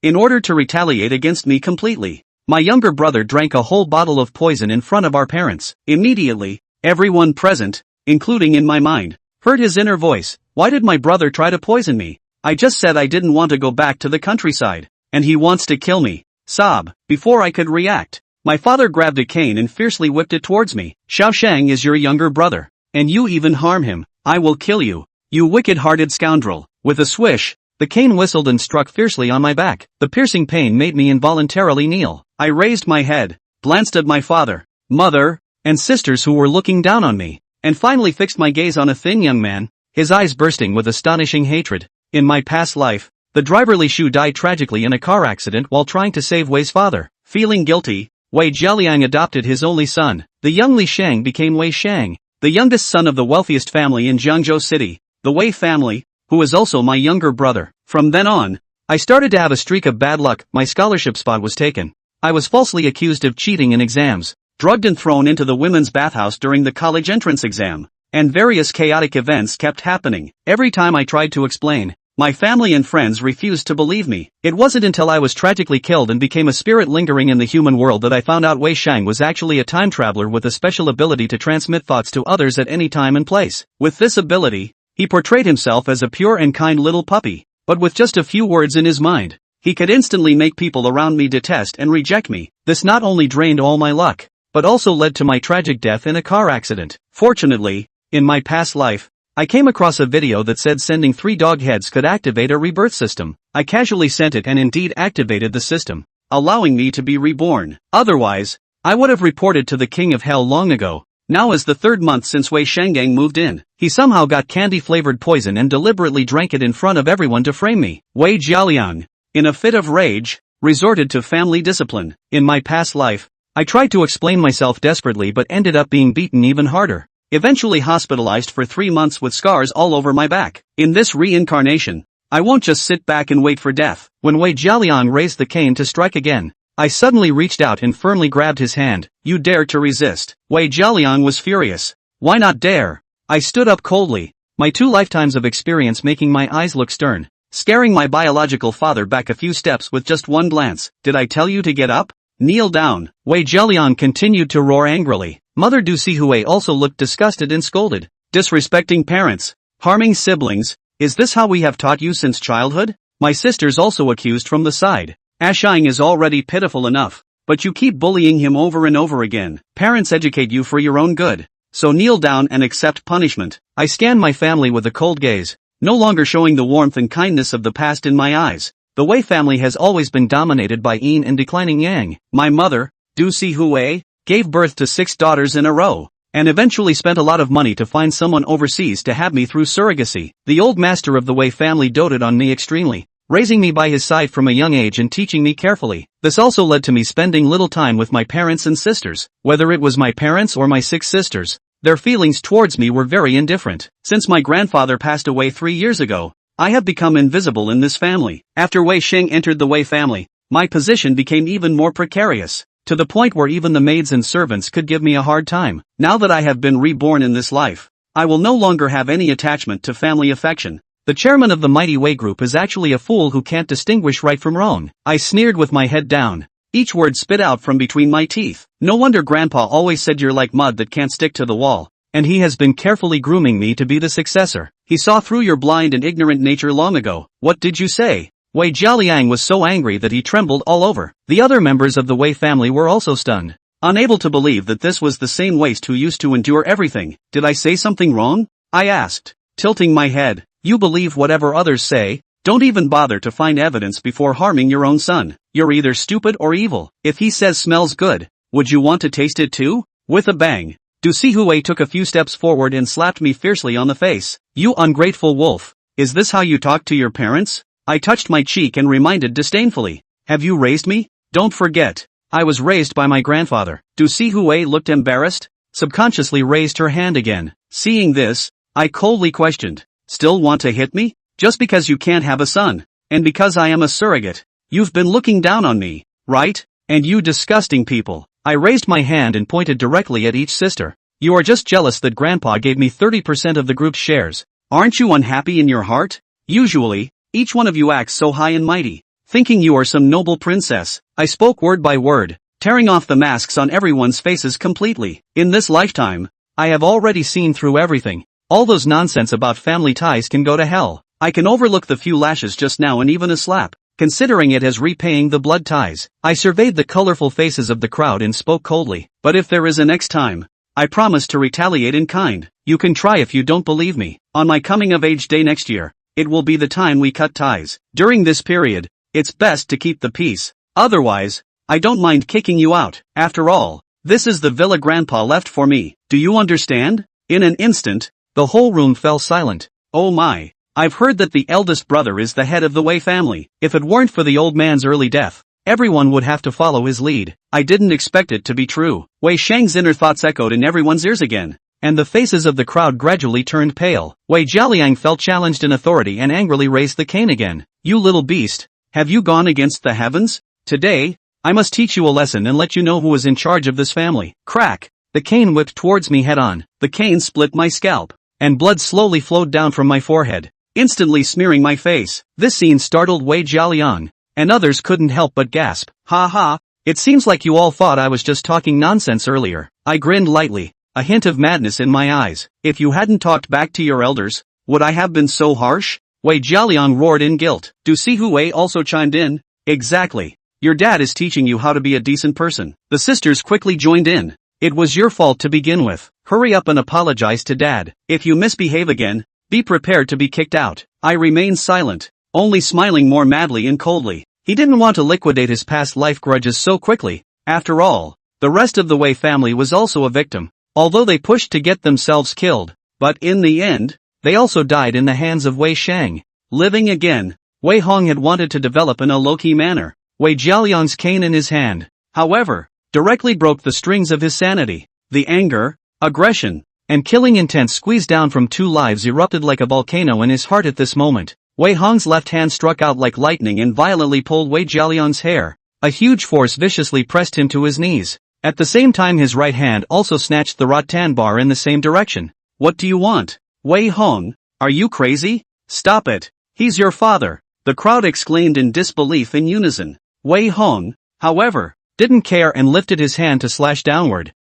in order to retaliate against me completely. My younger brother drank a whole bottle of poison in front of our parents. Immediately, everyone present, including in my mind, heard his inner voice. Why did my brother try to poison me? I just said I didn't want to go back to the countryside, and he wants to kill me. Sob. Before I could react, my father grabbed a cane and fiercely whipped it towards me. Xiaoshang is your younger brother, and you even harm him. I will kill you, you wicked-hearted scoundrel. With a swish, the cane whistled and struck fiercely on my back. The piercing pain made me involuntarily kneel. I raised my head, glanced at my father, mother, and sisters who were looking down on me, and finally fixed my gaze on a thin young man, his eyes bursting with astonishing hatred. In my past life, the driver Li Shu died tragically in a car accident while trying to save Wei's father. Feeling guilty, Wei Jialiang adopted his only son. The young Li Shang became Wei Shang, the youngest son of the wealthiest family in Jiangzhou City, the Wei family, who is also my younger brother. From then on, I started to have a streak of bad luck. My scholarship spot was taken. I was falsely accused of cheating in exams, drugged and thrown into the women's bathhouse during the college entrance exam, and various chaotic events kept happening. Every time I tried to explain, my family and friends refused to believe me. It wasn't until I was tragically killed and became a spirit lingering in the human world that I found out Wei Shang was actually a time traveler with a special ability to transmit thoughts to others at any time and place. With this ability, he portrayed himself as a pure and kind little puppy, but with just a few words in his mind, he could instantly make people around me detest and reject me. This not only drained all my luck, but also led to my tragic death in a car accident. Fortunately, in my past life, I came across a video that said sending 3 dog heads could activate a rebirth system. I casually sent it and indeed activated the system, allowing me to be reborn. Otherwise, I would have reported to the King of Hell long ago. Now is the 3rd month since Wei Shangang moved in. He somehow got candy-flavored poison and deliberately drank it in front of everyone to frame me. Wei Jialiang, in a fit of rage, resorted to family discipline. In my past life, I tried to explain myself desperately but ended up being beaten even harder. Eventually hospitalized for 3 months with scars all over my back. In this reincarnation, I won't just sit back and wait for death. When Wei Jialiang raised the cane to strike again, I suddenly reached out and firmly grabbed his hand. You dare to resist? Wei Jialiang was furious. Why not dare? I stood up coldly, my 2 lifetimes of experience making my eyes look stern, scaring my biological father back a few steps with just one glance. Did I tell you to get up? Kneel down. Wei Jialiang continued to roar angrily. Mother Du Sihui also looked disgusted and scolded. Disrespecting parents, harming siblings, is this how we have taught you since childhood? My sisters also accused from the side. Ashang is already pitiful enough, but you keep bullying him over and over again. Parents educate you for your own good, so kneel down and accept punishment. I scanned my family with a cold gaze, no longer showing the warmth and kindness of the past in my eyes. The Wei family has always been dominated by yin and declining yang. My mother, Du Sihui, gave birth to 6 daughters in a row, and eventually spent a lot of money to find someone overseas to have me through surrogacy. The old master of the Wei family doted on me extremely, raising me by his side from a young age and teaching me carefully. This also led to me spending little time with my parents and sisters. Whether it was my parents or my 6 sisters, their feelings towards me were very indifferent. Since my grandfather passed away 3 years ago, I have become invisible in this family. After Wei Sheng entered the Wei family, my position became even more precarious, to the point where even the maids and servants could give me a hard time. Now that I have been reborn in this life, I will no longer have any attachment to family affection. The chairman of the mighty Wei group is actually a fool who can't distinguish right from wrong. I sneered with my head down, each word spit out from between my teeth. No wonder Grandpa always said you're like mud that can't stick to the wall, and he has been carefully grooming me to be the successor. He saw through your blind and ignorant nature long ago. What did you say? Wei Jialiang was so angry that he trembled all over. The other members of the Wei family were also stunned, unable to believe that this was the same waste who used to endure everything. Did I say something wrong? I asked, tilting my head. You believe whatever others say? Don't even bother to find evidence before harming your own son. You're either stupid or evil. If he says smells good, would you want to taste it too? With a bang, Du Sihui took a few steps forward and slapped me fiercely on the face. You ungrateful wolf. Is this how you talk to your parents? I touched my cheek and reminded disdainfully. Have you raised me? Don't forget, I was raised by my grandfather. Du Sihui looked embarrassed, subconsciously raised her hand again. Seeing this, I coldly questioned. Still want to hit me? Just because you can't have a son, and because I am a surrogate, you've been looking down on me, right? And you disgusting people. I raised my hand and pointed directly at each sister. You are just jealous that Grandpa gave me 30% of the group's shares. Aren't you unhappy in your heart? Usually, each one of you acts so high and mighty, thinking you are some noble princess. I spoke word by word, tearing off the masks on everyone's faces completely. In this lifetime, I have already seen through everything. All those nonsense about family ties can go to hell. I can overlook the few lashes just now and even a slap, considering it as repaying the blood ties. I surveyed the colorful faces of the crowd and spoke coldly. But if there is a next time, I promise to retaliate in kind. You can try if you don't believe me. On my coming of age day next year, it will be the time we cut ties. During this period, it's best to keep the peace. Otherwise, I don't mind kicking you out. After all, this is the villa Grandpa left for me. Do you understand? In an instant, the whole room fell silent. Oh my. I've heard that the eldest brother is the head of the Wei family. If it weren't for the old man's early death, everyone would have to follow his lead. I didn't expect it to be true. Wei Shang's inner thoughts echoed in everyone's ears again, and the faces of the crowd gradually turned pale. Wei Jialiang felt challenged in authority and angrily raised the cane again. You little beast, have you gone against the heavens? Today, I must teach you a lesson and let you know who is in charge of this family. Crack! The cane whipped towards me head on. The cane split my scalp, and blood slowly flowed down from my forehead, instantly smearing my face. This scene startled Wei Jialiang, and others couldn't help but gasp. Ha ha, it seems like you all thought I was just talking nonsense earlier. I grinned lightly, a hint of madness in my eyes. If you hadn't talked back to your elders, would I have been so harsh? Wei Jialiang roared in guilt. Du Sihu Wei also chimed in. Exactly. Your dad is teaching you how to be a decent person. The sisters quickly joined in. It was your fault to begin with. Hurry up and apologize to Dad. If you misbehave again, be prepared to be kicked out. I remained silent, only smiling more madly and coldly. He didn't want to liquidate his past life grudges so quickly. After all, the rest of the Wei family was also a victim, although they pushed to get themselves killed. But in the end, they also died in the hands of Wei Shang. Living again, Wei Hong had wanted to develop in a low-key manner. Wei Jialiang's cane in his hand, however, directly broke the strings of his sanity. The anger, aggression, and killing intent squeezed down from two lives erupted like a volcano in his heart at this moment. Wei Hong's left hand struck out like lightning and violently pulled Wei Jialiang's hair. A huge force viciously pressed him to his knees. At the same time his right hand also snatched the rattan bar in the same direction. What do you want? Wei Hong, are you crazy? Stop it. He's your father. The crowd exclaimed in disbelief in unison. Wei Hong, however, didn't care and lifted his hand to slash downward.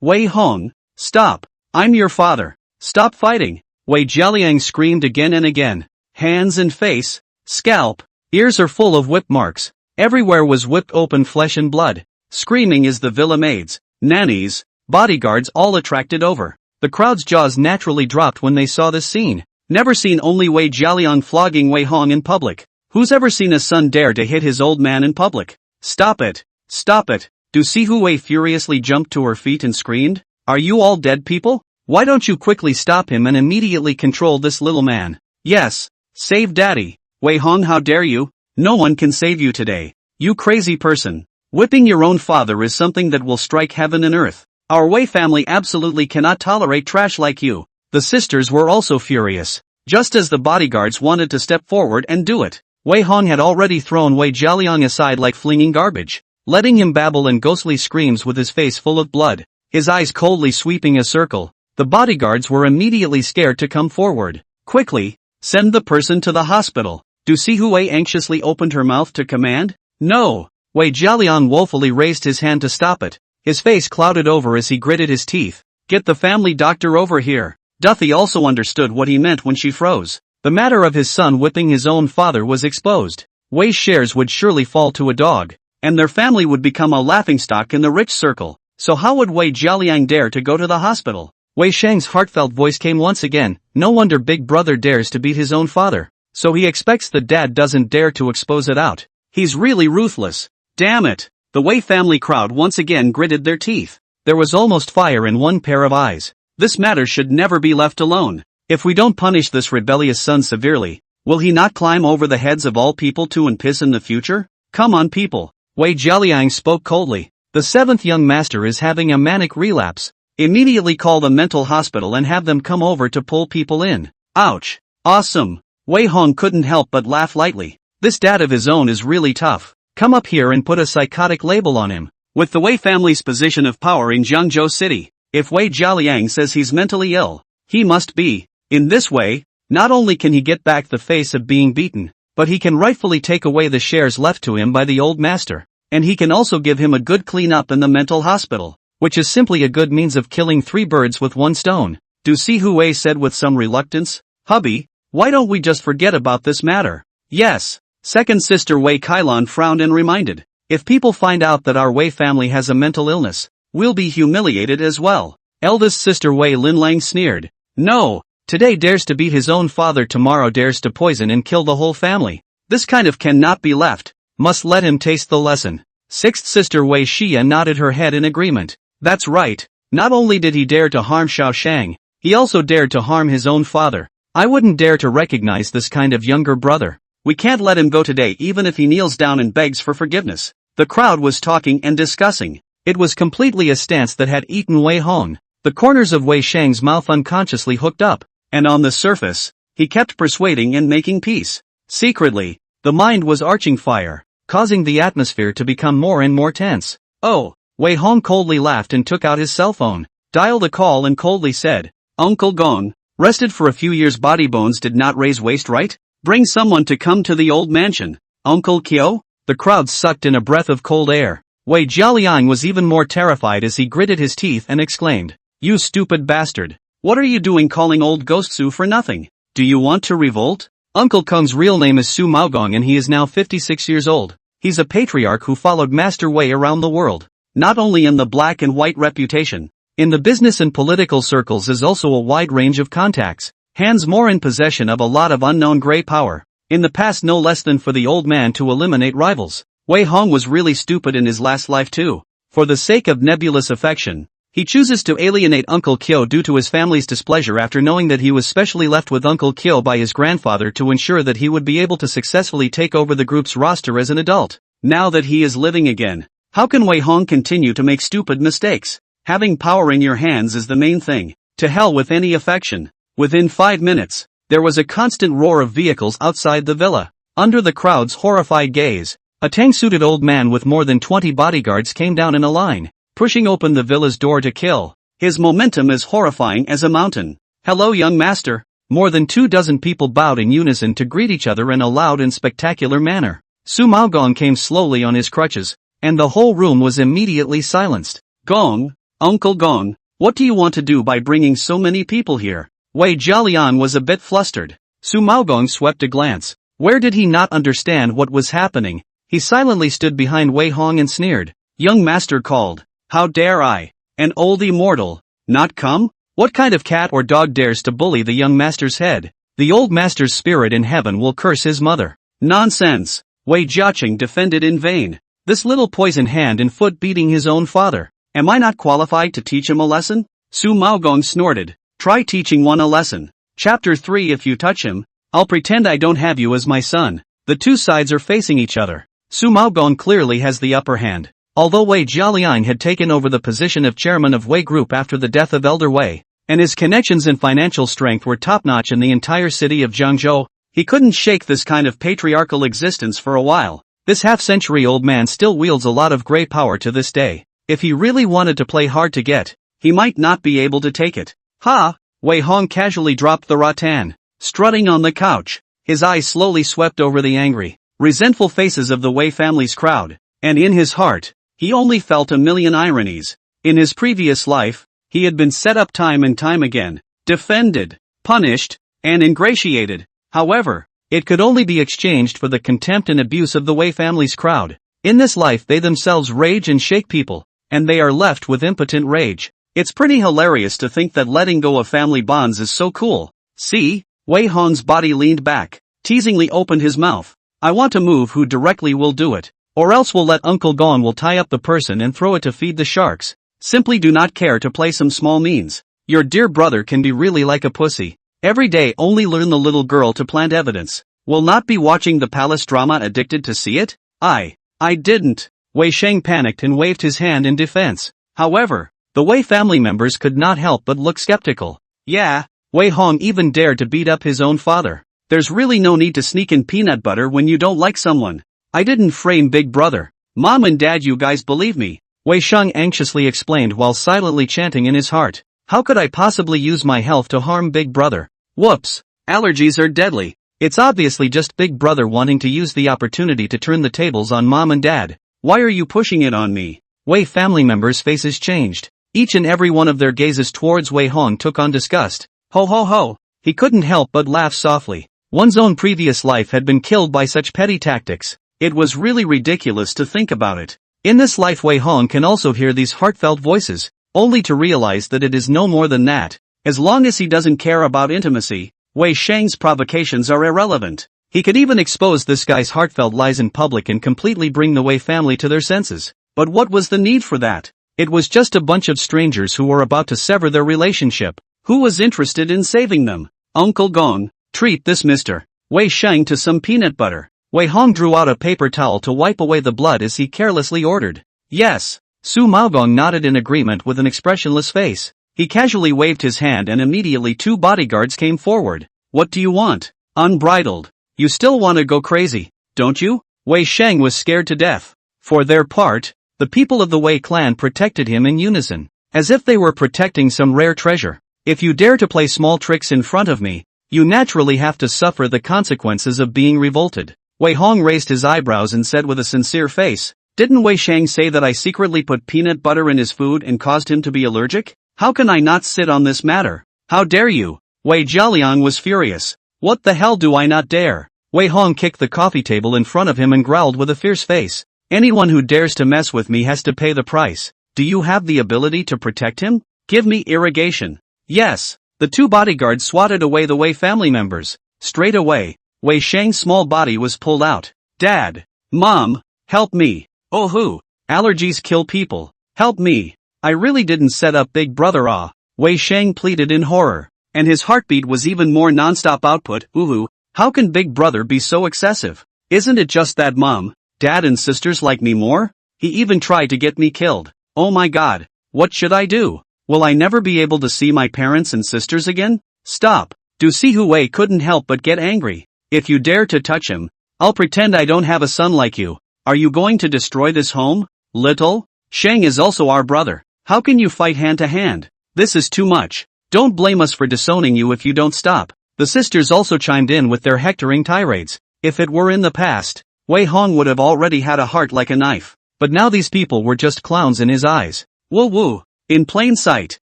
Wei Hong, stop. I'm your father. Stop fighting. Wei Jialiang screamed again and again. Hands and face, scalp, ears are full of whip marks. Everywhere was whipped open flesh and blood. Screaming as the villa maids, nannies, bodyguards all attracted over. The crowd's jaws naturally dropped when they saw this scene. Never seen only Wei Jialiang flogging Wei Hong in public. Who's ever seen a son dare to hit his old man in public? Stop it. Stop it. Du Sihu Wei furiously jumped to her feet and screamed. Are you all dead people? Why don't you quickly stop him and immediately control this little man? Yes. Save daddy. Wei Hong, how dare you? No one can save you today. You crazy person. Whipping your own father is something that will strike heaven and earth. Our Wei family absolutely cannot tolerate trash like you. The sisters were also furious, just as the bodyguards wanted to step forward and do it. Wei Hong had already thrown Wei Jialiang aside like flinging garbage, letting him babble in ghostly screams with his face full of blood, his eyes coldly sweeping a circle. The bodyguards were immediately scared to come forward. Quickly, send the person to the hospital. Du Sihu Wei anxiously opened her mouth to command. No! Wei Jialiang woefully raised his hand to stop it. His face clouded over as he gritted his teeth. Get the family doctor over here. Duffy also understood what he meant when she froze. The matter of his son whipping his own father was exposed. Wei's shares would surely fall to a dog, and their family would become a laughingstock in the rich circle. So how would Wei Jialiang dare to go to the hospital? Wei Shang's heartfelt voice came once again. No wonder Big Brother dares to beat his own father. So he expects the dad doesn't dare to expose it out. He's really ruthless. Damn it. The Wei family crowd once again gritted their teeth. There was almost fire in one pair of eyes. This matter should never be left alone. If we don't punish this rebellious son severely, will he not climb over the heads of all people too and piss in the future? Come on people. Wei Jialiang spoke coldly. The seventh young master is having a manic relapse. Immediately call the mental hospital and have them come over to pull people in. Ouch. Awesome. Wei Hong couldn't help but laugh lightly. This dad of his own is really tough. Come up here and put a psychotic label on him. With the Wei family's position of power in Jiangzhou City, if Wei Jialiang says he's mentally ill, he must be. In this way, not only can he get back the face of being beaten, but he can rightfully take away the shares left to him by the old master. And he can also give him a good clean-up in the mental hospital, which is simply a good means of killing 3 birds with 1 stone. Du Si Hui said with some reluctance. Hubby, why don't we just forget about this matter? Yes. Second sister Wei Kailan frowned and reminded. If people find out that our Wei family has a mental illness, we'll be humiliated as well. Eldest sister Wei Linlang sneered. No, today dares to beat his own father, tomorrow dares to poison and kill the whole family. This kind of cannot be left. Must let him taste the lesson. Sixth sister Wei Xia nodded her head in agreement. That's right. Not only did he dare to harm Xiao Shang, he also dared to harm his own father. I wouldn't dare to recognize this kind of younger brother. We can't let him go today even if he kneels down and begs for forgiveness. The crowd was talking and discussing. It was completely a stance that had eaten Wei Hong. The corners of Wei Shang's mouth unconsciously hooked up, and on the surface, he kept persuading and making peace. Secretly, the mind was arching fire, causing the atmosphere to become more and more tense. Oh, Wei Hong coldly laughed and took out his cell phone, dialed a call and coldly said, Uncle Gong, rested for a few years, body bones did not raise waist, right? Bring someone to come to the old mansion. Uncle Kyo? The crowd sucked in a breath of cold air. Wei Jialiang was even more terrified as he gritted his teeth and exclaimed, You stupid bastard. What are you doing calling old Ghost Su for nothing? Do you want to revolt? Uncle Kong's real name is Su Maogong and he is now 56 years old. He's a patriarch who followed Master Wei around the world. Not only in the black and white reputation, in the business and political circles is also a wide range of contacts. Hands more in possession of a lot of unknown grey power. In the past no less than for the old man to eliminate rivals. Wei Hong was really stupid in his last life too. For the sake of nebulous affection, he chooses to alienate Uncle Kyo due to his family's displeasure after knowing that he was specially left with Uncle Kyo by his grandfather to ensure that he would be able to successfully take over the group's roster as an adult. Now that he is living again, how can Wei Hong continue to make stupid mistakes? Having power in your hands is the main thing. To hell with any affection. Within 5 minutes, there was a constant roar of vehicles outside the villa. Under the crowd's horrified gaze, a tang-suited old man with more than 20 bodyguards came down in a line, pushing open the villa's door to kill. His momentum is horrifying as a mountain. Hello, young master. More than 24 people bowed in unison to greet each other in a loud and spectacular manner. Su Maogong came slowly on his crutches, and the whole room was immediately silenced. Gong, Uncle Gong, what do you want to do by bringing so many people here? Wei Jialian was a bit flustered. Su Maogong swept a glance. Where did he not understand what was happening? He silently stood behind Wei Hong and sneered. Young master called. How dare I, an old immortal, not come? What kind of cat or dog dares to bully the young master's head? The old master's spirit in heaven will curse his mother. Nonsense. Wei Jiaqing defended in vain. This little poison hand and foot beating his own father. Am I not qualified to teach him a lesson? Su Maogong snorted. Try teaching one a lesson. Chapter 3. If you touch him, I'll pretend I don't have you as my son. The two sides are facing each other. Su Maogong clearly has the upper hand. Although Wei Jialiang had taken over the position of chairman of Wei Group after the death of Elder Wei, and his connections and financial strength were top-notch in the entire city of Jiangzhou, he couldn't shake this kind of patriarchal existence for a while. This half-century-old man still wields a lot of grey power to this day. If he really wanted to play hard to get, he might not be able to take it. Ha! Wei Hong casually dropped the rattan, strutting on the couch. His eyes slowly swept over the angry, resentful faces of the Wei family's crowd, and in his heart, he only felt a million ironies. In his previous life, he had been set up time and time again, defended, punished, and ingratiated. However, it could only be exchanged for the contempt and abuse of the Wei family's crowd. In this life they themselves rage and shake people, and they are left with impotent rage. It's pretty hilarious to think that letting go of family bonds is so cool. See? Wei Hong's body leaned back, teasingly opened his mouth. I want to move who directly will do it. Or else we'll let Uncle Gong will tie up the person and throw it to feed the sharks. Simply do not care to play some small means. Your dear brother can be really like a pussy. Every day only learn the little girl to plant evidence. Will not be watching the palace drama addicted to see it? I didn't. Wei Sheng panicked and waved his hand in defense. However, the Wei family members could not help but look skeptical. Yeah, Wei Hong even dared to beat up his own father. There's really no need to sneak in peanut butter when you don't like someone. I didn't frame Big Brother. Mom and Dad, you guys believe me. Wei Sheng anxiously explained while silently chanting in his heart. How could I possibly use my health to harm Big Brother? Whoops. Allergies are deadly. It's obviously just Big Brother wanting to use the opportunity to turn the tables on mom and dad. Why are you pushing it on me? Wei family members' faces changed. Each and every one of their gazes towards Wei Hong took on disgust. Ho ho ho! He couldn't help but laugh softly. One's own previous life had been killed by such petty tactics. It was really ridiculous to think about it. In this life Wei Hong can also hear these heartfelt voices, only to realize that it is no more than that. As long as he doesn't care about intimacy, Wei Shang's provocations are irrelevant. He could even expose this guy's heartfelt lies in public and completely bring the Wei family to their senses. But what was the need for that? It was just a bunch of strangers who were about to sever their relationship. Who was interested in saving them? Uncle Gong, treat this Mr. Wei Shang to some peanut butter. Wei Hong drew out a paper towel to wipe away the blood as he carelessly ordered. Yes. Su Maogong nodded in agreement with an expressionless face. He casually waved his hand and immediately 2 bodyguards came forward. What do you want? Unbridled. You still want to go crazy, don't you? Wei Shang was scared to death. For their part, the people of the Wei clan protected him in unison, as if they were protecting some rare treasure. If you dare to play small tricks in front of me, you naturally have to suffer the consequences of being revolted. Wei Hong raised his eyebrows and said with a sincere face, didn't Wei Shang say that I secretly put peanut butter in his food and caused him to be allergic? How can I not sit on this matter? How dare you? Wei Jialiang was furious. What the hell do I not dare? Wei Hong kicked the coffee table in front of him and growled with a fierce face. Anyone who dares to mess with me has to pay the price. Do you have the ability to protect him? Give me irrigation. Yes. The 2 bodyguards swatted away the Wei family members. Straight away, Wei Shang's small body was pulled out. Dad. Mom. Help me. Oh who? Allergies kill people. Help me. I really didn't set up Big Brother Wei Shang pleaded in horror. And his heartbeat was even more non-stop output. Ooh, how can Big Brother be so excessive? Isn't it just that mom, dad and sisters like me more? He even tried to get me killed. Oh my god. What should I do? Will I never be able to see my parents and sisters again? Stop. Du Sihui couldn't help but get angry. If you dare to touch him, I'll pretend I don't have a son like you. Are you going to destroy this home? Little? Shang is also our brother. How can you fight hand to hand? This is too much. Don't blame us for disowning you if you don't stop. The sisters also chimed in with their hectoring tirades. If it were in the past, Wei Hong would have already had a heart like a knife. But now these people were just clowns in his eyes. Woo woo. In plain sight,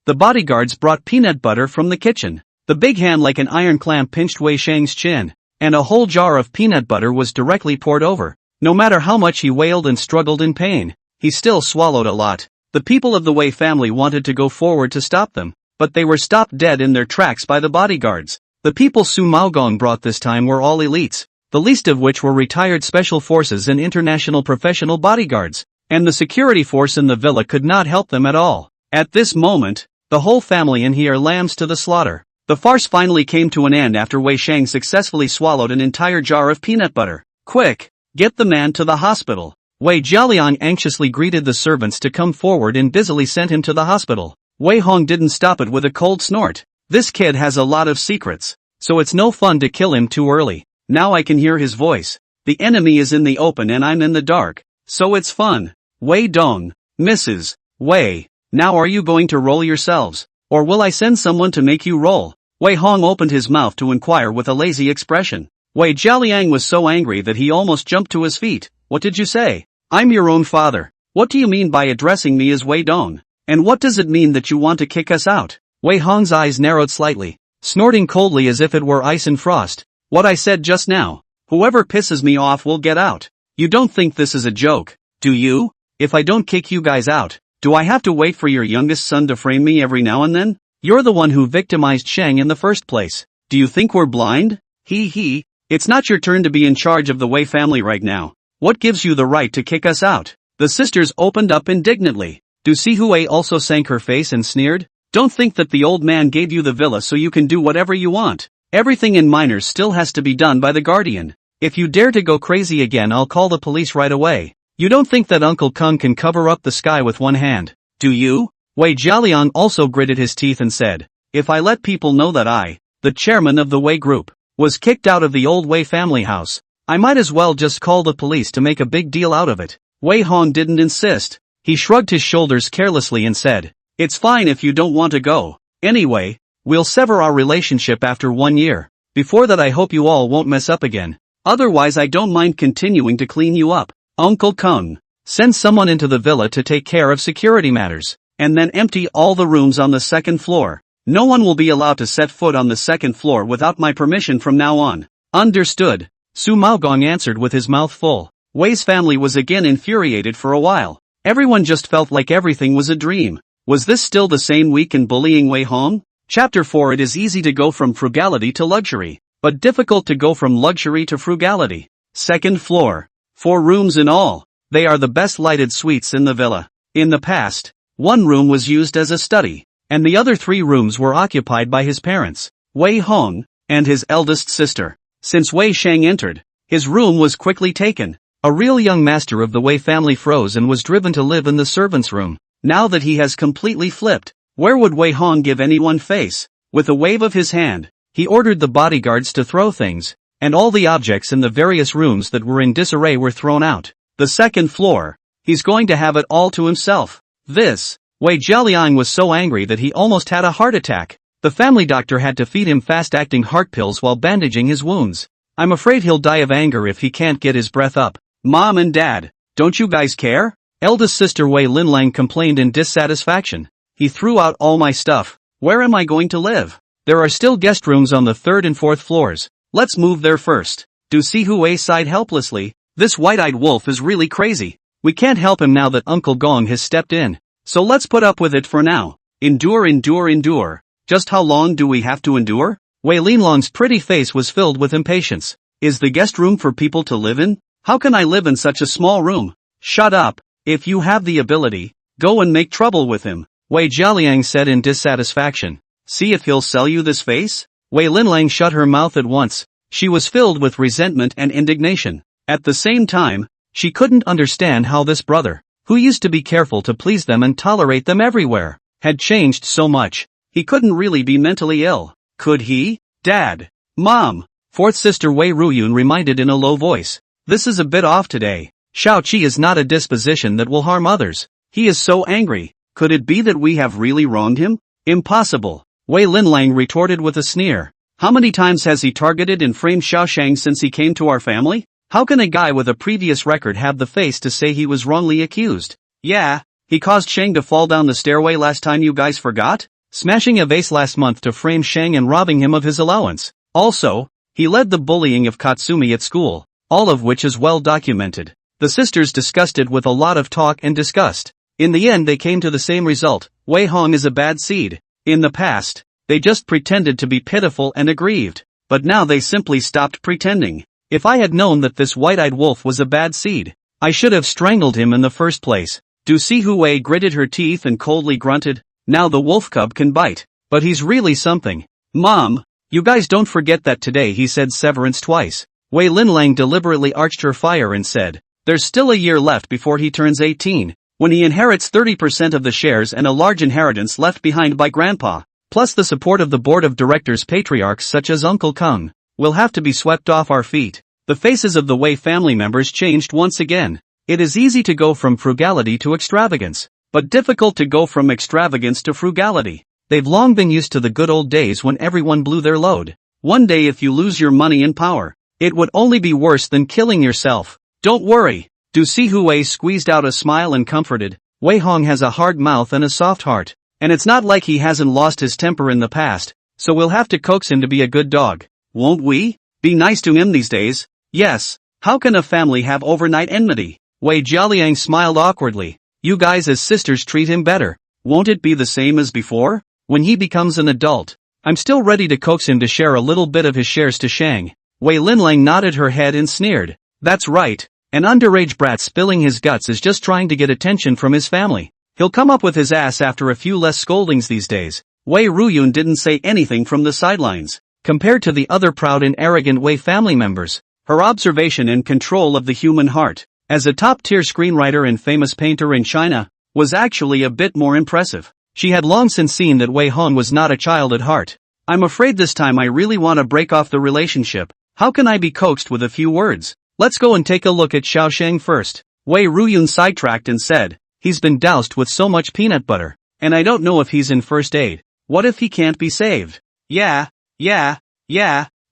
the bodyguards brought peanut butter from the kitchen. The big hand like an iron clamp pinched Wei Shang's chin, and a whole jar of peanut butter was directly poured over. No matter how much he wailed and struggled in pain, he still swallowed a lot. The people of the Wei family wanted to go forward to stop them, but they were stopped dead in their tracks by the bodyguards. The people Su Maogong brought this time were all elites, the least of which were retired special forces and international professional bodyguards, and the security force in the villa could not help them at all. At this moment, the whole family and he are lambs to the slaughter. The farce finally came to an end after Wei Shang successfully swallowed an entire jar of peanut butter. Quick! Get the man to the hospital. Wei Jialiang anxiously greeted the servants to come forward and busily sent him to the hospital. Wei Hong didn't stop it with a cold snort. This kid has a lot of secrets, so it's no fun to kill him too early. Now I can hear his voice. The enemy is in the open and I'm in the dark, so it's fun. Wei Dong, Mrs. Wei. Now are you going to roll yourselves? Or will I send someone to make you roll? Wei Hong opened his mouth to inquire with a lazy expression. Wei Jialiang was so angry that he almost jumped to his feet. What did you say? I'm your own father. What do you mean by addressing me as Wei Dong? And what does it mean that you want to kick us out? Wei Hong's eyes narrowed slightly, snorting coldly as if it were ice and frost. What I said just now. Whoever pisses me off will get out. You don't think this is a joke, do you? If I don't kick you guys out, do I have to wait for your youngest son to frame me every now and then? You're the one who victimized Shang in the first place. Do you think we're blind? Hee. It's not your turn to be in charge of the Wei family right now. What gives you the right to kick us out? The sisters opened up indignantly. Du Sihui also sank her face and sneered. Don't think that the old man gave you the villa so you can do whatever you want. Everything in minors still has to be done by the guardian. If you dare to go crazy again, I'll call the police right away. You don't think that Uncle Kung can cover up the sky with one hand, do you? Wei Jialiang also gritted his teeth and said, if I let people know that I, the chairman of the Wei group, was kicked out of the old Wei family house, I might as well just call the police to make a big deal out of it. Wei Hong didn't insist. He shrugged his shoulders carelessly and said, it's fine if you don't want to go. Anyway, we'll sever our relationship after 1 year. Before that I hope you all won't mess up again. Otherwise I don't mind continuing to clean you up. Uncle Kung. Send someone into the villa to take care of security matters. And then empty all the rooms on the second floor. No one will be allowed to set foot on the second floor without my permission from now on. Understood. Su Maogong answered with his mouth full. Wei's family was again infuriated for a while. Everyone just felt like everything was a dream. Was this still the same week in bullying Wei Hong? Chapter 4. It is easy to go from frugality to luxury, but difficult to go from luxury to frugality. Second floor. 4 rooms in all. They are the best lighted suites in the villa. In the past, one room was used as a study, and the other 3 rooms were occupied by his parents, Wei Hong, and his eldest sister. Since Wei Sheng entered, his room was quickly taken. A real young master of the Wei family froze and was driven to live in the servants' room. Now that he has completely flipped, where would Wei Hong give anyone face? With a wave of his hand, he ordered the bodyguards to throw things, and all the objects in the various rooms that were in disarray were thrown out. The second floor. He's going to have it all to himself. Wei Jialiang was so angry that he almost had a heart attack. The family doctor had to feed him fast-acting heart pills while bandaging his wounds. I'm afraid he'll die of anger if he can't get his breath up. Mom and Dad, don't you guys care? Eldest sister Wei Linlang complained in dissatisfaction. He threw out all my stuff. Where am I going to live? There are still guest rooms on the 3rd and 4th floors. Let's move there first. Du Sihui sighed helplessly. This white-eyed wolf is really crazy. We can't help him now that Uncle Gong has stepped in. So let's put up with it for now. Endure, endure, endure. Just how long do we have to endure? Wei Linlong's pretty face was filled with impatience. Is the guest room for people to live in? How can I live in such a small room? Shut up. If you have the ability, go and make trouble with him, Wei Jialiang said in dissatisfaction. See if he'll sell you this face? Wei Linlang shut her mouth at once. She was filled with resentment and indignation. At the same time, she couldn't understand how this brother, who used to be careful to please them and tolerate them everywhere, had changed so much. He couldn't really be mentally ill, could he? Dad. Mom. 4th sister Wei Ruyun reminded in a low voice. This is a bit off today. Shao Qi is not a disposition that will harm others. He is so angry. Could it be that we have really wronged him? Impossible. Wei Linlang retorted with a sneer. How many times has he targeted and framed Xiaoshang since he came to our family? How can a guy with a previous record have the face to say he was wrongly accused? Yeah, he caused Shang to fall down the stairway last time, you guys forgot? Smashing a vase last month to frame Shang and robbing him of his allowance. Also, he led the bullying of Katsumi at school, all of which is well documented. The sisters discussed it with a lot of talk and disgust. In the end they came to the same result. Wei Hong is a bad seed. In the past, they just pretended to be pitiful and aggrieved. But now they simply stopped pretending. If I had known that this white-eyed wolf was a bad seed, I should have strangled him in the first place. Du Sihui gritted her teeth and coldly grunted. Now the wolf cub can bite. But he's really something. Mom, you guys don't forget that today he said severance twice. Wei Linlang deliberately arched her fire and said, there's still a year left before he turns 18, when he inherits 30% of the shares and a large inheritance left behind by grandpa, plus the support of the board of directors patriarchs such as Uncle Kung, will have to be swept off our feet. The faces of the Wei family members changed once again. It is easy to go from frugality to extravagance, but difficult to go from extravagance to frugality. They've long been used to the good old days when everyone blew their load. One day if you lose your money and power, it would only be worse than killing yourself. Don't worry. Du Sihui squeezed out a smile and comforted. Wei Hong has a hard mouth and a soft heart, and it's not like he hasn't lost his temper in the past, so we'll have to coax him to be a good dog. Won't we? Be nice to him these days. Yes. How can a family have overnight enmity? Wei Jialiang smiled awkwardly. You guys as sisters treat him better. Won't it be the same as before? When he becomes an adult, I'm still ready to coax him to share a little bit of his shares to Shang. Wei Linlang nodded her head and sneered. That's right. An underage brat spilling his guts is just trying to get attention from his family. He'll come up with his ass after a few less scoldings these days. Wei Ruyun didn't say anything from the sidelines. Compared to the other proud and arrogant Wei family members, her observation and control of the human heart, as a top-tier screenwriter and famous painter in China, was actually a bit more impressive. She had long since seen that Wei Hong was not a child at heart. I'm afraid this time I really want to break off the relationship. How can I be coaxed with a few words? Let's go and take a look at Xiaosheng first. Wei Ruyun sidetracked and said, he's been doused with so much peanut butter, and I don't know if he's in first aid. What if he can't be saved? Yeah.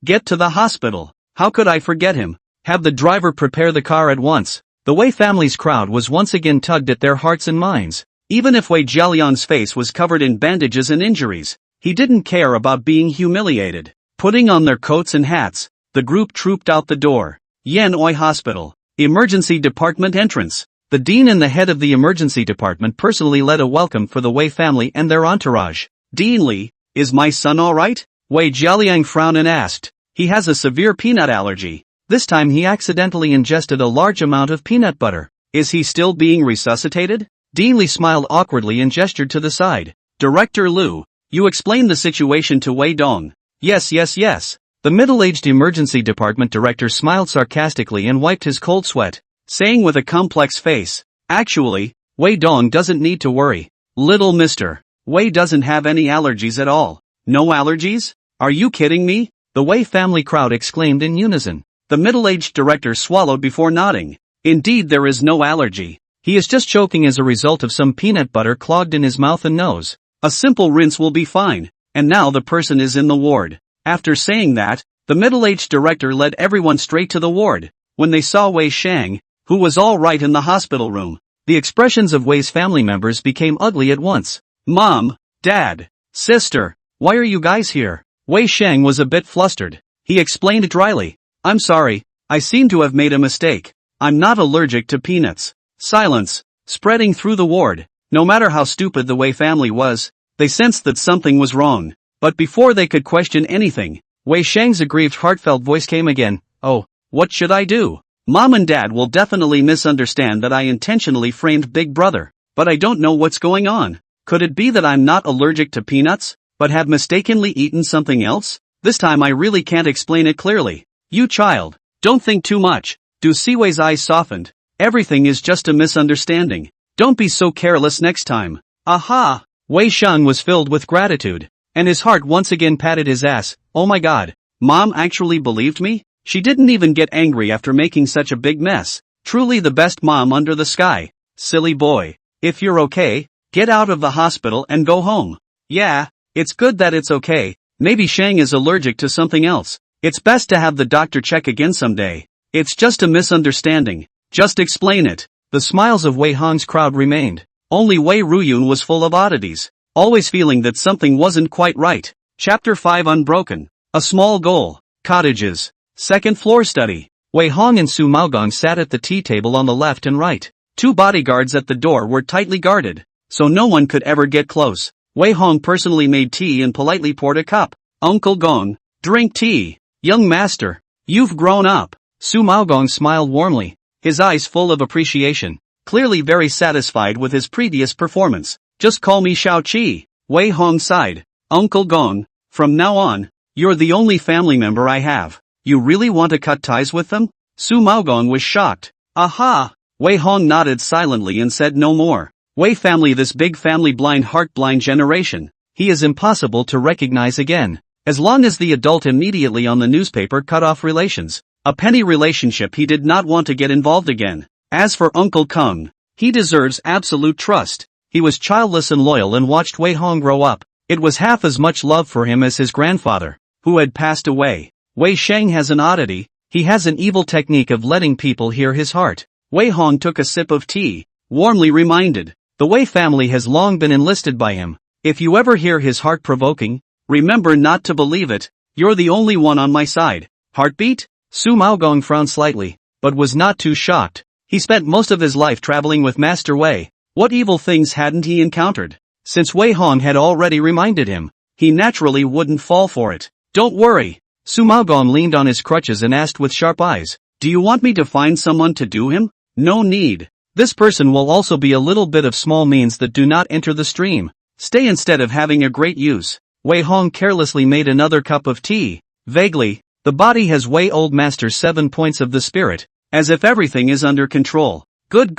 Get to the hospital. How could I forget him? Have the driver prepare the car at once. The Wei family's crowd was once again tugged at their hearts and minds. Even if Wei Jialiang's face was covered in bandages and injuries, he didn't care about being humiliated. Putting on their coats and hats, the group trooped out the door. Yanoi Hospital. Emergency Department entrance. The dean and the head of the emergency department personally led a welcome for the Wei family and their entourage. Dean Li, is my son alright? Wei Jialiang frowned and asked. He has a severe peanut allergy. This time he accidentally ingested a large amount of peanut butter. Is he still being resuscitated? Dean Li smiled awkwardly and gestured to the side. Director Liu, you explained the situation to Wei Dong. Yes. The middle-aged emergency department director smiled sarcastically and wiped his cold sweat, saying with a complex face, actually, Wei Dong doesn't need to worry. Little mister, Wei doesn't have any allergies at all. No allergies? Are you kidding me? The Wei family crowd exclaimed in unison. The middle-aged director swallowed before nodding. Indeed, there is no allergy. He is just choking as a result of some peanut butter clogged in his mouth and nose. A simple rinse will be fine, and now the person is in the ward. After saying that, the middle-aged director led everyone straight to the ward. When they saw Wei Shang, who was all right in the hospital room, the expressions of Wei's family members became ugly at once. Mom, Dad, Sister, why are you guys here? Wei Shang was a bit flustered. He explained dryly. I'm sorry, I seem to have made a mistake. I'm not allergic to peanuts. Silence, spreading through the ward. No matter how stupid the Wei family was, they sensed that something was wrong. But before they could question anything, Wei Shang's aggrieved heartfelt voice came again. Oh, what should I do? Mom and Dad will definitely misunderstand that I intentionally framed Big Brother, but I don't know what's going on. Could it be that I'm not allergic to peanuts, but have mistakenly eaten something else? This time I really can't explain it clearly. You child, don't think too much. Du Siwei's eyes softened. Everything is just a misunderstanding. Don't be so careless next time. Aha! Wei Shang was filled with gratitude, and his heart once again patted his ass. Oh my god, Mom actually believed me? She didn't even get angry after making such a big mess. Truly the best mom under the sky. Silly boy. If you're okay, get out of the hospital and go home. Yeah, it's good that it's okay. Maybe Shang is allergic to something else. It's best to have the doctor check again someday. It's just a misunderstanding. Just explain it. The smiles of Wei Hong's crowd remained. Only Wei Ruyun was full of oddities, always feeling that something wasn't quite right. Chapter 5 Unbroken. A small goal. Cottages. Second floor study. Wei Hong and Su Maogong sat at the tea table on the left and right. Two bodyguards at the door were tightly guarded, so no one could ever get close. Wei Hong personally made tea and politely poured a cup. Uncle Gong, drink tea. Young master, you've grown up. Su Maogong smiled warmly, his eyes full of appreciation, clearly very satisfied with his previous performance. Just call me Shao Qi. Wei Hong sighed. Uncle Gong, from now on, you're the only family member I have. You really want to cut ties with them? Su Maogong was shocked. Aha! Wei Hong nodded silently and said no more. Wei family, this big family, blind heart blind generation. He is impossible to recognize again. As long as the adult immediately on the newspaper cut off relations. A penny relationship he did not want to get involved again. As for Uncle Kung, he deserves absolute trust. He was childless and loyal and watched Wei Hong grow up. It was half as much love for him as his grandfather, who had passed away. Wei Shang has an oddity. He has an evil technique of letting people hear his heart. Wei Hong took a sip of tea, warmly reminded. The Wei family has long been enlisted by him. If you ever hear his heart provoking, remember not to believe it. You're the only one on my side. Heartbeat? Su Maogong frowned slightly, but was not too shocked. He spent most of his life traveling with Master Wei. What evil things hadn't he encountered? Since Wei Hong had already reminded him, he naturally wouldn't fall for it. Don't worry. Su Maogong leaned on his crutches and asked with sharp eyes. Do you want me to find someone to do him? No need. This person will also be a little bit of small means that do not enter the stream. Stay instead of having a great use. Wei Hong carelessly made another cup of tea. Vaguely, the body has Wei Old Master 7 points of the spirit, as if everything is under control. Good.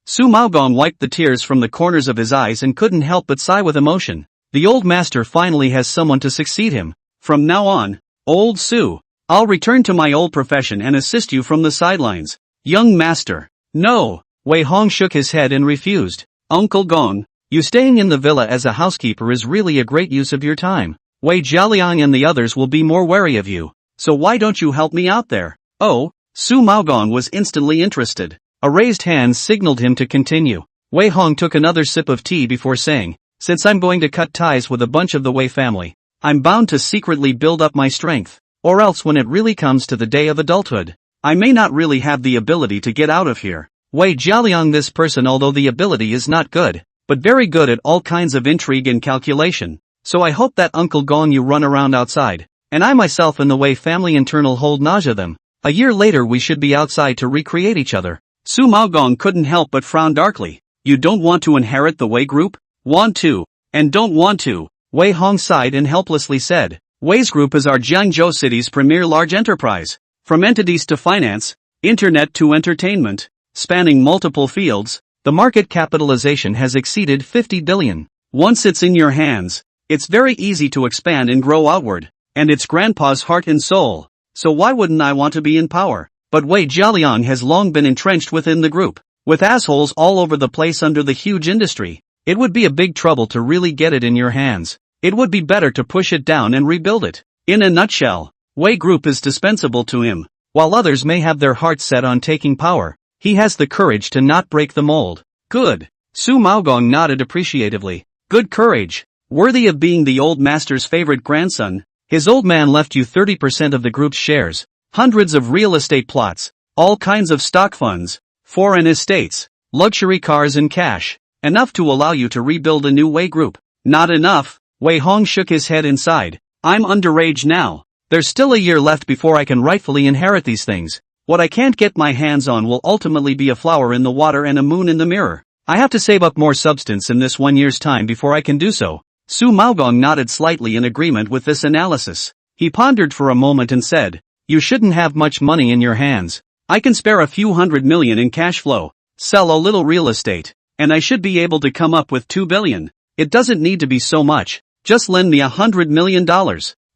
Su Maogong wiped the tears from the corners of his eyes and couldn't help but sigh with emotion. The Old Master finally has someone to succeed him. From now on, Old Su, I'll return to my old profession and assist you from the sidelines. Young Master. No. Wei Hong shook his head and refused. Uncle Gong, you staying in the villa as a housekeeper is really a great use of your time. Wei Jialiang and the others will be more wary of you. so why don't you help me out there? Oh, Su Maogong was instantly interested. A raised hand signaled him to continue. Wei Hong took another sip of tea before saying, since I'm going to cut ties with a bunch of the Wei family, I'm bound to secretly build up my strength, or else when it really comes to the day of adulthood, I may not really have the ability to get out of here. Wei Jialiang, this person, although the ability is not good, but very good at all kinds of intrigue and calculation, so I hope that Uncle Gong you run around outside, and I myself and the Wei family internal hold nausea them. A year later we should be outside to recreate each other. Su Maogong couldn't help but frown darkly. You don't want to inherit the Wei group? Want to, and don't want to. Wei Hong sighed and helplessly said, Wei's group is our Jiangzhou city's premier large enterprise. From entities to finance, internet to entertainment, spanning multiple fields, the market capitalization has exceeded 50 billion. Once it's in your hands, it's very easy to expand and grow outward, and it's grandpa's heart and soul, so why wouldn't I want to be in power? But Wei Jialiang has long been entrenched within the group, with assholes all over the place under the huge industry. It would be a big trouble to really get it in your hands. It would be better to push it down and rebuild it. In a nutshell, Wei Group is dispensable to him. While others may have their hearts set on taking power, he has the courage to not break the mold. Good. Su Maogong nodded appreciatively. Good courage. Worthy of being the old master's favorite grandson. His old man left you 30% of the group's shares, hundreds of real estate plots, all kinds of stock funds, foreign estates, luxury cars and cash. Enough to allow you to rebuild a new Wei group. Not enough. Wei Hong shook his head and sighed. I'm underage now. There's still a year left before I can rightfully inherit these things. What I can't get my hands on will ultimately be a flower in the water and a moon in the mirror. I have to save up more substance in this 1 year's time before I can do so. Su Maogong nodded slightly in agreement with this analysis. He pondered for a moment and said, you shouldn't have much money in your hands. I can spare a few $100 million in cash flow, sell a little real estate, and I should be able to come up with 2 billion. It doesn't need to be so much, just lend me $100 million.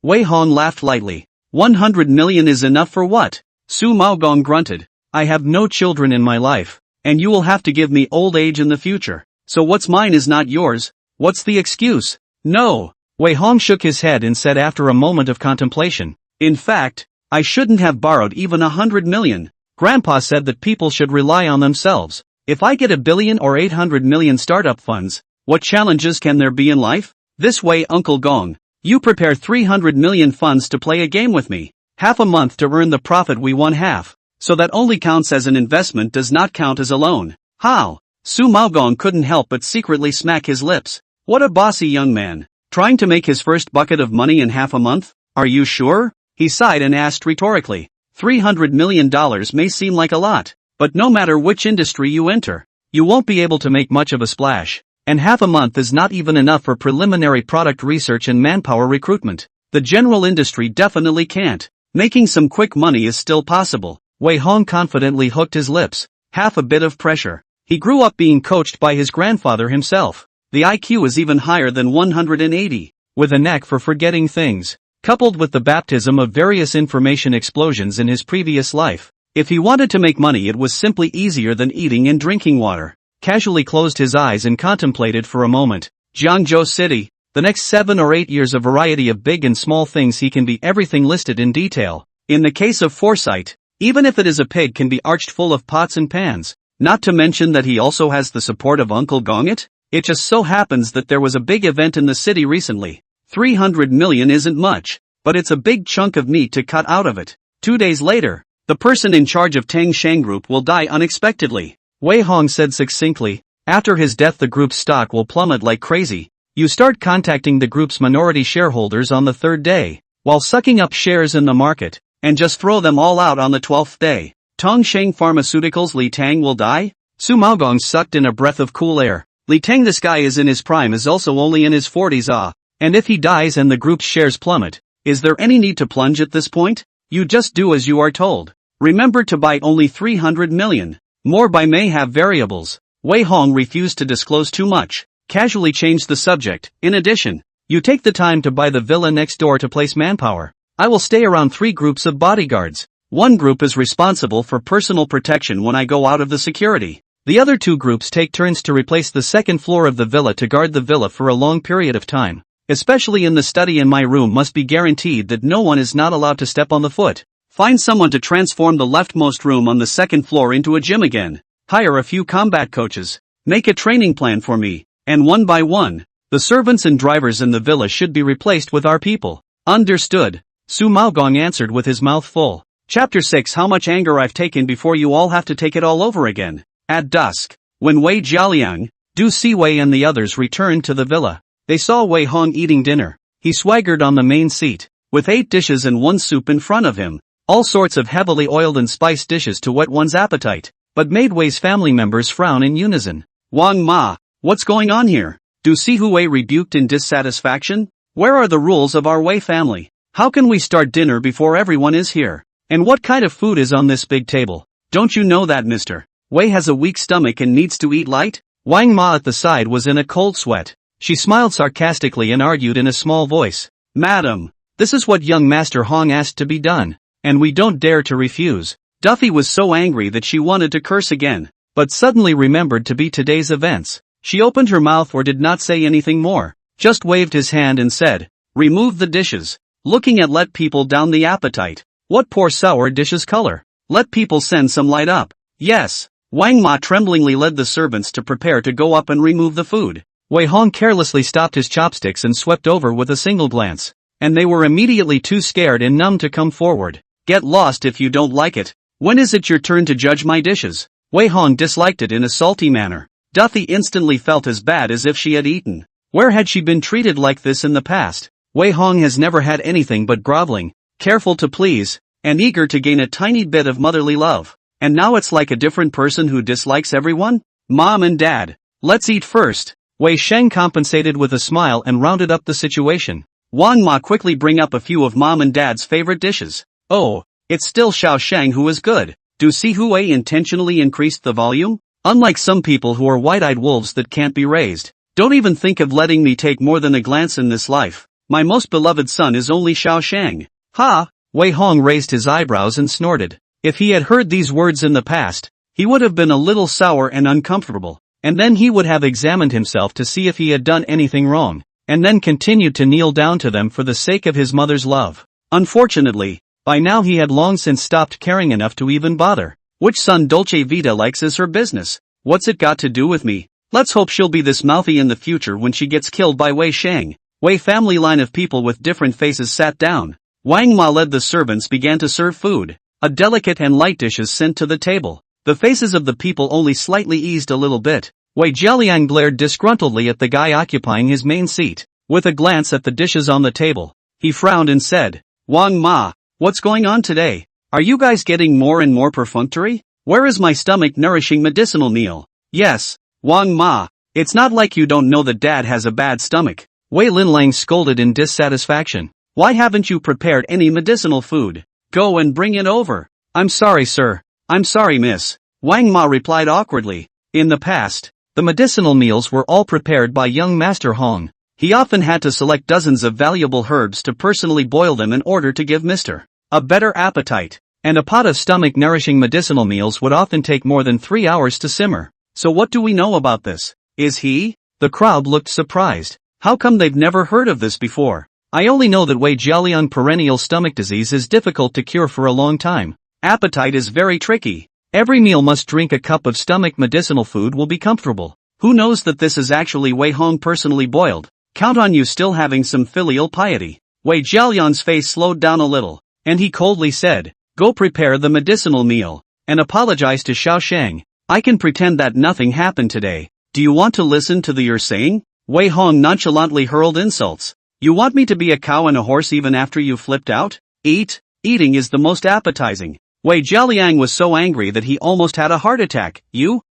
Wei Hong laughed lightly. 100 million is enough for what? Su Maogong grunted. I have no children in my life, and you will have to give me old age in the future. So what's mine is not yours. What's the excuse? No. Wei Hong shook his head and said after a moment of contemplation. In fact, I shouldn't have borrowed even 100 million. Grandpa said that people should rely on themselves. If I get 1 billion or 800 million startup funds, what challenges can there be in life? This way, Uncle Gong, you prepare 300 million funds to play a game with me. Half a month to earn the profit we won half. So that only counts as an investment, does not count as a loan. How? Su Maogong couldn't help but secretly smack his lips. What a bossy young man. Trying to make his first bucket of money in half a month? Are you sure? He sighed and asked rhetorically. $300 million may seem like a lot, but no matter which industry you enter, you won't be able to make much of a splash. And half a month is not even enough for preliminary product research and manpower recruitment. The general industry definitely can't. Making some quick money is still possible. Wei Hong confidently hooked his lips. Half a bit of pressure. He grew up being coached by his grandfather himself. The IQ is even higher than 180. With a knack for forgetting things, coupled with the baptism of various information explosions in his previous life. If he wanted to make money, it was simply easier than eating and drinking water. Casually closed his eyes and contemplated for a moment. Jiangzhou City. The next 7 or 8 years, a variety of big and small things. He can be everything listed in detail. In the case of foresight, even if it is a pig, can be arched full of pots and pans. Not to mention that he also has the support of Uncle Gong. It just so happens that there was a big event in the city recently. 300 million isn't much, but it's a big chunk of meat to cut out of it. 2 days later, the person in charge of Tang Shang Group will die unexpectedly. Wei Hong said succinctly. After his death, the group's stock will plummet like crazy. You start contacting the group's minority shareholders on the 3rd day, while sucking up shares in the market, and just throw them all out on the 12th day. Tongsheng Pharmaceuticals. Li Tang will die? Su Maogong sucked in a breath of cool air. Li Tang, this guy is in his prime, is also only in his 40s. And if he dies and the group's shares plummet, is there any need to plunge at this point? You just do as you are told. Remember to buy only 300 million. More buy may have variables. Wei Hong refused to disclose too much, casually changed the subject. In addition, you take the time to buy the villa next door to place manpower. I will stay around 3 groups of bodyguards. 1 group is responsible for personal protection when I go out of the security. The other 2 groups take turns to replace the 2nd floor of the villa to guard the villa for a long period of time. especially in the study and my room must be guaranteed that no one is not allowed to step on the foot. Find someone to transform the leftmost room on the second floor into a gym again. Hire a few combat coaches. Make a training plan for me, and one by one, the servants and drivers in the villa should be replaced with our people. Understood, Su Maogong answered with his mouth full. Chapter 6 How much anger I've taken before you all have to take it all over again. At dusk, when Wei Jialiang, Du Siwei and the others returned to the villa, they saw Wei Hong eating dinner. He swaggered on the main seat, with 8 dishes and 1 soup in front of him, all sorts of heavily oiled and spiced dishes to whet one's appetite, but made Wei's family members frown in unison. Wang Ma, what's going on here? Du Siwei rebuked in dissatisfaction. Where are the rules of our Wei family? How can we start dinner before everyone is here? And what kind of food is on this big table? Don't you know that Mr. Wei has a weak stomach and needs to eat light? Wang Ma at the side was in a cold sweat. She smiled sarcastically and argued in a small voice. Madam, this is what young Master Hong asked to be done, and we don't dare to refuse. Duffy was so angry that she wanted to curse again, but suddenly remembered to be today's events. She opened her mouth or did not say anything more, just waved his hand and said, remove the dishes. Looking at let people down the appetite. What poor sour dishes color. Let people send some light up. Yes. Wang Ma tremblingly led the servants to prepare to go up and remove the food. Wei Hong carelessly stopped his chopsticks and swept over with a single glance. And they were immediately too scared and numb to come forward. Get lost if you don't like it. When is it your turn to judge my dishes? Wei Hong disliked it in a salty manner. Duffy instantly felt as bad as if she had eaten. Where had she been treated like this in the past? Wei Hong has never had anything but groveling, careful to please, and eager to gain a tiny bit of motherly love. And now it's like a different person who dislikes everyone? Mom and Dad, let's eat first. Wei Sheng compensated with a smile and rounded up the situation. Wang Ma quickly bring up a few of Mom and Dad's favorite dishes. Oh, it's still Xiao Shang who is good. Du Siwei intentionally increased the volume? Unlike some people who are wide-eyed wolves that can't be raised. Don't even think of letting me take more than a glance in this life. My most beloved son is only Xiao Shang. Ha! Wei Hong raised his eyebrows and snorted. If he had heard these words in the past, he would have been a little sour and uncomfortable, and then he would have examined himself to see if he had done anything wrong, and then continued to kneel down to them for the sake of his mother's love. Unfortunately, by now he had long since stopped caring enough to even bother. Which son Dolce Vita likes is her business. What's it got to do with me? Let's hope she'll be this mouthy in the future when she gets killed by Wei Sheng. Wei family line of people with different faces sat down. Wang Ma led the servants began to serve food. A delicate and light dishes sent to the table. The faces of the people only slightly eased a little bit. Wei Jialiang glared disgruntledly at the guy occupying his main seat. With a glance at the dishes on the table, he frowned and said, Wang Ma, what's going on today? Are you guys getting more and more perfunctory? Where is my stomach nourishing medicinal meal? Yes, Wang Ma, it's not like you don't know that Dad has a bad stomach. Wei Linlang scolded in dissatisfaction. Why haven't you prepared any medicinal food? Go and bring it over. I'm sorry sir. I'm sorry miss. Wang Ma replied awkwardly. In the past, the medicinal meals were all prepared by young Master Hong. He often had to select dozens of valuable herbs to personally boil them in order to give Mr. a better appetite. And a pot of stomach-nourishing medicinal meals would often take more than 3 hours to simmer. So what do we know about this? Is he? The crowd looked surprised. How come they've never heard of this before? I only know that Wei Jialiang perennial stomach disease is difficult to cure for a long time. Appetite is very tricky. Every meal must drink a cup of stomach medicinal food will be comfortable. Who knows that this is actually Wei Hong personally boiled? Count on you still having some filial piety. Wei Jialiang's face slowed down a little, and he coldly said, Go prepare the medicinal meal, and apologize to Xiao Shang. I can pretend that nothing happened today. Do you want to listen to the you're saying? Wei Hong nonchalantly hurled insults. You want me to be a cow and a horse even after you flipped out? Eating is the most appetizing. Wei Jialiang was so angry that he almost had a heart attack. You,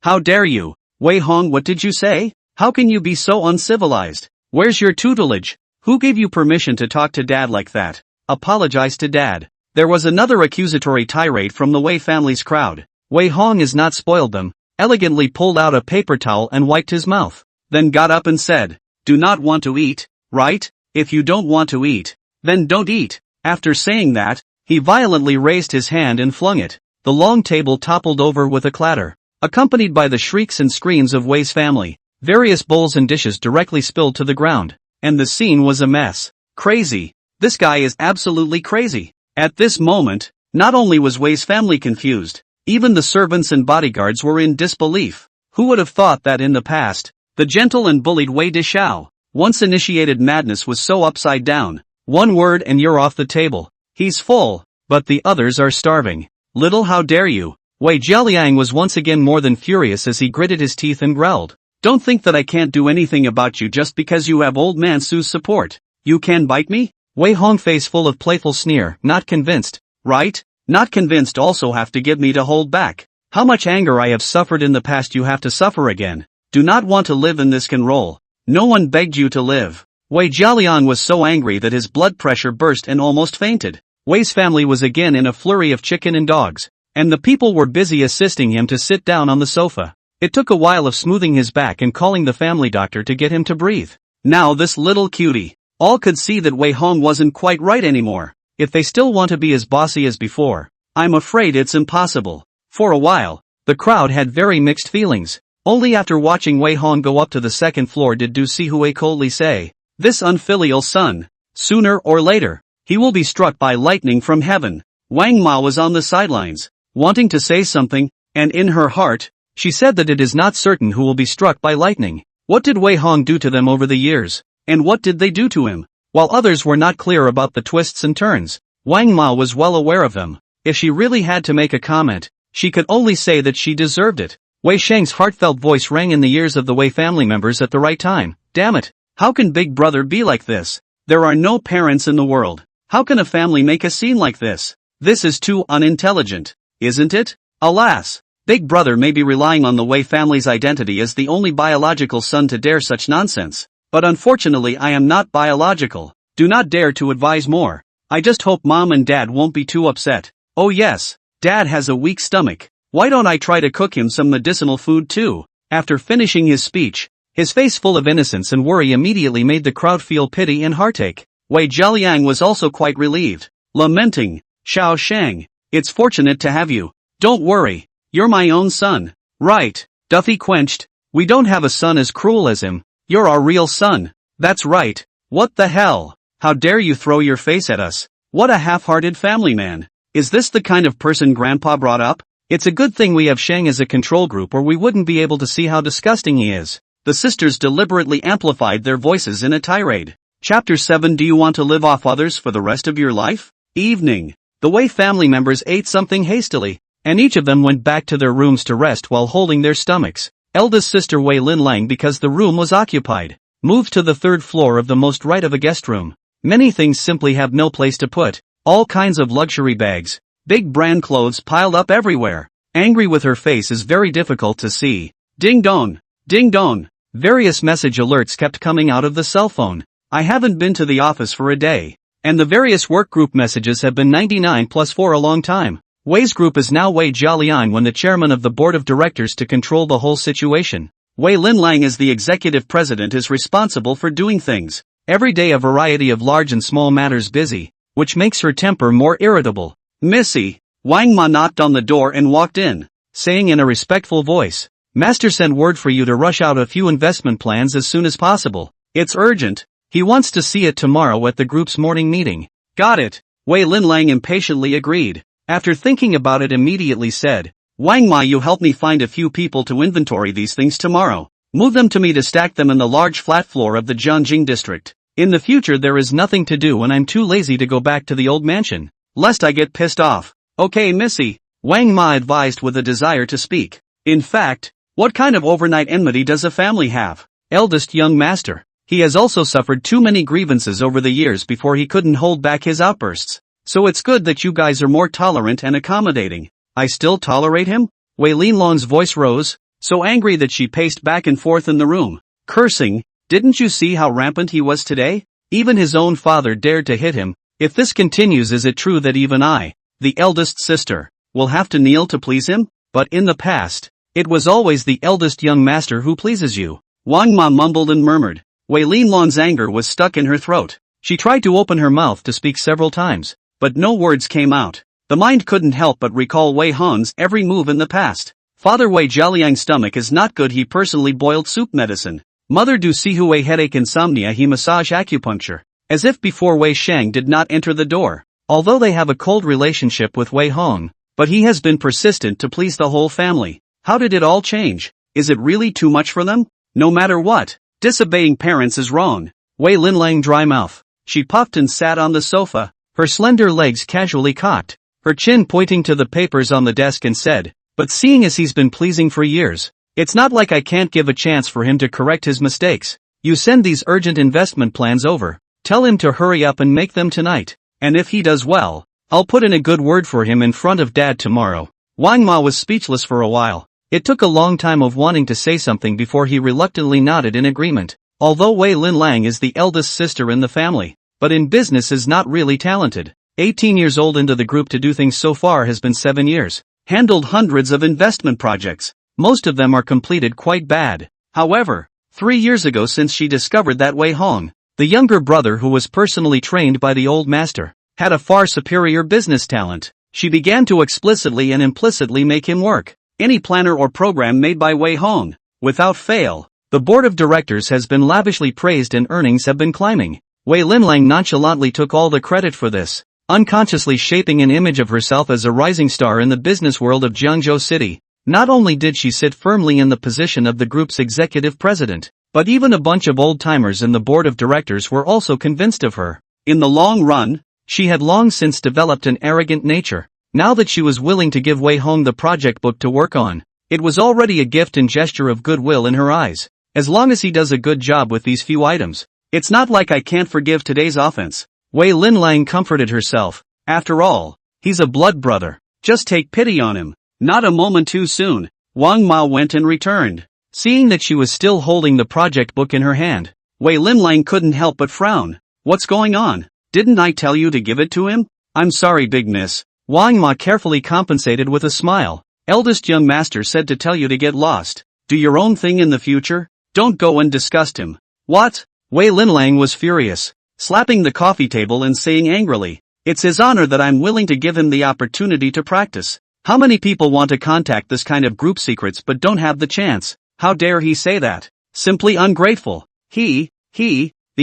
how dare you? Wei Hong, what did you say? How can you be so uncivilized? Where's your tutelage? Who gave you permission to talk to Dad like that? Apologize to Dad. There was another accusatory tirade from the Wei family's crowd. Wei Hong has not spoiled them, elegantly pulled out a paper towel and wiped his mouth, then got up and said, Do not want to eat, right? If you don't want to eat, then don't eat. After saying that, he violently raised his hand and flung it. The long table toppled over with a clatter, accompanied by the shrieks and screams of Wei's family. Various bowls and dishes directly spilled to the ground, and the scene was a mess. Crazy. This guy is absolutely crazy. At this moment, not only was Wei's family confused, even the servants and bodyguards were in disbelief. Who would have thought that in the past, the gentle and bullied Wei Dishao, once initiated madness, was so upside down? One word and you're off the table. He's full, but the others are starving. Little how dare you. Wei Jialiang was once again more than furious as he gritted his teeth and growled. Don't think that I can't do anything about you just because you have old man Su's support. You can bite me? Wei Hong face full of playful sneer, not convinced, right? Not convinced also have to give me to hold back. How much anger I have suffered in the past you have to suffer again. Do not want to live in this can roll. No one begged you to live. Wei Jialiang was so angry that his blood pressure burst and almost fainted. Wei's family was again in a flurry of chicken and dogs, and the people were busy assisting him to sit down on the sofa. It took a while of smoothing his back and calling the family doctor to get him to breathe. Now this little cutie. All could see that Wei Hong wasn't quite right anymore. If they still want to be as bossy as before, I'm afraid it's impossible. For a while, the crowd had very mixed feelings. Only after watching Wei Hong go up to the second floor did Du Sihui coldly say, "This unfilial son, sooner or later, he will be struck by lightning from heaven." Wang Ma was on the sidelines, wanting to say something, and in her heart, she said that it is not certain who will be struck by lightning. What did Wei Hong do to them over the years? And what did they do to him? While others were not clear about the twists and turns, Wang Ma was well aware of them. If she really had to make a comment, she could only say that she deserved it. Wei Sheng's heartfelt voice rang in the ears of the Wei family members at the right time. Damn it! How can Big Brother be like this? There are no parents in the world. How can a family make a scene like this? This is too unintelligent, isn't it? Alas! Big Brother may be relying on the Wei family's identity as the only biological son to dare such nonsense. But unfortunately I am not biological. Do not dare to advise more. I just hope Mom and Dad won't be too upset. Oh yes, Dad has a weak stomach. Why don't I try to cook him some medicinal food too? After finishing his speech, his face full of innocence and worry immediately made the crowd feel pity and heartache. Wei Jialiang was also quite relieved, lamenting, "Xiao Shang, it's fortunate to have you. Don't worry, you're my own son." Right, Duffy quenched. We don't have a son as cruel as him. You're our real son. That's right. What the hell? How dare you throw your face at us? What a half-hearted family man. Is this the kind of person Grandpa brought up? It's a good thing we have Shang as a control group or we wouldn't be able to see how disgusting he is. The sisters deliberately amplified their voices in a tirade. Chapter 7. Do you want to live off others for the rest of your life? Evening. The Wei family members ate something hastily, and each of them went back to their rooms to rest while holding their stomachs. Eldest sister Wei Linlang, because the room was occupied, moved to the third floor of the most right of a guest room. Many things simply have no place to put. All kinds of luxury bags, big brand clothes piled up everywhere. Angry with her face is very difficult to see. Ding dong, ding dong. Various message alerts kept coming out of the cell phone. I haven't been to the office for a day, and the various work group messages have been 99 plus for a long time. Wei's group is now Wei Jialiang when the chairman of the board of directors to control the whole situation. Wei Linlang as the executive president is responsible for doing things. Every day a variety of large and small matters busy, which makes her temper more irritable. Missy, Wang Ma knocked on the door and walked in, saying in a respectful voice, "Master sent word for you to rush out a few investment plans as soon as possible. It's urgent. He wants to see it tomorrow at the group's morning meeting." Got it, Wei Linlang impatiently agreed. After thinking about it immediately said, "Wang Ma, you help me find a few people to inventory these things tomorrow. Move them to me to stack them in the large flat floor of the Jianjing district. In the future there is nothing to do and I'm too lazy to go back to the old mansion, lest I get pissed off." "Okay Missy," Wang Ma advised with a desire to speak. In fact, what kind of overnight enmity does a family have? Eldest young master. He has also suffered too many grievances over the years before he couldn't hold back his outbursts. So it's good that you guys are more tolerant and accommodating. I still tolerate him? Wei Linlong's voice rose, so angry that she paced back and forth in the room, cursing. Didn't you see how rampant he was today? Even his own father dared to hit him. If this continues, is it true that even I, the eldest sister, will have to kneel to please him? But in the past, it was always the eldest young master who pleases you. Wang Ma mumbled and murmured. Wei Linlong's anger was stuck in her throat. She tried to open her mouth to speak several times, but no words came out. The mind couldn't help but recall Wei Han's every move in the past. Father Wei Jialiang's stomach is not good, he personally boiled soup medicine. Mother do see Wei headache insomnia, he massage acupuncture. As if before, Wei Shang did not enter the door. Although they have a cold relationship with Wei Hong, but he has been persistent to please the whole family. How did it all change? Is it really too much for them? No matter what, disobeying parents is wrong. Wei Linlang dry mouth. She puffed and sat on the sofa, her slender legs casually cocked, her chin pointing to the papers on the desk, and said, "But seeing as he's been pleasing for years, it's not like I can't give a chance for him to correct his mistakes. You send these urgent investment plans over, tell him to hurry up and make them tonight, and if he does well, I'll put in a good word for him in front of Dad tomorrow." Wang Ma was speechless for a while. It took a long time of wanting to say something before he reluctantly nodded in agreement. Although Wei Linlang is the eldest sister in the family, but in business is not really talented. 18 years old into the group to do things so far has been 7 years. Handled hundreds of investment projects. Most of them are completed quite bad. However, 3 years ago, since she discovered that Wei Hong, the younger brother who was personally trained by the old master, had a far superior business talent, she began to explicitly and implicitly make him work. Any planner or program made by Wei Hong, without fail. The board of directors has been lavishly praised and earnings have been climbing. Wei Linlang nonchalantly took all the credit for this, unconsciously shaping an image of herself as a rising star in the business world of Jiangzhou City. Not only did she sit firmly in the position of the group's executive president, but even a bunch of old-timers in the board of directors were also convinced of her. In the long run, she had long since developed an arrogant nature. Now that she was willing to give Wei Hong the project book to work on, it was already a gift and gesture of goodwill in her eyes. As long as he does a good job with these few items, it's not like I can't forgive today's offense. Wei Linlang comforted herself. After all, he's a blood brother. Just take pity on him. Not a moment too soon, Wang Ma went and returned. Seeing that she was still holding the project book in her hand, Wei Linlang couldn't help but frown. What's going on? Didn't I tell you to give it to him? I'm sorry, big miss. Wang Ma carefully compensated with a smile. Eldest young master said to tell you to get lost. Do your own thing in the future. Don't go and disgust him. What? Wei Linlang was furious, slapping the coffee table and saying angrily, "It's his honor that I'm willing to give him the opportunity to practice. How many people want to contact this kind of group secrets but don't have the chance? How dare he say that? Simply ungrateful." The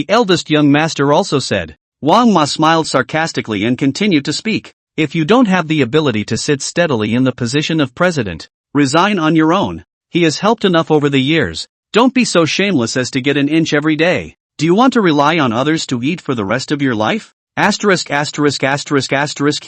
eldest young master also said. Wang Ma smiled sarcastically and continued to speak. "If you don't have the ability to sit steadily in the position of president, resign on your own. He has helped enough over the years. Don't be so shameless as to get an inch every day. Do you want to rely on others to eat for the rest of your life?" He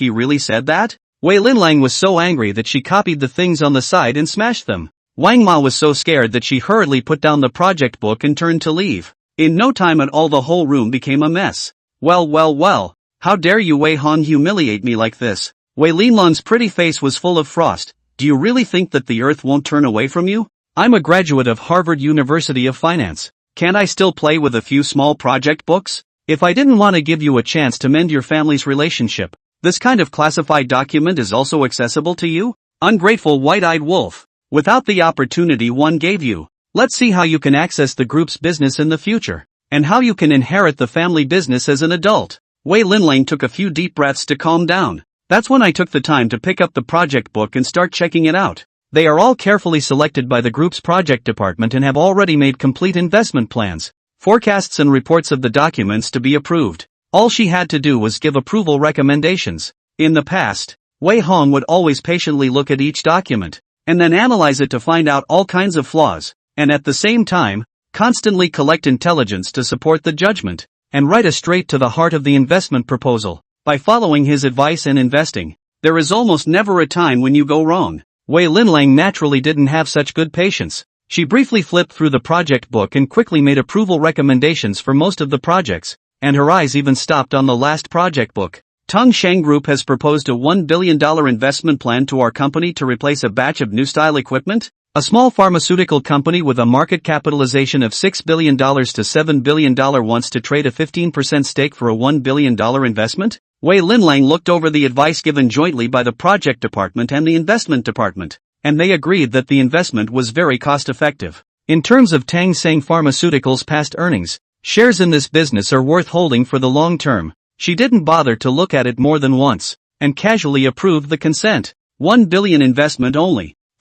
really said that? Wei Linlang was so angry that she copied the things on the side and smashed them. Wang Ma was so scared that she hurriedly put down the project book and turned to leave. In no time at all the whole room became a mess. Well, how dare you, Wei Hong, humiliate me like this? Wei Linlang's pretty face was full of frost. Do you really think that the earth won't turn away from you? I'm a graduate of Harvard University of Finance. Can't I still play with a few small project books? If I didn't want to give you a chance to mend your family's relationship, this kind of classified document is also accessible to you? Ungrateful white-eyed wolf. Without the opportunity one gave you, let's see how you can access the group's business in the future, and how you can inherit the family business as an adult. Wei Linlang took a few deep breaths to calm down. That's when I took the time to pick up the project book and start checking it out. They are all carefully selected by the group's project department and have already made complete investment plans, forecasts and reports of the documents to be approved. All she had to do was give approval recommendations. In the past, Wei Hong would always patiently look at each document, and then analyze it to find out all kinds of flaws, and at the same time, constantly collect intelligence to support the judgment, and write a straight to the heart of the investment proposal. By following his advice and investing, there is almost never a time when you go wrong. Wei Linlang naturally didn't have such good patience. She briefly flipped through the project book and quickly made approval recommendations for most of the projects, and her eyes even stopped on the last project book. Tongsheng Group has proposed a $1 billion investment plan to our company to replace a batch of new style equipment. A small pharmaceutical company with a market capitalization of $6 billion to $7 billion wants to trade a 15% stake for a $1 billion investment? Wei Linlang looked over the advice given jointly by the project department and the investment department, and they agreed that the investment was very cost-effective. In terms of Tangseng Pharmaceuticals' past earnings, shares in this business are worth holding for the long term. She didn't bother to look at it more than once, and casually approved the consent. $1 billion investment only.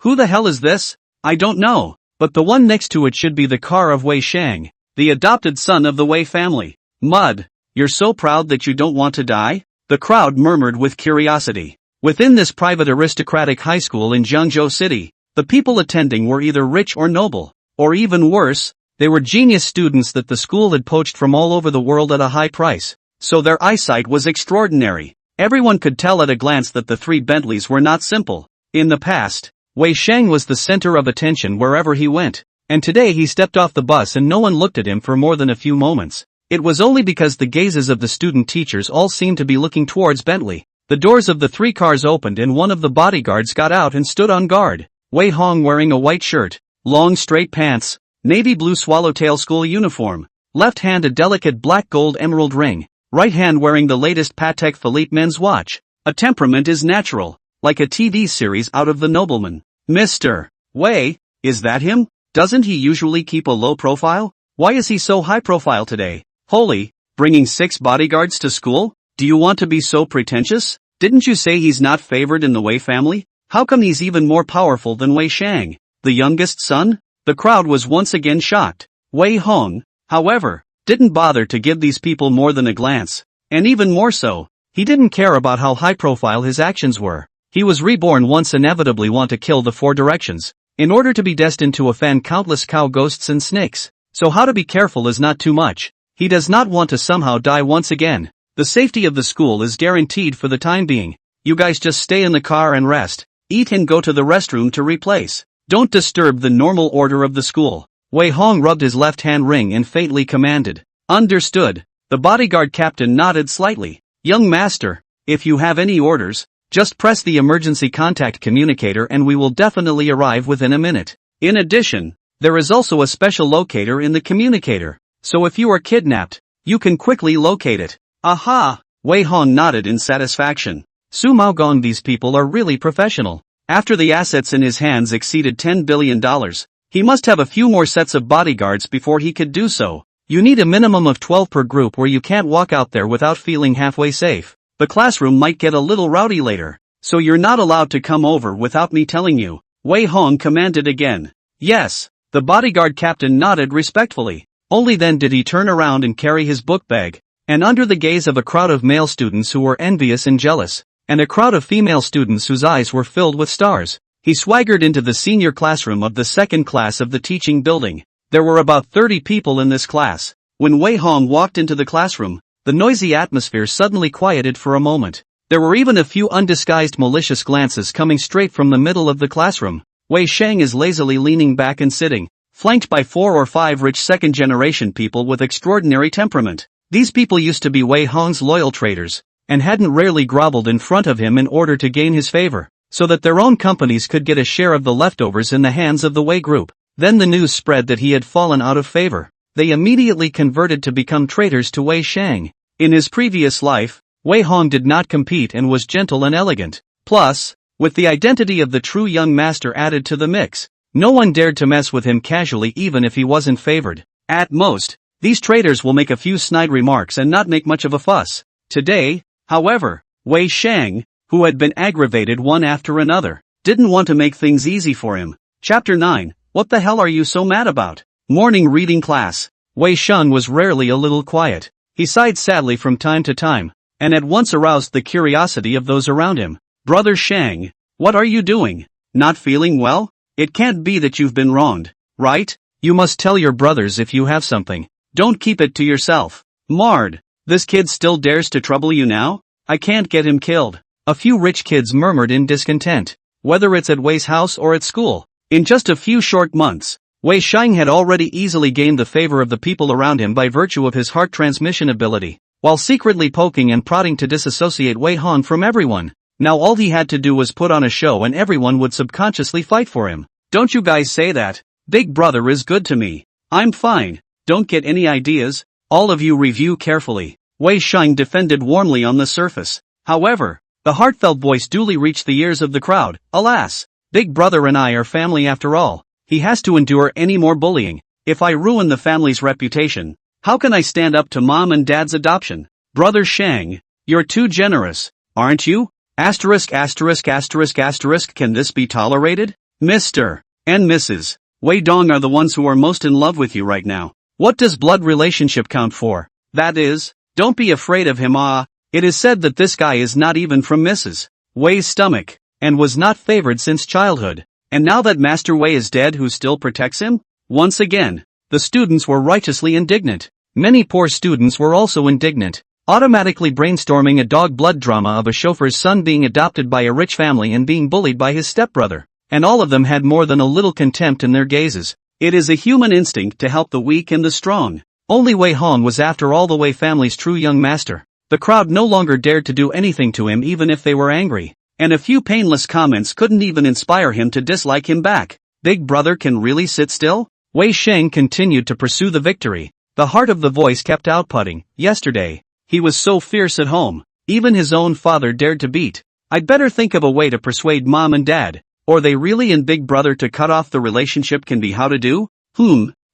Who the hell is this? I don't know, but the one next to it should be the car of Wei Shang, the adopted son of the Wei family. Mud, you're so proud that you don't want to die? The crowd murmured with curiosity. Within this private aristocratic high school in Jiangzhou City, the people attending were either rich or noble, or even worse, they were genius students that the school had poached from all over the world at a high price, so their eyesight was extraordinary. Everyone could tell at a glance that the three Bentleys were not simple. In the past, Wei Shang was the center of attention wherever he went, and today he stepped off the bus and no one looked at him for more than a few moments. It was only because the gazes of the student teachers all seemed to be looking towards Bentley. The doors of the three cars opened and one of the bodyguards got out and stood on guard. Wei Hong wearing a white shirt, long straight pants, navy blue swallowtail school uniform, left hand a delicate black gold emerald ring, right hand wearing the latest Patek Philippe men's watch. A temperament is natural, like a TV series out of The Nobleman. Mr. Wei, is that him? Doesn't he usually keep a low profile? Why is he so high profile today? Holy, Bringing 6 bodyguards to school? Do you want to be so pretentious? Didn't you say he's not favored in the Wei family? How come he's even more powerful than Wei Shang, the youngest son? The crowd was once again shocked. Wei Hong, however, didn't bother to give these people more than a glance. And even more so, he didn't care about how high-profile his actions were. He was reborn once inevitably want to kill the 4 directions, in order to be destined to offend countless cow ghosts and snakes. So how to be careful is not too much. He does not want to somehow die once again. The safety of the school is guaranteed for the time being. You guys just stay in the car and rest, eat and go to the restroom to replace. Don't disturb the normal order of the school. Wei Hong rubbed his left hand ring and faintly commanded. Understood. The bodyguard captain nodded slightly. Young master, if you have any orders, just press the emergency contact communicator and we will definitely arrive within a minute. In addition, there is also a special locator in the communicator, so if you are kidnapped, you can quickly locate it. Aha! Wei Hong nodded in satisfaction. Su Maogong, these people are really professional. After the assets in his hands exceeded $10 billion, he must have a few more sets of bodyguards before he could do so. You need a minimum of 12 per group where you can't walk out there without feeling halfway safe. The classroom might get a little rowdy later, so you're not allowed to come over without me telling you. Wei Hong commanded again. Yes, the bodyguard captain nodded respectfully. Only then did he turn around and carry his book bag, and under the gaze of a crowd of male students who were envious and jealous, and a crowd of female students whose eyes were filled with stars, he swaggered into the senior classroom of the second class of the teaching building. There were about 30 people in this class. When Wei Hong walked into the classroom, the noisy atmosphere suddenly quieted for a moment. There were even a few undisguised malicious glances coming straight from the middle of the classroom. Wei Shang is lazily leaning back and sitting, flanked by 4 or 5 rich second-generation people with extraordinary temperament. These people used to be Wei Hong's loyal traders, and hadn't rarely groveled in front of him in order to gain his favor, so that their own companies could get a share of the leftovers in the hands of the Wei group. Then the news spread that he had fallen out of favor. They immediately converted to become traitors to Wei Shang. In his previous life, Wei Hong did not compete and was gentle and elegant. Plus, with the identity of the true young master added to the mix, no one dared to mess with him casually even if he wasn't favored. At most, these traitors will make a few snide remarks and not make much of a fuss. Today, however, Wei Shang, who had been aggravated one after another, didn't want to make things easy for him. Chapter 9. What the hell are you so mad about? Morning reading class. Wei Shun was rarely a little quiet. He sighed sadly from time to time, and at once aroused the curiosity of those around him. Brother Shang, what are you doing? Not feeling well? It can't be that you've been wronged, right? You must tell your brothers if you have something. Don't keep it to yourself. Mard, this kid still dares to trouble you now? I can't get him killed. A few rich kids murmured in discontent. Whether it's at Wei's house or at school. In just a few short months, Wei Shang had already easily gained the favor of the people around him by virtue of his heart transmission ability, while secretly poking and prodding to disassociate Wei Hong from everyone. Now all he had to do was put on a show and everyone would subconsciously fight for him. Don't you guys say that? Big brother is good to me. I'm fine. Don't get any ideas. All of you review carefully. Wei Shang defended warmly on the surface. However, the heartfelt voice duly reached the ears of the crowd. Alas, Big brother and I are family after all. He has to endure any more bullying. If I ruin the family's reputation, how can I stand up to mom and dad's adoption? Brother Shang, you're too generous, aren't you? Asterisk asterisk asterisk asterisk, can this be tolerated? Mr. and Mrs. Wei Dong are the ones who are most in love with you right now. What does blood relationship count for? That is, don't be afraid of him. It is said that this guy is not even from Mrs. Wei's stomach, and was not favored since childhood. And now that Master Wei is dead, who still protects him? Once again, the students were righteously indignant. Many poor students were also indignant, automatically brainstorming a dog blood drama of a chauffeur's son being adopted by a rich family and being bullied by his stepbrother. And all of them had more than a little contempt in their gazes. It is a human instinct to help the weak and the strong. Only Wei Hong was after all the Wei family's true young master. The crowd no longer dared to do anything to him even if they were angry. And a few painless comments couldn't even inspire him to dislike him back. Big brother can really sit still? Wei Sheng continued to pursue the victory. The heart of the voice kept outputting. Yesterday, he was so fierce at home. Even his own father dared to beat. I'd better think of a way to persuade mom and dad. Or they really and big brother to cut off the relationship can be how to do?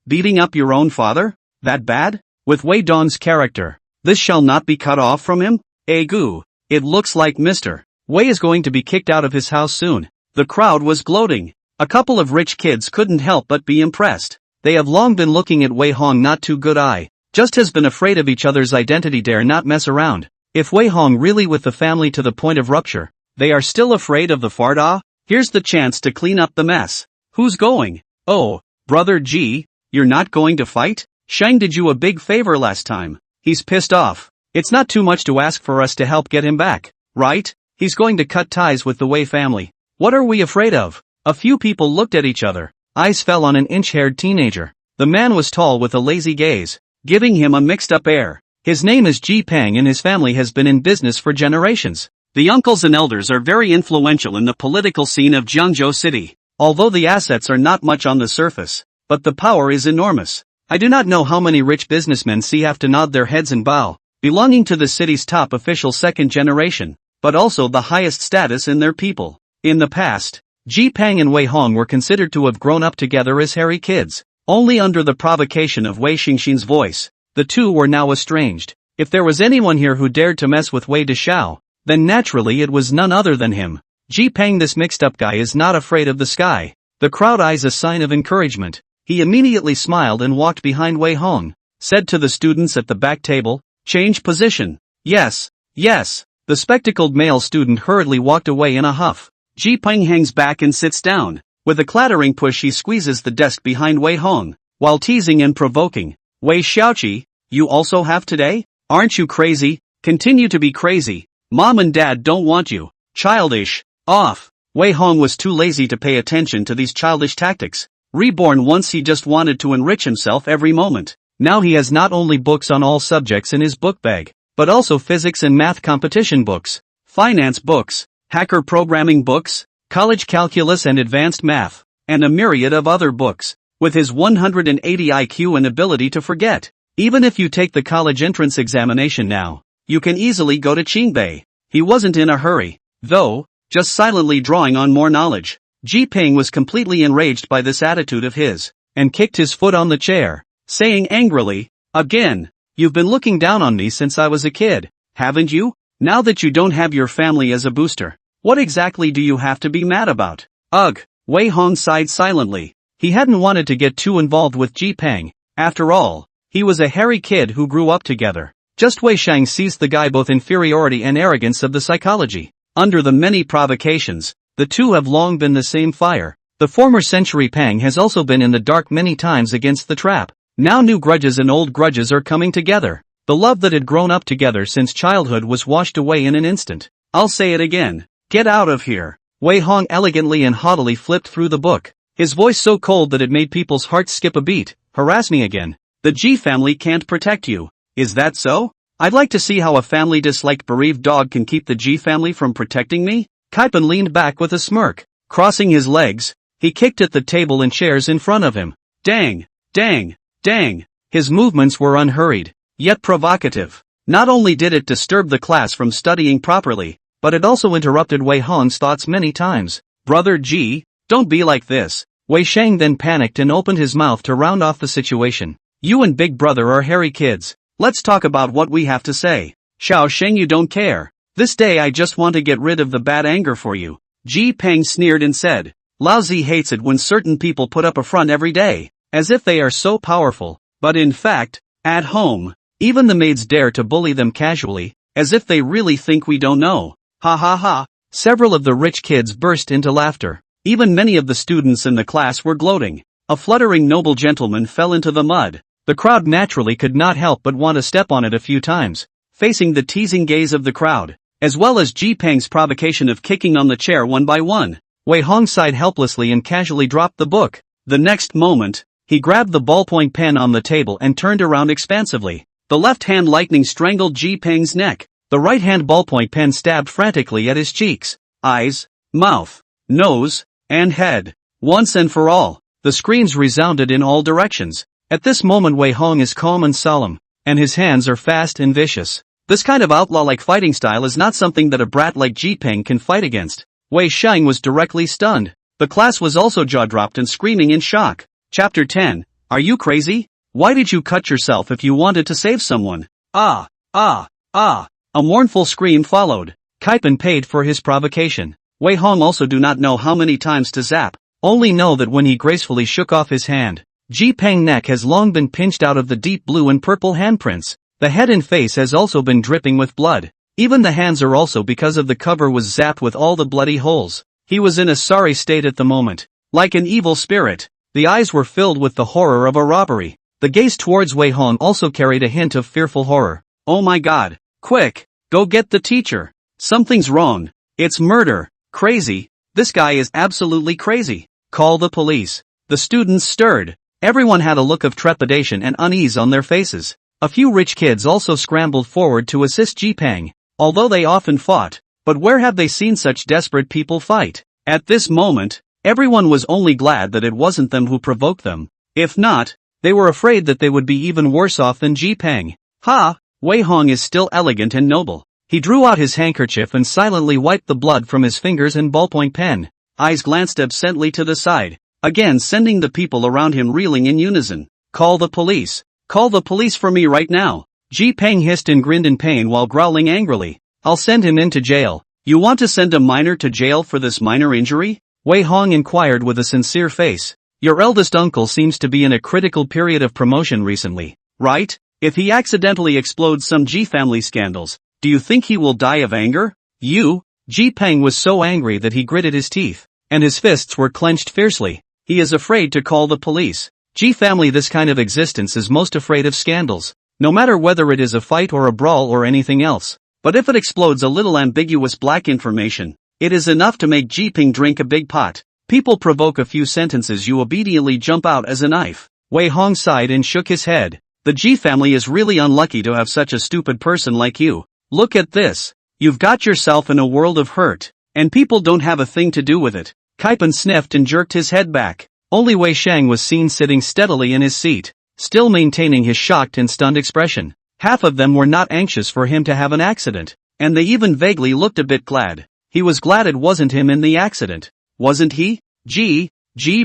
Beating up your own father? That bad? With Wei Dong's character, This shall not be cut off from him? Goo. It looks like Mr. Wei is going to be kicked out of his house soon. The crowd was gloating. A couple of rich kids couldn't help but be impressed. They have long been looking at Wei Hong not too good eye. Just has been afraid of each other's identity, dare not mess around. If Wei Hong really with the family to the point of rupture, they are still afraid of the Farda? Here's the chance to clean up the mess. Who's going? Oh, brother G, you're not going to fight? Shang did you a big favor last time. He's pissed off. It's not too much to ask for us to help get him back, right? He's going to cut ties with the Wei family. What are we afraid of? A few people looked at each other. Eyes fell on an inch-haired teenager. The man was tall with a lazy gaze, giving him a mixed-up air. His name is Ji Peng and his family has been in business for generations. The uncles and elders are very influential in the political scene of Jiangzhou City. Although the assets are not much on the surface, but the power is enormous. I do not know how many rich businessmen have to nod their heads and bow, belonging to the city's top official second generation, but also the highest status in their people. In the past, Ji Peng and Wei Hong were considered to have grown up together as hairy kids. Only under the provocation of Wei Xingxin's voice, the two were now estranged. If there was anyone here who dared to mess with Wei Deshao, then naturally it was none other than him. Ji Peng, this mixed-up guy, is not afraid of the sky. The crowd eyes a sign of encouragement. He immediately smiled and walked behind Wei Hong, said to the students at the back table, "Change position." Yes, yes. The spectacled male student hurriedly walked away in a huff. Ji Peng hangs back and sits down. With a clattering push he squeezes the desk behind Wei Hong, while teasing and provoking. "Wei Xiaoqi, you also have today? Aren't you crazy? Continue to be crazy. Mom and Dad don't want you. Childish. Off." Wei Hong was too lazy to pay attention to these childish tactics. Reborn once, he just wanted to enrich himself every moment. Now he has not only books on all subjects in his book bag, but also physics and math competition books, finance books, hacker programming books, college calculus and advanced math, and a myriad of other books. With his 180 IQ and ability to forget, even if you take the college entrance examination now, you can easily go to Qingbei. He wasn't in a hurry, though, just silently drawing on more knowledge. Ji Peng was completely enraged by this attitude of his, and kicked his foot on the chair, saying angrily, "Again, you've been looking down on me since I was a kid, haven't you? Now that you don't have your family as a booster, what exactly do you have to be mad about?" Ugh, Wei Hong sighed silently. He hadn't wanted to get too involved with Ji Peng. After all, he was a hairy kid who grew up together. Just Wei Shang sees the guy both inferiority and arrogance of the psychology. Under the many provocations, the two have long been the same fire. The former Century Pang has also been in the dark many times against the trap. Now new grudges and old grudges are coming together. The love that had grown up together since childhood was washed away in an instant. I'll say it again. Get out of here. Wei Hong elegantly and haughtily flipped through the book, his voice so cold that it made people's hearts skip a beat. Harass me again. The Ji family can't protect you. Is that so? I'd like to see how a family-disliked bereaved dog can keep the Ji family from protecting me. Kaipan leaned back with a smirk. Crossing his legs, he kicked at the table and chairs in front of him. Dang, dang, dang. His movements were unhurried, yet provocative. Not only did it disturb the class from studying properly, but it also interrupted Wei Hong's thoughts many times. Brother Ji, don't be like this. Wei Shang then panicked and opened his mouth to round off the situation. You and Big Brother are hairy kids. Let's talk about what we have to say. Xiao Sheng, you don't care. This day I just want to get rid of the bad anger for you. Ji Peng sneered and said, Lao Zi hates it when certain people put up a front every day, as if they are so powerful, but in fact, at home, even the maids dare to bully them casually, as if they really think we don't know. Ha ha ha. Several of the rich kids burst into laughter. Even many of the students in the class were gloating. A fluttering noble gentleman fell into the mud. The crowd naturally could not help but want to step on it a few times, facing the teasing gaze of the crowd, as well as Ji Peng's provocation of kicking on the chair one by one. Wei Hong sighed helplessly and casually dropped the book. The next moment, he grabbed the ballpoint pen on the table and turned around expansively. The left hand lightning strangled Ji Peng's neck. The right hand ballpoint pen stabbed frantically at his cheeks, eyes, mouth, nose, and head. Once and for all, the screams resounded in all directions. At this moment Wei Hong is calm and solemn, and his hands are fast and vicious. This kind of outlaw-like fighting style is not something that a brat like Ji Peng can fight against. Wei Shang was directly stunned. The class was also jaw-dropped and screaming in shock. Chapter 10. Are you crazy? Why did you cut yourself if you wanted to save someone? Ah, Ah! Ah! A mournful scream followed. Kaipan paid for his provocation. Wei Hong also do not know how many times to zap, only know that when he gracefully shook off his hand, Ji Peng neck has long been pinched out of the deep blue and purple handprints. The head and face has also been dripping with blood. Even the hands are also, because of the cover was zapped with all the bloody holes. He was in a sorry state at the moment. Like an evil spirit. The eyes were filled with the horror of a robbery. The gaze towards Wei Hong also carried a hint of fearful horror. Oh my god. Quick! Go get the teacher. Something's wrong. It's murder. Crazy. This guy is absolutely crazy. Call the police. The students stirred. Everyone had a look of trepidation and unease on their faces. A few rich kids also scrambled forward to assist Ji Peng, although they often fought. But where have they seen such desperate people fight? At this moment, everyone was only glad that it wasn't them who provoked them. If not, they were afraid that they would be even worse off than Ji Peng. Ha! Wei Hong is still elegant and noble. He drew out his handkerchief and silently wiped the blood from his fingers and ballpoint pen. Eyes glanced absently to the side, again sending the people around him reeling in unison. Call the police. Call the police for me right now. Ji Peng hissed and grinned in pain while growling angrily. I'll send him into jail. You want to send a minor to jail for this minor injury? Wei Hong inquired with a sincere face. Your eldest uncle seems to be in a critical period of promotion recently, right? If he accidentally explodes some Ji family scandals, do you think he will die of anger? Ji Peng was so angry that he gritted his teeth, and his fists were clenched fiercely. He is afraid to call the police. Ji family, this kind of existence, is most afraid of scandals, no matter whether it is a fight or a brawl or anything else. But if it explodes a little ambiguous black information, it is enough to make Ji Peng drink a big pot. People provoke a few sentences, you obediently jump out as a knife. Wei Hong sighed and shook his head. The Ji family is really unlucky to have such a stupid person like you. Look at this. You've got yourself in a world of hurt, and people don't have a thing to do with it. Kaipan sniffed and jerked his head back. Only Wei Sheng was seen sitting steadily in his seat, still maintaining his shocked and stunned expression. Half of them were not anxious for him to have an accident, and they even vaguely looked a bit glad. He was glad it wasn't him in the accident. Wasn't he?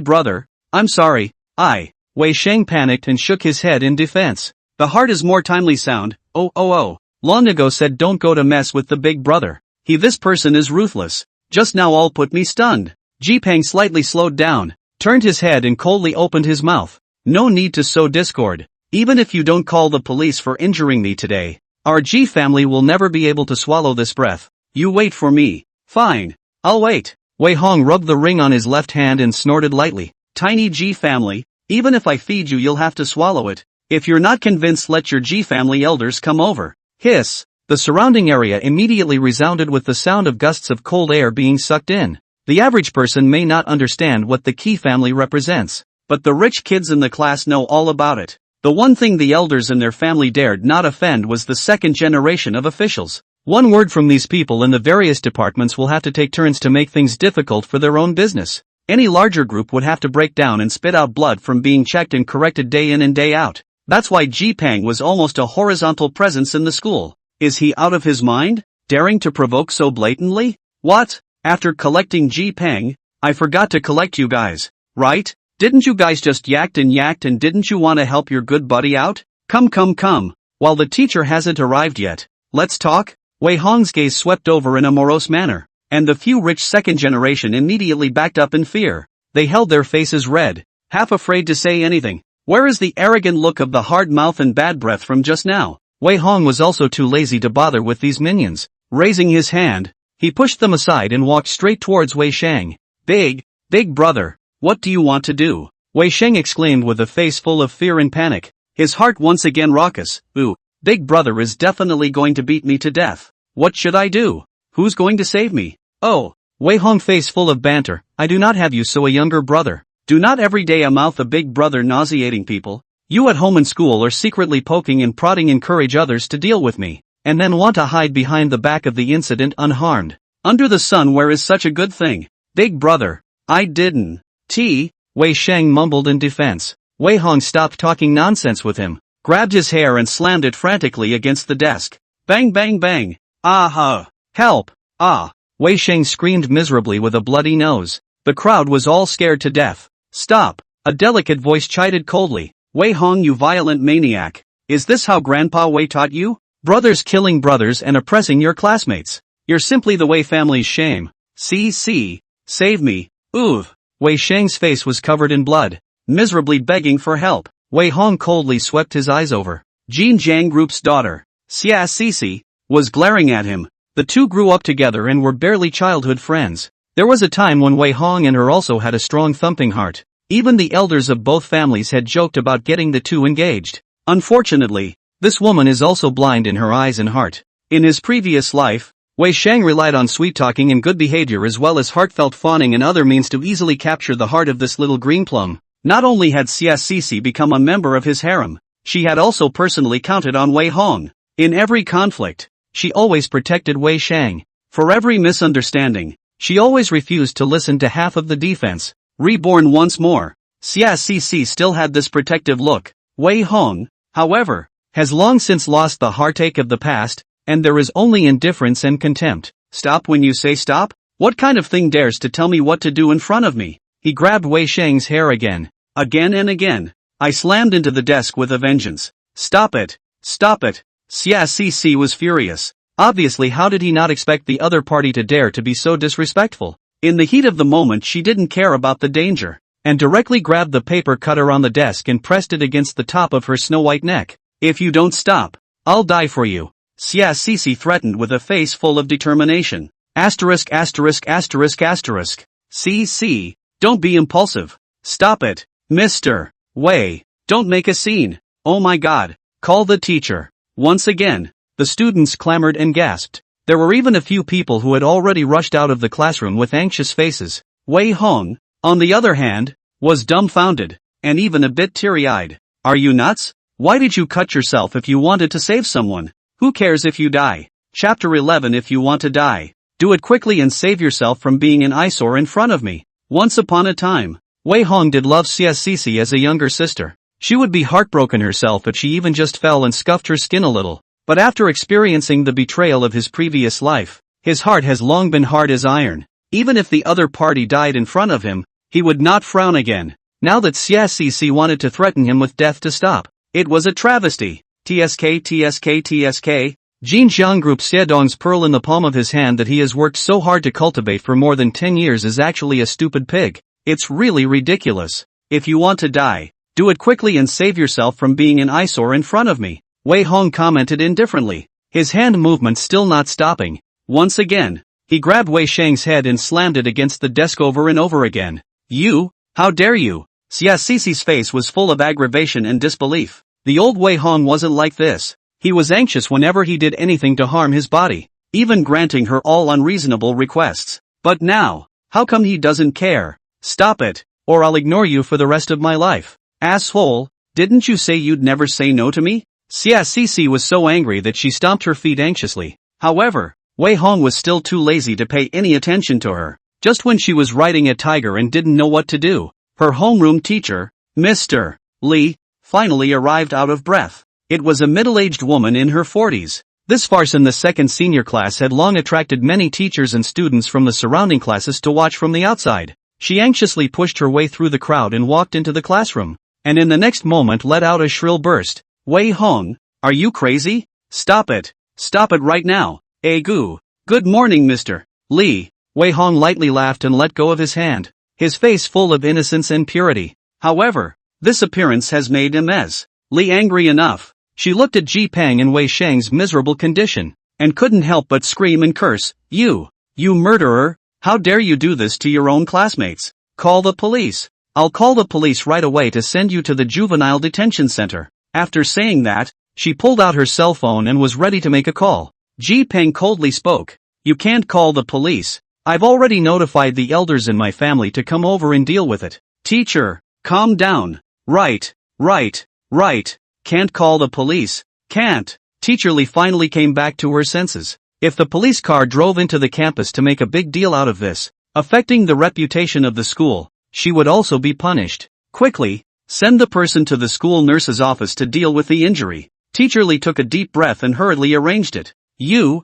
Brother, I'm sorry. Wei Sheng panicked and shook his head in defense. The heart is more timely sound. Long ago said don't go to mess with the big brother. This person is ruthless. Just now all put me stunned. Ji Peng slightly slowed down, turned his head and coldly opened his mouth. No need to sow discord. Even if you don't call the police for injuring me today, our Ji family will never be able to swallow this breath. You wait for me. Fine. I'll wait. Wei Hong rubbed the ring on his left hand and snorted lightly. Tiny Ji family, even if I feed you you'll have to swallow it. If you're not convinced, let your Ji family elders come over. Hiss. The surrounding area immediately resounded with the sound of gusts of cold air being sucked in. The average person may not understand what the Qi family represents, but the rich kids in the class know all about it. The one thing the elders in their family dared not offend was the second generation of officials. One word from these people in the various departments will have to take turns to make things difficult for their own business. Any larger group would have to break down and spit out blood from being checked and corrected day in and day out. That's why Ji Peng was almost a horizontal presence in the school. Is he out of his mind, daring to provoke so blatantly? What? After collecting Ji Peng, I forgot to collect you guys, right? Didn't you guys just yacked and didn't you want to help your good buddy out? Come. While the teacher hasn't arrived yet, let's talk? Wei Hong's gaze swept over in a morose manner, and the few rich second generation immediately backed up in fear. They held their faces red, half afraid to say anything. Where is the arrogant look of the hard mouth and bad breath from just now? Wei Hong was also too lazy to bother with these minions. Raising his hand, he pushed them aside and walked straight towards Wei Sheng. Big brother, what do you want to do? Wei Sheng exclaimed with a face full of fear and panic, his heart once again raucous. Big brother is definitely going to beat me to death. What should I do? Who's going to save me? Oh, Wei Hong face full of banter, I do not have you so a younger brother. Do not every day mouth a big brother nauseating people. You at home and school are secretly poking and prodding encourage others to deal with me, and then want to hide behind the back of the incident unharmed. Under the sun where is such a good thing? Big brother, I didn't. Wei Sheng mumbled in defense. Wei Hong stopped talking nonsense with him, grabbed his hair and slammed it frantically against the desk. Bang bang bang. Help. Wei Sheng screamed miserably with a bloody nose. The crowd was all scared to death. Stop. A delicate voice chided coldly. Wei Hong, you violent maniac. Is this how Grandpa Wei taught you? Brothers killing brothers and oppressing your classmates. You're simply the Wei family's shame. See, save me, oof. Wei Shang's face was covered in blood, miserably begging for help. Wei Hong coldly swept his eyes over. Jin Jiang Group's daughter, Xia Sisi, was glaring at him. The two grew up together and were barely childhood friends. There was a time when Wei Hong and her also had a strong thumping heart. Even the elders of both families had joked about getting the two engaged. Unfortunately, this woman is also blind in her eyes and heart. In his previous life, Wei Shang relied on sweet-talking and good behavior as well as heartfelt fawning and other means to easily capture the heart of this little green plum. Not only had Xia Sisi become a member of his harem, she had also personally counted on Wei Hong. In every conflict, she always protected Wei Shang. For every misunderstanding, she always refused to listen to half of the defense. Reborn once more, Xia Sisi still had this protective look. Wei Hong, however, has long since lost the heartache of the past, and there is only indifference and contempt. Stop when you say stop? What kind of thing dares to tell me what to do in front of me? He grabbed Wei Shang's hair again and again. I slammed into the desk with a vengeance. Stop it! Stop it! Xia Sisi was furious. Obviously, how did he not expect the other party to dare to be so disrespectful? In the heat of the moment, she didn't care about the danger, and directly grabbed the paper cutter on the desk and pressed it against the top of her snow-white neck. If you don't stop, I'll die for you. Xia Sisi threatened with a face full of determination. Asterisk. See, don't be impulsive. Stop it, Mr. Wei. Don't make a scene. Oh my god. Call the teacher. Once again, the students clamored and gasped. There were even a few people who had already rushed out of the classroom with anxious faces. Wei Hong, on the other hand, was dumbfounded, and even a bit teary-eyed. Are you nuts? Why did you cut yourself if you wanted to save someone? Who cares if you die? Chapter 11. If you want to die, do it quickly and save yourself from being an eyesore in front of me. Once upon a time, Wei Hong did love Xia Sisi as a younger sister. She would be heartbroken herself if she even just fell and scuffed her skin a little. But after experiencing the betrayal of his previous life, his heart has long been hard as iron. Even if the other party died in front of him, he would not frown again. Now that Xia Sisi wanted to threaten him with death to stop, it was a travesty. TSK. Jin Jiang Group Xiedong's pearl in the palm of his hand that he has worked so hard to cultivate for more than 10 years is actually a stupid pig. It's really ridiculous. If you want to die, do it quickly and save yourself from being an eyesore in front of me. Wei Hong commented indifferently, his hand movement still not stopping. Once again, he grabbed Wei Shang's head and slammed it against the desk over and over again. You? How dare you? Xia Sisi's face was full of aggravation and disbelief. The old Wei Hong wasn't like this. He was anxious whenever he did anything to harm his body, even granting her all unreasonable requests. But now, how come he doesn't care? Stop it, or I'll ignore you for the rest of my life. Asshole, didn't you say you'd never say no to me? Xia Sisi was so angry that she stomped her feet anxiously. However, Wei Hong was still too lazy to pay any attention to her. Just when she was riding a tiger and didn't know what to do, her homeroom teacher, Mr. Li, finally arrived out of breath. It was a middle-aged woman in her 40s. This farce in the second senior class had long attracted many teachers and students from the surrounding classes to watch from the outside. She anxiously pushed her way through the crowd and walked into the classroom, and in the next moment let out a shrill burst. Wei Hong, are you crazy? Stop it. Stop it right now. Goo. Good morning, Mr. Li. Wei Hong lightly laughed and let go of his hand, his face full of innocence and purity. However, this appearance has made Ms. Li angry enough. She looked at Ji Peng and Wei Shang's miserable condition, and couldn't help but scream and curse. You murderer, how dare you do this to your own classmates? Call the police. I'll call the police right away to send you to the juvenile detention center. After saying that, she pulled out her cell phone and was ready to make a call. Ji Peng coldly spoke. You can't call the police. I've already notified the elders in my family to come over and deal with it. Teacher, calm down. Right. Can't call the police. Can't. Teacher Li finally came back to her senses. If the police car drove into the campus to make a big deal out of this, affecting the reputation of the school, she would also be punished. Quickly, send the person to the school nurse's office to deal with the injury. Teacher Li took a deep breath and hurriedly arranged it. You,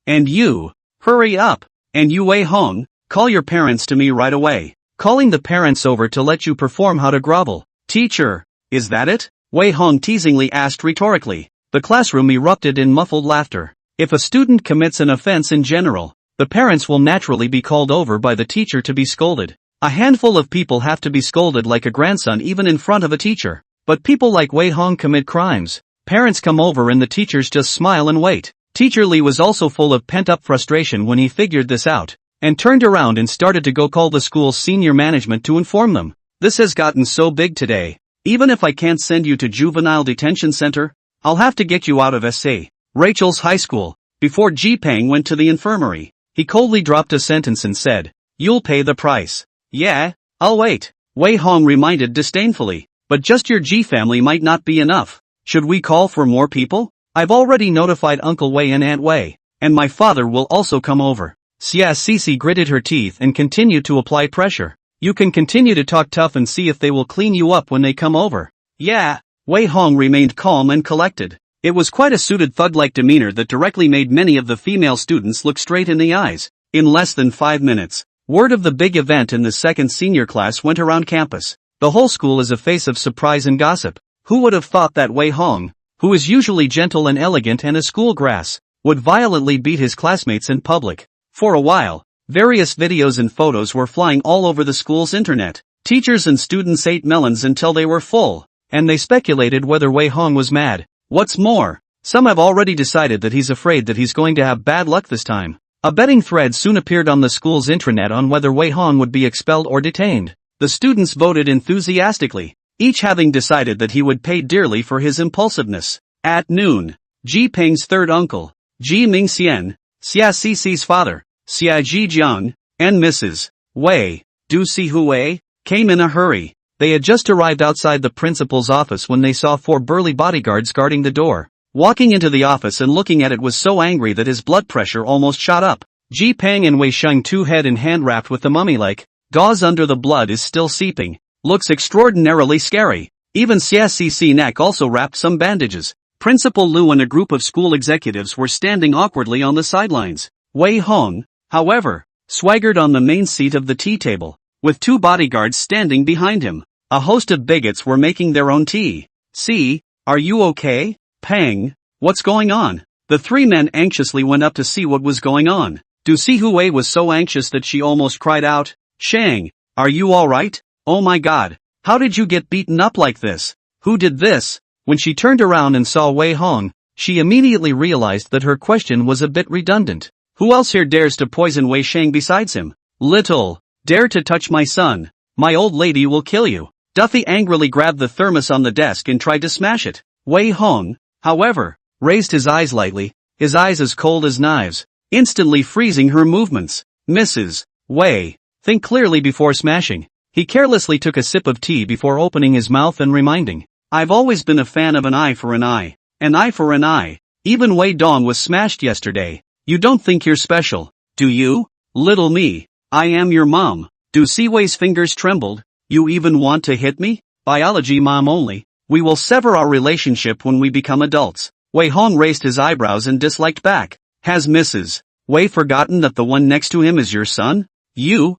and you. Hurry up. And you Wei Hong, call your parents to me right away. Calling the parents over to let you perform how to grovel. Teacher, is that it? Wei Hong teasingly asked rhetorically. The classroom erupted in muffled laughter. If a student commits an offense in general, the parents will naturally be called over by the teacher to be scolded. A handful of people have to be scolded like a grandson even in front of a teacher. But people like Wei Hong commit crimes. Parents come over and the teachers just smile and wait. Teacher Lee was also full of pent-up frustration when he figured this out, and turned around and started to go call the school's senior management to inform them. This has gotten so big today. Even if I can't send you to juvenile detention center, I'll have to get you out of S.A. Rachel's high school. Before Ji Peng went to the infirmary, he coldly dropped a sentence and said, "You'll pay the price." "Yeah, I'll wait," Wei Hong reminded disdainfully. "But just your Ji family might not be enough. Should we call for more people? I've already notified Uncle Wei and Aunt Wei, and my father will also come over." Xia Cici gritted her teeth and continued to apply pressure. "You can continue to talk tough and see if they will clean you up when they come over." "Yeah." Wei Hong remained calm and collected. It was quite a suited thug-like demeanor that directly made many of the female students look straight in the eyes. In less than 5 minutes, word of the big event in the second senior class went around campus. The whole school is a face of surprise and gossip. Who would have thought that Wei Hong, who is usually gentle and elegant and a school grass, would violently beat his classmates in public? For a while, various videos and photos were flying all over the school's internet. Teachers and students ate melons until they were full, and they speculated whether Wei Hong was mad. What's more, some have already decided that he's afraid that he's going to have bad luck this time. A betting thread soon appeared on the school's intranet on whether Wei Hong would be expelled or detained. The students voted enthusiastically, each having decided that he would pay dearly for his impulsiveness. At noon, Ji Peng's third uncle, Ji Mingxian, Xia Cici's father, Xia Jijiang, and Mrs. Wei, Du Sihui, came in a hurry. They had just arrived outside the principal's office when they saw 4 burly bodyguards guarding the door. Walking into the office and looking at it was so angry that his blood pressure almost shot up. Ji Peng and Wei Sheng, two head and hand wrapped with the mummy-like gauze under the blood is still seeping. Looks extraordinarily scary. Even Xia Cici neck also wrapped some bandages. Principal Lu and a group of school executives were standing awkwardly on the sidelines. Wei Hong, however, swaggered on the main seat of the tea table, with 2 bodyguards standing behind him. A host of bigots were making their own tea. "See, are you okay, Peng? What's going on?" The 3 men anxiously went up to see what was going on. Du Sihui was so anxious that she almost cried out, "Shang, are you alright? Oh my god, how did you get beaten up like this? Who did this?" When she turned around and saw Wei Hong, she immediately realized that her question was a bit redundant. Who else here dares to poison Wei Shang besides him? "Little, dare to touch my son. My old lady will kill you." Duffy angrily grabbed the thermos on the desk and tried to smash it. Wei Hong, however, raised his eyes lightly, his eyes as cold as knives, instantly freezing her movements. "Mrs. Wei, think clearly before smashing." He carelessly took a sip of tea before opening his mouth and reminding, "I've always been a fan of an eye for an eye. An eye for an eye. Even Wei Dong was smashed yesterday. You don't think you're special, do you? Little me. I am your mom." Du Siwei's fingers trembled. "You even want to hit me? Biology mom only. We will sever our relationship when we become adults." Wei Hong raised his eyebrows and disliked back. "Has Mrs. Wei forgotten that the one next to him is your son? You.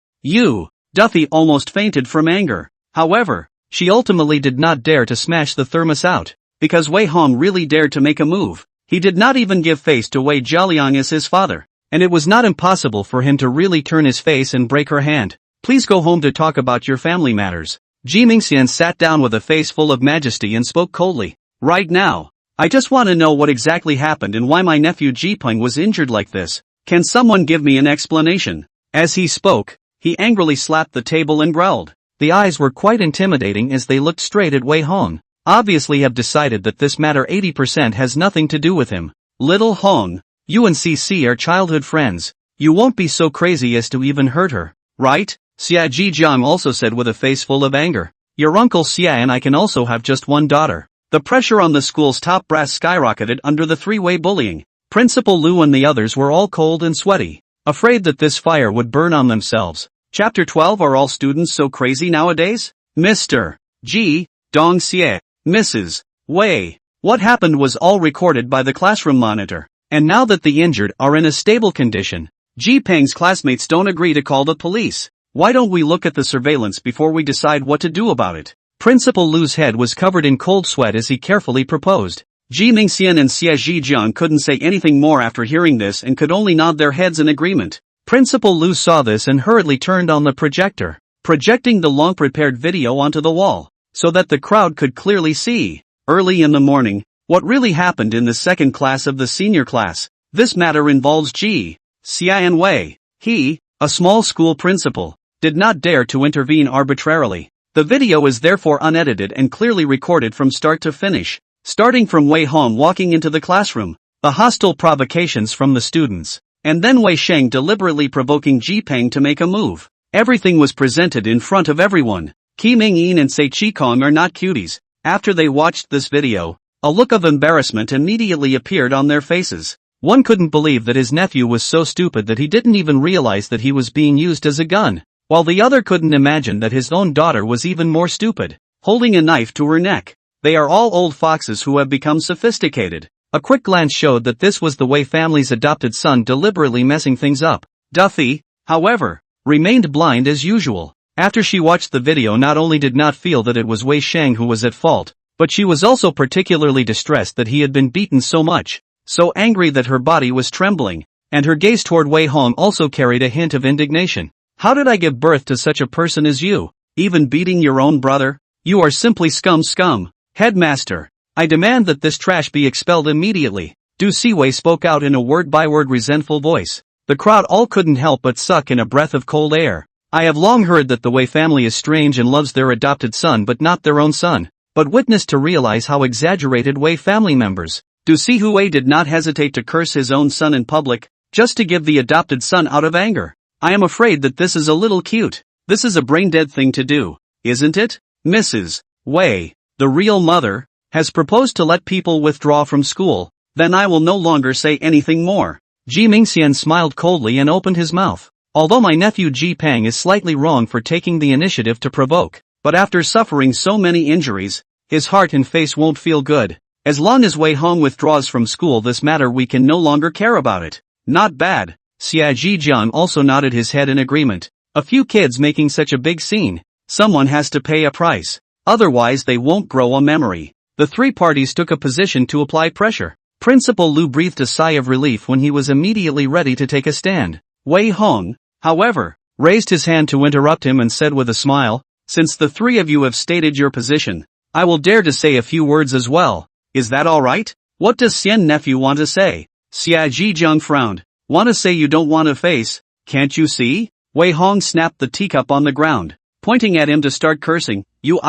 Duffy almost fainted from anger. However, she ultimately did not dare to smash the thermos out, because Wei Hong really dared to make a move. He did not even give face to Wei Jialiang as his father, and it was not impossible for him to really turn his face and break her hand. "Please go home to talk about your family matters." Ji Mingxian sat down with a face full of majesty and spoke coldly. "Right now, I just want to know what exactly happened and why my nephew Ji Peng was injured like this. Can someone give me an explanation?" As he spoke, he angrily slapped the table and growled. The eyes were quite intimidating as they looked straight at Wei Hong. Obviously have decided that this matter 80% has nothing to do with him. "Little Hong, you and CC are childhood friends. You won't be so crazy as to even hurt her, right?" Xia Jijiang also said with a face full of anger. "Your uncle Xia and I can also have just one daughter." The pressure on the school's top brass skyrocketed under the 3-way bullying. Principal Lu and the others were all cold and sweaty, afraid that this fire would burn on themselves. Chapter 12. Are all students so crazy nowadays? Mr. Ji Dongxie, Mrs. Wei. What happened was all recorded by the classroom monitor, and now that the injured are in a stable condition, Ji Peng's classmates don't agree to call the police. Why don't we look at the surveillance before we decide what to do about it? Principal Lu's head was covered in cold sweat as he carefully proposed. Ji Mingxian and Xia Zhijiang couldn't say anything more after hearing this and could only nod their heads in agreement. Principal Lu saw this and hurriedly turned on the projector, projecting the long-prepared video onto the wall, so that the crowd could clearly see, early in the morning, what really happened in the second class of the senior class. This matter involves Ji Xian Wei. He, a small school principal, did not dare to intervene arbitrarily. The video is therefore unedited and clearly recorded from start to finish, starting from Wei Hong walking into the classroom, the hostile provocations from the students, and then Wei Sheng deliberately provoking Ji Peng to make a move. Everything was presented in front of everyone. Qi Mingyin and Sei Qikong are not cuties. After they watched this video, a look of embarrassment immediately appeared on their faces. One couldn't believe that his nephew was so stupid that he didn't even realize that he was being used as a gun, while the other couldn't imagine that his own daughter was even more stupid, holding a knife to her neck. They are all old foxes who have become sophisticated. A quick glance showed that this was the Wei family's adopted son deliberately messing things up. Duffy, however, remained blind as usual. After she watched the video, not only did not feel that it was Wei Sheng who was at fault, but she was also particularly distressed that he had been beaten so much, so angry that her body was trembling, and her gaze toward Wei Hong also carried a hint of indignation. How did I give birth to such a person as you? Even beating your own brother? You are simply scum. Headmaster, I demand that this trash be expelled immediately. Du Siwei spoke out in a word-by-word resentful voice. The crowd all couldn't help but suck in a breath of cold air. I have long heard that the Wei family is strange and loves their adopted son but not their own son, but witnessed to realize how exaggerated Wei family members. Du Siwei did not hesitate to curse his own son in public, just to give the adopted son out of anger. I am afraid that this is a little cute. This is a brain-dead thing to do, isn't it? Mrs. Wei, the real mother, has proposed to let people withdraw from school. Then I will no longer say anything more. Ji Mingxian smiled coldly and opened his mouth. Although my nephew Ji Peng is slightly wrong for taking the initiative to provoke, but after suffering so many injuries, his heart and face won't feel good. As long as Wei Hong withdraws from school, this matter we can no longer care about it. Not bad. Xia Zhijiang also nodded his head in agreement. A few kids making such a big scene. Someone has to pay a price. Otherwise they won't grow a memory. The three parties took a position to apply pressure. Principal Lu breathed a sigh of relief when he was immediately ready to take a stand. Wei Hong, however, raised his hand to interrupt him and said with a smile, since the three of you have stated your position, I will dare to say a few words as well. Is that alright? What does Xian nephew want to say? Xia Zhijiang frowned. Want to say you don't want to face, can't you see? Wei Hong snapped the teacup on the ground, pointing at him to start cursing. You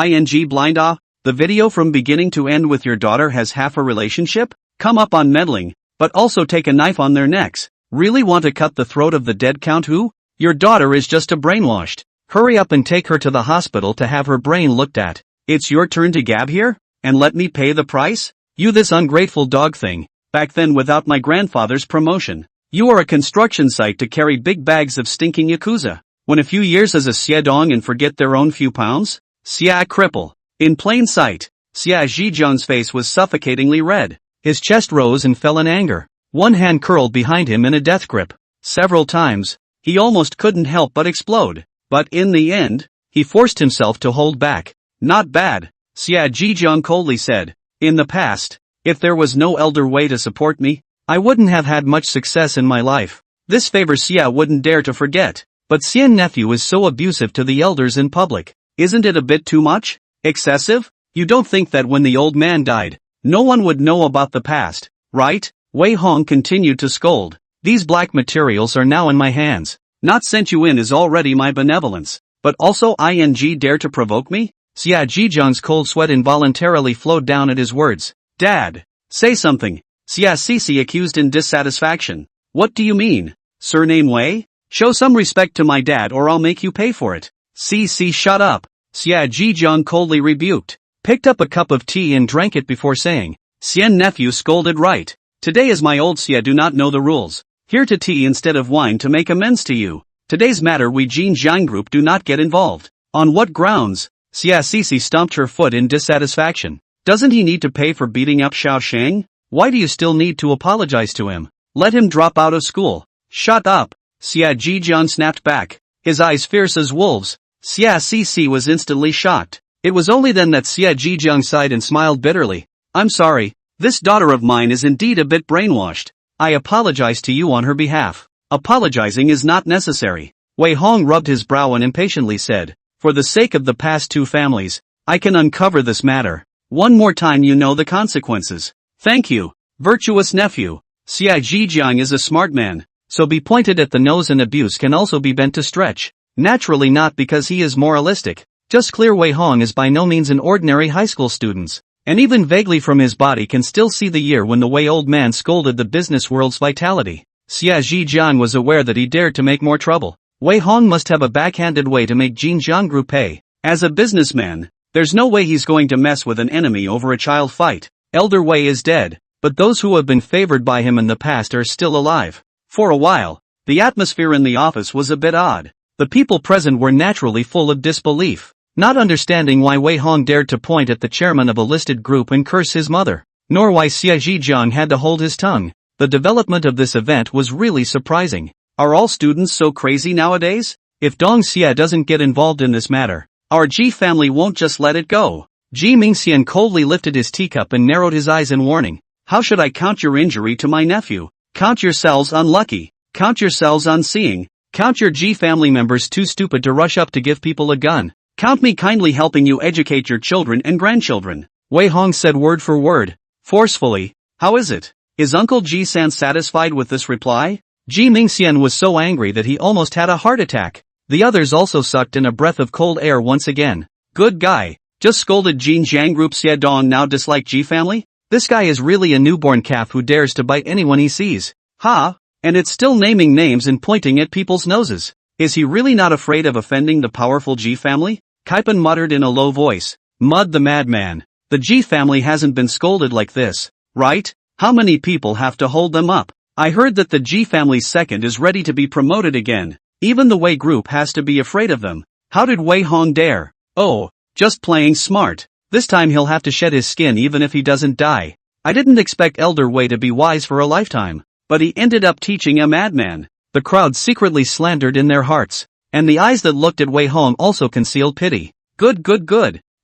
blind ah? The video from beginning to end with your daughter has half a relationship? Come up on meddling, but also take a knife on their necks. Really want to cut the throat of the dead count who? Your daughter is just a brainwashed. Hurry up and take her to the hospital to have her brain looked at. It's your turn to gab here? And let me pay the price? You this ungrateful dog thing. Back then without my grandfather's promotion, you are a construction site to carry big bags of stinking yakuza. When a few years as a Xiedong and forget their own few pounds? Xia cripple. In plain sight, Xia Zhijiang's face was suffocatingly red. His chest rose and fell in anger. One hand curled behind him in a death grip. Several times, he almost couldn't help but explode. But in the end, he forced himself to hold back. Not bad, Xia Zhijiang coldly said. In the past, if there was no elder Wei to support me, I wouldn't have had much success in my life. This favor Xia wouldn't dare to forget. But Xian nephew is so abusive to the elders in public. Isn't it a bit too much? Excessive? You don't think that when the old man died, no one would know about the past, right? Wei Hong continued to scold. These black materials are now in my hands. Not sent you in is already my benevolence, but also dare to provoke me? Xia Zhijiang's cold sweat involuntarily flowed down at his words. Dad, say something. Xia Cici accused in dissatisfaction. What do you mean? Surname Wei? Show some respect to my dad or I'll make you pay for it. Cici shut up. Xia Zhijiang coldly rebuked, picked up a cup of tea and drank it before saying, Xian nephew scolded right. Today is my old Xia do not know the rules. Here to tea instead of wine to make amends to you. Today's matter we Jin Jiang group do not get involved. On what grounds? Xia Cici stomped her foot in dissatisfaction. Doesn't he need to pay for beating up Xiao Sheng? Why do you still need to apologize to him? Let him drop out of school. Shut up. Xia Zhijiang snapped back, his eyes fierce as wolves. Xia Cici was instantly shocked. It was only then that Xia Zhijiang sighed and smiled bitterly. I'm sorry, This daughter of mine is indeed a bit brainwashed. I apologize to you on her behalf. Apologizing is not necessary. Wei Hong rubbed his brow and impatiently said, for the sake of the past two families, I can uncover this matter. One more time you know the consequences. Thank you, virtuous nephew. Xia Zhijiang is a smart man, so be pointed at the nose and abuse can also be bent to stretch. Naturally not because he is moralistic, just clear Wei Hong is by no means an ordinary high school student, and even vaguely from his body can still see the year when the Wei old man scolded the business world's vitality. Xia Zhijiang was aware that he dared to make more trouble. Wei Hong must have a backhanded way to make Jinjiang Group pay. As a businessman, there's no way he's going to mess with an enemy over a child fight. Elder Wei is dead, but those who have been favored by him in the past are still alive. For a while, the atmosphere in the office was a bit odd. The people present were naturally full of disbelief, not understanding why Wei Hong dared to point at the chairman of a listed group and curse his mother, nor why Xia Zhijiang had to hold his tongue. The development of this event was really surprising. Are all students so crazy nowadays? If Dong Xia doesn't get involved in this matter, our Ji family won't just let it go. Ji Mingxian coldly lifted his teacup and narrowed his eyes in warning. How should I count your injury to my nephew? Count yourselves unlucky. Count yourselves unseeing. Count your Ji family members too stupid to rush up to give people a gun. Count me kindly helping you educate your children and grandchildren. Wei Hong said word for word, forcefully. How is it? Is Uncle Ji-san satisfied with this reply? Ji Mingxian was so angry that he almost had a heart attack. The others also sucked in a breath of cold air once again. Good guy. Just scolded Jinjiang Group. Xia Dong now dislike Ji family? This guy is really a newborn calf who dares to bite anyone he sees. Ha! And it's still naming names and pointing at people's noses. Is he really not afraid of offending the powerful Ji family? Kaipan muttered in a low voice. Mud the madman. The Ji family hasn't been scolded like this, right? How many people have to hold them up? I heard that the Ji family's second is ready to be promoted again. Even the Wei group has to be afraid of them. How did Wei Hong dare? Oh, just playing smart. This time he'll have to shed his skin even if he doesn't die. I didn't expect Elder Wei to be wise for a lifetime, but he ended up teaching a madman. The crowd secretly slandered in their hearts, and the eyes that looked at Wei Hong also concealed pity. Good.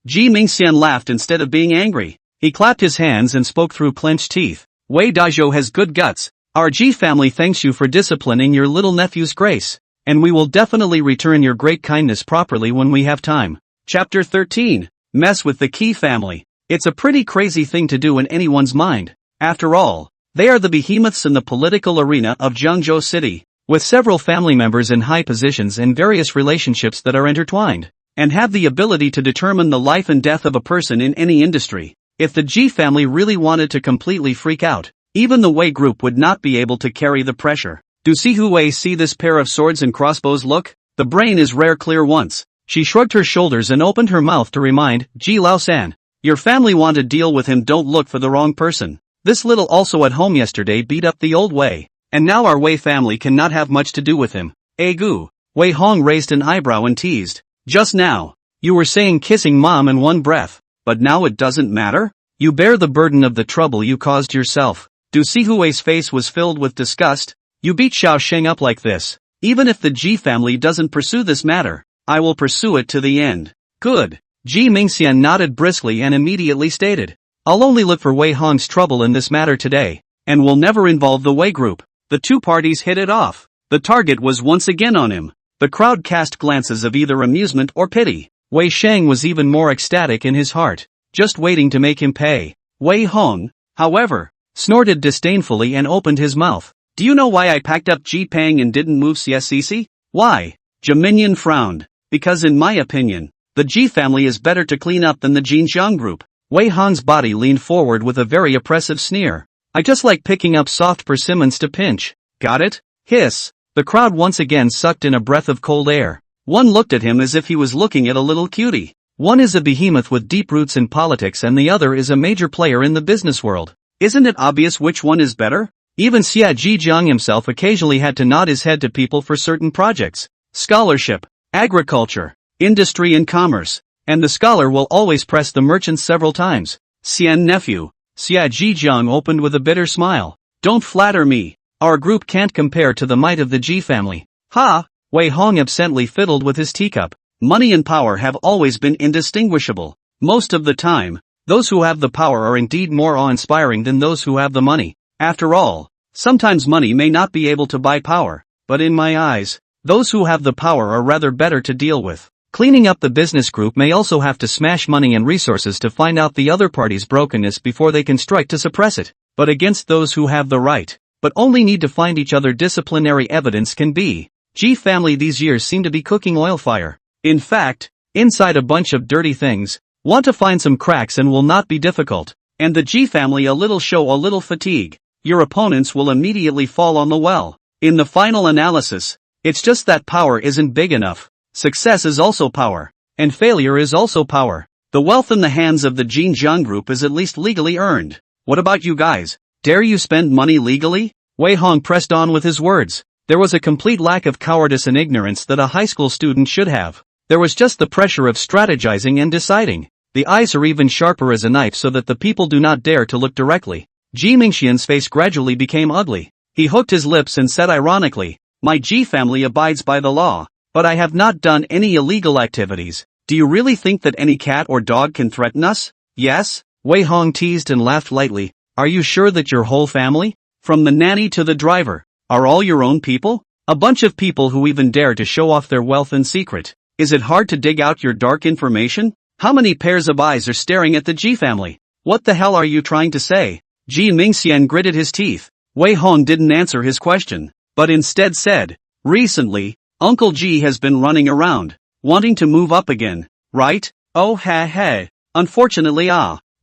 Ji Mingxian laughed instead of being angry. He clapped his hands and spoke through clenched teeth. Wei Dazhou has good guts. Our Ji family thanks you for disciplining your little nephew's grace, and we will definitely return your great kindness properly when we have time. Chapter 13. Mess with the Qi family. It's a pretty crazy thing to do in anyone's mind. After all, they are the behemoths in the political arena of Jiangzhou City, with several family members in high positions and various relationships that are intertwined, and have the ability to determine the life and death of a person in any industry. If the Ji family really wanted to completely freak out, even the Wei group would not be able to carry the pressure. Do Sihu Wei see this pair of swords and crossbows? Look, the brain is rare clear once. She shrugged her shoulders and opened her mouth to remind, Ji Lao-san, your family want to deal with him, don't look for the wrong person. This little also at home yesterday beat up the old Wei, and now our Wei family cannot have much to do with him. Gu. Wei Hong raised an eyebrow and teased. Just now, you were saying kissing mom in one breath, but now it doesn't matter? You bear the burden of the trouble you caused yourself. Du Sihui's face was filled with disgust. You beat Xiao Sheng up like this. Even if the Ji family doesn't pursue this matter, I will pursue it to the end. Good. Ji Mingxian nodded briskly and immediately stated, I'll only look for Wei Hong's trouble in this matter today, and will never involve the Wei group. The two parties hit it off. The target was once again on him. The crowd cast glances of either amusement or pity. Wei Sheng was even more ecstatic in his heart, just waiting to make him pay. Wei Hong, however, snorted disdainfully and opened his mouth. Do you know why I packed up Ji Pang and didn't move CSCC? Why? Jaminian frowned. Because in my opinion, the Ji family is better to clean up than the Jinjiang group. Wei Hong's body leaned forward with a very oppressive sneer. I just like picking up soft persimmons to pinch. Got it? Hiss. The crowd once again sucked in a breath of cold air. One looked at him as if he was looking at a little cutie. One is a behemoth with deep roots in politics and the other is a major player in the business world. Isn't it obvious which one is better? Even Xia Zhijiang himself occasionally had to nod his head to people for certain projects. Scholarship, agriculture, industry and commerce. And the scholar will always press the merchant several times. Xian nephew. Xia Zhijiang opened with a bitter smile. Don't flatter me. Our group can't compare to the might of the Ji family. Ha! Wei Hong absently fiddled with his teacup. Money and power have always been indistinguishable. Most of the time, Those who have the power are indeed more awe-inspiring than those who have the money. After all, sometimes money may not be able to buy power, but in my eyes, those who have the power are rather better to deal with. Cleaning up the business group may also have to smash money and resources to find out the other party's brokenness before they can strike to suppress it. But against those who have the right, but only need to find each other, disciplinary evidence can be. G family these years seem to be cooking oil fire. In fact, inside a bunch of dirty things, want to find some cracks and will not be difficult. And the G family a little show a little fatigue. Your opponents will immediately fall on the well. In the final analysis, it's just that power isn't big enough. Success is also power. And failure is also power. The wealth in the hands of the Jin Jiang group is at least legally earned. What about you guys? Dare you spend money legally? Wei Hong pressed on with his words. There was a complete lack of cowardice and ignorance that a high school student should have. There was just the pressure of strategizing and deciding. The eyes are even sharper as a knife so that the people do not dare to look directly. Ji Mingxian's face gradually became ugly. He hooked his lips and said ironically, "My Ji family abides by the law, but I have not done any illegal activities. Do you really think that any cat or dog can threaten us?" "Yes?" Wei Hong teased and laughed lightly. "Are you sure that your whole family, from the nanny to the driver, are all your own people? A bunch of people who even dare to show off their wealth in secret. Is it hard to dig out your dark information? How many pairs of eyes are staring at the Ji family? What the hell are you trying to say?" Ji Mingxian gritted his teeth. Wei Hong didn't answer his question, but instead said, "Recently, Uncle Ji has been running around, wanting to move up again, right? Oh hey. Unfortunately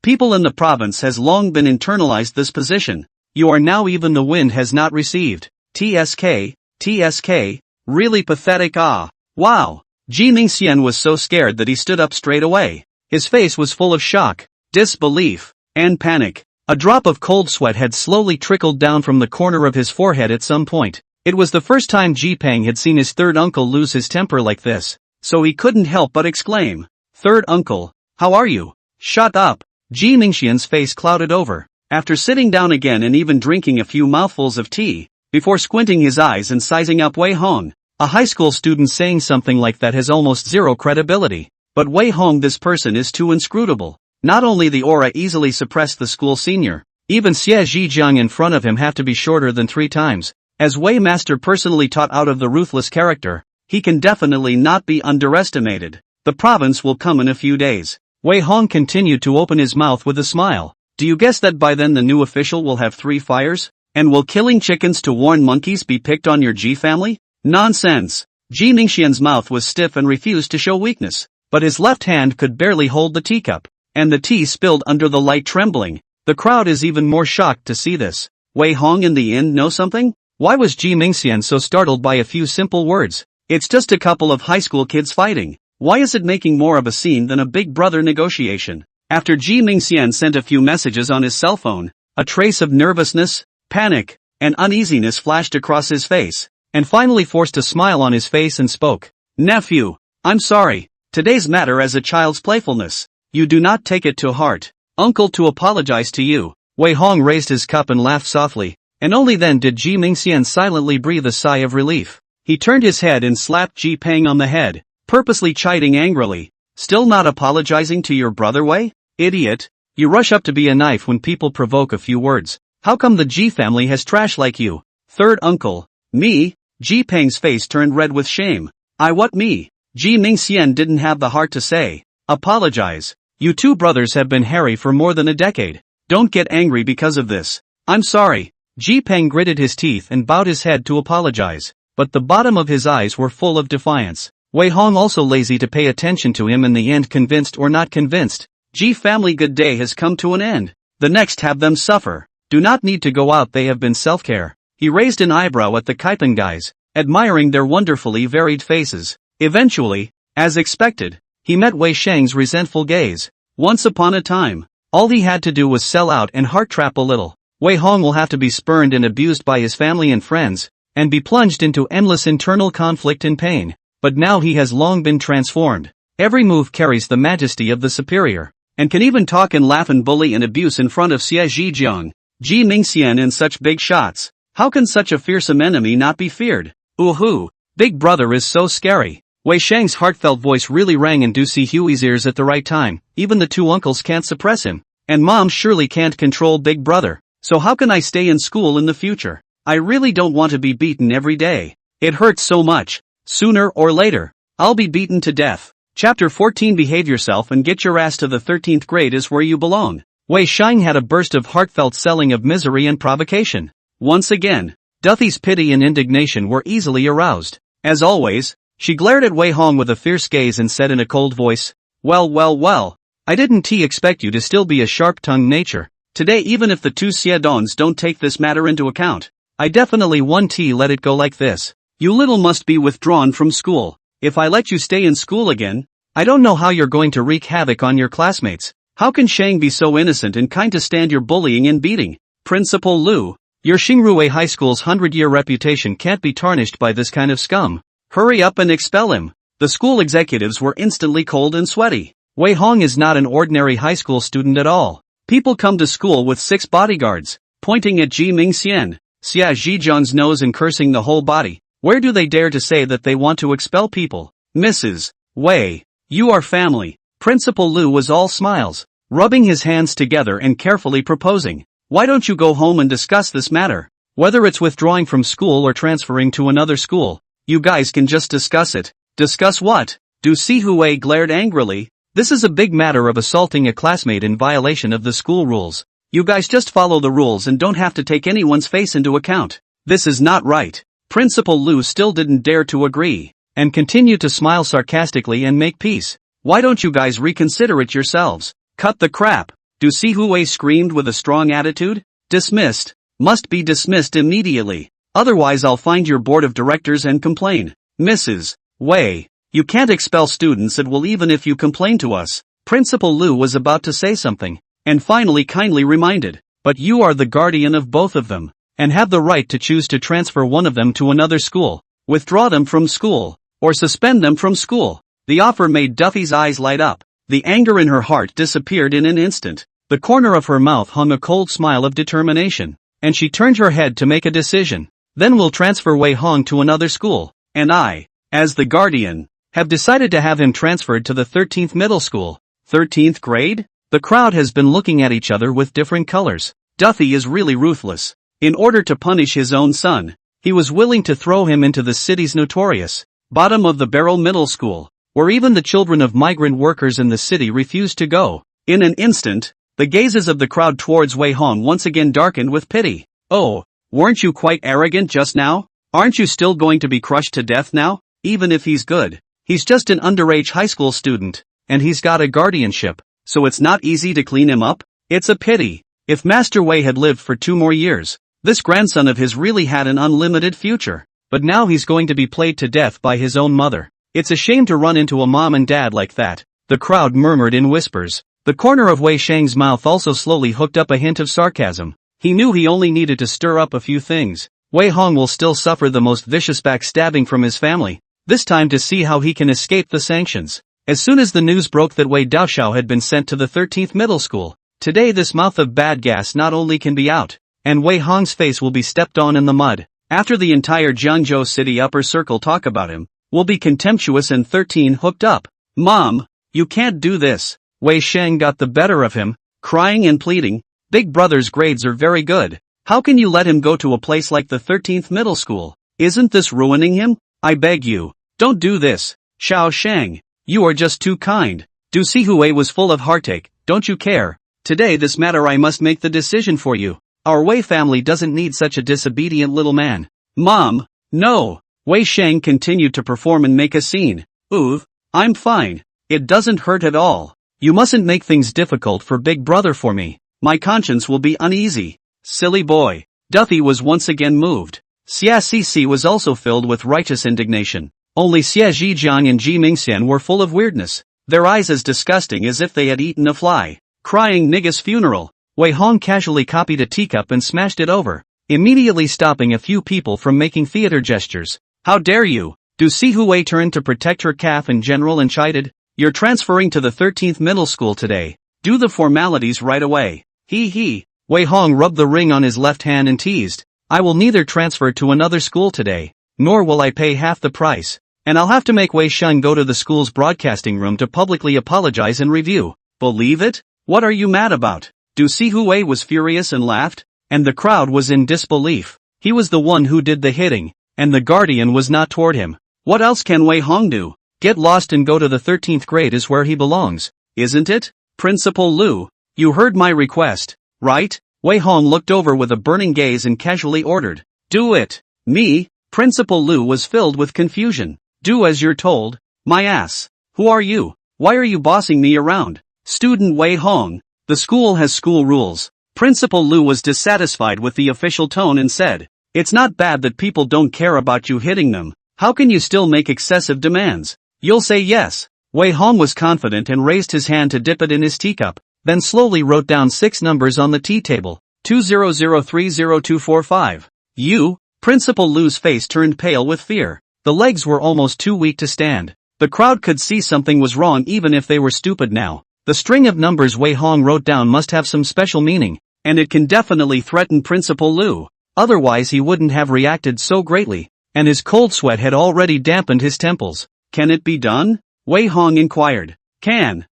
people in the province has long been internalized this position. You are now even the wind has not received. TSK, really pathetic Wow. Ji Mingxian was so scared that he stood up straight away. His face was full of shock, disbelief, and panic. A drop of cold sweat had slowly trickled down from the corner of his forehead at some point. It was the first time Ji Peng had seen his third uncle lose his temper like this, so he couldn't help but exclaim, "Third uncle, how are you?" "Shut up." Ji Mingxian's face clouded over. After sitting down again and even drinking a few mouthfuls of tea, before squinting his eyes and sizing up Wei Hong, a high school student saying something like that has almost zero credibility. But Wei Hong, this person is too inscrutable. Not only the aura easily suppressed the school senior, even Xie Zhijiang in front of him have to be shorter than 3 times. As Wei Master personally taught out of the ruthless character, he can definitely not be underestimated. The province will come in a few days. Wei Hong continued to open his mouth with a smile. Do you guess that by then the new official will have 3 fires? And will killing chickens to warn monkeys be picked on your Ji family? Nonsense. Ji Mingxian's mouth was stiff and refused to show weakness, but his left hand could barely hold the teacup, and the tea spilled under the light trembling. The crowd is even more shocked to see this. Wei Hong in the end know something? Why was Ji Mingxian so startled by a few simple words? It's just a couple of high school kids fighting. Why is it making more of a scene than a Big Brother negotiation? After Ji Mingxian sent a few messages on his cell phone, a trace of nervousness, panic, and uneasiness flashed across his face, and finally forced a smile on his face and spoke. "Nephew, I'm sorry. Today's matter as a child's playfulness. You do not take it to heart. Uncle to apologize to you." Wei Hong raised his cup and laughed softly, and only then did Ji Mingxian silently breathe a sigh of relief. He turned his head and slapped Ji Peng on the head, purposely chiding angrily. "Still not apologizing to your brother, Wei? Idiot. You rush up to be a knife when people provoke a few words. How come the Ji family has trash like you?" "Third uncle. Me?" Ji Peng's face turned red with shame. What me?" Ji Mingxian didn't have the heart to say, "Apologize. You 2 brothers have been hairy for more than a decade. Don't get angry because of this." "I'm sorry." Ji Peng gritted his teeth and bowed his head to apologize, but the bottom of his eyes were full of defiance. Wei Hong also lazy to pay attention to him, in the end convinced or not convinced. Ji family good day has come to an end. The next have them suffer. Do not need to go out, they have been self-care. He raised an eyebrow at the Kaipan guys, admiring their wonderfully varied faces. Eventually, as expected, he met Wei Sheng's resentful gaze. Once upon a time, all he had to do was sell out and heart-trap a little. Wei Hong will have to be spurned and abused by his family and friends, and be plunged into endless internal conflict and pain. But now he has long been transformed. Every move carries the majesty of the superior, and can even talk and laugh and bully and abuse in front of Xie Zhijiang, Ji Mingxian in such big shots. How can such a fearsome enemy not be feared? Ooh, Big Brother is so scary. Wei Shang's heartfelt voice really rang in Du Sihui's ears at the right time. Even the two uncles can't suppress him. And mom surely can't control big brother. So how can I stay in school in the future? I really don't want to be beaten every day. It hurts so much. Sooner or later, I'll be beaten to death. Chapter 14. Behave yourself and get your ass to the 13th grade is where you belong. Wei Shang had a burst of heartfelt selling of misery and provocation. Once again, Duffy's pity and indignation were easily aroused. As always, she glared at Wei Hong with a fierce gaze and said in a cold voice, well, I didn't expect you to still be a sharp-tongued nature. Today even if the two Xiedons don't take this matter into account, I definitely won't let it go like this. You little must be withdrawn from school. If I let you stay in school again, I don't know how you're going to wreak havoc on your classmates. How can Shang be so innocent and kind to stand your bullying and beating? Principal Lu, your Xingrui High School's 100-year reputation can't be tarnished by this kind of scum. Hurry up and expel him. The school executives were instantly cold and sweaty. Wei Hong is not an ordinary high school student at all. People come to school with 6 bodyguards, pointing at Ji Mingxian, Xia Zhijiang's nose and cursing the whole body. Where do they dare to say that they want to expel people? Mrs. Wei, you are family. Principal Lu was all smiles, rubbing his hands together and carefully proposing. Why don't you go home and discuss this matter? Whether it's withdrawing from school or transferring to another school, you guys can just discuss it. Discuss what? Du Sihui glared angrily. This is a big matter of assaulting a classmate in violation of the school rules. You guys just follow the rules and don't have to take anyone's face into account. This is not right. Principal Lu still didn't dare to agree, and continued to smile sarcastically and make peace. Why don't you guys reconsider it yourselves? Cut the crap. Du Sihui screamed with a strong attitude. Dismissed. Must be dismissed immediately. Otherwise I'll find your board of directors and complain. Mrs. Wei, you can't expel students at will even if you complain to us. Principal Lu was about to say something, and finally kindly reminded, but you are the guardian of both of them, and have the right to choose to transfer one of them to another school, withdraw them from school, or suspend them from school. The offer made Duffy's eyes light up. The anger in her heart disappeared in an instant. The corner of her mouth hung a cold smile of determination, and she turned her head to make a decision. Then we'll transfer Wei Hong to another school, and I, as the guardian, have decided to have him transferred to the 13th middle school. 13th grade? The crowd has been looking at each other with different colors. Duffy is really ruthless. In order to punish his own son, he was willing to throw him into the city's notorious bottom of the barrel middle school, where even the children of migrant workers in the city refused to go. In an instant, the gazes of the crowd towards Wei Hong once again darkened with pity. Oh, weren't you quite arrogant just now? Aren't you still going to be crushed to death now? Even if he's good, he's just an underage high school student, and he's got a guardianship, so it's not easy to clean him up. It's a pity. If Master Wei had lived for 2 more years, this grandson of his really had an unlimited future. But now he's going to be played to death by his own mother. It's a shame to run into a mom and dad like that. The crowd murmured in whispers. The corner of Wei Shang's mouth also slowly hooked up a hint of sarcasm. He knew he only needed to stir up a few things. Wei Hong will still suffer the most vicious backstabbing from his family, this time to see how he can escape the sanctions. As soon as the news broke that Wei Daoxiao had been sent to the 13th middle school, today this mouth of bad gas not only can be out, and Wei Hong's face will be stepped on in the mud. After the entire Jiangzhou city upper circle talk about him, will be contemptuous and 13 hooked up. Mom, you can't do this. Wei Shang got the better of him, crying and pleading. Big brother's grades are very good. How can you let him go to a place like the 13th middle school? Isn't this ruining him? I beg you, don't do this. Xiao Shang, you are just too kind. Du Sihui was full of heartache. Don't you care? Today this matter I must make the decision for you. Our Wei family doesn't need such a disobedient little man. Mom, no. Wei Shang continued to perform and make a scene. Ooh, I'm fine. It doesn't hurt at all. You mustn't make things difficult for big brother for me. My conscience will be uneasy. Silly boy. Duffy was once again moved. Xia Cici was also filled with righteous indignation. Only Xia Zhijiang and Ji Mingxian were full of weirdness, their eyes as disgusting as if they had eaten a fly. Crying nigga's funeral. Wei Hong casually copied a teacup and smashed it over, immediately stopping a few people from making theater gestures. How dare you? Du Sihui turned to protect her calf in general and chided. You're transferring to the 13th middle school today. Do the formalities right away. He. Wei Hong rubbed the ring on his left hand and teased. I will neither transfer to another school today, nor will I pay half the price. and I'll have to make Wei Sheng go to the school's broadcasting room to publicly apologize and review. Believe it? What are you mad about? Du Sihui was furious and laughed, and the crowd was in disbelief. He was the one who did the hitting, and the guardian was not toward him. What else can Wei Hong do? Get lost and go to the 13th grade is where he belongs, isn't it? Principal Lu, you heard my request, right? Wei Hong looked over with a burning gaze and casually ordered, do it. Me? Principal Lu was filled with confusion. Do as you're told. My ass. Who are you? Why are you bossing me around? Student Wei Hong. The school has school rules. Principal Lu was dissatisfied with the official tone and said, it's not bad that people don't care about you hitting them. How can you still make excessive demands? You'll say yes. Wei Hong was confident and raised his hand to dip it in his teacup, then slowly wrote down 6 numbers on the tea table. 200300245. You? Principal Lu's face turned pale with fear. The legs were almost too weak to stand. The crowd could see something was wrong even if they were stupid now. The string of numbers Wei Hong wrote down must have some special meaning, and it can definitely threaten Principal Lu. Otherwise he wouldn't have reacted so greatly, and his cold sweat had already dampened his temples. Can it be done? Wei Hong inquired. Can.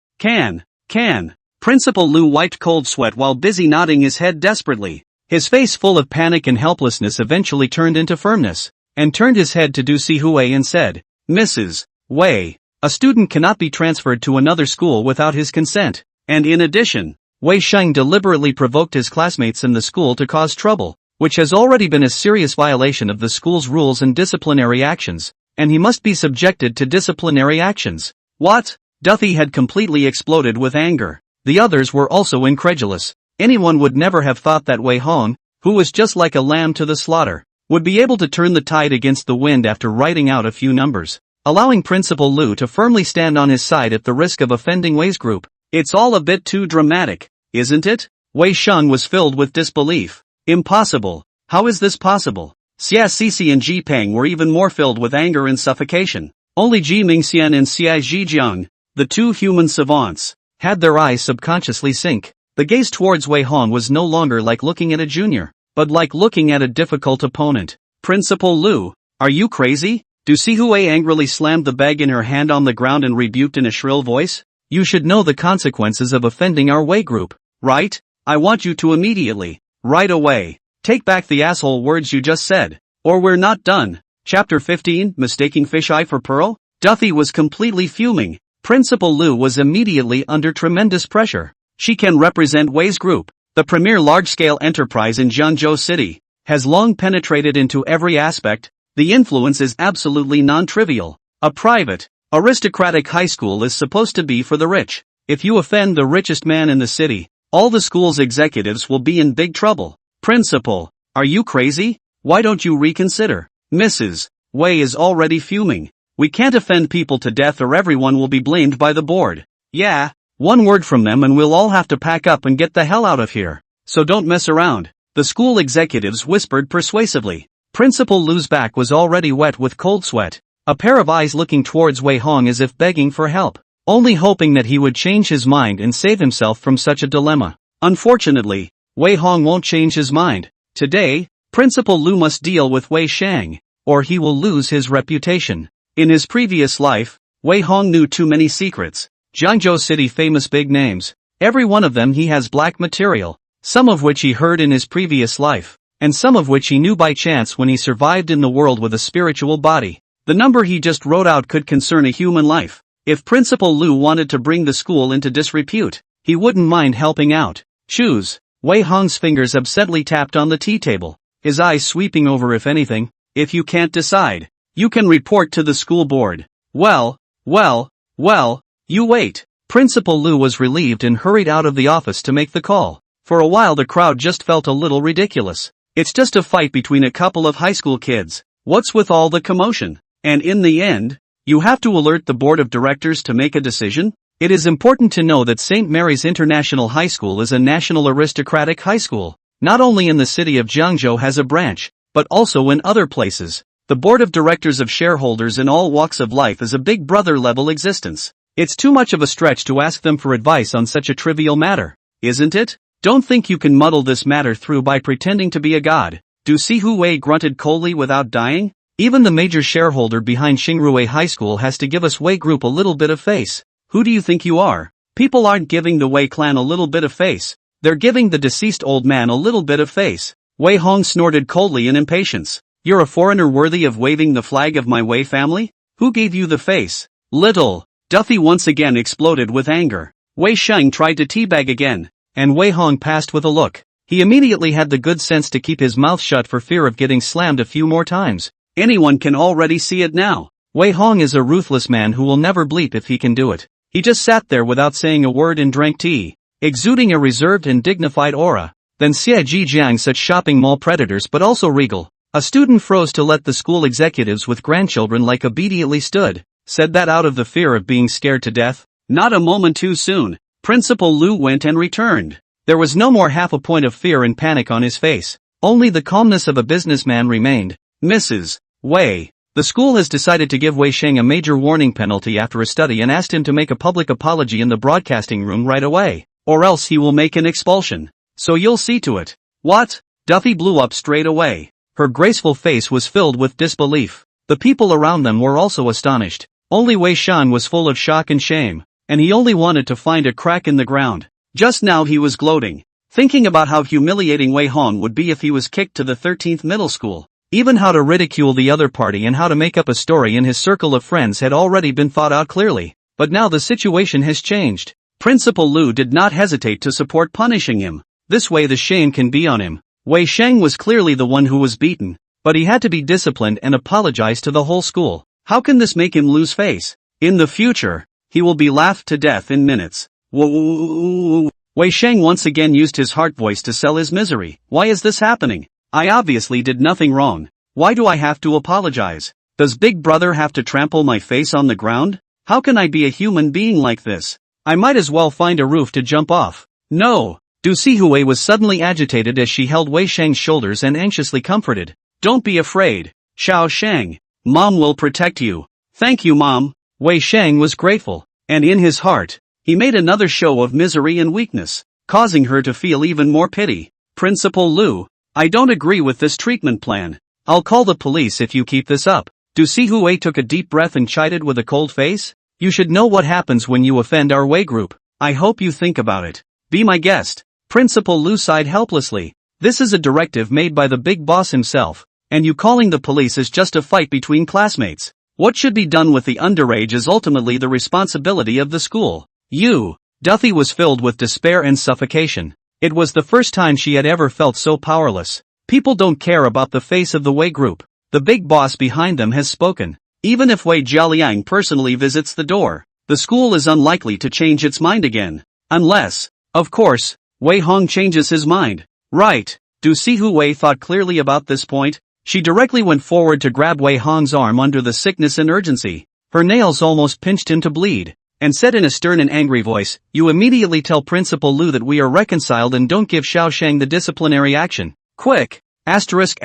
Principal Lu wiped cold sweat while busy nodding his head desperately. His face full of panic and helplessness eventually turned into firmness, and turned his head to Du Sihui and said, Mrs. Wei, a student cannot be transferred to another school without his consent, and in addition, Wei Sheng deliberately provoked his classmates in the school to cause trouble, which has already been a serious violation of the school's rules and disciplinary actions, and he must be subjected to disciplinary actions. What? Duthie had completely exploded with anger. The others were also incredulous. Anyone would never have thought that Wei Hong, who was just like a lamb to the slaughter, would be able to turn the tide against the wind after writing out a few numbers, allowing Principal Lu to firmly stand on his side at the risk of offending Wei's group. It's all a bit too dramatic, isn't it? Wei Sheng was filled with disbelief. Impossible. How is this possible? Xia Sisi and Ji Peng were even more filled with anger and suffocation. Only Ji Mingxian and Xia Zhijiang, the 2 human savants, had their eyes subconsciously sink. The gaze towards Wei Hong was no longer like looking at a junior, but like looking at a difficult opponent. Principal Lu, are you crazy? Du Sihui angrily slammed the bag in her hand on the ground and rebuked in a shrill voice. You should know the consequences of offending our Wei group, right? I want you to immediately, right away, take back the asshole words you just said, or we're not done. Chapter 15, Mistaking Fisheye for Pearl? Duthie was completely fuming. Principal Lu was immediately under tremendous pressure. She can represent Wei's group, the premier large-scale enterprise in Jiangzhou City, has long penetrated into every aspect. The influence is absolutely non-trivial. A private, aristocratic high school is supposed to be for the rich. If you offend the richest man in the city, all the school's executives will be in big trouble. Principal, are you crazy? Why don't you reconsider? Mrs. Wei is already fuming. We can't offend people to death or everyone will be blamed by the board. Yeah. One word from them and we'll all have to pack up and get the hell out of here. So don't mess around. The school executives whispered persuasively. Principal Lu's back was already wet with cold sweat, a pair of eyes looking towards Wei Hong as if begging for help, only hoping that he would change his mind and save himself from such a dilemma. Unfortunately, Wei Hong won't change his mind. Today, Principal Lu must deal with Wei Sheng, or he will lose his reputation. In his previous life, Wei Hong knew too many secrets. Jiangzhou City famous big names, every one of them he has black material, some of which he heard in his previous life, and some of which he knew by chance when he survived in the world with a spiritual body. The number he just wrote out could concern a human life. If Principal Lu wanted to bring the school into disrepute, he wouldn't mind helping out. Choose. Wei Hong's fingers absently tapped on the tea table, his eyes sweeping over if anything. If you can't decide, you can report to the school board. Well, you wait. Principal Lu was relieved and hurried out of the office to make the call. For a while the crowd just felt a little ridiculous. It's just a fight between a couple of high school kids. What's with all the commotion? And in the end, you have to alert the board of directors to make a decision? It is important to know that St. Mary's International High School is a national aristocratic high school. Not only in the city of Jiangzhou has a branch, but also in other places. The board of directors of shareholders in all walks of life is a big brother level existence. It's too much of a stretch to ask them for advice on such a trivial matter, isn't it? Don't think you can muddle this matter through by pretending to be a god. Du Sihui grunted coldly without dying. Even the major shareholder behind Xingrue High School has to give us Wei Group a little bit of face. Who do you think you are? People aren't giving the Wei clan a little bit of face. They're giving the deceased old man a little bit of face. Wei Hong snorted coldly in impatience. You're a foreigner worthy of waving the flag of my Wei family? Who gave you the face? Little. Duffy once again exploded with anger. Wei Sheng tried to teabag again, and Wei Hong passed with a look. He immediately had the good sense to keep his mouth shut for fear of getting slammed a few more times. Anyone can already see it now. Wei Hong is a ruthless man who will never bleep if he can do it. He just sat there without saying a word and drank tea, exuding a reserved and dignified aura. Then Xie Jijiang such shopping mall predators but also regal. A student froze to let the school executives with grandchildren like obediently stood. Said that out of the fear of being scared to death. Not a moment too soon. Principal Lu went and returned. There was no more half a point of fear and panic on his face. Only the calmness of a businessman remained. Mrs. Wei, the school has decided to give Wei Sheng a major warning penalty after a study and asked him to make a public apology in the broadcasting room right away, or else he will make an expulsion. So you'll see to it. What? Duffy blew up straight away. Her graceful face was filled with disbelief. The people around them were also astonished. Only Wei Shan was full of shock and shame, and he only wanted to find a crack in the ground. Just now he was gloating, thinking about how humiliating Wei Hong would be if he was kicked to the 13th middle school. Even how to ridicule the other party and how to make up a story in his circle of friends had already been thought out clearly. But now the situation has changed. Principal Lu did not hesitate to support punishing him. This way the shame can be on him. Wei Sheng was clearly the one who was beaten, but he had to be disciplined and apologize to the whole school. How can this make him lose face? In the future, he will be laughed to death in minutes. Wei Sheng once again used his heart voice to sell his misery. Why is this happening? I obviously did nothing wrong. Why do I have to apologize? Does Big Brother have to trample my face on the ground? How can I be a human being like this? I might as well find a roof to jump off. No. Du Sihue was suddenly agitated as she held Wei Sheng's shoulders and anxiously comforted. Don't be afraid, Xiao Sheng. Mom will protect you. Thank you, Mom. Wei Sheng was grateful, and in his heart, he made another show of misery and weakness, causing her to feel even more pity. Principal Lu, I don't agree with this treatment plan. I'll call the police if you keep this up. Du Sihue took a deep breath and chided with a cold face. You should know what happens when you offend our Wei group. I hope you think about it. Be my guest. Principal Lu sighed helplessly. This is a directive made by the big boss himself, and you calling the police is just a fight between classmates. What should be done with the underage is ultimately the responsibility of the school. You. Duffy was filled with despair and suffocation. It was the first time she had ever felt so powerless. People don't care about the face of the Wei group. The big boss behind them has spoken. Even if Wei Jialiang personally visits the door, the school is unlikely to change its mind again. Unless, of course, Wei Hong changes his mind. Right. Du Sihue thought clearly about this point. She directly went forward to grab Wei Hong's arm under the sickness and urgency. Her nails almost pinched him to bleed, and said in a stern and angry voice, you immediately tell Principal Lu that we are reconciled and don't give Xiao Sheng the disciplinary action. Quick! Asterisk.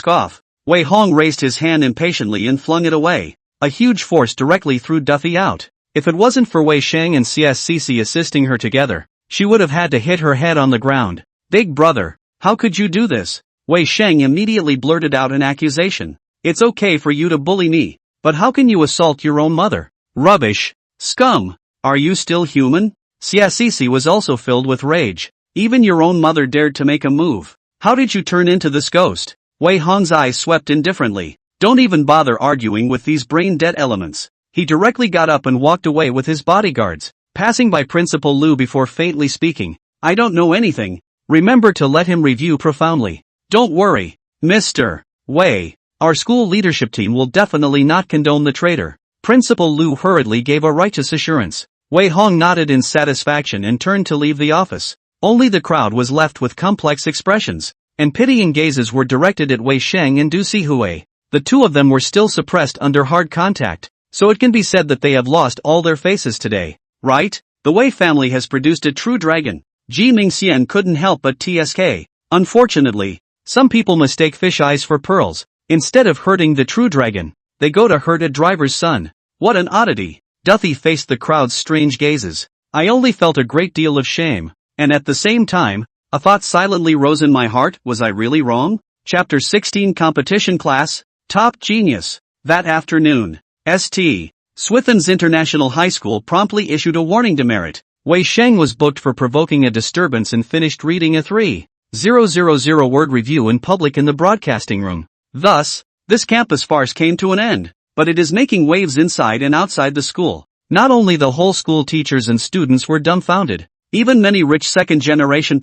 Off. Wei Hong raised his hand impatiently and flung it away. A huge force directly threw Duffy out. If it wasn't for Wei Sheng and CSCC assisting her together, she would have had to hit her head on the ground. Big brother, how could you do this? Wei Sheng immediately blurted out an accusation. It's okay for you to bully me, but how can you assault your own mother? Rubbish. Scum. Are you still human? CSCC was also filled with rage. Even your own mother dared to make a move. How did you turn into this ghost? Wei Hong's eyes swept indifferently. Don't even bother arguing with these brain-dead elements. He directly got up and walked away with his bodyguards, passing by Principal Lu before faintly speaking. I don't know anything. Remember to let him review profoundly. Don't worry, Mr. Wei. Our school leadership team will definitely not condone the traitor. Principal Lu hurriedly gave a righteous assurance. Wei Hong nodded in satisfaction and turned to leave the office. Only the crowd was left with complex expressions, and pitying gazes were directed at Wei Sheng and Du Sihue. The two of them were still suppressed under hard contact, so it can be said that they have lost all their faces today. Right? The Wei family has produced a true dragon. Ji Mingxian couldn't help but TSK. Unfortunately, some people mistake fish eyes for pearls. Instead of hurting the true dragon, they go to hurt a driver's son. What an oddity. Duffy faced the crowd's strange gazes. I only felt a great deal of shame, and at the same time, a thought silently rose in my heart. Was I really wrong? Chapter 16 Competition Class, Top Genius. That afternoon, St. Swithin's International High School promptly issued a warning demerit. Wei Sheng was booked for provoking a disturbance and finished reading a 3,000 word review in public in the broadcasting room. Thus, this campus farce came to an end, but it is making waves inside and outside the school. Not only the whole school, teachers and students were dumbfounded. Even many rich second-generation in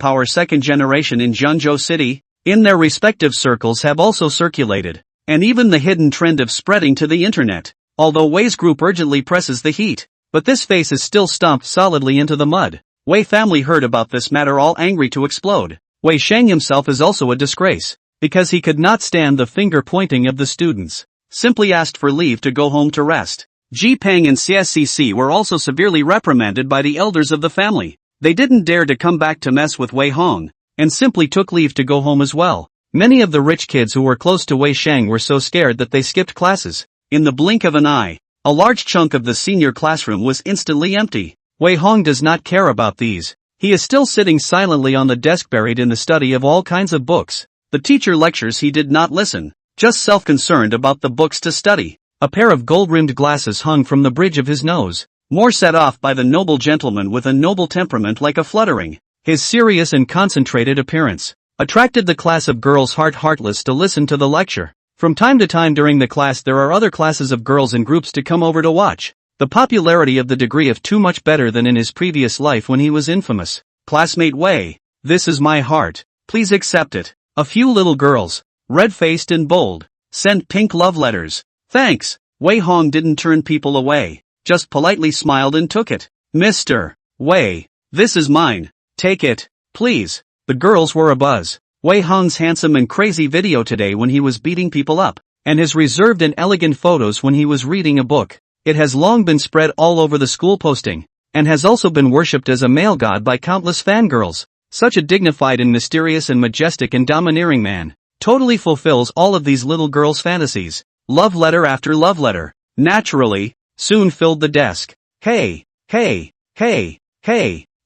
Zhengzhou City, in their respective circles, have also circulated. And even the hidden trend of spreading to the internet. Although Wei's group urgently presses the heat, but this face is still stomped solidly into the mud. Wei family heard about this matter all angry to explode. Wei Sheng himself is also a disgrace, because he could not stand the finger-pointing of the students. Simply asked for leave to go home to rest. Ji Peng and CSCC were also severely reprimanded by the elders of the family. They didn't dare to come back to mess with Wei Hong, and simply took leave to go home as well. Many of the rich kids who were close to Wei Sheng were so scared that they skipped classes. In the blink of an eye, a large chunk of the senior classroom was instantly empty. Wei Hong does not care about these. He is still sitting silently on the desk, buried in the study of all kinds of books. The teacher lectures, he did not listen, just self-concerned about the books to study. A pair of gold-rimmed glasses hung from the bridge of his nose, more set off by the noble gentleman with a noble temperament like a fluttering. His serious and concentrated appearance attracted the class of girls heartless to listen to the lecture. From time to time during the class there are other classes of girls in groups to come over to watch. The popularity of the degree of too much better than in his previous life when he was infamous. Classmate Wei, this is my heart, please accept it. A few little girls, red-faced and bold, sent pink love letters. Thanks. Wei Hong didn't turn people away, just politely smiled and took it. Mr. Wei, this is mine. Take it, please. The girls were abuzz. Wei Hong's handsome and crazy video today when he was beating people up, and his reserved and elegant photos when he was reading a book. It has long been spread all over the school posting, and has also been worshipped as a male god by countless fangirls. Such a dignified and mysterious and majestic and domineering man, totally fulfills all of these little girls' fantasies. Love letter after love letter, naturally, soon filled the desk. Hey,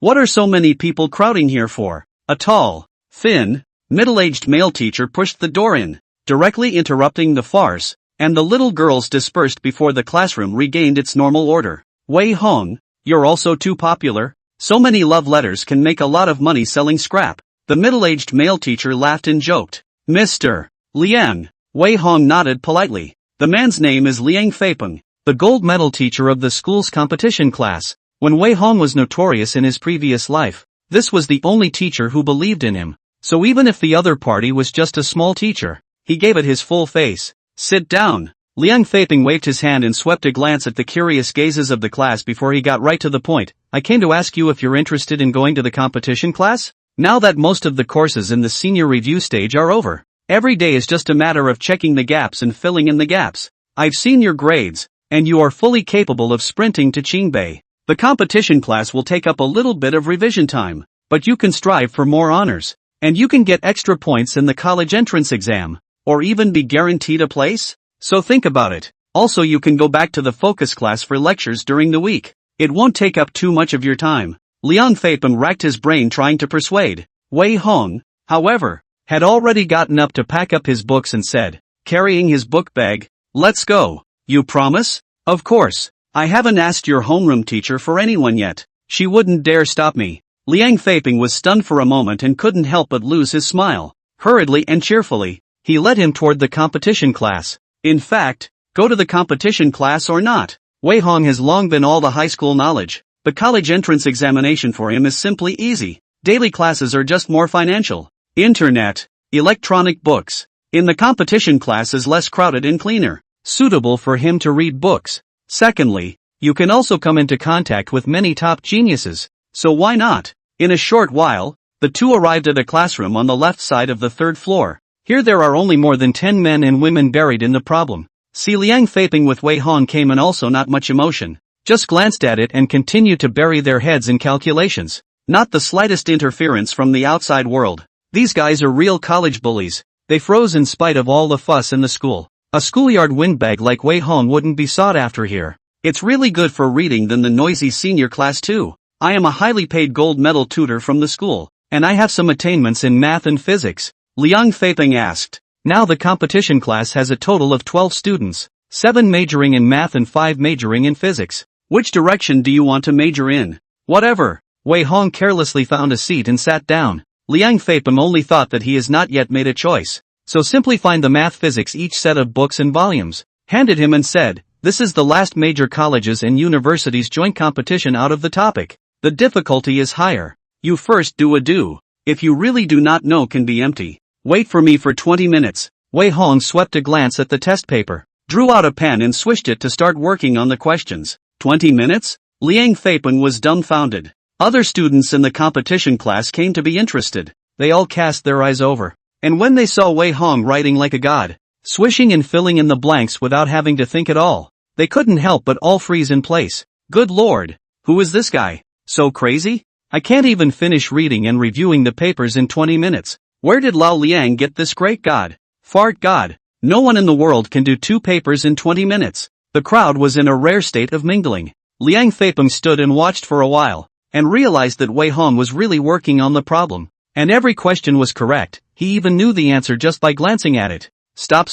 what are so many people crowding here for? A tall, thin, middle-aged male teacher pushed the door in, directly interrupting the farce, and the little girls dispersed before the classroom regained its normal order. Wei Hong, you're also too popular. So many love letters can make a lot of money selling scrap. The middle-aged male teacher laughed and joked. Mr. Liang. Wei Hong nodded politely. The man's name is Liang Feipeng, the gold medal teacher of the school's competition class. When Wei Hong was notorious in his previous life, this was the only teacher who believed in him. So even if the other party was just a small teacher, he gave it his full face. Sit down. Liang Feipeng waved his hand and swept a glance at the curious gazes of the class before he got right to the point. I came to ask you if you're interested in going to the competition class? Now that most of the courses in the senior review stage are over, every day is just a matter of checking the gaps and filling in the gaps. I've seen your grades, and you are fully capable of sprinting to Qingbei. The competition class will take up a little bit of revision time, but you can strive for more honors, and you can get extra points in the college entrance exam, or even be guaranteed a place. So think about it. Also, you can go back to the focus class for lectures during the week. It won't take up too much of your time. Liang Feipeng racked his brain trying to persuade. Wei Hong, however, had already gotten up to pack up his books and said, carrying his book bag, let's go. You promise? Of course. I haven't asked your homeroom teacher for anyone yet. She wouldn't dare stop me. Liang Feipeng was stunned for a moment and couldn't help but lose his smile. Hurriedly and cheerfully, he led him toward the competition class. In fact, go to the competition class or not, Wei Hong has long been all the high school knowledge. The college entrance examination for him is simply easy. Daily classes are just more financial. Internet, electronic books. In the competition class is less crowded and cleaner, suitable for him to read books. Secondly, you can also come into contact with many top geniuses, so why not? In a short while, the two arrived at a classroom on the left side of the third floor. Here there are only more than 10 men and women buried in the problem. See, Liang Feipeng with Wei Hong came and also not much emotion, just glanced at it and continued to bury their heads in calculations. Not the slightest interference from the outside world. These guys are real college bullies. They froze in spite of all the fuss in the school. A schoolyard windbag like Wei Hong wouldn't be sought after here. It's really good for reading than the noisy senior class too. I am a highly paid gold medal tutor from the school, and I have some attainments in math and physics. Liang Feipeng asked. Now the competition class has a total of 12 students, 7 majoring in math and 5 majoring in physics. Which direction do you want to major in? Whatever. Wei Hong carelessly found a seat and sat down. Liang Feipeng only thought that he has not yet made a choice. So simply find the math physics each set of books and volumes, handed him and said, this is the last major colleges and universities joint competition out of the topic. The difficulty is higher. You first do a do. If you really do not know can be empty. Wait for me for 20 minutes. Wei Hong swept a glance at the test paper, drew out a pen and swished it to start working on the questions. 20 minutes? Liang Feipeng was dumbfounded. Other students in the competition class came to be interested. They all cast their eyes over. And when they saw Wei Hong writing like a god, swishing and filling in the blanks without having to think at all, they couldn't help but all freeze in place. Good lord, who is this guy? So crazy? I can't even finish reading and reviewing the papers in 20 minutes. Where did Lao Liang get this great god? Fart god. No one in the world can do 2 papers in 20 minutes. The crowd was in a rare state of mingling. Liang Feipeng stood and watched for a while, and realized that Wei Hong was really working on the problem. And every question was correct. He even knew the answer just by glancing at it. Stop.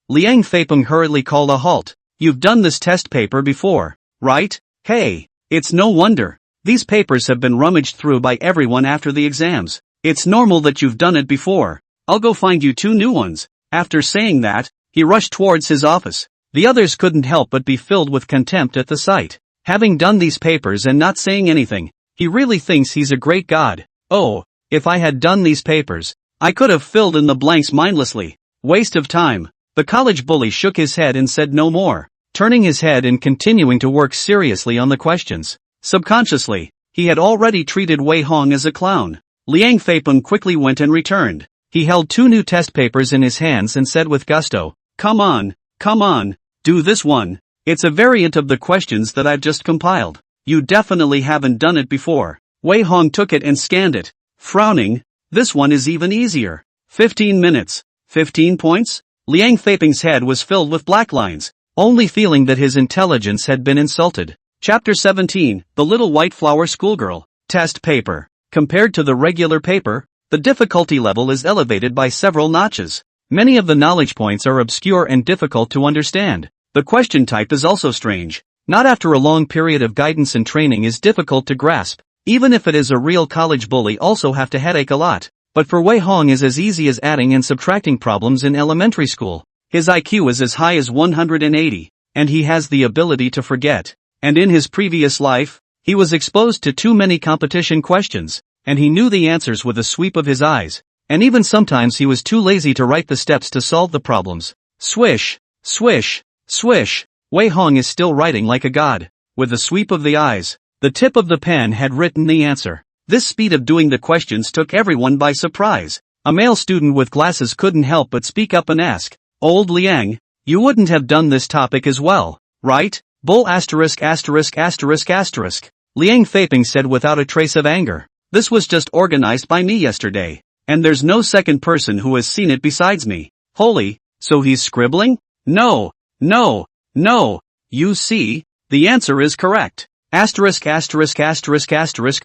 Liang Feipeng hurriedly called a halt. You've done this test paper before, right? Hey, it's no wonder. These papers have been rummaged through by everyone after the exams. It's normal that you've done it before. I'll go find you 2 new ones. After saying that, he rushed towards his office. The others couldn't help but be filled with contempt at the sight. Having done these papers and not saying anything, he really thinks he's a great god. Oh, if I had done these papers, I could have filled in the blanks mindlessly. Waste of time. The college bully shook his head and said no more, turning his head and continuing to work seriously on the questions. Subconsciously, he had already treated Wei Hong as a clown. Liang Feipeng quickly went and returned. He held 2 new test papers in his hands and said with gusto, Come on, do this one. It's a variant of the questions that I've just compiled. You definitely haven't done it before. Wei Hong took it and scanned it, frowning. This one is even easier. 15 minutes. 15 points? Liang Feipeng's head was filled with black lines, only feeling that his intelligence had been insulted. Chapter 17, The Little White Flower Schoolgirl. Test paper. Compared to the regular paper, the difficulty level is elevated by several notches. Many of the knowledge points are obscure and difficult to understand. The question type is also strange. Not after a long period of guidance and training is difficult to grasp. Even if it is a real college bully also have to headache a lot. But for Wei Hong is as easy as adding and subtracting problems in elementary school. His IQ is as high as 180, and he has the ability to forget. And in his previous life, he was exposed to too many competition questions, and he knew the answers with a sweep of his eyes. And even sometimes he was too lazy to write the steps to solve the problems. Swish, swish, swish. Wei Hong is still writing like a god. With a sweep of the eyes, the tip of the pen had written the answer. This speed of doing the questions took everyone by surprise. A male student with glasses couldn't help but speak up and ask, Old Liang, you wouldn't have done this topic as well, right? Bull *********. Liang Feipeng said without a trace of anger. This was just organized by me yesterday, and there's no second person who has seen it besides me. Holy, so he's scribbling? No. You see, the answer is correct.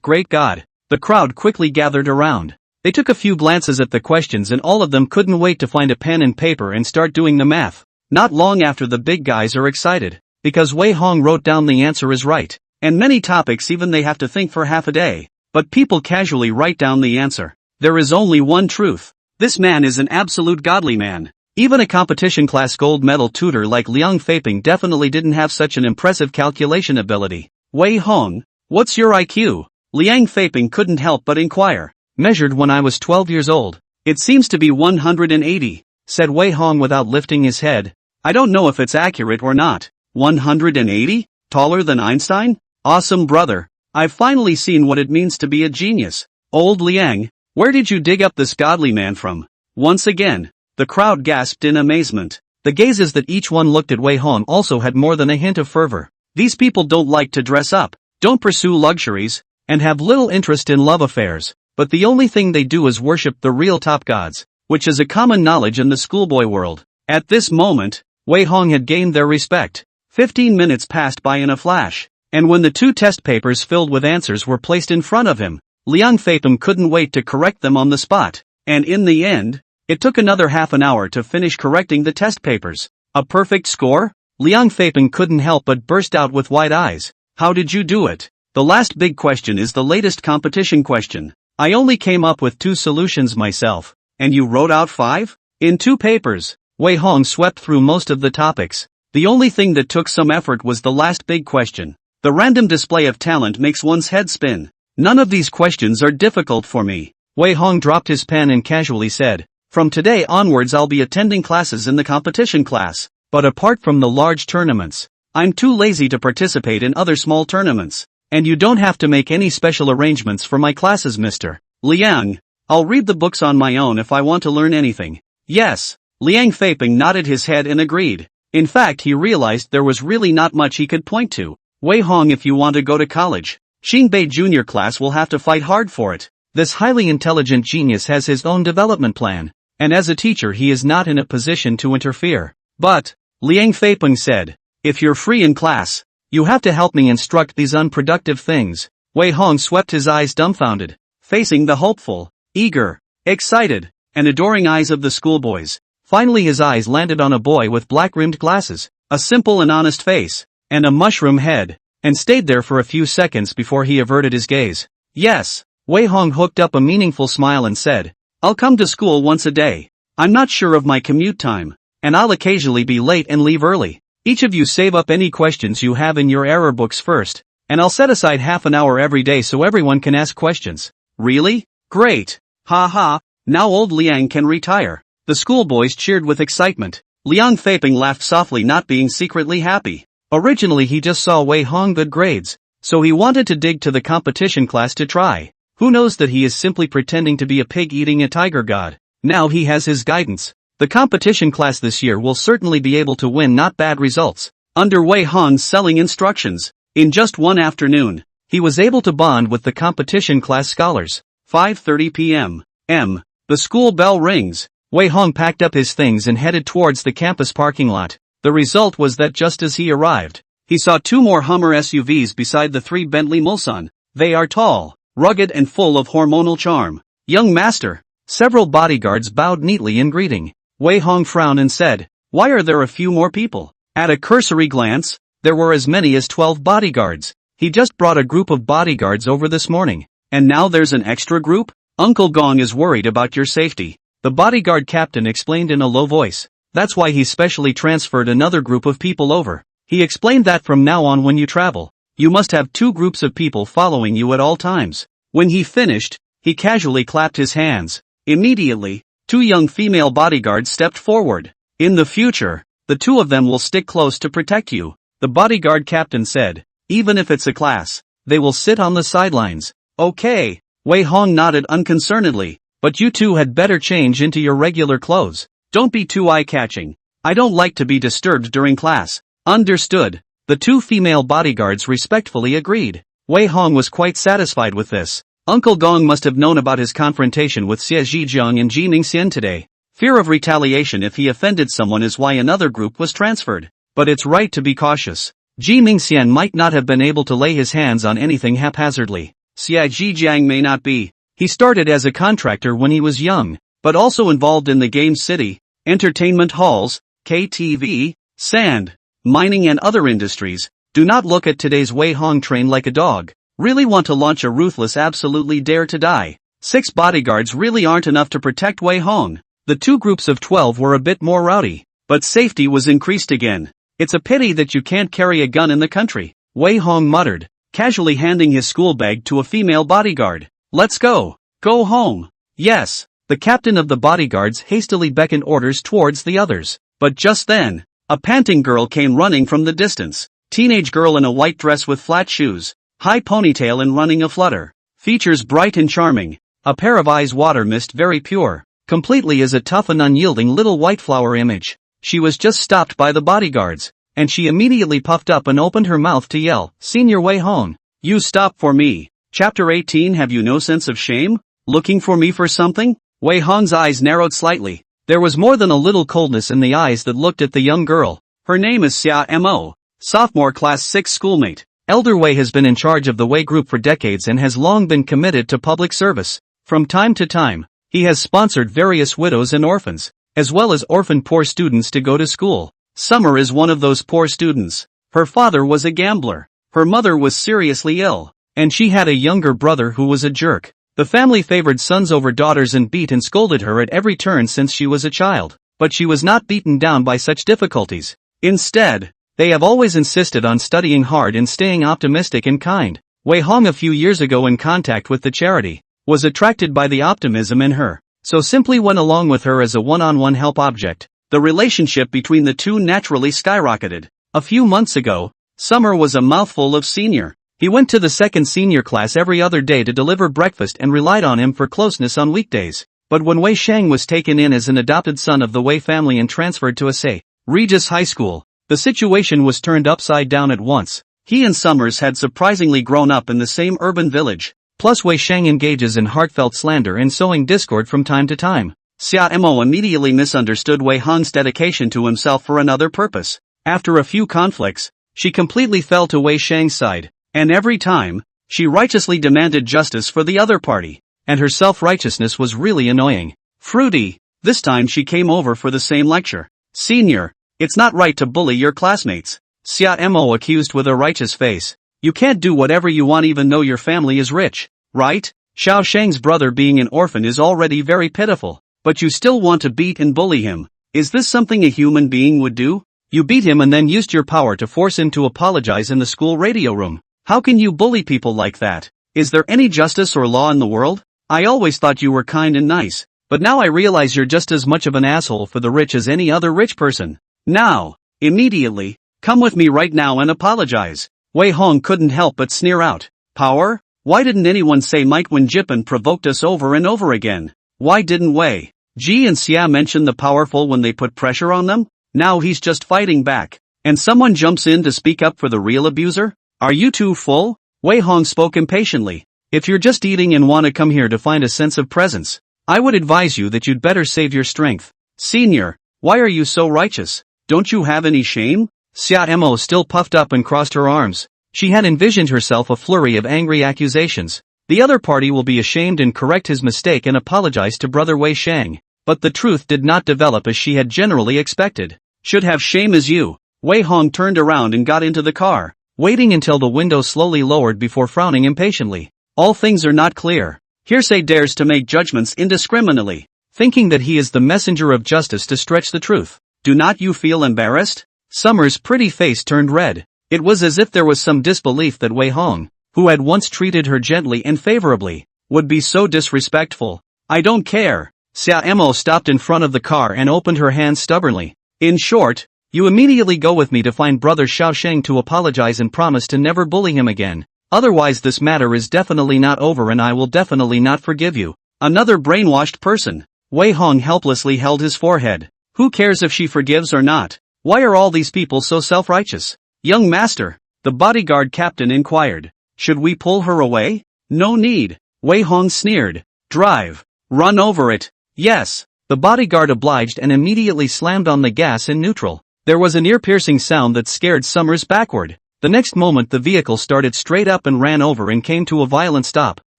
Great God. The crowd quickly gathered around. They took a few glances at the questions and all of them couldn't wait to find a pen and paper and start doing the math. Not long after the big guys are excited, because Wei Hong wrote down the answer is right. And many topics even they have to think for half a day. But people casually write down the answer. There is only one truth. This man is an absolute godly man. Even a competition class gold medal tutor like Liang Feipeng definitely didn't have such an impressive calculation ability. Wei Hong, what's your IQ? Liang Feipeng couldn't help but inquire. Measured when I was 12 years old. It seems to be 180, said Wei Hong without lifting his head. I don't know if it's accurate or not. 180? Taller than Einstein? Awesome brother. I've finally seen what it means to be a genius. Old Liang, where did you dig up this godly man from? Once again, the crowd gasped in amazement. The gazes that each one looked at Wei Hong also had more than a hint of fervor. These people don't like to dress up, don't pursue luxuries, and have little interest in love affairs. But the only thing they do is worship the real top gods, which is a common knowledge in the schoolboy world. At this moment, Wei Hong had gained their respect. 15 minutes passed by in a flash, and when the 2 test papers filled with answers were placed in front of him, Liang Feipeng couldn't wait to correct them on the spot. And in the end, It took another half an hour to finish correcting the test papers. A perfect score? Liang Feiping couldn't help but burst out with wide eyes. How did you do it? The last big question is the latest competition question. I only came up with 2 solutions myself. And you wrote out 5? In 2 papers. Wei Hong swept through most of the topics. The only thing that took some effort was the last big question. The random display of talent makes one's head spin. None of these questions are difficult for me. Wei Hong dropped his pen and casually said, "From today onwards I'll be attending classes in the competition class. But apart from the large tournaments, I'm too lazy to participate in other small tournaments. And you don't have to make any special arrangements for my classes, Mr. Liang. I'll read the books on my own if I want to learn anything." Yes. Liang Feiping nodded his head and agreed. In fact, he realized there was really not much he could point to. Wei Hong, if you want to go to college, Xingbei Junior class will have to fight hard for it. This highly intelligent genius has his own development plan, and as a teacher he is not in a position to interfere. But, Liang Feiping said, if you're free in class, you have to help me instruct these unproductive things. Wei Hong swept his eyes dumbfounded, facing the hopeful, eager, excited, and adoring eyes of the schoolboys. Finally his eyes landed on a boy with black-rimmed glasses, a simple and honest face, and a mushroom head, and stayed there for a few seconds before he averted his gaze. Yes. Wei Hong hooked up a meaningful smile and said, I'll come to school once a day. I'm not sure of my commute time, and I'll occasionally be late and leave early. Each of you save up any questions you have in your error books first, and I'll set aside half an hour every day so everyone can ask questions. Really? Great. Ha ha, now old Liang can retire. The schoolboys cheered with excitement. Liang Feiping laughed softly, not being secretly happy. Originally he just saw Wei Hong good grades, so he wanted to dig to the competition class to try. Who knows that he is simply pretending to be a pig eating a tiger god. Now he has his guidance. The competition class this year will certainly be able to win not bad results. Under Wei Hong's selling instructions, in just one afternoon, he was able to bond with the competition class scholars. 5:30 p.m. The school bell rings. Wei Hong packed up his things and headed towards the campus parking lot. The result was that just as he arrived, he saw 2 more Hummer SUVs beside the 3 Bentley Mulsanne. They are tall, rugged and full of hormonal charm. Young master. Several bodyguards bowed neatly in greeting. Wei Hong frowned and said, why are there a few more people? At a cursory glance, there were as many as 12 bodyguards. He just brought a group of bodyguards over this morning. And now there's an extra group? Uncle Gong is worried about your safety. The bodyguard captain explained in a low voice. That's why he specially transferred another group of people over. He explained that from now on when you travel, you must have 2 groups of people following you at all times. When he finished, he casually clapped his hands. Immediately, 2 young female bodyguards stepped forward. In the future, the 2 of them will stick close to protect you, the bodyguard captain said. Even if it's a class, they will sit on the sidelines. Okay. Wei Hong nodded unconcernedly. But you 2 had better change into your regular clothes. Don't be too eye-catching. I don't like to be disturbed during class. Understood. The 2 female bodyguards respectfully agreed. Wei Hong was quite satisfied with this. Uncle Gong must have known about his confrontation with Xie Zhijiang and Ji Mingxian today. Fear of retaliation if he offended someone is why another group was transferred. But it's right to be cautious. Ji Mingxian might not have been able to lay his hands on anything haphazardly. Xie Zhijiang may not be. He started as a contractor when he was young, but also involved in the game city, entertainment halls, KTV, sand, mining and other industries. Do not look at today's Wei Hong train like a dog. Really want to launch a ruthless absolutely dare to die. 6 bodyguards really aren't enough to protect Wei Hong. The 2 groups of 12 were a bit more rowdy, but safety was increased again. It's a pity that you can't carry a gun in the country, Wei Hong muttered, casually handing his school bag to a female bodyguard. Let's go. Go home. Yes. The captain of the bodyguards hastily beckoned orders towards the others. But just then, a panting girl came running from the distance. Teenage girl in a white dress with flat shoes, high ponytail and running aflutter. Features bright and charming. A pair of eyes water mist very pure. Completely as a tough and unyielding little white flower image. She was just stopped by the bodyguards, and she immediately puffed up and opened her mouth to yell, Senior Wei Hong, you stop for me. Chapter 18. Have you no sense of shame? Looking for me for something? Wei Hong's eyes narrowed slightly. There was more than a little coldness in the eyes that looked at the young girl. Her name is Xia Mo, sophomore class 6 schoolmate. Elder Wei has been in charge of the Wei group for decades and has long been committed to public service. From time to time, He has sponsored various widows and orphans, as well as orphan poor students to go to school. Summer is one of those poor students. Her father was a gambler. Her mother was seriously ill, and she had a younger brother who was a jerk. The family favored sons over daughters and beat and scolded her at every turn since she was a child. But she was not beaten down by such difficulties. Instead, they have always insisted on studying hard and staying optimistic and kind. Wei Hong, a few years ago in contact with the charity, was attracted by the optimism in her, so simply went along with her as a one-on-one help object. The relationship between the two naturally skyrocketed. A few months ago, Summer was a mouthful of senior. He went to the second senior class every other day to deliver breakfast and relied on him for closeness on weekdays. But when Wei Shang was taken in as an adopted son of the Wei family and transferred to a St. Regis High School, the situation was turned upside down at once. He and Summers had surprisingly grown up in the same urban village. Plus Wei Shang engages in heartfelt slander and sowing discord from time to time. Xia Mo immediately misunderstood Wei Hong's dedication to himself for another purpose. After a few conflicts, she completely fell to Wei Shang's side, and every time, she righteously demanded justice for the other party. And her self-righteousness was really annoying. Fruity, this time she came over for the same lecture. Senior, it's not right to bully your classmates. Xia Mo accused with a righteous face. You can't do whatever you want even though your family is rich, right? Xiao Shang's brother being an orphan is already very pitiful, but you still want to beat and bully him. Is this something a human being would do? You beat him and then used your power to force him to apologize in the school radio room. How can you bully people like that? Is there any justice or law in the world? I always thought you were kind and nice, but now I realize you're just as much of an asshole for the rich as any other rich person. Now, immediately, come with me right now and apologize. Wei Hong couldn't help but sneer out. Power? Why didn't anyone say Mike when Jippen provoked us over and over again? Why didn't Wei Ji and Xia mention the powerful when they put pressure on them? Now he's just fighting back, and someone jumps in to speak up for the real abuser? Are you too full? Wei Hong spoke impatiently. If you're just eating and want to come here to find a sense of presence, I would advise you that you'd better save your strength. Senior, why are you so righteous? Don't you have any shame? Xia Mo still puffed up and crossed her arms. She had envisioned herself a flurry of angry accusations. The other party will be ashamed and correct his mistake and apologize to brother Wei Shang. But the truth did not develop as she had generally expected. Should have shame as you. Wei Hong turned around and got into the car, waiting until the window slowly lowered before frowning impatiently. All things are not clear. Hearsay dares to make judgments indiscriminately, thinking that he is the messenger of justice to stretch the truth. Do not you feel embarrassed? Summer's pretty face turned red. It was as if there was some disbelief that Wei Hong, who had once treated her gently and favorably, would be so disrespectful. I don't care. Xia Mo stopped in front of the car and opened her hands stubbornly. In short, you immediately go with me to find brother Xiao Sheng to apologize and promise to never bully him again. Otherwise this matter is definitely not over and I will definitely not forgive you. Another brainwashed person. Wei Hong helplessly held his forehead. Who cares if she forgives or not? Why are all these people so self-righteous? Young master, the bodyguard captain inquired. Should we pull her away? No need. Wei Hong sneered. Drive. Run over it. Yes. The bodyguard obliged and immediately slammed on the gas in neutral. There was an ear-piercing sound that scared Summers backward. The next moment the vehicle started straight up and ran over and came to a violent stop.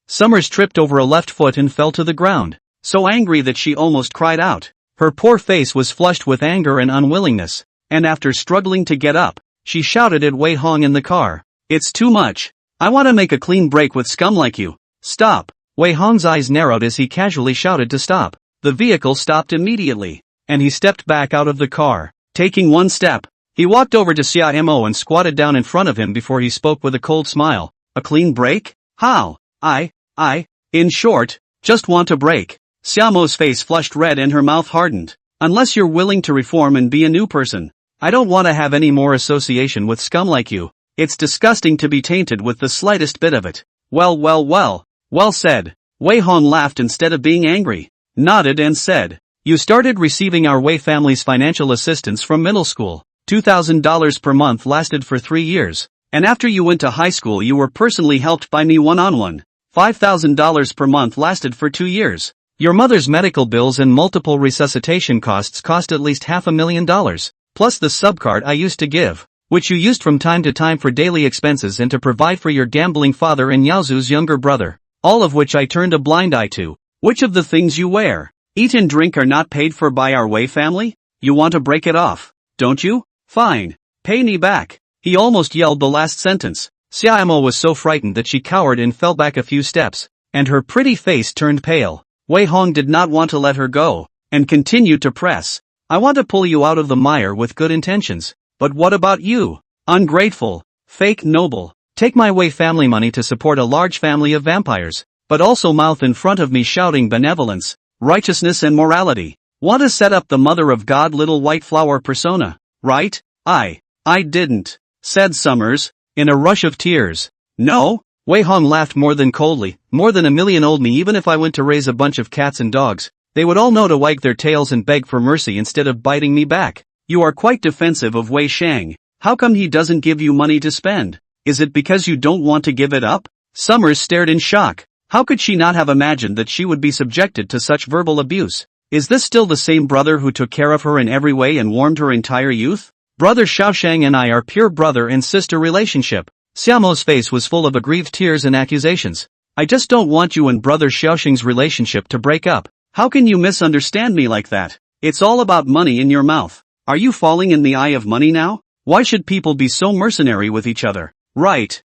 Summers tripped over a left foot and fell to the ground, so angry that she almost cried out. Her poor face was flushed with anger and unwillingness, and after struggling to get up, she shouted at Wei Hong in the car. It's too much. I want to make a clean break with scum like you. Stop. Wei Hong's eyes narrowed as he casually shouted to stop. The vehicle stopped immediately, and he stepped back out of the car. Taking one step, he walked over to Xia Mo and squatted down in front of him before he spoke with a cold smile. A clean break? How? In short, just want a break. Xia Mo's face flushed red and her mouth hardened. Unless you're willing to reform and be a new person, I don't want to have any more association with scum like you. It's disgusting to be tainted with the slightest bit of it. Well said. Wei Hong laughed instead of being angry, nodded and said, you started receiving our Wei family's financial assistance from middle school. $2,000 per month lasted for 3 years, and after you went to high school you were personally helped by me one-on-one. $5,000 per month lasted for 2 years. Your mother's medical bills and multiple resuscitation costs cost at least $500,000, plus the subcard I used to give, which you used from time to time for daily expenses and to provide for your gambling father and Yaozu's younger brother, all of which I turned a blind eye to. Which of the things you wear, eat and drink are not paid for by our Wei family? You want to break it off, don't you? Fine. Pay me back. He almost yelled the last sentence. Xiaomo was so frightened that she cowered and fell back a few steps, and her pretty face turned pale. Wei Hong did not want to let her go, and continued to press. I want to pull you out of the mire with good intentions, but what about you? Ungrateful, fake noble, take my Wei family money to support a large family of vampires, but also mouth in front of me shouting benevolence, righteousness and morality. Want to set up the mother of God little white flower persona, right? I didn't, said Summers, in a rush of tears. No? Wei Hong laughed more than coldly. More than a million old me. Even if I went to raise a bunch of cats and dogs, they would all know to wag their tails and beg for mercy instead of biting me back. You are quite defensive of Wei Shang. How come he doesn't give you money to spend? Is it because you don't want to give it up? Summers stared in shock. How could she not have imagined that she would be subjected to such verbal abuse? Is this still the same brother who took care of her in every way and warmed her entire youth? Brother Xiaoshang and I are pure brother and sister relationship. Xiaomo's face was full of aggrieved tears and accusations. I just don't want you and brother Xiaoshang's relationship to break up. How can you misunderstand me like that? It's all about money in your mouth. Are you falling in the eye of money now? Why should people be so mercenary with each other? Right.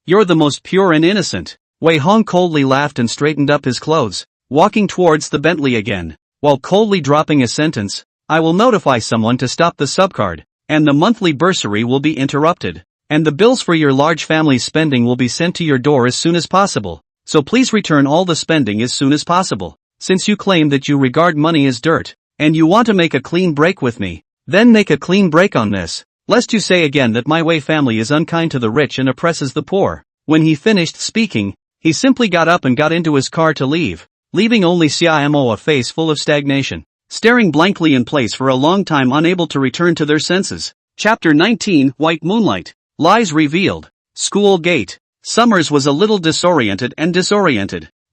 You're the most pure and innocent. Wei Hong coldly laughed and straightened up his clothes, walking towards the Bentley again, while coldly dropping a sentence. I will notify someone to stop the subcard, and the monthly bursary will be interrupted, and the bills for your large family's spending will be sent to your door as soon as possible, so please return all the spending as soon as possible. Since you claim that you regard money as dirt, and you want to make a clean break with me, then make a clean break on this, lest you say again that my Wei family is unkind to the rich and oppresses the poor. When he finished speaking, he simply got up and got into his car to leave, leaving only Xiaomo a face full of stagnation, staring blankly in place for a long time, unable to return to their senses. Chapter 19, White Moonlight. Lies revealed. School gate. Summers was a little disoriented.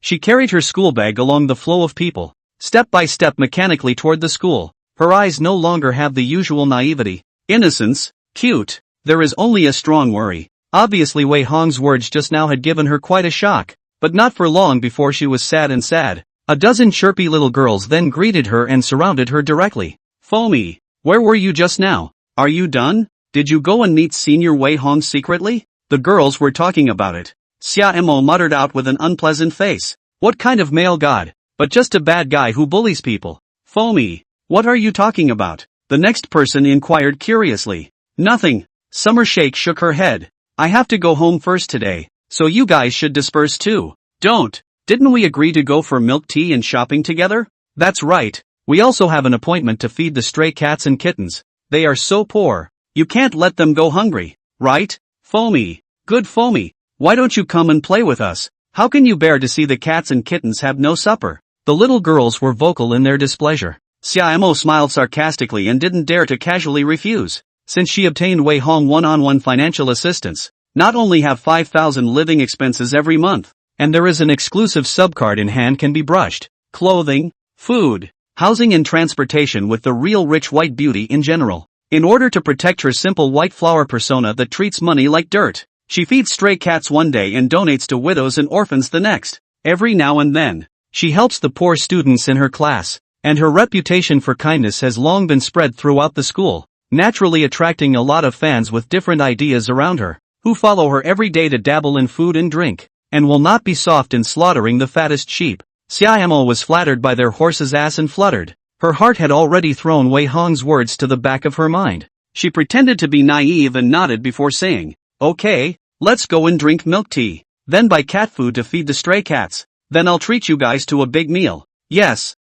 She carried her school bag along the flow of people, step by step mechanically toward the school. Her eyes no longer have the usual naivety, innocence, cute. There is only a strong worry. Obviously Wei Hong's words just now had given her quite a shock, but not for long before she was sad. A dozen chirpy little girls then greeted her and surrounded her directly. Foamy, where were you just now? Are you done? Did you go and meet Senior Wei Hong secretly? The girls were talking about it. Xiaomo muttered out with an unpleasant face. What kind of male god? But just a bad guy who bullies people. Foamy, what are you talking about? The next person inquired curiously. Nothing. Summer Shake shook her head. I have to go home first today, so you guys should disperse too. Don't. Didn't we agree to go for milk tea and shopping together? That's right. We also have an appointment to feed the stray cats and kittens. They are so poor. You can't let them go hungry, right? Foamy. Good Foamy. Why don't you come and play with us? How can you bear to see the cats and kittens have no supper? The little girls were vocal in their displeasure. Xiaomo smiled sarcastically and didn't dare to casually refuse. Since she obtained Wei Hong one-on-one financial assistance, not only have 5,000 living expenses every month, and there is an exclusive subcard in hand can be brushed, clothing, food, housing and transportation with the real rich white beauty in general. In order to protect her simple white flower persona that treats money like dirt, she feeds stray cats one day and donates to widows and orphans the next. Every now and then, she helps the poor students in her class, and her reputation for kindness has long been spread throughout the school, naturally attracting a lot of fans with different ideas around her, who follow her every day to dabble in food and drink, and will not be soft in slaughtering the fattest sheep. Xiaomo was flattered by their horse's ass and fluttered. Her heart had already thrown Wei Hong's words to the back of her mind. She pretended to be naive and nodded before saying, okay, let's go and drink milk tea, then buy cat food to feed the stray cats, then I'll treat you guys to a big meal. Yes,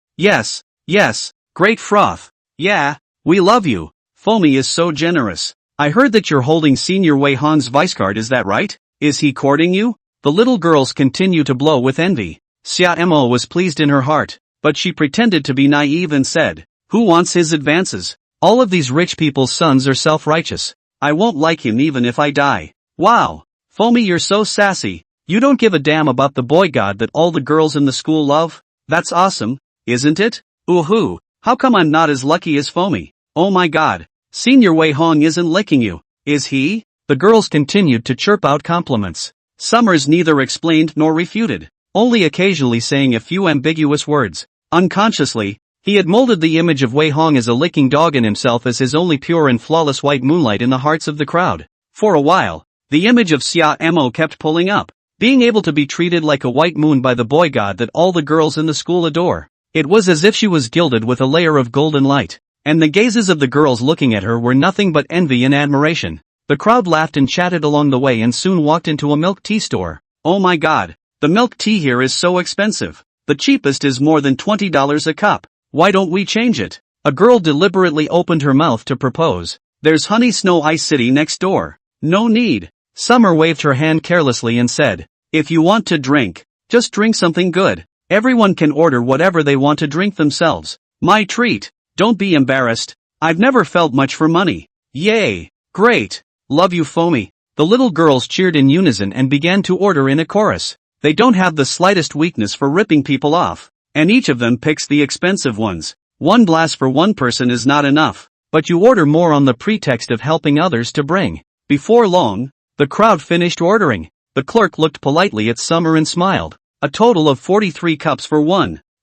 great froth. Yeah, we love you. Foamy is so generous. I heard that you're holding Senior Wei Hong's vicecard, is that right? Is he courting you? The little girls continue to blow with envy. Xiaomo was pleased in her heart, but she pretended to be naive and said, who wants his advances? All of these rich people's sons are self-righteous. I won't like him even if I die. Wow. Foamy, you're so sassy. You don't give a damn about the boy god that all the girls in the school love? That's awesome, isn't it? Ooh, how come I'm not as lucky as Foamy? Oh my god. Senior Wei Hong isn't licking you, is he? The girls continued to chirp out compliments. Summers neither explained nor refuted. only occasionally saying a few ambiguous words. Unconsciously, he had molded the image of Wei Hong as a licking dog and himself as his only pure and flawless white moonlight in the hearts of the crowd. For a while, the image of Xia Mo kept pulling up, being able to be treated like a white moon by the boy god that all the girls in the school adore. It was as if she was gilded with a layer of golden light, and the gazes of the girls looking at her were nothing but envy and admiration. The crowd laughed and chatted along the way and soon walked into a milk tea store. Oh my god, the milk tea here is so expensive. The cheapest is more than $20 a cup. Why don't we change it? A girl deliberately opened her mouth to propose. There's Honey Snow Ice City next door. No need. Summer waved her hand carelessly and said, if you want to drink, just drink something good. Everyone can order whatever they want to drink themselves. My treat. Don't be embarrassed. I've never felt much for money. Yay. Great. Love you, Foamy. The little girls cheered in unison and began to order in a chorus. They don't have the slightest weakness for ripping people off, and each of them picks the expensive ones. One glass for one person is not enough, but you order more on the pretext of helping others to bring. Before long, the crowd finished ordering. The clerk looked politely at Summer and smiled. A total of 43 cups for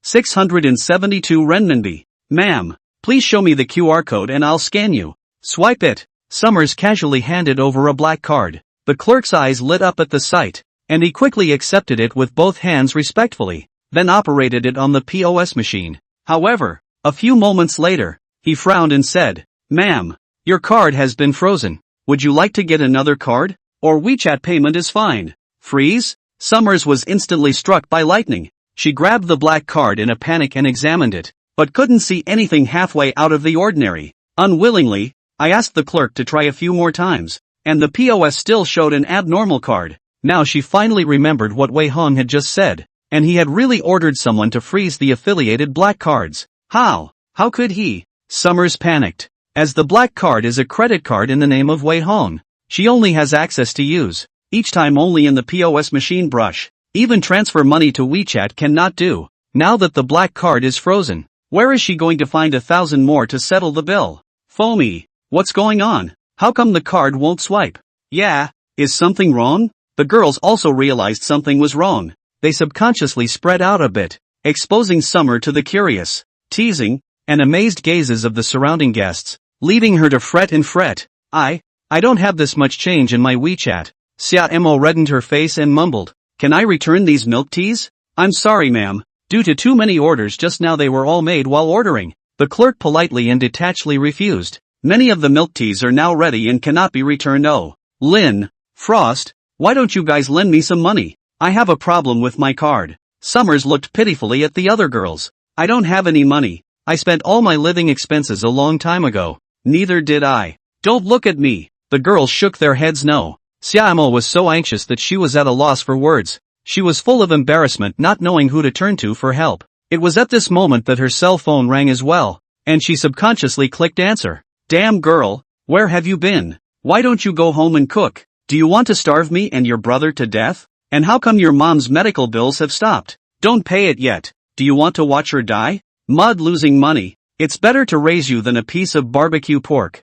672 renminbi. Ma'am, please show me the QR code and I'll scan you. Swipe it. Summers casually handed over a black card. The clerk's eyes lit up at the sight, and he quickly accepted it with both hands respectfully, then operated it on the POS machine. However, a few moments later, he frowned and said, Ma'am, your card has been frozen. Would you like to get another card? Or WeChat payment is fine. Freeze? Summers was instantly struck by lightning. She grabbed the black card in a panic and examined it, but couldn't see anything halfway out of the ordinary. Unwillingly, I asked the clerk to try a few more times, and the POS still showed an abnormal card. Now she finally remembered what Wei Hong had just said, and he had really ordered someone to freeze the affiliated black cards. How? How could he? Summers panicked. As the black card is a credit card in the name of Wei Hong, she only has access to use, each time only in the POS machine brush. Even transfer money to WeChat cannot do. Now that the black card is frozen, where is she going to find 1,000 more to settle the bill? Foamy, what's going on? How come the card won't swipe? Yeah, is something wrong? The girls also realized something was wrong. They subconsciously spread out a bit, exposing Summer to the curious, teasing, and amazed gazes of the surrounding guests, leaving her to fret and fret. I don't have this much change in my WeChat. Xia Mo reddened her face and mumbled, can I return these milk teas? I'm sorry ma'am, due to too many orders just now they were all made while ordering. The clerk politely and detachedly refused. Many of the milk teas are now ready and cannot be returned. Oh, Lynn, Frost, why don't you guys lend me some money? I have a problem with my card. Summers looked pitifully at the other girls. I don't have any money. I spent all my living expenses a long time ago. Neither did I. Don't look at me. The girls shook their heads no. Xiaomo was so anxious that she was at a loss for words. She was full of embarrassment not knowing who to turn to for help. It was at this moment that her cell phone rang as well, and she subconsciously clicked answer. Damn girl, where have you been? Why don't you go home and cook? Do you want to starve me and your brother to death? And how come your mom's medical bills have stopped? Don't pay it yet. Do you want to watch her die? Mud losing money. It's better to raise you than a piece of barbecue pork.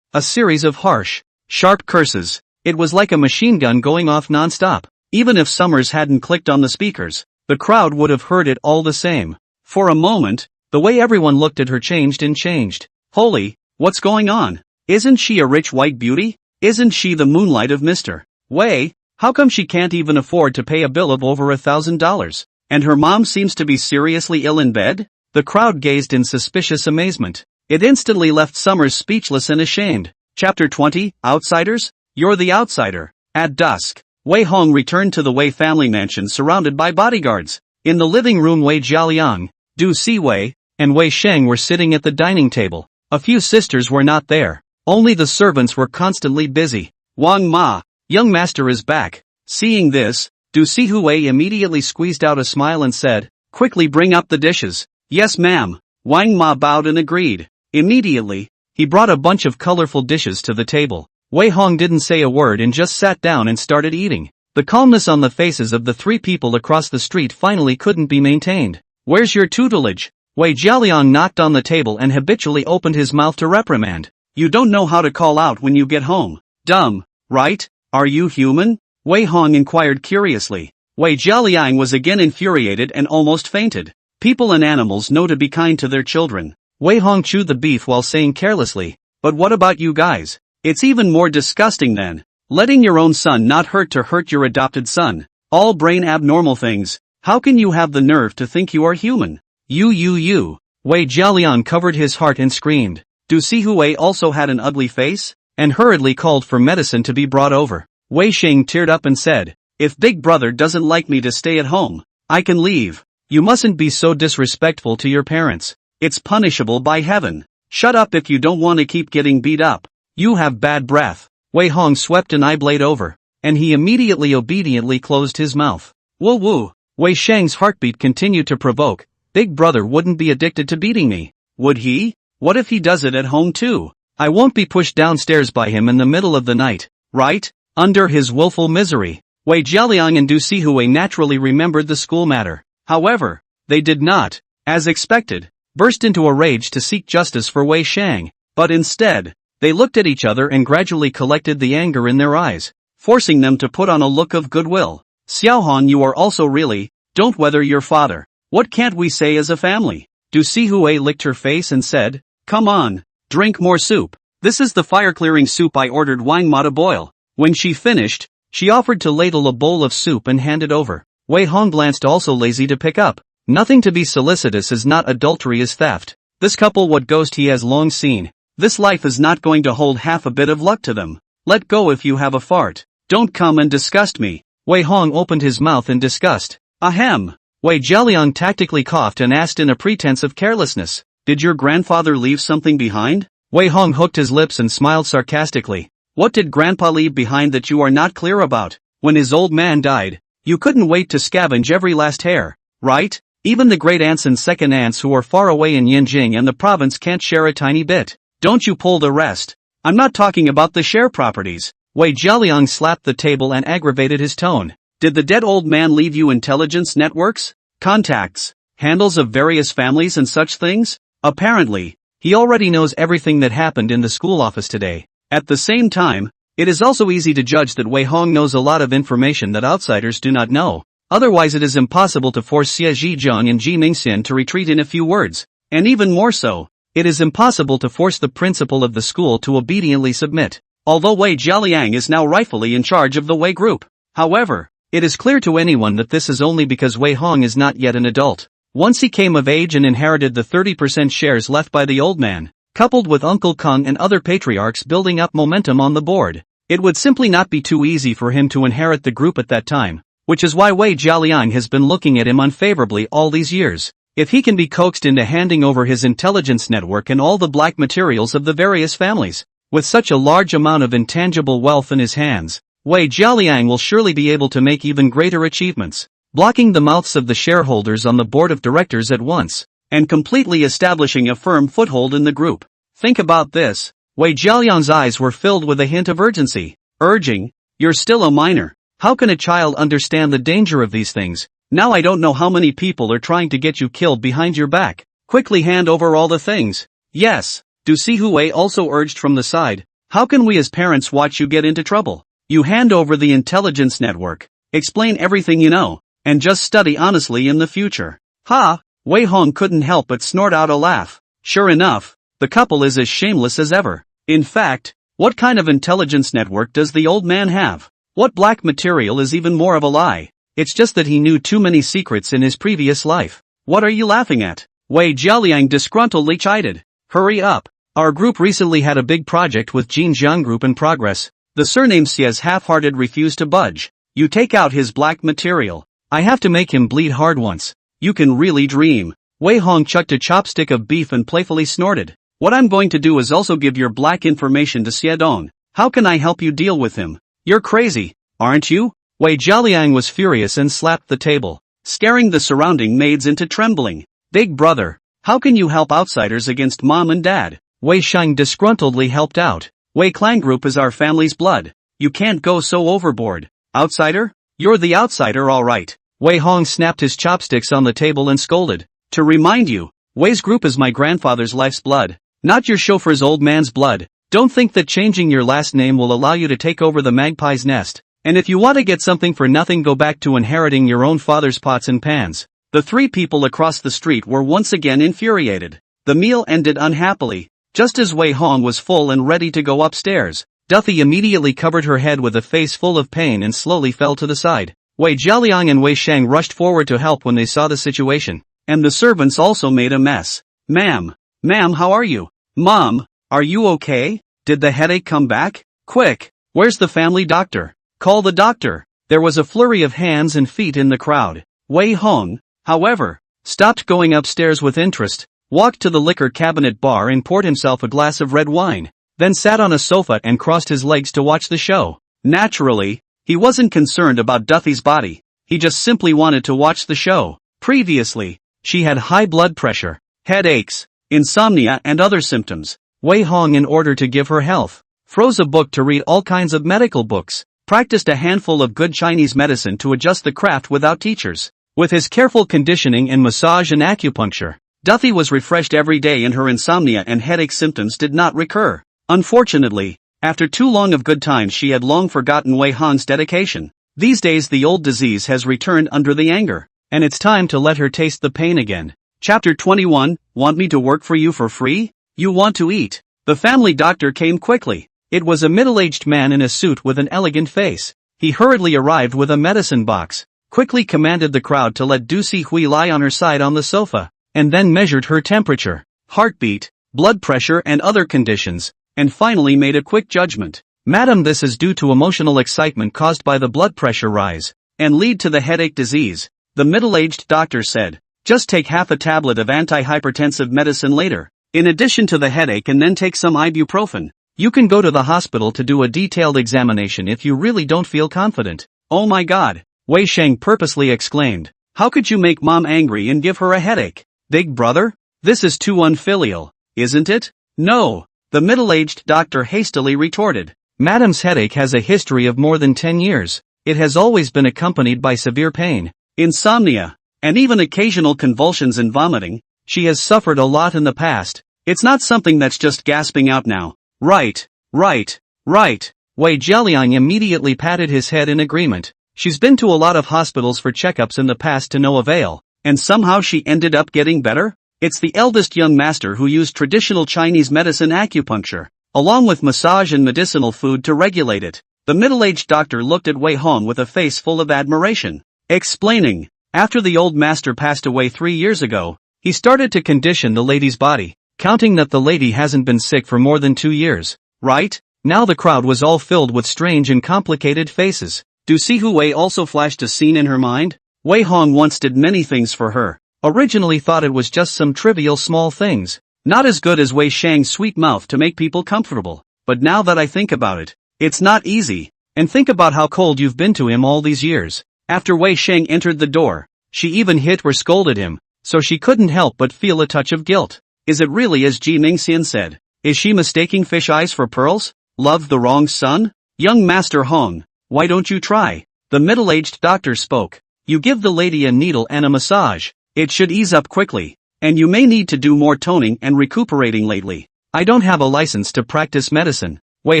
A series of harsh, sharp curses. It was like a machine gun going off non-stop. Even if Summers hadn't clicked on the speakers, the crowd would have heard it all the same. For a moment, the way everyone looked at her changed. Holy, what's going on? Isn't she a rich white beauty? Isn't she the moonlight of Mr. Wei? How come she can't even afford to pay a bill of over $1,000? And her mom seems to be seriously ill in bed? The crowd gazed in suspicious amazement. It instantly left Summers speechless and ashamed. Chapter 20, Outsiders? You're the outsider. At dusk, Wei Hong returned to the Wei family mansion surrounded by bodyguards. In the living room Wei Jialiang, Du Siwei, and Wei Sheng were sitting at the dining table. A few sisters were not there. Only the servants were constantly busy. Wang Ma, young master is back. Seeing this, Du Sihui immediately squeezed out a smile and said, quickly bring up the dishes. Yes ma'am. Wang Ma bowed and agreed. Immediately, he brought a bunch of colorful dishes to the table. Wei Hong didn't say a word and just sat down and started eating. The calmness on the faces of the three people across the street finally couldn't be maintained. Where's your tutelage? Wei Jialiang knocked on the table and habitually opened his mouth to reprimand. You don't know how to call out when you get home. Dumb, right? Are you human? Wei Hong inquired curiously. Wei Jialiang was again infuriated and almost fainted. People and animals know to be kind to their children. Wei Hong chewed the beef while saying carelessly, "But what about you guys? It's even more disgusting than letting your own son not hurt your adopted son. All brain abnormal things. How can you have the nerve to think you are human? You. Wei Jialiang covered his heart and screamed. Du Sihui also had an ugly face, and hurriedly called for medicine to be brought over. Wei Sheng teared up and said, "If Big Brother doesn't like me to stay at home, I can leave. You mustn't be so disrespectful to your parents. It's punishable by heaven. Shut up if you don't want to keep getting beat up. You have bad breath." Wei Hong swept an eye blade over, and he immediately obediently closed his mouth. Woo. Wei Sheng's heartbeat continued to provoke. Big Brother wouldn't be addicted to beating me, would he? What if he does it at home too? I won't be pushed downstairs by him in the middle of the night, right? Under his willful misery. Wei Jialiang and Du Sihui naturally remembered the school matter. However, they did not, as expected, burst into a rage to seek justice for Wei Sheng, but instead, they looked at each other and gradually collected the anger in their eyes, forcing them to put on a look of goodwill. Xiaohan, you are also really, don't weather your father. What can't we say as a family? Du Sihui licked her face and said, "Come on, drink more soup. This is the fire-clearing soup I ordered Wang Ma to boil." When she finished, she offered to ladle a bowl of soup and hand it over. Wei Hong glanced, also lazy to pick up. Nothing to be solicitous is not adultery is theft. This couple, what ghost he has long seen. This life is not going to hold half a bit of luck to them. Let go if you have a fart. Don't come and disgust me. Wei Hong opened his mouth in disgust. Ahem. Wei Jialiang tactically coughed and asked in a pretense of carelessness, "Did your grandfather leave something behind?" Wei Hong hooked his lips and smiled sarcastically. "What did Grandpa leave behind that you are not clear about? When his old man died, you couldn't wait to scavenge every last hair, right? Even the great aunts and second aunts who are far away in Yinjing and the province can't share a tiny bit. Don't you pull the rest. I'm not talking about the share properties." Wei Jialiang slapped the table and aggravated his tone. "Did the dead old man leave you intelligence networks, contacts, handles of various families and such things? Apparently, he already knows everything that happened in the school office today. At the same time, it is also easy to judge that Wei Hong knows a lot of information that outsiders do not know. Otherwise it is impossible to force Xie Zhizhong and Ji Mingxian to retreat in a few words. And even more so, it is impossible to force the principal of the school to obediently submit. Although Wei Jialiang is now rightfully in charge of the Wei group. However, it is clear to anyone that this is only because Wei Hong is not yet an adult. Once he came of age and inherited the 30% shares left by the old man, coupled with Uncle Kung and other patriarchs building up momentum on the board, it would simply not be too easy for him to inherit the group at that time, which is why Wei Jialiang has been looking at him unfavorably all these years. If he can be coaxed into handing over his intelligence network and all the black materials of the various families, with such a large amount of intangible wealth in his hands, Wei Jialiang will surely be able to make even greater achievements, blocking the mouths of the shareholders on the board of directors at once, and completely establishing a firm foothold in the group. Think about this. Wei Jialiang's eyes were filled with a hint of urgency, urging, "You're still a minor. How can a child understand the danger of these things? Now I don't know how many people are trying to get you killed behind your back. Quickly hand over all the things." "Yes," Du Sihui also urged from the side. "How can we as parents watch you get into trouble? You hand over the intelligence network, explain everything you know, and just study honestly in the future." Ha! Wei Hong couldn't help but snort out a laugh. Sure enough, the couple is as shameless as ever. In fact, what kind of intelligence network does the old man have? What black material is even more of a lie? It's just that he knew too many secrets in his previous life. What are you laughing at? Wei Jialiang disgruntledly chided. Hurry up. Our group recently had a big project with Jinjiang Group in progress. The surname Xia's half-hearted refused to budge. You take out his black material. I have to make him bleed hard once. You can really dream. Wei Hong chucked a chopstick of beef and playfully snorted. What I'm going to do is also give your black information to Xie Dong. How can I help you deal with him? You're crazy, aren't you? Wei Jialiang was furious and slapped the table, scaring the surrounding maids into trembling. Big brother, how can you help outsiders against mom and dad? Wei Sheng disgruntledly helped out. Wei Clan Group is our family's blood. You can't go so overboard. Outsider? You're the outsider, all right. Wei Hong snapped his chopsticks on the table and scolded. To remind you, Wei's group is my grandfather's life's blood, not your chauffeur's old man's blood. Don't think that changing your last name will allow you to take over the magpie's nest. And if you want to get something for nothing, go back to inheriting your own father's pots and pans. The three people across the street were once again infuriated. The meal ended unhappily. Just as Wei Hong was full and ready to go upstairs, Duffy immediately covered her head with a face full of pain and slowly fell to the side. Wei Jialiang and Wei Shang rushed forward to help when they saw the situation, and the servants also made a mess. Ma'am, how are you? Mom, are you okay? Did the headache come back? Quick, where's the family doctor? Call the doctor. There was a flurry of hands and feet in the crowd. Wei Hong, however, stopped going upstairs with interest, walked to the liquor cabinet bar and poured himself a glass of red wine, then sat on a sofa and crossed his legs to watch the show. Naturally, he wasn't concerned about Duffy's body, he just simply wanted to watch the show. Previously, she had high blood pressure, headaches, insomnia and other symptoms. Wei Hong, in order to give her health, froze a book to read all kinds of medical books, practiced a handful of good Chinese medicine to adjust the craft without teachers. With his careful conditioning and massage and acupuncture, Duffy was refreshed every day and her insomnia and headache symptoms did not recur. Unfortunately, after too long of good times, she had long forgotten Wei Hong's dedication. These days the old disease has returned under the anger, and it's time to let her taste the pain again. Chapter 21, Want me to work for you for free? You want to eat? The family doctor came quickly. It was a middle-aged man in a suit with an elegant face. He hurriedly arrived with a medicine box, quickly commanded the crowd to let Du Si-hui lie on her side on the sofa, and then measured her temperature, heartbeat, blood pressure and other conditions, and finally made a quick judgment. Madam, this is due to emotional excitement caused by the blood pressure rise, and lead to the headache disease, the middle-aged doctor said. Just take half a tablet of antihypertensive medicine later, in addition to the headache, and then take some ibuprofen. You can go to the hospital to do a detailed examination if you really don't feel confident. Oh my God, Wei Shang purposely exclaimed. How could you make Mom angry and give her a headache? Big brother? This is too unfilial, isn't it? No, the middle-aged doctor hastily retorted. Madam's headache has a history of more than 10 years. It has always been accompanied by severe pain, insomnia, and even occasional convulsions and vomiting. She has suffered a lot in the past. It's not something that's just gasping out now. Right. Wei Jialiang immediately patted his head in agreement. She's been to a lot of hospitals for checkups in the past to no avail, and somehow she ended up getting better? It's the eldest young master who used traditional Chinese medicine acupuncture, along with massage and medicinal food to regulate it. The middle-aged doctor looked at Wei Hong with a face full of admiration, explaining, after the old master passed away 3 years ago, he started to condition the lady's body, counting that the lady hasn't been sick for more than 2 years, right? Now the crowd was all filled with strange and complicated faces. Du Si-hui also flashed a scene in her mind. Wei Hong once did many things for her. Originally thought it was just some trivial small things, not as good as Wei Shang's sweet mouth to make people comfortable. But now that I think about it, it's not easy. And think about how cold you've been to him all these years. After Wei Shang entered the door, she even hit or scolded him, so she couldn't help but feel a touch of guilt. Is it really as Ji Mingxian said? Is she mistaking fish eyes for pearls? Love the wrong son? Young Master Hong, why don't you try? The middle-aged doctor spoke. You give the lady a needle and a massage. It should ease up quickly. And you may need to do more toning and recuperating lately. I don't have a license to practice medicine. Wei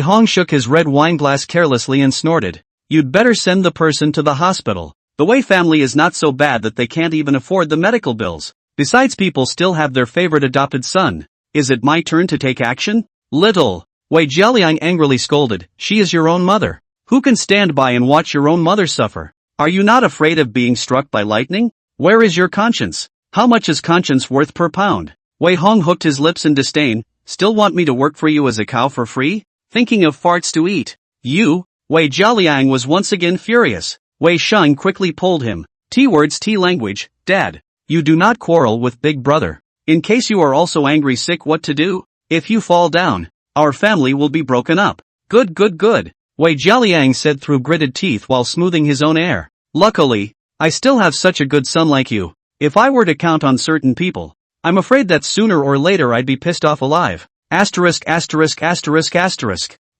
Hong shook his red wine glass carelessly and snorted. You'd better send the person to the hospital. The Wei family is not so bad that they can't even afford the medical bills. Besides, people still have their favorite adopted son. Is it my turn to take action? Little Wei Jialiang angrily scolded. She is your own mother. Who can stand by and watch your own mother suffer? Are you not afraid of being struck by lightning? Where is your conscience? How much is conscience worth per pound? Wei Hong hooked his lips in disdain. Still want me to work for you as a cow for free? Thinking of farts to eat? You? Wei Jialiang was once again furious. Wei Shang quickly pulled him. T-words, T-language, Dad. You do not quarrel with Big Brother. In case you are also angry sick, what to do? If you fall down, our family will be broken up. Good. Wei Jialiang said through gritted teeth while smoothing his own hair. Luckily, I still have such a good son like you. If I were to count on certain people, I'm afraid that sooner or later I'd be pissed off alive. Asterisk.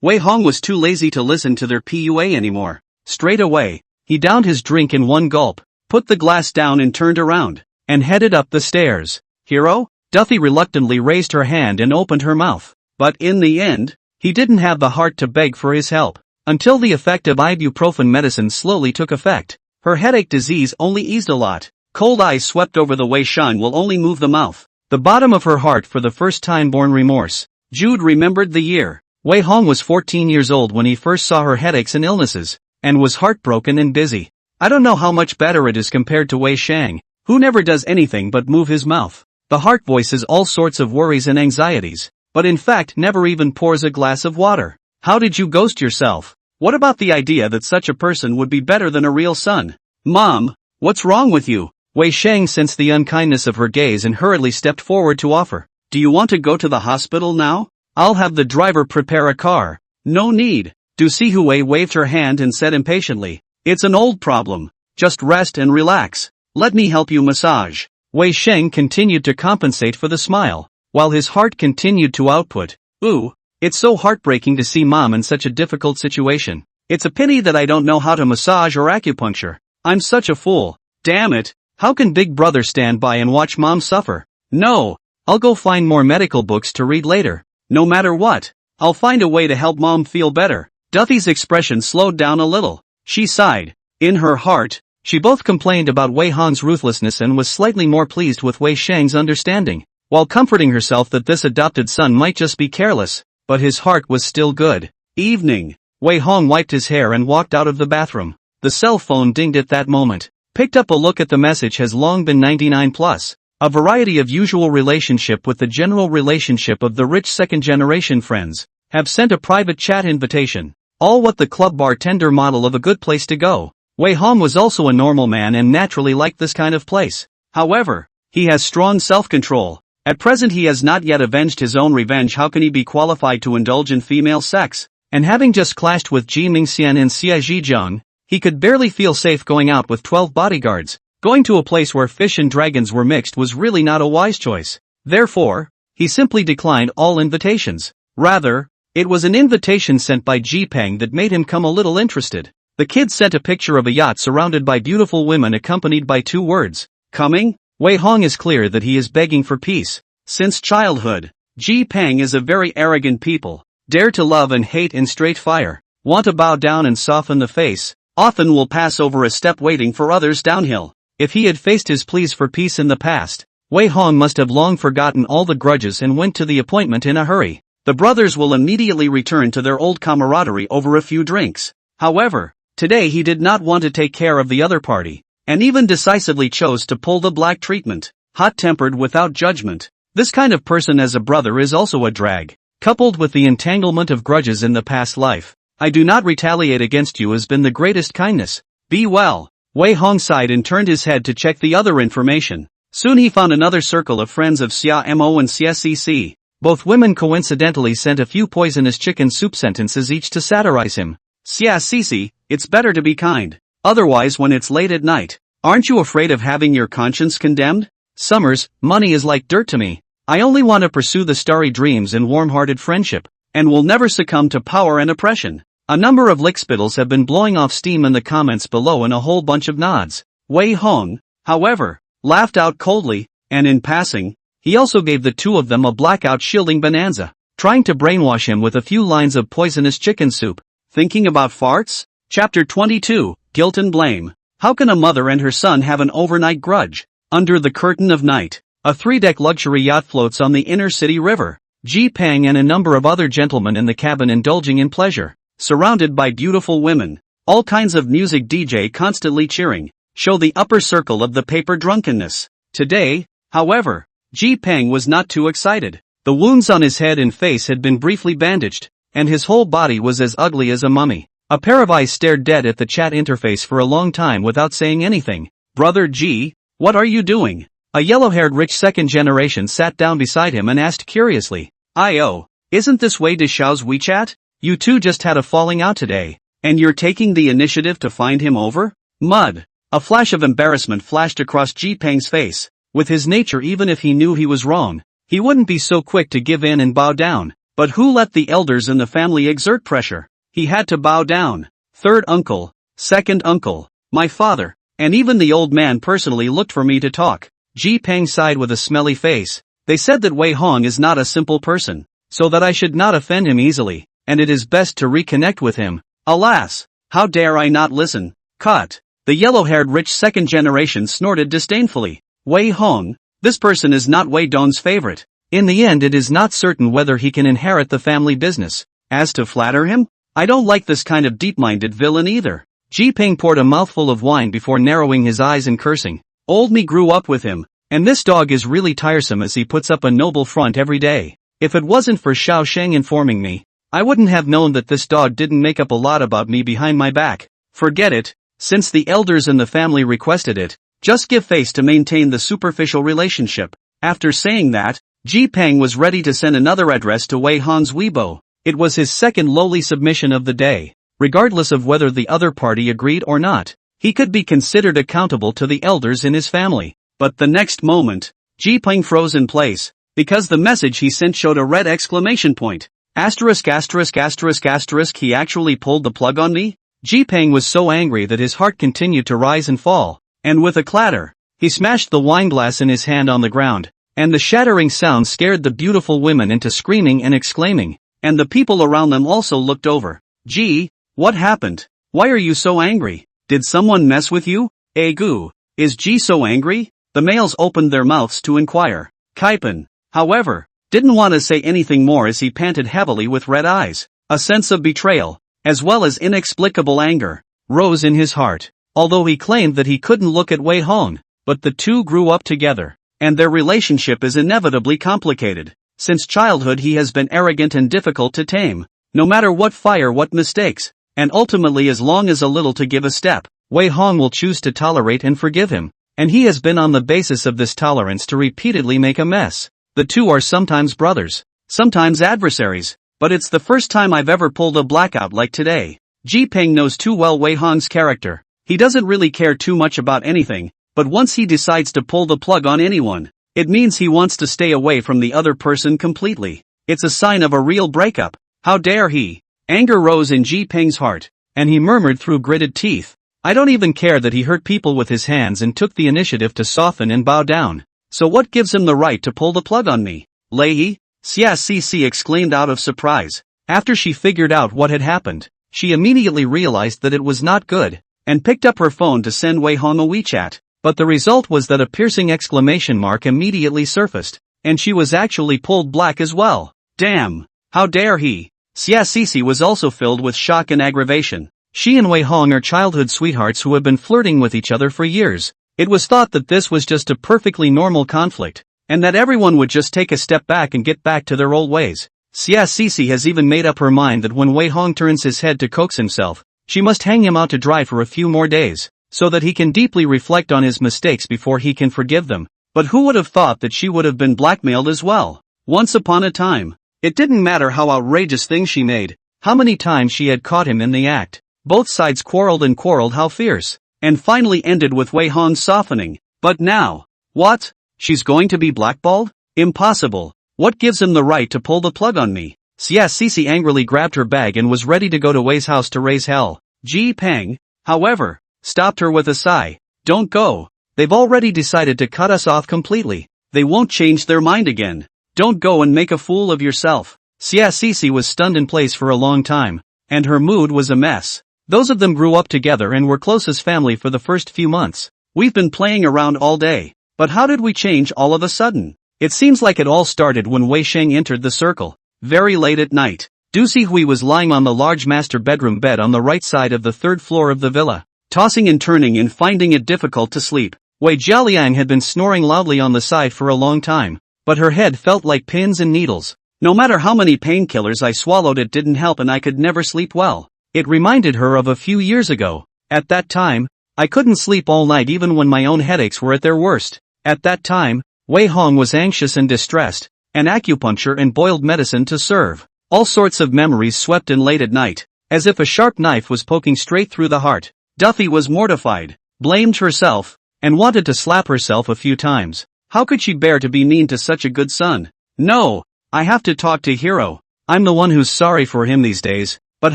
Wei Hong was too lazy to listen to their PUA anymore. Straight away, he downed his drink in one gulp, put the glass down and turned around, and headed up the stairs. Hero? Duffy reluctantly raised her hand and opened her mouth. But in the end, he didn't have the heart to beg for his help. until the effect of ibuprofen medicine slowly took effect. Her headache disease only eased a lot. Cold eyes swept over the Wei Shan will only move the mouth. The bottom of her heart for the first time born remorse. Jude remembered the year. Wei Hong was 14 years old when he first saw her headaches and illnesses, and was heartbroken and busy. I don't know how much better it is compared to Wei Shang, who never does anything but move his mouth. The heart voices all sorts of worries and anxieties, but in fact never even pours a glass of water. How did you ghost yourself? What about the idea that such a person would be better than a real son? Mom, what's wrong with you? Wei Shang sensed the unkindness of her gaze and hurriedly stepped forward to offer. Do you want to go to the hospital now? I'll have the driver prepare a car. No need. Du Sihui waved her hand and said impatiently. It's an old problem. Just rest and relax. Let me help you massage. Wei Sheng continued to compensate for the smile, while his heart continued to output. Ooh, it's so heartbreaking to see Mom in such a difficult situation. It's a pity that I don't know how to massage or acupuncture. I'm such a fool. Damn it. How can Big Brother stand by and watch Mom suffer? No. I'll go find more medical books to read later. No matter what, I'll find a way to help Mom feel better. Duffy's expression slowed down a little. She sighed. In her heart, she both complained about Wei Hong's ruthlessness and was slightly more pleased with Wei Shang's understanding, while comforting herself that this adopted son might just be careless, but his heart was still good. Evening. Wei Hong wiped his hair and walked out of the bathroom. The cell phone dinged at that moment. Picked up a look at the message has long been 99 plus. A variety of usual relationship with the general relationship of the rich second-generation friends. Have sent a private chat invitation. All what the club bartender model of a good place to go. Wei Hong was also a normal man and naturally liked this kind of place. However, he has strong self-control. At present he has not yet avenged his own revenge. How can he be qualified to indulge in female sex? And having just clashed with Ji Mingxian and Xia Zhejiang, he could barely feel safe going out with 12 bodyguards. Going to a place where fish and dragons were mixed was really not a wise choice. Therefore, he simply declined all invitations. Rather, it was an invitation sent by Ji Peng that made him come a little interested. The kid sent a picture of a yacht surrounded by beautiful women accompanied by 2 words. Coming? Wei Hong is clear that he is begging for peace. Since childhood, Ji Peng is a very arrogant people. Dare to love and hate in straight fire. Want to bow down and soften the face. Often will pass over a step waiting for others downhill. If he had faced his pleas for peace in the past, Wei Hong must have long forgotten all the grudges and went to the appointment in a hurry. The brothers will immediately return to their old camaraderie over a few drinks. However, today he did not want to take care of the other party, and even decisively chose to pull the black treatment. Hot-tempered without judgment. This kind of person as a brother is also a drag. Coupled with the entanglement of grudges in the past life, I do not retaliate against you has been the greatest kindness. Be well. Wei Hong sighed and turned his head to check the other information. Soon he found another circle of friends of Xia Mo and Xia Cc. Both women coincidentally sent a few poisonous chicken soup sentences each to satirize him. Xia Cc, it's better to be kind. Otherwise when it's late at night, aren't you afraid of having your conscience condemned? Summers, money is like dirt to me. I only want to pursue the starry dreams and warm-hearted friendship, and will never succumb to power and oppression. A number of lickspittles have been blowing off steam in the comments below and a whole bunch of nods. Wei Hong, however, laughed out coldly, and in passing, he also gave the 2 of them a blackout shielding bonanza, trying to brainwash him with a few lines of poisonous chicken soup. Thinking about farts? Chapter 22, Guilt and Blame. How can a mother and her son have an overnight grudge? Under the curtain of night, a 3-deck luxury yacht floats on the inner city river. Ji Peng and a number of other gentlemen in the cabin indulging in pleasure. Surrounded by beautiful women, all kinds of music DJ constantly cheering, show the upper circle of the paper drunkenness. Today, however, Ji Peng was not too excited. The wounds on his head and face had been briefly bandaged, and his whole body was as ugly as a mummy. A pair of eyes stared dead at the chat interface for a long time without saying anything. Brother Ji, what are you doing? A yellow-haired rich second generation sat down beside him and asked curiously. "Io, isn't this Wei Dishao's WeChat? You two just had a falling out today, and you're taking the initiative to find him over?" Mud. A flash of embarrassment flashed across Ji Peng's face. With his nature, even if he knew he was wrong, he wouldn't be so quick to give in and bow down. But who let the elders in the family exert pressure? He had to bow down. Third uncle, second uncle, my father, and even the old man personally looked for me to talk. Ji Peng sighed with a smelly face. They said that Wei Hong is not a simple person, so that I should not offend him easily, and it is best to reconnect with him. Alas! How dare I not listen? Cut. The yellow-haired rich second generation snorted disdainfully. Wei Hong, this person is not Wei Dong's favorite. In the end it is not certain whether he can inherit the family business. As to flatter him? I don't like this kind of deep-minded villain either. Ji Ping poured a mouthful of wine before narrowing his eyes and cursing. Old me grew up with him, and this dog is really tiresome as he puts up a noble front every day. If it wasn't for Xiao Sheng informing me, I wouldn't have known that this dog didn't make up a lot about me behind my back. Forget it, since the elders in the family requested it, just give face to maintain the superficial relationship. After saying that, Ji Peng was ready to send another address to Wei Han's Weibo. It was his second lowly submission of the day. Regardless of whether the other party agreed or not, he could be considered accountable to the elders in his family. But the next moment, Ji Peng froze in place, because the message he sent showed a red exclamation point. Asterisk asterisk asterisk asterisk he actually pulled the plug on me? Ji Peng was so angry that his heart continued to rise and fall, and with a clatter, he smashed the wineglass in his hand on the ground, and the shattering sound scared the beautiful women into screaming and exclaiming, and the people around them also looked over. Ji, what happened? Why are you so angry? Did someone mess with you? Goo, is Ji so angry? The males opened their mouths to inquire. Kaipan, however, didn't want to say anything more as he panted heavily with red eyes. A sense of betrayal, as well as inexplicable anger, rose in his heart. Although he claimed that he couldn't look at Wei Hong, but the two grew up together, and their relationship is inevitably complicated. Since childhood he has been arrogant and difficult to tame, no matter what fire what mistakes, and ultimately as long as a little to give a step, Wei Hong will choose to tolerate and forgive him, and he has been on the basis of this tolerance to repeatedly make a mess. The two are sometimes brothers, sometimes adversaries, but it's the first time I've ever pulled a blackout like today. Ji Peng knows too well Wei Hong's character. He doesn't really care too much about anything, but once he decides to pull the plug on anyone, it means he wants to stay away from the other person completely. It's a sign of a real breakup. How dare he? Anger rose in Ji Peng's heart, and he murmured through gritted teeth. I don't even care that he hurt people with his hands and took the initiative to soften and bow down. So what gives him the right to pull the plug on me? Lei? Xia Cici exclaimed out of surprise. After she figured out what had happened, she immediately realized that it was not good, and picked up her phone to send Wei Hong a WeChat. But the result was that a piercing exclamation mark immediately surfaced, and she was actually pulled black as well. Damn! How dare he? Xia Cici was also filled with shock and aggravation. She and Wei Hong are childhood sweethearts who have been flirting with each other for years. It was thought that this was just a perfectly normal conflict, and that everyone would just take a step back and get back to their old ways. Xia Cici has even made up her mind that when Wei Hong turns his head to coax himself, she must hang him out to dry for a few more days, so that he can deeply reflect on his mistakes before he can forgive them. But who would have thought that she would have been blackmailed as well? Once upon a time, it didn't matter how outrageous things she made, how many times she had caught him in the act. Both sides quarreled and quarreled how fierce, and finally ended with Wei Hong softening. But now, what? She's going to be blackballed? Impossible. What gives him the right to pull the plug on me? Xia Cici angrily grabbed her bag and was ready to go to Wei's house to raise hell. Ji Peng, however, stopped her with a sigh. Don't go. They've already decided to cut us off completely. They won't change their mind again. Don't go and make a fool of yourself. Xia Cici was stunned in place for a long time, and her mood was a mess. Those of them grew up together and were close as family for the first few months. We've been playing around all day. But how did we change all of a sudden? It seems like it all started when Wei Sheng entered the circle. Very late at night, Du Sihui was lying on the large master bedroom bed on the right side of the third floor of the villa, tossing and turning and finding it difficult to sleep. Wei Jialiang had been snoring loudly on the side for a long time, but her head felt like pins and needles. No matter how many painkillers I swallowed, it didn't help and I could never sleep well. It reminded her of a few years ago. At that time, I couldn't sleep all night even when my own headaches were at their worst. At that time, Wei Hong was anxious and distressed, and acupuncture and boiled medicine to serve. All sorts of memories swept in late at night, as if a sharp knife was poking straight through the heart. Duffy was mortified, blamed herself, and wanted to slap herself a few times. How could she bear to be mean to such a good son? No, I have to talk to Hero. I'm the one who's sorry for him these days. But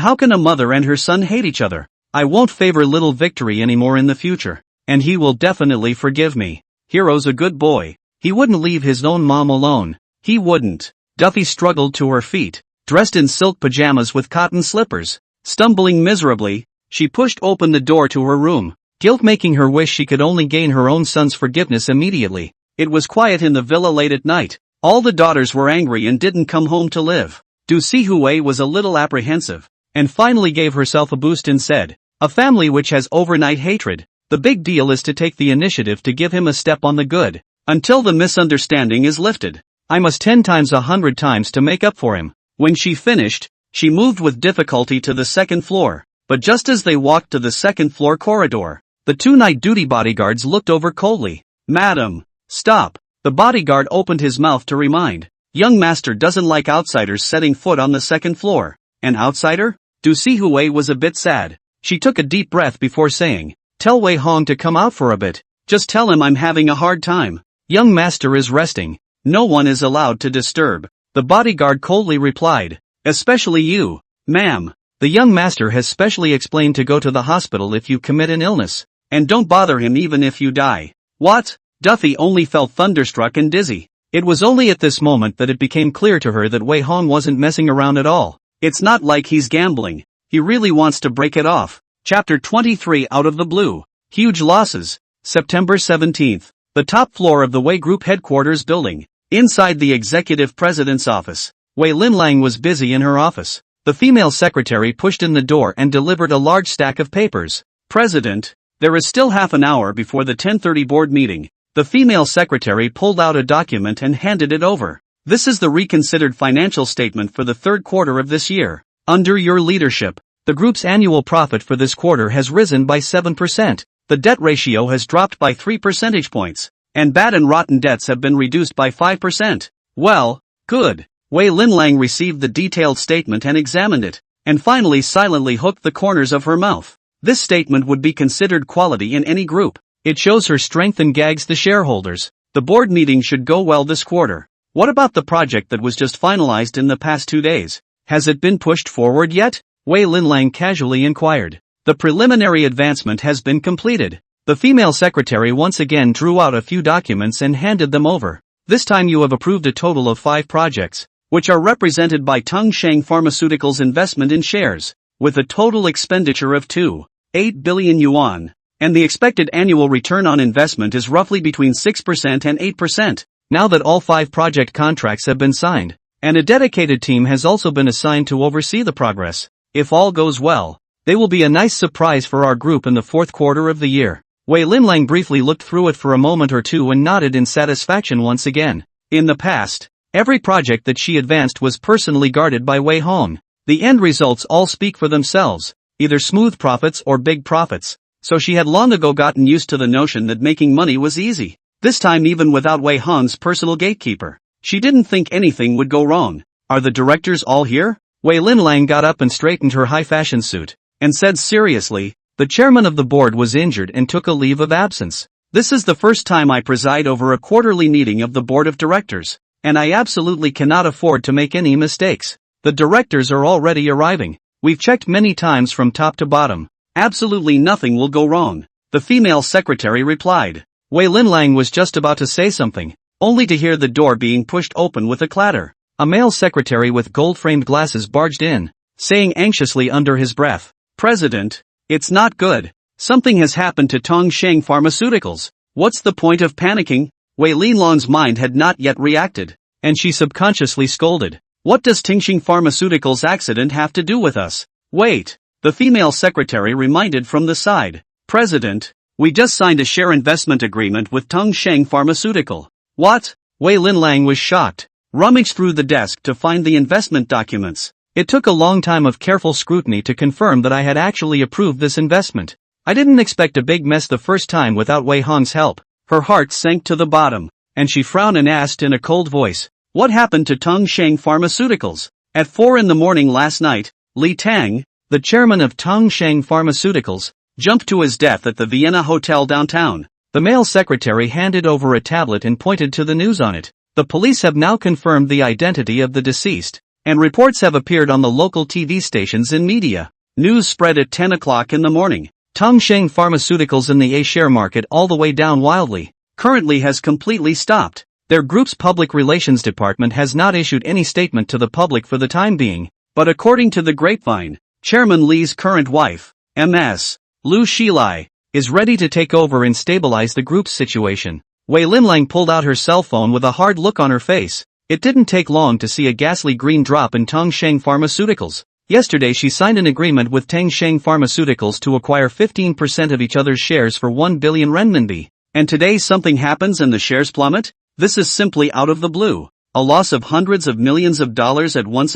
how can a mother and her son hate each other? I won't favor little Victory anymore in the future, and he will definitely forgive me. Hero's a good boy. He wouldn't leave his own mom alone. He wouldn't. Duffy struggled to her feet, dressed in silk pajamas with cotton slippers. Stumbling miserably, she pushed open the door to her room, guilt making her wish she could only gain her own son's forgiveness immediately. It was quiet in the villa late at night. All the daughters were angry and didn't come home to live. Du Sihui was a little apprehensive, and finally gave herself a boost and said, "A family which has overnight hatred. The big deal is to take the initiative to give him a step on the good, until the misunderstanding is lifted. I must 10 times 100 times to make up for him." When she finished, she moved with difficulty to the second floor, but just as they walked to the second floor corridor, the 2 night duty bodyguards looked over coldly. "Madam, stop." The bodyguard opened his mouth to remind. "Young master doesn't like outsiders setting foot on the second floor." "An outsider?" Du Sihui was a bit sad. She took a deep breath before saying, "Tell Wei Hong to come out for a bit. Just tell him I'm having a hard time. Young master is resting. No one is allowed to disturb." The bodyguard coldly replied, "Especially you, ma'am. The young master has specially explained to go to the hospital if you commit an illness, and don't bother him even if you die." "What?" Duffy only felt thunderstruck and dizzy. It was only at this moment that it became clear to her that Wei Hong wasn't messing around at all. It's not like he's gambling. He really wants to break it off. Chapter 23 Out of the Blue. Huge losses. September 17th. The top floor of the Wei Group headquarters building. Inside the executive president's office, Wei Linlang was busy in her office. The female secretary pushed in the door and delivered a large stack of papers. "President, there is still half an hour before the 10:30 board meeting." The female secretary pulled out a document and handed it over. "This is the reconsidered financial statement for the third quarter of this year. Under your leadership, the group's annual profit for this quarter has risen by 7%. The debt ratio has dropped by 3 percentage points, and bad and rotten debts have been reduced by 5%. Well, good." Wei Linlang received the detailed statement and examined it, and finally silently hooked the corners of her mouth. This statement would be considered quality in any group. It shows her strength and gags the shareholders. The board meeting should go well this quarter. What about the project that was just finalized in the past 2 days? Has it been pushed forward yet? Wei Linlang casually inquired. The preliminary advancement has been completed. The female secretary once again drew out a few documents and handed them over. This time you have approved a total of 5 projects, which are represented by Tongsheng Pharmaceuticals investment in shares, with a total expenditure of 2.8 billion yuan. And the expected annual return on investment is roughly between 6% and 8%. Now that all 5 project contracts have been signed, and a dedicated team has also been assigned to oversee the progress, if all goes well, they will be a nice surprise for our group in the fourth quarter of the year. Wei Linlang briefly looked through it for a moment or two and nodded in satisfaction once again. In the past, every project that she advanced was personally guarded by Wei Hong. The end results all speak for themselves, either smooth profits or big profits. So she had long ago gotten used to the notion that making money was easy. This time even without Wei Hong's personal gatekeeper. She didn't think anything would go wrong. "Are the directors all here?" Wei Linlang got up and straightened her high-fashion suit, and said seriously, "The chairman of the board was injured and took a leave of absence. This is the first time I preside over a quarterly meeting of the board of directors, and I absolutely cannot afford to make any mistakes. The directors are already arriving. We've checked many times from top to bottom. Absolutely nothing will go wrong," the female secretary replied. Wei Linlang was just about to say something, only to hear the door being pushed open with a clatter. A male secretary with gold-framed glasses barged in, saying anxiously under his breath, "President, it's not good. Something has happened to Tongsheng Pharmaceuticals." "What's the point of panicking?" Wei Linlang's mind had not yet reacted, and she subconsciously scolded. "What does Tongsheng Pharmaceuticals accident have to do with us?" "Wait," the female secretary reminded from the side. "President, we just signed a share investment agreement with Tongsheng Pharmaceutical." "What?" Wei Linlang was shocked, rummaged through the desk to find the investment documents. "It took a long time of careful scrutiny to confirm that I had actually approved this investment. I didn't expect a big mess the first time without Wei Hong's help." Her heart sank to the bottom, and she frowned and asked in a cold voice, "What happened to Tongsheng Pharmaceuticals?" At 4 in the morning last night, Li Tang, the chairman of Tongsheng Pharmaceuticals, jumped to his death at the Vienna Hotel downtown. The male secretary handed over a tablet and pointed to the news on it. The police have now confirmed the identity of the deceased, and reports have appeared on the local TV stations and media. News spread at 10 o'clock in the morning. Tongsheng Pharmaceuticals in the A-share market all the way down wildly, currently has completely stopped. Their group's public relations department has not issued any statement to the public for the time being, but according to the grapevine, Chairman Li's current wife, Ms. Lu Shilai, is ready to take over and stabilize the group's situation. Wei Linlang pulled out her cell phone with a hard look on her face. It didn't take long to see a ghastly green drop in Tongsheng Pharmaceuticals. Yesterday she signed an agreement with Tongsheng Pharmaceuticals to acquire 15% of each other's shares for 1 billion renminbi. And today something happens and the shares plummet? This is simply out of the blue. A loss of hundreds of millions of dollars at once.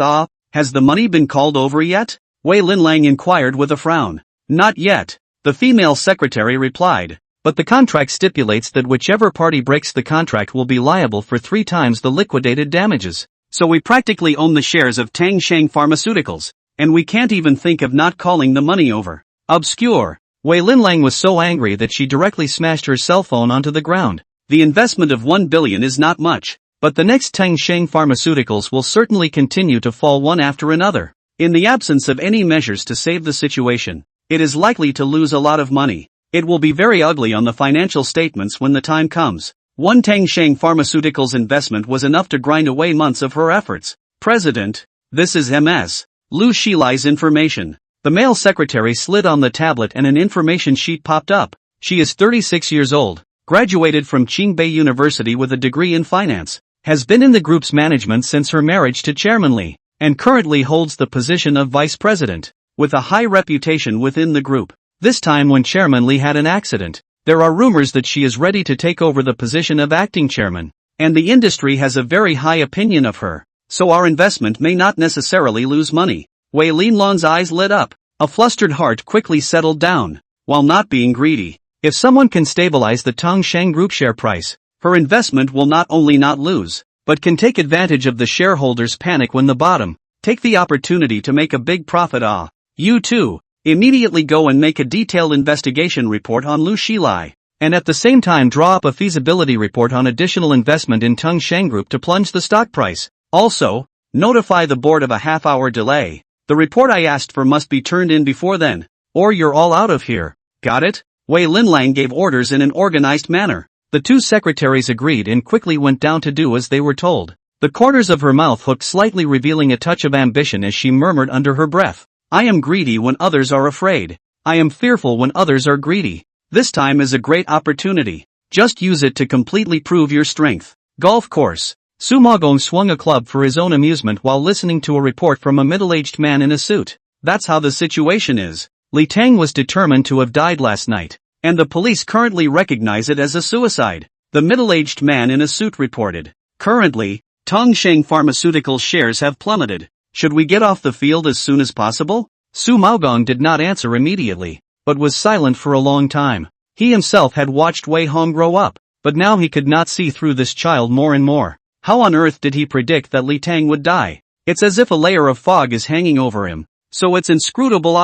Has the money been called over yet? Wei Linlang inquired with a frown. Not yet, the female secretary replied. But the contract stipulates that whichever party breaks the contract will be liable for 3 times the liquidated damages. So we practically own the shares of Tongsheng Pharmaceuticals, and we can't even think of not calling the money over. Obscure. Wei Linlang was so angry that she directly smashed her cell phone onto the ground. The investment of 1 billion is not much, but the next Tongsheng Pharmaceuticals will certainly continue to fall one after another. In the absence of any measures to save the situation, it is likely to lose a lot of money. It will be very ugly on the financial statements when the time comes. One Tongsheng Pharmaceuticals investment was enough to grind away months of her efforts. President, this is Ms. Lu Shilai's information. The male secretary slid on the tablet and an information sheet popped up. She is 36 years old, graduated from Qingbei University with a degree in finance, has been in the group's management since her marriage to Chairman Li, and currently holds the position of vice president, with a high reputation within the group. This time when Chairman Li had an accident, there are rumors that she is ready to take over the position of acting chairman, and the industry has a very high opinion of her, so our investment may not necessarily lose money. Wei Linlang's eyes lit up, a flustered heart quickly settled down. While not being greedy, if someone can stabilize the Tongsheng Group share price, her investment will not only not lose, but can take advantage of the shareholders' panic when the bottom, take the opportunity to make a big profit. You too. Immediately go and make a detailed investigation report on Lu Shilai, and at the same time draw up a feasibility report on additional investment in Tongsheng Group to plunge the stock price. Also, notify the board of a half-hour delay. The report I asked for must be turned in before then, or you're all out of here. Got it? Wei Linlang gave orders in an organized manner. The 2 secretaries agreed and quickly went down to do as they were told. The corners of her mouth hooked slightly, revealing a touch of ambition as she murmured under her breath. I am greedy when others are afraid. I am fearful when others are greedy. This time is a great opportunity. Just use it to completely prove your strength. Golf course. Su Magong swung a club for his own amusement while listening to a report from a middle-aged man in a suit. That's how the situation is. Li Tang was determined to have died last night, and the police currently recognize it as a suicide. The middle-aged man in a suit reported. Currently, Tongsheng Pharmaceuticals shares have plummeted. Should we get off the field as soon as possible? Su Maogong did not answer immediately, but was silent for a long time. He himself had watched Wei Hong grow up, but now he could not see through this child more and more. How on earth did he predict that Li Tang would die? It's as if a layer of fog is hanging over him, so it's inscrutable.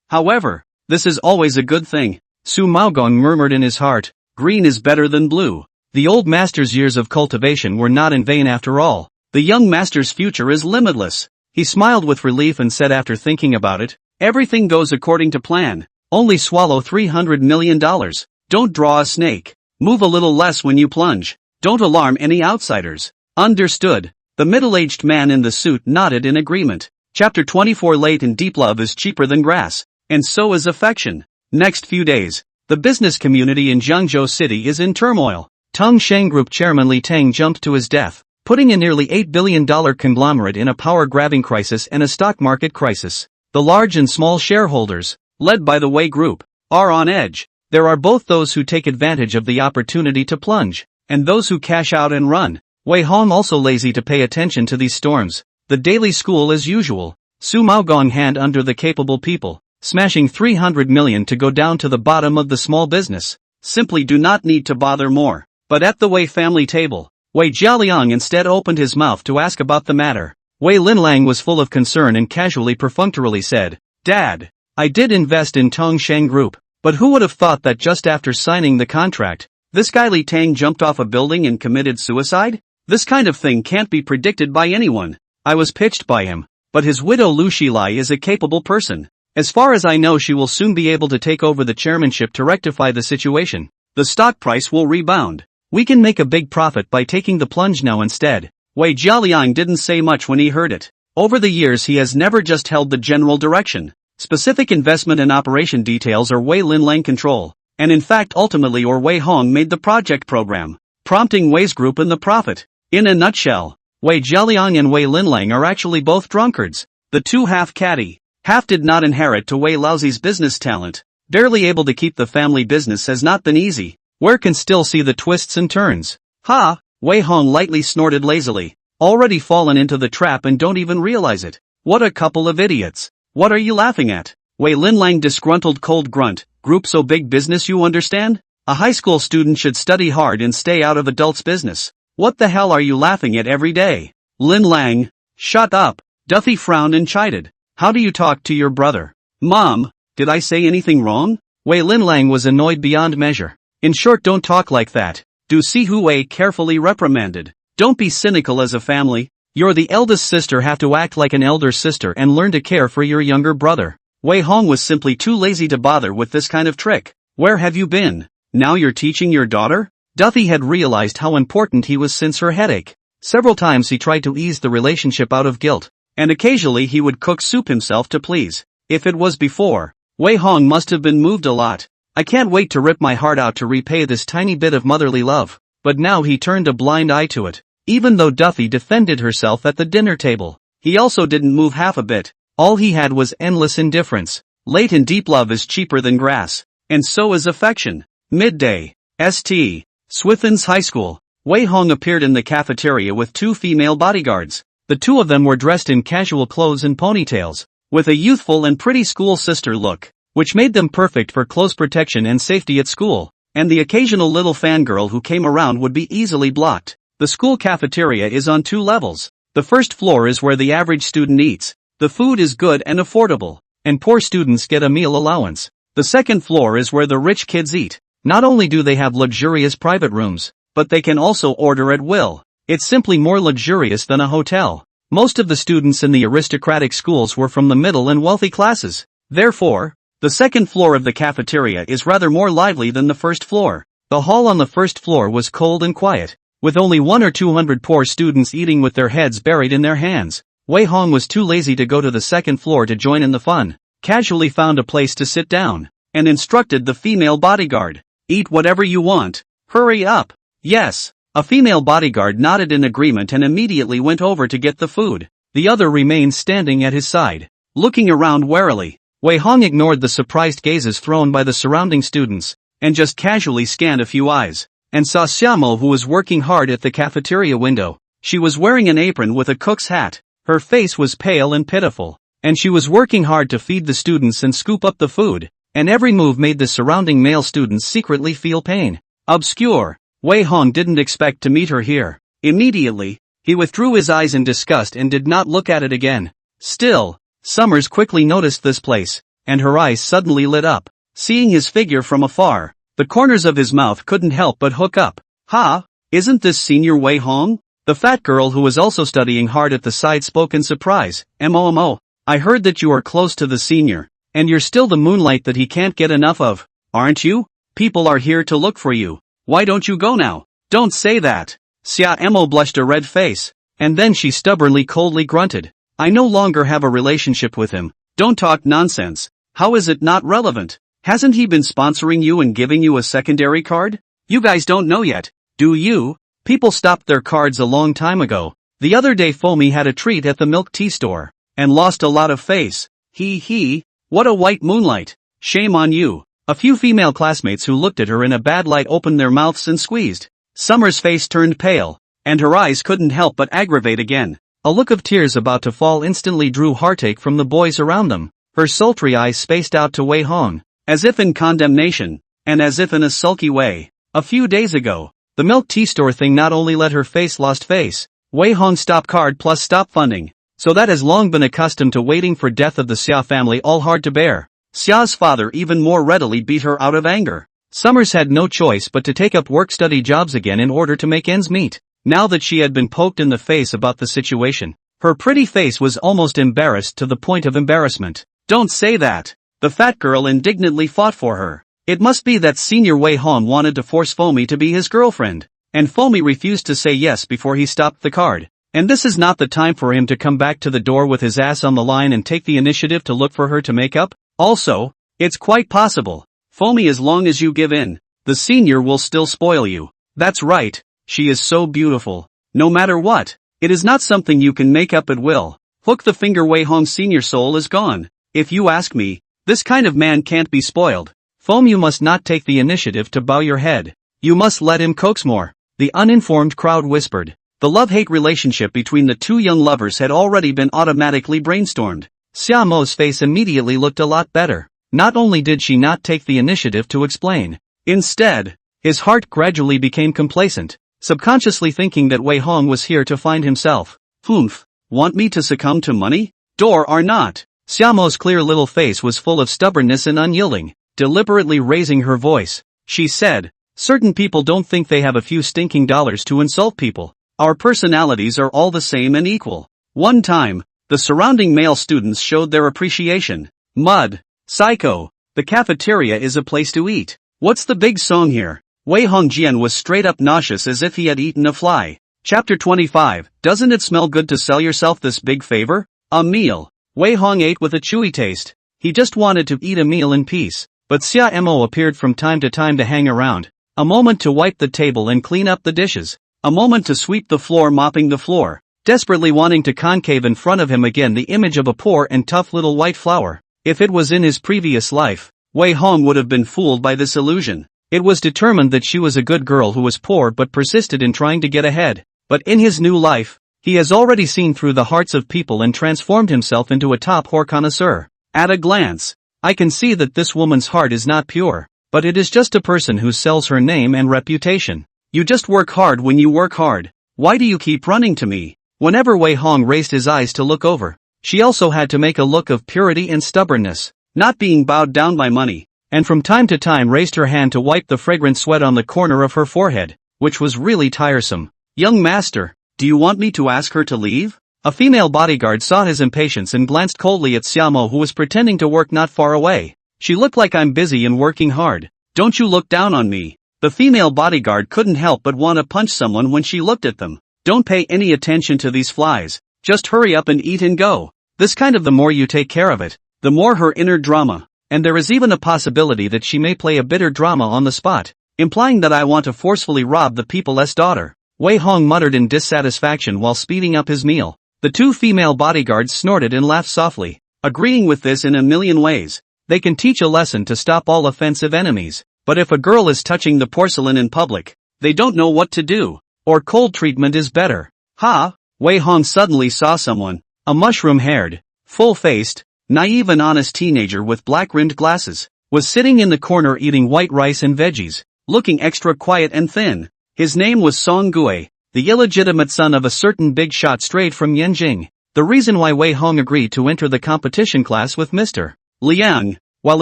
However, this is always a good thing. Su Maogong murmured in his heart, green is better than blue. The old master's years of cultivation were not in vain after all. The young master's future is limitless. He smiled with relief and said after thinking about it, everything goes according to plan. Only swallow $300 million. Don't draw a snake. Move a little less when you plunge. Don't alarm any outsiders. Understood. The middle-aged man in the suit nodded in agreement. Chapter 24. Late and deep love is cheaper than grass, and so is affection. Next few days, the business community in Jiangzhou City is in turmoil. Tongsheng Group chairman Li Tang jumped to his death, putting a nearly $8 billion conglomerate in a power-grabbing crisis and a stock market crisis. The large and small shareholders, led by the Wei Group, are on edge. There are both those who take advantage of the opportunity to plunge, and those who cash out and run. Wei Hong also lazy to pay attention to these storms. The daily school as usual. Su Maogong hand under the capable people, smashing 300 million to go down to the bottom of the small business. Simply do not need to bother more. But at the Wei family table, Wei Jialiang instead opened his mouth to ask about the matter. Wei Linlang was full of concern and casually perfunctorily said, Dad, I did invest in Tongsheng Group, but who would have thought that just after signing the contract, this guy Li Tang jumped off a building and committed suicide? This kind of thing can't be predicted by anyone. I was pitched by him, but his widow Lu Shilai is a capable person. As far as I know, she will soon be able to take over the chairmanship to rectify the situation. The stock price will rebound. We can make a big profit by taking the plunge now instead. Wei Jialiang didn't say much when he heard it. Over the years he has never just held the general direction. Specific investment and operation details are Wei Linlang control, and in fact ultimately or Wei Hong made the project program, prompting Wei's group in the profit. In a nutshell, Wei Jialiang and Wei Linlang are actually both drunkards. The two half catty, half did not inherit to Wei Laozi's business talent. Barely able to keep the family business has not been easy. Where can still see the twists and turns. Ha! Wei Hong lightly snorted lazily. Already fallen into the trap and don't even realize it. What a couple of idiots. What are you laughing at? Wei Linlang disgruntled cold grunt. Group so big business, you understand? A high school student should study hard and stay out of adults' business. What the hell are you laughing at every day? Linlang. Shut up. Duffy frowned and chided. How do you talk to your brother? Mom, did I say anything wrong? Wei Linlang was annoyed beyond measure. In short, don't talk like that. Du Sihui carefully reprimanded. Don't be cynical as a family. You're the eldest sister, have to act like an elder sister and learn to care for your younger brother. Wei Hong was simply too lazy to bother with this kind of trick. Where have you been? Now you're teaching your daughter? Duffy had realized how important he was since her headache. Several times he tried to ease the relationship out of guilt, and occasionally he would cook soup himself to please. If it was before, Wei Hong must have been moved a lot. I can't wait to rip my heart out to repay this tiny bit of motherly love. But now he turned a blind eye to it. Even though Duffy defended herself at the dinner table, he also didn't move half a bit. All he had was endless indifference. Late and deep love is cheaper than grass. And so is affection. Midday. St. Swithin's High School. Wei Hong appeared in the cafeteria with two female bodyguards. The two of them were dressed in casual clothes and ponytails, with a youthful and pretty school sister look, which made them perfect for close protection and safety at school, and the occasional little fangirl who came around would be easily blocked. The school cafeteria is on 2 levels. The first floor is where the average student eats. The food is good and affordable, and poor students get a meal allowance. The second floor is where the rich kids eat. Not only do they have luxurious private rooms, but they can also order at will. It's simply more luxurious than a hotel. Most of the students in the aristocratic schools were from the middle and wealthy classes. Therefore, the second floor of the cafeteria is rather more lively than the first floor. The hall on the first floor was cold and quiet, with only 100 or 200 poor students eating with their heads buried in their hands. Wei Hong was too lazy to go to the second floor to join in the fun, casually found a place to sit down, and instructed the female bodyguard, "Eat whatever you want. Hurry up." "Yes." A female bodyguard nodded in agreement and immediately went over to get the food. The other remained standing at his side, looking around warily. Wei Hong ignored the surprised gazes thrown by the surrounding students, and just casually scanned a few eyes, and saw Xiamo, who was working hard at the cafeteria window. She was wearing an apron with a cook's hat. Her face was pale and pitiful, and she was working hard to feed the students and scoop up the food, and every move made the surrounding male students secretly feel pain. Obscure. Wei Hong didn't expect to meet her here. Immediately, he withdrew his eyes in disgust and did not look at it again. Still, Summers quickly noticed this place, and her eyes suddenly lit up. Seeing his figure from afar, the corners of his mouth couldn't help but hook up. "Ha! Isn't this Senior Wei Hong?" The fat girl who was also studying hard at the side spoke in surprise. "Mo, I heard that you are close to the senior, and you're still the moonlight that he can't get enough of, aren't you? People are here to look for you. Why don't you go now?" "Don't say that." Xia Mo blushed a red face, and then she stubbornly coldly grunted. "I no longer have a relationship with him." "Don't talk nonsense. How is it not relevant? Hasn't he been sponsoring you and giving you a secondary card? You guys don't know yet, do you? People stopped their cards a long time ago. The other day Fomi had a treat at the milk tea store, and lost a lot of face. He, what a white moonlight. Shame on you." A few female classmates who looked at her in a bad light opened their mouths and squeezed. Summer's face turned pale, and her eyes couldn't help but aggravate again. A look of tears about to fall instantly drew heartache from the boys around them. Her sultry eyes spaced out to Wei Hong, as if in condemnation, and as if in a sulky way. A few days ago, the milk tea store thing not only let her face lost face, Wei Hong stop card plus stop funding, so that has long been accustomed to waiting for death of the Xia family all hard to bear. Xia's father even more readily beat her out of anger. Summers had no choice but to take up work-study jobs again in order to make ends meet. Now that she had been poked in the face about the situation, her pretty face was almost embarrassed to the point of embarrassment. "Don't say that." The fat girl indignantly fought for her. It must be that Senior Wei Hong wanted to force Fomi to be his girlfriend, and Fomi refused to say yes before he stopped the card, And this is not the time for him to come back to the door with his ass on the line and take the initiative to look for her to make up? Also, it's quite possible, Foamy, as long as you give in, the senior will still spoil you. That's right, she is so beautiful. No matter what, it is not something you can make up at will. Hook the finger, Wei Hong's senior soul is gone. If you ask me, this kind of man can't be spoiled. Foam, you must not take the initiative to bow your head. You must let him coax more. The uninformed crowd whispered. The love-hate relationship between the two young lovers had already been automatically brainstormed. Xia Mo's face immediately looked a lot better. Not only did she not take the initiative to explain, instead, his heart gradually became complacent, subconsciously thinking that Wei Hong was here to find himself. Humph, want me to succumb to money? Door or not? Xia Mo's clear little face was full of stubbornness and unyielding. Deliberately raising her voice, she said, certain people don't think they have a few stinking dollars to insult people. Our personalities are all the same and equal. One time, the surrounding male students showed their appreciation. Mud. Psycho. The cafeteria is a place to eat. What's the big song here? Wei Hongjian was straight up nauseous as if he had eaten a fly. Chapter 25. Doesn't it smell good to sell yourself this big favor? A meal. Wei Hong ate with a chewy taste. He just wanted to eat a meal in peace. But Xia Mo appeared from time to time to hang around. A moment to wipe the table and clean up the dishes. A moment to sweep the floor, mopping the floor. Desperately wanting to concave in front of him again the image of a poor and tough little white flower. If it was in his previous life, Wei Hong would have been fooled by this illusion. It was determined that she was a good girl who was poor but persisted in trying to get ahead. But in his new life, he has already seen through the hearts of people and transformed himself into a top whore connoisseur. At a glance, I can see that this woman's heart is not pure, but it is just a person who sells her name and reputation. You just work hard when you work hard. Why do you keep running to me? Whenever Wei Hong raised his eyes to look over, she also had to make a look of purity and stubbornness, not being bowed down by money, and from time to time raised her hand to wipe the fragrant sweat on the corner of her forehead, which was really tiresome. Young master, do you want me to ask her to leave? A female bodyguard saw his impatience and glanced coldly at Xiamo, who was pretending to work not far away. She looked like I'm busy and working hard. Don't you look down on me. The female bodyguard couldn't help but want to punch someone when she looked at them. Don't pay any attention to these flies. Just hurry up and eat and go. This kind of the more you take care of it, the more her inner drama. And there is even a possibility that she may play a bitter drama on the spot, implying that I want to forcefully rob the people's daughter. Wei Hong muttered in dissatisfaction while speeding up his meal. The two female bodyguards snorted and laughed softly, agreeing with this in a million ways. They can teach a lesson to stop all offensive enemies. But if a girl is touching the porcelain in public, they don't know what to do. Or cold treatment is better. Ha! Wei Hong suddenly saw someone, a mushroom-haired, full-faced, naive and honest teenager with black-rimmed glasses, was sitting in the corner eating white rice and veggies, looking extra quiet and thin. His name was Song Gui, the illegitimate son of a certain big shot straight from Yanjing. The reason why Wei Hong agreed to enter the competition class with Mr. Liang, while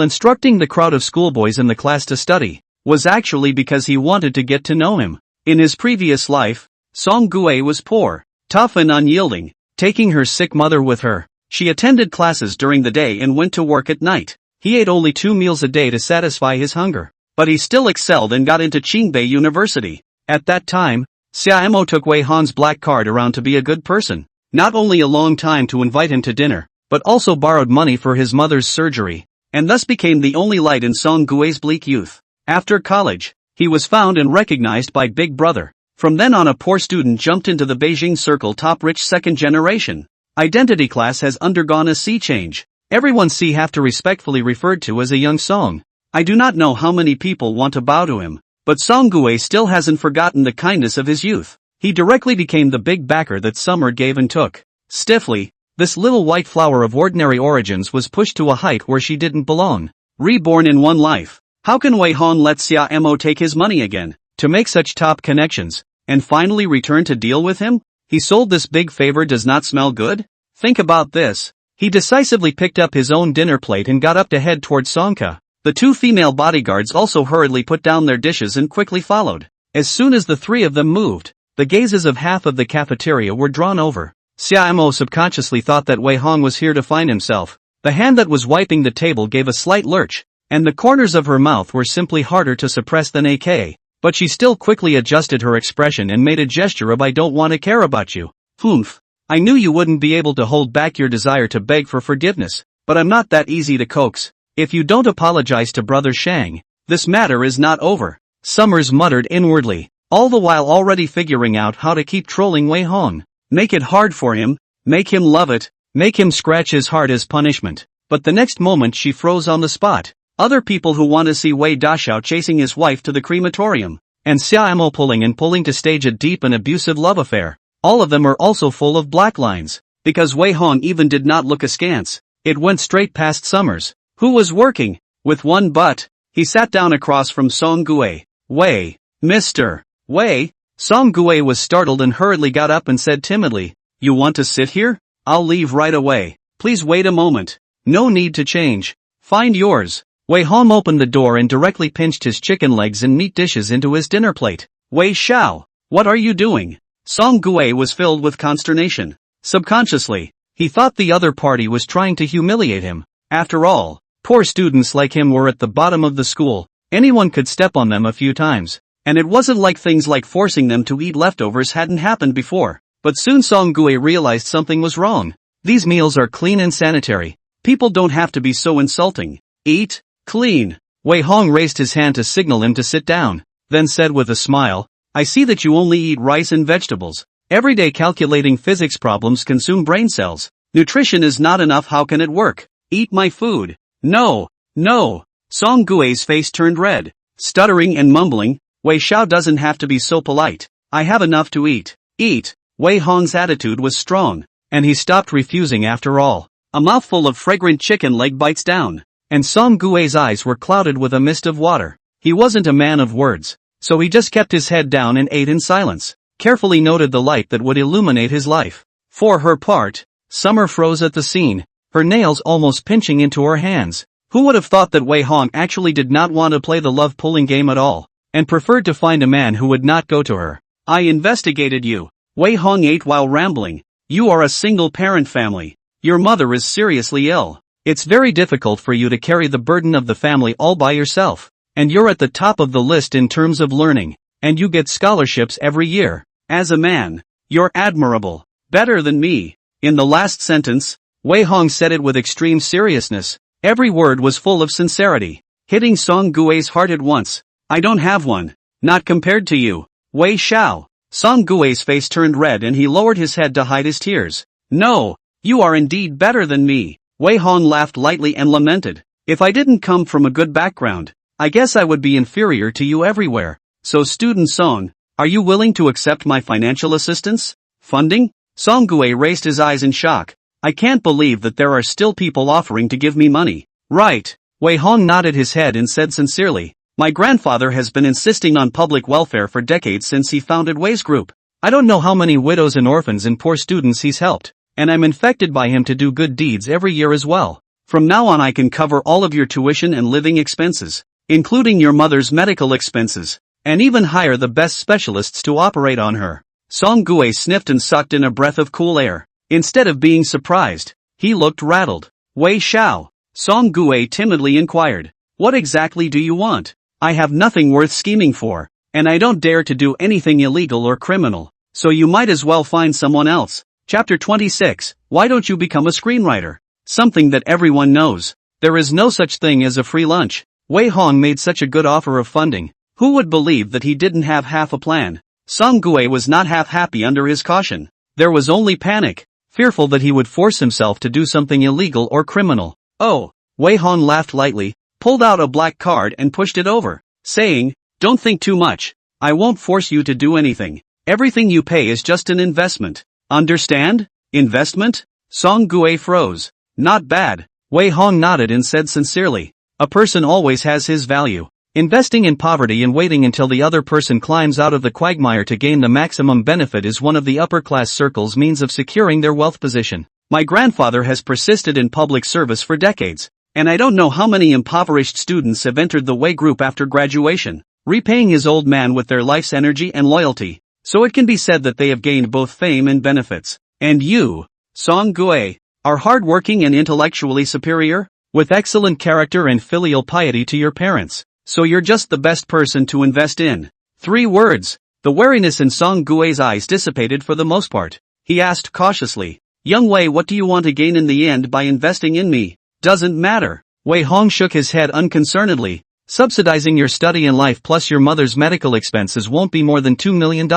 instructing the crowd of schoolboys in the class to study, was actually because he wanted to get to know him. In his previous life, Song Gui was poor, tough and unyielding, taking her sick mother with her. She attended classes during the day and went to work at night. He ate only 2 meals a day to satisfy his hunger. But he still excelled and got into Qingbei University. At that time, Xiaomo took Wei Hong's black card around to be a good person. Not only a long time to invite him to dinner, but also borrowed money for his mother's surgery, and thus became the only light in Song Gui's bleak youth. After college, he was found and recognized by Big Brother. From then on, a poor student jumped into the Beijing Circle top rich second generation. Identity class has undergone a sea change. Everyone see have to respectfully referred to as a young Song. I do not know how many people want to bow to him, but Song Gui still hasn't forgotten the kindness of his youth. He directly became the big backer that Summer gave and took. Stiffly, this little white flower of ordinary origins was pushed to a height where she didn't belong. Reborn in one life. How can Wei Hong let Xia Mo take his money again, to make such top connections, and finally return to deal with him? He sold this big favor does not smell good? Think about this. He decisively picked up his own dinner plate and got up to head towards Songka. The two female bodyguards also hurriedly put down their dishes and quickly followed. As soon as the three of them moved, the gazes of half of the cafeteria were drawn over. Xia Mo subconsciously thought that Wei Hong was here to find himself. The hand that was wiping the table gave a slight lurch, and the corners of her mouth were simply harder to suppress than AK. But she still quickly adjusted her expression and made a gesture of I don't want to care about you. Humph. I knew you wouldn't be able to hold back your desire to beg for forgiveness, but I'm not that easy to coax. If you don't apologize to Brother Shang, this matter is not over. Summers muttered inwardly, all the while already figuring out how to keep trolling Wei Hong. Make it hard for him, make him love it, make him scratch his heart as punishment. But the next moment she froze on the spot. Other people who want to see Wei Dashao chasing his wife to the crematorium, and Xia Amo pulling to stage a deep and abusive love affair. All of them are also full of black lines, because Wei Hong even did not look askance. It went straight past Summers, who was working, with one butt. He sat down across from Song Gue. Wei, Mr. Wei. Song Gue was startled and hurriedly got up and said timidly, "You want to sit here? I'll leave right away. Please wait a moment. No need to change. Find yours." Wei Hong opened the door and directly pinched his chicken legs and meat dishes into his dinner plate. "Wei Xiao, what are you doing?" Song Gue was filled with consternation. Subconsciously, he thought the other party was trying to humiliate him. After all, poor students like him were at the bottom of the school. Anyone could step on them a few times. And it wasn't like things like forcing them to eat leftovers hadn't happened before. But soon Song Gue realized something was wrong. These meals are clean and sanitary. People don't have to be so insulting. Eat clean. Wei Hong raised his hand to signal him to sit down, then said with a smile, "I see that you only eat rice and vegetables. Everyday calculating physics problems consume brain cells. Nutrition is not enough, how can it work? Eat my food." "No, no." Song Gue's face turned red. Stuttering and mumbling, "Wei Xiao doesn't have to be so polite. I have enough to eat." Eat. Wei Hong's attitude was strong, and he stopped refusing after all. A mouthful of fragrant chicken leg bites down, and Song Gue's eyes were clouded with a mist of water. He wasn't a man of words, so he just kept his head down and ate in silence, carefully noted the light that would illuminate his life. For her part, Summer froze at the scene, her nails almost pinching into her hands. Who would have thought that Wei Hong actually did not want to play the love-pulling game at all, and preferred to find a man who would not go to her? "I investigated you." Wei Hong ate while rambling. "You are a single-parent family. Your mother is seriously ill. It's very difficult for you to carry the burden of the family all by yourself. And you're at the top of the list in terms of learning, and you get scholarships every year. As a man, you're admirable. Better than me." In the last sentence, Wei Hong said it with extreme seriousness. Every word was full of sincerity, hitting Song Gue's heart at once. "I don't have one. Not compared to you, Wei Xiao." Song Gue's face turned red and he lowered his head to hide his tears. "No, you are indeed better than me." Wei Hong laughed lightly and lamented. "If I didn't come from a good background, I guess I would be inferior to you everywhere. So student Song, are you willing to accept my financial assistance? Funding?" Song Gue raised his eyes in shock. "I can't believe that there are still people offering to give me money." "Right." Wei Hong nodded his head and said sincerely, "My grandfather has been insisting on public welfare for decades since he founded Wei's group. I don't know how many widows and orphans and poor students he's helped, and I'm infected by him to do good deeds every year as well. From now on I can cover all of your tuition and living expenses, including your mother's medical expenses, and even hire the best specialists to operate on her." Song Gue sniffed and sucked in a breath of cool air. Instead of being surprised, he looked rattled. "Wei Xiao," Song Gue timidly inquired, "what exactly do you want?" "I have nothing worth scheming for, and I don't dare to do anything illegal or criminal, so you might as well find someone else." Chapter 26, Why don't you become a screenwriter? Something that everyone knows. There is no such thing as a free lunch. Wei Hong made such a good offer of funding. Who would believe that he didn't have half a plan? Song Gue was not half happy under his caution. There was only panic, fearful that he would force himself to do something illegal or criminal. "Oh," Wei Hong laughed lightly, pulled out a black card and pushed it over, saying, "Don't think too much. I won't force you to do anything. Everything you pay is just an investment. Understand? Investment?" Song Gue froze. "Not bad." Wei Hong nodded and said sincerely, "A person always has his value. Investing in poverty and waiting until the other person climbs out of the quagmire to gain the maximum benefit is one of the upper-class circle's means of securing their wealth position. My grandfather has persisted in public service for decades, and I don't know how many impoverished students have entered the Wei group after graduation, repaying his old man with their life's energy and loyalty. So it can be said that they have gained both fame and benefits. And you, Song Gue, are hardworking and intellectually superior, with excellent character and filial piety to your parents. So you're just the best person to invest in." 3 words. The wariness in Song Gue's eyes dissipated for the most part. He asked cautiously. Young Wei, what do you want to gain in the end by investing in me? Doesn't matter. Wei Hong shook his head unconcernedly. Subsidizing your study and life plus your mother's medical expenses won't be more than $2 million.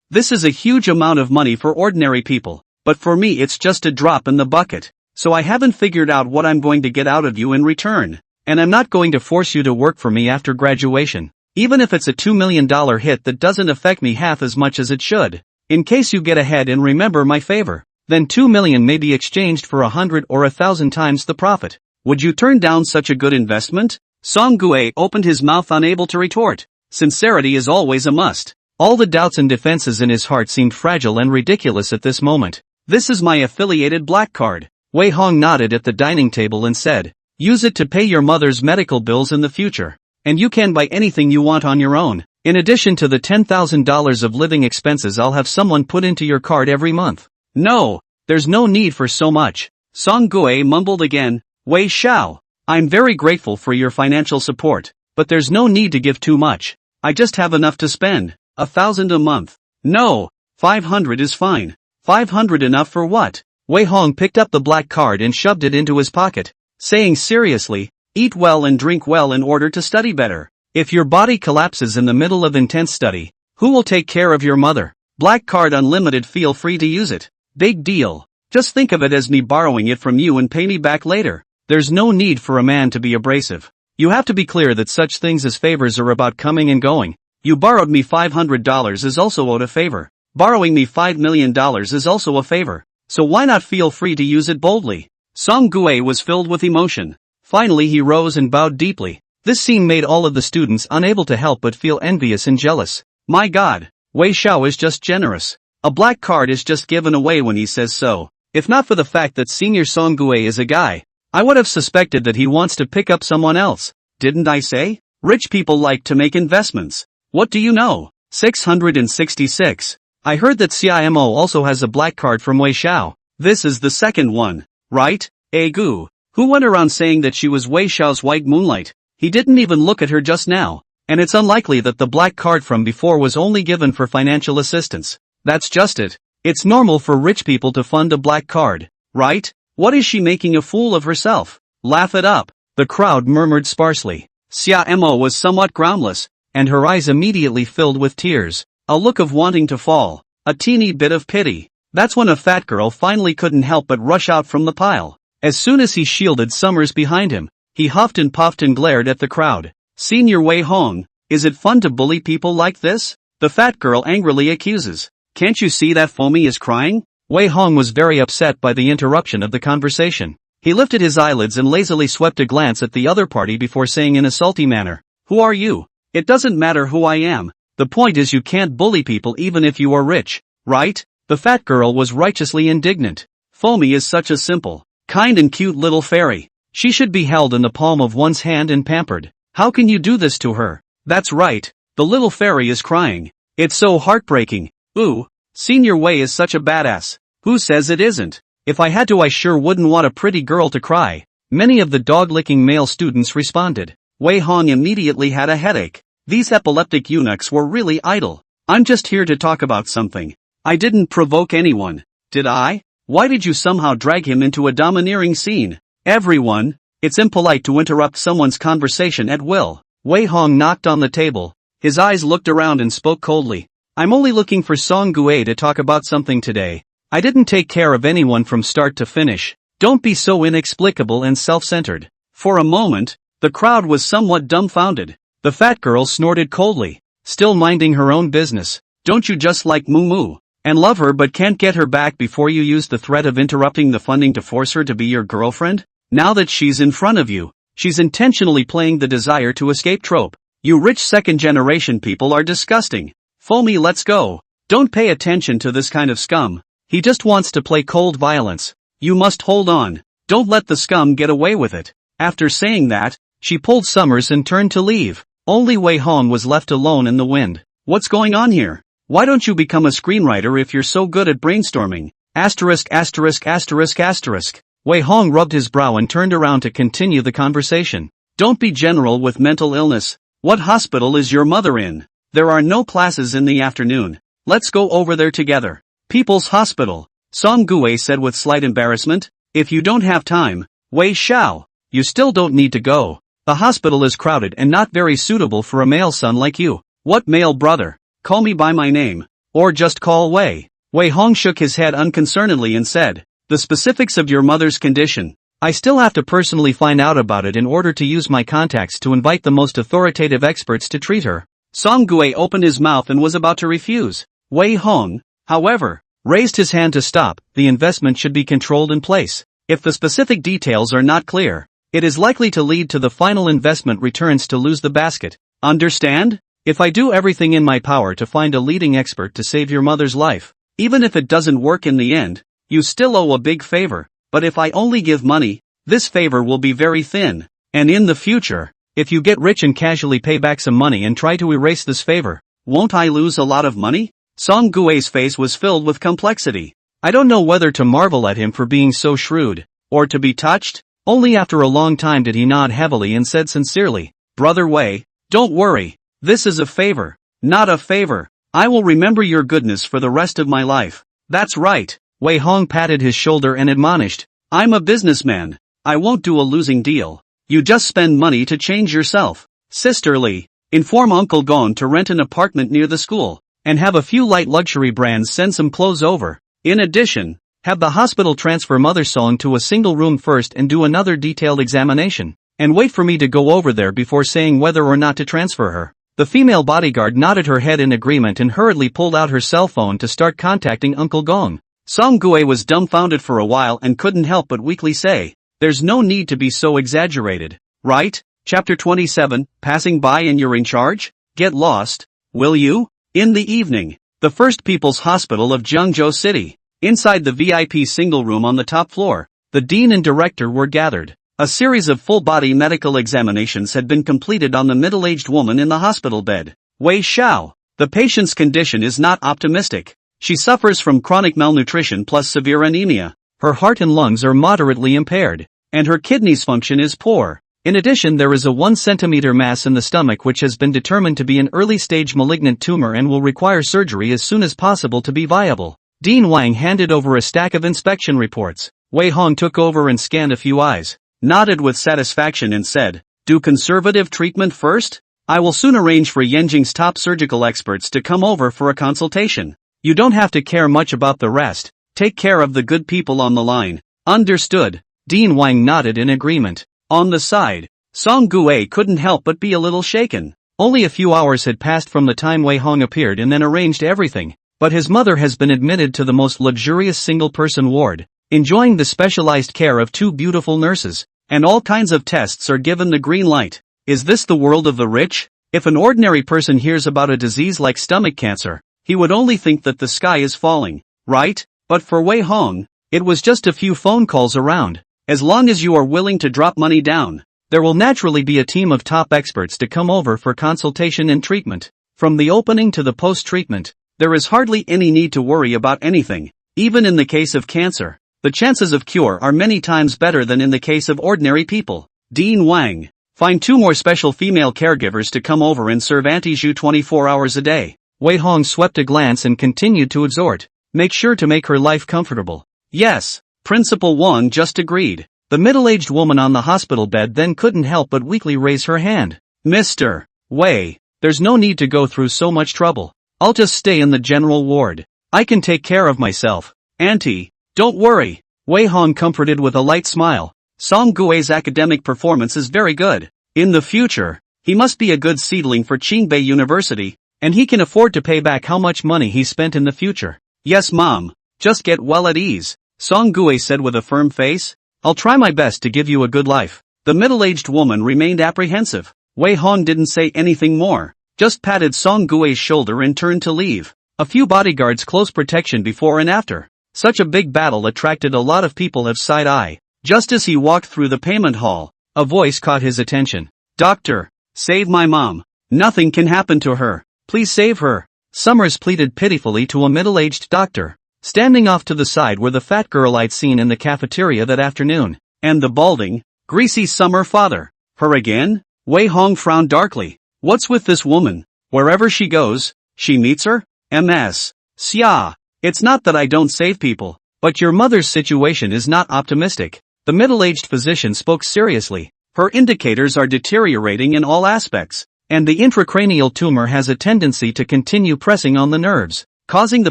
This is a huge amount of money for ordinary people, but for me it's just a drop in the bucket. So I haven't figured out what I'm going to get out of you in return. And I'm not going to force you to work for me after graduation. Even if it's a $2 million hit that doesn't affect me half as much as it should. In case you get ahead and remember my favor, then $2 million may be exchanged for 100 or 1,000 times the profit. Would you turn down such a good investment? Song Gue opened his mouth unable to retort. Sincerity is always a must. All the doubts and defenses in his heart seemed fragile and ridiculous at this moment. This is my affiliated black card. Wei Hong nodded at the dining table and said, use it to pay your mother's medical bills in the future. And you can buy anything you want on your own. In addition to the $10,000 of living expenses I'll have someone put into your card every month. No, there's no need for so much. Song Gue mumbled again. Wei Xiao, I'm very grateful for your financial support, but there's no need to give too much. I just have enough to spend. 1,000 a month. No, 500 is fine. 500 enough for what? Wei Hong picked up the black card and shoved it into his pocket, saying seriously, eat well and drink well in order to study better. If your body collapses in the middle of intense study, who will take care of your mother? Black card unlimited, feel free to use it. Big deal. Just think of it as me borrowing it from you and pay me back later. There's no need for a man to be abrasive. You have to be clear that such things as favors are about coming and going. You borrowed me $500 is also owed a favor. Borrowing me $5 million is also a favor. So why not feel free to use it boldly? Song Gue was filled with emotion. Finally he rose and bowed deeply. This scene made all of the students unable to help but feel envious and jealous. My God, Wei Xiao is just generous. A black card is just given away when he says so. If not for the fact that Senior Song Gue is a guy, I would have suspected that he wants to pick up someone else. Didn't I say? Rich people like to make investments. What do you know? 666. I heard that CIMO also has a black card from Wei Xiao. This is the second one, right? Gu, who went around saying that she was Wei Xiao's white moonlight. He didn't even look at her just now. And it's unlikely that the black card from before was only given for financial assistance. That's just it. It's normal for rich people to fund a black card, right? What is she making a fool of herself? Laugh it up. The crowd murmured sparsely. Xia Mo was somewhat groundless, and her eyes immediately filled with tears. A look of wanting to fall. A teeny bit of pity. That's when a fat girl finally couldn't help but rush out from the pile. As soon as he shielded Summers behind him, he huffed and puffed and glared at the crowd. Senior Wei Hong, is it fun to bully people like this? The fat girl angrily accuses. Can't you see that Fomi is crying? Wei Hong was very upset by the interruption of the conversation. He lifted his eyelids and lazily swept a glance at the other party before saying in a salty manner, who are you? It doesn't matter who I am. The point is you can't bully people even if you are rich, right? The fat girl was righteously indignant. Fomi is such a simple, kind and cute little fairy. She should be held in the palm of one's hand and pampered. How can you do this to her? That's right. The little fairy is crying. It's so heartbreaking. Ooh, Senior Wei is such a badass. Who says it isn't? If I had to, I sure wouldn't want a pretty girl to cry. Many of the dog-licking male students responded. Wei Hong immediately had a headache. These epileptic eunuchs were really idle. I'm just here to talk about something. I didn't provoke anyone, did I? Why did you somehow drag him into a domineering scene? Everyone, it's impolite to interrupt someone's conversation at will. Wei Hong knocked on the table. His eyes looked around and spoke coldly. I'm only looking for Song Gue to talk about something today. I didn't take care of anyone from start to finish. Don't be so inexplicable and self-centered. For a moment, the crowd was somewhat dumbfounded. The fat girl snorted coldly, still minding her own business. Don't you just like Moo Moo and love her but can't get her back before you use the threat of interrupting the funding to force her to be your girlfriend? Now that she's in front of you, she's intentionally playing the desire to escape trope. You rich second-generation people are disgusting. Fomi, let's go. Don't pay attention to this kind of scum. He just wants to play cold violence. You must hold on. Don't let the scum get away with it. After saying that, she pulled Summers and turned to leave. Only Wei Hong was left alone in the wind. What's going on here? Why don't you become a screenwriter if you're so good at brainstorming? Asterisk asterisk asterisk asterisk. Wei Hong rubbed his brow and turned around to continue the conversation. Don't be general with mental illness. What hospital is your mother in? There are no classes in the afternoon. Let's go over there together. People's Hospital. Song Gue said with slight embarrassment. If you don't have time, Wei Xiao, you still don't need to go. The hospital is crowded and not very suitable for a male son like you. What male brother? Call me by my name. Or just call Wei. Wei Hong shook his head unconcernedly and said, the specifics of your mother's condition. I still have to personally find out about it in order to use my contacts to invite the most authoritative experts to treat her. Song Gue opened his mouth and was about to refuse. Wei Hong, however, raised his hand to stop. The investment should be controlled in place. If the specific details are not clear, it is likely to lead to the final investment returns to lose the basket. Understand? If I do everything in my power to find a leading expert to save your mother's life, even if it doesn't work in the end, you still owe a big favor. But if I only give money, this favor will be very thin. And in the future, if you get rich and casually pay back some money and try to erase this favor, won't I lose a lot of money? Song Gue's face was filled with complexity. I don't know whether to marvel at him for being so shrewd, or to be touched. Only after a long time did he nod heavily and said sincerely, Brother Wei, don't worry, this is a favor, not a favor. I will remember your goodness for the rest of my life. That's right. Wei Hong patted his shoulder and admonished, I'm a businessman. I won't do a losing deal. You just spend money to change yourself. Sisterly, inform Uncle Gong to rent an apartment near the school, and have a few light luxury brands send some clothes over. In addition, have the hospital transfer Mother Song to a single room first and do another detailed examination, and wait for me to go over there before saying whether or not to transfer her. The female bodyguard nodded her head in agreement and hurriedly pulled out her cell phone to start contacting Uncle Gong. Song Gue was dumbfounded for a while and couldn't help but weakly say, there's no need to be so exaggerated, right? Chapter 27, Passing by and you're in charge? Get lost, will you? In the evening, the First People's Hospital of Jiangzhou City. Inside the VIP single room on the top floor, the dean and director were gathered. A series of full-body medical examinations had been completed on the middle-aged woman in the hospital bed. Wei Xiao. The patient's condition is not optimistic. She suffers from chronic malnutrition plus severe anemia. Her heart and lungs are moderately impaired, and her kidneys function is poor. In addition, there is a 1 centimeter mass in the stomach which has been determined to be an early-stage malignant tumor and will require surgery as soon as possible to be viable. Dean Wang handed over a stack of inspection reports. Wei Hong took over and scanned a few eyes, nodded with satisfaction and said, do conservative treatment first? I will soon arrange for Yanjing's top surgical experts to come over for a consultation. You don't have to care much about the rest. Take care of the good people on the line. Understood. Dean Wang nodded in agreement. On the side, Song Gue couldn't help but be a little shaken. Only a few hours had passed from the time Wei Hong appeared and then arranged everything, but his mother has been admitted to the most luxurious single-person ward, enjoying the specialized care of 2 beautiful nurses, and all kinds of tests are given the green light. Is this the world of the rich? If an ordinary person hears about a disease like stomach cancer, he would only think that the sky is falling, right? But for Wei Hong, it was just a few phone calls around. As long as you are willing to drop money down, there will naturally be a team of top experts to come over for consultation and treatment. From the opening to the post-treatment, there is hardly any need to worry about anything. Even in the case of cancer, the chances of cure are many times better than in the case of ordinary people. Dean Wang, find 2 more special female caregivers to come over and serve Auntie Zhu 24 hours a day. Wei Hong swept a glance and continued to exhort, make sure to make her life comfortable. Yes. Principal Wang just agreed. The middle-aged woman on the hospital bed then couldn't help but weakly raise her hand. Mr. Wei, there's no need to go through so much trouble. I'll just stay in the general ward. I can take care of myself. Auntie, don't worry. Wei Hong comforted with a light smile. Song Gue's academic performance is very good. In the future, he must be a good seedling for Qingbei University, and he can afford to pay back how much money he spent in the future. Yes, Mom. Just get well at ease. Song Gue said with a firm face, I'll try my best to give you a good life. The middle-aged woman remained apprehensive. Wei Hong didn't say anything more, just patted Song Gue's shoulder and turned to leave. A few bodyguards close protection before and after. Such a big battle attracted a lot of people of side-eye. Just as he walked through the payment hall, a voice caught his attention. Doctor, save my mom. Nothing can happen to her. Please save her. Summers pleaded pitifully to a middle-aged doctor. Standing off to the side were the fat girl I'd seen in the cafeteria that afternoon, and the balding, greasy summer father. Her again? Wei Hong frowned darkly. What's with this woman? Wherever she goes, she meets her? Ms. Xia. It's not that I don't save people, but your mother's situation is not optimistic. The middle-aged physician spoke seriously. Her indicators are deteriorating in all aspects, and the intracranial tumor has a tendency to continue pressing on the nerves, causing the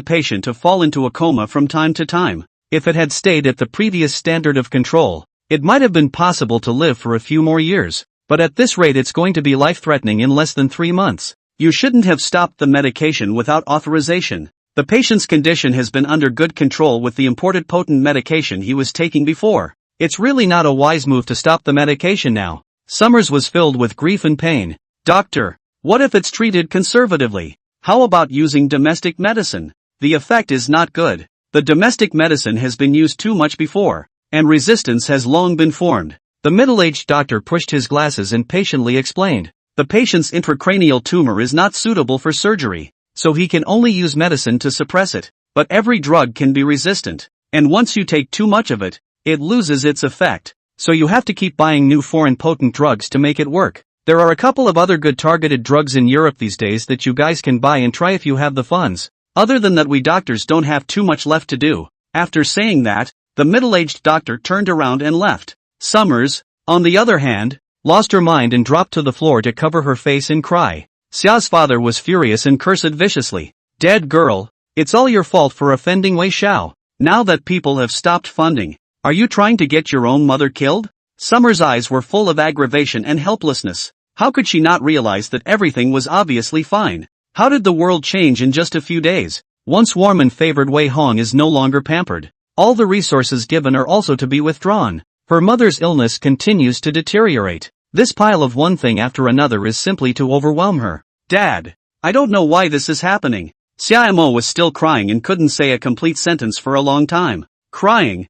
patient to fall into a coma from time to time. If it had stayed at the previous standard of control, it might have been possible to live for a few more years, but at this rate it's going to be life-threatening in less than 3 months. You shouldn't have stopped the medication without authorization. The patient's condition has been under good control with the imported potent medication he was taking before. It's really not a wise move to stop the medication now. Summers was filled with grief and pain. Doctor, what if it's treated conservatively? How about using domestic medicine? The effect is not good. The domestic medicine has been used too much before, and resistance has long been formed. The middle-aged doctor pushed his glasses and patiently explained. The patient's intracranial tumor is not suitable for surgery, so he can only use medicine to suppress it. But every drug can be resistant, and once you take too much of it, it loses its effect, so you have to keep buying new foreign potent drugs to make it work. There are a couple of other good targeted drugs in Europe these days that you guys can buy and try if you have the funds. Other than that, we doctors don't have too much left to do. After saying that, the middle-aged doctor turned around and left. Summers, on the other hand, lost her mind and dropped to the floor to cover her face and cry. Xia's father was furious and cursed viciously. Dead girl, it's all your fault for offending Wei Xiao. Now that people have stopped funding, are you trying to get your own mother killed? Summer's eyes were full of aggravation and helplessness. How could she not realize that everything was obviously fine? How did the world change in just a few days? Once warm and favored Wei Hong is no longer pampered. All the resources given are also to be withdrawn. Her mother's illness continues to deteriorate. This pile of one thing after another is simply to overwhelm her. Dad, I don't know why this is happening. Xia Mo was still crying and couldn't say a complete sentence for a long time. Crying,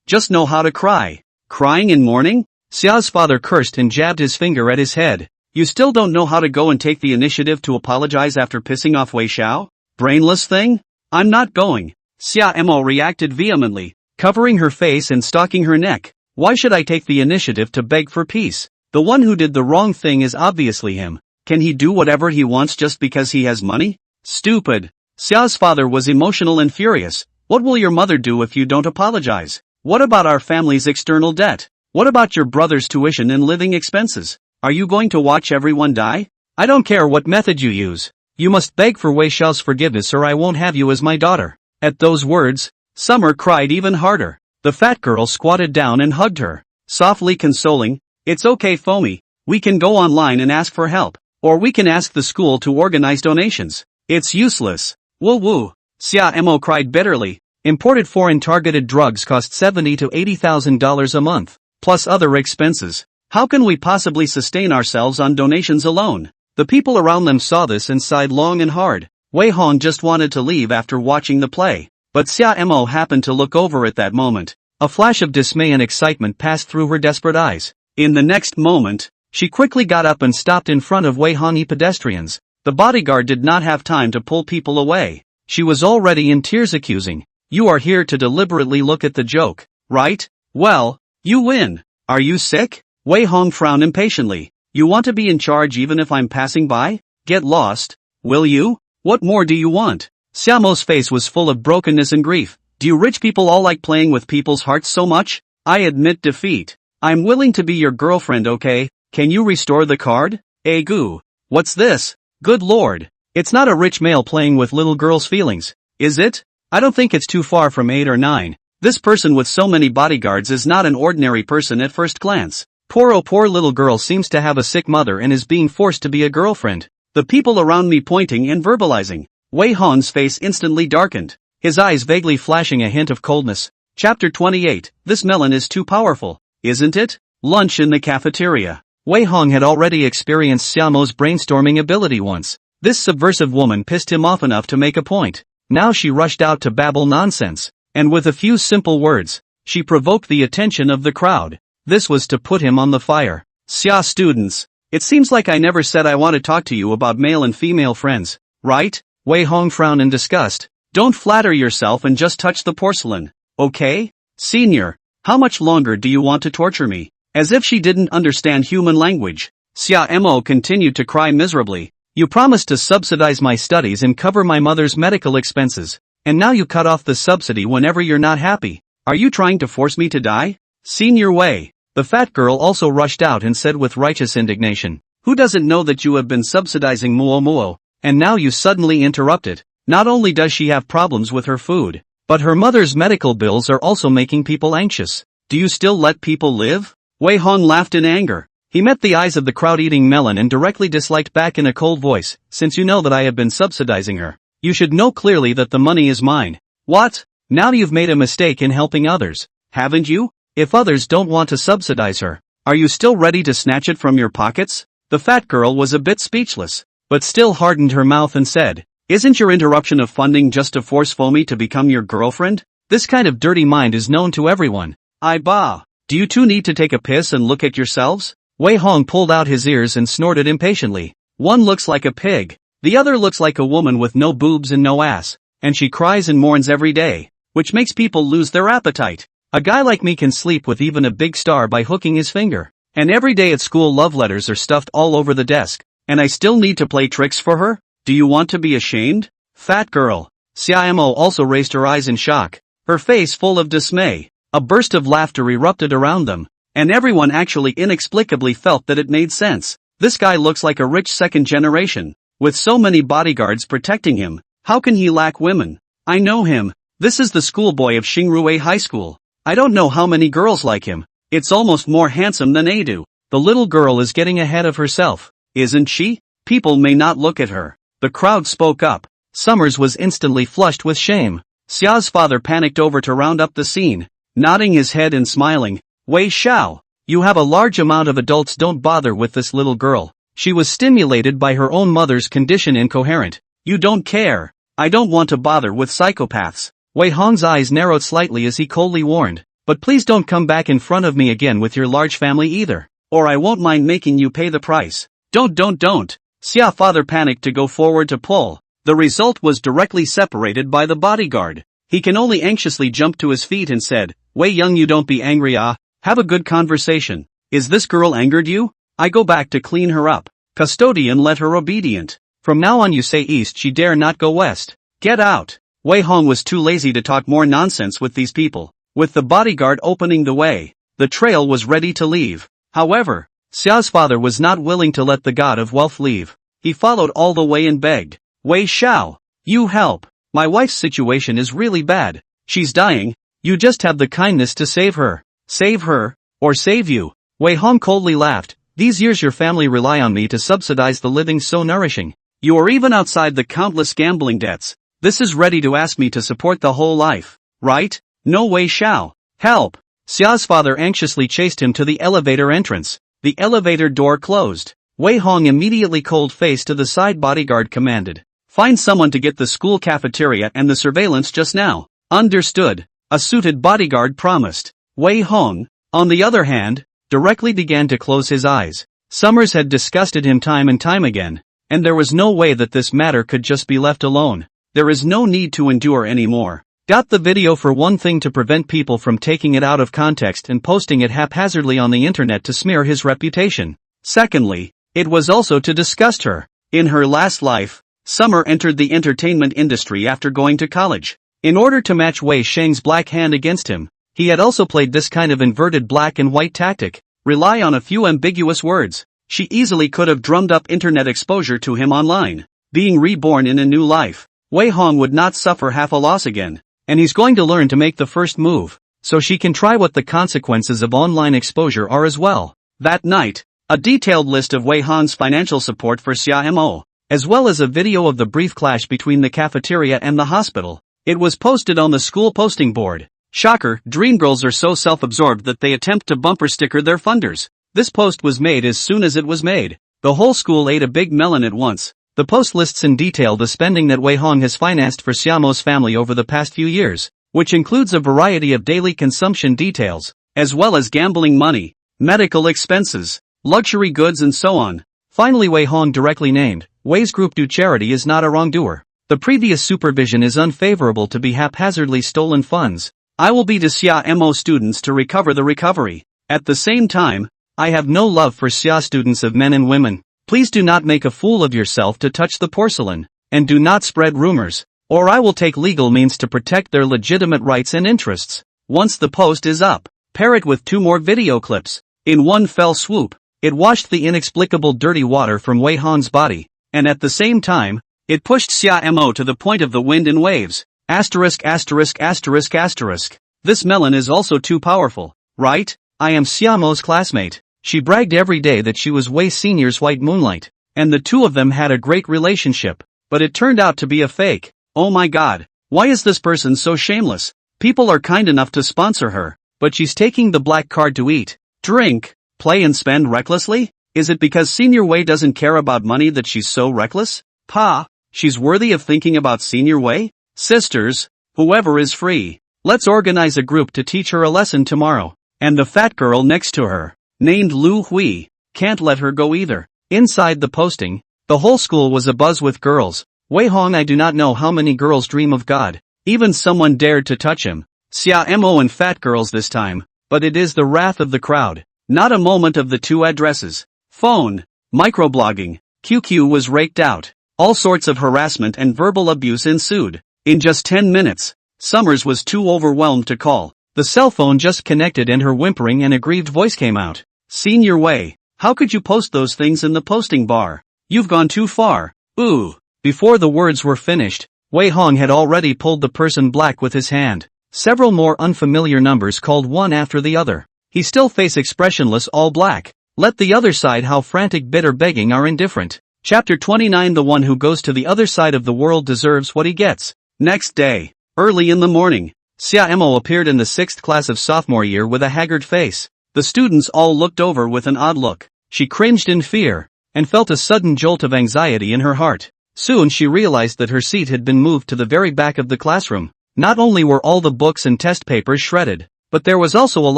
just know how to cry. Crying in mourning? Xia's father cursed and jabbed his finger at his head. You still don't know how to go and take the initiative to apologize after pissing off Wei Xiao? Brainless thing? I'm not going. Xia Mo reacted vehemently, covering her face and stalking her neck. Why should I take the initiative to beg for peace? The one who did the wrong thing is obviously him. Can he do whatever he wants just because he has money? Stupid. Xia's father was emotional and furious. What will your mother do if you don't apologize? What about our family's external debt? What about your brother's tuition and living expenses? Are you going to watch everyone die? I don't care what method you use. You must beg for Wei Xiao's forgiveness or I won't have you as my daughter. At those words, Summer cried even harder. The fat girl squatted down and hugged her, softly consoling. It's okay, Fomi. We can go online and ask for help. Or we can ask the school to organize donations. It's useless. Woo. Xia Mo cried bitterly. Imported foreign targeted drugs cost $70,000 to $80,000 a month, plus other expenses. How can we possibly sustain ourselves on donations alone? The people around them saw this and sighed long and hard. Wei Hong just wanted to leave after watching the play, but Xia Mo happened to look over at that moment. A flash of dismay and excitement passed through her desperate eyes. In the next moment, she quickly got up and stopped in front of Wei Hong pedestrians. The bodyguard did not have time to pull people away. She was already in tears, accusing. You are here to deliberately look at the joke, right? Well, you win. Are you sick? Wei Hong frowned impatiently. You want to be in charge even if I'm passing by? Get lost. Will you? What more do you want? Xiaomo's face was full of brokenness and grief. Do you rich people all like playing with people's hearts so much? I admit defeat. I'm willing to be your girlfriend, okay? Can you restore the card? Goo. What's this? Good lord. It's not a rich male playing with little girls' feelings, is it? I don't think it's too far from 8 or 9. This person with so many bodyguards is not an ordinary person at first glance. Poor little girl seems to have a sick mother and is being forced to be a girlfriend. The people around me pointing and verbalizing. Wei Hong's face instantly darkened, his eyes vaguely flashing a hint of coldness. Chapter 28. This melon is too powerful, isn't it? Lunch in the cafeteria. Wei Hong had already experienced Xiaomo's brainstorming ability once. This subversive woman pissed him off enough to make a point. Now she rushed out to babble nonsense, and with a few simple words, she provoked the attention of the crowd. This was to put him on the fire. Xia students, it seems like I never said I want to talk to you about male and female friends, right? Wei Hong frowned in disgust. Don't flatter yourself and just touch the porcelain, okay? Senior, how much longer do you want to torture me? As if she didn't understand human language, Xia Mo continued to cry miserably. You promised to subsidize my studies and cover my mother's medical expenses, And now you cut off the subsidy whenever you're not happy. Are you trying to force me to die? Seen your way. The fat girl also rushed out and said with righteous indignation, who doesn't know that you have been subsidizing Muo Muo, and now you suddenly interrupt it? Not only does she have problems with her food, but her mother's medical bills are also making people anxious. Do you still let people live? Wei Hong laughed in anger. He met the eyes of the crowd eating melon and directly disliked back in a cold voice, since you know that I have been subsidizing her, you should know clearly that the money is mine. What? Now you've made a mistake in helping others, haven't you? If others don't want to subsidize her, are you still ready to snatch it from your pockets? The fat girl was a bit speechless, but still hardened her mouth and said, isn't your interruption of funding just to force Fomi to become your girlfriend? This kind of dirty mind is known to everyone. Do you two need to take a piss and look at yourselves? Wei Hong pulled out his ears and snorted impatiently. One looks like a pig. The other looks like a woman with no boobs and no ass. And she cries and mourns every day, which makes people lose their appetite. A guy like me can sleep with even a big star by hooking his finger. And every day at school love letters are stuffed all over the desk. And I still need to play tricks for her? Do you want to be ashamed? Fat girl. Xiaomo also raised her eyes in shock, her face full of dismay. A burst of laughter erupted around them, and everyone actually inexplicably felt that it made sense. This guy looks like a rich second generation. With so many bodyguards protecting him, how can he lack women? I know him. This is the schoolboy of Xingrui High School. I don't know how many girls like him. It's almost more handsome than Adu. The little girl is getting ahead of herself, isn't she? People may not look at her. The crowd spoke up. Summers was instantly flushed with shame. Xia's father panicked over to round up the scene, nodding his head and smiling. Wei Xiao, you have a large amount of adults, don't bother with this little girl. She was stimulated by her own mother's condition incoherent. You don't care. I don't want to bother with psychopaths. Wei Hong's eyes narrowed slightly as he coldly warned, but please don't come back in front of me again with your large family either, or I won't mind making you pay the price. Don't. Xia father panicked to go forward to pull. The result was directly separated by the bodyguard. He can only anxiously jump to his feet and said, Wei Young, you don't be angry, have a good conversation. Is this girl angered you? I go back to clean her up. Custodian, let her obedient. From now on you say east, she dare not go west. Get out. Wei Hong was too lazy to talk more nonsense with these people. With the bodyguard opening the way, the trail was ready to leave. However, Xia's father was not willing to let the god of wealth leave. He followed all the way and begged, Wei Xiao, you help. My wife's situation is really bad. She's dying. You just have the kindness to save her. Save her, or save you. Wei Hong coldly laughed. These years your family rely on me to subsidize the living so nourishing. You are even outside the countless gambling debts. This is ready to ask me to support the whole life, right? No Wei Xiao. Help. Xia's father anxiously chased him to the elevator entrance. The elevator door closed. Wei Hong immediately cold-faced to the side bodyguard commanded, find someone to get the school cafeteria and the surveillance just now. Understood. A suited bodyguard promised. Wei Hong, on the other hand, directly began to close his eyes. Summers had disgusted him time and time again, and there was no way that this matter could just be left alone. There is no need to endure anymore. Got the video for one thing to prevent people from taking it out of context and posting it haphazardly on the internet to smear his reputation. Secondly, it was also to disgust her. In her last life, Summer entered the entertainment industry after going to college. In order to match Wei Sheng's black hand against him, he had also played this kind of inverted black and white tactic, rely on a few ambiguous words. She easily could have drummed up internet exposure to him online. Being reborn in a new life, Wei Hong would not suffer half a loss again. And he's going to learn to make the first move, so she can try what the consequences of online exposure are as well. That night, a detailed list of Wei Hong's financial support for Xia Mo, as well as a video of the brief clash between the cafeteria and the hospital. It was posted on the school posting board. Shocker, dreamgirls are so self-absorbed that they attempt to bumper sticker their funders. This post was made as soon as it was made. The whole school ate a big melon at once. The post lists in detail the spending that Wei Hong has financed for Xiaomo's family over the past few years, which includes a variety of daily consumption details, as well as gambling money, medical expenses, luxury goods and so on. Finally, Wei Hong directly named, Wei's group do charity is not a wrongdoer. The previous supervision is unfavorable to be haphazardly stolen funds. I will be to Xia Mo students to recover the recovery. At the same time, I have no love for Xia students of men and women. Please do not make a fool of yourself to touch the porcelain, and do not spread rumors. or I will take legal means to protect their legitimate rights and interests. Once the post is up, pair it with 2 more video clips. In one fell swoop, it washed the inexplicable dirty water from Wei Hong's body, and at the same time, it pushed Xia Mo to the point of the wind and waves. Asterisk asterisk asterisk asterisk. This melon is also too powerful, right? I am Xia Mo's classmate. She bragged every day that she was Wei Senior's white moonlight, and the two of them had a great relationship, but it turned out to be a fake. Oh my god, why is this person so shameless? People are kind enough to sponsor her, but she's taking the black card to eat, drink, play and spend recklessly? Is it because Senior Wei doesn't care about money that she's so reckless? Pa, she's worthy of thinking about Senior Wei? Sisters, whoever is free, let's organize a group to teach her a lesson tomorrow. And the fat girl next to her, named Lu Hui, can't let her go either. Inside the posting, the whole school was abuzz with girls. Wei Hong, I do not know how many girls dream of God. Even someone dared to touch him. Xia Mo and fat girls this time, but it is the wrath of the crowd. Not a moment of the 2 addresses. Phone, microblogging, QQ was raked out. All sorts of harassment and verbal abuse ensued. In just 10 minutes, Summers was too overwhelmed to call. The cell phone just connected and her whimpering and aggrieved voice came out. Senior Wei, how could you post those things in the posting bar? You've gone too far. Ooh. Before the words were finished, Wei Hong had already pulled the person black with his hand. Several more unfamiliar numbers called one after the other. He still face expressionless all black. Let the other side how frantic bitter begging are indifferent. Chapter 29. The one who goes to the other side of the world deserves what he gets. Next day, early in the morning, Xia Mo appeared in the 6th class of sophomore year with a haggard face. The students all looked over with an odd look. She cringed in fear, and felt a sudden jolt of anxiety in her heart. Soon she realized that her seat had been moved to the very back of the classroom. Not only were all the books and test papers shredded, but there was also a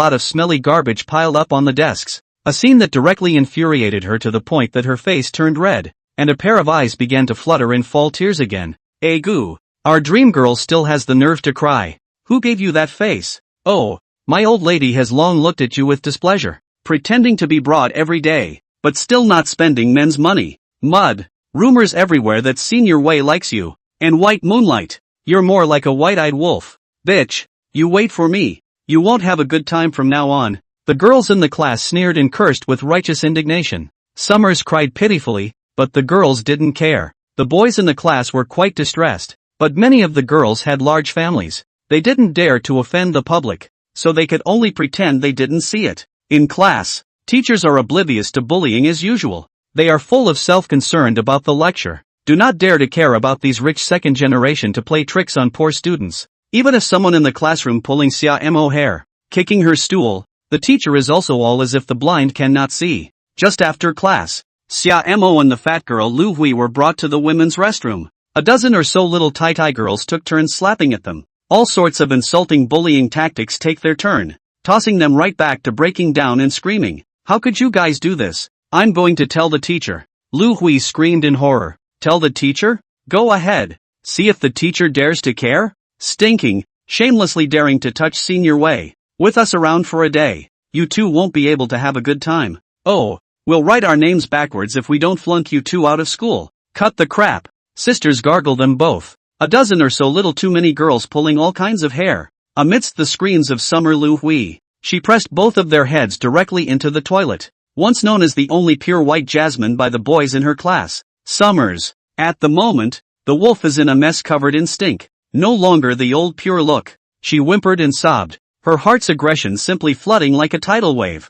lot of smelly garbage piled up on the desks. A scene that directly infuriated her to the point that her face turned red, and a pair of eyes began to flutter and fall tears again. Goo. Our dream girl still has the nerve to cry. Who gave you that face? Oh, my old lady has long looked at you with displeasure. Pretending to be broad every day, but still not spending men's money. Mud. Rumors everywhere that Senior Wei likes you. And white moonlight. You're more like a white-eyed wolf. Bitch. You wait for me. You won't have a good time from now on. The girls in the class sneered and cursed with righteous indignation. Summers cried pitifully, but the girls didn't care. The boys in the class were quite distressed, but many of the girls had large families. They didn't dare to offend the public, so they could only pretend they didn't see it. In class, teachers are oblivious to bullying as usual. They are full of self-concern about the lecture. Do not dare to care about these rich second generation to play tricks on poor students. Even if someone in the classroom pulling Xia Mo hair, kicking her stool, the teacher is also all as if the blind cannot see. Just after class, Xia Mo and the fat girl Lu Hui were brought to the women's restroom. A dozen or so little tie-tie girls took turns slapping at them. All sorts of insulting bullying tactics take their turn, tossing them right back to breaking down and screaming. How could you guys do this? I'm going to tell the teacher. Lu Hui screamed in horror. Tell the teacher? Go ahead. See if the teacher dares to care? Stinking, shamelessly daring to touch Senior Wei. With us around for a day, you two won't be able to have a good time. Oh, we'll write our names backwards if we don't flunk you two out of school. Cut the crap. Sisters gargle them both. A dozen or so little too many girls pulling all kinds of hair. Amidst the screams of Summer Lu Hui, she pressed both of their heads directly into the toilet. Once known as the only pure white jasmine by the boys in her class, Summers. At the moment, the wolf is in a mess covered in stink. No longer the old pure look. She whimpered and sobbed, her heart's aggression simply flooding like a tidal wave.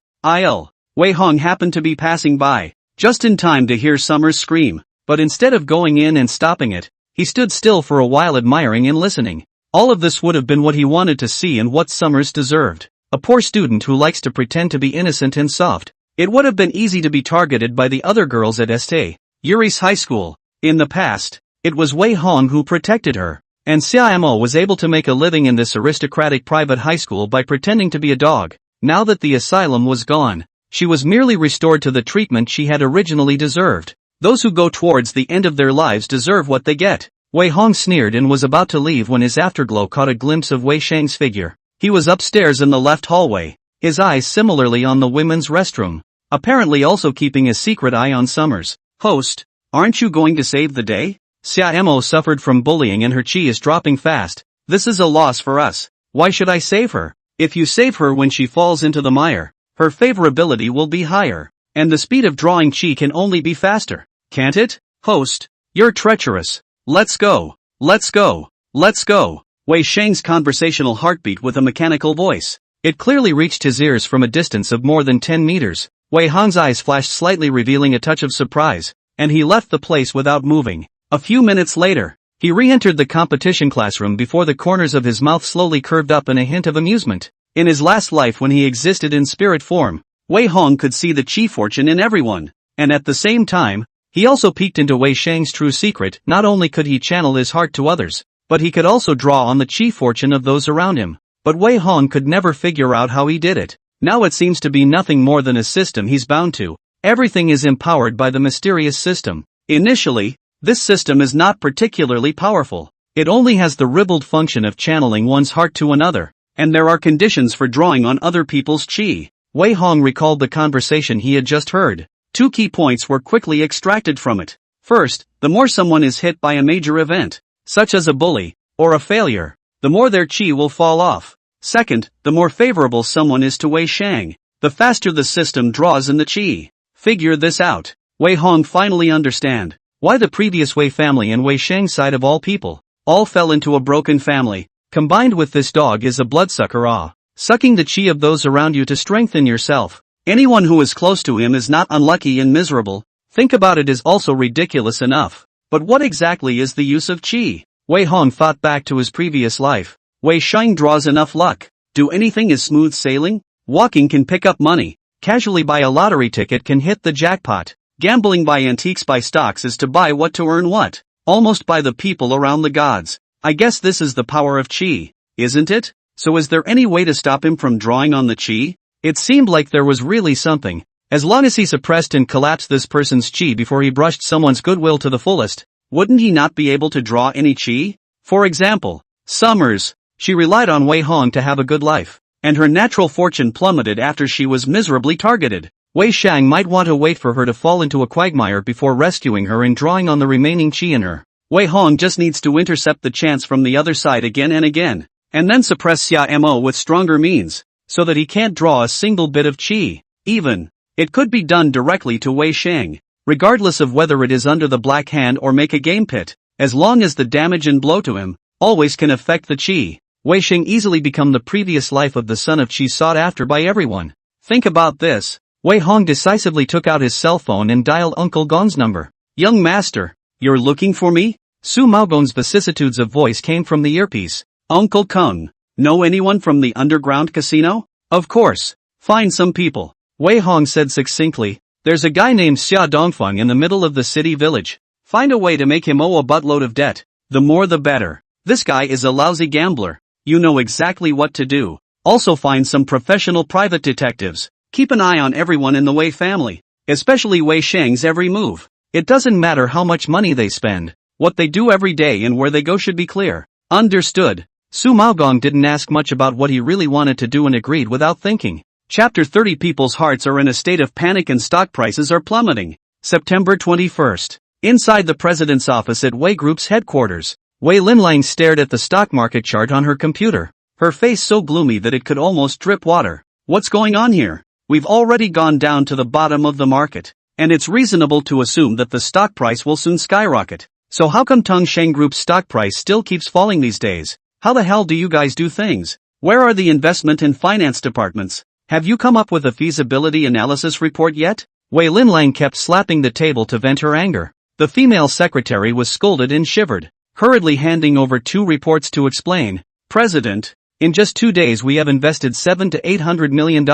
Wei Hong happened to be passing by, just in time to hear Summers scream, but instead of going in and stopping it, he stood still for a while admiring and listening. All of this would have been what he wanted to see and what Summers deserved. A poor student who likes to pretend to be innocent and soft. It would have been easy to be targeted by the other girls at St. Yuri's high school. In the past, it was Wei Hong who protected her, and Xia Mo was able to make a living in this aristocratic private high school by pretending to be a dog. Now that the asylum was gone, she was merely restored to the treatment she had originally deserved. Those who go towards the end of their lives deserve what they get. Wei Hong sneered and was about to leave when his afterglow caught a glimpse of Wei Shang's figure. He was upstairs in the left hallway, his eyes similarly on the women's restroom, apparently also keeping a secret eye on Summers. Host, aren't you going to save the day? Xiao suffered from bullying and her chi is dropping fast. This is a loss for us. Why should I save her? If you save her when she falls into the mire, her favorability will be higher, and the speed of drawing chi can only be faster. Can't it? Host, you're treacherous. Let's go. Let's go. Let's go. Wei Shang's conversational heartbeat with a mechanical voice. It clearly reached his ears from a distance of more than 10 meters. Wei Hong's eyes flashed slightly, revealing a touch of surprise, and he left the place without moving. A few minutes later, he re-entered the competition classroom before the corners of his mouth slowly curved up in a hint of amusement. In his last life when he existed in spirit form, Wei Hong could see the chi fortune in everyone, and at the same time, he also peeked into Wei Shang's true secret. Not only could he channel his heart to others, but he could also draw on the chi fortune of those around him. But Wei Hong could never figure out how he did it. Now it seems to be nothing more than a system he's bound to. Everything is empowered by the mysterious system. Initially, this system is not particularly powerful. It only has the ribald function of channeling one's heart to another, and there are conditions for drawing on other people's chi. Wei Hong recalled the conversation he had just heard. Two key points were quickly extracted from it. First, the more someone is hit by a major event, such as a bully, or a failure, the more their chi will fall off. Second, the more favorable someone is to Wei Shang, the faster the system draws in the chi. Figure this out. Wei Hong finally understand why the previous Wei family and Wei Shang's side of all people all fell into a broken family. Combined with this dog is a bloodsucker, sucking the chi of those around you to strengthen yourself. Anyone who is close to him is not unlucky and miserable. Think about it is also ridiculous enough. But what exactly is the use of chi? Wei Hong thought back to his previous life. Wei Shang draws enough luck. Do anything is smooth sailing? Walking can pick up money. Casually buy a lottery ticket can hit the jackpot. Gambling, buy antiques, buy stocks is to buy what to earn what. Almost by the people around the gods. I guess this is the power of chi, isn't it? So is there any way to stop him from drawing on the chi? It seemed like there was really something. As long as he suppressed and collapsed this person's chi before he brushed someone's goodwill to the fullest, wouldn't he not be able to draw any chi? For example, Summers. She relied on Wei Hong to have a good life, and her natural fortune plummeted after she was miserably targeted. Wei Shang might want to wait for her to fall into a quagmire before rescuing her and drawing on the remaining chi in her. Wei Hong just needs to intercept the chance from the other side again and again, and then suppress Xiao with stronger means, so that he can't draw a single bit of chi. Even, it could be done directly to Wei Shang, regardless of whether it is under the black hand or make a game pit, as long as the damage and blow to him always can affect the chi. Wei Shang easily become the previous life of the son of chi sought after by everyone. Think about this. Wei Hong decisively took out his cell phone and dialed Uncle Gong's number. Young master, you're looking for me? Su Maogong's vicissitudes of voice came from the earpiece. Uncle Kong, know anyone from the underground casino? Of course. Find some people. Wei Hong said succinctly. There's a guy named Xia Dongfeng in the middle of the city village. Find a way to make him owe a buttload of debt. The more the better. This guy is a lousy gambler. You know exactly what to do. Also find some professional private detectives. Keep an eye on everyone in the Wei family, especially Wei Shang's every move. It doesn't matter how much money they spend. What they do every day and where they go should be clear. Understood. Su Maogong didn't ask much about what he really wanted to do and agreed without thinking. Chapter 30. People's hearts are in a state of panic and stock prices are plummeting. September 21st. Inside the president's office at Wei Group's headquarters, Wei Linlang stared at the stock market chart on her computer, her face so gloomy that it could almost drip water. What's going on here? We've already gone down to the bottom of the market, and it's reasonable to assume that the stock price will soon skyrocket. So how come Tongsheng Group's stock price still keeps falling these days? How the hell do you guys do things? Where are the investment and finance departments? Have you come up with a feasibility analysis report yet? Wei Linlang kept slapping the table to vent her anger. The female secretary was scolded and shivered, hurriedly handing over 2 reports to explain. President, in just 2 days we have invested $700 to $800 million,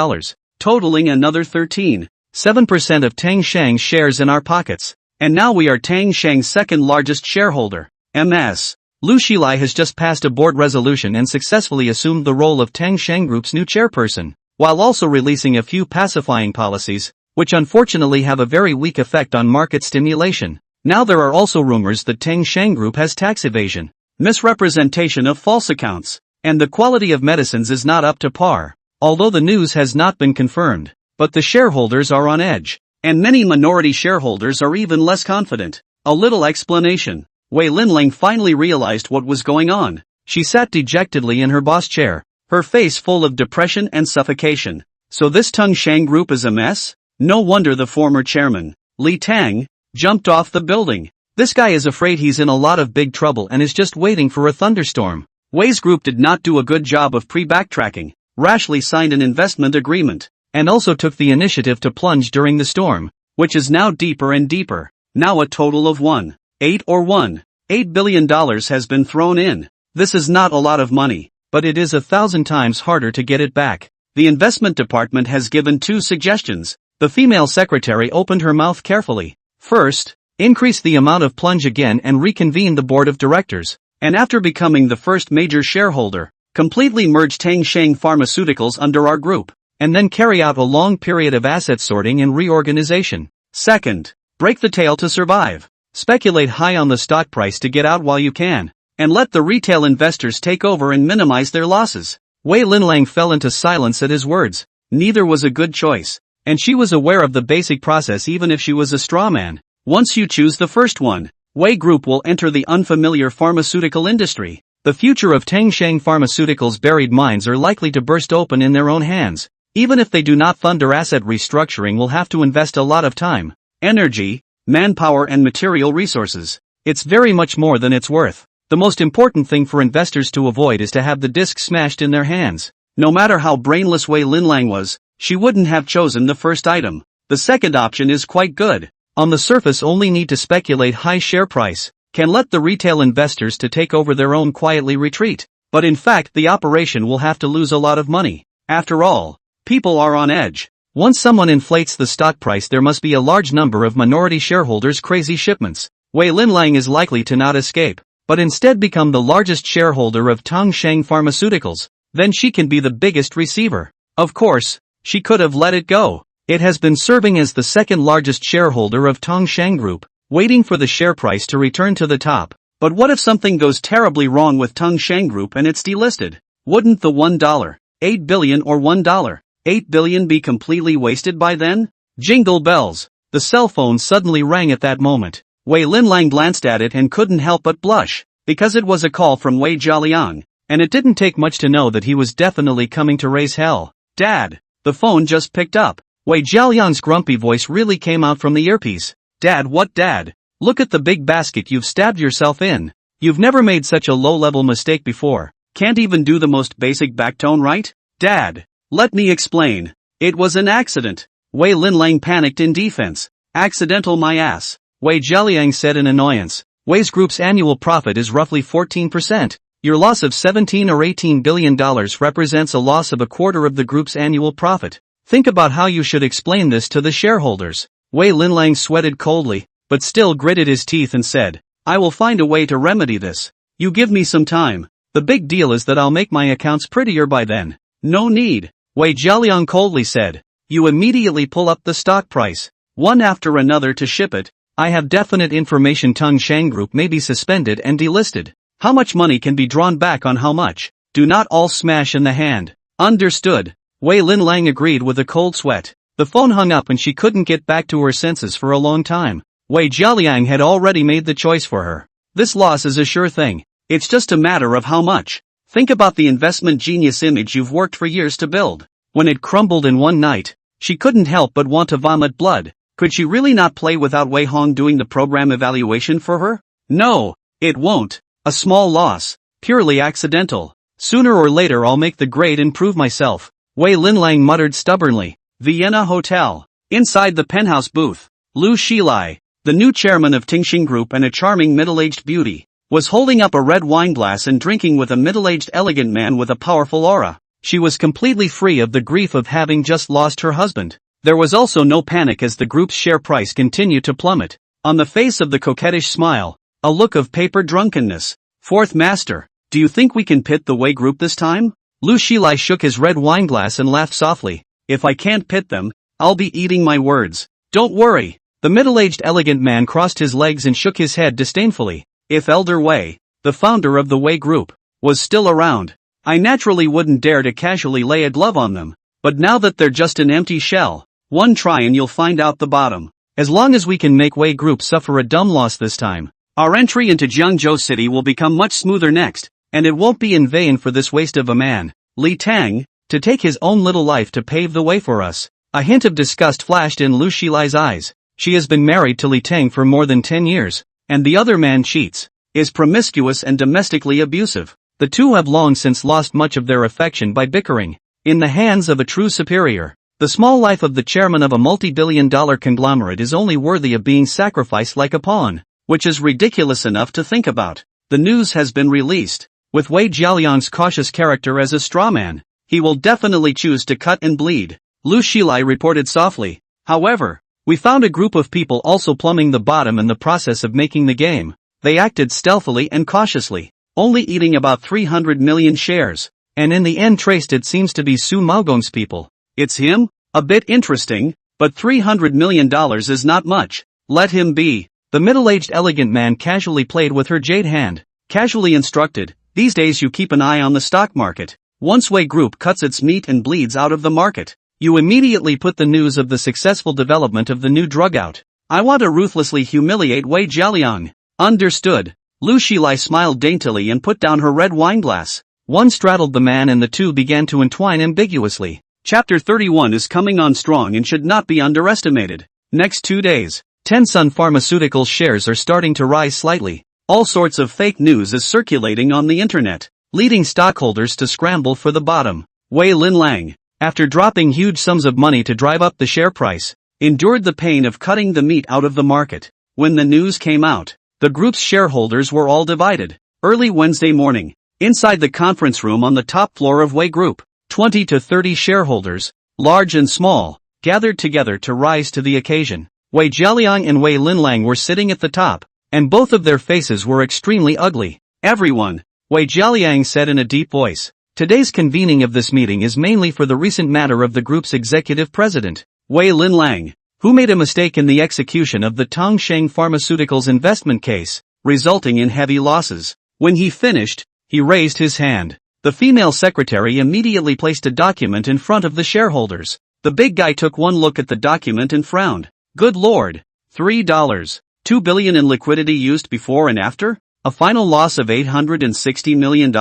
totaling another 13.7% of Tang Shang's shares in our pockets. And now we are Tang Shang's second largest shareholder. Ms. Lu Shilai has just passed a board resolution and successfully assumed the role of Tang Shang Group's new chairperson, while also releasing a few pacifying policies, which unfortunately have a very weak effect on market stimulation. Now there are also rumors that Tang Shang Group has tax evasion, misrepresentation of false accounts, and the quality of medicines is not up to par. Although the news has not been confirmed, but the shareholders are on edge, and many minority shareholders are even less confident. A little explanation. Wei Linlang finally realized what was going on. She sat dejectedly in her boss chair, her face full of depression and suffocation. So this Tongshang group is a mess? No wonder the former chairman, Li Tang, jumped off the building. This guy is afraid he's in a lot of big trouble and is just waiting for a thunderstorm. Wei's group did not do a good job of pre-backtracking, rashly signed an investment agreement, and also took the initiative to plunge during the storm, which is now deeper and deeper. Now a total of $1.8 billion has been thrown in. This is not a lot of money, but it is 1,000 times harder to get it back. The investment department has given 2 suggestions. The female secretary opened her mouth carefully. First, increase the amount of plunge again and reconvene the board of directors. And after becoming the first major shareholder, completely merge Tongshang Pharmaceuticals under our group, and then carry out a long period of asset sorting and reorganization. Second, break the tail to survive. Speculate high on the stock price to get out while you can, and let the retail investors take over and minimize their losses. Wei Linlang fell into silence at his words. Neither was a good choice, and she was aware of the basic process even if she was a straw man. Once you choose the first one, Wei Group will enter the unfamiliar pharmaceutical industry. The future of Tongshang Pharmaceuticals' buried mines are likely to burst open in their own hands. Even if they do not fund or asset restructuring will have to invest a lot of time, energy, manpower and material resources. It's very much more than it's worth. The most important thing for investors to avoid is to have the disc smashed in their hands. No matter how brainless Wei Linlang was, she wouldn't have chosen the first item. The second option is quite good. On the surface only need to speculate high share price, can let the retail investors to take over their own quietly retreat. But in fact the operation will have to lose a lot of money. After all, people are on edge. Once someone inflates the stock price there must be a large number of minority shareholders' crazy shipments. Wei Linlang is likely to not escape, but instead become the largest shareholder of Tongshang Pharmaceuticals. Then she can be the biggest receiver. Of course, she could have let it go. It has been serving as the second largest shareholder of Tongshang Group, waiting for the share price to return to the top. But what if something goes terribly wrong with Tongshang Group and it's delisted? Wouldn't the $1.8 billion or $1.8 billion be completely wasted by then? Jingle bells. The cell phone suddenly rang at that moment. Wei Linlang glanced at it and couldn't help but blush, because it was a call from Wei Jialiang, and it didn't take much to know that he was definitely coming to raise hell. Dad. The phone just picked up. Wei Jialiang's grumpy voice really came out from the earpiece. Dad, what dad? Look at the big basket you've stabbed yourself in. You've never made such a low-level mistake before. Can't even do the most basic backtone right? Dad. Let me explain. It was an accident. Wei Linlang panicked in defense. Accidental my ass. Wei Jialiang said in annoyance. Wei's group's annual profit is roughly 14%. Your loss of $17 or $18 billion represents a loss of a quarter of the group's annual profit. Think about how you should explain this to the shareholders. Wei Linlang sweated coldly, but still gritted his teeth and said, I will find a way to remedy this. You give me some time. The big deal is that I'll make my accounts prettier by then. No need. Wei Jialiang coldly said. You immediately pull up the stock price, one after another to ship it. I have definite information Tongshang Group may be suspended and delisted. How much money can be drawn back on how much? Do not all smash in the hand. Understood. Wei Linlang agreed with a cold sweat. The phone hung up and she couldn't get back to her senses for a long time. Wei Jialiang had already made the choice for her. This loss is a sure thing. It's just a matter of how much. Think about the investment genius image you've worked for years to build. When it crumbled in one night, she couldn't help but want to vomit blood. Could she really not play without Wei Hong doing the program evaluation for her? No, it won't. A small loss. Purely accidental. Sooner or later I'll make the grade and prove myself. Wei Linlang muttered stubbornly. Vienna Hotel. Inside the penthouse booth, Lu Shilai, the new chairman of Tongshang Group and a charming middle-aged beauty, was holding up a red wine glass and drinking with a middle-aged elegant man with a powerful aura. She was completely free of the grief of having just lost her husband. There was also no panic as the group's share price continued to plummet. On the face of the coquettish smile, a look of paper drunkenness. Fourth master, do you think we can pit the Wei Group this time? Lu Shilai shook his red wine glass and laughed softly. If I can't pit them, I'll be eating my words. Don't worry. The middle-aged elegant man crossed his legs and shook his head disdainfully. If Elder Wei, the founder of the Wei Group, was still around, I naturally wouldn't dare to casually lay a glove on them. But now that they're just an empty shell, one try and you'll find out the bottom. As long as we can make Wei Group suffer a dumb loss this time, Our entry into Jiangzhou City will become much smoother next, and it won't be in vain for this waste of a man, Li Tang, to take his own little life to pave the way for us. A hint of disgust flashed in Lu Shilai's eyes. She has been married to Li Tang for more than 10 years, and the other man cheats, is promiscuous and domestically abusive. The two have long since lost much of their affection by bickering. In the hands of a true superior, the small life of the chairman of a multi-billion-dollar conglomerate is only worthy of being sacrificed like a pawn, which is ridiculous enough to think about. The news has been released. With Wei Jialiang's cautious character as a strawman, he will definitely choose to cut and bleed, Lu Shilai reported softly. However, we found a group of people also plumbing the bottom in the process of making the game. They acted stealthily and cautiously, only eating about 300 million shares, and in the end traced it seems to be Su Maogong's people. It's him? A bit interesting, but $300 million is not much. Let him be. The middle-aged elegant man casually played with her jade hand, casually instructed, these days you keep an eye on the stock market. Once Wei Group cuts its meat and bleeds out of the market, you immediately put the news of the successful development of the new drug out. I want to ruthlessly humiliate Wei Jialiang. Understood. Lu Shilai smiled daintily and put down her red wine glass. One straddled the man and the two began to entwine ambiguously. Chapter 31 is coming on strong and should not be underestimated. Next 2 days, Tencent Pharmaceuticals shares are starting to rise slightly. All sorts of fake news is circulating on the internet, leading stockholders to scramble for the bottom. Wei Linlang, after dropping huge sums of money to drive up the share price, endured the pain of cutting the meat out of the market. When the news came out, the group's shareholders were all divided. Early Wednesday morning, inside the conference room on the top floor of Wei Group, 20 to 30 shareholders, large and small, gathered together to rise to the occasion. Wei Jialiang and Wei Linlang were sitting at the top, and both of their faces were extremely ugly. Everyone, Wei Jialiang said in a deep voice, today's convening of this meeting is mainly for the recent matter of the group's executive president, Wei Linlang, who made a mistake in the execution of the Tongsheng Pharmaceuticals investment case, resulting in heavy losses. When he finished, he raised his hand. The female secretary immediately placed a document in front of the shareholders. The big guy took one look at the document and frowned. Good lord. $2 billion in liquidity used before and after? A final loss of $860 million?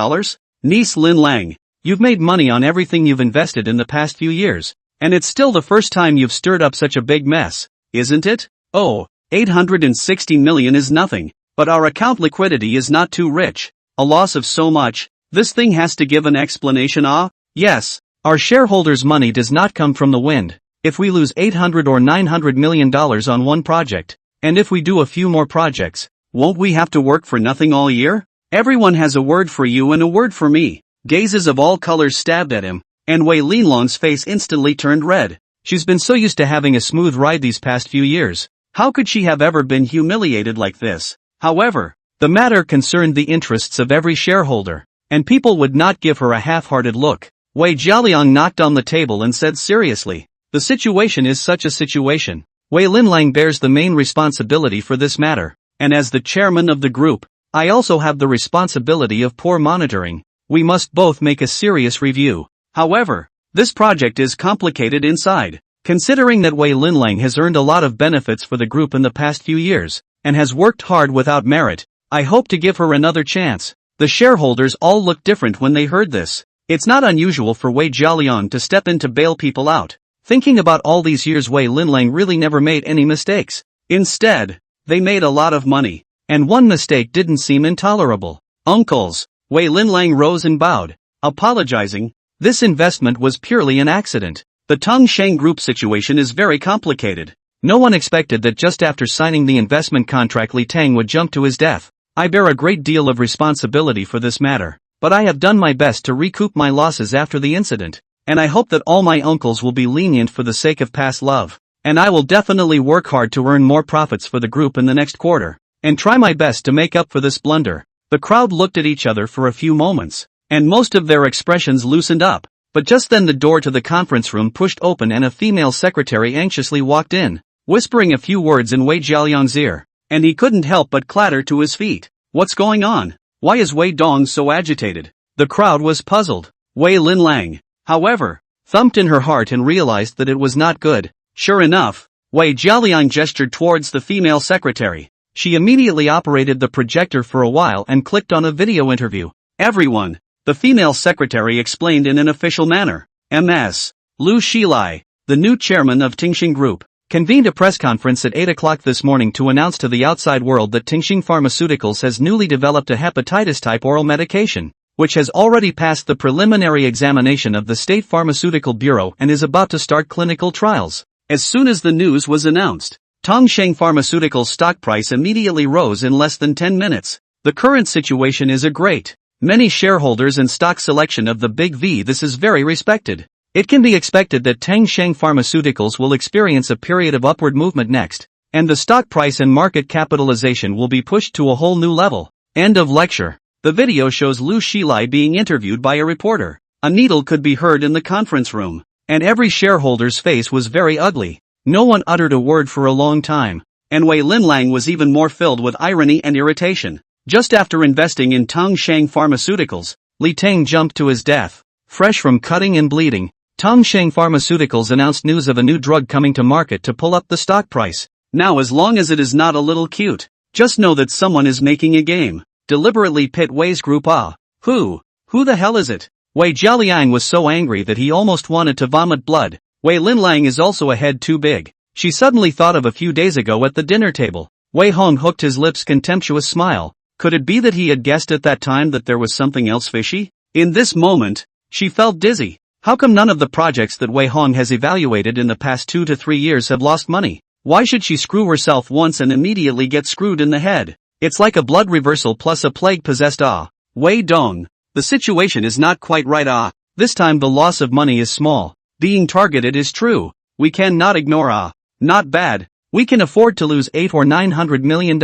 Niece Lin Lang, you've made money on everything you've invested in the past few years, and it's still the first time you've stirred up such a big mess, isn't it? Oh, $860 million is nothing, but our account liquidity is not too rich. A loss of so much. This thing has to give an explanation. Yes, our shareholders' money does not come from the wind. If we lose $800 or $900 million on one project, and if we do a few more projects, won't we have to work for nothing all year? Everyone has a word for you and a word for me. Gazes of all colors stabbed at him, and Wei Linlong's face instantly turned red. She's been so used to having a smooth ride these past few years. How could she have ever been humiliated like this? However, the matter concerned the interests of every shareholder, and people would not give her a half-hearted look. Wei Jialiang knocked on the table and said seriously, the situation is such a situation. Wei Linlang bears the main responsibility for this matter, and as the chairman of the group, I also have the responsibility of poor monitoring. We must both make a serious review. However, this project is complicated inside. Considering that Wei Linlang has earned a lot of benefits for the group in the past few years, and has worked hard without merit, I hope to give her another chance. The shareholders all looked different when they heard this. It's not unusual for Wei Jialiang to step in to bail people out. Thinking about all these years, Wei Linlang really never made any mistakes. Instead, they made a lot of money, and one mistake didn't seem intolerable. Uncles, Wei Linlang rose and bowed, apologizing. This investment was purely an accident. The Tongsheng Group situation is very complicated. No one expected that just after signing the investment contract Li Tang would jump to his death. I bear a great deal of responsibility for this matter, but I have done my best to recoup my losses after the incident, and I hope that all my uncles will be lenient for the sake of past love, and I will definitely work hard to earn more profits for the group in the next quarter, and try my best to make up for this blunder. The crowd looked at each other for a few moments, and most of their expressions loosened up, but just then the door to the conference room pushed open and a female secretary anxiously walked in, whispering a few words in Wei Jialiang's ear. And he couldn't help but clatter to his feet. What's going on? Why is Wei Dong so agitated? The crowd was puzzled. Wei Linlang, however, thumped in her heart and realized that it was not good. Sure enough, Wei Jialiang gestured towards the female secretary. She immediately operated the projector for a while and clicked on a video interview. Everyone, the female secretary explained in an official manner. Ms. Lu Shilai, the new chairman of Tingxing Group, convened a press conference at 8 o'clock this morning to announce to the outside world that Tingxing Pharmaceuticals has newly developed a hepatitis-type oral medication, which has already passed the preliminary examination of the State Pharmaceutical Bureau and is about to start clinical trials. As soon as the news was announced, Tingxing Pharmaceuticals' stock price immediately rose in less than 10 minutes. The current situation is a great many shareholders and stock selection of the Big V. This is very respected. It can be expected that Tingxing Pharmaceuticals will experience a period of upward movement next, and the stock price and market capitalization will be pushed to a whole new level. End of lecture. The video shows Lu Shilai being interviewed by a reporter. A needle could be heard in the conference room, and every shareholder's face was very ugly. No one uttered a word for a long time, and Wei Linlang was even more filled with irony and irritation. Just after investing in Tingxing Pharmaceuticals, Li Teng jumped to his death. Fresh from cutting and bleeding, Tingxing Pharmaceuticals announced news of a new drug coming to market to pull up the stock price. Now, as long as it is not a little cute, just know that someone is making a game. Deliberately pit Wei's group. Who the hell is it? Wei Jialiang was so angry that he almost wanted to vomit blood. Wei Linlang is also a head too big. She suddenly thought of a few days ago at the dinner table. Wei Hong hooked his lips contemptuous smile. Could it be that he had guessed at that time that there was something else fishy? In this moment, she felt dizzy. How come none of the projects that Wei Hong has evaluated in the past 2 to 3 years have lost money? Why should she screw herself once and immediately get screwed in the head? It's like a blood reversal plus a plague-possessed Wei Dong. The situation is not quite right. This time the loss of money is small. Being targeted is true. We cannot ignore not bad. We can afford to lose $800 or $900 million.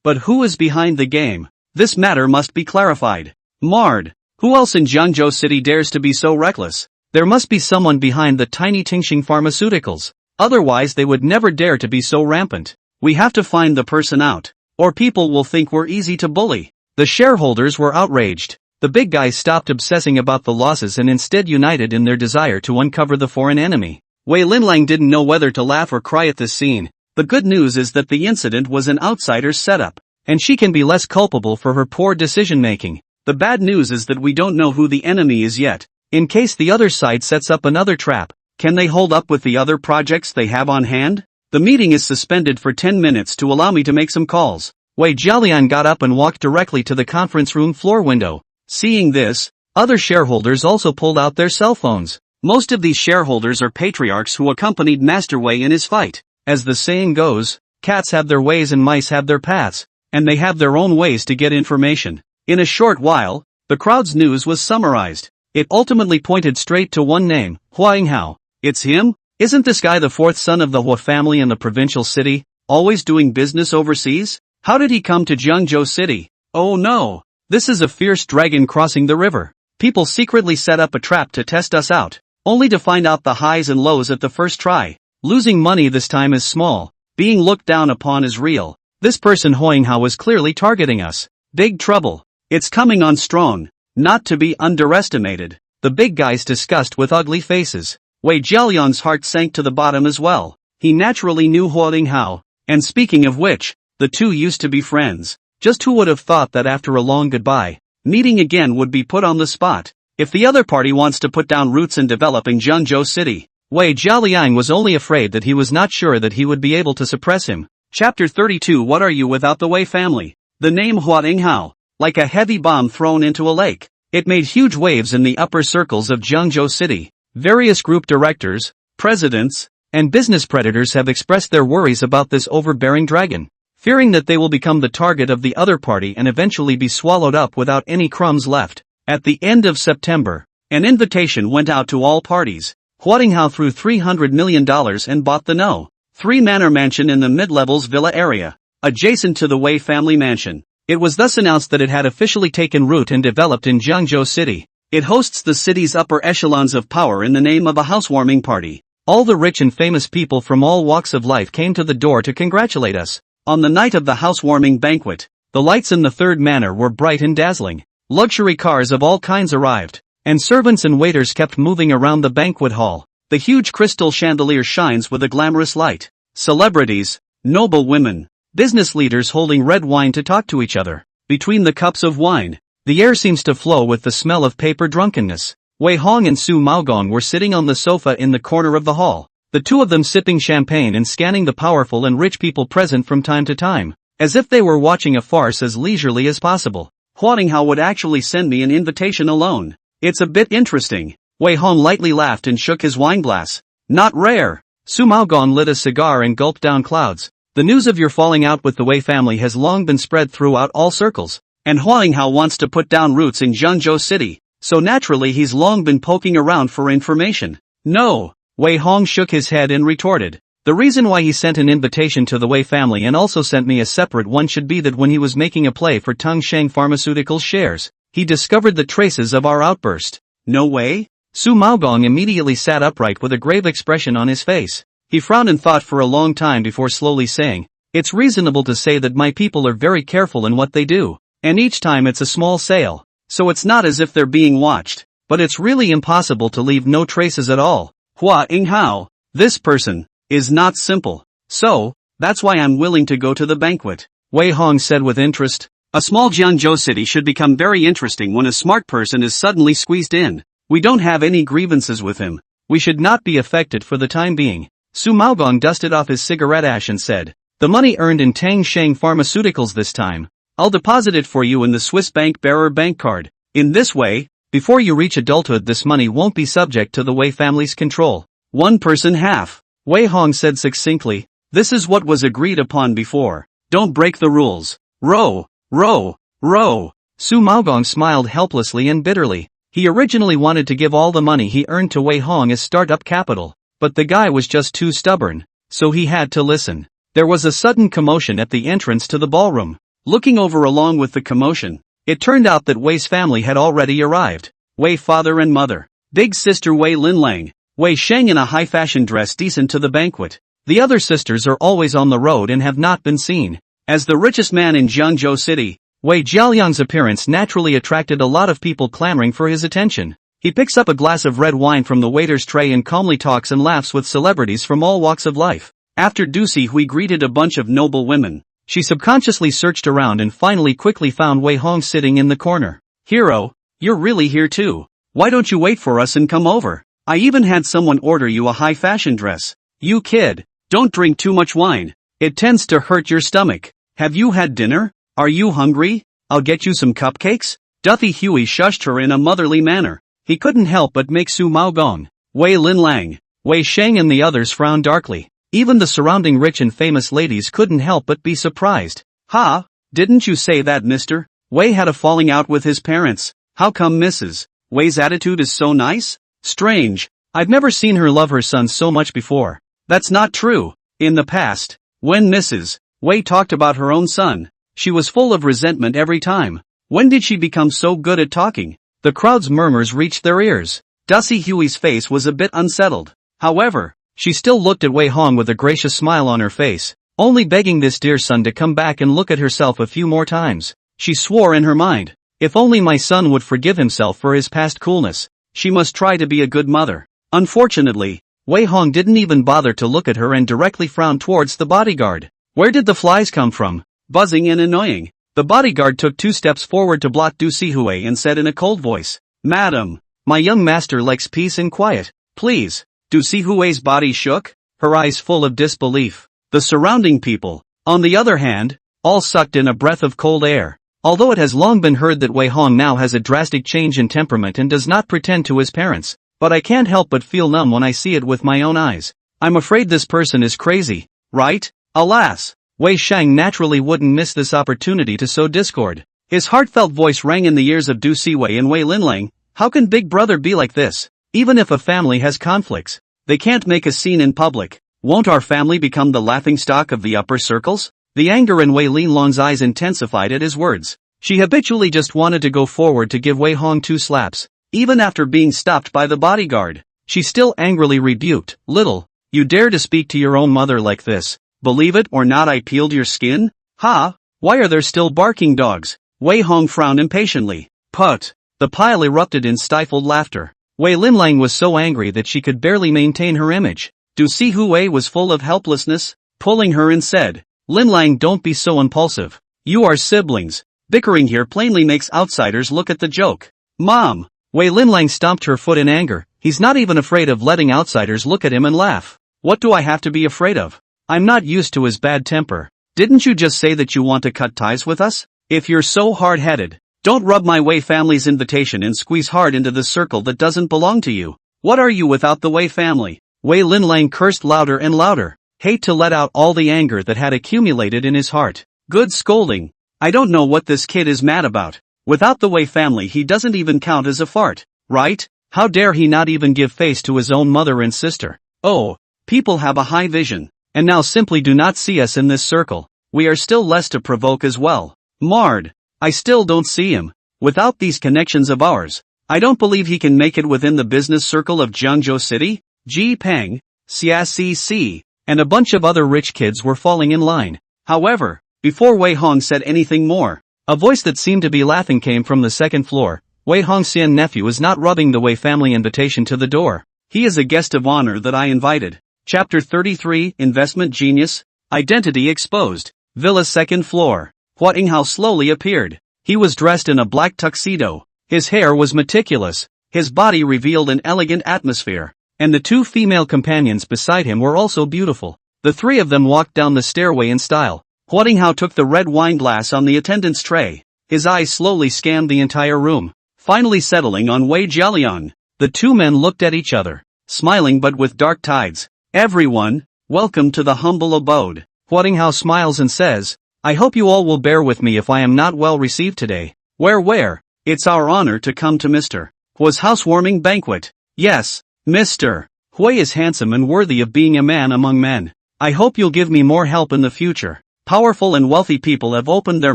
But who is behind the game? This matter must be clarified. Marred. Who else in Jiangzhou City dares to be so reckless? There must be someone behind the tiny Tingxing Pharmaceuticals. Otherwise they would never dare to be so rampant. We have to find the person out, or people will think we're easy to bully. The shareholders were outraged. The big guys stopped obsessing about the losses and instead united in their desire to uncover the foreign enemy. Wei Linlang didn't know whether to laugh or cry at this scene. The good news is that the incident was an outsider's setup, and she can be less culpable for her poor decision-making. The bad news is that we don't know who the enemy is yet. In case the other side sets up another trap, can they hold up with the other projects they have on hand? The meeting is suspended for 10 minutes to allow me to make some calls. Wei Jialian got up and walked directly to the conference room floor window. Seeing this, other shareholders also pulled out their cell phones. Most of these shareholders are patriarchs who accompanied Master Wei in his fight. As the saying goes, cats have their ways and mice have their paths, and they have their own ways to get information. In a short while, the crowd's news was summarized. It ultimately pointed straight to one name, Hua Yinghao. It's him? Isn't this guy the fourth son of the Hua family in the provincial city, always doing business overseas? How did he come to Jiangzhou City? Oh no! This is a fierce dragon crossing the river. People secretly set up a trap to test us out, only to find out the highs and lows at the first try. Losing money this time is small. Being looked down upon is real. This person Hua Yinghao is clearly targeting us. Big trouble. It's coming on strong. Not to be underestimated. The big guys discussed with ugly faces. Wei Jialian's heart sank to the bottom as well. He naturally knew Hua Yinghao. And speaking of which, the two used to be friends. Just who would have thought that after a long goodbye, meeting again would be put on the spot. If the other party wants to put down roots in developing Jiangzhou City, Wei Jialiang was only afraid that he was not sure that he would be able to suppress him. Chapter 32. What are you without the Wei family? The name Hua Yinghao, like a heavy bomb thrown into a lake. It made huge waves in the upper circles of Jiangzhou City. Various group directors, presidents, and business predators have expressed their worries about this overbearing dragon, fearing that they will become the target of the other party and eventually be swallowed up without any crumbs left. At the end of September, an invitation went out to all parties. Hua Yinghao threw $300 million and bought the No. 3 Manor Mansion in the mid-levels villa area, adjacent to the Wei family mansion. It was thus announced that it had officially taken root and developed in Jiangzhou City. It hosts the city's upper echelons of power in the name of a housewarming party. All the rich and famous people from all walks of life came to the door to congratulate us. On the night of the housewarming banquet, the lights in the third manor were bright and dazzling. Luxury cars of all kinds arrived, and servants and waiters kept moving around the banquet hall. The huge crystal chandelier shines with a glamorous light. Celebrities, noble women, Business leaders holding red wine to talk to each other. Between the cups of wine, the air seems to flow with the smell of paper drunkenness. Wei Hong and Su Maogong were sitting on the sofa in the corner of the hall, the two of them sipping champagne and scanning the powerful and rich people present from time to time, as if they were watching a farce as leisurely as possible. Hua Tinghao would actually send me an invitation alone. It's a bit interesting. Wei Hong lightly laughed and shook his wineglass. Not rare. Su Maogong lit a cigar and gulped down clouds. The news of your falling out with the Wei family has long been spread throughout all circles, and Hua Tinghao wants to put down roots in Zhengzhou City, so naturally he's long been poking around for information. No. Wei Hong shook his head and retorted. The reason why he sent an invitation to the Wei family and also sent me a separate one should be that when he was making a play for Tongsheng Pharmaceuticals shares, he discovered the traces of our outburst. No way? Su Maogong immediately sat upright with a grave expression on his face. He frowned and thought for a long time before slowly saying, "It's reasonable to say that my people are very careful in what they do, and each time it's a small sale, so it's not as if they're being watched, but it's really impossible to leave no traces at all. Hua Tinghao, this person, is not simple. So, that's why I'm willing to go to the banquet," Wei Hong said with interest. A small Jiangzhou city should become very interesting when a smart person is suddenly squeezed in. We don't have any grievances with him. We should not be affected for the time being. Su Maogong dusted off his cigarette ash and said, "The money earned in Tongsheng Pharmaceuticals this time, I'll deposit it for you in the Swiss bank bearer bank card. In this way, before you reach adulthood this money won't be subject to the Wei family's control." One person half. Wei Hong said succinctly, "This is what was agreed upon before. Don't break the rules." Row. Su Maogong smiled helplessly and bitterly. He originally wanted to give all the money he earned to Wei Hong as startup capital, but the guy was just too stubborn, so he had to listen. There was a sudden commotion at the entrance to the ballroom. Looking over along with the commotion, it turned out that Wei's family had already arrived. Wei father and mother, big sister Wei Linlang, Wei Sheng in a high-fashion dress decent to the banquet. The other sisters are always on the road and have not been seen. As the richest man in Jiangzhou City, Wei Jiaoliang's appearance naturally attracted a lot of people clamoring for his attention. He picks up a glass of red wine from the waiter's tray and calmly talks and laughs with celebrities from all walks of life. After Du Sihui greeted a bunch of noble women, she subconsciously searched around and finally quickly found Wei Hong sitting in the corner. "Hero, you're really here too. Why don't you wait for us and come over? I even had someone order you a high-fashion dress. You kid, don't drink too much wine. It tends to hurt your stomach. Have you had dinner? Are you hungry? I'll get you some cupcakes." Duffy Huey shushed her in a motherly manner. He couldn't help but make Su Maogong, Wei Linlang, Wei Sheng and the others frown darkly. Even the surrounding rich and famous ladies couldn't help but be surprised. "Ha, didn't you say that, mister? Wei had a falling out with his parents. How come Mrs. Wei's attitude is so nice? Strange. I've never seen her love her son so much before." That's not true. In the past, when Mrs. Wei talked about her own son, she was full of resentment every time. When did she become so good at talking? The crowd's murmurs reached their ears. Dusty Huey's face was a bit unsettled. However, she still looked at Wei Hong with a gracious smile on her face, only begging this dear son to come back and look at herself a few more times. She swore in her mind, if only my son would forgive himself for his past coolness. She must try to be a good mother. Unfortunately, Wei Hong didn't even bother to look at her and directly frowned towards the bodyguard. Where did the flies come from? Buzzing and annoying. The bodyguard took 2 steps forward to block Du Sihui and said in a cold voice, "Madam, my young master likes peace and quiet. Please." Du Sihui's body shook, her eyes full of disbelief. The surrounding people, on the other hand, all sucked in a breath of cold air. Although it has long been heard that Wei Hong now has a drastic change in temperament and does not pretend to his parents, but I can't help but feel numb when I see it with my own eyes. I'm afraid this person is crazy, right? Alas! Wei Sheng naturally wouldn't miss this opportunity to sow discord. His heartfelt voice rang in the ears of Du Sihui and Wei Linlang. How can Big Brother be like this? Even if a family has conflicts, they can't make a scene in public. Won't our family become the laughingstock of the upper circles? The anger in Wei Linlang's eyes intensified at his words. She habitually just wanted to go forward to give Wei Hong 2 slaps. Even after being stopped by the bodyguard, she still angrily rebuked, "Little, you dare to speak to your own mother like this? Believe it or not, I peeled your skin? Ha! Why are there still barking dogs?" Wei Hong frowned impatiently. "Put!" The pile erupted in stifled laughter. Wei Linlang was so angry that she could barely maintain her image. Du Sihui was full of helplessness, pulling her and said, Lin Lang, don't be so impulsive. You are siblings. Bickering here plainly makes outsiders look at the joke. Mom! Wei Lin Lang stomped her foot in anger. He's not even afraid of letting outsiders look at him and laugh. What do I have to be afraid of? I'm not used to his bad temper. Didn't you just say that you want to cut ties with us? If you're so hard-headed, don't rub my Wei family's invitation and squeeze hard into the circle that doesn't belong to you. What are you without the Wei family? Wei Lin Lang cursed louder and louder. Hate to let out all the anger that had accumulated in his heart. Good scolding. I don't know what this kid is mad about. Without the Wei family he doesn't even count as a fart, right? How dare he not even give face to his own mother and sister? Oh, people have a high vision, and now simply do not see us in this circle. We are still less to provoke as well. Marred. I still don't see him. Without these connections of ours, I don't believe he can make it within the business circle of Jiangzhou City. Ji Peng, Xia Si, and a bunch of other rich kids were falling in line. However, before Wei Hong said anything more, a voice that seemed to be laughing came from the second floor. Wei Hongxian nephew is not rubbing the Wei family invitation to the door. He is a guest of honor that I invited. Chapter 33, Investment Genius, Identity Exposed. Villa second floor. Hua Yinghao slowly appeared. He was dressed in a black tuxedo. His hair was meticulous. His body revealed an elegant atmosphere. And the two female companions beside him were also beautiful. The three of them walked down the stairway in style. Hua Yinghao took the red wine glass on the attendant's tray. His eyes slowly scanned the entire room, finally settling on Wei Jialiang. The two men looked at each other, smiling but with dark tides. Everyone, welcome to the humble abode. Hua Yinghao smiles and says, I hope you all will bear with me if I am not well received today. Where? It's our honor to come to Mr. Hua's housewarming banquet. Yes, Mr. Hui is handsome and worthy of being a man among men. I hope you'll give me more help in the future. Powerful and wealthy people have opened their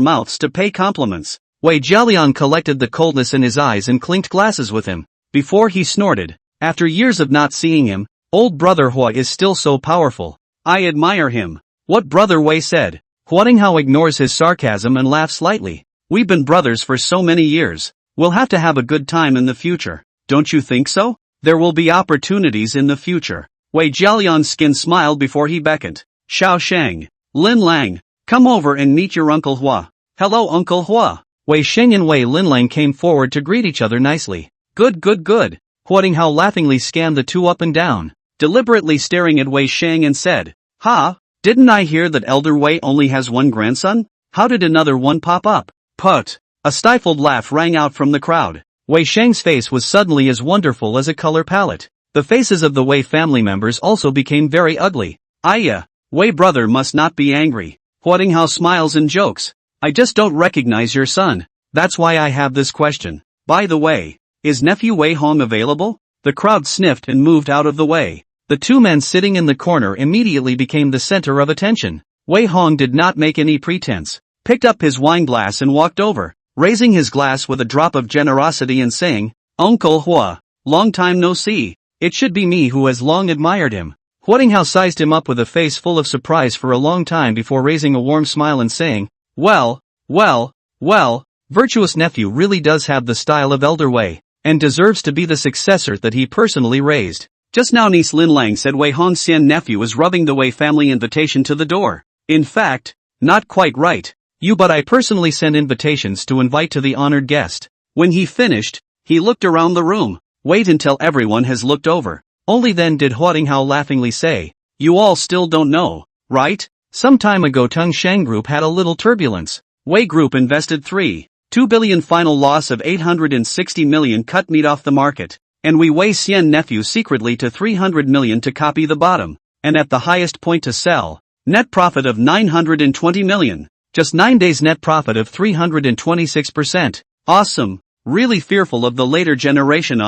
mouths to pay compliments. Wei Jialiang collected the coldness in his eyes and clinked glasses with him. Before he snorted, after years of not seeing him, old brother Hua is still so powerful. I admire him. What brother Wei said. Hua Yinghao ignores his sarcasm and laughs lightly. We've been brothers for so many years. We'll have to have a good time in the future. Don't you think so? There will be opportunities in the future. Wei Jialiang's skin smiled before he beckoned. Xiao Sheng, Lin Lang, come over and meet your Uncle Hua. Hello Uncle Hua. Wei Sheng and Wei Lin Lang came forward to greet each other nicely. Good. Hua Yinghao laughingly scanned the two up and down, deliberately staring at Wei Sheng and said, didn't I hear that Elder Wei only has one grandson? How did another one pop up? Put. A stifled laugh rang out from the crowd. Wei Sheng's face was suddenly as wonderful as a color palette. The faces of the Wei family members also became very ugly. Wei brother must not be angry. Hua Yinghao smiles and jokes. I just don't recognize your son. That's why I have this question. By the way, is nephew Wei Hong available? The crowd sniffed and moved out of the way. The two men sitting in the corner immediately became the center of attention. Wei Hong did not make any pretense, picked up his wine glass and walked over, raising his glass with a drop of generosity and saying, Uncle Hua, long time no see. It should be me who has long admired him. Hua Yinghao sized him up with a face full of surprise for a long time before raising a warm smile and saying, Well, virtuous nephew really does have the style of Elder Wei, and deserves to be the successor that he personally raised. Just now niece Lin Lang said Wei Hongxian nephew is rubbing the Wei family invitation to the door. In fact, not quite right. But I personally send invitations to invite to the honored guest. When he finished, he looked around the room. Wait until everyone has looked over. Only then did Hua Yinghao laughingly say, You all still don't know, right? Some time ago Tung Sheng Group had a little turbulence. Wei Group invested 3.2 billion, final loss of 860 million cut meat off the market. And we Wei Xian nephew secretly to 300 million to copy the bottom. And at the highest point to sell. Net profit of 920 million. Just 9 days net profit of 326%. Awesome. Really fearful of the later generation.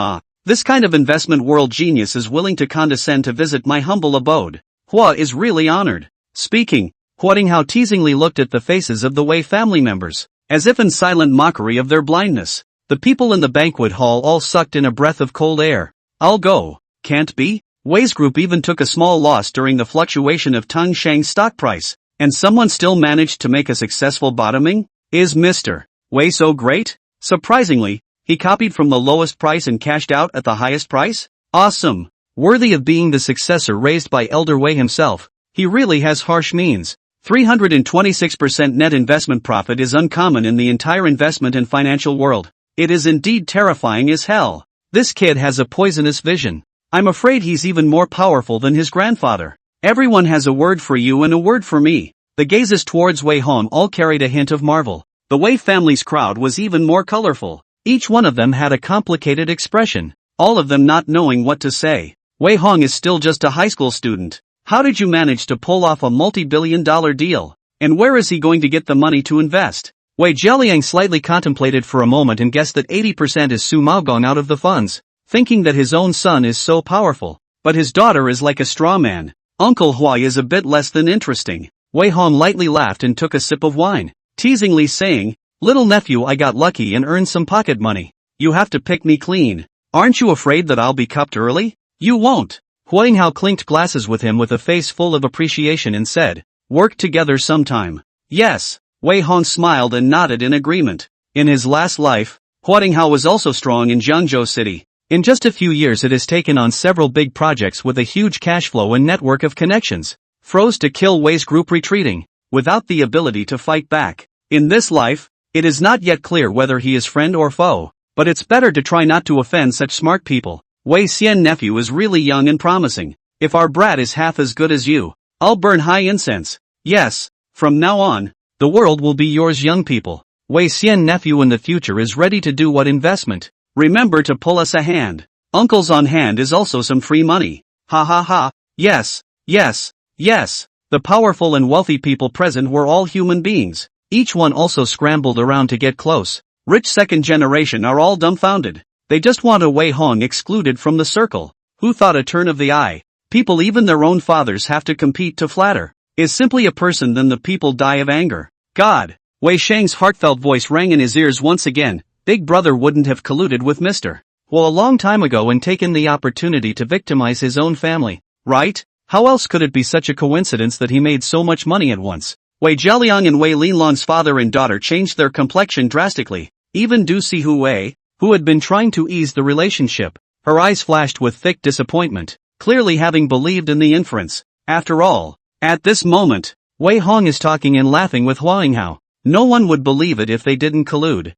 This kind of investment world genius is willing to condescend to visit my humble abode. Hua is really honored. Speaking, Hua Yinghao teasingly looked at the faces of the Wei family members, as if in silent mockery of their blindness. The people in the banquet hall all sucked in a breath of cold air. I'll go. Can't be? Wei's group even took a small loss during the fluctuation of Tung Sheng's stock price, and someone still managed to make a successful bottoming? Is Mr. Wei so great? Surprisingly, he copied from the lowest price and cashed out at the highest price? Awesome. Worthy of being the successor raised by Elder Wei himself. He really has harsh means. 326% net investment profit is uncommon in the entire investment and financial world. It is indeed terrifying as hell. This kid has a poisonous vision. I'm afraid he's even more powerful than his grandfather. Everyone has a word for you and a word for me. The gazes towards Wei Hong all carried a hint of marvel. The Wei family's crowd was even more colorful. Each one of them had a complicated expression, all of them not knowing what to say. Wei Hong is still just a high school student. How did you manage to pull off a multi-billion-dollar deal? And where is he going to get the money to invest? Wei Jialiang slightly contemplated for a moment and guessed that 80% is Su Maogong out of the funds, thinking that his own son is so powerful. But his daughter is like a straw man. Uncle Huai is a bit less than interesting. Wei Hong lightly laughed and took a sip of wine, teasingly saying, "Little nephew, I got lucky and earned some pocket money. You have to pick me clean. Aren't you afraid that I'll be cupped early?" "You won't." Huang Hao clinked glasses with him with a face full of appreciation and said, "Work together sometime." "Yes." Wei Hong smiled and nodded in agreement. In his last life, Huang Hao was also strong in Jiangzhou City. In just a few years it has taken on several big projects with a huge cash flow and network of connections. Froze to kill Wei's group retreating, without the ability to fight back. In this life, it is not yet clear whether he is friend or foe, but it's better to try not to offend such smart people. Wei Xian nephew is really young and promising. If our brat is half as good as you, I'll burn high incense. Yes, from now on, the world will be yours, young people. Wei Xian nephew in the future is ready to do what investment? Remember to pull us a hand. Uncle's on hand is also some free money. Ha ha ha. Yes, yes, yes. The powerful and wealthy people present were all human beings. Each one also scrambled around to get close. Rich second generation are all dumbfounded. They just want a Wei Hong excluded from the circle. Who thought a turn of the eye? People even their own fathers have to compete to flatter. Is simply a person then the people die of anger. God! Wei Shang's heartfelt voice rang in his ears once again. Big brother wouldn't have colluded with Mr. Huo a long time ago and taken the opportunity to victimize his own family, right? How else could it be such a coincidence that he made so much money at once? Wei Jialiang and Wei Linlong's father and daughter changed their complexion drastically. Even Du Sihu Wei, who had been trying to ease the relationship, her eyes flashed with thick disappointment, clearly having believed in the inference. After all, at this moment, Wei Hong is talking and laughing with Huang Hao. No one would believe it if they didn't collude.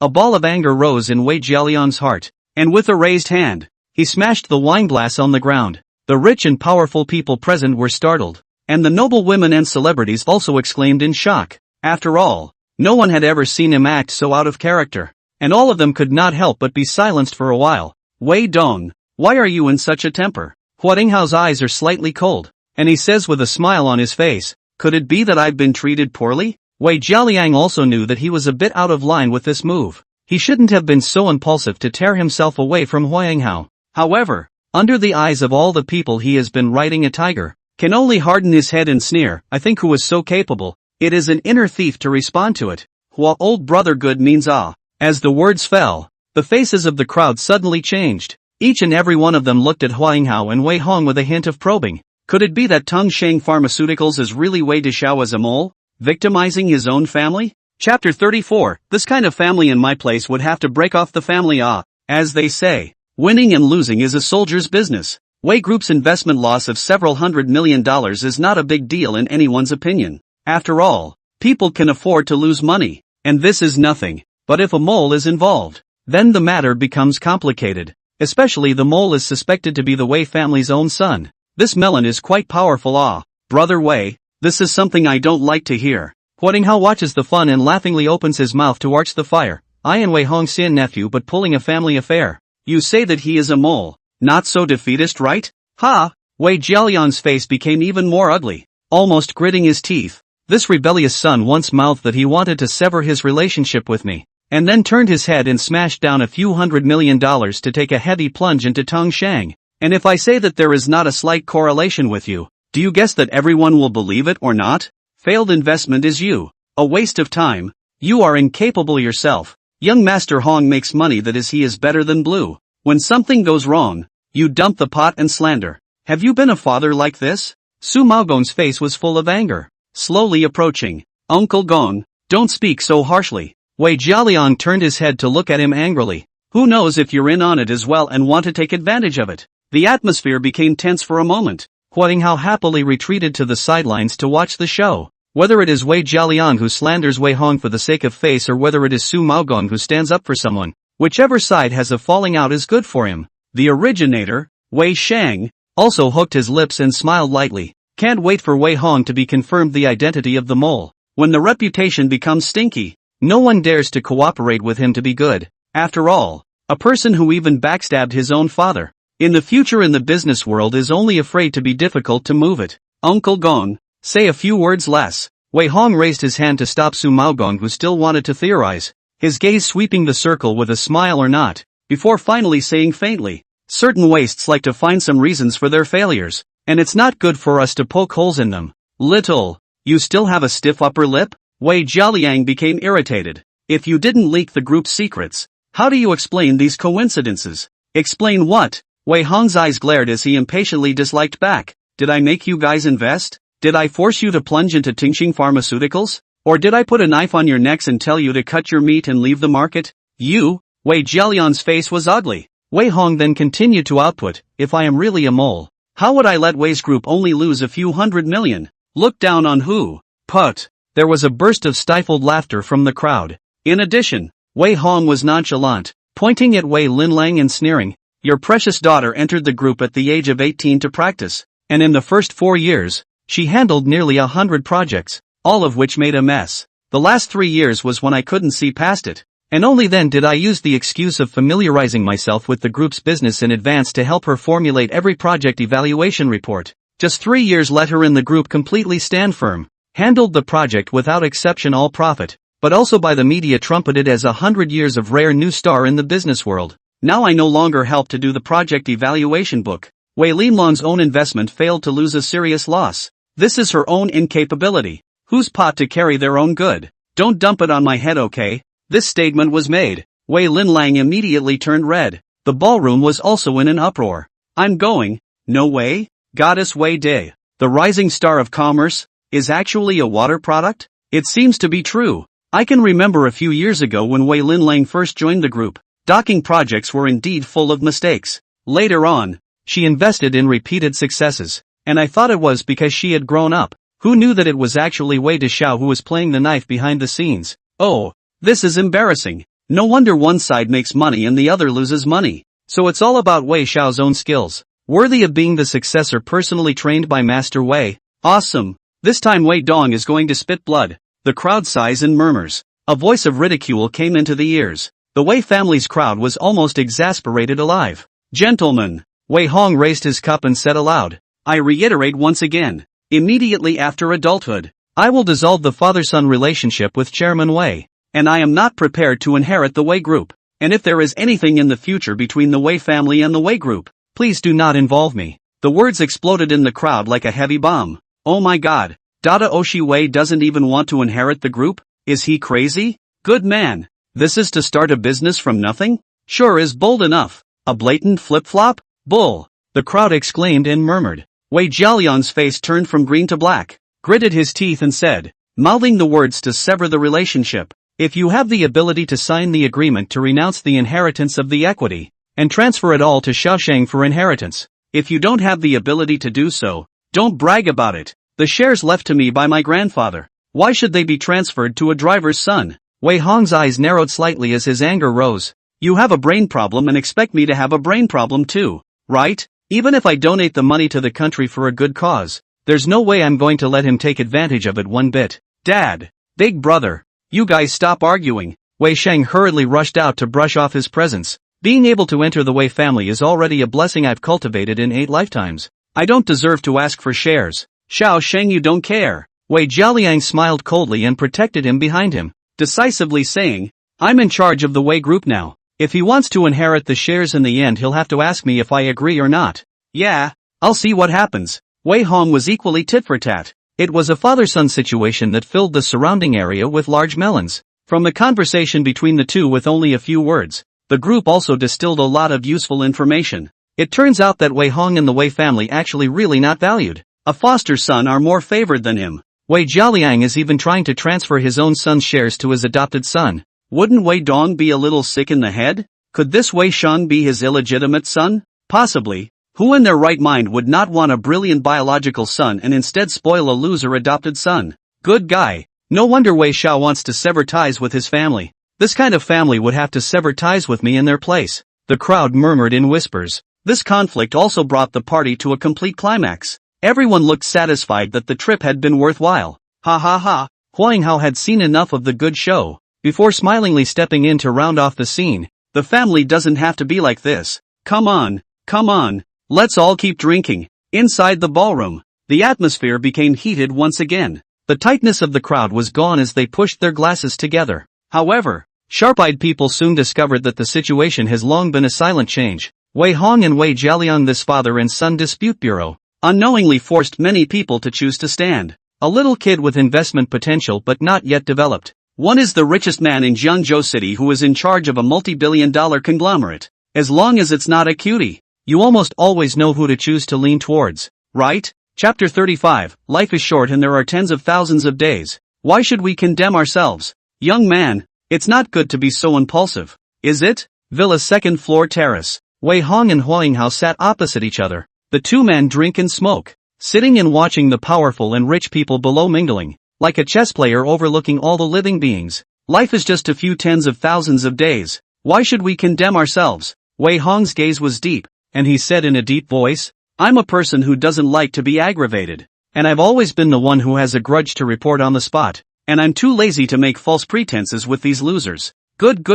A ball of anger rose in Wei Jialiang's heart, and with a raised hand, he smashed the wine glass on the ground. The rich and powerful people present were startled, and the noble women and celebrities also exclaimed in shock. After all, no one had ever seen him act so out of character, and all of them could not help but be silenced for a while. Wei Dong, why are you in such a temper? Huang Hao's eyes are slightly cold, and he says with a smile on his face, could it be that I've been treated poorly? Wei Jialiang also knew that he was a bit out of line with this move. He shouldn't have been so impulsive to tear himself away from Huang Hao. However, under the eyes of all the people he has been riding a tiger, can only harden his head and sneer, I think who is so capable, it is an inner thief to respond to it. Hua old brother good means ah. As the words fell, the faces of the crowd suddenly changed. Each and every one of them looked at Huang Hao and Wei Hong with a hint of probing. Could it be that Tongsheng Pharmaceuticals is really Wei Deshao as a mole, victimizing his own family? Chapter 34, this kind of family in my place would have to break off the family as they say. Winning and losing is a soldier's business. Wei Group's investment loss of several $100 million is not a big deal in anyone's opinion. After all, people can afford to lose money, and this is nothing. But if a mole is involved, then the matter becomes complicated. Especially the mole is suspected to be the Wei family's own son. This melon is quite powerful brother Wei, this is something I don't like to hear. Huang Hao watches the fun and laughingly opens his mouth to arch the fire. I am Wei Hong Xian nephew but pulling a family affair. You say that he is a mole. Not so defeatist, right? Ha! Wei Jialiang's face became even more ugly, almost gritting his teeth. This rebellious son once mouthed that he wanted to sever his relationship with me, and then turned his head and smashed down a few $100 million to take a heavy plunge into Tongsheng. And if I say that there is not a slight correlation with you, do you guess that everyone will believe it or not? Failed investment is you. A waste of time. You are incapable yourself. Young Master Hong makes money that he is better than blue. When something goes wrong, you dump the pot and slander. Have you been a father like this? Su Maogong's face was full of anger. Slowly approaching. Uncle Gong, don't speak so harshly. Wei Jialiang turned his head to look at him angrily. Who knows if you're in on it as well and want to take advantage of it? The atmosphere became tense for a moment. Huang Hao happily retreated to the sidelines to watch the show. Whether it is Wei Jialiang who slanders Wei Hong for the sake of face or whether it is Su Maogong who stands up for someone, whichever side has a falling out is good for him. The originator, Wei Shang, also hooked his lips and smiled lightly. Can't wait for Wei Hong to be confirmed the identity of the mole. When the reputation becomes stinky, no one dares to cooperate with him to be good. After all, a person who even backstabbed his own father, in the future in the business world is only afraid to be difficult to move it. Uncle Gong, say a few words less. Wei Hong raised his hand to stop Su Maogong who still wanted to theorize, his gaze sweeping the circle with a smile or not, before finally saying faintly, certain wastes like to find some reasons for their failures, and it's not good for us to poke holes in them. Little, you still have a stiff upper lip? Wei Jialiang became irritated. If you didn't leak the group's secrets, how do you explain these coincidences? Explain what? Wei Hong's eyes glared as he impatiently disliked back. Did I make you guys invest? Did I force you to plunge into Tingxing Pharmaceuticals? Or did I put a knife on your necks and tell you to cut your meat and leave the market? You? Wei Jialiang's face was ugly. Wei Hong then continued to output, if I am really a mole, how would I let Wei's group only lose a few $100 million? Look down on who? Put. There was a burst of stifled laughter from the crowd. In addition, Wei Hong was nonchalant, pointing at Wei Linlang and sneering, your precious daughter entered the group at the age of 18 to practice, and in the first 4 years, she handled nearly 100 projects, all of which made a mess. The last 3 years was when I couldn't see past it, and only then did I use the excuse of familiarizing myself with the group's business in advance to help her formulate every project evaluation report. Just 3 years let her in the group completely stand firm, handled the project without exception all profit, but also by the media trumpeted as 100 years of rare new star in the business world. Now I no longer help to do the project evaluation book. Wei Linlong's own investment failed to lose a serious loss. This is her own incapability. Whose pot to carry their own good? Don't dump it on my head, okay? This statement was made. Wei Linlang immediately turned red. The ballroom was also in an uproar. I'm going. No way? Goddess Wei Day, the rising star of commerce, is actually a water product? It seems to be true. I can remember a few years ago when Wei Linlang first joined the group. Docking projects were indeed full of mistakes. Later on, she invested in repeated successes, and I thought it was because she had grown up. Who knew that it was actually Wei Dexiao who was playing the knife behind the scenes? Oh, this is embarrassing. No wonder one side makes money and the other loses money. So it's all about Wei Xiao's own skills. Worthy of being the successor personally trained by Master Wei. Awesome. This time Wei Dong is going to spit blood. The crowd sighs and murmurs. A voice of ridicule came into the ears. The Wei family's crowd was almost exasperated alive. Gentlemen, Wei Hong raised his cup and said aloud, I reiterate once again, immediately after adulthood, I will dissolve the father-son relationship with Chairman Wei, and I am not prepared to inherit the Wei group. And if there is anything in the future between the Wei family and the Wei group, please do not involve me. The words exploded in the crowd like a heavy bomb. Oh my god, Dada Oshi Wei doesn't even want to inherit the group? Is he crazy? Good man. This is to start a business from nothing? Sure is bold enough. A blatant flip-flop? Bull. The crowd exclaimed and murmured. Wei Jialiang's face turned from green to black, gritted his teeth and said, mouthing the words to sever the relationship, if you have the ability to sign the agreement to renounce the inheritance of the equity, and transfer it all to Shaosheng for inheritance, if you don't have the ability to do so, don't brag about it. The shares left to me by my grandfather, why should they be transferred to a driver's son? Wei Hong's eyes narrowed slightly as his anger rose. You have a brain problem and expect me to have a brain problem too, right? Even if I donate the money to the country for a good cause, there's no way I'm going to let him take advantage of it one bit. Dad, big brother, you guys stop arguing. Wei Sheng hurriedly rushed out to brush off his presence. Being able to enter the Wei family is already a blessing I've cultivated in 8 lifetimes. I don't deserve to ask for shares. Xiao Sheng, you don't care. Wei Jialiang smiled coldly and protected him behind him, decisively saying, I'm in charge of the Wei group now. If he wants to inherit the shares in the end he'll have to ask me if I agree or not. Yeah, I'll see what happens. Wei Hong was equally tit for tat. It was a father-son situation that filled the surrounding area with large melons. From the conversation between the two with only a few words, the group also distilled a lot of useful information. It turns out that Wei Hong and the Wei family actually really not valued. A foster son are more favored than him. Wei Jialiang is even trying to transfer his own son's shares to his adopted son. Wouldn't Wei Dong be a little sick in the head? Could this Wei Shan be his illegitimate son? Possibly, Who in their right mind would not want a brilliant biological son and instead spoil a loser adopted son? Good guy. No wonder Wei Xiao wants to sever ties with his family. This kind of family would have to sever ties with me in their place. The crowd murmured in whispers. This conflict also brought the party to a complete climax. Everyone looked satisfied that the trip had been worthwhile. Ha ha ha. Huang Hao had seen enough of the good show. Before smilingly stepping in to round off the scene, the family doesn't have to be like this. Come on, come on. Let's all keep drinking. Inside the ballroom, the atmosphere became heated once again. The tightness of the crowd was gone as they pushed their glasses together. However, sharp-eyed people soon discovered that the situation has long been a silent change. Wei Hong and Wei Jialiang, this father and son dispute bureau, unknowingly forced many people to choose to stand. A little kid with investment potential but not yet developed. One is the richest man in Jiangzhou City who is in charge of a multi-billion-dollar conglomerate. As long as it's not a cutie, you almost always know who to choose to lean towards, right? Chapter 35, Life is short and there are tens of thousands of days. Why should we condemn ourselves? Young man, it's not good to be so impulsive, is it? Villa's second-floor terrace. Wei Hong and Huang Hao sat opposite each other. The two men drink and smoke, sitting and watching the powerful and rich people below mingling, like a chess player overlooking all the living beings. Life is just a few tens of thousands of days. Why should we condemn ourselves? Wei Hong's gaze was deep, and he said in a deep voice, I'm a person who doesn't like to be aggravated. And I've always been the one who has a grudge to report on the spot. And I'm too lazy to make false pretenses with these losers. Good.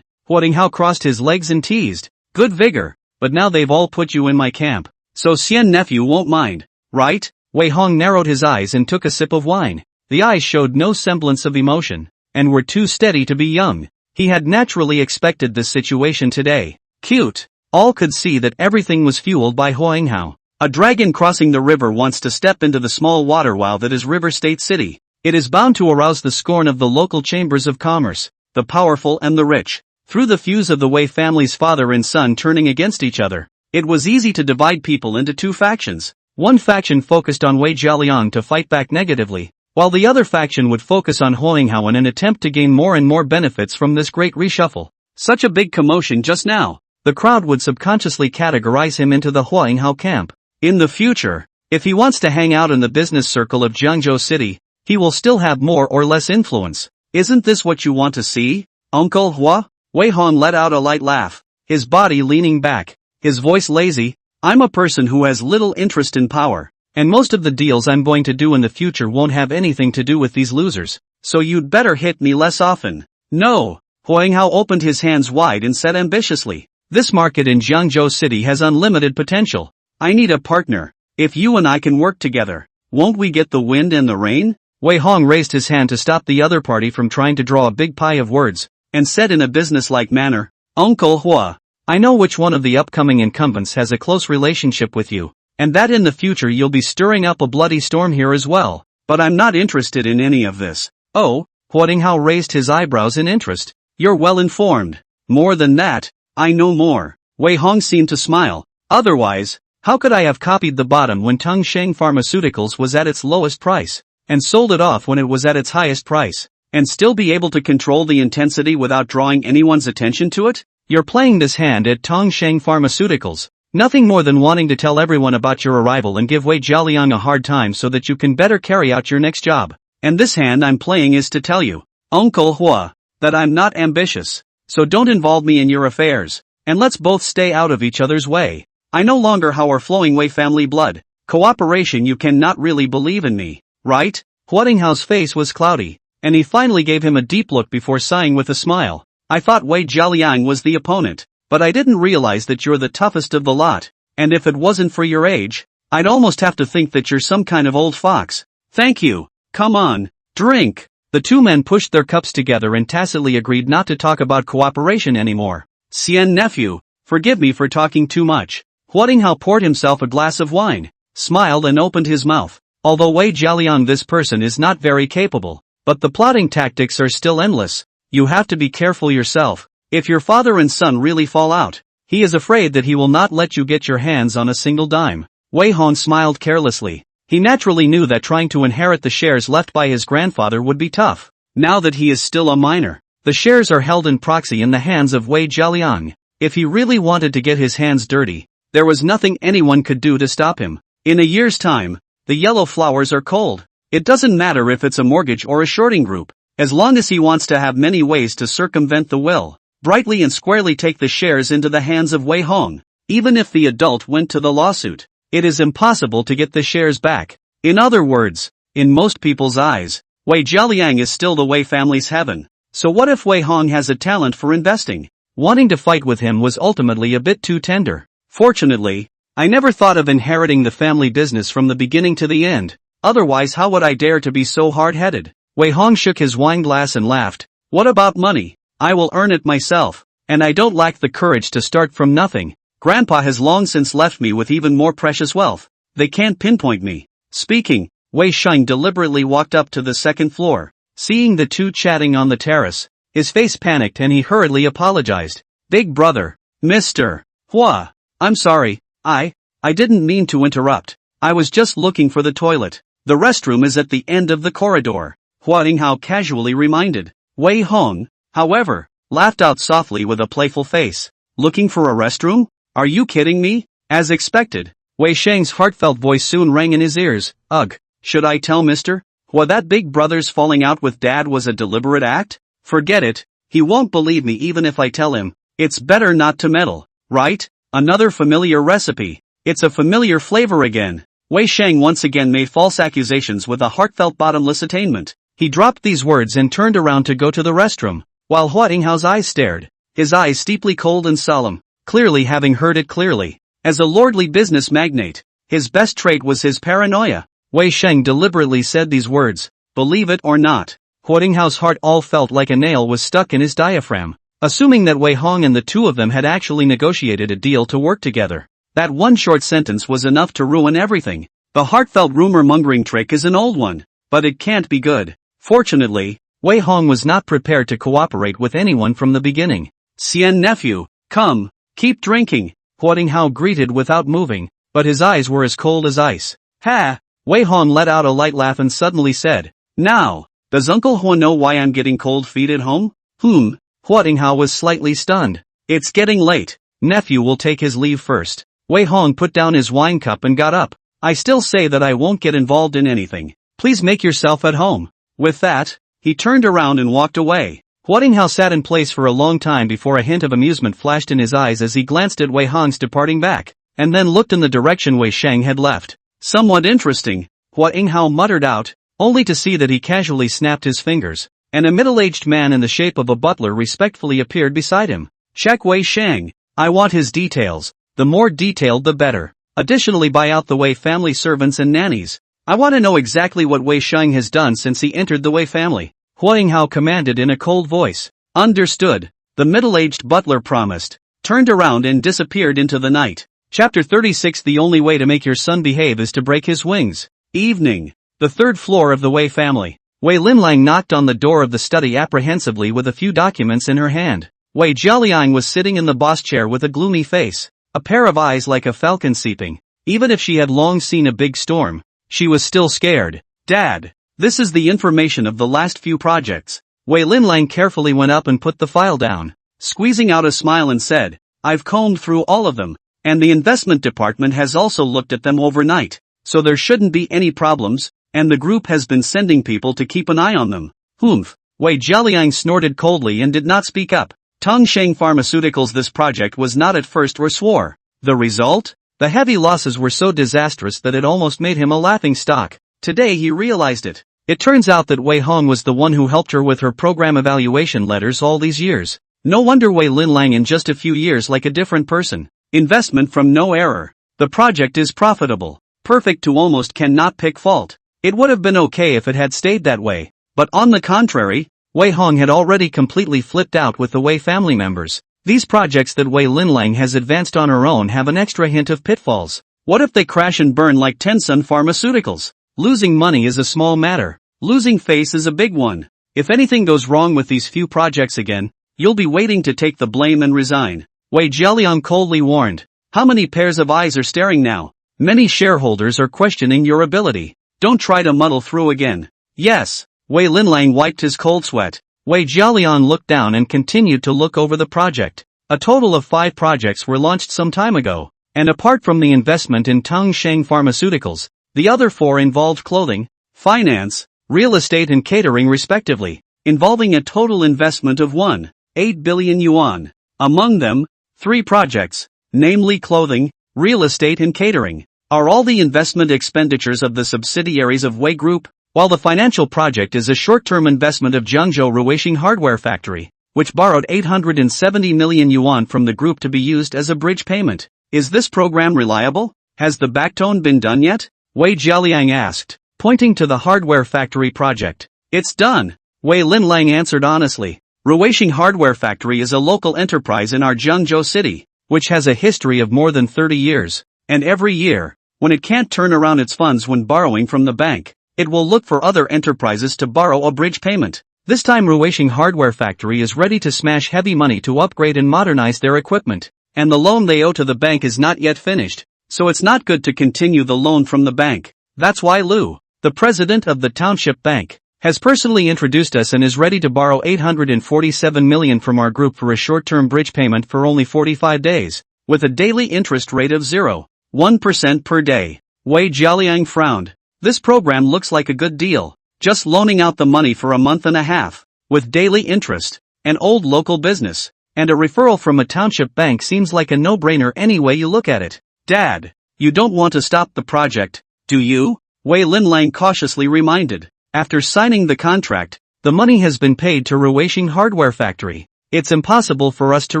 Huang Hao crossed his legs and teased. Good vigor, but now they've all put you in my camp. So Xian nephew won't mind, right? Wei Hong narrowed his eyes and took a sip of wine. The eyes showed no semblance of emotion, and were too steady to be young. He had naturally expected this situation today. Cute. All could see that everything was fueled by Huang Hao. A dragon crossing the river wants to step into the small water while that is River State City. It is bound to arouse the scorn of the local chambers of commerce, the powerful and the rich. Through the fuse of the Wei family's father and son turning against each other, it was easy to divide people into two factions. One faction focused on Wei Jialiang to fight back negatively, while the other faction would focus on Huang Hao in an attempt to gain more and more benefits from this great reshuffle. Such a big commotion just now. The crowd would subconsciously categorize him into the Huang Hao camp. In the future, if he wants to hang out in the business circle of Jiangzhou City, he will still have more or less influence. Isn't this what you want to see, Uncle Hua? Wei Hong let out a light laugh, his body leaning back, his voice lazy. I'm a person who has little interest in power, and most of the deals I'm going to do in the future won't have anything to do with these losers, so you'd better hit me less often. No. Huang Hao opened his hands wide and said ambitiously, this market in Jiangzhou City has unlimited potential. I need a partner. If you and I can work together, won't we get the wind and the rain? Wei Hong raised his hand to stop the other party from trying to draw a big pie of words, and said in a businesslike manner, Uncle Hua, I know which one of the upcoming incumbents has a close relationship with you, and that in the future you'll be stirring up a bloody storm here as well, but I'm not interested in any of this. Oh, Huang Hao raised his eyebrows in interest. You're well informed. More than that, I know more. Wei Hong seemed to smile. Otherwise, how could I have copied the bottom when Tongsheng Pharmaceuticals was at its lowest price, and sold it off when it was at its highest price, and still be able to control the intensity without drawing anyone's attention to it? You're playing this hand at Tongsheng Pharmaceuticals, nothing more than wanting to tell everyone about your arrival and give Wei Jialiang a hard time so that you can better carry out your next job. And this hand I'm playing is to tell you, Uncle Hua, that I'm not ambitious. So don't involve me in your affairs, and let's both stay out of each other's way. I no longer have our flowing Wei family blood. Cooperation. You cannot really believe in me, right? Huang Hao's face was cloudy, and he finally gave him a deep look before sighing with a smile. I thought Wei Jialiang was the opponent, but I didn't realize that you're the toughest of the lot, and if it wasn't for your age, I'd almost have to think that you're some kind of old fox. Thank you. Come on, drink. The two men pushed their cups together and tacitly agreed not to talk about cooperation anymore. Xian nephew, forgive me for talking too much. Huang Hao poured himself a glass of wine, smiled and opened his mouth. Although Wei Jialiang, this person is not very capable, but the plotting tactics are still endless. You have to be careful yourself. If your father and son really fall out, he is afraid that he will not let you get your hands on a single dime. Wei Hong smiled carelessly. He naturally knew that trying to inherit the shares left by his grandfather would be tough. Now that he is still a minor, the shares are held in proxy in the hands of Wei Jialiang. If he really wanted to get his hands dirty, There was nothing anyone could do to stop him. In a year's time, the yellow flowers are cold. It doesn't matter if it's a mortgage or a shorting group, as long as he wants to have many ways to circumvent the will, brightly and squarely take the shares into the hands of Wei Hong. Even if the adult went to the lawsuit, it is impossible to get the shares back. In other words, in most people's eyes, Wei Jialiang is still the Wei family's heaven. So what if Wei Hong has a talent for investing? Wanting to fight with him was ultimately a bit too tender. Fortunately, I never thought of inheriting the family business from the beginning to the end. Otherwise, how would I dare to be so hard-headed? Wei Hong shook his wine glass and laughed. What about money? I will earn it myself. And I don't lack the courage to start from nothing. Grandpa has long since left me with even more precious wealth. They can't pinpoint me. Speaking, Wei Sheng deliberately walked up to the second floor. Seeing the two chatting on the terrace, his face panicked and he hurriedly apologized. Big brother, Mr. Hua, I'm sorry, I didn't mean to interrupt. I was just looking for the toilet. The restroom is at the end of the corridor. Hua Yinghao casually reminded. Wei Hong, however, laughed out softly with a playful face. Looking for a restroom? Are you kidding me? As expected, Wei Sheng's heartfelt voice soon rang in his ears. Ugh, should I tell Mr. Hua that big brother's falling out with dad was a deliberate act? Forget it, he won't believe me even if I tell him. It's better not to meddle, right? Another familiar recipe. It's a familiar flavor again. Wei Sheng once again made false accusations with a heartfelt bottomless attainment. He dropped these words and turned around to go to the restroom, while Hua Yinghao's eyes stared, his eyes steeply cold and solemn, clearly having heard it clearly. As a lordly business magnate, his best trait was his paranoia. Wei Sheng deliberately said these words. Believe it or not, Hua Yinghao's heart all felt like a nail was stuck in his diaphragm. Assuming that Wei Hong and the two of them had actually negotiated a deal to work together, that one short sentence was enough to ruin everything. The heartfelt rumor-mongering trick is an old one, but it can't be good. Fortunately, Wei Hong was not prepared to cooperate with anyone from the beginning. Xian nephew, come, keep drinking, Hua Yinghao greeted without moving, but his eyes were as cold as ice. Ha! Wei Hong let out a light laugh and suddenly said, Now, does Uncle Hua know why I'm getting cold feet at home? Hua Yinghao was slightly stunned. It's getting late. Nephew will take his leave first. Wei Hong put down his wine cup and got up. I still say that I won't get involved in anything. Please make yourself at home. With that, he turned around and walked away. Hua Yinghao sat in place for a long time before a hint of amusement flashed in his eyes as he glanced at Wei Hong's departing back, and then looked in the direction Wei Sheng had left. Somewhat interesting, Hua Yinghao muttered out, only to see that he casually snapped his fingers, and a middle-aged man in the shape of a butler respectfully appeared beside him. Check Wei Sheng. I want his details. The more detailed the better. Additionally, buy out the Wei family servants and nannies. I want to know exactly what Wei Sheng has done since he entered the Wei family. Hua Yinghao commanded in a cold voice. Understood. The middle-aged butler promised, turned around and disappeared into the night. Chapter 36. The only way to make your son behave is to break his wings. Evening. The third floor of the Wei family. Wei Linlang knocked on the door of the study apprehensively with a few documents in her hand. Wei Jialiang was sitting in the boss chair with a gloomy face, a pair of eyes like a falcon seeping. Even if she had long seen a big storm, she was still scared. Dad, this is the information of the last few projects. Wei Linlang carefully went up and put the file down, squeezing out a smile and said, I've combed through all of them, and the investment department has also looked at them overnight, so there shouldn't be any problems, and the group has been sending people to keep an eye on them. Wei Jialiang snorted coldly and did not speak up. Tongsheng Pharmaceuticals. This project was not at first or swore. The result? The heavy losses were so disastrous that it almost made him a laughing stock. Today he realized it. It turns out that Wei Hong was the one who helped her with her program evaluation letters all these years. No wonder Wei Linlang in just a few years like a different person. Investment from no error. The project is profitable. Perfect to almost cannot pick fault. It would have been okay if it had stayed that way. But on the contrary, Wei Hong had already completely flipped out with the Wei family members. These projects that Wei Linlang has advanced on her own have an extra hint of pitfalls. What if they crash and burn like Tencent Pharmaceuticals? Losing money is a small matter. Losing face is a big one. If anything goes wrong with these few projects again, you'll be waiting to take the blame and resign. Wei Jialiang coldly warned. How many pairs of eyes are staring now? Many shareholders are questioning your ability. Don't try to muddle through again. Yes. Wei Linlang wiped his cold sweat. Wei Jialiang looked down and continued to look over the project. A total of 5 projects were launched some time ago. and apart from the investment in Tongsheng Pharmaceuticals, the other 4 involved clothing, finance, real estate and catering respectively, involving a total investment of 1.8 billion yuan. Among them, 3 projects, namely clothing, real estate and catering, are all the investment expenditures of the subsidiaries of Wei Group, while the financial project is a short-term investment of Jiangzhou Ruweixing Hardware Factory, which borrowed 870 million yuan from the group to be used as a bridge payment. Is this program reliable? Has the backtone been done yet? Wei Jialiang asked, pointing to the hardware factory project. It's done, Wei Linlang answered honestly. Ruweixing Hardware Factory is a local enterprise in our Jiangzhou city, which has a history of more than 30 years, and every year, when it can't turn around its funds when borrowing from the bank, it will look for other enterprises to borrow a bridge payment. This time Ruweixing Hardware Factory is ready to smash heavy money to upgrade and modernize their equipment, and the loan they owe to the bank is not yet finished, so it's not good to continue the loan from the bank. That's why Lu, the president of the Township Bank, has personally introduced us and is ready to borrow 847 million from our group for a short-term bridge payment for only 45 days, with a daily interest rate of 0.1% per day. Wei Jialiang frowned. This program looks like a good deal, just loaning out the money for a month and a half, with daily interest, an old local business, and a referral from a township bank seems like a no-brainer any way you look at it. Dad, you don't want to stop the project, do you? Wei Linlang cautiously reminded. After signing the contract, the money has been paid to Ruweixing Hardware Factory. It's impossible for us to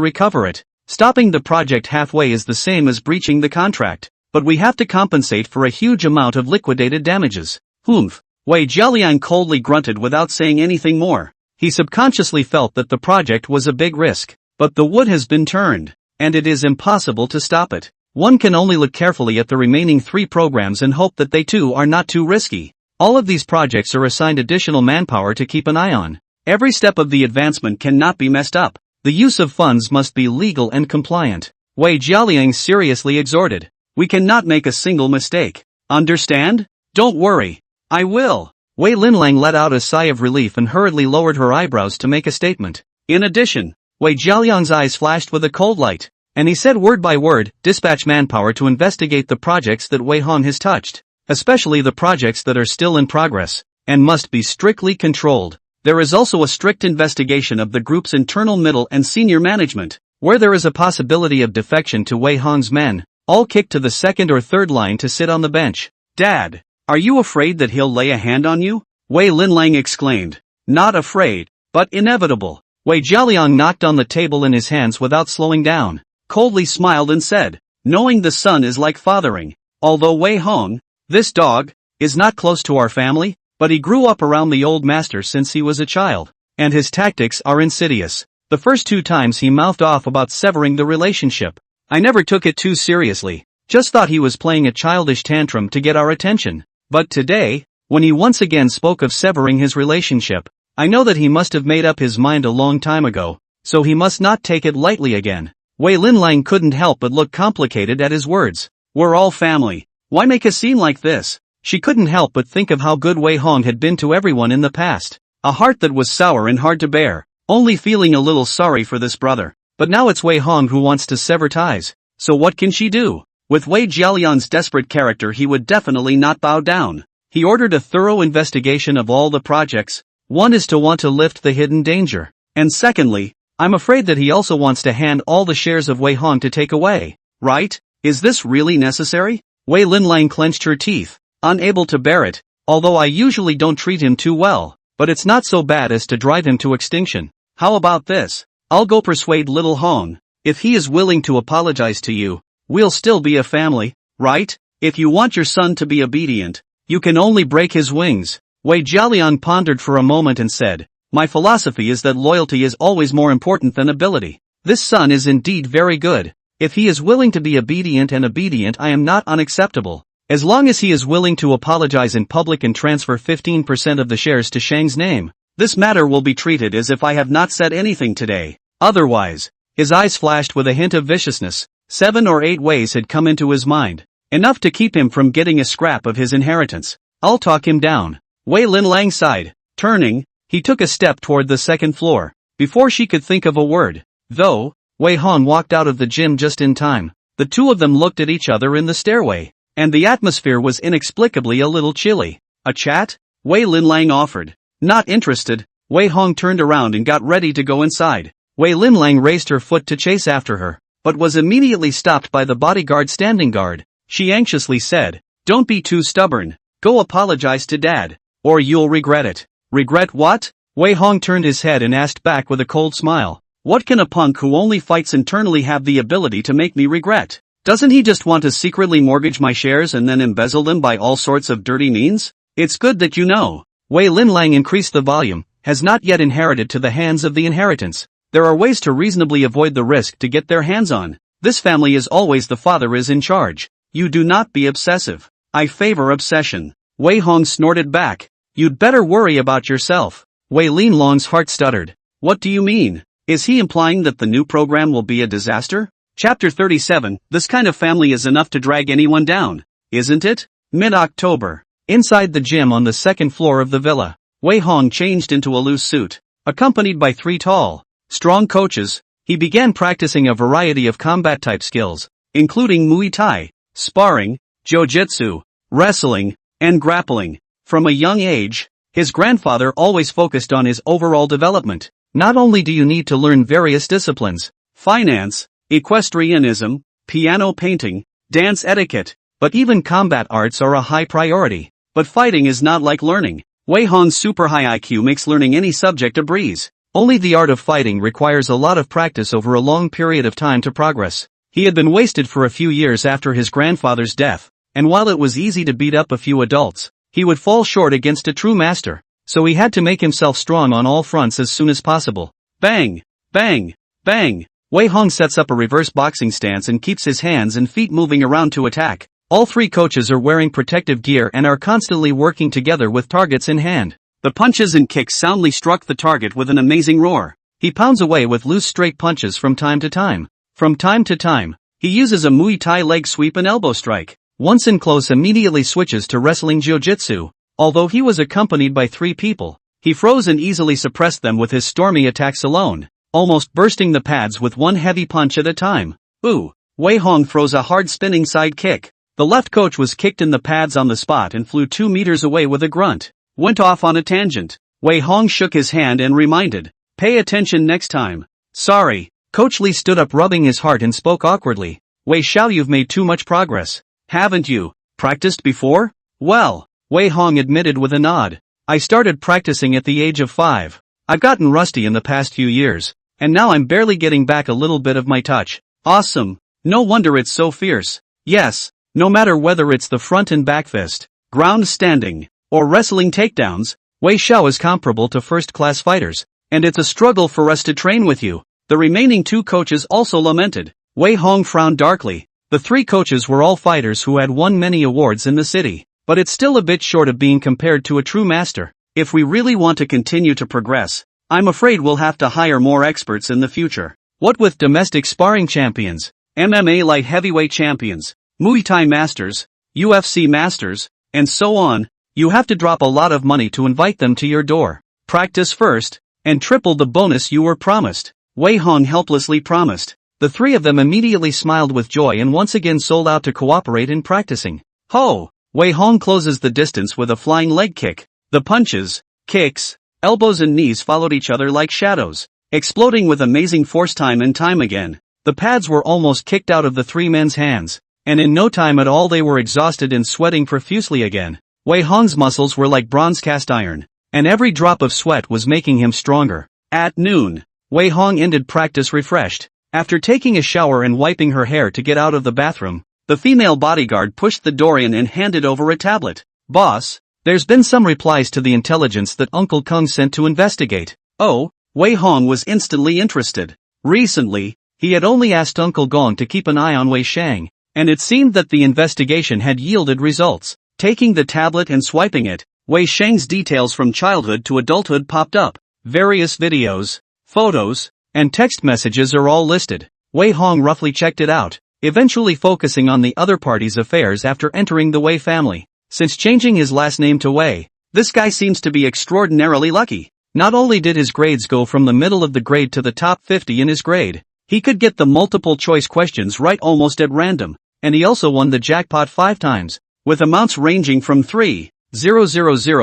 recover it. Stopping the project halfway is the same as breaching the contract, but we have to compensate for a huge amount of liquidated damages. Humph. Wei Jialiang coldly grunted without saying anything more. He subconsciously felt that the project was a big risk, but the wood has been turned, and it is impossible to stop it. One can only look carefully at the remaining 3 programs and hope that they too are not too risky. All of these projects are assigned additional manpower to keep an eye on. Every step of the advancement cannot be messed up. The use of funds must be legal and compliant. Wei Jialiang seriously exhorted. We cannot make a single mistake. Understand? Don't worry. I will. Wei Linlang let out a sigh of relief and hurriedly lowered her eyebrows to make a statement. In addition, Wei Jialiang's eyes flashed with a cold light, and he said word by word, dispatch manpower to investigate the projects that Wei Hong has touched, especially the projects that are still in progress, and must be strictly controlled. There is also a strict investigation of the group's internal middle and senior management, where there is a possibility of defection to Wei Hong's men, all kicked to the second or third line to sit on the bench. Dad, are you afraid that he'll lay a hand on you? Wei Linlang exclaimed. Not afraid, but inevitable. Wei Jialiang knocked on the table in his hands without slowing down, coldly smiled and said, knowing the son is like fathering. Although Wei Hong, this dog, is not close to our family, but he grew up around the old master since he was a child, and his tactics are insidious. The first 2 times he mouthed off about severing the relationship. I never took it too seriously, just thought he was playing a childish tantrum to get our attention. But today, when he once again spoke of severing his relationship, I know that he must have made up his mind a long time ago, so he must not take it lightly again. Wei Linlang couldn't help but look complicated at his words. We're all family. Why make a scene like this? She couldn't help but think of how good Wei Hong had been to everyone in the past. A heart that was sour and hard to bear, only feeling a little sorry for this brother. But now it's Wei Hong who wants to sever ties. So what can she do? With Wei Jialiang's desperate character, he would definitely not bow down. He ordered a thorough investigation of all the projects. One is to want to lift the hidden danger. And secondly, I'm afraid that he also wants to hand all the shares of Wei Hong to take away. Right? Is this really necessary? Wei Linlang clenched her teeth, unable to bear it. Although I usually don't treat him too well, but it's not so bad as to drive him to extinction. How about this? I'll go persuade little Hong. If he is willing to apologize to you, we'll still be a family, right? If you want your son to be obedient, you can only break his wings. Wei Jialiang pondered for a moment and said, my philosophy is that loyalty is always more important than ability. This son is indeed very good. If he is willing to be obedient I am not unacceptable. As long as he is willing to apologize in public and transfer 15% of the shares to Shang's name, this matter will be treated as if I have not said anything today. Otherwise, his eyes flashed with a hint of viciousness. 7 or 8 ways had come into his mind, enough to keep him from getting a scrap of his inheritance. I'll talk him down. Wei Linlang sighed. Turning, he took a step toward the second floor. Before she could think of a word, though, Wei Hong walked out of the gym just in time. The two of them looked at each other in the stairway, and the atmosphere was inexplicably a little chilly. A chat? Wei Linlang offered. Not interested. Wei Hong turned around and got ready to go inside. Wei Linlang raised her foot to chase after her, but was immediately stopped by the bodyguard standing guard. She anxiously said, "Don't be too stubborn. Go apologize to Dad, or you'll regret it." Regret what? Wei Hong turned his head and asked back with a cold smile. What can a punk who only fights internally have the ability to make me regret? Doesn't he just want to secretly mortgage my shares and then embezzle them by all sorts of dirty means? It's good that you know. Wei Linlang increased the volume, has not yet inherited to the hands of the inheritance. There are ways to reasonably avoid the risk to get their hands on. This family is always the father is in charge. You do not be obsessive. I favor obsession. Wei Hong snorted back. You'd better worry about yourself. Wei Linlong's heart stuttered. What do you mean? Is he implying that the new program will be a disaster? Chapter 37, this kind of family is enough to drag anyone down, isn't it? Mid-October. Inside the gym on the second floor of the villa, Wei Hong changed into a loose suit. Accompanied by 3 tall, strong coaches, he began practicing a variety of combat-type skills, including Muay Thai, sparring, jiu-jitsu, wrestling, and grappling. From a young age, his grandfather always focused on his overall development. Not only do you need to learn various disciplines, finance, equestrianism, piano painting, dance etiquette, but even combat arts are a high priority. But fighting is not like learning. Wei Hong's super high IQ makes learning any subject a breeze. Only the art of fighting requires a lot of practice over a long period of time to progress. He had been wasted for a few years after his grandfather's death, and while it was easy to beat up a few adults, he would fall short against a true master, so he had to make himself strong on all fronts as soon as possible. Bang! Bang! Bang! Wei Hong sets up a reverse boxing stance and keeps his hands and feet moving around to attack. All 3 coaches are wearing protective gear and are constantly working together with targets in hand. The punches and kicks soundly struck the target with an amazing roar. He pounds away with loose straight punches from time to time. From time to time, he uses a Muay Thai leg sweep and elbow strike. Once in close, immediately switches to wrestling jiu-jitsu. Although he was accompanied by 3 people, he froze and easily suppressed them with his stormy attacks alone, almost bursting the pads with one heavy punch at a time. Ooh! Wei Hong throws a hard spinning side kick. The left coach was kicked in the pads on the spot and flew 2 meters away with a grunt. Went off on a tangent. Wei Hong shook his hand and reminded, "Pay attention next time." "Sorry." Coach Lee stood up rubbing his heart and spoke awkwardly. "Wei Xiao, you've made too much progress. Haven't you practiced before?" "Well," Wei Hong admitted with a nod. "I started practicing at the age of 5. I've gotten rusty in the past few years, and now I'm barely getting back a little bit of my touch." "Awesome. No wonder it's so fierce." "Yes, no matter whether it's the front and back fist, ground standing, or wrestling takedowns, Wei Xiao is comparable to first-class fighters, and it's a struggle for us to train with you." The remaining 2 coaches also lamented. Wei Hong frowned darkly. The 3 coaches were all fighters who had won many awards in the city, but it's still a bit short of being compared to a true master. If we really want to continue to progress, I'm afraid we'll have to hire more experts in the future. What with domestic sparring champions, MMA light heavyweight champions, Muay Thai masters, UFC masters, and so on, you have to drop a lot of money to invite them to your door. Practice first, and triple the bonus you were promised. Wei Hong helplessly promised. The 3 of them immediately smiled with joy and once again sold out to cooperate in practicing. Ho! Wei Hong closes the distance with a flying leg kick. The punches, kicks, elbows and knees followed each other like shadows, exploding with amazing force time and time again. The pads were almost kicked out of the 3 men's hands, and in no time at all they were exhausted and sweating profusely again. Wei Hong's muscles were like bronze cast iron, and every drop of sweat was making him stronger. At noon, Wei Hong ended practice refreshed. After taking a shower and wiping her hair to get out of the bathroom, the female bodyguard pushed the door in and handed over a tablet. "Boss, there's been some replies to the intelligence that Uncle Kung sent to investigate." "Oh?" Wei Hong was instantly interested. Recently, he had only asked Uncle Gong to keep an eye on Wei Shang, and it seemed that the investigation had yielded results. Taking the tablet and swiping it, Wei Shang's details from childhood to adulthood popped up. Various videos, photos, and text messages are all listed. Wei Hong roughly checked it out, eventually focusing on the other party's affairs after entering the Wei family. Since changing his last name to Wei, this guy seems to be extraordinarily lucky. Not only did his grades go from the middle of the grade to the top 50 in his grade, He could get the multiple choice questions right almost at random, and he also won the jackpot 5 times, with amounts ranging from $3,000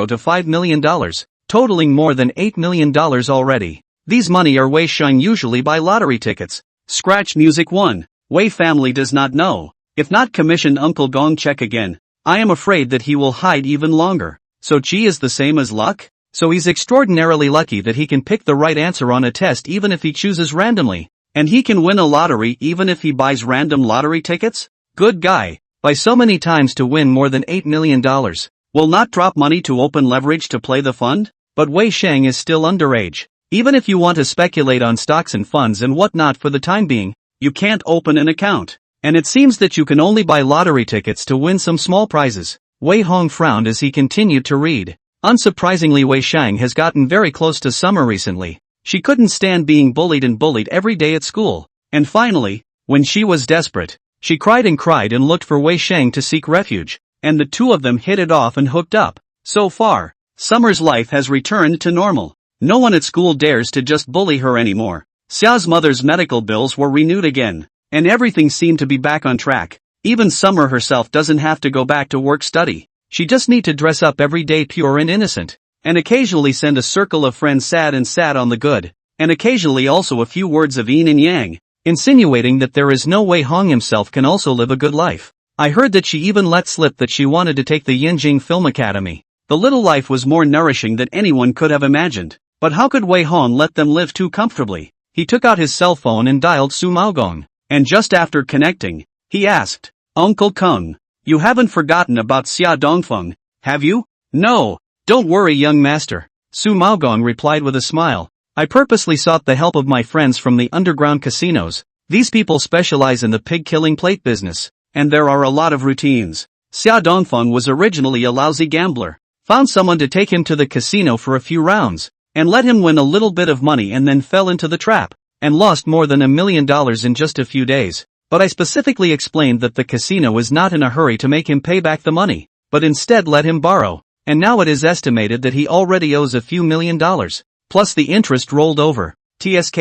to $5 million, totaling more than $8 million already. These money are Wei Sheng usually buy lottery tickets. Scratch music 1. Wei family does not know. If not commission Uncle Gong check again, I am afraid that he will hide even longer. So Chi is the same as luck? So he's extraordinarily lucky that he can pick the right answer on a test even if he chooses randomly. And he can win a lottery even if he buys random lottery tickets? Good guy. Buy so many times to win more than $8 million. Will not drop money to open leverage to play the fund? But Wei Sheng is still underage. Even if you want to speculate on stocks and funds and whatnot for the time being, you can't open an account. And it seems that you can only buy lottery tickets to win some small prizes. Wei Hong frowned as he continued to read. Unsurprisingly, Wei Sheng has gotten very close to summer recently. She couldn't stand being bullied every day at school. And finally, when she was desperate, she cried and looked for Wei Sheng to seek refuge. And the two of them hit it off and hooked up. So far, Summer's life has returned to normal. No one at school dares to just bully her anymore. Xia's mother's medical bills were renewed again, and everything seemed to be back on track. Even Summer herself doesn't have to go back to work study. She just need to dress up every day pure and innocent, and occasionally send a circle of friends sad on the good, and occasionally also a few words of yin and yang, insinuating that there is no way Hong himself can also live a good life. I heard that she even let slip that she wanted to take the Yinjing Film Academy. The little life was more nourishing than anyone could have imagined. But how could Wei Hong let them live too comfortably? He took out his cell phone and dialed Su Maogong. And just after connecting, he asked, Uncle Kung, you haven't forgotten about Xia Dongfeng, have you? No, don't worry young master. Su Maogong replied with a smile. I purposely sought the help of my friends from the underground casinos. These people specialize in the pig-killing plate business, and there are a lot of routines. Xia Dongfeng was originally a lousy gambler, found someone to take him to the casino for a few rounds, and let him win a little bit of money and then fell into the trap, and lost more than $1 million in just a few days. But I specifically explained that the casino is not in a hurry to make him pay back the money, but instead let him borrow, and now it is estimated that he already owes a few $1 million, plus the interest rolled over. TSK.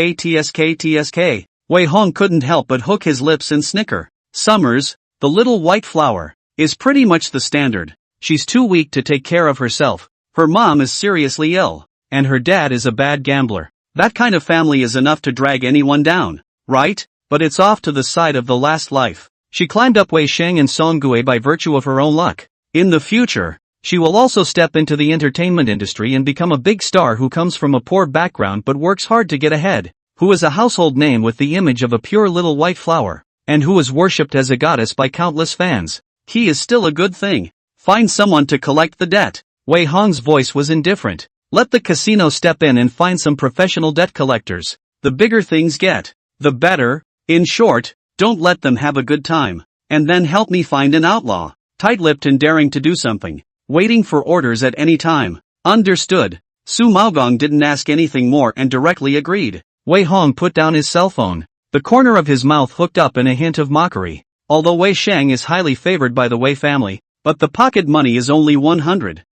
Wei Hong couldn't help but hook his lips and snicker. Summers, the little white flower, is pretty much the standard. She's too weak to take care of herself. Her mom is seriously ill. And her dad is a bad gambler. That kind of family is enough to drag anyone down, right? But it's off to the side of the last life. She climbed up Wei Sheng and Songgui by virtue of her own luck. In the future, she will also step into the entertainment industry and become a big star who comes from a poor background but works hard to get ahead, who is a household name with the image of a pure little white flower, and who is worshipped as a goddess by countless fans. He is still a good thing. Find someone to collect the debt. Wei Hong's voice was indifferent. Let the casino step in and find some professional debt collectors. The bigger things get, the better. In short, don't let them have a good time. And then help me find an outlaw, tight-lipped and daring to do something, waiting for orders at any time. Understood. Su Maogong didn't ask anything more and directly agreed. Wei Hong put down his cell phone. The corner of his mouth hooked up in a hint of mockery. Although Wei Sheng is highly favored by the Wei family, but the pocket money is only 100,000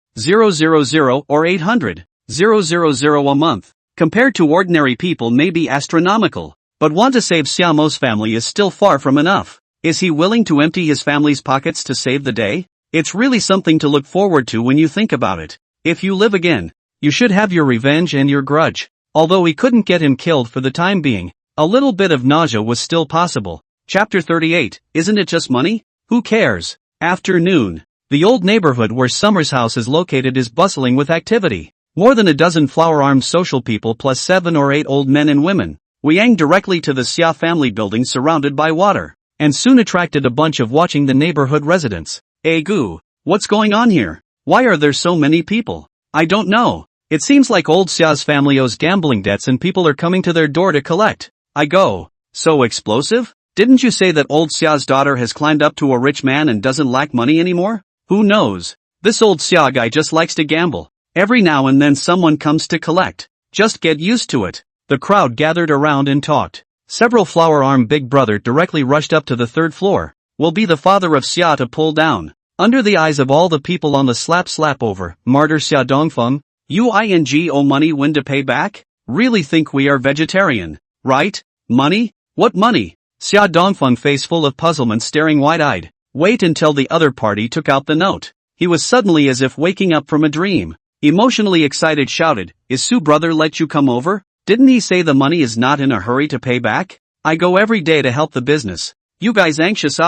or 800,000 a month. Compared to ordinary people may be astronomical, but want to save Xiaomo's family is still far from enough. Is he willing to empty his family's pockets to save the day? It's really something to look forward to when you think about it. If you live again, you should have your revenge and your grudge. Although we couldn't get him killed for the time being, a little bit of nausea was still possible. Chapter 38, Isn't it just money? Who cares? Afternoon. The old neighborhood where Summer's house is located is bustling with activity. More than a dozen flower-armed social people plus 7 or 8 old men and women. We aimed directly to the Xia family building surrounded by water, and soon attracted a bunch of watching the neighborhood residents. Gu, what's going on here? Why are there so many people? I don't know. It seems like old Xia's family owes gambling debts and people are coming to their door to collect. I go. So explosive? Didn't you say that old Xia's daughter has climbed up to a rich man and doesn't lack money anymore? Who knows? This old Xia guy just likes to gamble. Every now and then someone comes to collect. Just get used to it. The crowd gathered around and talked. Several flower-armed big brother directly rushed up to the 3rd floor. Will be the father of Xia to pull down. Under the eyes of all the people on the slap over, martyr Xia Dongfeng, you money when to pay back? Really think we are vegetarian, right? Money? What money? Xia Dongfeng, face full of puzzlement, staring wide-eyed. Wait until the other party took out the note. He was suddenly as if waking up from a dream. Emotionally excited, shouted, "Is Su brother let you come over? Didn't he say the money is not in a hurry to pay back? I go every day to help the business. You guys anxious?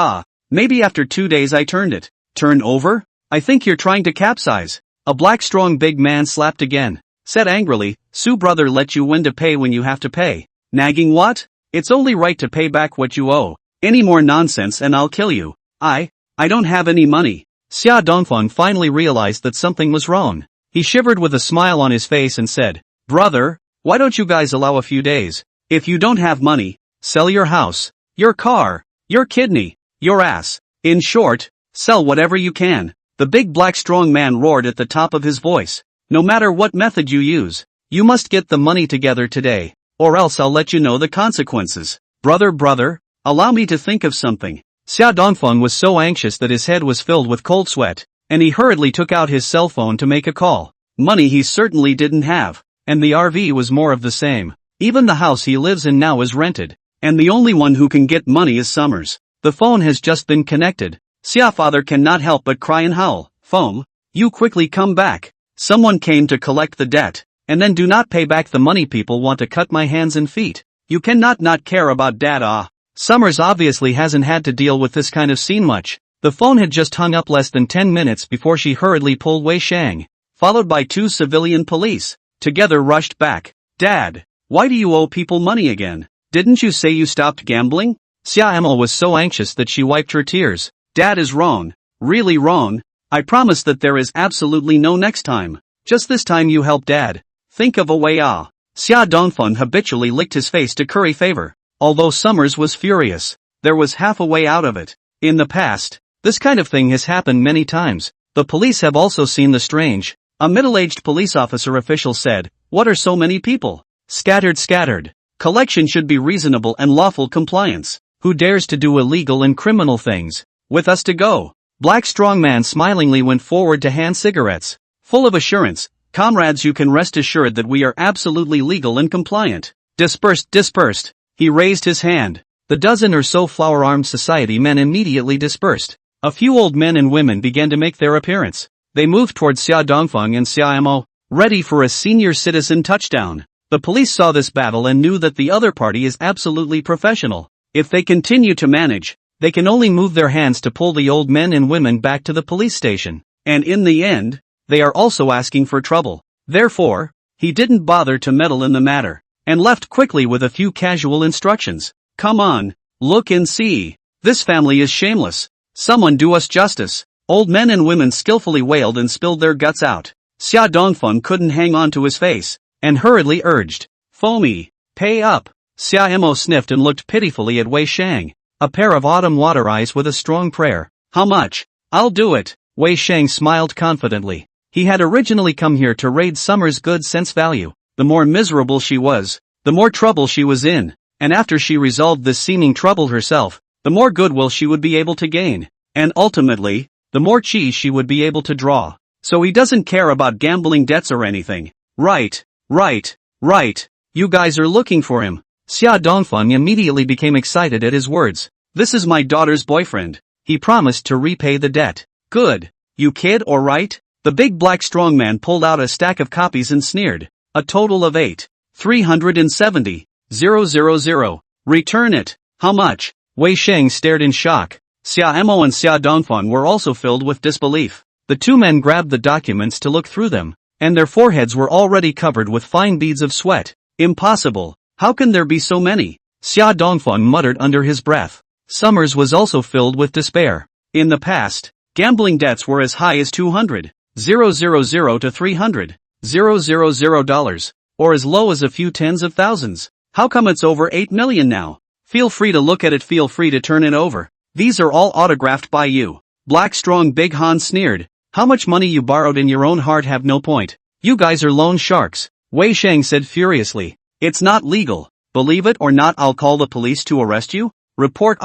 Maybe after 2 days I turned it. Turn over? I think you're trying to capsize." A black strong big man slapped again. Said angrily, "Su brother let you when to pay when you have to pay. Nagging what? It's only right to pay back what you owe. Any more nonsense and I'll kill you." I don't have any money." Xia Dongfeng finally realized that something was wrong. He shivered with a smile on his face and said, "Brother, why don't you guys allow a few days? If you don't have money, sell your house, your car, your kidney, your ass. In short, sell whatever you can." The big black strong man roared at the top of his voice. "No matter what method you use, you must get the money together today, or else I'll let you know the consequences." Brother, allow me to think of something." Xia Dongfeng was so anxious that his head was filled with cold sweat, and he hurriedly took out his cell phone to make a call. Money he certainly didn't have, and the RV was more of the same. Even the house he lives in now is rented, and the only one who can get money is Summers. The phone has just been connected. Xia father cannot help but cry and howl. "Phone, you quickly come back. Someone came to collect the debt, and then do not pay back the money. People want to cut my hands and feet. You cannot not care about dad." Summers obviously hasn't had to deal with this kind of scene much. The phone had just hung up less than 10 minutes before she hurriedly pulled Wei Shang, followed by 2 civilian police. Together rushed back. "Dad, why do you owe people money again? Didn't you say you stopped gambling?" Xia Emil was so anxious that she wiped her tears. "Dad is wrong. Really wrong. I promise that there is absolutely no next time. Just this time you help Dad. Think of a way." Xia Dongfeng habitually licked his face to curry favor. Although Summers was furious, there was half a way out of it. In the past, this kind of thing has happened many times. The police have also seen the strange. A middle-aged police officer official said, "What are so many people? Scattered. Collection should be reasonable and lawful compliance. Who dares to do illegal and criminal things? With us to go." Black strongman smilingly went forward to hand cigarettes. Full of assurance, "Comrades, you can rest assured that we are absolutely legal and compliant. Dispersed. He raised his hand. The dozen or so flower-armed society men immediately dispersed. A few old men and women began to make their appearance. They moved towards Xia Dongfeng and Xia Mo, ready for a senior citizen touchdown. The police saw this battle and knew that the other party is absolutely professional. If they continue to manage, they can only move their hands to pull the old men and women back to the police station. And in the end, they are also asking for trouble. Therefore, he didn't bother to meddle in the matter, and left quickly with a few casual instructions. "Come on, look and see. This family is shameless. Someone do us justice." Old men and women skillfully wailed and spilled their guts out. Xia Dongfeng couldn't hang on to his face, and hurriedly urged, "Foamy, pay up." Xia Mo sniffed and looked pitifully at Wei Shang, a pair of autumn water eyes with a strong prayer. "How much?" "I'll do it." Wei Shang smiled confidently. He had originally come here to raid Summer's good sense value. The more miserable she was, the more trouble she was in, and after she resolved this seeming trouble herself, the more goodwill she would be able to gain, and ultimately, the more cheese she would be able to draw. So he doesn't care about gambling debts or anything. Right. You guys are looking for him." Xia Dongfeng immediately became excited at his words. "This is my daughter's boyfriend. He promised to repay the debt." "Good. You kid, or right?" The big black strongman pulled out a stack of copies and sneered. "A total of 8,370,000. Return it." "How much?" Wei Sheng stared in shock. Xia Mo and Xia Dongfeng were also filled with disbelief. The two men grabbed the documents to look through them, and their foreheads were already covered with fine beads of sweat. "Impossible. How can there be so many?" Xia Dongfeng muttered under his breath. Summers was also filled with despair. In the past, gambling debts were as high as $200,000 to $300,000, or as low as a few tens of thousands. How come it's over 8 million now? Feel free to look at it, feel free to turn it over. These are all autographed by you. Black Strong Big Han sneered. "How much money you borrowed in your own heart have no point. You guys are loan sharks," Wei Sheng said furiously. "It's not legal. Believe it or not, I'll call the police to arrest you." "Report."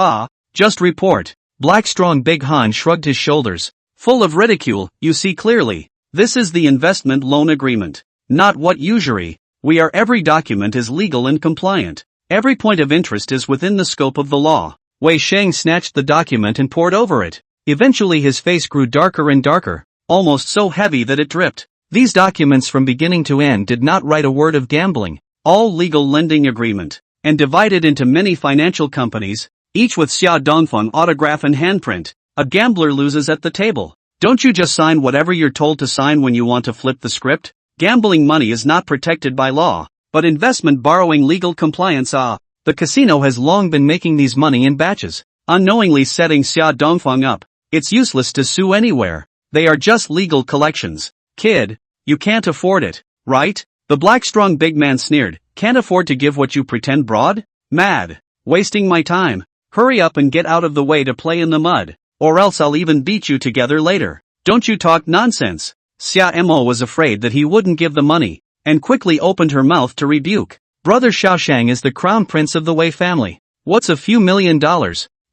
Just report." Black Strong Big Han shrugged his shoulders, full of ridicule. "You see clearly. This is the investment loan agreement. Not what usury. Every document is legal and compliant. Every point of interest is within the scope of the law. Wei Sheng snatched the document and pored over it. Eventually his face grew darker and darker, almost so heavy that it dripped. These documents from beginning to end did not write a word of gambling. All legal lending agreement, and divided into many financial companies, each with Xia Dongfeng autograph and handprint. A gambler loses at the table. Don't you just sign whatever you're told to sign when you want to flip the script? Gambling money is not protected by law, but investment borrowing legal compliance are. The casino has long been making these money in batches, unknowingly setting Xia Dongfeng up. It's useless to sue anywhere. They are just legal collections. Kid, you can't afford it, right? The black strong big man sneered. Can't afford to give what you pretend broad? Mad. Wasting my time. Hurry up and get out of the way to play in the mud, or else I'll even beat you together later. Don't you talk nonsense. Xia Mo was afraid that he wouldn't give the money, and quickly opened her mouth to rebuke. Brother Xiaoshang is the crown prince of the Wei family. What's a few $1 million?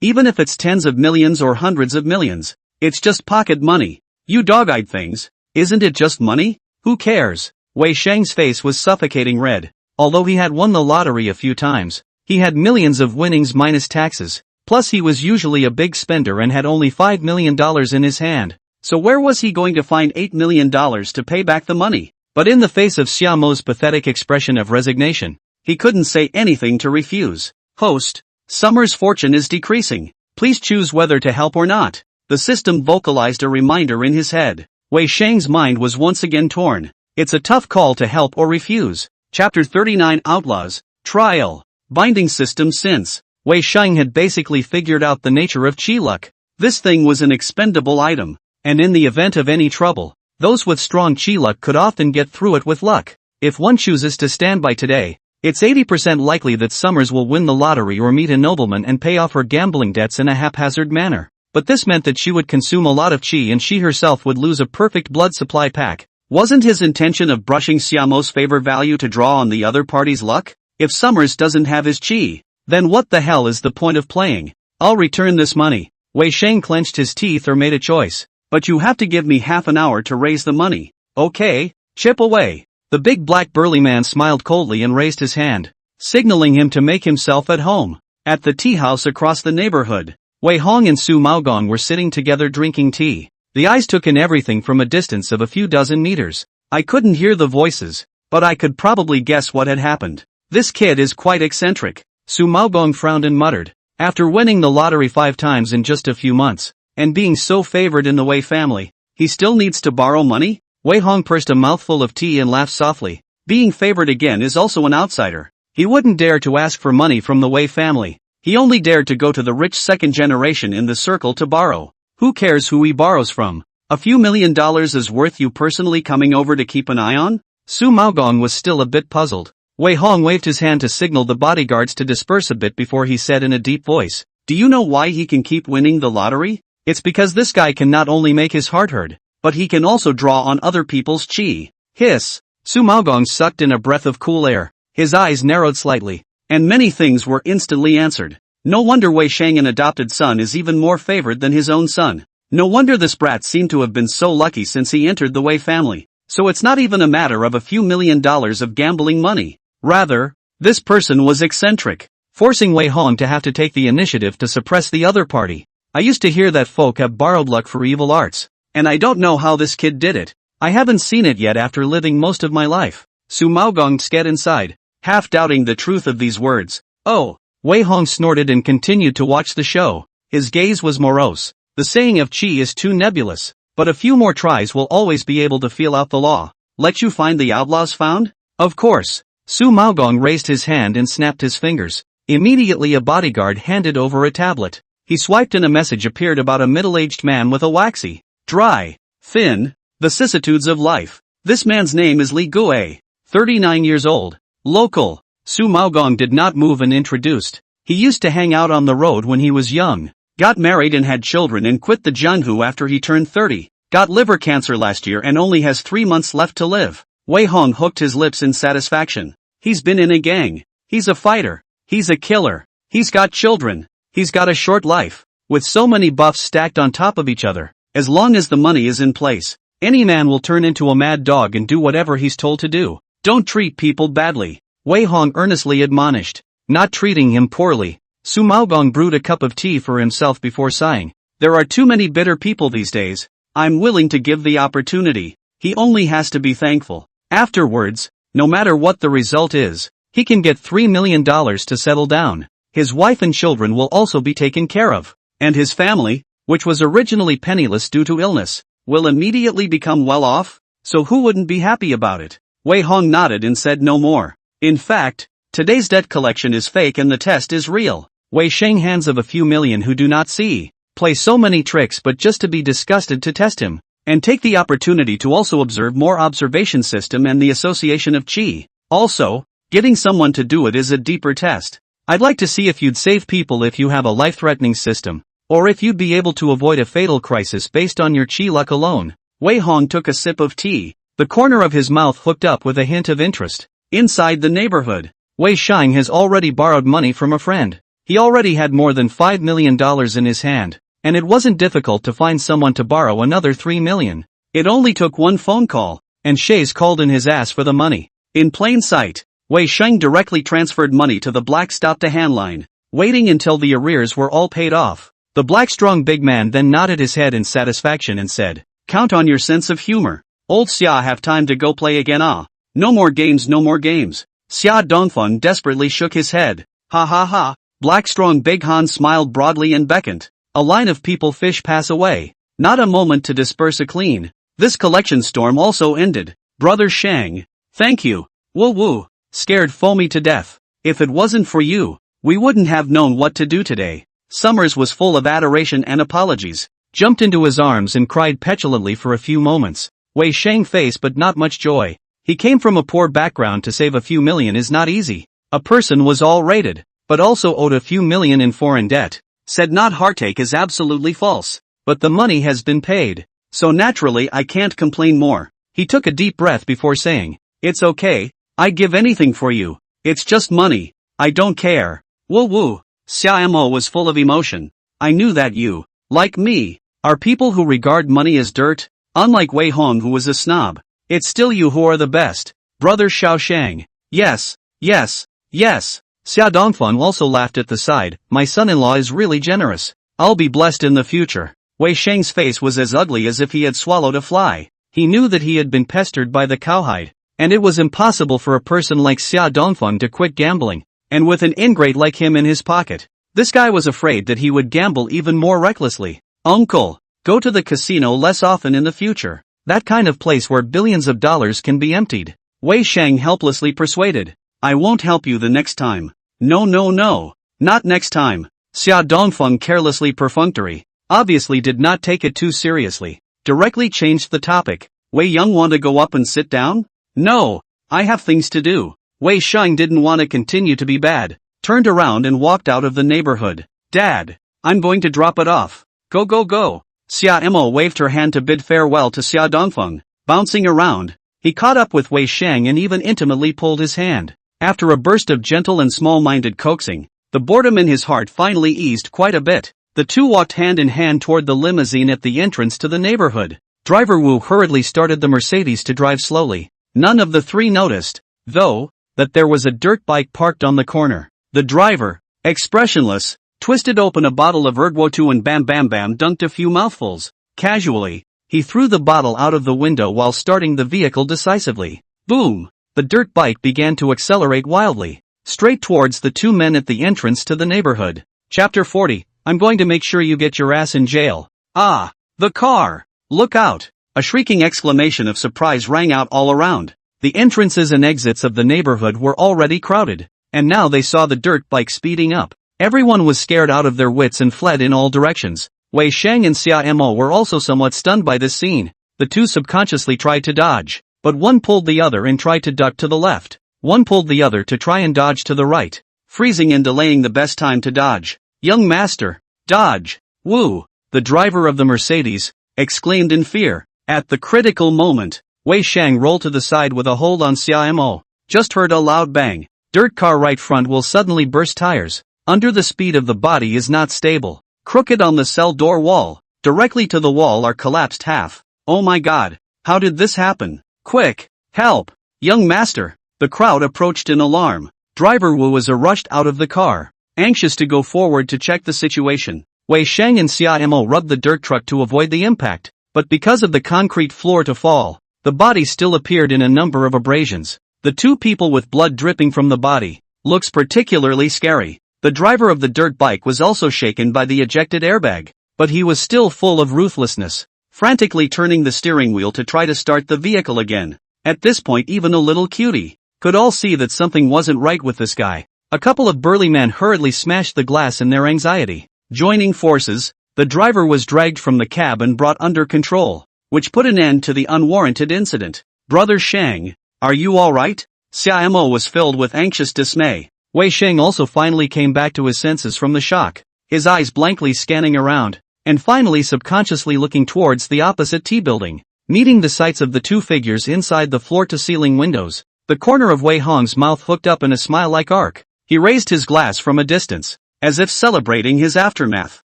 Even if it's tens of millions or hundreds of millions, it's just pocket money. You dog-eyed things. Isn't it just money? Who cares? Wei Sheng's face was suffocating red. Although he had won the lottery a few times, he had millions of winnings minus taxes, plus he was usually a big spender and had only $5 million in his hand. So where was he going to find $8 million to pay back the money? But in the face of Xia Mo's pathetic expression of resignation, he couldn't say anything to refuse. Host, Summer's fortune is decreasing. Please choose whether to help or not. The system vocalized a reminder in his head. Wei Sheng's mind was once again torn. It's a tough call to help or refuse. Chapter 39 Outlaws, Trial, Binding System. Since Wei Sheng had basically figured out the nature of chi luck, this thing was an expendable item, and in the event of any trouble, those with strong chi luck could often get through it with luck. If one chooses to stand by today, it's 80% likely that Summers will win the lottery or meet a nobleman and pay off her gambling debts in a haphazard manner. But this meant that she would consume a lot of chi and she herself would lose a perfect blood supply pack. Wasn't his intention of brushing Xia Mo's favor value to draw on the other party's luck? If Summers doesn't have his chi, then what the hell is the point of playing? I'll return this money. Wei Sheng clenched his teeth or made a choice. But you have to give me half an hour to raise the money. Okay, chip away. The big black burly man smiled coldly and raised his hand, signaling him to make himself at home. At the tea house across the neighborhood, Wei Hong and Su Maogong were sitting together drinking tea. The eyes took in everything from a distance of a few dozen meters. I couldn't hear the voices, but I could probably guess what had happened. This kid is quite eccentric. Su Maogong frowned and muttered. After winning the lottery 5 times in just a few months, and being so favored in the Wei family, he still needs to borrow money? Wei Hong pursed a mouthful of tea and laughed softly. Being favored again is also an outsider. He wouldn't dare to ask for money from the Wei family. He only dared to go to the rich second generation in the circle to borrow. Who cares who he borrows from? A few $1 million is worth you personally coming over to keep an eye on? Su Maogong was still a bit puzzled. Wei Hong waved his hand to signal the bodyguards to disperse a bit before he said in a deep voice, do you know why he can keep winning the lottery? It's because this guy can not only make his heart heard, but he can also draw on other people's chi. Hiss. Su Maogong sucked in a breath of cool air. His eyes narrowed slightly, and many things were instantly answered. No wonder Wei Sheng, an adopted son, is even more favored than his own son. No wonder this brat seemed to have been so lucky since he entered the Wei family. So it's not even a matter of a few $1 million of gambling money. Rather, this person was eccentric, forcing Wei Hong to have to take the initiative to suppress the other party. I used to hear that folk have borrowed luck for evil arts, and I don't know how this kid did it. I haven't seen it yet after living most of my life. Su Maogong scat inside, half doubting the truth of these words. Oh. Wei Hong snorted and continued to watch the show. His gaze was morose. The saying of chi is too nebulous, but a few more tries will always be able to feel out the law. Let you find the outlaws found? Of course. Su Maogong raised his hand and snapped his fingers. Immediately a bodyguard handed over a tablet. He swiped and a message appeared about a middle-aged man with a waxy, dry, thin, vicissitudes of life. This man's name is Li Gue, 39 years old, local. Su Maogong did not move and introduced. He used to hang out on the road when he was young, got married and had children and quit the Junhu after he turned 30, got liver cancer last year and only has 3 months left to live. Wei Hong hooked his lips in satisfaction. He's been in a gang. He's a fighter. He's a killer. He's got children. He's got a short life. With so many buffs stacked on top of each other, as long as the money is in place, any man will turn into a mad dog and do whatever he's told to do. Don't treat people badly. Wei Hong earnestly admonished. not treating him poorly. Su Maogong brewed a cup of tea for himself before sighing. There are too many bitter people these days. I'm willing to give the opportunity. He only has to be thankful. Afterwards, no matter what the result is, he can get $3 million to settle down. His wife and children will also be taken care of. And his family, which was originally penniless due to illness, will immediately become well off? So who wouldn't be happy about it? Wei Hong nodded and said no more. In fact, today's debt collection is fake and the test is real. Wei Sheng hands of a few million who do not see, play so many tricks but just to be disgusted to test him, and take the opportunity to also observe more observation system and the association of chi. Also, getting someone to do it is a deeper test. I'd like to see if you'd save people if you have a life-threatening system, or if you'd be able to avoid a fatal crisis based on your chi luck alone. Wei Hong took a sip of tea, the corner of his mouth hooked up with a hint of interest. Inside the neighborhood, Wei Sheng has already borrowed money from a friend. He already had more than $5 million in his hand, and it wasn't difficult to find someone to borrow another $3 million. It only took one phone call, and Shays called in his ass for the money. In plain sight, Wei Sheng directly transferred money to the black stop-to-hand line, waiting until the arrears were all paid off. The black strong big man then nodded his head in satisfaction and said, "Count on your sense of humor. Old Xia have time to go play again ah. No more games, no more games." Xia Dongfeng desperately shook his head. Ha ha ha. Black strong big Han smiled broadly and beckoned. A line of people fish pass away. Not a moment to disperse a clean. This collection storm also ended. Brother Shang. Thank you. Woo woo. Scared foamy to death. If it wasn't for you, we wouldn't have known what to do today. Summers was full of adoration and apologies. Jumped into his arms and cried petulantly for a few moments. Wei Shang face but not much joy. He came from a poor background. To save a few million is not easy. A person was all rated, but also owed a few million in foreign debt. Said not heartache is absolutely false. But the money has been paid. So naturally I can't complain more. He took a deep breath before saying, "It's okay. I'd give anything for you. It's just money. I don't care." Woo woo. Xia Mo was full of emotion. I knew that you, like me, are people who regard money as dirt. Unlike Wei Hong who was a snob. It's still you who are the best. Brother Xiao Shang. Yes, yes, yes. Xia Dongfeng also laughed at the side. My son-in-law is really generous. I'll be blessed in the future. Wei Sheng's face was as ugly as if he had swallowed a fly. He knew that he had been pestered by the cowhide, and it was impossible for a person like Xia Dongfeng to quit gambling, and with an ingrate like him in his pocket. This guy was afraid that he would gamble even more recklessly. Uncle, go to the casino less often in the future. That kind of place where billions of dollars can be emptied. Wei Sheng helplessly persuaded. I won't help you the next time. No no no. Not next time. Xia Dongfeng carelessly perfunctory. Obviously did not take it too seriously. Directly changed the topic. Wei Young want to go up and sit down? No. I have things to do. Wei Sheng didn't want to continue to be bad. Turned around and walked out of the neighborhood. Dad, I'm going to drop it off. Go go go. Xia Mo waved her hand to bid farewell to Xia Dongfeng. Bouncing around, he caught up with Wei Sheng and even intimately pulled his hand. After a burst of gentle and small-minded coaxing, the boredom in his heart finally eased quite a bit. The two walked hand in hand toward the limousine at the entrance to the neighborhood. Driver Wu hurriedly started the Mercedes to drive slowly. None of the three noticed, though, that there was a dirt bike parked on the corner. The driver, expressionless, twisted open a bottle of Erdwotu and bam bam bam dunked a few mouthfuls. Casually, he threw the bottle out of the window while starting the vehicle decisively. Boom! The dirt bike began to accelerate wildly, straight towards the two men at the entrance to the neighborhood. Chapter 40. I'm going to make sure you get your ass in jail. Ah! The car! Look out! A shrieking exclamation of surprise rang out all around. The entrances and exits of the neighborhood were already crowded, and now they saw the dirt bike speeding up. Everyone was scared out of their wits and fled in all directions. Wei Sheng and Xia Mo were also somewhat stunned by this scene. The two subconsciously tried to dodge, but one pulled the other and tried to duck to the left. One pulled the other to try and dodge to the right, freezing and delaying the best time to dodge. Young master, dodge! Woo! The driver of the Mercedes exclaimed in fear. At the critical moment, Wei Sheng rolled to the side with a hold on Xia Mo. Just heard a loud bang. Dirt car right front will suddenly burst tires. Under the speed of the body is not stable. Crooked on the cell door wall. Directly to the wall are collapsed half. Oh my god, how did this happen? Quick! Help! Young master! The crowd approached in alarm. Driver Wu was rushed out of the car, anxious to go forward to check the situation. Wei Sheng and Xia Mo rubbed the dirt truck to avoid the impact, but because of the concrete floor to fall, the body still appeared in a number of abrasions. The two people with blood dripping from the body looks particularly scary. The driver of the dirt bike was also shaken by the ejected airbag, but he was still full of ruthlessness, frantically turning the steering wheel to try to start the vehicle again. At this point even a little cutie could all see that something wasn't right with this guy. A couple of burly men hurriedly smashed the glass in their anxiety. Joining forces, the driver was dragged from the cab and brought under control, which put an end to the unwarranted incident. Brother Shang, are you alright? Xia Mo was filled with anxious dismay. Wei Sheng also finally came back to his senses from the shock, his eyes blankly scanning around, and finally subconsciously looking towards the opposite T-building, meeting the sights of the two figures inside the floor-to-ceiling windows. The corner of Wei Hong's mouth hooked up in a smile-like arc. He raised his glass from a distance, as if celebrating his aftermath.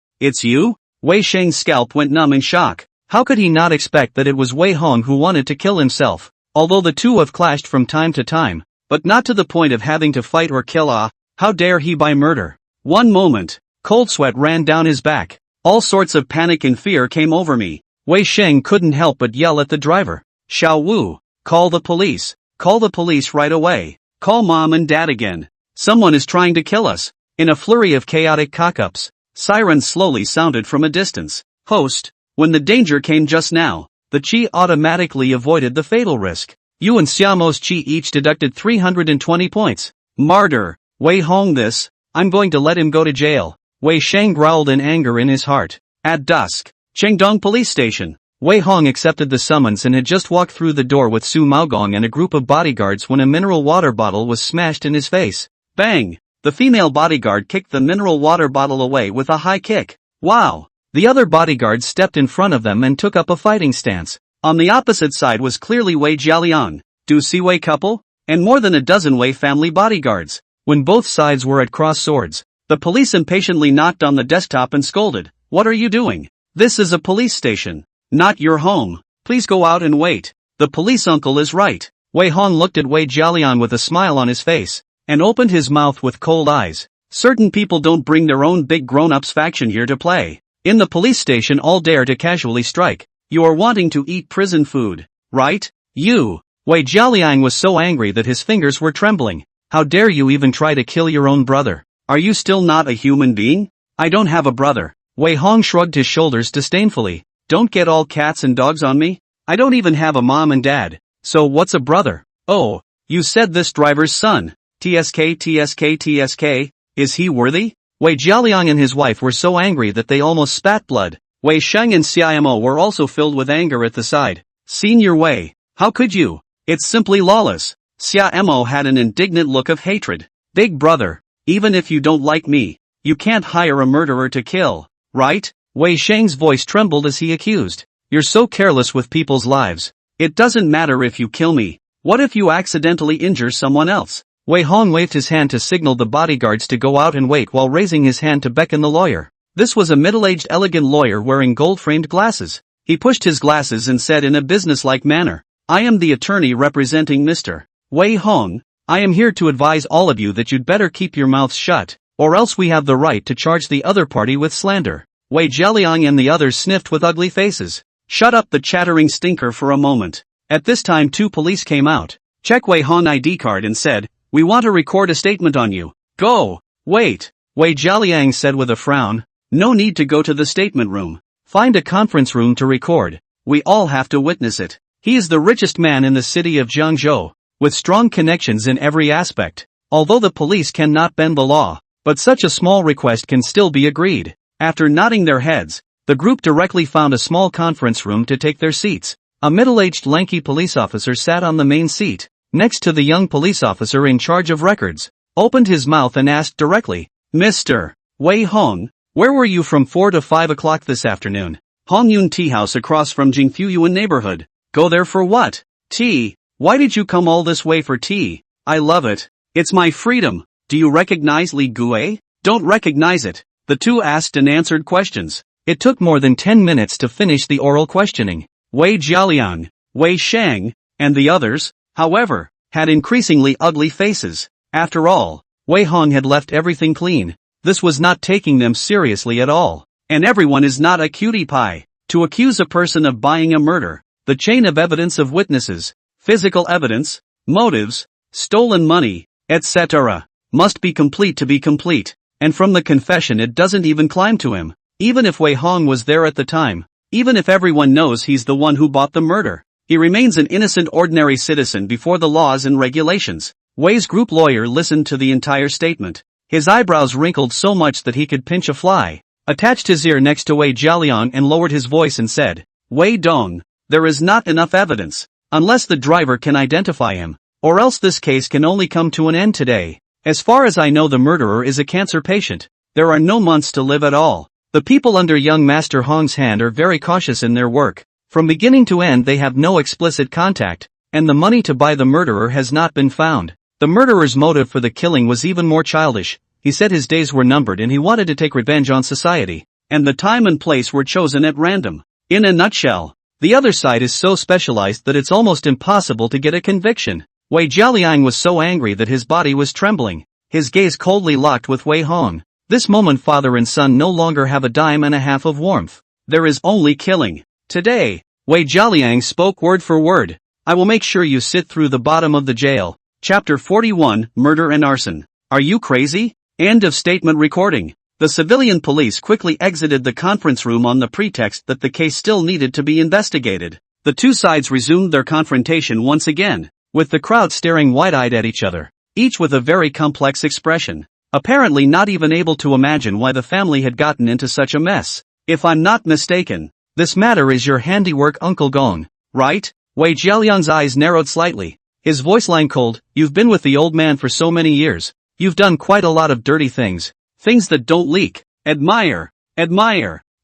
It's you? Wei Sheng's scalp went numb in shock. How could he not expect that it was Wei Hong who wanted to kill himself? Although the two have clashed from time to time, but not to the point of having to fight or kill. How dare he by murder? One moment, cold sweat ran down his back. All sorts of panic and fear came over me. Wei Sheng couldn't help but yell at the driver. Xiao Wu, call the police. Call the police right away. Call mom and dad again. Someone is trying to kill us. In a flurry of chaotic cock-ups, sirens slowly sounded from a distance. Host, when the danger came just now, the Qi automatically avoided the fatal risk. You and Xiaomo's Qi each deducted 320 points. Martyr, Wei Hong this, I'm going to let him go to jail. Wei Sheng growled in anger in his heart. At dusk, Chengdong Police Station. Wei Hong accepted the summons and had just walked through the door with Su Maogong and a group of bodyguards when a mineral water bottle was smashed in his face. Bang! The female bodyguard kicked the mineral water bottle away with a high kick. Wow! The other bodyguards stepped in front of them and took up a fighting stance. On the opposite side was clearly Wei Jialiang, Du Siwei couple, and more than a dozen Wei family bodyguards. When both sides were at cross swords, the police impatiently knocked on the desktop and scolded. What are you doing? This is a police station, not your home. Please go out and wait. The police uncle is right. Wei Hong looked at Wei Jialiang with a smile on his face, and opened his mouth with cold eyes. Certain people don't bring their own big grown-ups faction here to play. In the police station all dare to casually strike. You are wanting to eat prison food, right? You! Wei Jialiang was so angry that his fingers were trembling. How dare you even try to kill your own brother? Are you still not a human being? I don't have a brother. Wei Hong shrugged his shoulders disdainfully. Don't get all cats and dogs on me. I don't even have a mom and dad. So what's a brother? Oh, you said this driver's son. TSK. Is he worthy? Wei Jialiang and his wife were so angry that they almost spat blood. Wei Sheng and Xiaomo were also filled with anger at the side. Senior Wei, how could you? It's simply lawless. Xiaomo had an indignant look of hatred. Big brother, even if you don't like me, you can't hire a murderer to kill, right? Wei Sheng's voice trembled as he accused. You're so careless with people's lives. It doesn't matter if you kill me. What if you accidentally injure someone else? Wei Hong waved his hand to signal the bodyguards to go out and wait while raising his hand to beckon the lawyer. This was a middle-aged elegant lawyer wearing gold-framed glasses. He pushed his glasses and said in a businesslike manner, I am the attorney representing Mr. Wei Hong. I am here to advise all of you that you'd better keep your mouths shut, or else we have the right to charge the other party with slander. Wei Jialiang and the others sniffed with ugly faces. Shut up the chattering stinker for a moment. At this time two police came out, checked Wei Hong ID card and said, we want to record a statement on you. Go. Wait. Wei Jialiang said with a frown. No need to go to the statement room. Find a conference room to record. We all have to witness it. He is the richest man in the city of Jiangzhou, with strong connections in every aspect. Although the police cannot bend the law, but such a small request can still be agreed. After nodding their heads, the group directly found a small conference room to take their seats. A middle-aged lanky police officer sat on the main seat, next to the young police officer in charge of records, opened his mouth and asked directly, Mr. Wei Hong, where were you from 4 to 5 o'clock this afternoon? Hongyun Tea House across from Jingfuyuan neighborhood. Go there for what? Tea. Why did you come all this way for tea? I love it. It's my freedom. Do you recognize Li Gue? Don't recognize it. The two asked and answered questions. It took more than 10 minutes to finish the oral questioning. Wei Jialiang, Wei Sheng, and the others, however, had increasingly ugly faces. After all, Wei Hong had left everything clean. This was not taking them seriously at all. And everyone is not a cutie pie. To accuse a person of buying a murder, the chain of evidence of witnesses, physical evidence, motives, stolen money, etc., must be complete to be complete. And from the confession it doesn't even climb to him. Even if Wei Hong was there at the time, even if everyone knows he's the one who bought the murder, he remains an innocent ordinary citizen before the laws and regulations. Wei's group lawyer listened to the entire statement. His eyebrows wrinkled so much that he could pinch a fly, attached his ear next to Wei Jialiang and lowered his voice and said, Wei Dong, there is not enough evidence, unless the driver can identify him, or else this case can only come to an end today. As far as I know, the murderer is a cancer patient. There are no months to live at all. The people under young Master Hong's hand are very cautious in their work. From beginning to end they have no explicit contact, and the money to buy the murderer has not been found. The murderer's motive for the killing was even more childish. He said his days were numbered and he wanted to take revenge on society, and the time and place were chosen at random. In a nutshell, the other side is so specialized that it's almost impossible to get a conviction. Wei Jialiang was so angry that his body was trembling. His gaze coldly locked with Wei Hong. This moment father and son no longer have a dime and a half of warmth. There is only killing. Today, Wei Jialiang spoke word for word. I will make sure you sit through the bottom of the jail. Chapter 41, Murder and Arson. Are you crazy? End of statement recording. The civilian police quickly exited the conference room on the pretext that the case still needed to be investigated. The two sides resumed their confrontation once again, with the crowd staring wide-eyed at each other, each with a very complex expression, apparently not even able to imagine why the family had gotten into such a mess. If I'm not mistaken, this matter is your handiwork, Uncle Gong, right? Wei Jialiang's eyes narrowed slightly, his voice line cold. You've been with the old man for so many years. You've done quite a lot of dirty things. Things that don't leak. Admire.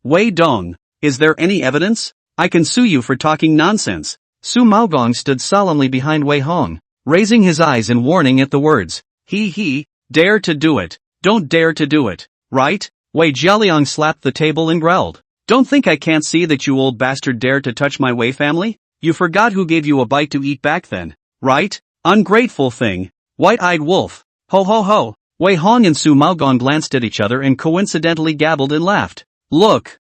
Wei Dong, is there any evidence? I can sue you for talking nonsense. Su Maogong stood solemnly behind Wei Hong, raising his eyes in warning at the words. He, dare to do it. Don't dare to do it, right? Wei Jialiang slapped the table and growled. Don't think I can't see that you old bastard dare to touch my Wei family? You forgot who gave you a bite to eat back then, right? Ungrateful thing. White-eyed wolf. Ho ho ho. Wei Hong and Su Maogong glanced at each other and coincidentally gabbled and laughed. Look.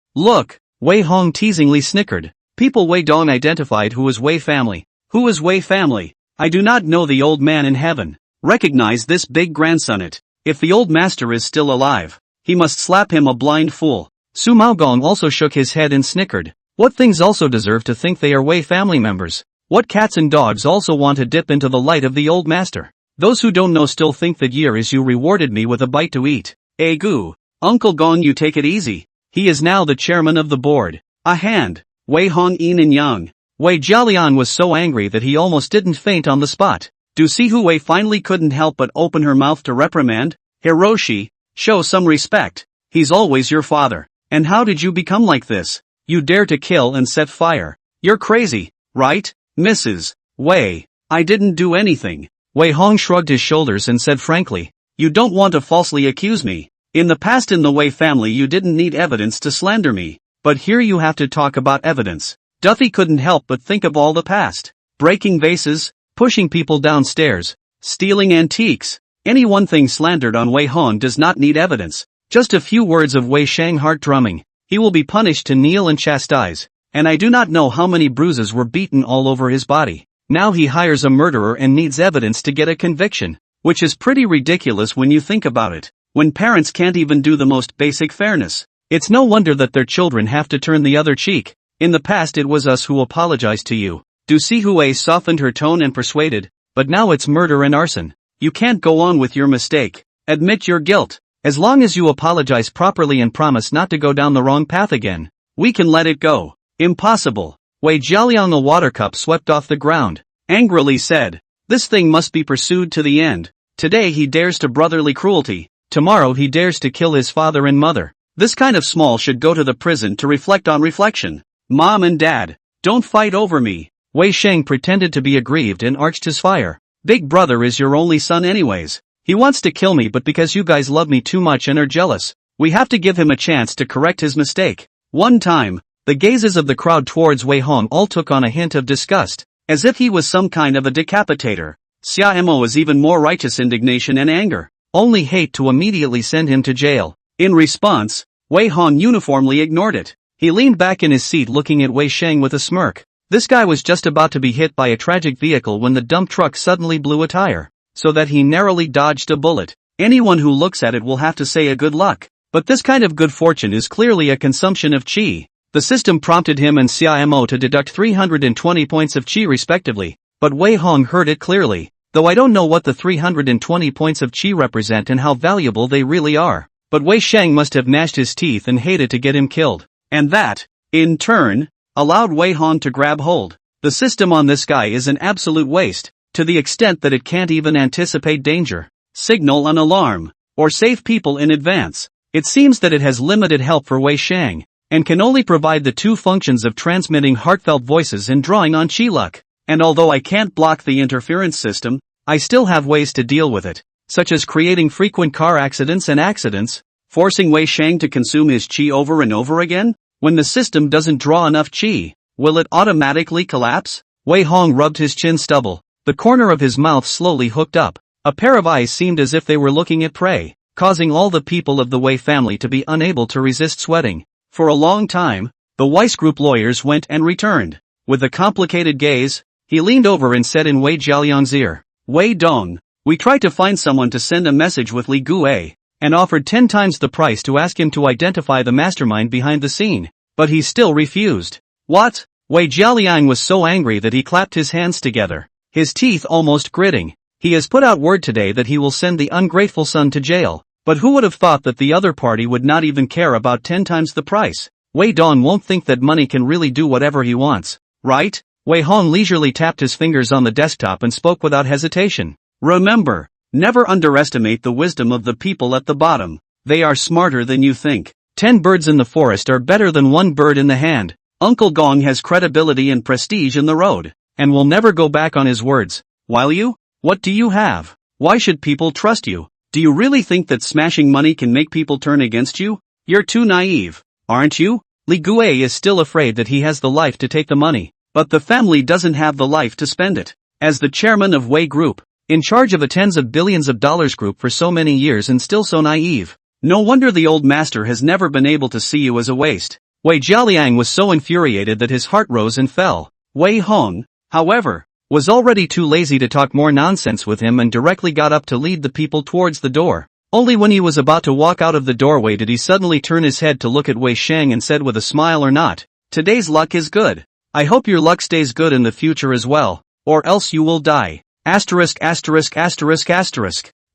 Wei Hong teasingly snickered. People Wei Dong identified who was Wei family. Who is Wei family? I do not know the old man in heaven. Recognize this big grandson it. If the old master is still alive, he must slap him a blind fool. Su Maogong also shook his head and snickered. What things also deserve to think they are Wei family members? What cats and dogs also want to dip into the light of the old master? Those who don't know still think that year is you rewarded me with a bite to eat. Egu. Uncle Gong, you take it easy. He is now the chairman of the board. A hand. Wei Hong Yin and Yang. Wei Jialiang was so angry that he almost didn't faint on the spot. Du Sihu Wei finally couldn't help but open her mouth to reprimand. Hiroshi, show some respect. He's always your father. And how did you become like this? You dare to kill and set fire. You're crazy, right, Mrs. Wei? I didn't do anything. Wei Hong shrugged his shoulders and said frankly, you don't want to falsely accuse me. In the past in the Wei family you didn't need evidence to slander me. But here you have to talk about evidence. Duffy couldn't help but think of all the past. Breaking vases, pushing people downstairs, stealing antiques. Any one thing slandered on Wei Hong does not need evidence. Just a few words of Wei Shang heart drumming. He will be punished to kneel and chastise. And I do not know how many bruises were beaten all over his body. Now he hires a murderer and needs evidence to get a conviction. Which is pretty ridiculous when you think about it. When parents can't even do the most basic fairness. It's no wonder that their children have to turn the other cheek. In the past it was us who apologized to you. Du Sihu softened her tone and persuaded, but now it's murder and arson. You can't go on with your mistake. Admit your guilt. As long as you apologize properly and promise not to go down the wrong path again, we can let it go. Impossible. Wei Jialiang, a water cup swept off the ground, angrily said, this thing must be pursued to the end. Today he dares to brotherly cruelty. Tomorrow he dares to kill his father and mother. This kind of small should go to the prison to reflect on reflection. Mom and Dad, don't fight over me. Wei Sheng pretended to be aggrieved and arched his fire. Big brother is your only son anyways. He wants to kill me, but because you guys love me too much and are jealous, we have to give him a chance to correct his mistake. One time, the gazes of the crowd towards Wei Hong all took on a hint of disgust, as if he was some kind of a decapitator. Xia Mo was even more righteous indignation and anger. only hate to immediately send him to jail. In response, Wei Hong uniformly ignored it. He leaned back in his seat looking at Wei Sheng with a smirk. This guy was just about to be hit by a tragic vehicle when the dump truck suddenly blew a tire, so that he narrowly dodged a bullet. Anyone who looks at it will have to say a good luck. But this kind of good fortune is clearly a consumption of qi. The system prompted him and CIMO to deduct 320 points of qi respectively, but Wei Hong heard it clearly, though I don't know what the 320 points of qi represent and how valuable they really are. But Wei Sheng must have gnashed his teeth and hated to get him killed. And that, in turn, allowed Wei Hong to grab hold. The system on this guy is an absolute waste, to the extent that it can't even anticipate danger, signal an alarm, or save people in advance. It seems that it has limited help for Wei Sheng, and can only provide the two functions of transmitting heartfelt voices and drawing on qi luck. And although I can't block the interference system, I still have ways to deal with it, such as creating frequent car accidents, forcing Wei Sheng to consume his qi over and over again. When the system doesn't draw enough qi, will it automatically collapse? Wei Hong rubbed his chin stubble. The corner of his mouth slowly hooked up. A pair of eyes seemed as if they were looking at prey, causing all the people of the Wei family to be unable to resist sweating. For a long time, the Weiss Group lawyers went and returned. With a complicated gaze, he leaned over and said in Wei Jialiang's ear, Wei Dong, we tried to find someone to send a message with Li Guei, and offered 10 times the price to ask him to identify the mastermind behind the scene, but he still refused. What? Wei Jialiang was so angry that he clapped his hands together, his teeth almost gritting. He has put out word today that he will send the ungrateful son to jail, but who would have thought that the other party would not even care about 10 times the price? Wei Dong won't think that money can really do whatever he wants, right? Wei Hong leisurely tapped his fingers on the desktop and spoke without hesitation. Remember, never underestimate the wisdom of the people at the bottom. They are smarter than you think. 10 birds in the forest are better than 1 bird in the hand. Uncle Gong has credibility and prestige in the road, and will never go back on his words. While you? What do you have? Why should people trust you? Do you really think that smashing money can make people turn against you? You're too naive, aren't you? Li Guei is still afraid that he has the life to take the money, but the family doesn't have the life to spend it. As the chairman of Wei Group, in charge of a tens of billions of dollars group for so many years and still so naive. No wonder the old master has never been able to see you as a waste. Wei Jialiang was so infuriated that his heart rose and fell. Wei Hong, however, was already too lazy to talk more nonsense with him and directly got up to lead the people towards the door. Only when he was about to walk out of the doorway did he suddenly turn his head to look at Wei Sheng and said with a smile, or not, today's luck is good. I hope your luck stays good in the future as well, or else you will die. Asterisk.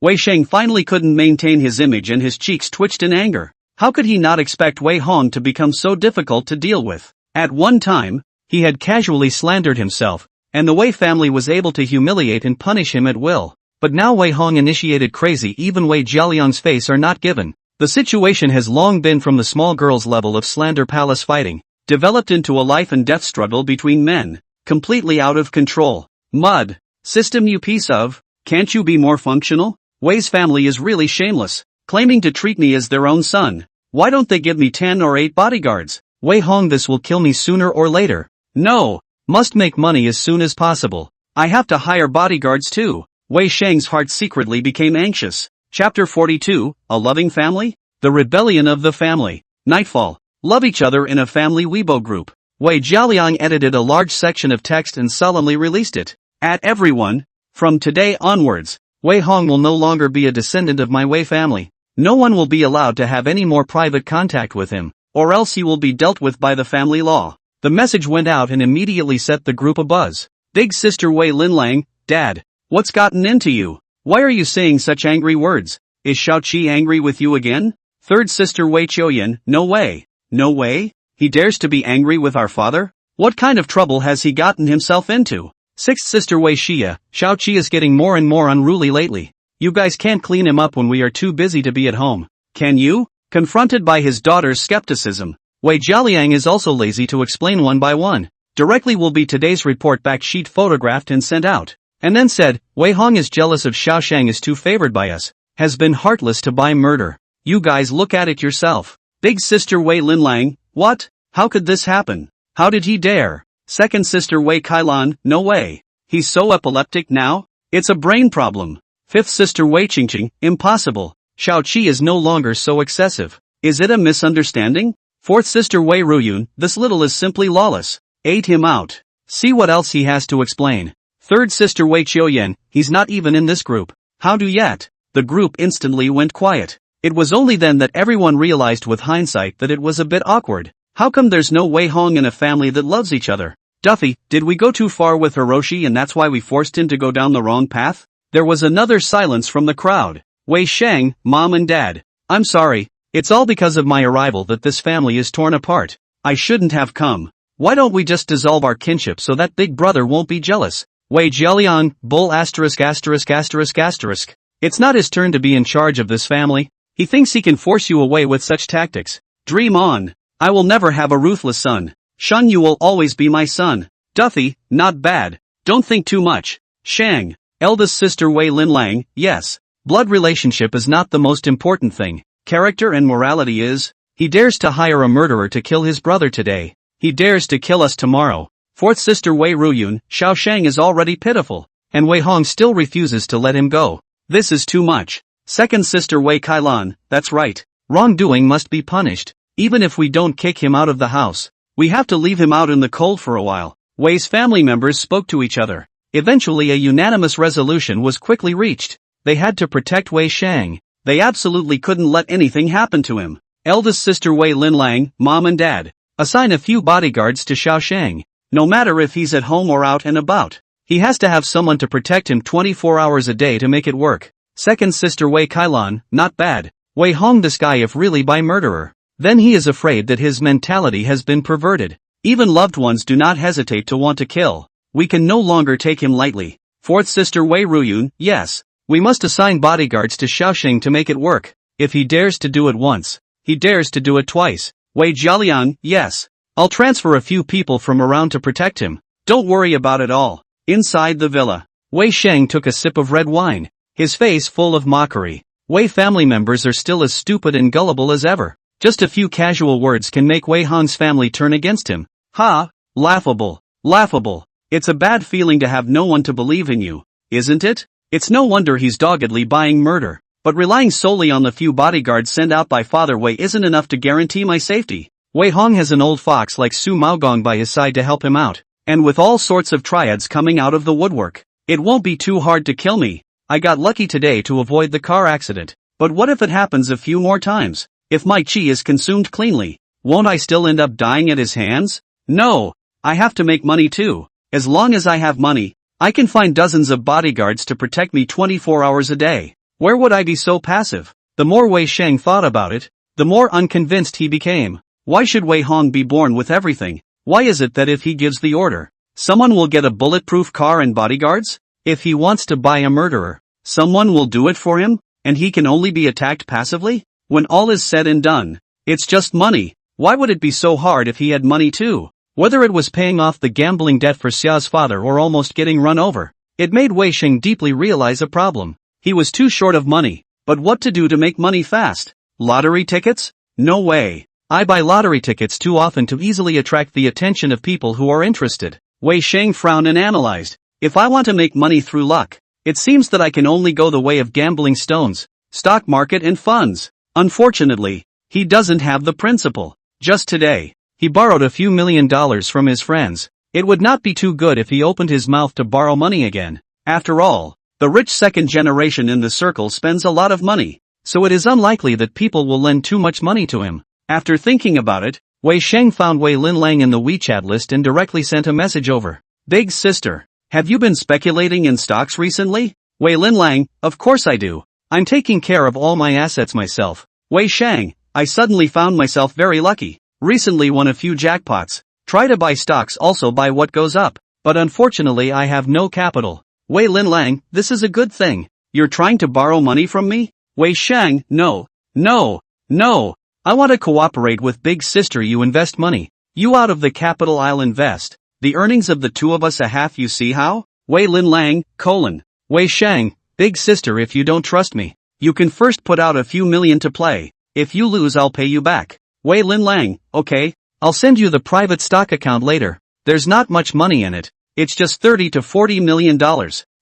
Wei Sheng finally couldn't maintain his image and his cheeks twitched in anger. How could he not expect Wei Hong to become so difficult to deal with? At one time, he had casually slandered himself, and the Wei family was able to humiliate and punish him at will. But now Wei Hong initiated crazy, even Wei Jialiang's face are not given. The situation has long been from the small girl's level of slander palace fighting, developed into a life and death struggle between men, completely out of control. Mud. System, you piece of, can't you be more functional? Wei's family is really shameless, claiming to treat me as their own son. Why don't they give me 10 or 8 bodyguards? Wei Hong, this will kill me sooner or later. No, must make money as soon as possible. I have to hire bodyguards too. Wei Sheng's heart secretly became anxious. Chapter 42, A Loving Family? The Rebellion of the Family. Nightfall. Love each other in a family Weibo group. Wei Jialiang edited a large section of text and solemnly released it. At everyone, from today onwards, Wei Hong will no longer be a descendant of my Wei family. No one will be allowed to have any more private contact with him, or else he will be dealt with by the family law. The message went out and immediately set the group abuzz. Big sister Wei Linlang, Dad, what's gotten into you? Why are you saying such angry words? Is Xiaoqi angry with you again? Third sister Wei Qiuyan, no way. No way? He dares to be angry with our father? What kind of trouble has he gotten himself into? Sixth sister Wei Xia, Xiaoqi is getting more and more unruly lately. You guys can't clean him up when we are too busy to be at home. Can you? Confronted by his daughter's skepticism, Wei Jialiang is also lazy to explain one by one. Directly will be today's report back sheet photographed and sent out. And then said, Wei Hong is jealous of Xiaoshang is too favored by us. Has been heartless to buy murder. You guys look at it yourself. Big sister Wei Linlang, what? How could this happen? How did he dare? Second sister Wei Kailan, no way. He's so epileptic now? It's a brain problem. Fifth sister Wei Qingqing, impossible. Xiao Qi is no longer so excessive. Is it a misunderstanding? Fourth sister Wei Ruyun, this little is simply lawless. Ate him out. See what else he has to explain. Third sister Wei Qiuyan, he's not even in this group. How do yet? The group instantly went quiet. It was only then that everyone realized with hindsight that it was a bit awkward. How come there's no Wei Hong in a family that loves each other? Duffy, did we go too far with Hiroshi and that's why we forced him to go down the wrong path? There was another silence from the crowd. Wei Sheng, Mom and Dad. I'm sorry. It's all because of my arrival that this family is torn apart. I shouldn't have come. Why don't we just dissolve our kinship so that big brother won't be jealous? Wei Jialiang, bull asterisk. It's not his turn to be in charge of this family. He thinks he can force you away with such tactics. Dream on. I will never have a ruthless son. Shun, you will always be my son. Duffy, not bad. Don't think too much. Shang, eldest sister Wei Linlang, yes. Blood relationship is not the most important thing. Character and morality is. He dares to hire a murderer to kill his brother today. He dares to kill us tomorrow. Fourth sister Wei Ruyun, Xiao Shang is already pitiful. And Wei Hong still refuses to let him go. This is too much. Second sister Wei Kailan, that's right. Wrongdoing must be punished. Even if we don't kick him out of the house, we have to leave him out in the cold for a while. Wei's family members spoke to each other. Eventually a unanimous resolution was quickly reached. They had to protect Wei Shang. They absolutely couldn't let anything happen to him. Eldest sister Wei Linlang, Mom and Dad. Assign a few bodyguards to Xiao Shang. No matter if he's at home or out and about. He has to have someone to protect him 24 hours a day to make it work. Second sister Wei Kailan, not bad. Wei Hong this guy if really by murderer. Then he is afraid that his mentality has been perverted. Even loved ones do not hesitate to want to kill. We can no longer take him lightly. Fourth sister Wei Ruyun, yes. We must assign bodyguards to Xiaoxing to make it work. If he dares to do it once, he dares to do it twice. Wei Jialiang, yes. I'll transfer a few people from around to protect him. Don't worry about it all. Inside the villa, Wei Sheng took a sip of red wine, his face full of mockery. Wei family members are still as stupid and gullible as ever. Just a few casual words can make Wei Hong's family turn against him. Ha! Laughable. Laughable. It's a bad feeling to have no one to believe in you, isn't it? It's no wonder he's doggedly buying murder. But relying solely on the few bodyguards sent out by Father Wei isn't enough to guarantee my safety. Wei Hong has an old fox like Su Maogong by his side to help him out. And with all sorts of triads coming out of the woodwork, it won't be too hard to kill me. I got lucky today to avoid the car accident. But what if it happens a few more times? If my chi is consumed cleanly, won't I still end up dying at his hands? No. I have to make money too. As long as I have money, I can find dozens of bodyguards to protect me 24 hours a day. Where would I be so passive? The more Wei Sheng thought about it, the more unconvinced he became. Why should Wei Hong be born with everything? Why is it that if he gives the order, someone will get a bulletproof car and bodyguards? If he wants to buy a murderer, someone will do it for him, and he can only be attacked passively? When all is said and done, it's just money. Why would it be so hard if he had money too? Whether it was paying off the gambling debt for Xia's father or almost getting run over, it made Wei Sheng deeply realize a problem. He was too short of money. But what to do to make money fast? Lottery tickets? No way. I buy lottery tickets too often to easily attract the attention of people who are interested. Wei Sheng frowned and analyzed. If I want to make money through luck, it seems that I can only go the way of gambling stones, stock market and funds. Unfortunately, he doesn't have the principle. Just today, he borrowed a few $1 million from his friends. It would not be too good if he opened his mouth to borrow money again. After all, the rich second generation in the circle spends a lot of money, so it is unlikely that people will lend too much money to him. After thinking about it, Wei Sheng found Wei Linlang in the WeChat list and directly sent a message over. Big sister, have you been speculating in stocks recently? Wei Linlang, of course I do. I'm taking care of all my assets myself. Wei Sheng, I suddenly found myself very lucky. Recently won a few jackpots. Try to buy stocks, also buy what goes up. But unfortunately I have no capital. Wei Linlang, this is a good thing. You're trying to borrow money from me? Wei Sheng, no. I want to cooperate with big sister. You invest money. You out of the capital, I'll invest. The earnings of the two of us a half, you see how? Wei Linlang, Wei Sheng, big sister, if you don't trust me, you can first put out a few million to play. If you lose I'll pay you back. Wei Linlang, okay, I'll send you the private stock account later. There's not much money in it. It's just $30 to $40 million.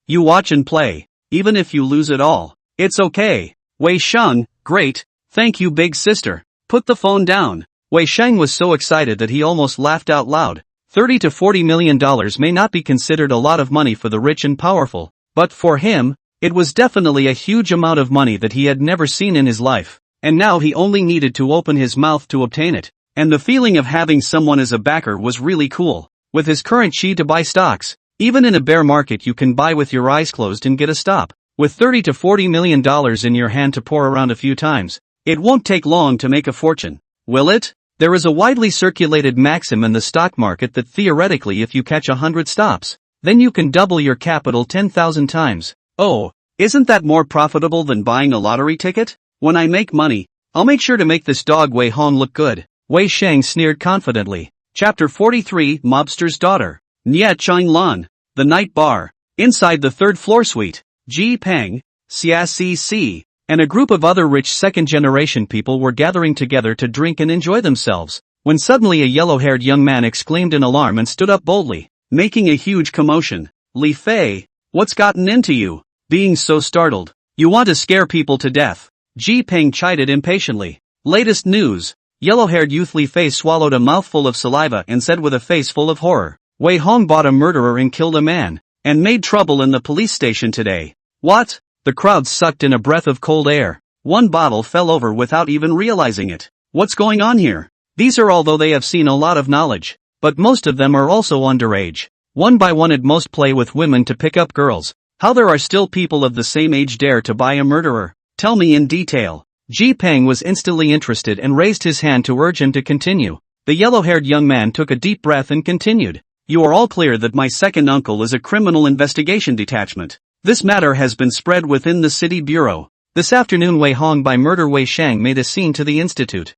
You watch and play. even if you lose it all. It's okay. Wei Sheng, great, thank you big sister. Put the phone down. Wei Sheng was so excited that he almost laughed out loud. $30 to $40 million may not be considered a lot of money for the rich and powerful, but for him, it was definitely a huge amount of money that he had never seen in his life, and now he only needed to open his mouth to obtain it. And the feeling of having someone as a backer was really cool. With his current chi to buy stocks, even in a bear market you can buy with your eyes closed and get a stop. With $30 to $40 million in your hand to pour around a few times, it won't take long to make a fortune, will it? There is a widely circulated maxim in the stock market that theoretically if you catch 100 stops, then you can double your capital 10,000 times. Oh, isn't that more profitable than buying a lottery ticket? When I make money, I'll make sure to make this dog Wei Hong look good. Wei Sheng sneered confidently. Chapter 43, Mobster's Daughter. Nye Chang Lan. The Night Bar. Inside the third-floor suite, Ji Peng, CSCC, and a group of other rich second-generation people were gathering together to drink and enjoy themselves, when suddenly a yellow-haired young man exclaimed in alarm and stood up boldly, making a huge commotion. Li Fei, what's gotten into you? Being so startled. You want to scare people to death. Ji Peng chided impatiently. Latest news. Yellow-haired youth Li Fei swallowed a mouthful of saliva and said with a face full of horror, Wei Hong bought a murderer and killed a man, and made trouble in the police station today. What? The crowd sucked in a breath of cold air. One bottle fell over without even realizing it. What's going on here? These are although they have seen a lot of knowledge, but most of them are also underage. One by one at most play with women to pick up girls. How there are still people of the same age dare to buy a murderer? Tell me in detail. Ji Peng was instantly interested and raised his hand to urge him to continue. The yellow-haired young man took a deep breath and continued. You are all clear that my second uncle is a criminal investigation detachment. This matter has been spread within the city bureau. This afternoon Wei Hong by murder Wei Sheng made a scene to the institute.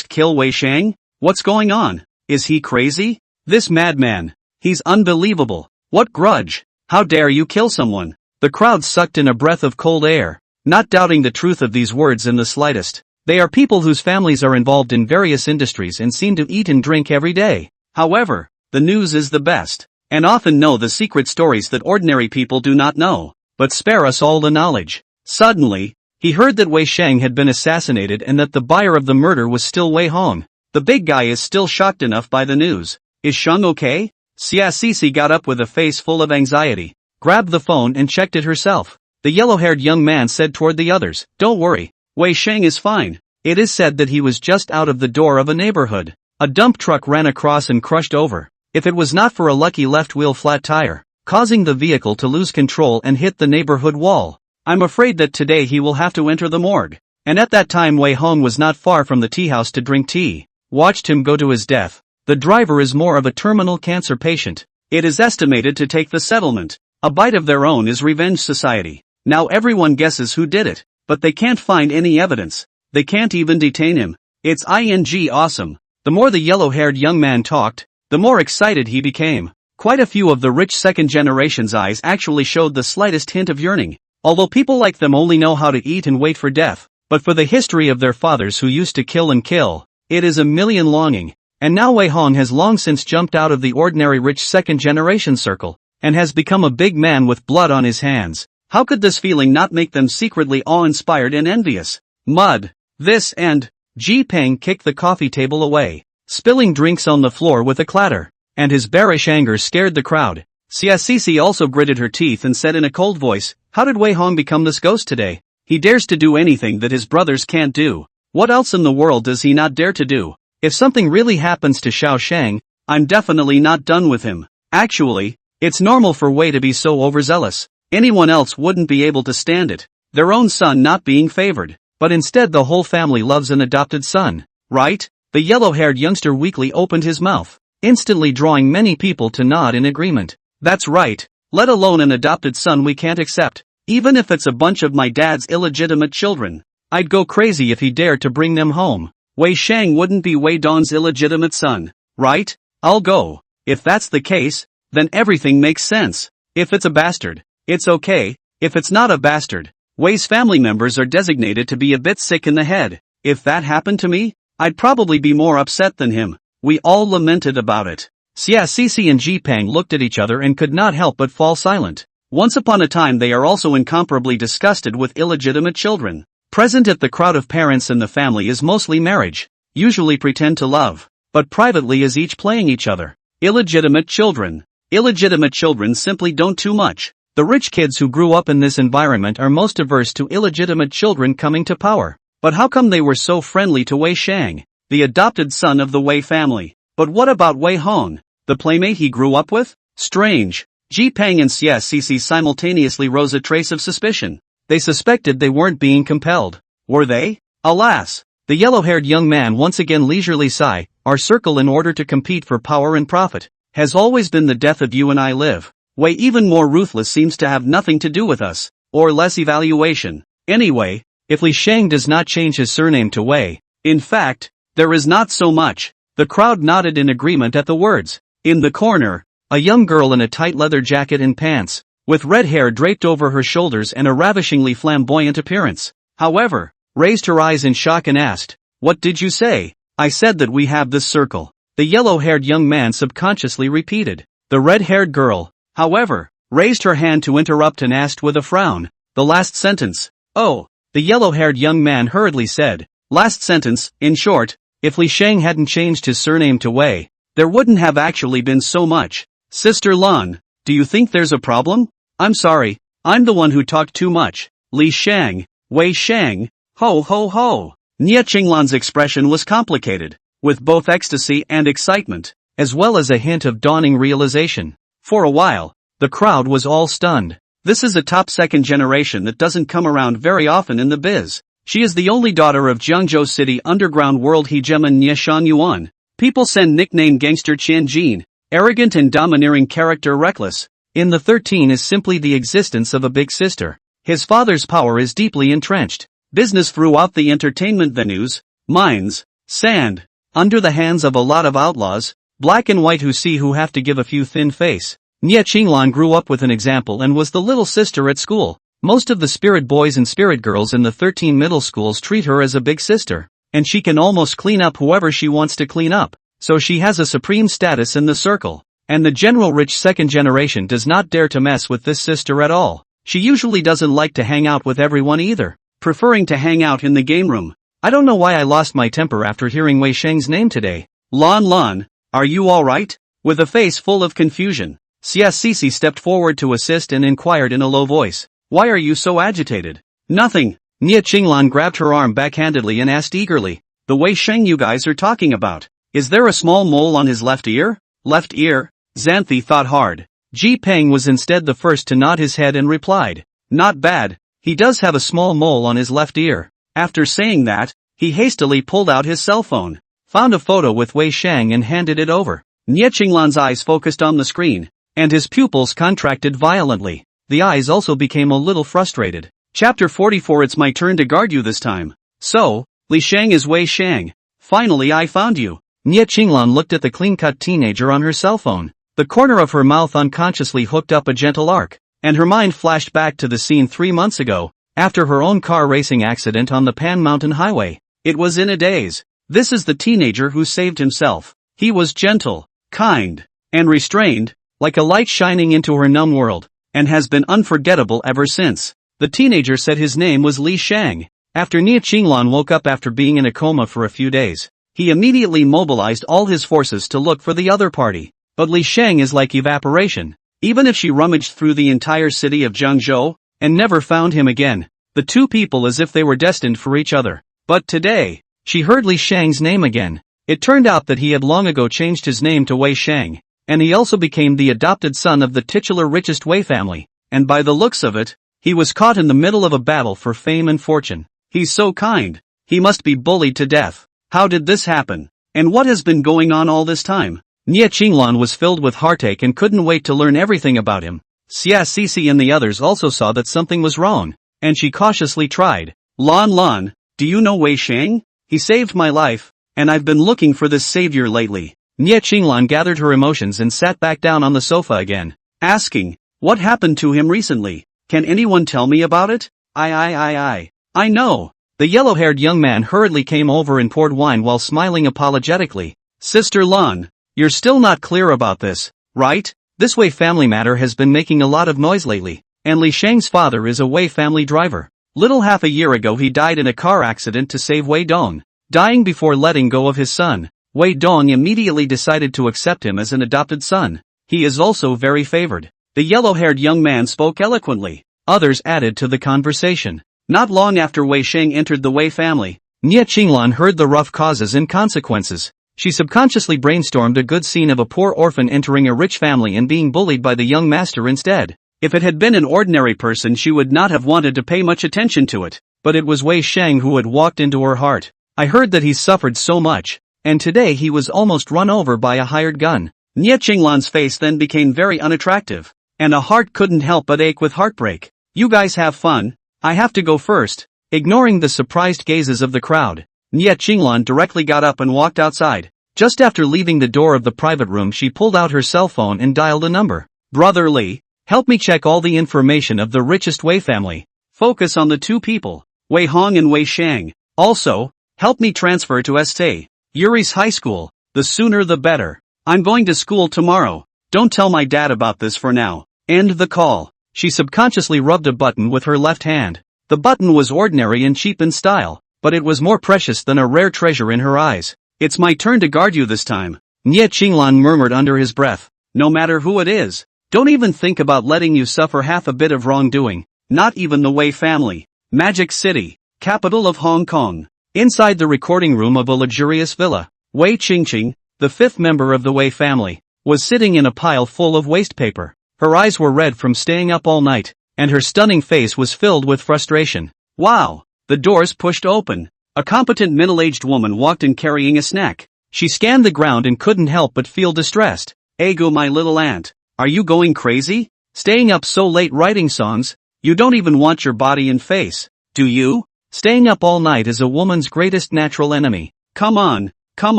Kill Wei Sheng? What's going on? Is he crazy? This madman. He's unbelievable. What grudge? How dare you kill someone? The crowd sucked in a breath of cold air, not doubting the truth of these words in the slightest. They are people whose families are involved in various industries and seem to eat and drink every day. However, the news is the best, and often know the secret stories that ordinary people do not know, but spare us all the knowledge. Suddenly, he heard that Wei Sheng had been assassinated and that the buyer of the murder was still Wei Hong. The big guy is still shocked enough by the news. Is Sheng okay? Xia got up with a face full of anxiety, grabbed the phone and checked it herself. The yellow-haired young man said toward the others, Don't worry, Wei Sheng is fine. It is said that he was just out of the door of a neighborhood. A dump truck ran across and crushed over, if it was not for a lucky left-wheel flat tire, causing the vehicle to lose control and hit the neighborhood wall. I'm afraid that today he will have to enter the morgue. And at that time Wei Hong was not far from the tea house to drink tea. Watched him go to his death. The driver is more of a terminal cancer patient. It is estimated to take the settlement. A bite of their own is Revenge Society. Now everyone guesses who did it, but they can't find any evidence. They can't even detain him. It's awesome. The more the yellow-haired young man talked, the more excited he became. Quite a few of the rich second generation's eyes actually showed the slightest hint of yearning. Although people like them only know how to eat and wait for death, but for the history of their fathers who used to kill and kill, it is a million longing. And now Wei Hong has long since jumped out of the ordinary rich second generation circle, and has become a big man with blood on his hands. How could this feeling not make them secretly awe-inspired and envious? Mud. This and Ji Peng kicked the coffee table away, spilling drinks on the floor with a clatter, and his bearish anger scared the crowd. Xia also gritted her teeth and said in a cold voice, How did Wei Hong become this ghost today? He dares to do anything that his brothers can't do. What else in the world does he not dare to do? If something really happens to Xiao Shang, I'm definitely not done with him. Actually, it's normal for Wei to be so overzealous. Anyone else wouldn't be able to stand it. Their own son not being favored. But instead the whole family loves an adopted son, right? The yellow-haired youngster weakly opened his mouth, instantly drawing many people to nod in agreement. That's right, let alone an adopted son we can't accept. Even if it's a bunch of my dad's illegitimate children. I'd go crazy if he dared to bring them home. Wei Shang wouldn't be Wei Don's illegitimate son, right? I'll go. If that's the case, then everything makes sense. If it's a bastard, it's okay. If it's not a bastard, Wei's family members are designated to be a bit sick in the head. If that happened to me, I'd probably be more upset than him. We all lamented about it. Xia and Ji Peng looked at each other and could not help but fall silent. Once upon a time they are also incomparably disgusted with illegitimate children. Present at the crowd of parents in the family is mostly marriage, usually pretend to love, but privately is each playing each other. Illegitimate children. Illegitimate children simply don't too much. The rich kids who grew up in this environment are most averse to illegitimate children coming to power. But how come they were so friendly to Wei Shang, the adopted son of the Wei family? But what about Wei Hong, the playmate he grew up with? Strange. Ji Peng and Xie Cici simultaneously rose a trace of suspicion. They suspected they weren't being compelled. Were they? Alas! The yellow-haired young man once again leisurely sighed. Our circle in order to compete for power and profit has always been the death of you and I live. Wei even more ruthless seems to have nothing to do with us, or less evaluation. Anyway, if Li Shang does not change his surname to Wei, in fact, there is not so much. The crowd nodded in agreement at the words. In the corner, a young girl in a tight leather jacket and pants, with red hair draped over her shoulders and a ravishingly flamboyant appearance, however, raised her eyes in shock and asked, "What did you say?" "I said that we have this circle," the yellow-haired young man subconsciously repeated. The red-haired girl, however, raised her hand to interrupt and asked with a frown, "The last sentence." "Oh," the yellow-haired young man hurriedly said. "Last sentence, in short, if Li Shang hadn't changed his surname to Wei, there wouldn't have actually been so much." "Sister Lan, do you think there's a problem?" "I'm sorry, I'm the one who talked too much." Li Shang, Wei Shang, ho ho ho. Nie Qinglan's expression was complicated, with both ecstasy and excitement, as well as a hint of dawning realization. For a while, the crowd was all stunned. This is a top second generation that doesn't come around very often in the biz. She is the only daughter of Jiangzhou City underground world hegemon Nie Shan Yuan. People send nickname Gangster Qian Jin, arrogant and domineering character reckless. In the 13 is simply the existence of a big sister. His father's power is deeply entrenched. Business throughout the entertainment venues, mines, sand, under the hands of a lot of outlaws, black and white who have to give a few thin face. Nie Qinglan grew up with an example and was the little sister at school. Most of the spirit boys and spirit girls in the 13 middle schools treat her as a big sister, and she can almost clean up whoever she wants to clean up, so she has a supreme status in the circle. And the general rich second generation does not dare to mess with this sister at all. She usually doesn't like to hang out with everyone either, preferring to hang out in the game room. I don't know why I lost my temper after hearing Wei Shang's name today. Lan, are you alright? With a face full of confusion, Xie Cici stepped forward to assist and inquired in a low voice. Why are you so agitated? Nothing. Nie Qinglan grabbed her arm backhandedly and asked eagerly. The Wei Shang you guys are talking about. Is there a small mole on his left ear? Left ear? Xanthi thought hard. Ji Peng was instead the first to nod his head and replied. Not bad, he does have a small mole on his left ear. After saying that, he hastily pulled out his cell phone, found a photo with Wei Shang and handed it over. Nie Qinglan's eyes focused on the screen, and his pupils contracted violently. The eyes also became a little frustrated. Chapter 44. It's my turn to guard you this time. So, Li Shang is Wei Shang. Finally I found you. Nie Qinglan looked at the clean-cut teenager on her cell phone. The corner of her mouth unconsciously hooked up a gentle arc, and her mind flashed back to the scene 3 months ago, after her own car racing accident on the Pan Mountain Highway. It was in a daze. This is the teenager who saved himself. He was gentle, kind, and restrained, like a light shining into her numb world, and has been unforgettable ever since. The teenager said his name was Li Shang. After Nie Qinglan woke up after being in a coma for a few days, he immediately mobilized all his forces to look for the other party. But Li Shang is like evaporation. Even if she rummaged through the entire city of Jiangzhou, and never found him again, the two people as if they were destined for each other. But today, she heard Li Shang's name again. It turned out that he had long ago changed his name to Wei Shang, and he also became the adopted son of the titular richest Wei family, and by the looks of it, he was caught in the middle of a battle for fame and fortune. He's so kind. He must be bullied to death. How did this happen? And what has been going on all this time? Nie Qinglan was filled with heartache and couldn't wait to learn everything about him. Xie Cici and the others also saw that something was wrong, and she cautiously tried. Lan, do you know Wei Shang? He saved my life, and I've been looking for this savior lately. Nie Qinglan gathered her emotions and sat back down on the sofa again, asking, what happened to him recently? Can anyone tell me about it? I know. The yellow-haired young man hurriedly came over and poured wine while smiling apologetically. Sister Lan, you're still not clear about this, right? This Wei family matter has been making a lot of noise lately, and Li Shang's father is a Wei family driver. Little half a year ago he died in a car accident to save Wei Dong. Dying before letting go of his son, Wei Dong immediately decided to accept him as an adopted son. He is also very favored. The yellow-haired young man spoke eloquently. Others added to the conversation. Not long after Wei Sheng entered the Wei family, Nie Qinglan heard the rough causes and consequences. She subconsciously brainstormed a good scene of a poor orphan entering a rich family and being bullied by the young master instead. If it had been an ordinary person she would not have wanted to pay much attention to it, but it was Wei Sheng who had walked into her heart. I heard that he suffered so much, and today he was almost run over by a hired gun. Nie Qinglan's face then became very unattractive, and a heart couldn't help but ache with heartbreak. You guys have fun, I have to go first. Ignoring the surprised gazes of the crowd, Nie Qinglan directly got up and walked outside. Just after leaving the door of the private room she pulled out her cell phone and dialed a number. Brother Li, help me check all the information of the richest Wei family. Focus on the two people, Wei Hong and Wei Shang. Also, help me transfer to St. Yuri's high school, the sooner the better. I'm going to school tomorrow. Don't tell my dad about this for now. End the call. She subconsciously rubbed a button with her left hand. The button was ordinary and cheap in style, but it was more precious than a rare treasure in her eyes. It's my turn to guard you this time, Nie Qinglan murmured under his breath. No matter who it is, don't even think about letting you suffer half a bit of wrongdoing. Not even the Wei family. Magic City, capital of Hong Kong. Inside the recording room of a luxurious villa, Wei Qingqing, the fifth member of the Wei family, was sitting in a pile full of waste paper. Her eyes were red from staying up all night, and her stunning face was filled with frustration. Wow! The doors pushed open. A competent middle-aged woman walked in carrying a snack. She scanned the ground and couldn't help but feel distressed. Ego, my little aunt, are you going crazy? Staying up so late writing songs? You don't even want your body and face, do you? Staying up all night is a woman's greatest natural enemy. Come on, come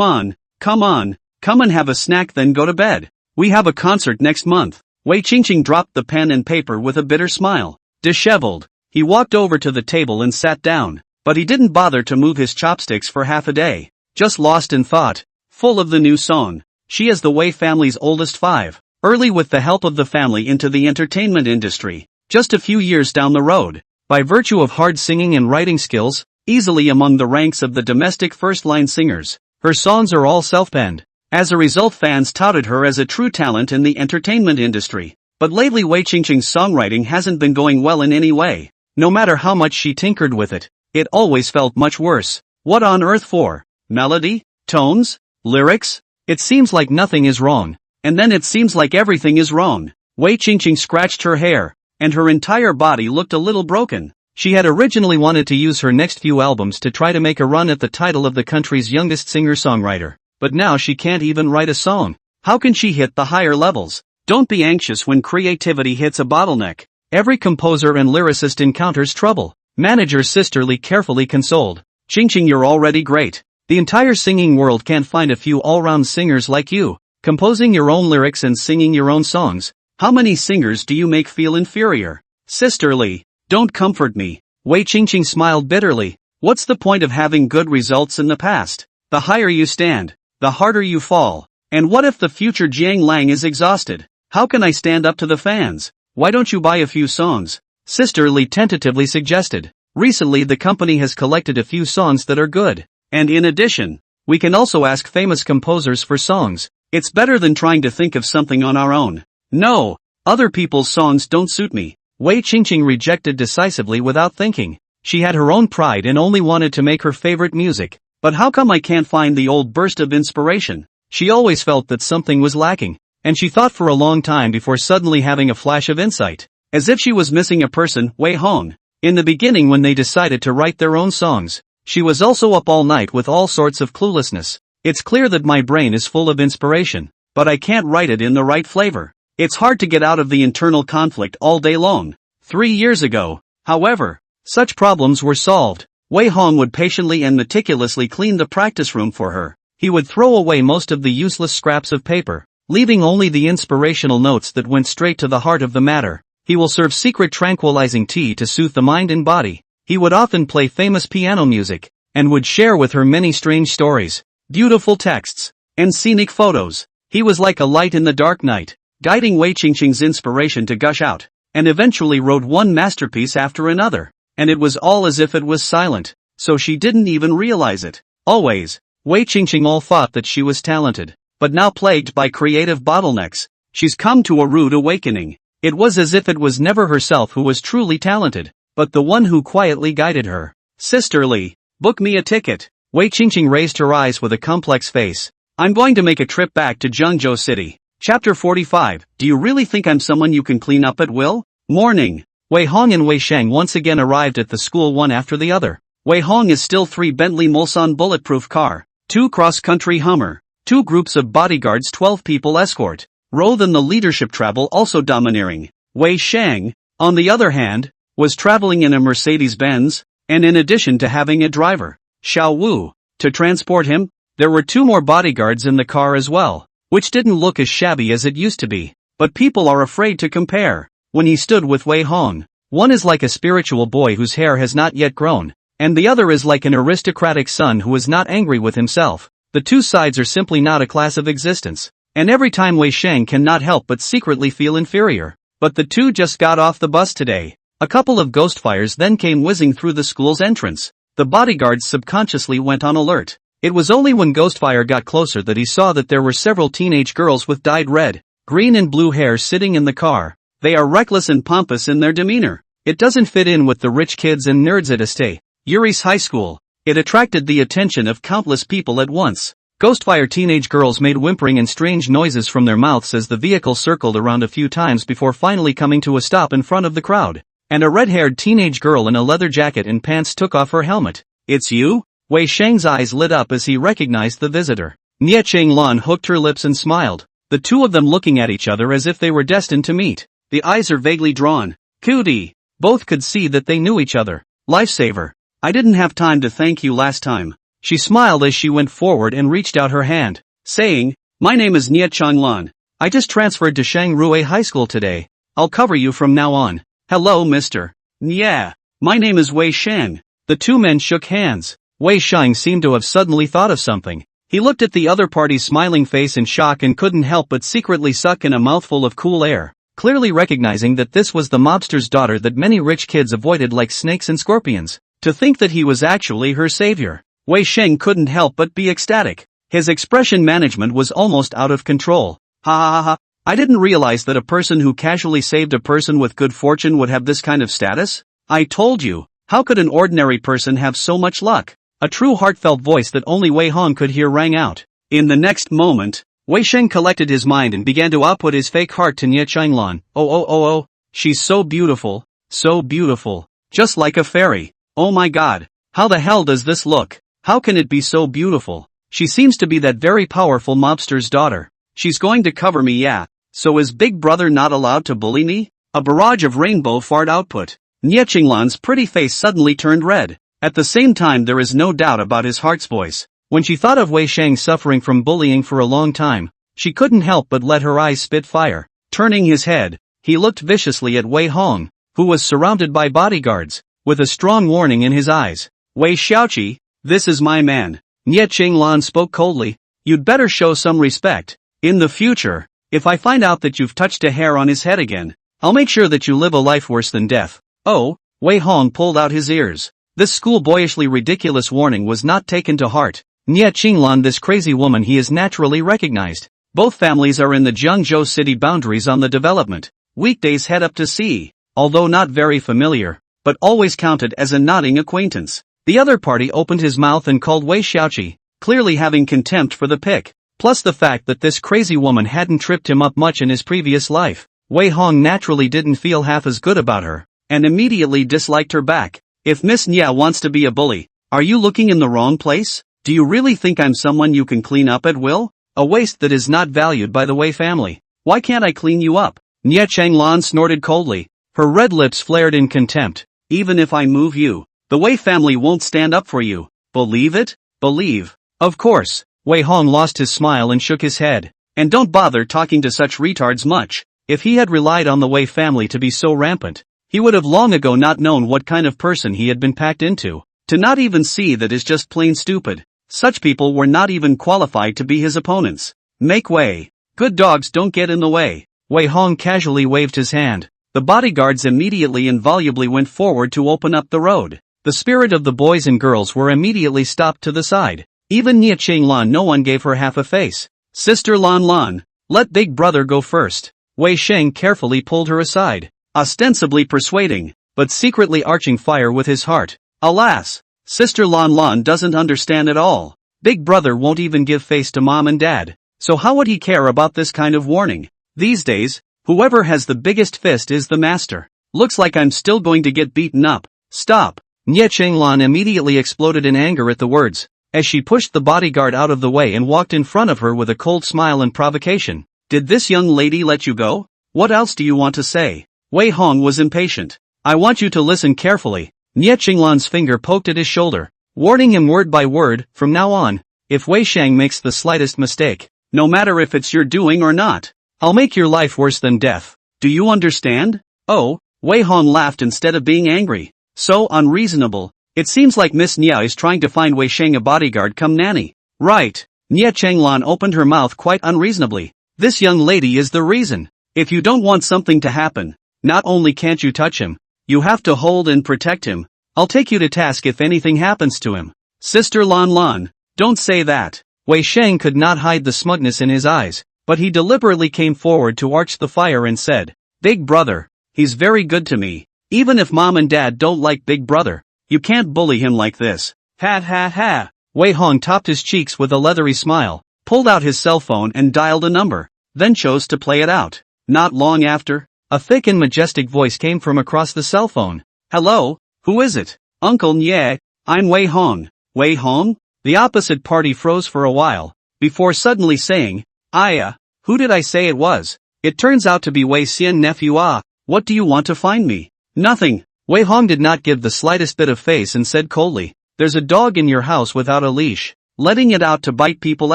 on, come on, come and have a snack then go to bed. We have a concert next month. Wei Qingqing dropped the pen and paper with a bitter smile. Disheveled, he walked over to the table and sat down, but he didn't bother to move his chopsticks for half a day. Just lost in thought, full of the new song. She is the Wei family's oldest five, early with the help of the family into the entertainment industry, just a few years down the road. By virtue of hard singing and writing skills, easily among the ranks of the domestic first-line singers, her songs are all self-penned. As a result fans touted her as a true talent in the entertainment industry. But lately Wei Qingqing's songwriting hasn't been going well in any way. No matter how much she tinkered with it, it always felt much worse. What on earth for? Melody? Tones? Lyrics? It seems like nothing is wrong. And then it seems like everything is wrong. Wei Qingqing scratched her hair, and her entire body looked a little broken. She had originally wanted to use her next few albums to try to make a run at the title of the country's youngest singer-songwriter. But now she can't even write a song. How can she hit the higher levels? Don't be anxious when creativity hits a bottleneck. Every composer and lyricist encounters trouble. Manager Sister Lee carefully consoled. Qingqing, you're already great. The entire singing world can't find a few all-round singers like you. Composing your own lyrics and singing your own songs. How many singers do you make feel inferior? Sister Lee, don't comfort me. Wei Qingqing smiled bitterly. What's the point of having good results in the past? The higher you stand, the harder you fall. And what if the future Jiang Lang is exhausted? How can I stand up to the fans? Why don't you buy a few songs? Sister Lee tentatively suggested. Recently the company has collected a few songs that are good. And in addition, we can also ask famous composers for songs. It's better than trying to think of something on our own. No, other people's songs don't suit me. Wei Qingqing rejected decisively without thinking. She had her own pride and only wanted to make her favorite music. But how come I can't find the old burst of inspiration? She always felt that something was lacking, and she thought for a long time before suddenly having a flash of insight. As if she was missing a person, Wei Hong. In the beginning when they decided to write their own songs, she was also up all night with all sorts of cluelessness. It's clear that my brain is full of inspiration, but I can't write it in the right flavor. It's hard to get out of the internal conflict all day long. 3 years ago, however, such problems were solved. Wei Hong would patiently and meticulously clean the practice room for her. He would throw away most of the useless scraps of paper, leaving only the inspirational notes that went straight to the heart of the matter. He will serve secret tranquilizing tea to soothe the mind and body. He would often play famous piano music, and would share with her many strange stories, beautiful texts, and scenic photos. He was like a light in the dark night. guiding Wei Qingqing's inspiration to gush out, and eventually wrote one masterpiece after another. And it was all as if it was silent, so she didn't even realize it. Always, Wei Qingqing all thought that she was talented, but now plagued by creative bottlenecks, she's come to a rude awakening. It was as if it was never herself who was truly talented, but the one who quietly guided her. Sisterly, book me a ticket. Wei Qingqing raised her eyes with a complex face. I'm going to make a trip back to Zhengzhou City. Chapter 45. Do you really think I'm someone you can clean up at will? Morning. Wei Hong and Wei Shang once again arrived at the school one after the other. Wei Hong is still 3 Bentley Mulsanne bulletproof car, 2 cross-country Hummer, 2 groups of bodyguards, 12 people escort, Row than the leadership travel also domineering. Wei Shang, on the other hand, was traveling in a Mercedes-Benz, and in addition to having a driver, Xiao Wu, to transport him, there were 2 more bodyguards in the car as well, which didn't look as shabby as it used to be. But people are afraid to compare. When he stood with Wei Hong, one is like a spiritual boy whose hair has not yet grown, and the other is like an aristocratic son who is not angry with himself. The 2 sides are simply not a class of existence, and every time Wei Shang cannot help but secretly feel inferior. But the 2 just got off the bus today. A couple of ghost fires then came whizzing through the school's entrance. The bodyguards subconsciously went on alert. It was only when Ghostfire got closer that he saw that there were several teenage girls with dyed red, green and blue hair sitting in the car. They are reckless and pompous in their demeanor. It doesn't fit in with the rich kids and nerds at Estee Yuri's high school. It attracted the attention of countless people at once. Ghostfire teenage girls made whimpering and strange noises from their mouths as the vehicle circled around a few times before finally coming to a stop in front of the crowd. And a red-haired teenage girl in a leather jacket and pants took off her helmet. It's you? Wei Shang's eyes lit up as he recognized the visitor. Nie Changlan hooked her lips and smiled, the 2 of them looking at each other as if they were destined to meet. The eyes are vaguely drawn. Cootie. Both could see that they knew each other. Lifesaver. I didn't have time to thank you last time. She smiled as she went forward and reached out her hand, saying, My name is Nie Changlan. I just transferred to Shangrui High School today. I'll cover you from now on. Hello, Mr. Nie. My name is Wei Shang. The 2 men shook hands. Wei Shang seemed to have suddenly thought of something. He looked at the other party's smiling face in shock and couldn't help but secretly suck in a mouthful of cool air, clearly recognizing that this was the mobster's daughter that many rich kids avoided like snakes and scorpions. To think that he was actually her savior. Wei Shang couldn't help but be ecstatic. His expression management was almost out of control. Ha ha ha. I didn't realize that a person who casually saved a person with good fortune would have this kind of status. I told you, how could an ordinary person have so much luck? A true heartfelt voice that only Wei Hong could hear rang out. In the next moment, Wei Sheng collected his mind and began to output his fake heart to Nie Changlan. Oh, she's so beautiful, just like a fairy. Oh my god, how the hell does this look? How can it be so beautiful? She seems to be that very powerful mobster's daughter. She's going to cover me, yeah. So is Big Brother not allowed to bully me? A barrage of rainbow fart output. Nie Changlan's pretty face suddenly turned red. At the same time, there is no doubt about his heart's voice. When she thought of Wei Shang suffering from bullying for a long time, she couldn't help but let her eyes spit fire. Turning his head, he looked viciously at Wei Hong, who was surrounded by bodyguards, with a strong warning in his eyes. Wei Xiaoqi, this is my man. Nie Changlan spoke coldly. You'd better show some respect. In the future, if I find out that you've touched a hair on his head again, I'll make sure that you live a life worse than death. Oh, Wei Hong pulled out his ears. This schoolboyishly ridiculous warning was not taken to heart. Nie Changlan, this crazy woman he is naturally recognized. Both families are in the Zhengzhou city boundaries on the development. Weekdays head up to see, although not very familiar, but always counted as a nodding acquaintance. The other party opened his mouth and called Wei Xiaoqi, clearly having contempt for the pick, plus the fact that this crazy woman hadn't tripped him up much in his previous life. Wei Hong naturally didn't feel half as good about her, and immediately disliked her back. If Miss Nia wants to be a bully, are you looking in the wrong place? Do you really think I'm someone you can clean up at will? A waste that is not valued by the Wei family. Why can't I clean you up? Nie Changlan snorted coldly. Her red lips flared in contempt. Even if I move you, the Wei family won't stand up for you. Believe it? Believe. Of course. Wei Hong lost his smile and shook his head. And don't bother talking to such retards much. If he had relied on the Wei family to be so rampant, he would have long ago not known what kind of person he had been packed into. To not even see that is just plain stupid. Such people were not even qualified to be his opponents. Make way. Good dogs don't get in the way. Wei Hong casually waved his hand. The bodyguards immediately and volubly went forward to open up the road. The spirit of the boys and girls were immediately stopped to the side. Even Nia Qinglan, no one gave her half a face. Sister Lan Lan, let big brother go first. Wei Sheng carefully pulled her aside, ostensibly persuading, but secretly arching fire with his heart. Alas, Sister Lan Lan doesn't understand at all. Big brother won't even give face to mom and dad, so how would he care about this kind of warning? These days, whoever has the biggest fist is the master. Looks like I'm still going to get beaten up. Stop! Nia Qinglan immediately exploded in anger at the words, as she pushed the bodyguard out of the way and walked in front of her with a cold smile and provocation. Did this young lady let you go? What else do you want to say? Wei Hong was impatient. I want you to listen carefully. Nia Qinglan's finger poked at his shoulder, warning him word by word, from now on, if Wei Shang makes the slightest mistake, no matter if it's your doing or not, I'll make your life worse than death. Do you understand? Oh, Wei Hong laughed instead of being angry. So unreasonable. It seems like Miss Nia is trying to find Wei Sheng a bodyguard come nanny. Right. Nia Qinglan opened her mouth quite unreasonably. This young lady is the reason. If you don't want something to happen, not only can't you touch him, you have to hold and protect him. I'll take you to task if anything happens to him. Sister Lan Lan, don't say that. Wei Sheng could not hide the smugness in his eyes, but he deliberately came forward to arch the fire and said, Big brother, he's very good to me. Even if mom and dad don't like big brother, you can't bully him like this. Ha ha ha. Wei Hong topped his cheeks with a leathery smile, pulled out his cell phone and dialed a number, then chose to play it out. Not long after, a thick and majestic voice came from across the cell phone. Hello, who is it? Uncle Nye, I'm Wei Hong. Wei Hong? The opposite party froze for a while, before suddenly saying, Aya, who did I say it was? It turns out to be Wei Xian nephew. Ah, what do you want to find me? Nothing. Wei Hong did not give the slightest bit of face and said coldly, there's a dog in your house without a leash, letting it out to bite people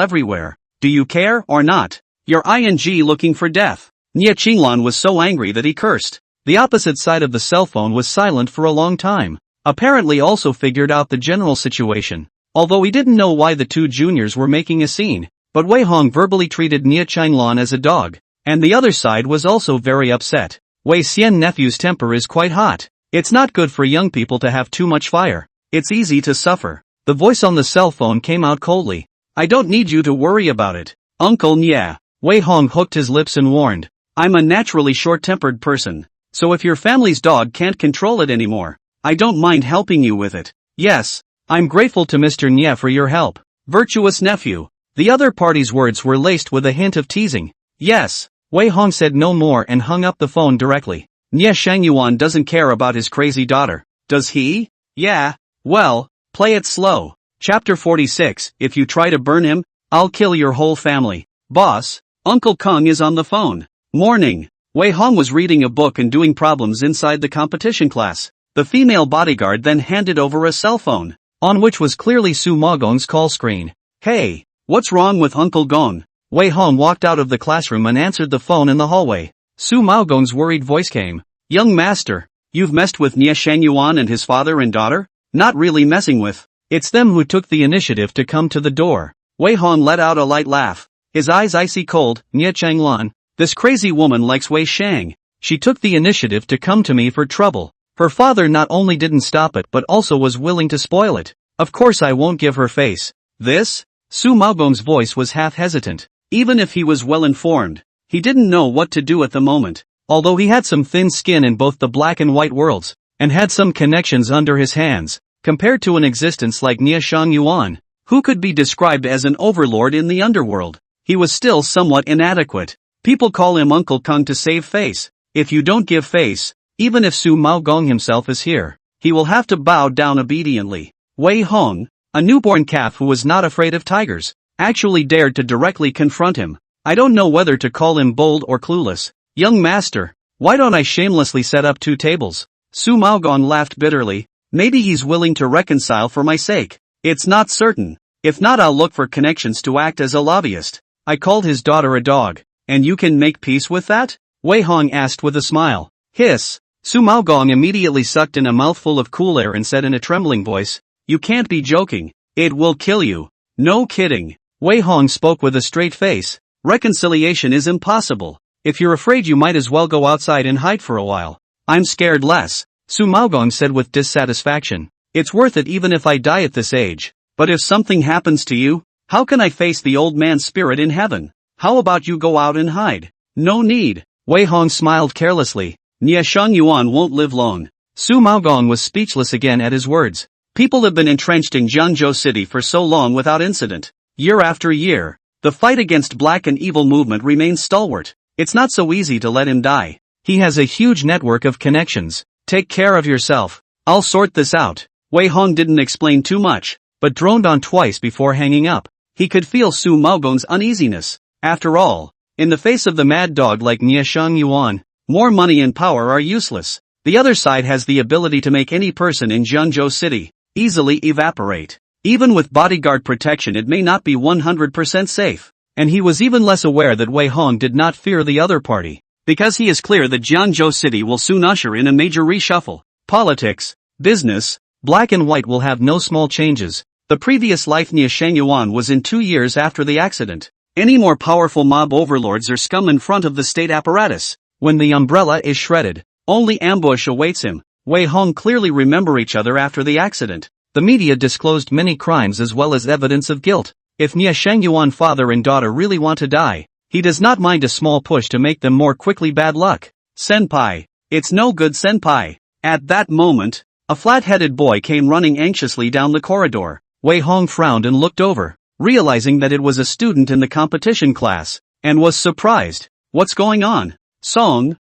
everywhere. Do you care or not? You're looking for death. Nia Qinglan was so angry that he cursed. The opposite side of the cell phone was silent for a long time, apparently also figured out the general situation, although he didn't know why the two juniors were making a scene, but Wei Hong verbally treated Nia Qinglan as a dog, and the other side was also very upset. Wei Xian nephew's temper is quite hot. It's not good for young people to have too much fire. It's easy to suffer. The voice on the cell phone came out coldly. I don't need you to worry about it, Uncle Nya. Wei Hong hooked his lips and warned. I'm a naturally short-tempered person, so if your family's dog can't control it anymore, I don't mind helping you with it. Yes, I'm grateful to Mr. Nya for your help, virtuous nephew. The other party's words were laced with a hint of teasing. Yes. Wei Hong said no more and hung up the phone directly. Nia Shangyuan doesn't care about his crazy daughter, does he? Yeah, well, play it slow. Chapter 46, if you try to burn him, I'll kill your whole family. Boss, Uncle Kung is on the phone. Morning. Wei Hong was reading a book and doing problems inside the competition class. The female bodyguard then handed over a cell phone, on which was clearly Su Magong's call screen. Hey, what's wrong with Uncle Gong? Wei Hong walked out of the classroom and answered the phone in the hallway. Su Maogong's worried voice came. Young master, you've messed with Nia Shangyuan and his father and daughter? Not really messing with. It's them who took the initiative to come to the door. Wei Hong let out a light laugh, his eyes icy cold. Nia Changlan, this crazy woman likes Wei Shang. She took the initiative to come to me for trouble. Her father not only didn't stop it but also was willing to spoil it. Of course I won't give her face. This? Su Maogong's voice was half hesitant. Even if he was well informed, he didn't know what to do at the moment, although he had some thin skin in both the black and white worlds, and had some connections under his hands, compared to an existence like Nia Shangyuan, who could be described as an overlord in the underworld. He was still somewhat inadequate. People call him Uncle Kung to save face. If you don't give face, even if Su Maogong himself is here, he will have to bow down obediently. Wei Hong, a newborn calf who was not afraid of tigers, actually dared to directly confront him. I don't know whether to call him bold or clueless. Young master, why don't I shamelessly set up 2 tables? Su Maogong laughed bitterly. Maybe he's willing to reconcile for my sake. It's not certain. If not, I'll look for connections to act as a lobbyist. I called his daughter a dog, and you can make peace with that? Wei Hong asked with a smile. Hiss. Su Maogong immediately sucked in a mouthful of cool air and said in a trembling voice, you can't be joking. It will kill you. No kidding. Wei Hong spoke with a straight face. Reconciliation is impossible. If you're afraid you might as well go outside and hide for a while. I'm scared less, Su Maogong said with dissatisfaction. It's worth it even if I die at this age. But if something happens to you, how can I face the old man's spirit in heaven? How about you go out and hide? No need. Wei Hong smiled carelessly. Nie Shengyuan won't live long. Su Maogong was speechless again at his words. People have been entrenched in Jiangzhou City for so long without incident. Year after year, the fight against black and evil movement remains stalwart. It's not so easy to let him die. He has a huge network of connections. Take care of yourself. I'll sort this out. Wei Hong didn't explain too much, but droned on twice before hanging up. He could feel Su Maogong's uneasiness. After all, in the face of the mad dog like Nie Shengyuan, more money and power are useless. The other side has the ability to make any person in Jiangzhou City easily evaporate. Even with bodyguard protection it may not be 100% safe. And he was even less aware that Wei Hong did not fear the other party. Because he is clear that Jiangzhou City will soon usher in a major reshuffle. Politics, business, black and white will have no small changes. The previous life Nie Shengyuan was in 2 years after the accident. Any more powerful mob overlords are scum in front of the state apparatus. When the umbrella is shredded, only ambush awaits him. Wei Hong clearly remember each other after the accident. The media disclosed many crimes as well as evidence of guilt. If Nie Shengyuan father and daughter really want to die, he does not mind a small push to make them more quickly. Bad luck. Senpai. It's no good, senpai. At that moment, a flat-headed boy came running anxiously down the corridor. Wei Hong frowned and looked over, realizing that it was a student in the competition class, and was surprised. What's going on? Song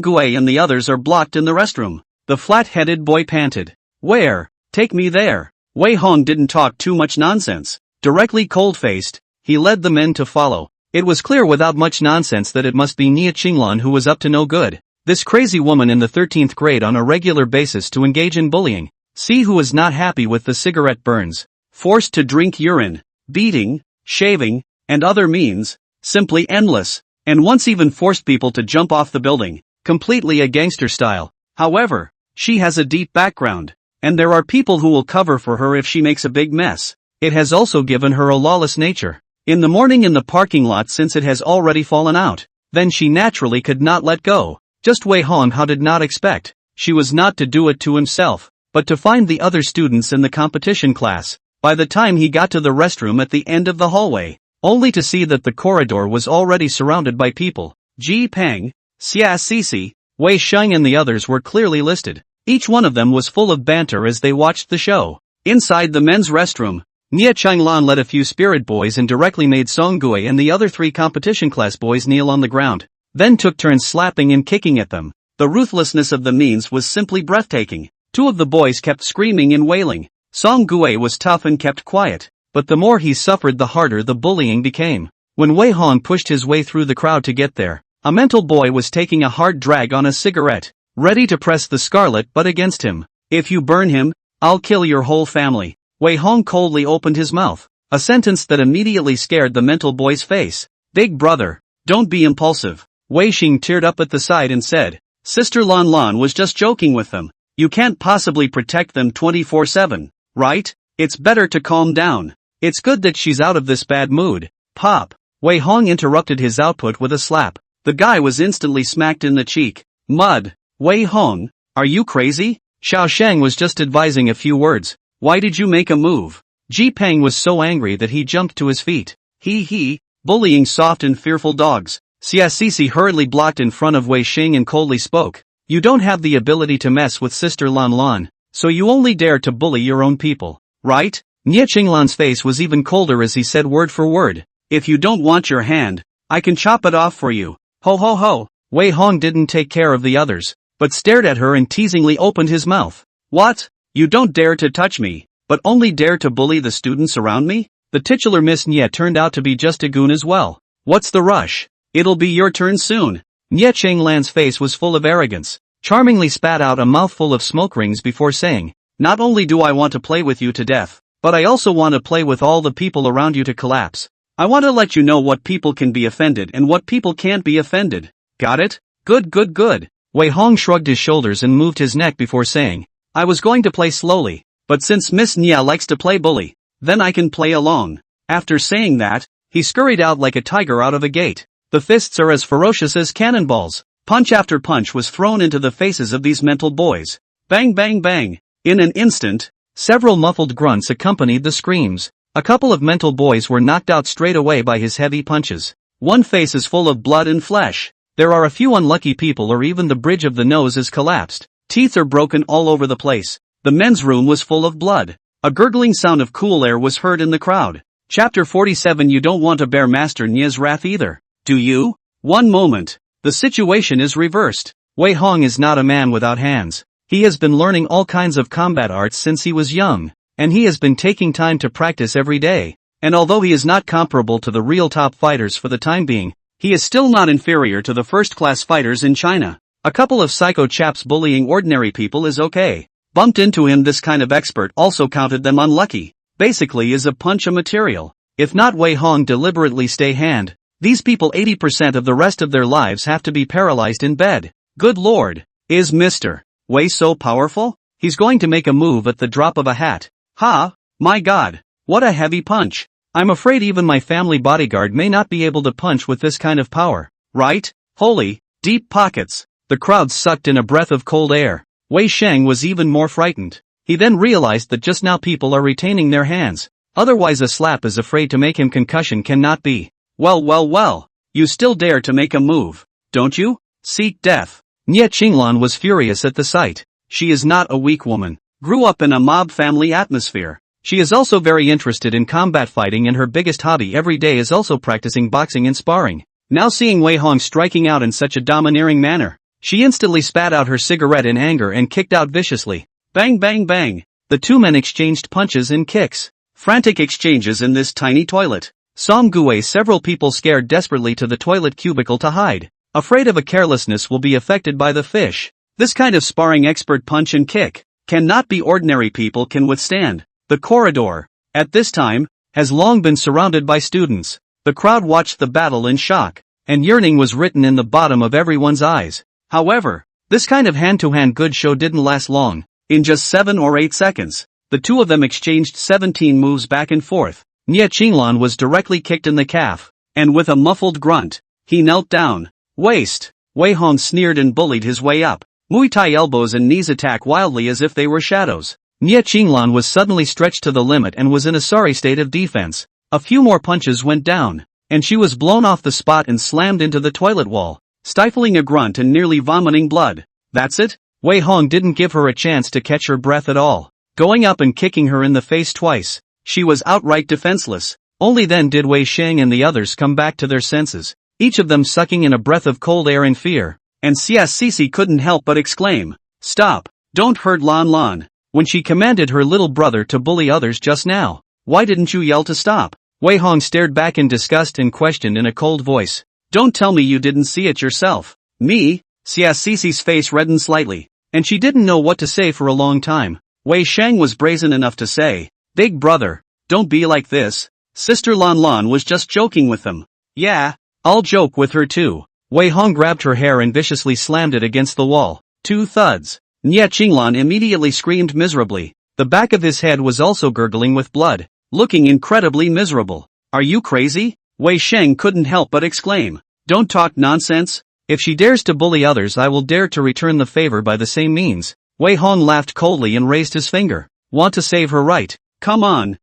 Gui and the others are blocked in the restroom. The flat-headed boy panted. Where? Take me there. Wei Hong didn't talk too much nonsense. Directly cold-faced, he led the men to follow. It was clear without much nonsense that it must be Nie Qinglan who was up to no good. This crazy woman in the 13th grade on a regular basis to engage in bullying. See who is not happy with the cigarette burns. Forced to drink urine, beating, shaving, and other means, simply endless, and once even forced people to jump off the building, completely a gangster style. However, she has a deep background, and there are people who will cover for her if she makes a big mess. It has also given her a lawless nature. In the morning in the parking lot since it has already fallen out, then she naturally could not let go. Just Wei Hong how did not expect, she was not to do it to himself, but to find the other students in the competition class. By the time he got to the restroom at the end of the hallway, only to see that the corridor was already surrounded by people. Ji Peng, Xia Sisi, Wei Sheng and the others were clearly listed. Each one of them was full of banter as they watched the show. Inside the men's restroom, Nie Qinglan led a few spirit boys and directly made Song Gui and the other 3 competition class boys kneel on the ground, then took turns slapping and kicking at them. The ruthlessness of the means was simply breathtaking. 2 of the boys kept screaming and wailing. Song Gui was tough and kept quiet, but the more he suffered the harder the bullying became. When Wei Hong pushed his way through the crowd to get there, a mental boy was taking a hard drag on a cigarette, ready to press the scarlet butt against him. If you burn him, I'll kill your whole family. Wei Hong coldly opened his mouth, a sentence that immediately scared the mental boy's face. Big brother, don't be impulsive. Wei Xing teared up at the side and said, Sister Lan Lan was just joking with them. You can't possibly protect them 24/7, right? It's better to calm down. It's good that she's out of this bad mood. Pop. Wei Hong interrupted his output with a slap. The guy was instantly smacked in the cheek. Mud. Wei Hong, are you crazy? Xiao Sheng was just advising a few words. Why did you make a move? Ji Peng was so angry that he jumped to his feet. He, bullying soft and fearful dogs. Xia Sisi hurriedly blocked in front of Wei Xing and coldly spoke. You don't have the ability to mess with Sister Lan Lan, so you only dare to bully your own people, right? Nie Qinglan's face was even colder as he said word for word. If you don't want your hand, I can chop it off for you. Ho ho ho. Wei Hong didn't take care of the others, but stared at her and teasingly opened his mouth. What? You don't dare to touch me, but only dare to bully the students around me? The titular Miss Nie turned out to be just a goon as well. What's the rush? It'll be your turn soon. Nie Qinglan's face was full of arrogance, charmingly spat out a mouthful of smoke rings before saying, Not only do I want to play with you to death, but I also want to play with all the people around you to collapse. I want to let you know what people can be offended and what people can't be offended. Got it? Good. Wei Hong shrugged his shoulders and moved his neck before saying, I was going to play slowly, but since Miss Nie likes to play bully, then I can play along. After saying that, he scurried out like a tiger out of a gate. The fists are as ferocious as cannonballs. Punch after punch was thrown into the faces of these mental boys. Bang bang bang. In an instant, several muffled grunts accompanied the screams. A couple of mental boys were knocked out straight away by his heavy punches. One face is full of blood and flesh. There are a few unlucky people, or even the bridge of the nose is collapsed. Teeth are broken all over the place. The men's room was full of blood. A gurgling sound of cool air was heard in the crowd. Chapter 47. You don't want to bear Master Nye's wrath either, do you? One moment. The situation is reversed. Wei Hong is not a man without hands. He has been learning all kinds of combat arts since he was young, and he has been taking time to practice every day. And although he is not comparable to the real top fighters for the time being, he is still not inferior to the first-class fighters in China. A couple of psycho chaps bullying ordinary people is okay. Bumped into him, this kind of expert also counted them unlucky. Basically, is a punch a material? If not Wei Hong deliberately stay hand, these people 80% of the rest of their lives have to be paralyzed in bed. Good lord. Is Mr. Wei so powerful? He's going to make a move at the drop of a hat. Ha! My god. What a heavy punch. I'm afraid even my family bodyguard may not be able to punch with this kind of power. Right? Holy, deep pockets. The crowd sucked in a breath of cold air. Wei Sheng was even more frightened. He then realized that just now people are retaining their hands. Otherwise a slap is afraid to make him concussion cannot be. Well. You still dare to make a move, don't you? Seek death. Nye Qinglan was furious at the sight. She is not a weak woman. Grew up in a mob family atmosphere. She is also very interested in combat fighting, and her biggest hobby every day is also practicing boxing and sparring. Now seeing Wei Hong striking out in such a domineering manner, she instantly spat out her cigarette in anger and kicked out viciously. Bang bang bang. The two men exchanged punches and kicks. Frantic exchanges in this tiny toilet. Som Gue. Several people scared desperately to the toilet cubicle to hide. Afraid of a carelessness will be affected by the fish. This kind of sparring expert punch and kick cannot be ordinary people can withstand. The corridor, at this time, has long been surrounded by students. The crowd watched the battle in shock, and yearning was written in the bottom of everyone's eyes. However, this kind of hand-to-hand good show didn't last long. In just 7 or 8 seconds, the two of them exchanged 17 moves back and forth. Nye Qinglan was directly kicked in the calf, and with a muffled grunt, he knelt down. Waste. Wei Hong sneered and bullied his way up. Muay Thai elbows and knees attack wildly as if they were shadows. Nye Qinglan was suddenly stretched to the limit and was in a sorry state of defense. A few more punches went down, and she was blown off the spot and slammed into the toilet wall, stifling a grunt and nearly vomiting blood. That's it? Wei Hong didn't give her a chance to catch her breath at all. Going up and kicking her in the face twice, she was outright defenseless. Only then did Wei Sheng and the others come back to their senses, each of them sucking in a breath of cold air in fear. And Xia couldn't help but exclaim, "Stop! Don't hurt Lan Lan." When she commanded her little brother to bully others just now, why didn't you yell to stop? Wei Hong stared back in disgust and questioned in a cold voice. Don't tell me you didn't see it yourself. Me? Xia face reddened slightly, and she didn't know what to say for a long time. Wei Sheng was brazen enough to say, "Big brother, don't be like this. Sister Lan Lan was just joking with them." "Yeah, I'll joke with her too." Wei Hong grabbed her hair and viciously slammed it against the wall. 2 thuds. Nye Qinglan immediately screamed miserably. The back of his head was also gurgling with blood, looking incredibly miserable. "Are you crazy?" Wei Sheng couldn't help but exclaim. "Don't talk nonsense. If she dares to bully others, I will dare to return the favor by the same means." Wei Hong laughed coldly and raised his finger. "Want to save her, right? Come on.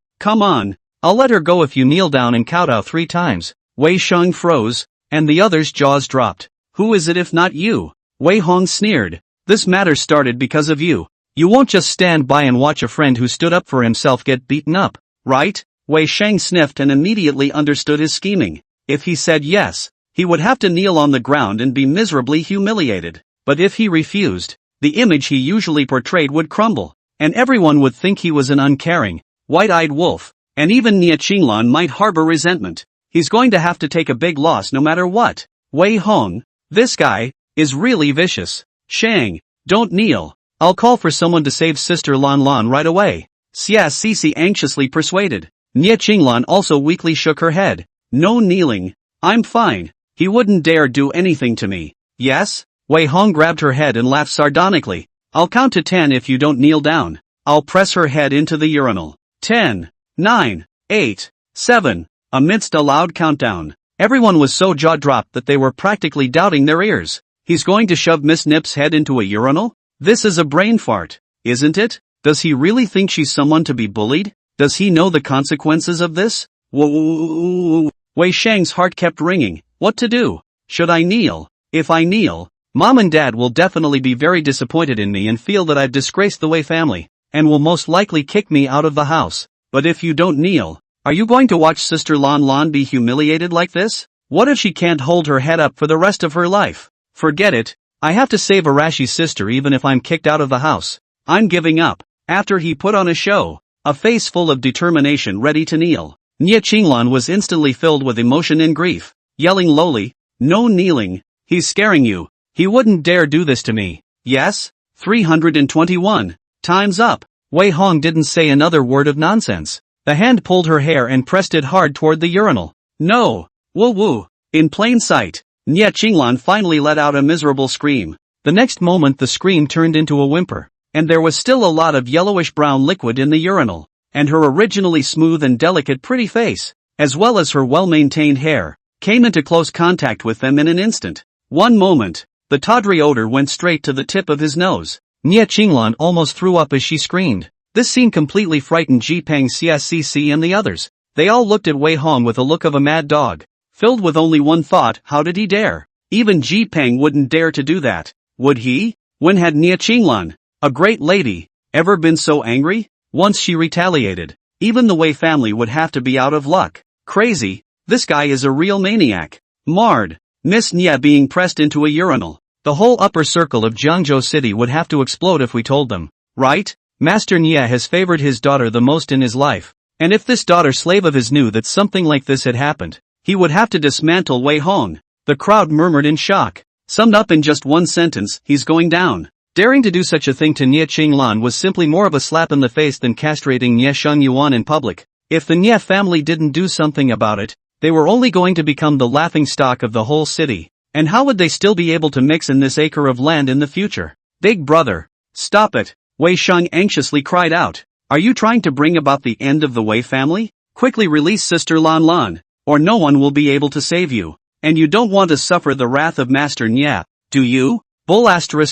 I'll let her go if you kneel down and kowtow 3 times. Wei Sheng froze, and the others' jaws dropped. "Who is it if not you?" Wei Hong sneered. "This matter started because of you. You won't just stand by and watch a friend who stood up for himself get beaten up, right?" Wei Sheng sniffed and immediately understood his scheming. If he said yes, he would have to kneel on the ground and be miserably humiliated. But if he refused, the image he usually portrayed would crumble, and everyone would think he was an uncaring, white-eyed wolf, and even Nye Qinglan might harbor resentment. He's going to have to take a big loss no matter what. Wei Hong, this guy, is really vicious. Shang, don't kneel. I'll call for someone to save Sister Lan Lan right away. Xia anxiously persuaded. Nye Qinglan also weakly shook her head. No kneeling. I'm fine. He wouldn't dare do anything to me. Yes? Wei Hong grabbed her head and laughed sardonically. I'll count to 10 if you don't kneel down. I'll press her head into the urinal. 10, 9, 8, 7. Amidst a loud countdown, Everyone was so jaw-dropped that they were practically doubting their ears. He's going to shove Miss Nip's head into a urinal? This is a brain fart, isn't it? Does he really think she's someone to be bullied? Does he know the consequences of this? Whoa. Wei Shang's heart kept ringing. What to do? Should I kneel? If I kneel, Mom and Dad will definitely be very disappointed in me and feel that I've disgraced the Wei family, and will most likely kick me out of the house. But if you don't kneel, are you going to watch Sister Lan Lan be humiliated like this? What if she can't hold her head up for the rest of her life? Forget it. I have to save Arashi's sister even if I'm kicked out of the house. I'm giving up. After he put on a show, a face full of determination ready to kneel, Nie Qinglan was instantly filled with emotion and grief, yelling lowly, "No kneeling, he's scaring you. He wouldn't dare do this to me." Yes? 321. Time's up. Wei Hong didn't say another word of nonsense. The hand pulled her hair and pressed it hard toward the urinal. No! Woo! In plain sight, Nie Qinglan finally let out a miserable scream. The next moment the scream turned into a whimper, and there was still a lot of yellowish-brown liquid in the urinal, and her originally smooth and delicate pretty face, as well as her well-maintained hair, came into close contact with them in an instant. One moment, the tawdry odor went straight to the tip of his nose. Nie Qinglan almost threw up as she screamed. This scene completely frightened Ji Peng CSCC and the others. They all looked at Wei Hong with the look of a mad dog, filled with only one thought: how did he dare? Even Ji Peng wouldn't dare to do that, would he? When had Nie Qinglan, a great lady, ever been so angry? Once she retaliated, even the Wei family would have to be out of luck. Crazy, this guy is a real maniac. Marred. Miss Nie being pressed into a urinal. The whole upper circle of Jiangzhou City would have to explode if we told them, right? Master Nie has favored his daughter the most in his life, and if this daughter slave of his knew that something like this had happened, he would have to dismantle Wei Hong. The crowd murmured in shock. Summed up in just one sentence: he's going down. Daring to do such a thing to Nie Qinglan was simply more of a slap in the face than castrating Nie Shengyuan in public. If the Nie family didn't do something about it, they were only going to become the laughingstock of the whole city. And how would they still be able to mix in this acre of land in the future? Big brother, stop it! Wei Sheng anxiously cried out. Are you trying to bring about the end of the Wei family? Quickly release Sister Lan Lan, or no one will be able to save you. And you don't want to suffer the wrath of Master Nie, do you? Bull Master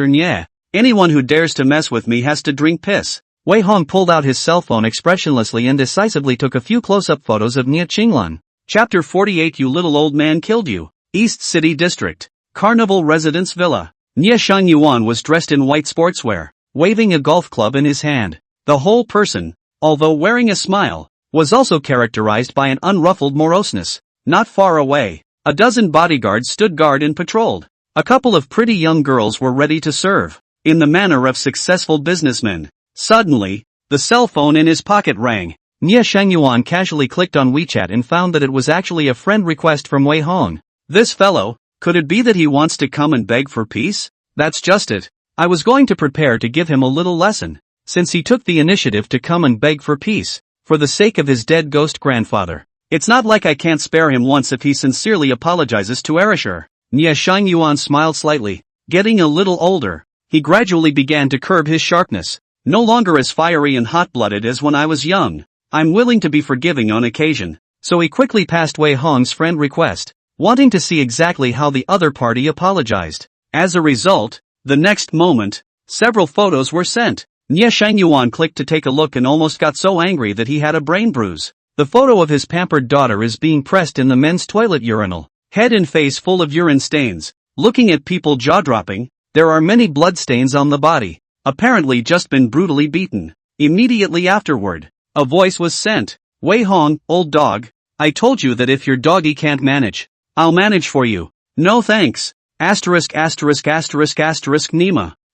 Nie. Anyone who dares to mess with me has to drink piss. Wei Hong pulled out his cell phone expressionlessly and decisively took a few close-up photos of Nie Qinglan. Chapter 48. You little old man killed you. East City District. Carnival Residence Villa. Nie Shengyuan was dressed in white sportswear, waving a golf club in his hand. The whole person, although wearing a smile, was also characterized by an unruffled moroseness. Not far away, a dozen bodyguards stood guard and patrolled. A couple of pretty young girls were ready to serve, in the manner of successful businessmen. Suddenly, the cell phone in his pocket rang. Nie Shengyuan casually clicked on WeChat and found that it was actually a friend request from Wei Hong. This fellow, could it be that he wants to come and beg for peace? That's just it. I was going to prepare to give him a little lesson, since he took the initiative to come and beg for peace, for the sake of his dead ghost grandfather. It's not like I can't spare him once if he sincerely apologizes to Erisher. Nie Shengyuan smiled slightly. Getting a little older, he gradually began to curb his sharpness. No longer as fiery and hot-blooded as when I was young. I'm willing to be forgiving on occasion. So he quickly passed Wei Hong's friend request, wanting to see exactly how the other party apologized. As a result, the next moment, several photos were sent. Nie Shengyuan clicked to take a look and almost got so angry that he had a brain bruise. The photo of his pampered daughter is being pressed in the men's toilet urinal, head and face full of urine stains. Looking at people jaw-dropping, there are many blood stains on the body. Apparently just been brutally beaten. Immediately afterward, a voice was sent. Wei Hong, old dog, I told you that if your doggy can't manage, I'll manage for you. No thanks. Nima.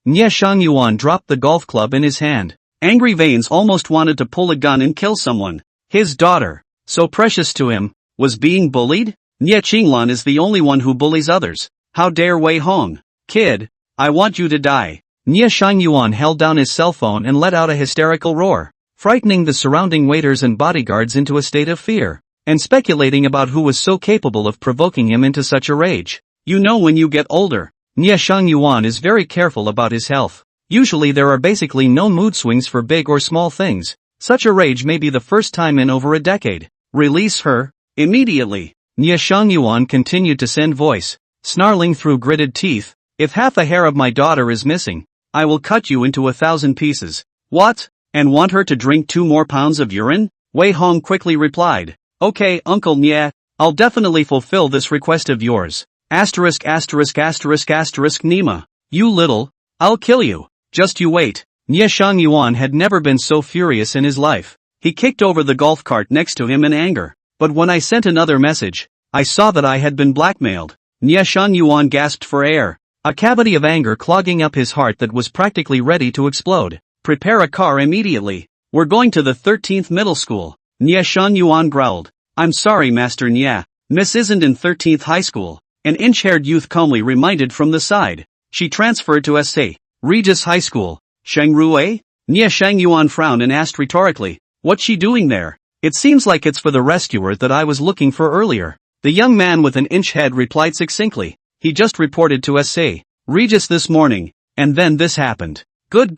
Nie Shengyuan dropped the golf club in his hand. Angry veins almost wanted to pull a gun and kill someone. His daughter, so precious to him, was being bullied? Nie Qinglan is the only one who bullies others. How dare Wei Hong? Kid, I want you to die. Nie Shengyuan held down his cell phone and let out a hysterical roar, frightening the surrounding waiters and bodyguards into a state of fear, and speculating about who was so capable of provoking him into such a rage. You know, when you get older, Nie Shengyuan is very careful about his health. Usually there are basically no mood swings for big or small things. Such a rage may be the first time in over a decade. Release her, Immediately, Nia Shangyuan continued to send voice, snarling through gritted teeth, "If half a hair of my daughter is missing, I will cut you into 1,000 pieces." "What? And want her to drink 2 more pounds of urine?" Wei Hong quickly replied. "Okay, Uncle Nia, I'll definitely fulfill this request of yours. Asterisk asterisk asterisk asterisk Nima. You little, I'll kill you. Just you wait." Nia Shangyuan had never been so furious in his life. He kicked over the golf cart next to him in anger. "But when I sent another message, I saw that I had been blackmailed." Nia Shangyuan gasped for air, a cavity of anger clogging up his heart that was practically ready to explode. "Prepare a car immediately. We're going to the 13th middle school." Nia Shangyuan growled. "I'm sorry, Master Nia. Miss isn't in 13th high school," an inch-haired youth calmly reminded from the side. "She transferred to S.A. Regis High School." "Shangrui?" Nia Shangyuan frowned and asked rhetorically, "What's she doing there?" "It seems like it's for the rescuer that I was looking for earlier." The young man with an inch head replied succinctly. "He just reported to S.A. Regis this morning, and then this happened." Good.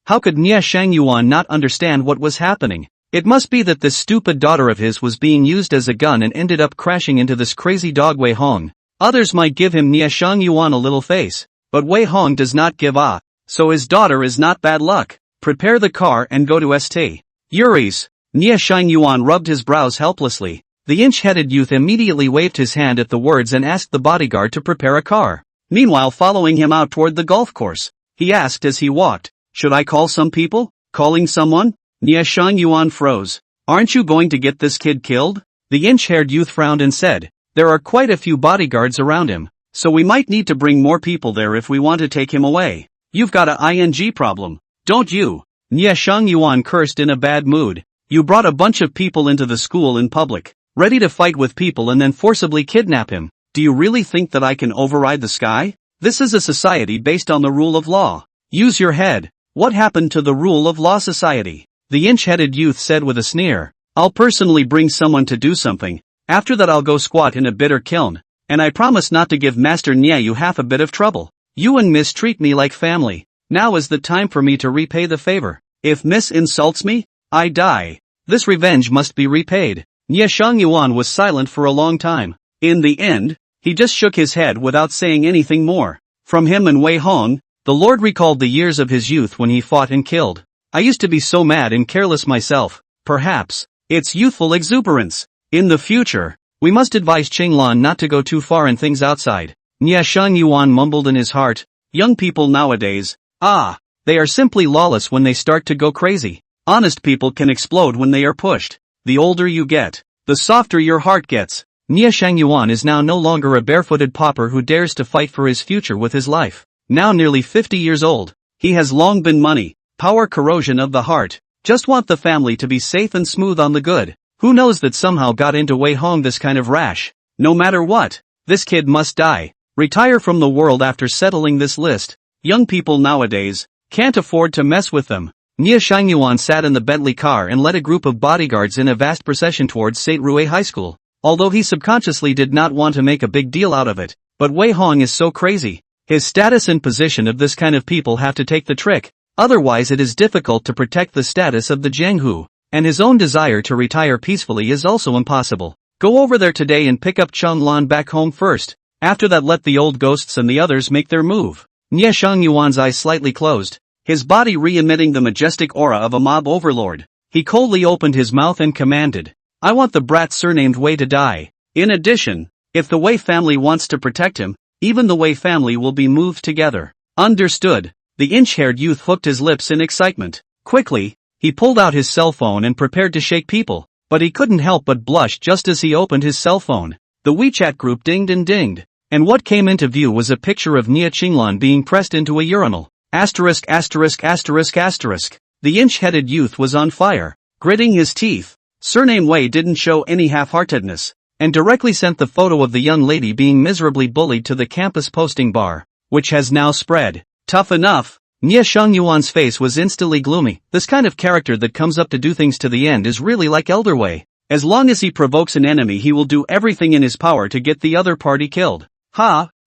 How could Nia Shangyuan not understand what was happening? It must be that this stupid daughter of his was being used as a gun and ended up crashing into this crazy dog Wei Hong. Others might give him Nia Shangyuan a little face, but Wei Hong does not give a, so his daughter is not bad luck. "Prepare the car and go to St. Yuri's." Nia Shangyuan rubbed his brows helplessly. The inch-headed youth immediately waved his hand at the words and asked the bodyguard to prepare a car. Meanwhile, following him out toward the golf course, he asked as he walked, "Should I call some people?" "Calling someone?" Nia Shangyuan froze. "Aren't you going to get this kid killed?" The inch-haired youth frowned and said, "There are quite a few bodyguards around him, so we might need to bring more people there if we want to take him away." "You've got a ing problem, don't you?" Nia Shangyuan cursed in a bad mood. "You brought a bunch of people into the school in public, ready to fight with people and then forcibly kidnap him. Do you really think that I can override the sky? This is a society based on the rule of law. Use your head. What happened to the rule of law society?" The inch-headed youth said with a sneer. "I'll personally bring someone to do something. After that I'll go squat in a bitter kiln, and I promise not to give Master Nia you half a bit of trouble. You and Miss treat me like family. Now is the time for me to repay the favor. If Miss insults me, I die. This revenge must be repaid." Nia Shangyuan was silent for a long time. In the end, he just shook his head without saying anything more. From him and Wei Hong, the Lord recalled the years of his youth when he fought and killed. "I used to be so mad and careless myself." Perhaps it's youthful exuberance. In the future, we must advise Qinglan not to go too far in things outside. Nia Shangyuan mumbled in his heart. Young people nowadays, they are simply lawless when they start to go crazy. Honest people can explode when they are pushed. The older you get, the softer your heart gets. Nia Shangyuan is now no longer a barefooted pauper who dares to fight for his future with his life. Now nearly 50 years old, he has long been money, power, corrosion of the heart. Just want the family to be safe and smooth on the good. Who knows that somehow got into Wei Hong this kind of rash? No matter what, this kid must die. Retire from the world after settling this list. Young people nowadays can't afford to mess with them. Nia Shangyuan sat in the Bentley car and led a group of bodyguards in a vast procession towards St. Rui High School. Although he subconsciously did not want to make a big deal out of it, but Wei Hong is so crazy. His status and position of this kind of people have to take the trick. Otherwise it is difficult to protect the status of the Jianghu, and his own desire to retire peacefully is also impossible. Go over there today and pick up Changlan back home first. After that let the old ghosts and the others make their move. Nia Shangyuan's eyes slightly closed, his body re-emitting the majestic aura of a mob overlord. He coldly opened his mouth and commanded, "I want the brat surnamed Wei to die. In addition, if the Wei family wants to protect him, even the Wei family will be moved together." "Understood." The inch-haired youth hooked his lips in excitement. Quickly, he pulled out his cell phone and prepared to shake people, but he couldn't help but blush just as he opened his cell phone. The WeChat group dinged and dinged, and what came into view was a picture of Nia Qinglan being pressed into a urinal. Asterisk asterisk asterisk asterisk. The inch-headed youth was on fire, gritting his teeth. Surname Wei didn't show any half-heartedness, and directly sent the photo of the young lady being miserably bullied to the campus posting bar, which has now spread. Tough enough. Nia Shangyuan's face was instantly gloomy. This kind of character that comes up to do things to the end is really like Elder Wei. As long as he provokes an enemy he will do everything in his power to get the other party killed.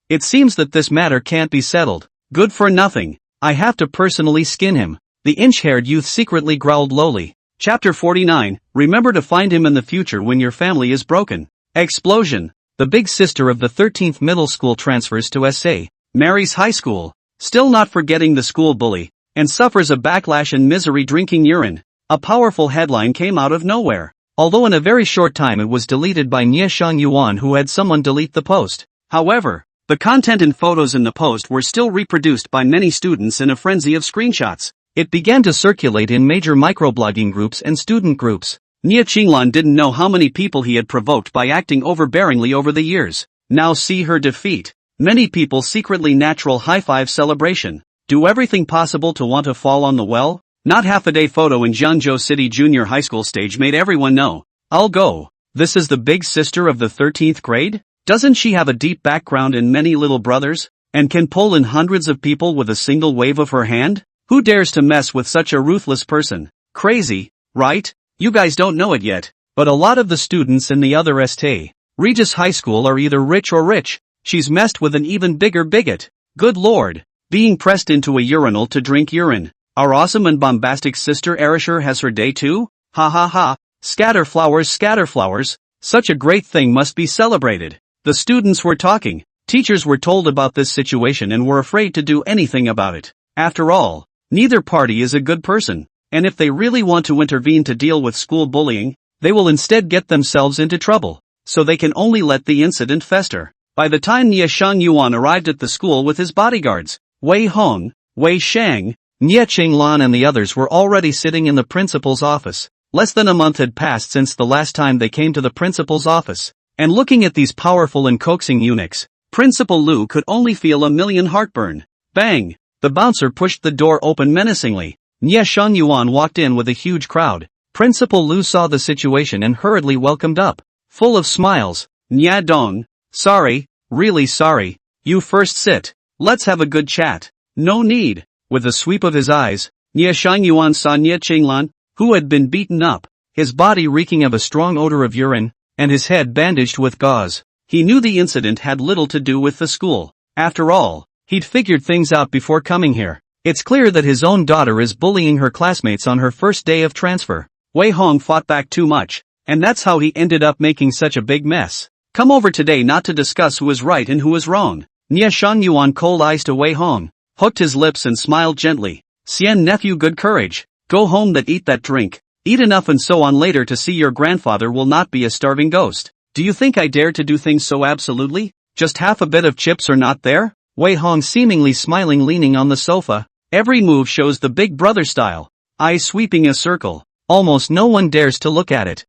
It seems that this matter can't be settled. Good for nothing. I have to personally skin him. The inch-haired youth secretly growled lowly. Chapter 49, remember to find him in the future when your family is broken. Explosion. The big sister of the 13th middle school transfers to SA, Mary's high school, still not forgetting the school bully, and suffers a backlash and misery drinking urine. A powerful headline came out of nowhere. Although in a very short time it was deleted by Nie Shang Yuan, who had someone delete the post. However, the content and photos in the post were still reproduced by many students in a frenzy of screenshots. It began to circulate in major microblogging groups and student groups. Nie Qinglan didn't know how many people he had provoked by acting overbearingly over the years. Now see her defeat. Many people secretly natural high-five celebration. Do everything possible to want to fall on the well? Not half-a-day photo in Jiangzhou City Junior High School stage made everyone know. I'll go. This is the big sister of the 13th grade? Doesn't she have a deep background and many little brothers? And can pull in hundreds of people with a single wave of her hand? Who dares to mess with such a ruthless person? Crazy, right? You guys don't know it yet, but a lot of the students in the other St. Regis High School are either rich or rich. She's messed with an even bigger bigot. Good lord. Being pressed into a urinal to drink urine. Our awesome and bombastic sister Arisher has her day too? Ha ha ha. Scatter flowers, scatter flowers. Such a great thing must be celebrated. The students were talking. Teachers were told about this situation and were afraid to do anything about it. After all, neither party is a good person, and if they really want to intervene to deal with school bullying, they will instead get themselves into trouble, so they can only let the incident fester. By the time Nie Shang Yuan arrived at the school with his bodyguards, Wei Hong, Wei Shang, Nie Qinglan and the others were already sitting in the principal's office. Less than a month had passed since the last time they came to the principal's office, and looking at these powerful and coaxing eunuchs, Principal Lu could only feel a million heartburn. Bang! The bouncer pushed the door open menacingly. Nie Shang Yuan walked in with a huge crowd. Principal Lu saw the situation and hurriedly welcomed up. Full of smiles. Nie Dong. Sorry, really sorry. You first sit. Let's have a good chat. No need. With a sweep of his eyes, Nie Shang Yuan saw Nie Qinglan, who had been beaten up, his body reeking of a strong odor of urine, and his head bandaged with gauze. He knew the incident had little to do with the school. After all, he'd figured things out before coming here. It's clear that his own daughter is bullying her classmates on her first day of transfer. Wei Hong fought back too much, and that's how he ended up making such a big mess. Come over today not to discuss who is right and who is wrong. Nie Shang Yuan cold eyes to Wei Hong, hooked his lips and smiled gently. Xian nephew, good courage. Go home, that eat that drink. Eat enough and so on later to see your grandfather will not be a starving ghost. Do you think I dare to do things so absolutely? Just half a bit of chips are not there? Wei Hong seemingly smiling, leaning on the sofa. Every move shows the big brother style. Eyes sweeping a circle. Almost no one dares to look at it.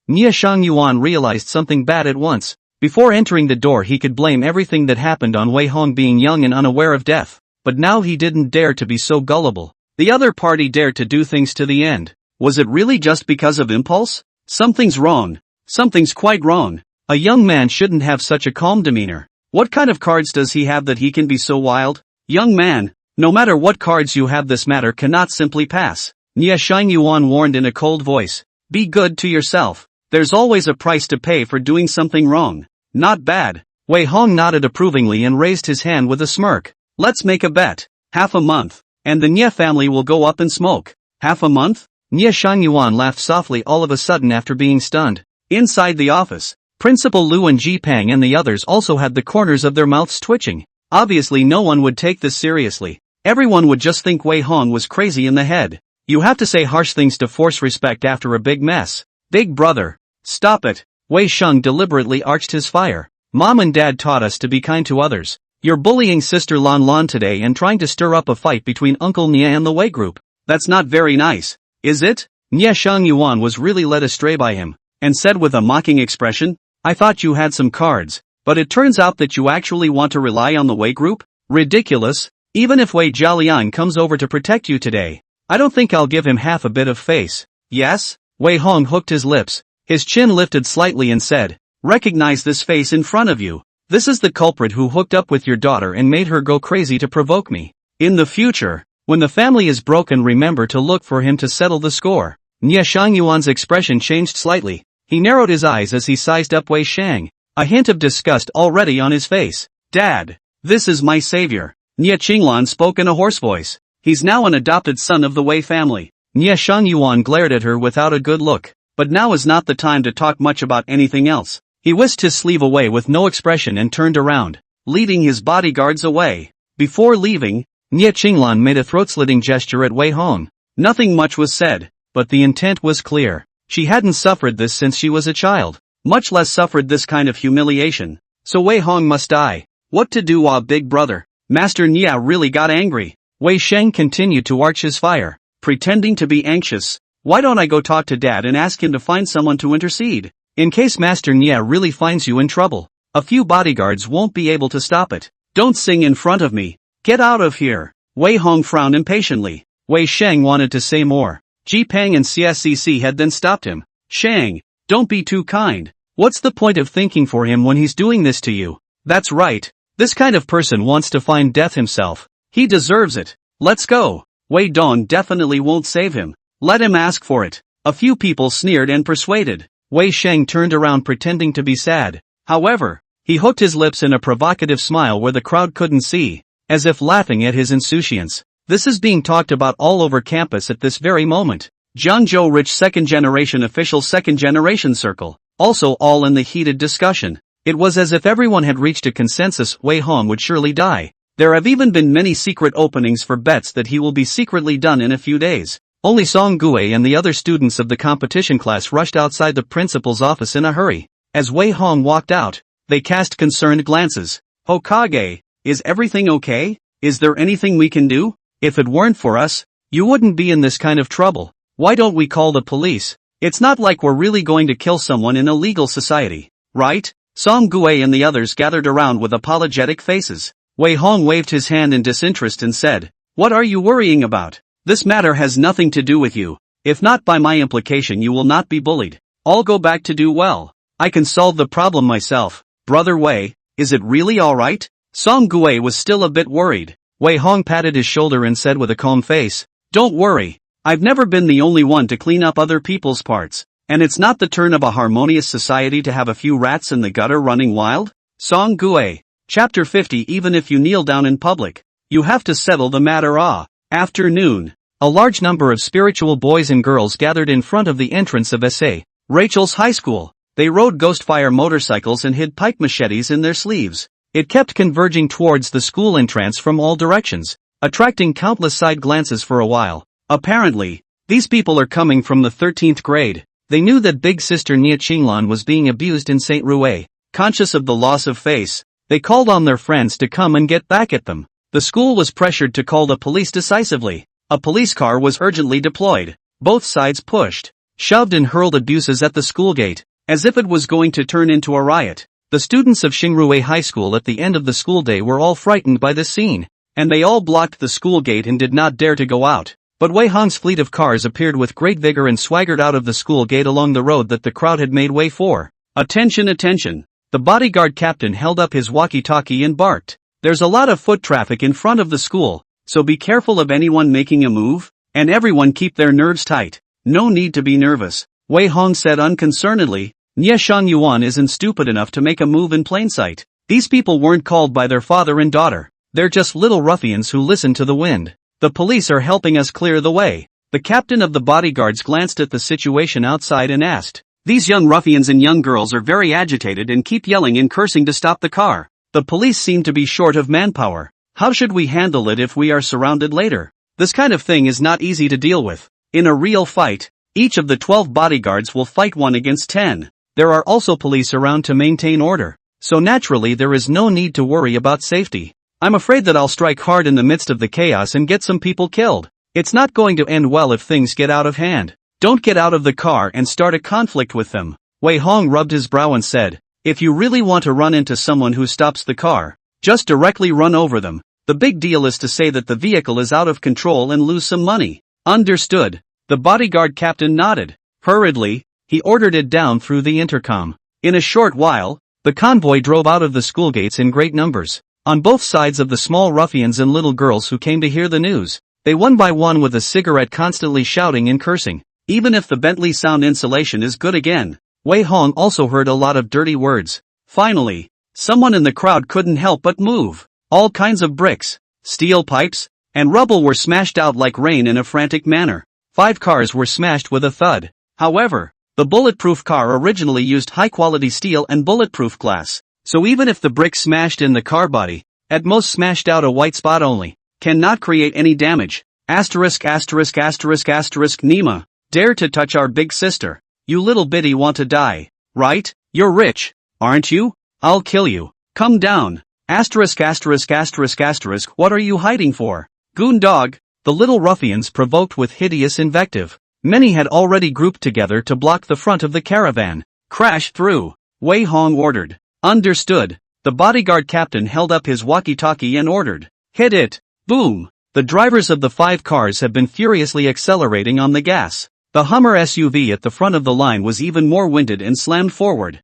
Nie Shang Yuan realized something bad at once. Before entering the door he could blame everything that happened on Wei Hong being young and unaware of death. But now he didn't dare to be so gullible. The other party dared to do things to the end. Was it really just because of impulse? Something's wrong. Something's quite wrong. A young man shouldn't have such a calm demeanor. What kind of cards does he have that he can be so wild? Young man, no matter what cards you have, this matter cannot simply pass. Nie Shang Yuan warned in a cold voice. Be good to yourself. There's always a price to pay for doing something wrong. Not bad. Wei Hong nodded approvingly and raised his hand with a smirk. Let's make a bet. Half a month, and the Nie family will go up in smoke. Half a month? Nie Shang Yuan laughed softly all of a sudden after being stunned. Inside the office, Principal Lu and Ji Pang and the others also had the corners of their mouths twitching. Obviously no one would take this seriously. Everyone would just think Wei Hong was crazy in the head. You have to say harsh things to force respect after a big mess. Big brother. Stop it. Wei Sheng deliberately arched his fire. Mom and Dad taught us to be kind to others. You're bullying Sister Lan Lan today and trying to stir up a fight between Uncle Nie and the Wei group. That's not very nice, is it? Nie Shang Yuan was really led astray by him, and said with a mocking expression, I thought you had some cards, but it turns out that you actually want to rely on the Wei group? Ridiculous. Even if Wei Jialian comes over to protect you today, I don't think I'll give him half a bit of face. Yes? Wei Hong hooked his lips, his chin lifted slightly and said, recognize this face in front of you. This is the culprit who hooked up with your daughter and made her go crazy to provoke me. In the future, when the family is broken, remember to look for him to settle the score. Nie Shang Yuan's expression changed slightly. He narrowed his eyes as he sized up Wei Shang, a hint of disgust already on his face. Dad, this is my savior. Nie Qinglan spoke in a hoarse voice. He's now an adopted son of the Wei family. Nie Shangyuan glared at her without a good look. But now is not the time to talk much about anything else. He whisked his sleeve away with no expression and turned around, leading his bodyguards away. Before leaving, Nie Qinglan made a throat-slitting gesture at Wei Hong. Nothing much was said, but the intent was clear. She hadn't suffered this since she was a child, much less suffered this kind of humiliation. So Wei Hong must die. What to do, big brother? Master Nia really got angry. Wei Sheng continued to arch his fire, pretending to be anxious. Why don't I go talk to Dad and ask him to find someone to intercede? In case Master Nia really finds you in trouble, a few bodyguards won't be able to stop it. Don't sing in front of me. Get out of here. Wei Hong frowned impatiently. Wei Sheng wanted to say more. Ji Peng and CSCC had then stopped him. Sheng, don't be too kind. What's the point of thinking for him when he's doing this to you? That's right. This kind of person wants to find death himself. He deserves it. Let's go. Wei Dong definitely won't save him. Let him ask for it. A few people sneered and persuaded. Wei Sheng turned around pretending to be sad. However, he hooked his lips in a provocative smile where the crowd couldn't see, as if laughing at his insouciance. This is being talked about all over campus at this very moment. Jiangzhou Rich second generation official second generation circle, also all in the heated discussion. It was as if everyone had reached a consensus Wei Hong would surely die. There have even been many secret openings for bets that he will be secretly done in a few days. Only Song Gui and the other students of the competition class rushed outside the principal's office in a hurry. As Wei Hong walked out, they cast concerned glances. Hokage, is everything okay? Is there anything we can do? If it weren't for us, you wouldn't be in this kind of trouble. Why don't we call the police? It's not like we're really going to kill someone in a legal society, right? Song Gui and the others gathered around with apologetic faces. Wei Hong waved his hand in disinterest and said, "What are you worrying about? This matter has nothing to do with you. If not by my implication, you will not be bullied. I'll go back to do well. I can solve the problem myself. Brother Wei, is it really alright?" Song Gui was still a bit worried. Wei Hong patted his shoulder and said with a calm face, "Don't worry. I've never been the only one to clean up other people's parts. And it's not the turn of a harmonious society to have a few rats in the gutter running wild." Song Gui. Chapter 50. Even if you kneel down in public, you have to settle the matter. Afternoon. A large number of spiritual boys and girls gathered in front of the entrance of S.A. Rachel's high school. They rode Ghostfire motorcycles and hid pike machetes in their sleeves. It kept converging towards the school entrance from all directions, attracting countless side glances for a while. Apparently, these people are coming from the 13th grade. They knew that big sister Nie Qinglan was being abused in St. Roué. Conscious of the loss of face, they called on their friends to come and get back at them. The school was pressured to call the police decisively. A police car was urgently deployed. Both sides pushed, shoved and hurled abuses at the school gate, as if it was going to turn into a riot. The students of Xingrui High School at the end of the school day were all frightened by this scene, and they all blocked the school gate and did not dare to go out. But Wei Hong's fleet of cars appeared with great vigor and swaggered out of the school gate along the road that the crowd had made way for. "Attention, attention." The bodyguard captain held up his walkie-talkie and barked. "There's a lot of foot traffic in front of the school, so be careful of anyone making a move, and everyone keep their nerves tight. No need to be nervous." Wei Hong said unconcernedly, "Nie Shangyuan isn't stupid enough to make a move in plain sight. These people weren't called by their father and daughter. They're just little ruffians who listen to the wind. The police are helping us clear the way." The captain of the bodyguards glanced at the situation outside and asked, "These young ruffians and young girls are very agitated and keep yelling and cursing to stop the car. The police seem to be short of manpower. How should we handle it if we are surrounded later? This kind of thing is not easy to deal with. In a real fight, each of the 12 bodyguards will fight 1 against 10. There are also police around to maintain order, so naturally there is no need to worry about safety. I'm afraid that I'll strike hard in the midst of the chaos and get some people killed. It's not going to end well if things get out of hand. Don't get out of the car and start a conflict with them." Wei Hong rubbed his brow and said, "If you really want to run into someone who stops the car, just directly run over them. The big deal is to say that the vehicle is out of control and lose some money." "Understood." The bodyguard captain nodded. Hurriedly, he ordered it down through the intercom. In a short while, the convoy drove out of the school gates in great numbers. On both sides of the small ruffians and little girls who came to hear the news, they one by one with a cigarette constantly shouting and cursing. Even if the Bentley sound insulation is good again, Wei Hong also heard a lot of dirty words. Finally, someone in the crowd couldn't help but move. All kinds of bricks, steel pipes, and rubble were smashed out like rain in a frantic manner. 5 cars were smashed with a thud. However, the bulletproof car originally used high-quality steel and bulletproof glass, so even if the brick smashed in the car body, at most smashed out a white spot only, cannot create any damage. Nema, dare to touch our big sister. You little bitty want to die, right? You're rich, aren't you? I'll kill you. Come down. What are you hiding for? Goon dog. The little ruffians provoked with hideous invective. Many had already grouped together to block the front of the caravan. Crash through. Wei Hong ordered. Understood. The bodyguard captain held up his walkie-talkie and ordered. Hit it. Boom. The drivers of the 5 cars have been furiously accelerating on the gas. The Hummer SUV at the front of the line was even more winded and slammed forward.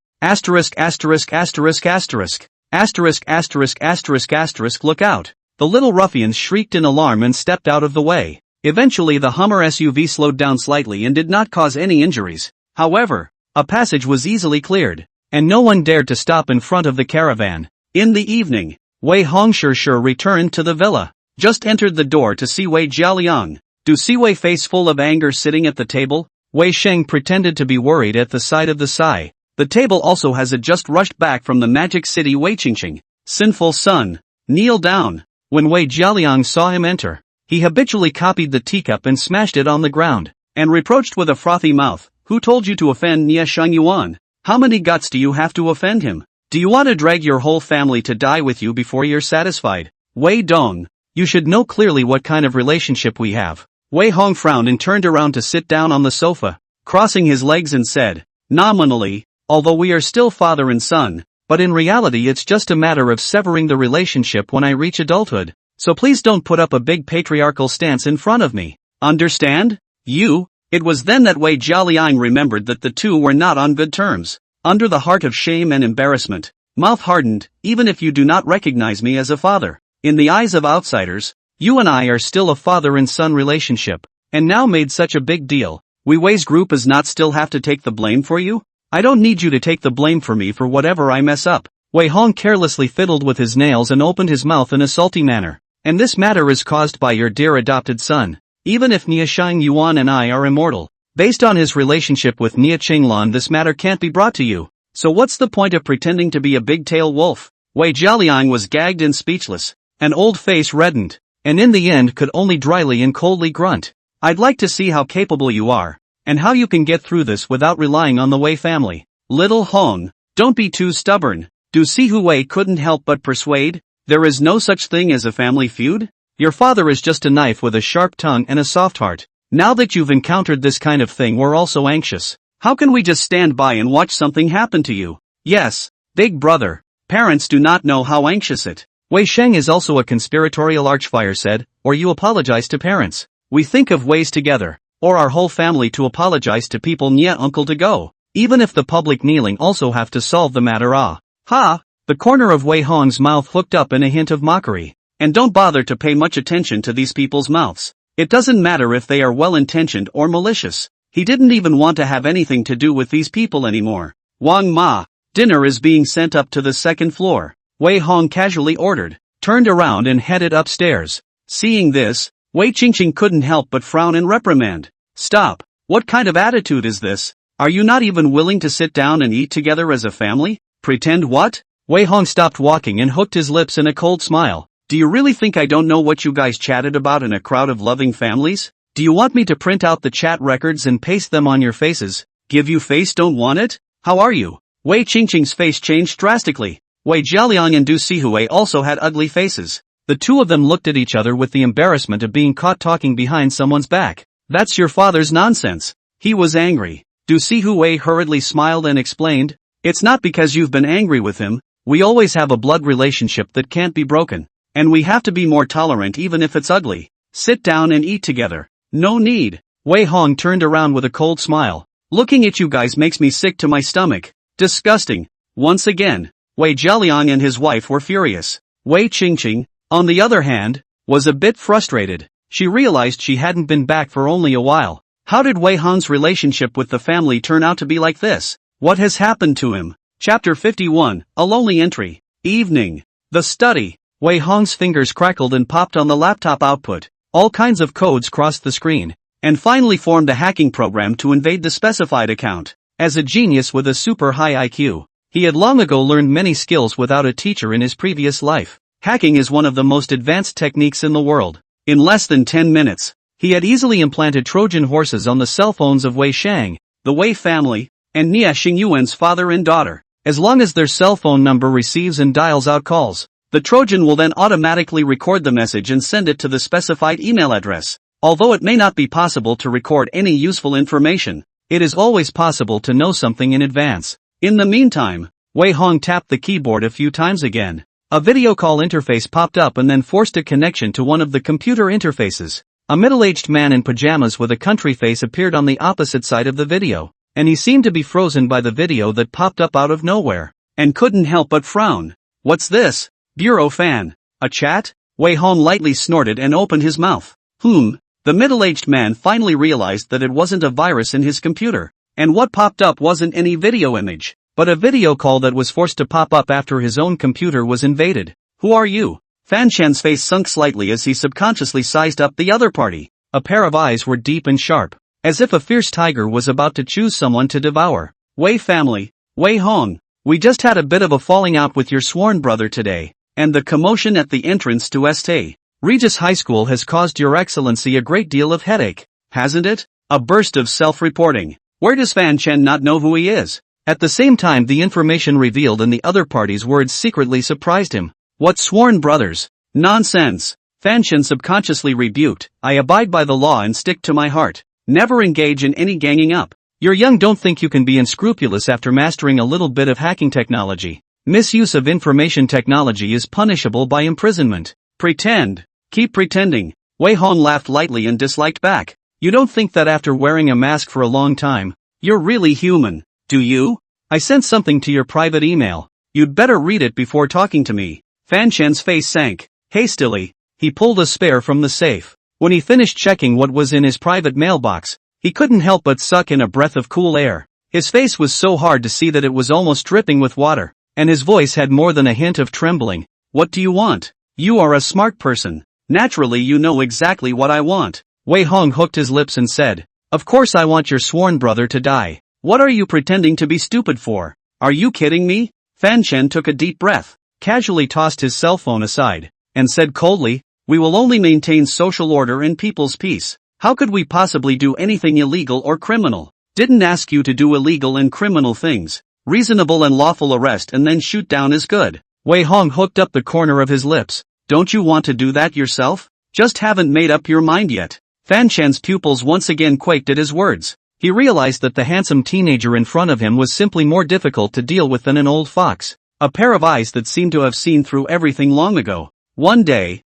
Look out. The little ruffians shrieked in alarm and stepped out of the way. Eventually the Hummer SUV slowed down slightly and did not cause any injuries. However, a passage was easily cleared, and no one dared to stop in front of the caravan. In the evening, Wei Hongshire returned to the villa. Just entered the door to see Wei Jialiang. Du Siwei face full of anger sitting at the table. Wei Sheng pretended to be worried at the sight of the Sai. The table also has just rushed back from the magic city Wei Qingqing. Sinful son, kneel down. When Wei Jialiang saw him enter, he habitually copied the teacup and smashed it on the ground, and reproached with a frothy mouth, who told you to offend Nie Shangyuan? How many guts do you have to offend him? Do you want to drag your whole family to die with you before you're satisfied? Wei Dong, you should know clearly what kind of relationship we have. Wei Hong frowned and turned around to sit down on the sofa, crossing his legs and said, nominally, although we are still father and son, but in reality it's just a matter of severing the relationship when I reach adulthood, so please don't put up a big patriarchal stance in front of me. Understand? It was then that Wei Jialiang remembered that the two were not on good terms. Under the heart of shame and embarrassment, mouth hardened, even if you do not recognize me as a father. In the eyes of outsiders, you and I are still a father and son relationship, and now made such a big deal. Wei's group does not still have to take the blame for you? I don't need you to take the blame for me for whatever I mess up. Wei Hong carelessly fiddled with his nails and opened his mouth in a salty manner. And this matter is caused by your dear adopted son. Even if Nie Shangyuan and I are immortal, based on his relationship with Nie Qinglan, this matter can't be brought to you. So what's the point of pretending to be a big-tailed wolf? Wei Jialiang was gagged and speechless. An old face reddened, and in the end could only dryly and coldly grunt. I'd like to see how capable you are, and how you can get through this without relying on the Wei family. Little Hong, don't be too stubborn. Du Siwei couldn't help but persuade. There is no such thing as a family feud? Your father is just a knife with a sharp tongue and a soft heart. Now that you've encountered this kind of thing, we're also anxious. How can we just stand by and watch something happen to you? Yes, big brother. Parents do not know how anxious it. Wei Sheng is also a conspiratorial archfire said, or you apologize to parents. We think of ways together, or our whole family to apologize to people near uncle to go. Even if the public kneeling also have to solve the matter. Ha! The corner of Wei Hong's mouth hooked up in a hint of mockery. And don't bother to pay much attention to these people's mouths. It doesn't matter if they are well-intentioned or malicious. He didn't even want to have anything to do with these people anymore. Wang Ma, dinner is being sent up to the second floor. Wei Hong casually ordered, turned around and headed upstairs. Seeing this, Wei Qingqing couldn't help but frown and reprimand. Stop! What kind of attitude is this? Are you not even willing to sit down and eat together as a family? Pretend what? Wei Hong stopped walking and hooked his lips in a cold smile. Do you really think I don't know what you guys chatted about in a crowd of loving families? Do you want me to print out the chat records and paste them on your faces? Give you face don't want it? How are you? Wei Qingqing's face changed drastically. Wei Jialiang and Du Siwei also had ugly faces. The two of them looked at each other with the embarrassment of being caught talking behind someone's back. That's your father's nonsense. He was angry. Du Siwei hurriedly smiled and explained, it's not because you've been angry with him. We always have a blood relationship that can't be broken. And we have to be more tolerant even if it's ugly. Sit down and eat together. No need. Wei Hong turned around with a cold smile. Looking at you guys makes me sick to my stomach. Disgusting. Once again, Wei Jialiang and his wife were furious. Wei Qingqing, on the other hand, was a bit frustrated. She realized she hadn't been back for only a while. How did Wei Hong's relationship with the family turn out to be like this? What has happened to him? Chapter 51, A Lonely Entry. Evening. The study. Wei Hong's fingers crackled and popped on the laptop output. All kinds of codes crossed the screen. and finally formed a hacking program to invade the specified account. As a genius with a super high IQ, he had long ago learned many skills without a teacher in his previous life. Hacking is one of the most advanced techniques in the world. In less than 10 minutes, he had easily implanted Trojan horses on the cell phones of Wei Shang, the Wei family, and Nia Xingyuan's father and daughter. As long as their cell phone number receives and dials out calls, the Trojan will then automatically record the message and send it to the specified email address. Although it may not be possible to record any useful information, it is always possible to know something in advance. In the meantime, Wei Hong tapped the keyboard a few times again. A video call interface popped up and then forced a connection to one of the computer interfaces. A middle-aged man in pajamas with a country face appeared on the opposite side of the video, and he seemed to be frozen by the video that popped up out of nowhere, and couldn't help but frown. What's this? Bureau fan. A chat? Wei Hong lightly snorted and opened his mouth. The middle-aged man finally realized that it wasn't a virus in his computer, and what popped up wasn't any video image, but a video call that was forced to pop up after his own computer was invaded. Who are you? Fan Shen's face sunk slightly as he subconsciously sized up the other party. A pair of eyes were deep and sharp, as if a fierce tiger was about to choose someone to devour. Wei family, Wei Hong, we just had a bit of a falling out with your sworn brother today, and the commotion at the entrance to St. Regis High School has caused your excellency a great deal of headache, hasn't it? A burst of self-reporting. Where does Fan Chen not know who he is? At the same time, the information revealed in the other party's words secretly surprised him. What sworn brothers? Nonsense. Fan Chen subconsciously rebuked. I abide by the law and stick to my heart. Never engage in any ganging up. You're young, don't think you can be unscrupulous after mastering a little bit of hacking technology. Misuse of information technology is punishable by imprisonment. Pretend. Keep pretending. Wei Hong laughed lightly and disliked back. You don't think that after wearing a mask for a long time, you're really human, do you? I sent something to your private email. You'd better read it before talking to me. Fan Chen's face sank. Hastily, he pulled a spare from the safe. When he finished checking what was in his private mailbox, he couldn't help but suck in a breath of cool air. His face was so hard to see that it was almost dripping with water, and his voice had more than a hint of trembling. What do you want? You are a smart person. Naturally you know exactly what I want. Wei Hong hooked his lips and said, Of course I want your sworn brother to die. What are you pretending to be stupid for? Are you kidding me? Fan Chen took a deep breath, casually tossed his cell phone aside, and said coldly, We will only maintain social order and people's peace. How could we possibly do anything illegal or criminal? Didn't ask you to do illegal and criminal things. Reasonable and lawful arrest and then shoot down is good. Wei Hong hooked up the corner of his lips. Don't you want to do that yourself? Just haven't made up your mind yet. Fan Chen's pupils once again quaked at his words. He realized that the handsome teenager in front of him was simply more difficult to deal with than an old fox. A pair of eyes that seemed to have seen through everything long ago. One day,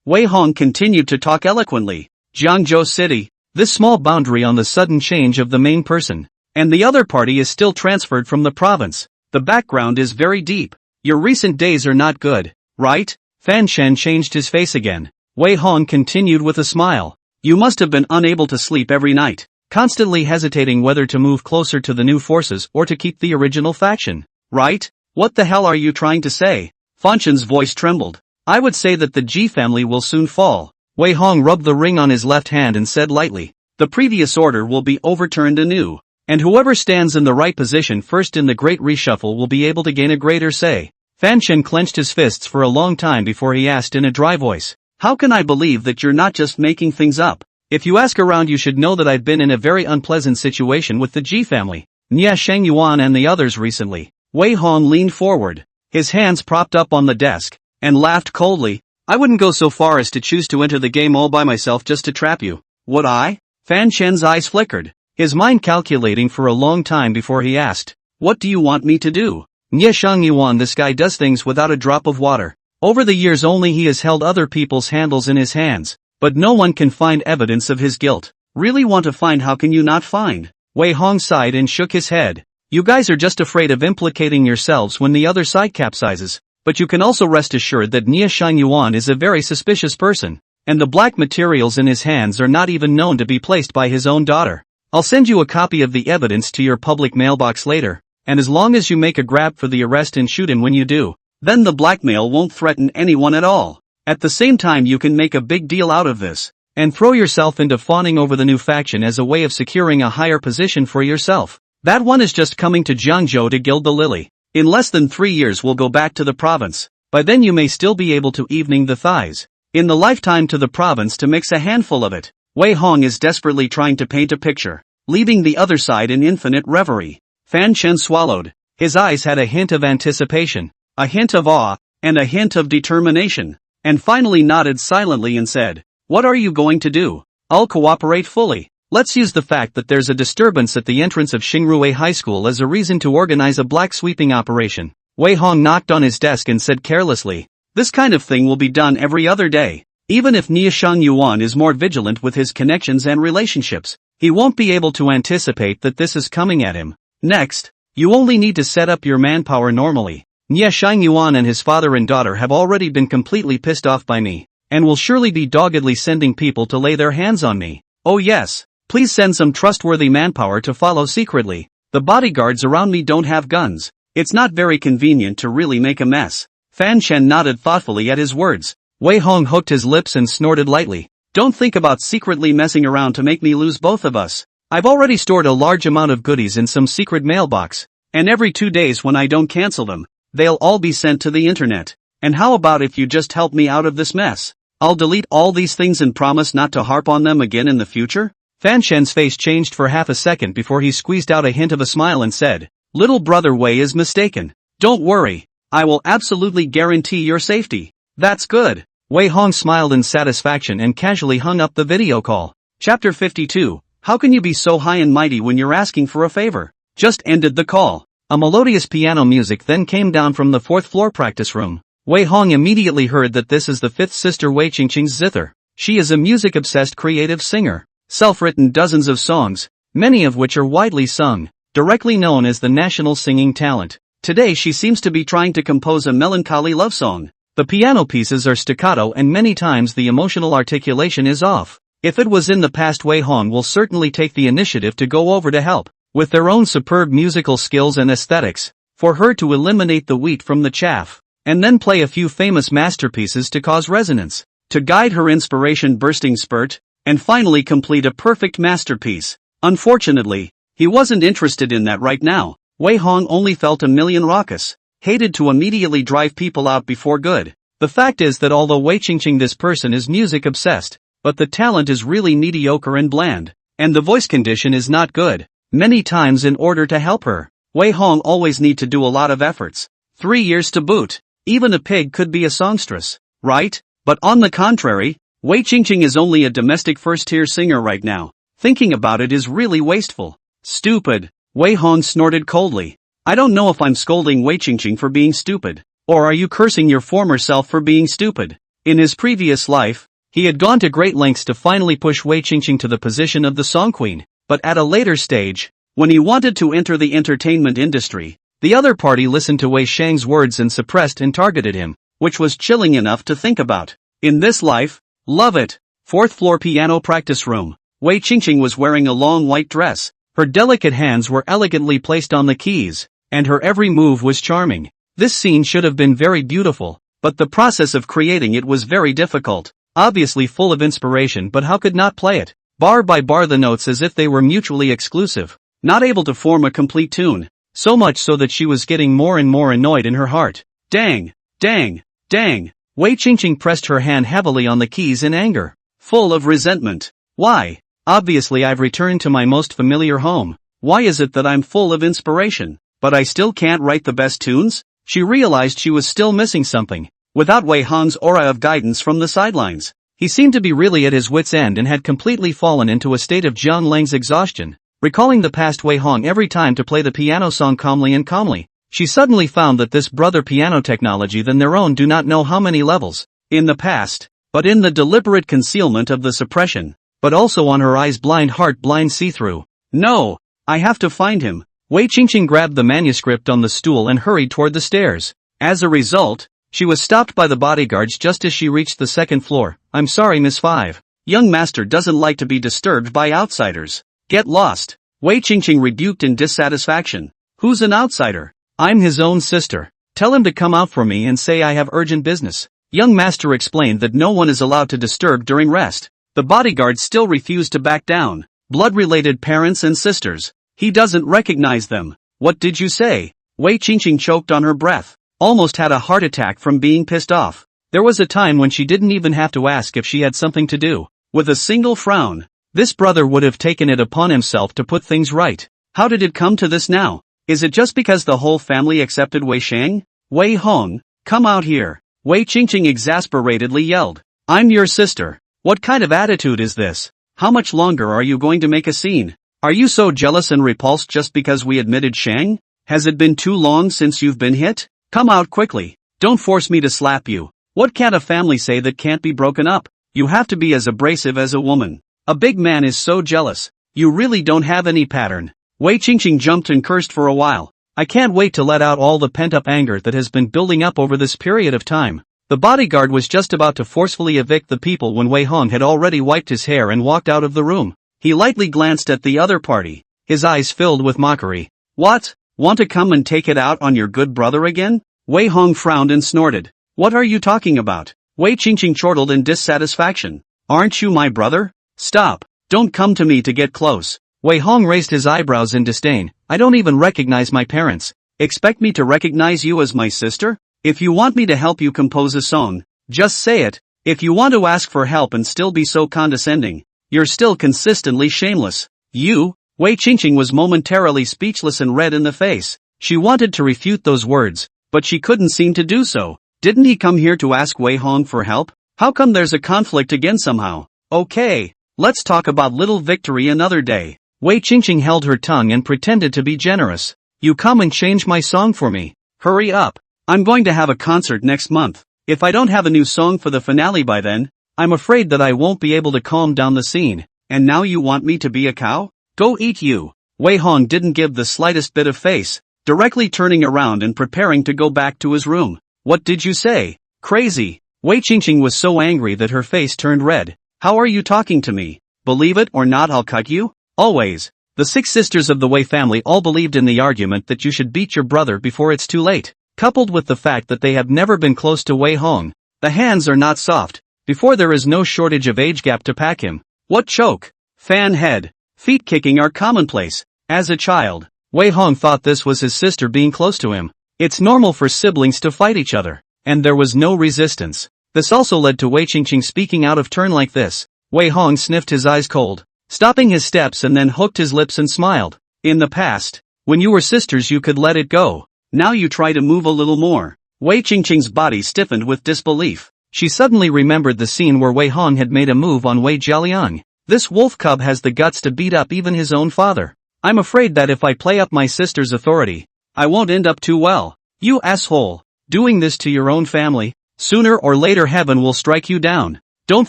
Wei Hong continued to talk eloquently. Jiangzhou City, this small boundary on the sudden change of the main person, and the other party is still transferred from the province. The background is very deep. Your recent days are not good, right? Fan Chen changed his face again. Wei Hong continued with a smile. You must have been unable to sleep every night, constantly hesitating whether to move closer to the new forces or to keep the original faction, right? What the hell are you trying to say? Fan Chen's voice trembled. I would say that the Ji family will soon fall. Wei Hong rubbed the ring on his left hand and said lightly, The previous order will be overturned anew, and whoever stands in the right position first in the great reshuffle will be able to gain a greater say. Fan Chen clenched his fists for a long time before he asked in a dry voice, How can I believe that you're not just making things up? If you ask around you should know that I've been in a very unpleasant situation with the Ji family, Nia Shengyuan and the others recently. Wei Hong leaned forward, his hands propped up on the desk, and laughed coldly. I wouldn't go so far as to choose to enter the game all by myself just to trap you, would I? Fan Chen's eyes flickered, his mind calculating for a long time before he asked, What do you want me to do? Nia Shengyuan, this guy does things without a drop of water. Over the years only he has held other people's handles in his hands, but no one can find evidence of his guilt. Really want to find? How can you not find? Wei Hong sighed and shook his head. You guys are just afraid of implicating yourselves when the other side capsizes, but you can also rest assured that Nia Shengyuan is a very suspicious person, and the black materials in his hands are not even known to be placed by his own daughter. I'll send you a copy of the evidence to your public mailbox later, and as long as you make a grab for the arrest and shoot him when you do, then the blackmail won't threaten anyone at all. At the same time you can make a big deal out of this. and throw yourself into fawning over the new faction as a way of securing a higher position for yourself. That one is just coming to Jiangzhou to gild the lily. In less than 3 years we'll go back to the province. By then you may still be able to evening the thighs. In the lifetime to the province to mix a handful of it. Wei Hong is desperately trying to paint a picture, leaving the other side in infinite reverie. Fan Chen swallowed. His eyes had a hint of anticipation, a hint of awe, and a hint of determination, and finally nodded silently and said, "What are you going to do?" "I'll cooperate fully. Let's use the fact that there's a disturbance at the entrance of Xingrui High School as a reason to organize a black sweeping operation." Wei Hong knocked on his desk and said carelessly, "This kind of thing will be done every other day. Even if Niashang Yuan is more vigilant with his connections and relationships, he won't be able to anticipate that this is coming at him. Next, you only need to set up your manpower normally. Niashang Yuan and his father and daughter have already been completely pissed off by me, and will surely be doggedly sending people to lay their hands on me. Oh yes, please send some trustworthy manpower to follow secretly. The bodyguards around me don't have guns. It's not very convenient to really make a mess." Fan Chen nodded thoughtfully at his words. Wei Hong hooked his lips and snorted lightly. "Don't think about secretly messing around to make me lose both of us. I've already stored a large amount of goodies in some secret mailbox, and every 2 days when I don't cancel them, they'll all be sent to the internet. And how about if you just help me out of this mess? I'll delete all these things and promise not to harp on them again in the future?" Fan Chen's face changed for half a second before he squeezed out a hint of a smile and said, "Little brother Wei is mistaken. Don't worry, I will absolutely guarantee your safety." "That's good." Wei Hong smiled in satisfaction and casually hung up the video call. Chapter 52, How can you be so high and mighty when you're asking for a favor? Just ended the call. A melodious piano music then came down from the 4th floor practice room. Wei Hong immediately heard that this is the 5th sister Wei Qingqing's zither. She is a music-obsessed creative singer. Self-written dozens of songs, many of which are widely sung, directly known as the national singing talent. Today she seems to be trying to compose a melancholy love song. The piano pieces are staccato and many times the emotional articulation is off. If it was in the past, Wei Hong will certainly take the initiative to go over to help, with their own superb musical skills and aesthetics, for her to eliminate the wheat from the chaff, and then play a few famous masterpieces to cause resonance, to guide her inspiration-bursting spurt, and finally complete a perfect masterpiece. Unfortunately, he wasn't interested in that right now. Wei Hong only felt a million raucous, hated to immediately drive people out before good. The fact is that although Wei Qingqing, this person is music-obsessed, but the talent is really mediocre and bland, and the voice condition is not good. Many times in order to help her, Wei Hong always need to do a lot of efforts. 3 years to boot. Even a pig could be a songstress, right? But on the contrary, Wei Qingqing is only a domestic first-tier singer right now. Thinking about it is really wasteful. Stupid. Wei Hong snorted coldly. I don't know if I'm scolding Wei Qingqing for being stupid, or are you cursing your former self for being stupid? In his previous life, he had gone to great lengths to finally push Wei Qingqing to the position of the song queen, but at a later stage, when he wanted to enter the entertainment industry, the other party listened to Wei Shang's words and suppressed and targeted him, which was chilling enough to think about. In this life, love it. 4th floor piano practice room. Wei Qingqing was wearing a long white dress. Her delicate hands were elegantly placed on the keys, and her every move was charming. This scene should have been very beautiful, but the process of creating it was very difficult. Obviously full of inspiration, but how could not play it? Bar by bar the notes as if they were mutually exclusive, not able to form a complete tune, so much so that she was getting more and more annoyed in her heart. Dang, dang, dang. Wei Qingqing pressed her hand heavily on the keys in anger, full of resentment. Why? Obviously I've returned to my most familiar home. Why is it that I'm full of inspiration, but I still can't write the best tunes? She realized she was still missing something. Without Wei Hong's aura of guidance from the sidelines, he seemed to be really at his wit's end and had completely fallen into a state of Jiang Lang's exhaustion. Recalling the past Wei Hong every time to play the piano song calmly and calmly, she suddenly found that this brother piano technology than their own do not know how many levels, in the past, but in the deliberate concealment of the suppression, but also on her eyes blind heart blind see-through. No, I have to find him. Wei Qingqing grabbed the manuscript on the stool and hurried toward the stairs. As a result, she was stopped by the bodyguards just as she reached the 2nd floor. I'm sorry, Miss 5. Young master doesn't like to be disturbed by outsiders. Get lost. Wei Qingqing rebuked in dissatisfaction. Who's an outsider? I'm his own sister. Tell him to come out for me and say I have urgent business. Young master explained that no one is allowed to disturb during rest. The bodyguard still refused to back down. Blood-related parents and sisters. He doesn't recognize them. What did you say? Wei Qingqing choked on her breath. Almost had a heart attack from being pissed off. There was a time when she didn't even have to ask if she had something to do. With a single frown, this brother would have taken it upon himself to put things right. How did it come to this now? Is it just because the whole family accepted Wei Shang? Wei Hong, come out here. Wei Qingqing exasperatedly yelled. I'm your sister. What kind of attitude is this? How much longer are you going to make a scene? Are you so jealous and repulsed just because we admitted Shang? Has it been too long since you've been hit? Come out quickly. Don't force me to slap you. What can't a family say that can't be broken up? You have to be as abrasive as a woman. A big man is so jealous. You really don't have any pattern. Wei Qingqing jumped and cursed for a while. I can't wait to let out all the pent-up anger that has been building up over this period of time. The bodyguard was just about to forcefully evict the people when Wei Hong had already wiped his hair and walked out of the room. He lightly glanced at the other party, his eyes filled with mockery. What? Want to come and take it out on your good brother again? Wei Hong frowned and snorted. What are you talking about? Wei Qingqing chortled in dissatisfaction. Aren't you my brother? Stop. Don't come to me to get close. Wei Hong raised his eyebrows in disdain. I don't even recognize my parents. Expect me to recognize you as my sister? If you want me to help you compose a song, just say it. If you want to ask for help and still be so condescending, you're still consistently shameless. You? Wei Qingqing was momentarily speechless and red in the face. She wanted to refute those words, but she couldn't seem to do so. Didn't he come here to ask Wei Hong for help? How come there's a conflict again somehow? Okay, let's talk about little victory another day. Wei Qingqing held her tongue and pretended to be generous. You come and change my song for me. Hurry up. I'm going to have a concert next month. If I don't have a new song for the finale by then, I'm afraid that I won't be able to calm down the scene. And now you want me to be a cow? Go eat you. Wei Hong didn't give the slightest bit of face, directly turning around and preparing to go back to his room. What did you say? Crazy. Wei Qingqing was so angry that her face turned red. How are you talking to me? Believe it or not, I'll cut you? Always. The 6 sisters of the Wei family all believed in the argument that you should beat your brother before it's too late. Coupled with the fact that they have never been close to Wei Hong, the hands are not soft. Before there is no shortage of age gap to pack him. What choke? Fan head. Feet kicking are commonplace. As a child, Wei Hong thought this was his sister being close to him. It's normal for siblings to fight each other. And there was no resistance. This also led to Wei Qingqing speaking out of turn like this. Wei Hong sniffed his eyes cold, stopping his steps and then hooked his lips and smiled. In the past, when you were sisters you could let it go. Now you try to move a little more. Wei Qingqing's body stiffened with disbelief. She suddenly remembered the scene where Wei Hong had made a move on Wei Jialiang. This wolf cub has the guts to beat up even his own father. I'm afraid that if I play up my sister's authority, I won't end up too well. You asshole. Doing this to your own family, sooner or later heaven will strike you down. Don't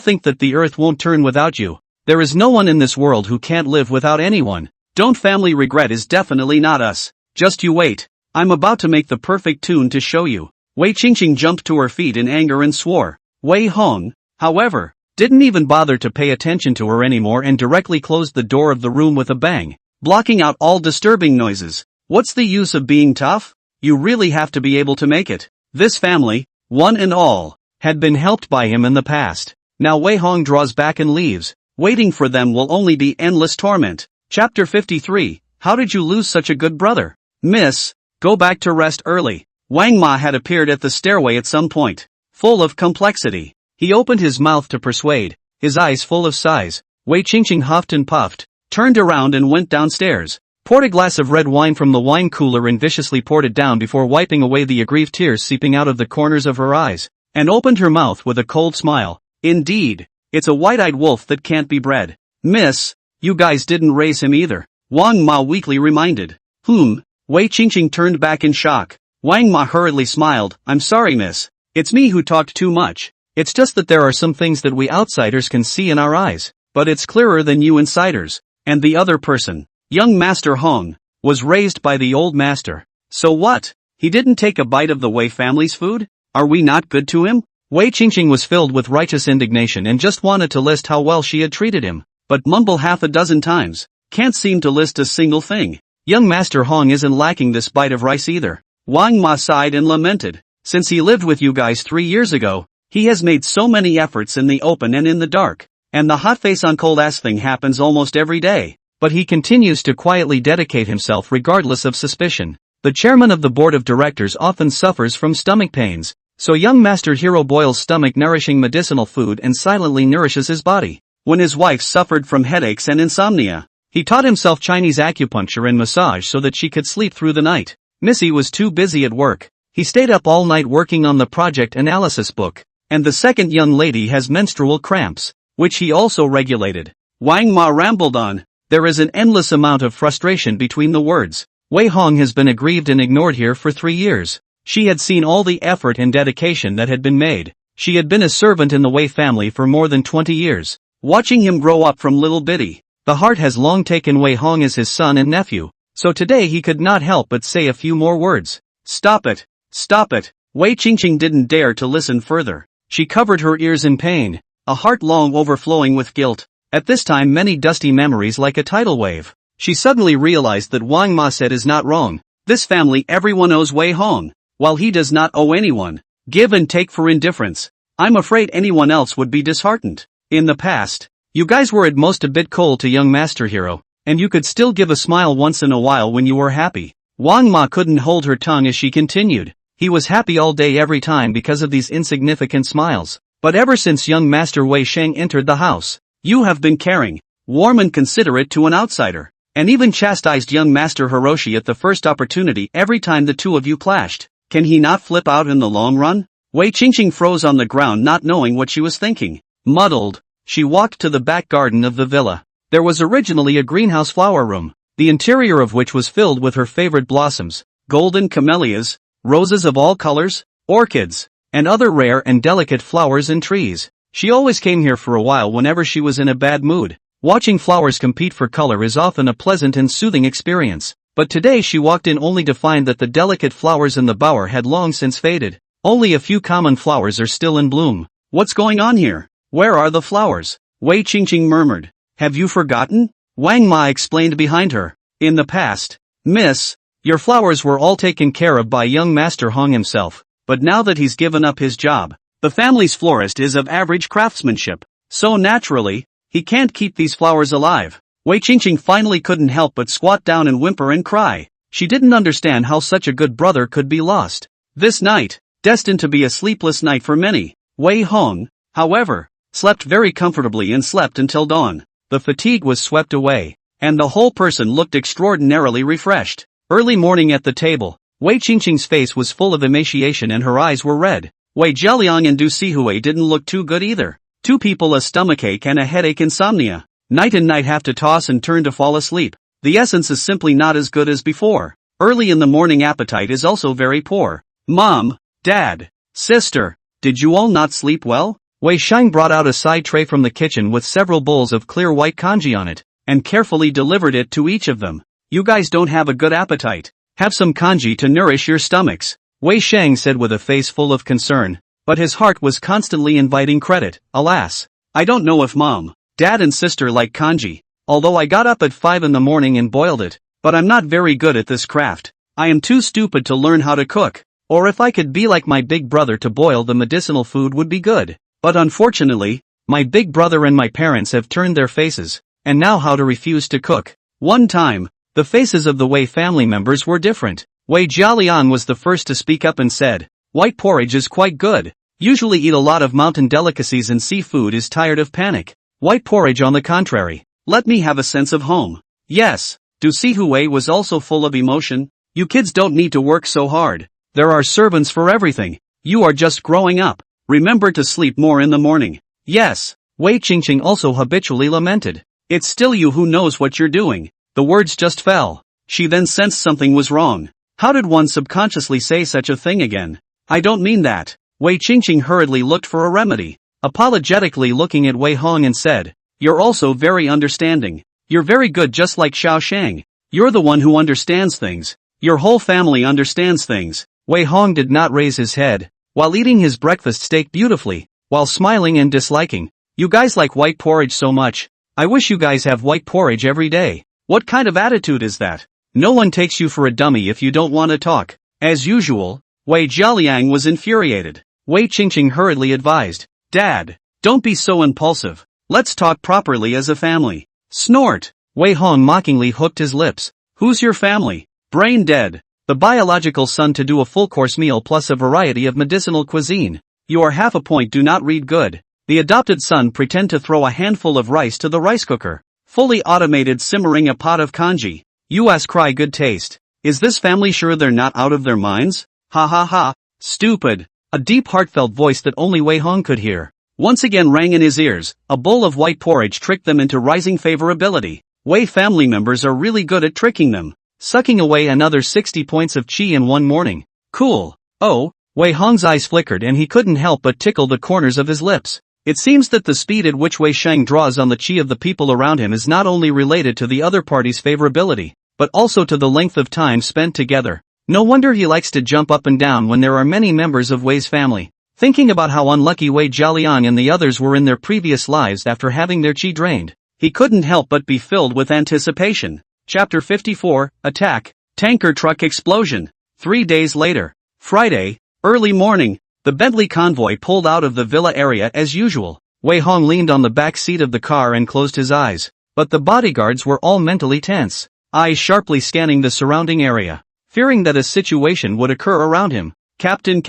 think that the earth won't turn without you. There is no one in this world who can't live without anyone. Don't family regret is definitely not us. Just you wait. I'm about to make the perfect tune to show you. Wei Qingqing jumped to her feet in anger and swore. Wei Hong, however, didn't even bother to pay attention to her anymore and directly closed the door of the room with a bang, blocking out all disturbing noises. What's the use of being tough? You really have to be able to make it. This family, one and all, had been helped by him in the past. Now Wei Hong draws back and leaves. Waiting for them will only be endless torment. Chapter 53, How did you lose such a good brother? Miss, go back to rest early. Wang Ma had appeared at the stairway at some point, full of complexity. He opened his mouth to persuade, his eyes full of sighs. Wei Qingqing huffed and puffed, turned around and went downstairs, poured a glass of red wine from the wine cooler and viciously poured it down before wiping away the aggrieved tears seeping out of the corners of her eyes, and opened her mouth with a cold smile. Indeed, it's a white-eyed wolf that can't be bred. Miss, you guys didn't raise him either, Wang Ma weakly reminded. Wei Qingqing turned back in shock. Wang Ma hurriedly smiled. I'm sorry, miss. It's me who talked too much. It's just that there are some things that we outsiders can see in our eyes, but it's clearer than you insiders. And the other person, young Master Hong, was raised by the old master. So what? He didn't take a bite of the Wei family's food? Are we not good to him? Wei Qingqing was filled with righteous indignation and just wanted to list how well she had treated him, but mumble half a dozen times. Can't seem to list a single thing. Young Master Hong isn't lacking this bite of rice either. Wang Ma sighed and lamented. Since he lived with you guys 3 years ago, he has made so many efforts in the open and in the dark. And the hot face on cold ass thing happens almost every day. But he continues to quietly dedicate himself regardless of suspicion. The chairman of the board of directors often suffers from stomach pains, so young Master Hero boils stomach nourishing medicinal food and silently nourishes his body. When his wife suffered from headaches and insomnia, he taught himself Chinese acupuncture and massage so that she could sleep through the night. Missy was too busy at work. He stayed up all night working on the project analysis book. And the second young lady has menstrual cramps, which he also regulated. Wang Ma rambled on. There is an endless amount of frustration between the words. Wei Hong has been aggrieved and ignored here for 3 years. She had seen all the effort and dedication that had been made. She had been a servant in the Wei family for more than 20 years. Watching him grow up from little bitty, the heart has long taken Wei Hong as his son and nephew, so today he could not help but say a few more words. Stop it! Stop it! Wei Qingqing didn't dare to listen further. She covered her ears in pain, a heart long overflowing with guilt. At this time many dusty memories like a tidal wave. She suddenly realized that Wang Ma said is not wrong. This family everyone owes Wei Hong, while he does not owe anyone. Give and take for indifference. I'm afraid anyone else would be disheartened. In the past, you guys were at most a bit cold to young Master Hero, and you could still give a smile once in a while when you were happy. Wang Ma couldn't hold her tongue as she continued. He was happy all day every time because of these insignificant smiles. But ever since young Master Wei Sheng entered the house, you have been caring, warm and considerate to an outsider, and even chastised young Master Hiroshi at the first opportunity every time the two of you clashed. Can he not flip out in the long run? Wei Qingqing froze on the ground not knowing what she was thinking. Muddled, she walked to the back garden of the villa. There was originally a greenhouse flower room, the interior of which was filled with her favorite blossoms, golden camellias, roses of all colors, orchids, and other rare and delicate flowers and trees. She always came here for a while whenever she was in a bad mood. Watching flowers compete for color is often a pleasant and soothing experience, but today she walked in only to find that the delicate flowers in the bower had long since faded. Only a few common flowers are still in bloom. What's going on here? Where are the flowers? Wei Qingqing murmured. Have you forgotten? Wang Ma explained behind her. In the past, Miss, your flowers were all taken care of by young Master Hong himself, but now that he's given up his job, the family's florist is of average craftsmanship, so naturally, he can't keep these flowers alive. Wei Qingqing finally couldn't help but squat down and whimper and cry. She didn't understand how such a good brother could be lost. This night, destined to be a sleepless night for many, Wei Hong, however, slept very comfortably and slept until dawn. The fatigue was swept away, and the whole person looked extraordinarily refreshed. Early morning at the table, Wei Qingqing's face was full of emaciation and her eyes were red. Wei Jialiang and Du Sihui didn't look too good either. Two people a stomachache and a headache insomnia. Night and night have to toss and turn to fall asleep. The essence is simply not as good as before. Early in the morning appetite is also very poor. Mom, Dad, Sister, did you all not sleep well? Wei Sheng brought out a side tray from the kitchen with several bowls of clear white congee on it, and carefully delivered it to each of them. You guys don't have a good appetite. Have some congee to nourish your stomachs. Wei Sheng said with a face full of concern, but his heart was constantly inviting credit. Alas, I don't know if Mom, Dad and Sister like congee, although I got up at 5 in the morning and boiled it, but I'm not very good at this craft. I am too stupid to learn how to cook, or if I could be like my big brother to boil the medicinal food would be good. But unfortunately, my big brother and my parents have turned their faces, and now how to refuse to cook. One time, the faces of the Wei family members were different. Wei Jialiang was the first to speak up and said, white porridge is quite good. Usually eat a lot of mountain delicacies and seafood is tired of panic. White porridge on the contrary, let me have a sense of home. Yes, Du Sihui was also full of emotion. You kids don't need to work so hard. There are servants for everything. You are just growing up. Remember to sleep more in the morning. Yes, Wei Qingqing also habitually lamented. It's still you who knows what you're doing. The words just fell. She then sensed something was wrong. How did one subconsciously say such a thing again? I don't mean that. Wei Qingqing hurriedly looked for a remedy, apologetically looking at Wei Hong and said, you're also very understanding. You're very good just like Xiao Shang. You're the one who understands things. Your whole family understands things. Wei Hong did not raise his head, while eating his breakfast steak beautifully, while smiling and disliking. You guys like white porridge so much. I wish you guys have white porridge every day. What kind of attitude is that? No one takes you for a dummy if you don't want to talk. As usual, Wei Jialiang was infuriated. Wei Qingqing hurriedly advised, Dad, don't be so impulsive. Let's talk properly as a family. Snort. Wei Hong mockingly hooked his lips. Who's your family? Brain dead. The biological son to do a full-course meal plus a variety of medicinal cuisine. You are half a point, do not read good. The adopted son pretend to throw a handful of rice to the rice cooker. Fully automated simmering a pot of kanji. US cry good taste. Is this family sure they're not out of their minds? Ha ha ha. Stupid. A deep heartfelt voice that only Wei Hong could hear once again rang in his ears. A bowl of white porridge tricked them into rising favorability. Wei family members are really good at tricking them. Sucking away another 60 points of chi in one morning. Cool. Oh, Wei Hong's eyes flickered and he couldn't help but tickle the corners of his lips. It seems that the speed at which Wei Sheng draws on the chi of the people around him is not only related to the other party's favorability, but also to the length of time spent together. No wonder he likes to jump up and down when there are many members of Wei's family. Thinking about how unlucky Wei Jialiang and the others were in their previous lives after having their chi drained, he couldn't help but be filled with anticipation. Chapter 54, Attack, Tanker Truck Explosion. 3 days later. Friday, early morning, the Bentley convoy pulled out of the villa area as usual. Wei Hong leaned on the back seat of the car and closed his eyes, but the bodyguards were all mentally tense, eyes sharply scanning the surrounding area, fearing that a situation would occur around him. Captain,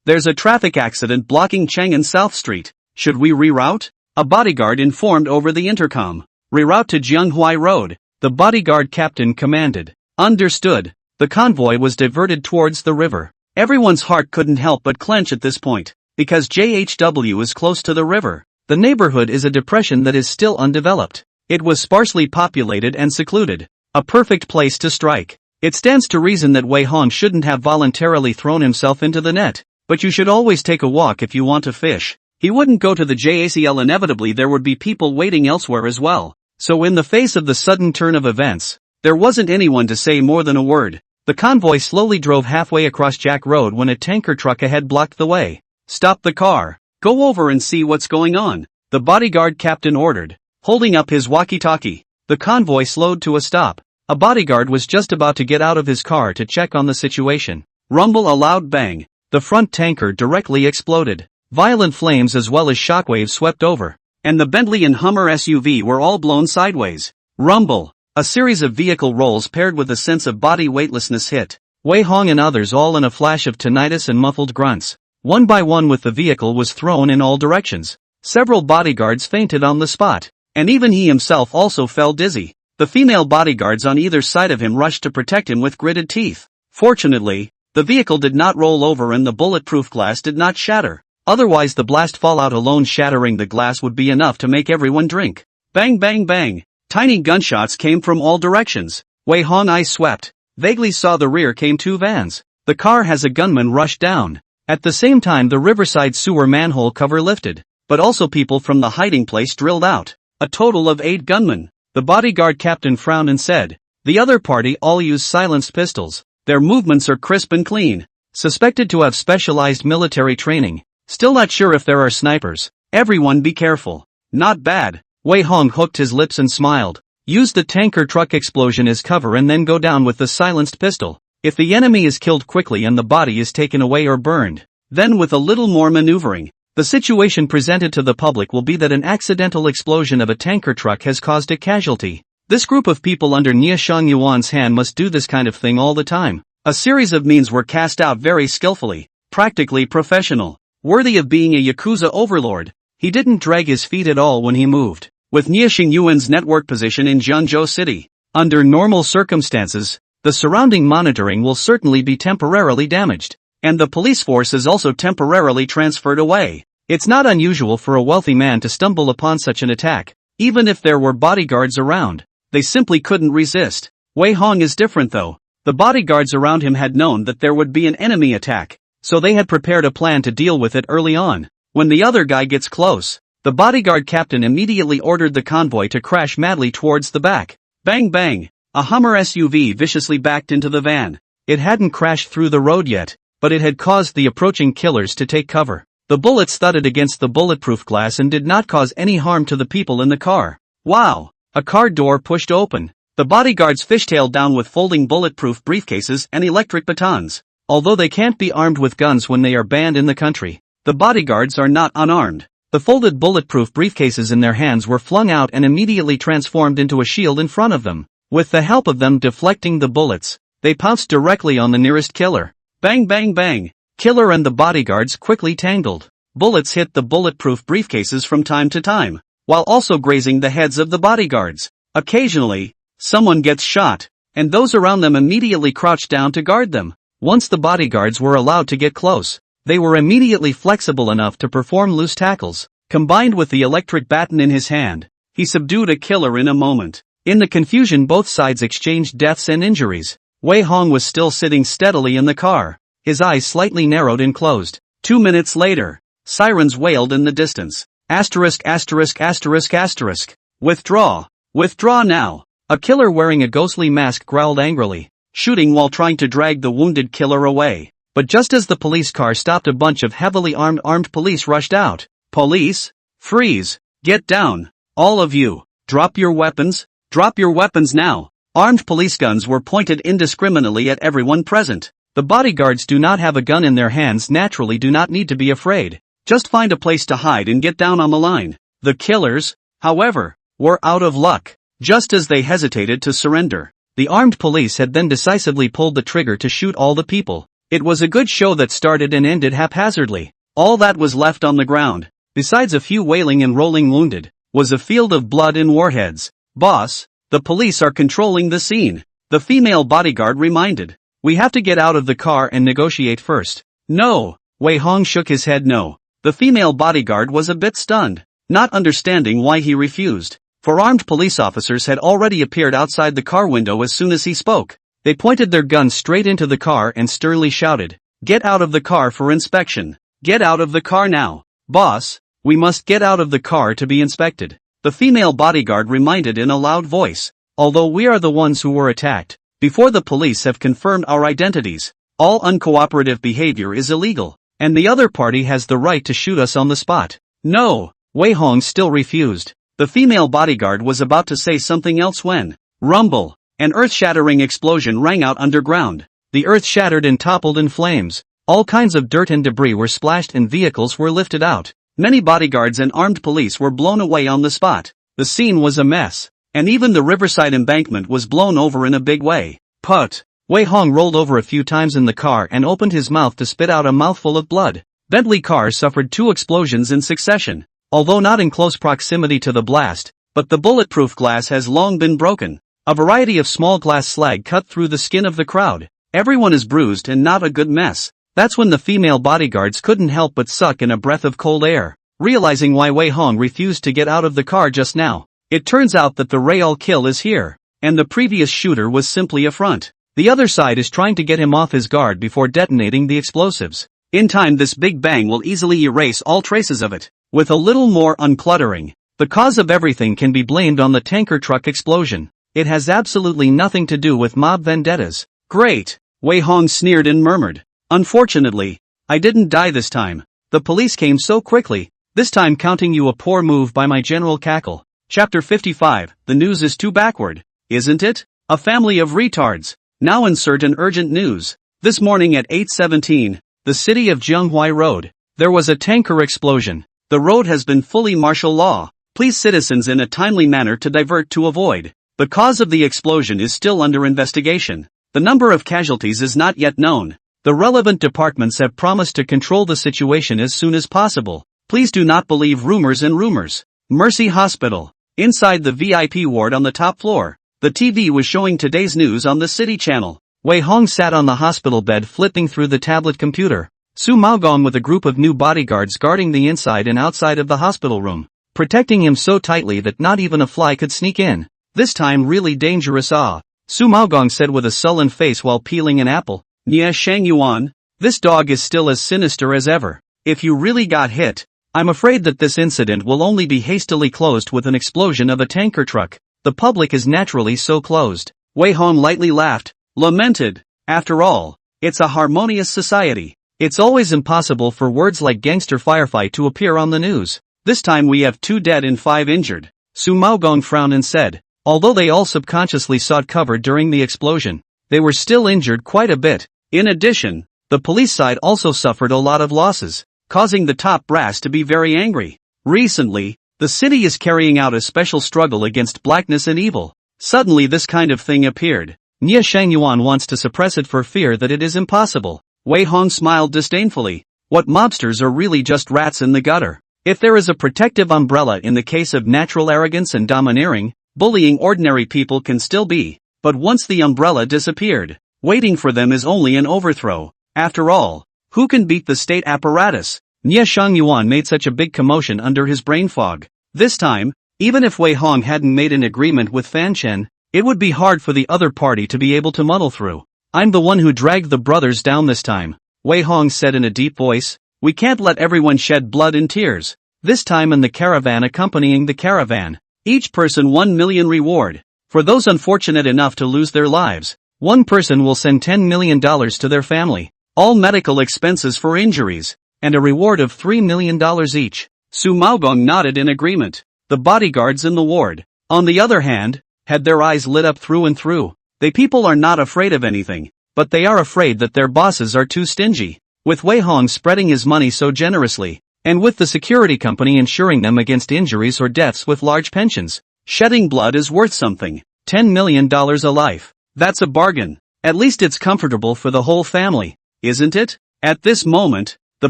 there's a traffic accident blocking Chang'an South Street. Should we reroute? A bodyguard informed over the intercom. Reroute to Jianghuai Road, the bodyguard captain commanded. Understood. The convoy was diverted towards the river. Everyone's heart couldn't help but clench at this point, because JHW is close to the river. The neighborhood is a depression that is still undeveloped. It was sparsely populated and secluded. A perfect place to strike. It stands to reason that Wei Hong shouldn't have voluntarily thrown himself into the net. But you should always take a walk if you want to fish. He wouldn't go to the JACL, inevitably there would be people waiting elsewhere as well. So in the face of the sudden turn of events, there wasn't anyone to say more than a word. The convoy slowly drove halfway across Jack Road when a tanker truck ahead blocked the way. Stop the car. Go over and see what's going on, the bodyguard captain ordered, holding up his walkie-talkie. The convoy slowed to a stop. A bodyguard was just about to get out of his car to check on the situation. Rumble, a loud bang. The front tanker directly exploded. Violent flames as well as shockwaves swept over, and the Bentley and Hummer SUV were all blown sideways. Rumble. A series of vehicle rolls paired with a sense of body weightlessness hit Wei Hong and others, all in a flash of tinnitus and muffled grunts. One by one with the vehicle was thrown in all directions. Several bodyguards fainted on the spot, and even he himself also fell dizzy. The female bodyguards on either side of him rushed to protect him with gritted teeth. Fortunately, the vehicle did not roll over and the bulletproof glass did not shatter. Otherwise the blast fallout alone shattering the glass would be enough to make everyone drink. Bang bang bang. Tiny gunshots came from all directions. Wei Hong eyes swept. Vaguely saw the rear came 2 vans. The car has a gunman rushed down. At the same time the riverside sewer manhole cover lifted, but also people from the hiding place drilled out. A total of 8 gunmen. The bodyguard captain frowned and said, the other party all use silenced pistols. Their movements are crisp and clean. Suspected to have specialized military training. Still not sure if there are snipers. Everyone be careful. Not bad. Wei Hong hooked his lips and smiled. Use the tanker truck explosion as cover and then go down with the silenced pistol. If the enemy is killed quickly and the body is taken away or burned, then with a little more maneuvering, the situation presented to the public will be that an accidental explosion of a tanker truck has caused a casualty. This group of people under Nie Shang Yuan's hand must do this kind of thing all the time. A series of means were cast out very skillfully, practically professional, worthy of being a Yakuza overlord. He didn't drag his feet at all when he moved. With Nie Shang Yuan's network position in Jiangzhou City, under normal circumstances, the surrounding monitoring will certainly be temporarily damaged, and the police force is also temporarily transferred away. It's not unusual for a wealthy man to stumble upon such an attack, even if there were bodyguards around. They simply couldn't resist. Wei Hong is different though. The bodyguards around him had known that there would be an enemy attack, so they had prepared a plan to deal with it early on. When the other guy gets close, the bodyguard captain immediately ordered the convoy to crash madly towards the back. Bang bang! A Hummer SUV viciously backed into the van. It hadn't crashed through the road yet, but it had caused the approaching killers to take cover. The bullets thudded against the bulletproof glass and did not cause any harm to the people in the car. Wow! A car door pushed open. The bodyguards fishtailed down with folding bulletproof briefcases and electric batons. Although they can't be armed with guns when they are banned in the country, the bodyguards are not unarmed. The folded bulletproof briefcases in their hands were flung out and immediately transformed into a shield in front of them. With the help of them deflecting the bullets, they pounced directly on the nearest killer. Bang bang bang! Killer and the bodyguards quickly tangled. Bullets hit the bulletproof briefcases from time to time, while also grazing the heads of the bodyguards. Occasionally, someone gets shot, and those around them immediately crouch down to guard them. Once the bodyguards were allowed to get close, they were immediately flexible enough to perform loose tackles. Combined with the electric baton in his hand, he subdued a killer in a moment. In the confusion, both sides exchanged deaths and injuries. Wei Hong was still sitting steadily in the car, his eyes slightly narrowed and closed. 2 minutes later, sirens wailed in the distance. Asterisk asterisk asterisk asterisk. Withdraw. Withdraw now. A killer wearing a ghostly mask growled angrily, shooting while trying to drag the wounded killer away. But just as the police car stopped, a bunch of heavily armed police rushed out. Police? Freeze! Get down! All of you! Drop your weapons! Drop your weapons now! Armed police guns were pointed indiscriminately at everyone present. The bodyguards do not have a gun in their hands, naturally do not need to be afraid. Just find a place to hide and get down on the line. The killers, however, were out of luck. Just as they hesitated to surrender, the armed police had then decisively pulled the trigger to shoot all the people. It was a good show that started and ended haphazardly. All that was left on the ground, besides a few wailing and rolling wounded, was a field of blood and warheads. Boss, the police are controlling the scene, the female bodyguard reminded. We have to get out of the car and negotiate first. No, Wei Hong shook his head no. The female bodyguard was a bit stunned, not understanding why he refused. For armed police officers had already appeared outside the car window as soon as he spoke. They pointed their guns straight into the car and sternly shouted, "Get out of the car for inspection. Get out of the car now. Boss, we must get out of the car to be inspected," the female bodyguard reminded in a loud voice. Although we are the ones who were attacked, before the police have confirmed our identities, all uncooperative behavior is illegal, and the other party has the right to shoot us on the spot. No, Wei Hong still refused. The female bodyguard was about to say something else when, rumble, an earth-shattering explosion rang out underground. The earth shattered and toppled in flames. All kinds of dirt and debris were splashed and vehicles were lifted out. Many bodyguards and armed police were blown away on the spot. The scene was a mess, and even the riverside embankment was blown over in a big way. Put! Wei Hong rolled over a few times in the car and opened his mouth to spit out a mouthful of blood. Bentley car suffered 2 explosions in succession. Although not in close proximity to the blast, but the bulletproof glass has long been broken. A variety of small glass slag cut through the skin of the crowd. Everyone is bruised and not a good mess. That's when the female bodyguards couldn't help but suck in a breath of cold air, realizing why Wei Hong refused to get out of the car just now. It turns out that the real kill is here, and the previous shooter was simply a front. The other side is trying to get him off his guard before detonating the explosives. In time, this big bang will easily erase all traces of it. With a little more uncluttering, the cause of everything can be blamed on the tanker truck explosion. It has absolutely nothing to do with mob vendettas. Great, Wei Hong sneered and murmured. Unfortunately, I didn't die this time. The police came so quickly, this time counting you a poor move by my general cackle. Chapter 55, the news is too backward, isn't it? A family of retards. Now insert an urgent news. This morning at 8:17, the city of Zhonghua Road, there was a tanker explosion. The road has been fully martial law. Please citizens in a timely manner to divert to avoid. The cause of the explosion is still under investigation. The number of casualties is not yet known. The relevant departments have promised to control the situation as soon as possible. Please do not believe rumors and rumors. Mercy Hospital. Inside the VIP ward on the top floor, the TV was showing today's news on the city channel. Wei Hong sat on the hospital bed flipping through the tablet computer. Su Maogong with a group of new bodyguards guarding the inside and outside of the hospital room, protecting him so tightly that not even a fly could sneak in. This time really dangerous. Su Maogong said with a sullen face while peeling an apple. Nia Shangyuan, this dog is still as sinister as ever. If you really got hit, I'm afraid that this incident will only be hastily closed with an explosion of a tanker truck. The public is naturally so closed. Wei Hong lightly laughed, lamented. After all, it's a harmonious society. It's always impossible for words like gangster firefight to appear on the news. This time we have 2 dead and 5 injured. Su Maogong frowned and said, although they all subconsciously sought cover during the explosion, they were still injured quite a bit. In addition, the police side also suffered a lot of losses, causing the top brass to be very angry. Recently, the city is carrying out a special struggle against blackness and evil. Suddenly this kind of thing appeared. Nie Shangyuan wants to suppress it for fear that it is impossible. Wei Hong smiled disdainfully. What mobsters are really just rats in the gutter. If there is a protective umbrella in the case of natural arrogance and domineering, bullying ordinary people can still be. But once the umbrella disappeared, waiting for them is only an overthrow. After all, who can beat the state apparatus? Nie Shangyuan made such a big commotion under his brain fog. This time, even if Wei Hong hadn't made an agreement with Fan Chen, it would be hard for the other party to be able to muddle through. I'm the one who dragged the brothers down this time, Wei Hong said in a deep voice. We can't let everyone shed blood and tears. This time in the caravan accompanying the caravan, each person 1 million reward. For those unfortunate enough to lose their lives, one person will send $10 million to their family, all medical expenses for injuries, and a reward of $3 million each. Su Maogong nodded in agreement. The bodyguards in the ward, on the other hand, had their eyes lit up through and through. They people are not afraid of anything, but they are afraid that their bosses are too stingy. With Wei Hong spreading his money so generously, and with the security company insuring them against injuries or deaths with large pensions, shedding blood is worth something. $10 million a life. That's a bargain. At least it's comfortable for the whole family, isn't it? At this moment, the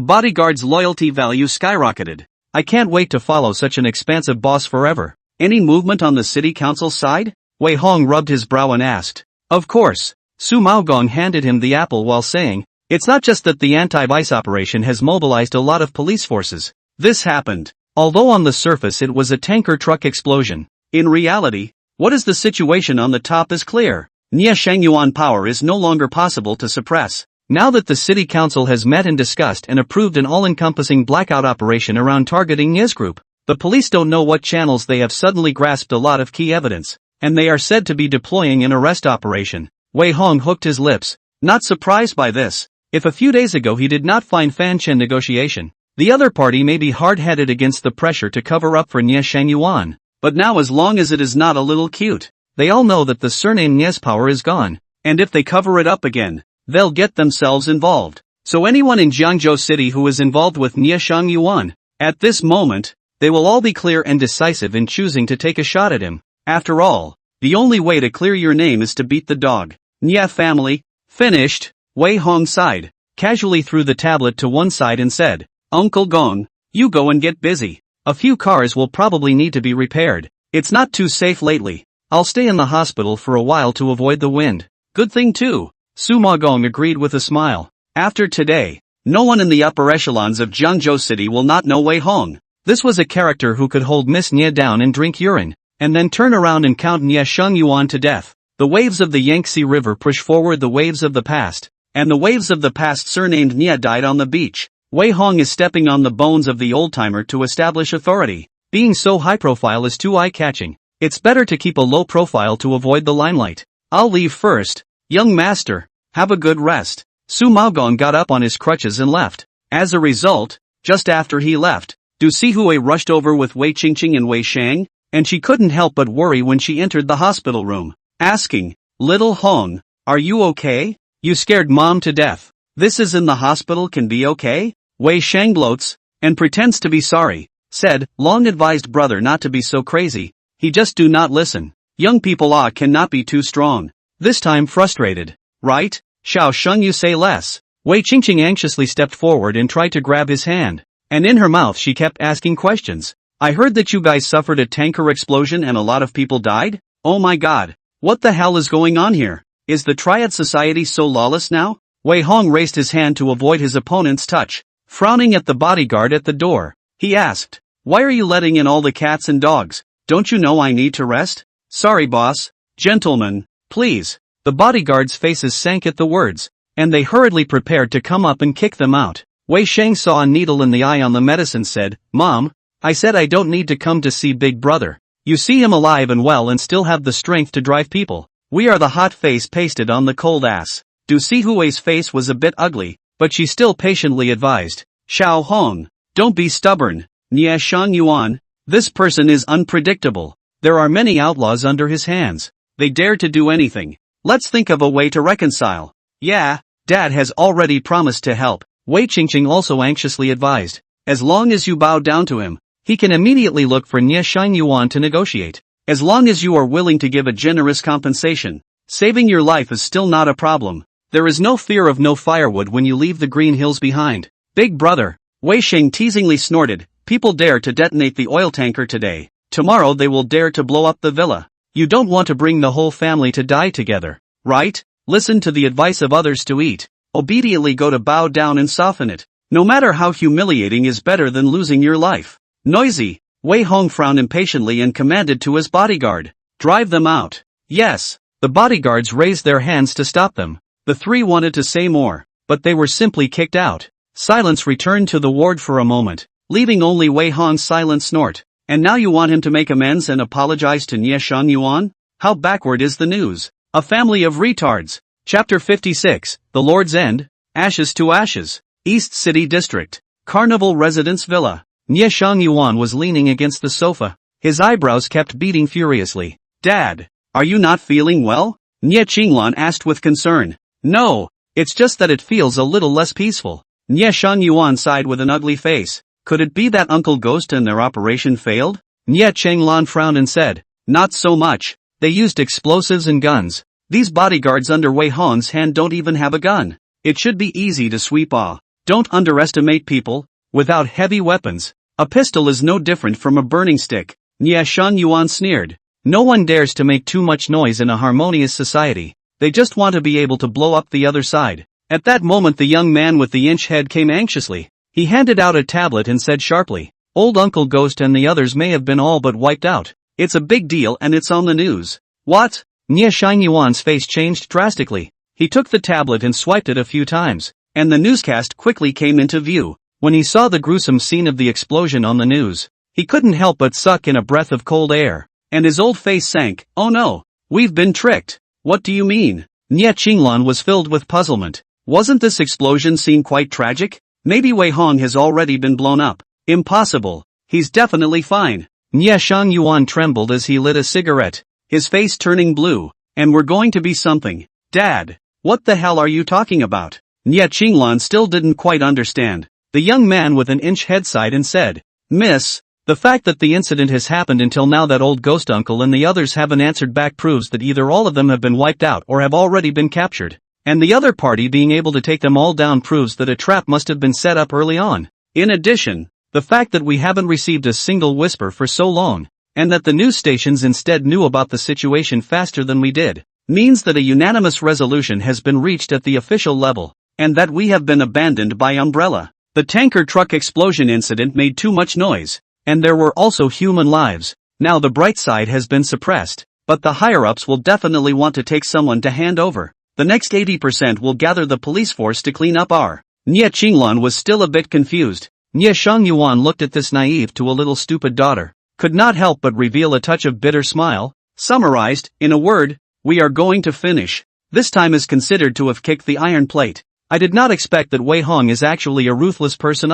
bodyguard's loyalty value skyrocketed. I can't wait to follow such an expansive boss forever. Any movement on the city council side? Wei Hong rubbed his brow and asked. Of course. Su Maogong handed him the apple while saying, it's not just that the anti-vice operation has mobilized a lot of police forces. This happened, although on the surface it was a tanker truck explosion. In reality, what is the situation on the top is clear. Nie Shangyuan power is no longer possible to suppress. Now that the city council has met and discussed and approved an all-encompassing blackout operation around targeting Nie's group, the police don't know what channels they have suddenly grasped a lot of key evidence, and they are said to be deploying an arrest operation. Wei Hong hooked his lips, not surprised by this. If a few days ago he did not find Fan Chen negotiation, the other party may be hard-headed against the pressure to cover up for Nie Shangyuan. But now as long as it is not a little cute, they all know that the surname Nie's power is gone, and if they cover it up again, they'll get themselves involved. So anyone in Jiangzhou City who is involved with Nie Shangyuan, at this moment, they will all be clear and decisive in choosing to take a shot at him. After all, the only way to clear your name is to beat the dog. Nie family, finished. Wei Hong sighed, casually threw the tablet to one side and said, Uncle Gong, you go and get busy. A few cars will probably need to be repaired. It's not too safe lately. I'll stay in the hospital for a while to avoid the wind. Good thing too. Su Maogong agreed with a smile. After today, no one in the upper echelons of Jiangzhou City will not know Wei Hong. This was a character who could hold Miss Nie down and drink urine, and then turn around and count Nie Shangyuan to death. The waves of the Yangtze River push forward the waves of the past, and the waves of the past surnamed Nie died on the beach. Wei Hong is stepping on the bones of the old-timer to establish authority. Being so high-profile is too eye-catching. It's better to keep a low profile to avoid the limelight. I'll leave first. Young master, have a good rest. Su Maogong got up on his crutches and left. As a result, just after he left, Du Sihui rushed over with Wei Qingqing and Wei Shang, and she couldn't help but worry when she entered the hospital room, asking, Little Hong, are you okay? You scared mom to death. This is in the hospital can be okay? Wei Shang bloats, and pretends to be sorry, said, long advised brother not to be so crazy, he just do not listen. Young people cannot be too strong. This time frustrated. Right? Xiao Sheng you say less. Wei Qingqing anxiously stepped forward and tried to grab his hand, and in her mouth she kept asking questions. I heard that you guys suffered a tanker explosion and a lot of people died? Oh my god. What the hell is going on here? Is the Triad Society so lawless now? Wei Hong raised his hand to avoid his opponent's touch. Frowning at the bodyguard at the door, he asked, why are you letting in all the cats and dogs? Don't you know I need to rest? Sorry boss. Gentlemen, please. The bodyguards' faces sank at the words, and they hurriedly prepared to come up and kick them out. Wei Shang saw a needle in the eye on the medicine said, Mom, I said I don't need to come to see Big Brother. You see him alive and well and still have the strength to drive people. We are the hot face pasted on the cold ass. Du Sihui's face was a bit ugly, but she still patiently advised, Xiao Hong, don't be stubborn. Nie Shangyuan, this person is unpredictable. There are many outlaws under his hands. They dare to do anything. Let's think of a way to reconcile. Yeah, Dad has already promised to help. Wei Qingqing also anxiously advised. As long as you bow down to him, he can immediately look for Nie Yuan to negotiate. As long as you are willing to give a generous compensation, saving your life is still not a problem. There is no fear of no firewood when you leave the green hills behind. Big brother, Wei Sheng teasingly snorted, people dare to detonate the oil tanker today. Tomorrow they will dare to blow up the villa. You don't want to bring the whole family to die together, right? Listen to the advice of others to eat. Obediently go to bow down and soften it. No matter how humiliating is better than losing your life. Noisy, Wei Hong frowned impatiently and commanded to his bodyguard. Drive them out. Yes. The bodyguards raised their hands to stop them. The three wanted to say more, but they were simply kicked out. Silence returned to the ward for a moment, leaving only Wei Hong's silent snort. And now you want him to make amends and apologize to Nie Yuan? How backward is the news? A family of retards. Chapter 56, The Lord's End, Ashes to Ashes, East City District, Carnival Residence Villa. Nie Yuan was leaning against the sofa. His eyebrows kept beating furiously. Dad, are you not feeling well? Nie Qinglan asked with concern. No, it's just that it feels a little less peaceful. Nie Yuan sighed with an ugly face. Could it be that Uncle Ghost and their operation failed? Nie Qinglan frowned and said, not so much. They used explosives and guns. These bodyguards under Wei Hong's hand don't even have a gun. It should be easy to sweep off. Don't underestimate people. Without heavy weapons, a pistol is no different from a burning stick. Nie Yuan sneered. No one dares to make too much noise in a harmonious society. They just want to be able to blow up the other side. At that moment the young man with the inch head came anxiously. He handed out a tablet and said sharply, Old Uncle Ghost and the others may have been all but wiped out. It's a big deal and it's on the news. What? Nie Yuan's face changed drastically. He took the tablet and swiped it a few times, and the newscast quickly came into view. When he saw the gruesome scene of the explosion on the news, he couldn't help but suck in a breath of cold air, and his old face sank. Oh no, we've been tricked. What do you mean? Nie Qinglan was filled with puzzlement. Wasn't this explosion scene quite tragic? Maybe Wei Hong has already been blown up. Impossible. He's definitely fine. Nie Yuan trembled as he lit a cigarette, his face turning blue. And we're going to be something. Dad, what the hell are you talking about? Nie Qinglan still didn't quite understand. The young man with an inch head sighed and said, Miss, the fact that the incident has happened until now that old ghost uncle and the others haven't answered back proves that either all of them have been wiped out or have already been captured. And the other party being able to take them all down proves that a trap must have been set up early on. In addition, the fact that we haven't received a single whisper for so long, and that the news stations instead knew about the situation faster than we did, means that a unanimous resolution has been reached at the official level, and that we have been abandoned by Umbrella. The tanker truck explosion incident made too much noise, and there were also human lives. Now the bright side has been suppressed, but the higher-ups will definitely want to take someone to hand over. The next 80% will gather the police force to clean up our. Nie Qinglan was still a bit confused. Nie Yuan looked at this naive to a little stupid daughter, could not help but reveal a touch of bitter smile. Summarized, in a word, we are going to finish. This time is considered to have kicked the iron plate. I did not expect that Wei Hong is actually a ruthless person.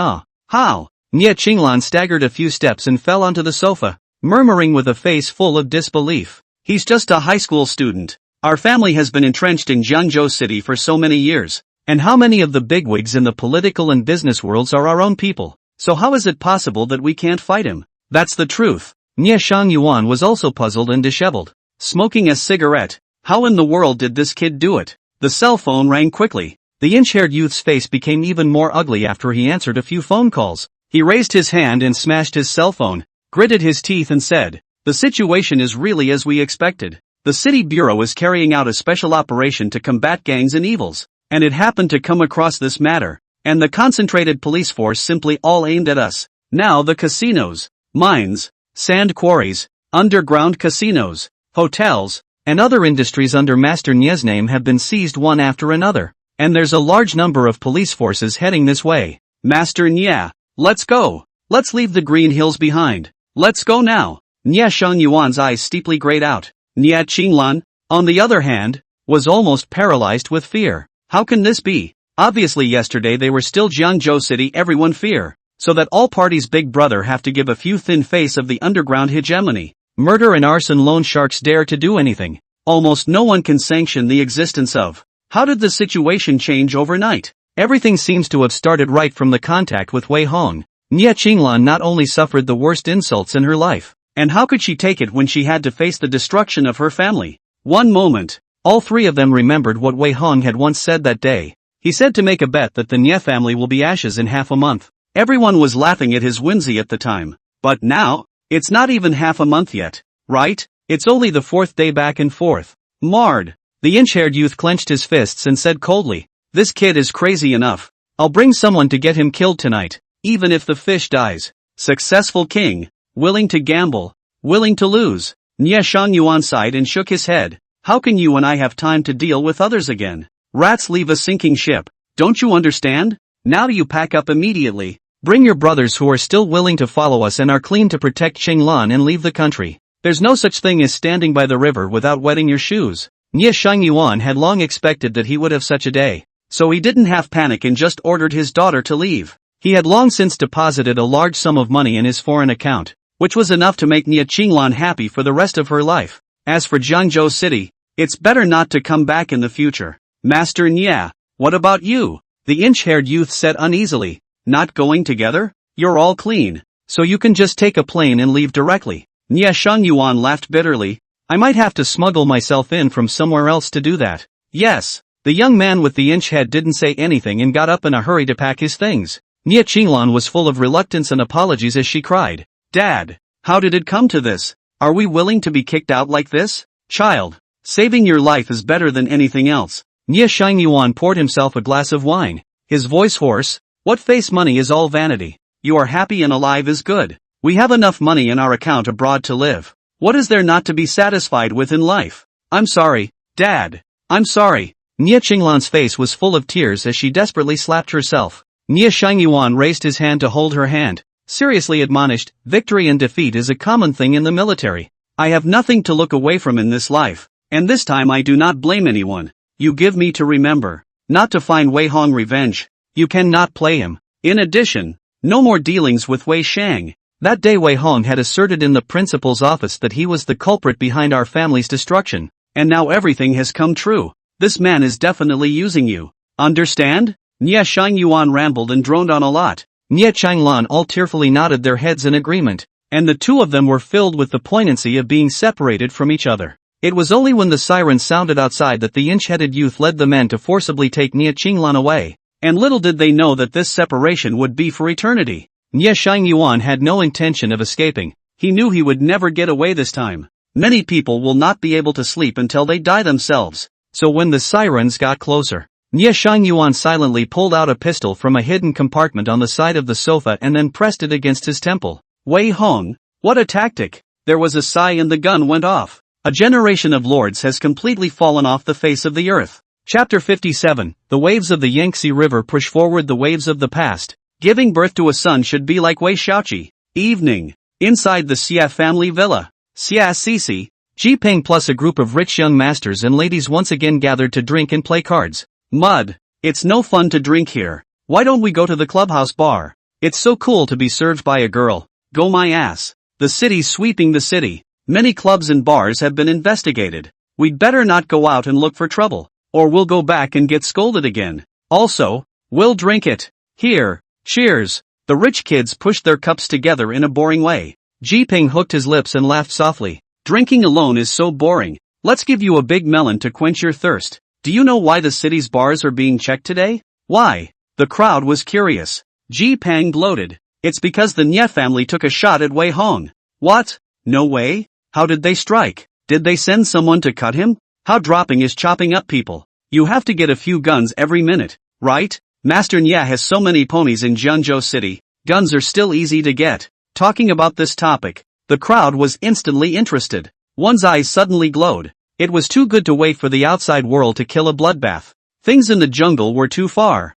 How? Nie Qinglan staggered a few steps and fell onto the sofa, murmuring with a face full of disbelief. He's just a high school student. Our family has been entrenched in Jiangzhou City for so many years. And how many of the bigwigs in the political and business worlds are our own people? So how is it possible that we can't fight him? That's the truth. Nie Yuan was also puzzled and disheveled, smoking a cigarette. How in the world did this kid do it? The cell phone rang quickly. The inch-haired youth's face became even more ugly after he answered a few phone calls. He raised his hand and smashed his cell phone, gritted his teeth and said, the situation is really as we expected. The city bureau is carrying out a special operation to combat gangs and evils, and it happened to come across this matter, and the concentrated police force simply all aimed at us. Now the casinos, mines, sand quarries, underground casinos, hotels, and other industries under Master Nie's name have been seized one after another, and there's a large number of police forces heading this way. Master Nie, let's go. Let's leave the green hills behind. Let's go now. Nie Yuan's eyes steeply grayed out. Nie Qinglan, on the other hand, was almost paralyzed with fear. How can this be? Obviously yesterday they were still Jiangzhou City everyone fear, so that all parties big brother have to give a few thin face of the underground hegemony. Murder and arson loan sharks dare to do anything. Almost no one can sanction the existence of. How did the situation change overnight? Everything seems to have started right from the contact with Wei Hong. Nie Qinglan not only suffered the worst insults in her life, and how could she take it when she had to face the destruction of her family? One moment. All three of them remembered what Wei Hong had once said that day. He said to make a bet that the Nie family will be ashes in half a month. Everyone was laughing at his whimsy at the time. But now, it's not even half a month yet, right? It's only the fourth day back and forth. Marred. The inch-haired youth clenched his fists and said coldly, "This kid is crazy enough. I'll bring someone to get him killed tonight, even if the fish dies." Successful king. Willing to gamble. Willing to lose. Nie Shangyuan sighed and shook his head. How can you and I have time to deal with others again? Rats leave a sinking ship. Don't you understand? Now you pack up immediately. Bring your brothers who are still willing to follow us and are clean to protect Qinglan and leave the country. There's no such thing as standing by the river without wetting your shoes. Nie Shangyuan had long expected that he would have such a day. So he didn't have panic and just ordered his daughter to leave. He had long since deposited a large sum of money in his foreign account, which was enough to make Nie Qinglan happy for the rest of her life. As for Jiangzhou City, it's better not to come back in the future. Master Nie, what about you? The inch-haired youth said uneasily. Not going together? You're all clean, so you can just take a plane and leave directly. Nie Shangyuan laughed bitterly. I might have to smuggle myself in from somewhere else to do that. Yes. The young man with the inch head didn't say anything and got up in a hurry to pack his things. Nie Qinglan was full of reluctance and apologies as she cried, "Dad, how did it come to this? Are we willing to be kicked out like this? Child, saving your life is better than anything else." Nie Shangyuan poured himself a glass of wine, his voice hoarse. What face money is all vanity. You are happy and alive is good. We have enough money in our account abroad to live. What is there not to be satisfied with in life? I'm sorry, Dad. I'm sorry. Nie Qinglan's face was full of tears as she desperately slapped herself. Nie Shangyuan raised his hand to hold her hand, seriously admonished, victory and defeat is a common thing in the military. I have nothing to look away from in this life, and this time I do not blame anyone. You give me to remember, not to find Wei Hong revenge. You cannot play him. In addition, no more dealings with Wei Shang. That day Wei Hong had asserted in the principal's office that he was the culprit behind our family's destruction, and now everything has come true. This man is definitely using you. Understand? Nie Shangyuan rambled and droned on a lot. Nie Qinglan all tearfully nodded their heads in agreement, and the two of them were filled with the poignancy of being separated from each other. It was only when the siren sounded outside that the inch-headed youth led the men to forcibly take Nie Qinglan away. And little did they know that this separation would be for eternity. Nie Shangyuan had no intention of escaping. He knew he would never get away this time. Many people will not be able to sleep until they die themselves. So when the sirens got closer, Nie Shangyuan silently pulled out a pistol from a hidden compartment on the side of the sofa and then pressed it against his temple. Wei Hong, what a tactic! There was a sigh and the gun went off. A generation of lords has completely fallen off the face of the earth. Chapter 57, The waves of the Yangtze River push forward the waves of the past. Giving birth to a son should be like Wei Shaoqi. Evening. Inside the Xia family villa. Xia Sisi, Ji Ping plus a group of rich young masters and ladies once again gathered to drink and play cards. Mud. It's no fun to drink here. Why don't we go to the clubhouse bar? It's so cool to be served by a girl. Go my ass. The city's sweeping the city. Many clubs and bars have been investigated. We'd better not go out and look for trouble, or we'll go back and get scolded again. Also, we'll drink it. Here, cheers. The rich kids pushed their cups together in a boring way. Ji Ping hooked his lips and laughed softly. Drinking alone is so boring. Let's give you a big melon to quench your thirst. Do you know why the city's bars are being checked today? Why? The crowd was curious. Ji Ping gloated. It's because the Nie family took a shot at Wei Hong. What? No way? How did they strike? Did they send someone to cut him? How dropping is chopping up people. You have to get a few guns every minute, right? Master Nie has so many ponies in Jiangzhou City. Guns are still easy to get. Talking about this topic, the crowd was instantly interested. One's eyes suddenly glowed. It was too good to wait for the outside world to kill a bloodbath. Things in the jungle were too far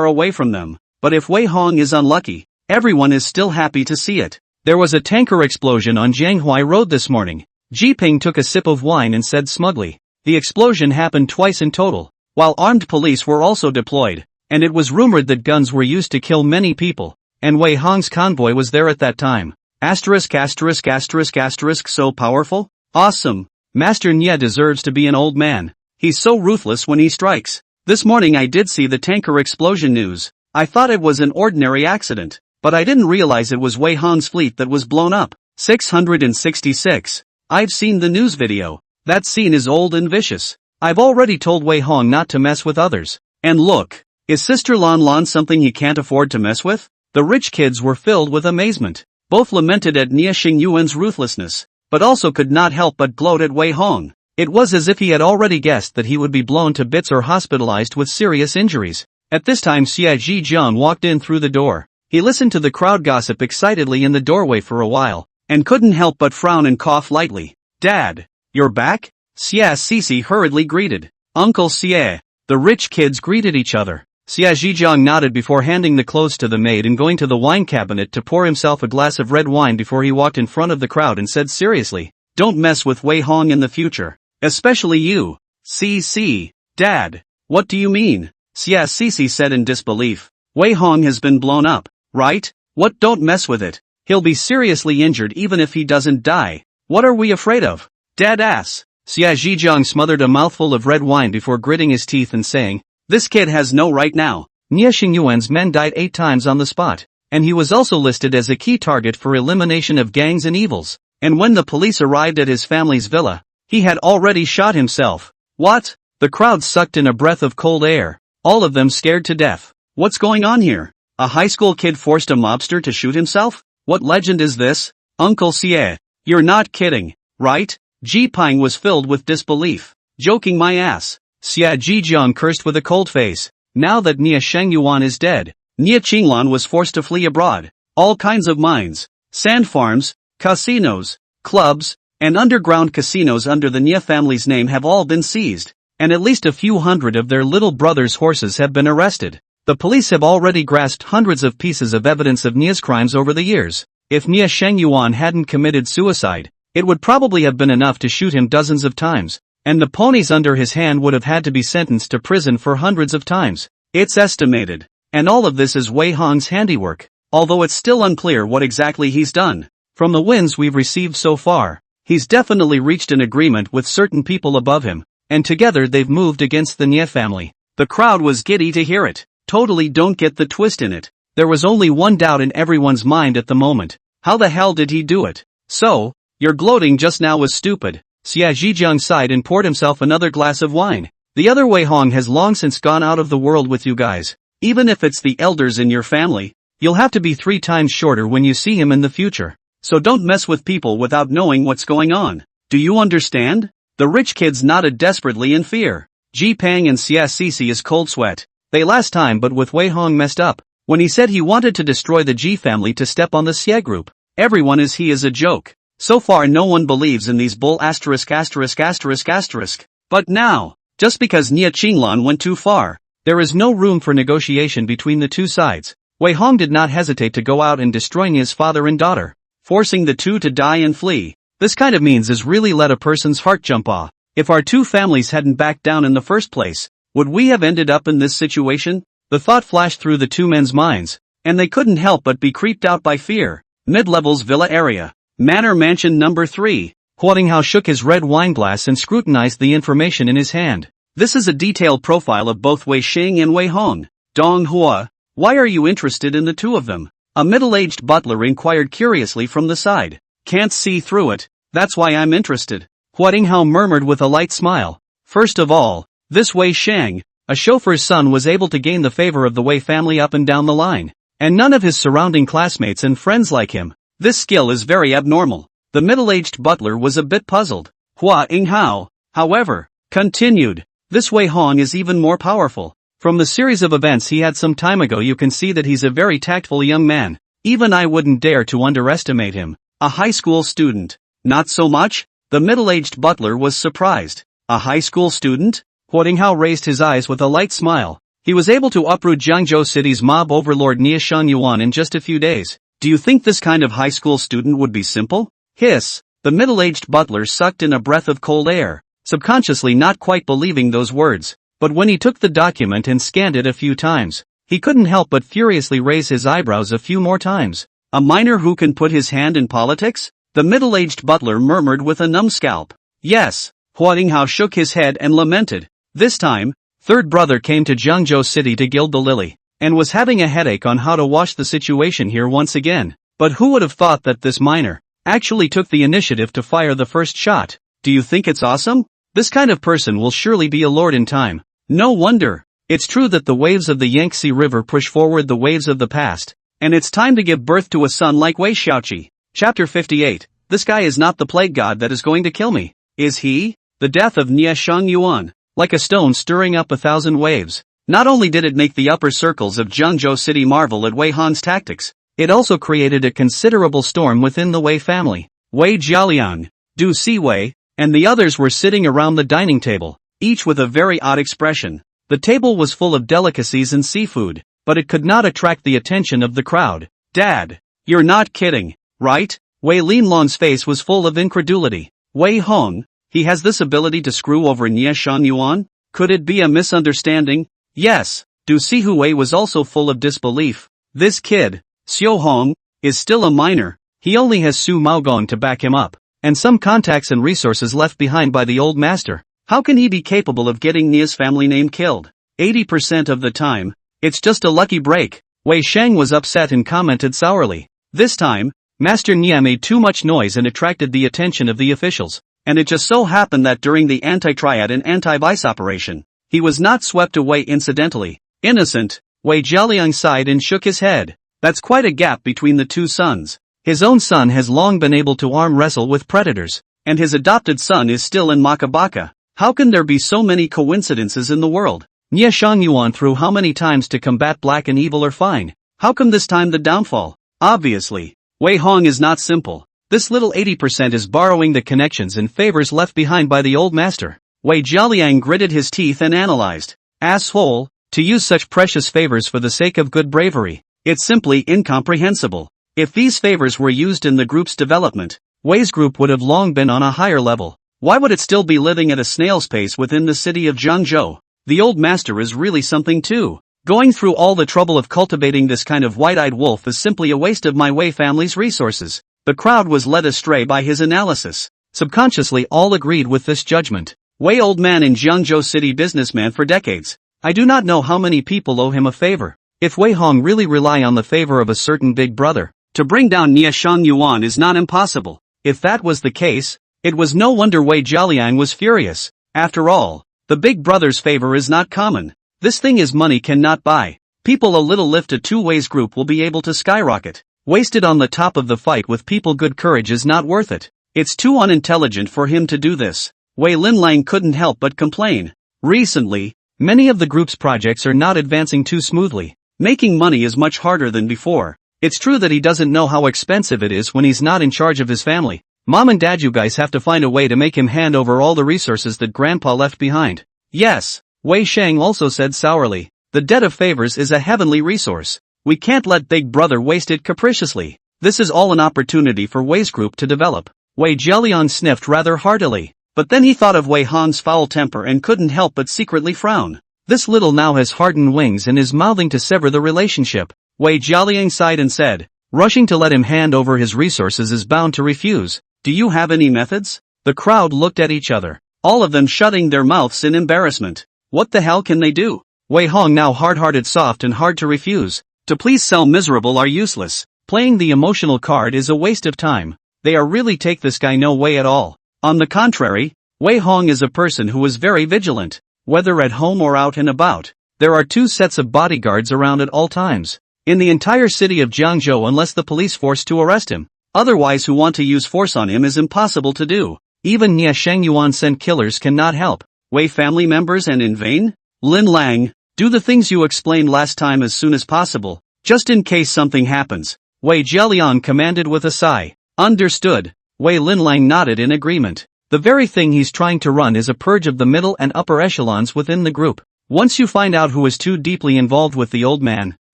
away from them. But if Wei Hong is unlucky, everyone is still happy to see it. There was a tanker explosion on Jianghuai Road this morning. Ji Ping took a sip of wine and said smugly. The explosion happened twice in total, while armed police were also deployed, and it was rumored that guns were used to kill many people, and Wei Hong's convoy was there at that time. Asterisk asterisk asterisk asterisk so powerful? Awesome. Master Nie deserves to be an old man. He's so ruthless when he strikes. This morning I did see the tanker explosion news. I thought it was an ordinary accident. but I didn't realize it was Wei Hong's fleet that was blown up. 666. I've seen the news video. That scene is old and vicious. I've already told Wei Hong not to mess with others. And look, is Sister Lan Lan something he can't afford to mess with? The rich kids were filled with amazement. Both lamented at Nie Xingyuan's ruthlessness, but also could not help but gloat at Wei Hong. It was as if he had already guessed that he would be blown to bits or hospitalized with serious injuries. At this time Xie Zhijiang walked in through the door. He listened to the crowd gossip excitedly in the doorway for a while, and couldn't help but frown and cough lightly. Dad, you're back? Xie Sisi hurriedly greeted. Uncle Xie. The rich kids greeted each other. Xie Zhijiang nodded before handing the clothes to the maid and going to the wine cabinet to pour himself a glass of red wine before he walked in front of the crowd and said seriously, "Don't mess with Wei Hong in the future. Especially you." "CC. Dad. What do you mean?" Xie Sisi said in disbelief. "Wei Hong has been blown up, right? What? Don't mess with it. He'll be seriously injured even if he doesn't die. What are we afraid of? Dead ass." Xie Zhijiang smothered a mouthful of red wine before gritting his teeth and saying, "This kid has no right now." Nie Xingyuan's men died 8 times on the spot, and he was also listed as a key target for elimination of gangs and evils. And when the police arrived at his family's villa, he had already shot himself. What? The crowd sucked in a breath of cold air, all of them scared to death. What's going on here? A high school kid forced a mobster to shoot himself? What legend is this? Uncle Xie, you're not kidding, right? Ji Ping was filled with disbelief. Joking my ass. Xie Zhijiang cursed with a cold face. Now that Nie Xingyuan is dead, Nie Qinglan was forced to flee abroad. All kinds of mines, sand farms, casinos, clubs, and underground casinos under the Nie family's name have all been seized, and at least a few hundred of their little brother's horses have been arrested. The police have already grasped hundreds of pieces of evidence of Nie's crimes over the years. If Nie Xingyuan hadn't committed suicide, it would probably have been enough to shoot him dozens of times, and the ponies under his hand would have had to be sentenced to prison for hundreds of times. It's estimated. And all of this is Wei Hong's handiwork, although it's still unclear what exactly he's done. From the wins we've received so far, he's definitely reached an agreement with certain people above him, and together they've moved against the Nie family. The crowd was giddy to hear it. Totally don't get the twist in it. There was only one doubt in everyone's mind at the moment. How the hell did he do it? So, your gloating just now was stupid. Xie Zhijiang sighed and poured himself another glass of wine. The other Wei Hong has long since gone out of the world with you guys. Even if it's the elders in your family, you'll have to be 3 times shorter when you see him in the future. So don't mess with people without knowing what's going on. Do you understand? The rich kids nodded desperately in fear. Ji Ping and Xie Sisi is cold sweat. They last time but with Wei Hong messed up, when he said he wanted to destroy the Ji family to step on the Xie group. Everyone is he is a joke. So far no one believes in these bull ********. But now, just because Nie Qinglan went too far, there is no room for negotiation between the two sides. Wei Hong did not hesitate to go out and destroy his father and daughter, forcing the two to die and flee. This kind of means is really let a person's heart jump off. If our two families hadn't backed down in the first place, would we have ended up in this situation? The thought flashed through the two men's minds, and they couldn't help but be creeped out by fear. Mid-levels villa area. Manor Mansion number 3. Huang Hao shook his red wine glass and scrutinized the information in his hand. This is a detailed profile of both Wei Xing and Wei Hong. Dong Hua, why are you interested in the two of them? A middle-aged butler inquired curiously from the side. Can't see through it, that's why I'm interested. Huang Hao murmured with a light smile. First of all, this Wei Shang, a chauffeur's son, was able to gain the favor of the Wei family up and down the line, and none of his surrounding classmates and friends like him. This skill is very abnormal. The middle-aged butler was a bit puzzled. Huang Hao, however, continued. This Wei Hong is even more powerful. From the series of events he had some time ago you can see that he's a very tactful young man. Even I wouldn't dare to underestimate him. A high school student. Not so much? The middle-aged butler was surprised. A high school student? Huang Hao raised his eyes with a light smile. He was able to uproot Jiangzhou City's mob overlord Nie Xingyuan in just a few days. Do you think this kind of high school student would be simple? Hiss. The middle-aged butler sucked in a breath of cold air, subconsciously not quite believing those words. But when he took the document and scanned it a few times, he couldn't help but furiously raise his eyebrows a few more times. A minor who can put his hand in politics? The middle-aged butler murmured with a numbscalp. Yes. Huang Hao shook his head and lamented. This time, third brother came to Jiangzhou City to gild the lily. and was having a headache on how to wash the situation here once again. But who would have thought that this minor actually took the initiative to fire the first shot? Do you think it's awesome? This kind of person will surely be a lord in time. No wonder. It's true that the waves of the Yangtze River push forward the waves of the past, and it's time to give birth to a son like Wei Xiaoqi. Chapter 58. This guy is not the plague god that is going to kill me, is he? The death of Nie Shangyuan, like a stone stirring up 1,000 waves. Not only did it make the upper circles of Jiangzhou City marvel at Wei Han's tactics, it also created a considerable storm within the Wei family. Wei Jialiang, Du Siwei, and the others were sitting around the dining table, each with a very odd expression. The table was full of delicacies and seafood, but it could not attract the attention of the crowd. Dad, you're not kidding, right? Wei Linlong's face was full of incredulity. Wei Hong, he has this ability to screw over Nie Shangyuan? Could it be a misunderstanding? Yes, Du Sihui was also full of disbelief. This kid, Xiu Hong, is still a minor. He only has Su Maogong to back him up, and some contacts and resources left behind by the old master. How can he be capable of getting Nia's family name killed? 80% of the time, it's just a lucky break. Wei Sheng was upset and commented sourly. This time, Master Nia made too much noise and attracted the attention of the officials, and it just so happened that during the anti-triad and anti-vice operation, he was not swept away incidentally. Innocent, Wei Jialiang sighed and shook his head. That's quite a gap between the two sons. His own son has long been able to arm wrestle with predators, and his adopted son is still in Makabaka. How can there be so many coincidences in the world? Nie Shangyuan threw how many times to combat black and evil are fine. How come this time the downfall? Obviously, Wei Hong is not simple. This little 80% is borrowing the connections and favors left behind by the old master. Wei Jialiang gritted his teeth and analyzed. Asshole, to use such precious favors for the sake of good bravery. It's simply incomprehensible. If these favors were used in the group's development, Wei's group would have long been on a higher level. Why would it still be living at a snail's pace within the city of Jiangzhou? The old master is really something too. Going through all the trouble of cultivating this kind of white-eyed wolf is simply a waste of my Wei family's resources. The crowd was led astray by his analysis. Subconsciously all agreed with this judgment. Wei old man in Jiangzhou City businessman for decades. I do not know how many people owe him a favor. If Wei Hong really rely on the favor of a certain big brother, to bring down Nie Shangyuan is not impossible. If that was the case, it was no wonder Wei Jialiang was furious. After all, the big brother's favor is not common. This thing is money cannot buy. People a little lift a two-ways group will be able to skyrocket. Wasted on the top of the fight with people good courage is not worth it. It's too unintelligent for him to do this. Wei Linlang couldn't help but complain. Recently, many of the group's projects are not advancing too smoothly. Making money is much harder than before. It's true that he doesn't know how expensive it is when he's not in charge of his family. Mom and dad, you guys have to find a way to make him hand over all the resources that grandpa left behind. Yes, Wei Sheng also said sourly. The debt of favors is a heavenly resource. We can't let big brother waste it capriciously. This is all an opportunity for Wei's group to develop. Wei Jialiang sniffed rather heartily, but then he thought of Wei Han's foul temper and couldn't help but secretly frown. This little now has hardened wings and is mouthing to sever the relationship. Wei Jialiang sighed and said, rushing to let him hand over his resources is bound to refuse. Do you have any methods? The crowd looked at each other, all of them shutting their mouths in embarrassment. What the hell can they do? Wei Hong, now hard-hearted, soft and hard to refuse. To please sell miserable are useless. Playing the emotional card is a waste of time. They are really take this guy no way at all. On the contrary, Wei Hong is a person who is very vigilant. Whether at home or out and about, there are 2 sets of bodyguards around at all times. In the entire city of Jiangzhou, unless the police force to arrest him. Otherwise, who want to use force on him is impossible to do. Even Nie Shangyuan sent killers cannot help. Wei family members, and in vain? Lin Lang, do the things you explained last time as soon as possible, just in case something happens. Wei Jialiang commanded with a sigh. Understood. Wei Linlang nodded in agreement. The very thing he's trying to run is a purge of the middle and upper echelons within the group. Once you find out who is too deeply involved with the old man,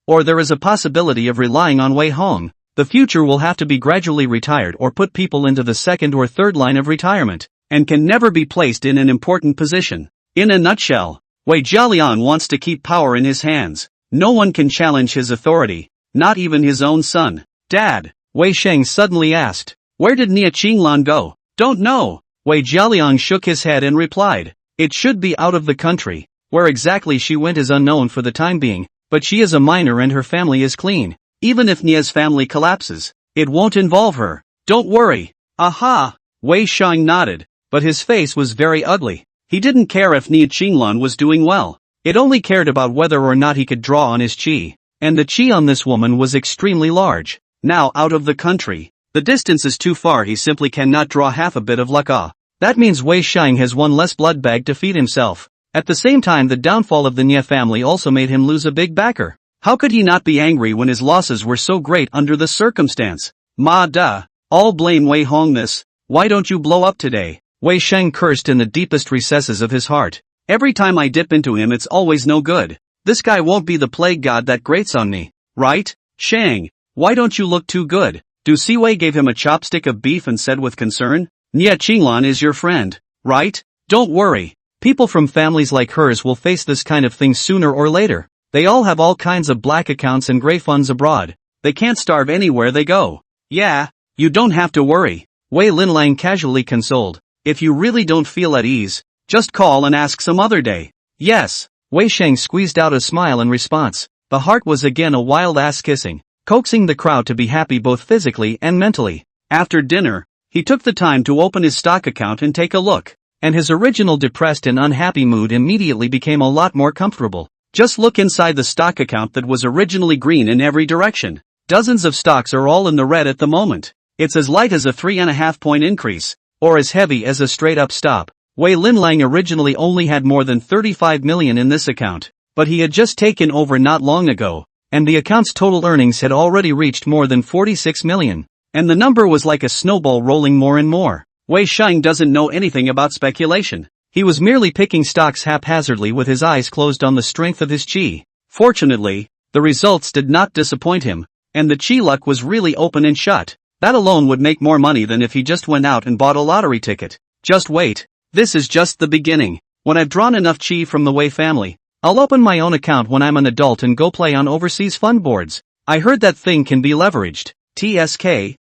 or there is a possibility of relying on Wei Hong, the future will have to be gradually retired or put people into the 2nd or 3rd line of retirement, and can never be placed in an important position. In a nutshell, Wei Jialiang wants to keep power in his hands. No one can challenge his authority, not even his own son. Dad, Wei Sheng suddenly asked, where did Nie Qinglan go? Don't know. Wei Jialiang shook his head and replied, it should be out of the country. Where exactly she went is unknown for the time being. but she is a minor and her family is clean. Even if Nia's family collapses, it won't involve her. Don't worry. Aha! Wei Shang nodded, but his face was very ugly. He didn't care if Nia Qinglan was doing well. It only cared about whether or not he could draw on his qi. And the qi on this woman was extremely large. Now out of the country. The distance is too far, he simply cannot draw half a bit of luck. That means Wei Shang has one less blood bag to feed himself. At the same time, the downfall of the Nia family also made him lose a big backer. How could he not be angry when his losses were so great under the circumstance? Ma duh. All blame Wei Hong this. Why don't you blow up today? Wei Shang cursed in the deepest recesses of his heart. Every time I dip into him it's always no good. This guy won't be the plague god that grates on me, right? Shang, why don't you look too good? Du Siwei gave him a chopstick of beef and said with concern, Nia Qinglan is your friend, right? Don't worry. People from families like hers will face this kind of thing sooner or later. They all have all kinds of black accounts and gray funds abroad. They can't starve anywhere they go. Yeah, you don't have to worry. Wei Linlang casually consoled. If you really don't feel at ease, just call and ask some other day. Yes. Wei Shang squeezed out a smile in response. The heart was again a wild ass kissing, coaxing the crowd to be happy both physically and mentally. After dinner, he took the time to open his stock account and take a look. And his original depressed and unhappy mood immediately became a lot more comfortable. Just look inside the stock account that was originally green in every direction. Dozens of stocks are all in the red at the moment. It's as light as a 3.5 point increase, or as heavy as a straight up stop. Wei Linlang originally only had more than 35 million in this account, but he had just taken over not long ago, and the account's total earnings had already reached more than 46 million. And the number was like a snowball rolling more and more. Wei Shang doesn't know anything about speculation. He was merely picking stocks haphazardly with his eyes closed on the strength of his qi. Fortunately, the results did not disappoint him, and the qi luck was really open and shut. That alone would make more money than if he just went out and bought a lottery ticket. Just wait. This is just the beginning. When I've drawn enough qi from the Wei family, I'll open my own account when I'm an adult and go play on overseas fund boards. I heard that thing can be leveraged. TSK.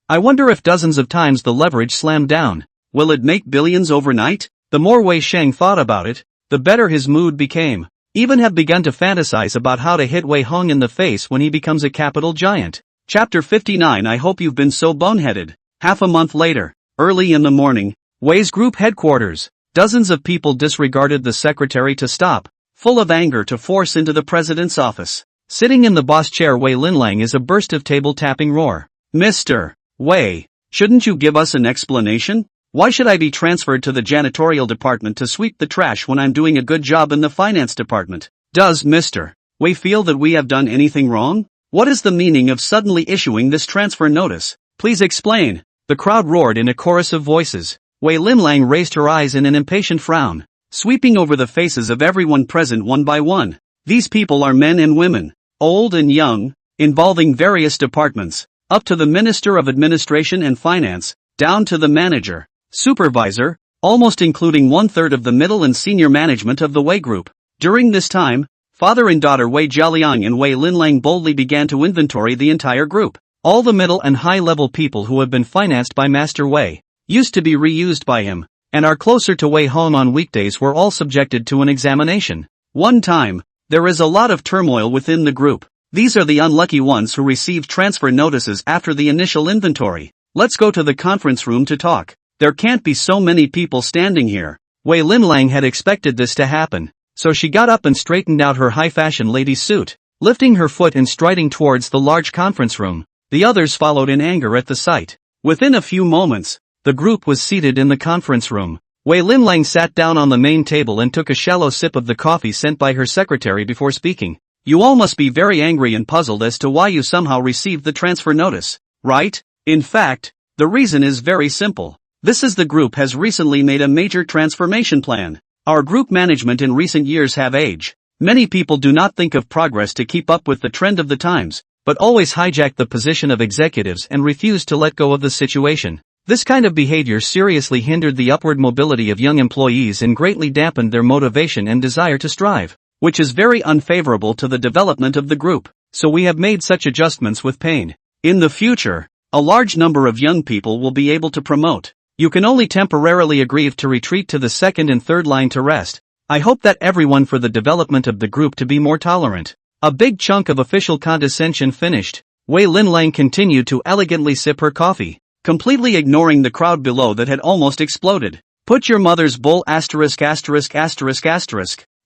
I wonder if dozens of times the leverage slammed down. Will it make billions overnight? The more Wei Shang thought about it, the better his mood became. Even have begun to fantasize about how to hit Wei Hong in the face when he becomes a capital giant. Chapter 59. I hope you've been so boneheaded. Half a month later, early in the morning, Wei's group headquarters. Dozens of people disregarded the secretary to stop, full of anger to force into the president's office. Sitting in the boss chair Wei Linlang is a burst of table-tapping roar. Mr. Wei, shouldn't you give us an explanation? Why should I be transferred to the janitorial department to sweep the trash when I'm doing a good job in the finance department? Does Mr. Wei feel that we have done anything wrong? What is the meaning of suddenly issuing this transfer notice? Please explain. The crowd roared in a chorus of voices. Wei Linlang raised her eyes in an impatient frown, sweeping over the faces of everyone present one by one. These people are men and women, old and young, involving various departments, up to the Minister of Administration and Finance, down to the manager, supervisor, almost including 1/3 of the middle and senior management of the Wei Group. During this time, father and daughter Wei Jialiang and Wei Linlang boldly began to inventory the entire group. All the middle and high-level people who have been financed by Master Wei, used to be reused by him, and are closer to Wei Hong on weekdays were all subjected to an examination. One time, there is a lot of turmoil within the group. These are the unlucky ones who receive transfer notices after the initial inventory. Let's go to the conference room to talk. There can't be so many people standing here. Wei Linlang had expected this to happen, so she got up and straightened out her high-fashion lady's suit, lifting her foot and striding towards the large conference room. The others followed in anger at the sight. Within a few moments, the group was seated in the conference room. Wei Linlang sat down on the main table and took a shallow sip of the coffee sent by her secretary before speaking. You all must be very angry and puzzled as to why you somehow received the transfer notice, right? In fact, the reason is very simple. This is the group has recently made a major transformation plan. Our group management in recent years have aged. Many people do not think of progress to keep up with the trend of the times, but always hijack the position of executives and refuse to let go of the situation. This kind of behavior seriously hindered the upward mobility of young employees and greatly dampened their motivation and desire to strive, which is very unfavorable to the development of the group. So we have made such adjustments with pain. In the future, a large number of young people will be able to promote. You can only temporarily agree to retreat to the second and third line to rest. I hope that everyone for the development of the group to be more tolerant. A big chunk of official condescension finished. Wei Linlang continued to elegantly sip her coffee, completely ignoring the crowd below that had almost exploded. Put your mother's bull *********.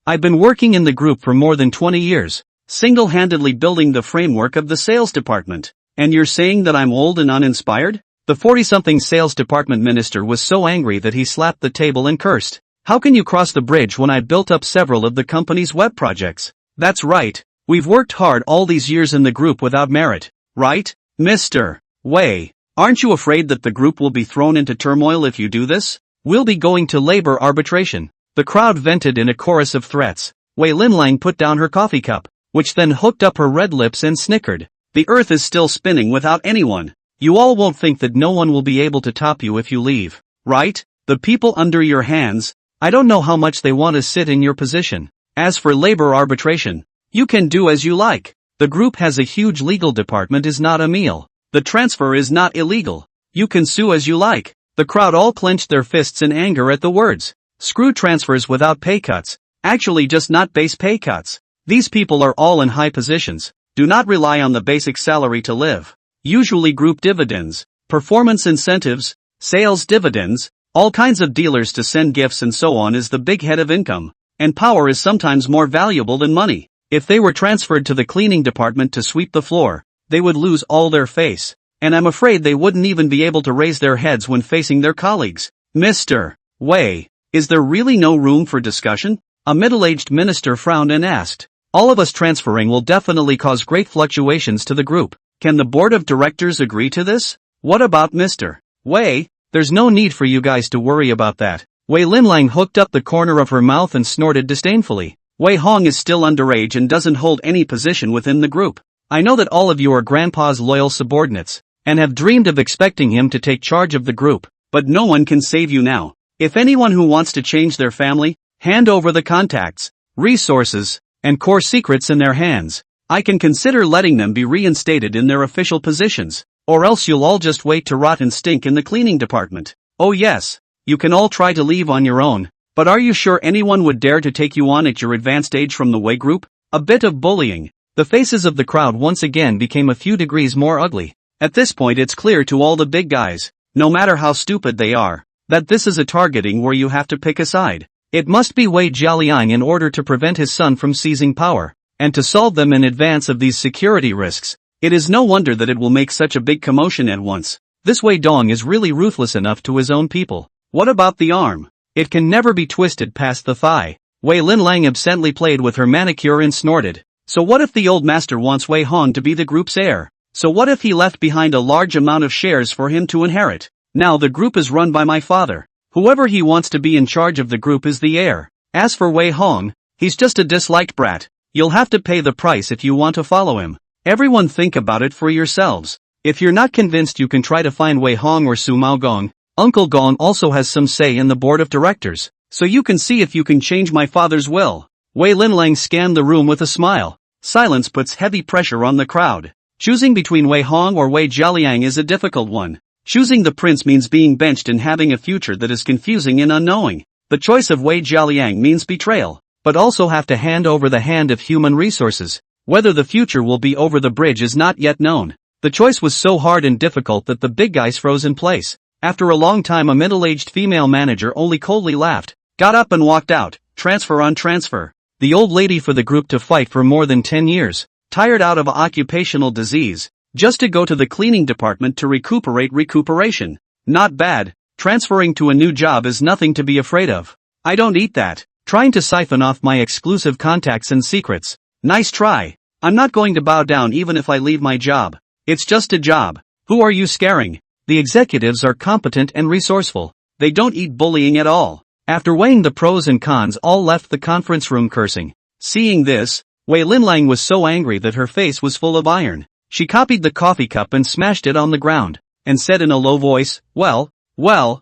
I've been working in the group for more than 20 years, single-handedly building the framework of the sales department. And you're saying that I'm old and uninspired? The 40-something sales department minister was so angry that he slapped the table and cursed. How can you cross the bridge when I built up several of the company's web projects? That's right. We've worked hard all these years in the group without merit. Right, Mr. Wei? Aren't you afraid that the group will be thrown into turmoil if you do this? We'll be going to labor arbitration. The crowd vented in a chorus of threats. Wei Linlang put down her coffee cup, which then hooked up her red lips and snickered. The earth is still spinning without anyone. You all won't think that no one will be able to top you if you leave, right? The people under your hands, I don't know how much they want to sit in your position. As for labor arbitration, you can do as you like. The group has a huge legal department is not a meal. The transfer is not illegal. You can sue as you like. The crowd all clenched their fists in anger at the words. Screw transfers without pay cuts. Actually just not base pay cuts. These people are all in high positions. Do not rely on the basic salary to live. Usually group dividends, performance incentives, sales dividends, all kinds of dealers to send gifts and so on is the big head of income. And power is sometimes more valuable than money. If they were transferred to the cleaning department to sweep the floor, they would lose all their face. And I'm afraid they wouldn't even be able to raise their heads when facing their colleagues. Mr. Wei, is there really no room for discussion? A middle-aged minister frowned and asked. All of us transferring will definitely cause great fluctuations to the group. Can the board of directors agree to this? What about Mr. Wei? There's no need for you guys to worry about that. Wei Linlang hooked up the corner of her mouth and snorted disdainfully. Wei Hong is still underage and doesn't hold any position within the group. I know that all of you are Grandpa's loyal subordinates, and have dreamed of expecting him to take charge of the group, but no one can save you now. If anyone who wants to change their family, hand over the contacts, resources, and core secrets in their hands, I can consider letting them be reinstated in their official positions, or else you'll all just wait to rot and stink in the cleaning department. Oh yes, you can all try to leave on your own, but are you sure anyone would dare to take you on at your advanced age from the Wei group? A bit of bullying. The faces of the crowd once again became a few degrees more ugly. At this point it's clear to all the big guys, no matter how stupid they are, that this is a targeting where you have to pick a side. It must be Wei Jialiang in order to prevent his son from seizing power, and to solve them in advance of these security risks. It is no wonder that it will make such a big commotion at once. This Wei Dong is really ruthless enough to his own people. What about the arm? It can never be twisted past the thigh. Wei Linlang absently played with her manicure and snorted. So what if the old master wants Wei Hong to be the group's heir? So what if he left behind a large amount of shares for him to inherit? Now the group is run by my father. Whoever he wants to be in charge of the group is the heir. As for Wei Hong, he's just a disliked brat. You'll have to pay the price if you want to follow him. Everyone think about it for yourselves. If you're not convinced you can try to find Wei Hong or Su Mao Gong. Uncle Gong also has some say in the board of directors, so you can see if you can change my father's will. Wei Linlang scanned the room with a smile. Silence puts heavy pressure on the crowd. Choosing between Wei Hong or Wei Jialiang is a difficult one. Choosing the prince means being benched and having a future that is confusing and unknowing. The choice of Wei Jialiang means betrayal, but also have to hand over the hand of human resources. Whether the future will be over the bridge is not yet known. The choice was so hard and difficult that the big guys froze in place. After a long time a middle-aged female manager only coldly laughed, got up and walked out, transfer on transfer. The old lady for the group to fight for more than 10 years, tired out of occupational disease, just to go to the cleaning department to recuperation. Not bad, transferring to a new job is nothing to be afraid of. I don't eat that, trying to siphon off my exclusive contacts and secrets. Nice try. I'm not going to bow down even if I leave my job. It's just a job. Who are you scaring? The executives are competent and resourceful. They don't eat bullying at all. After weighing the pros and cons, all left the conference room cursing. Seeing this, Wei Linlang was so angry that her face was full of iron. She copied the coffee cup and smashed it on the ground, and said in a low voice, well, I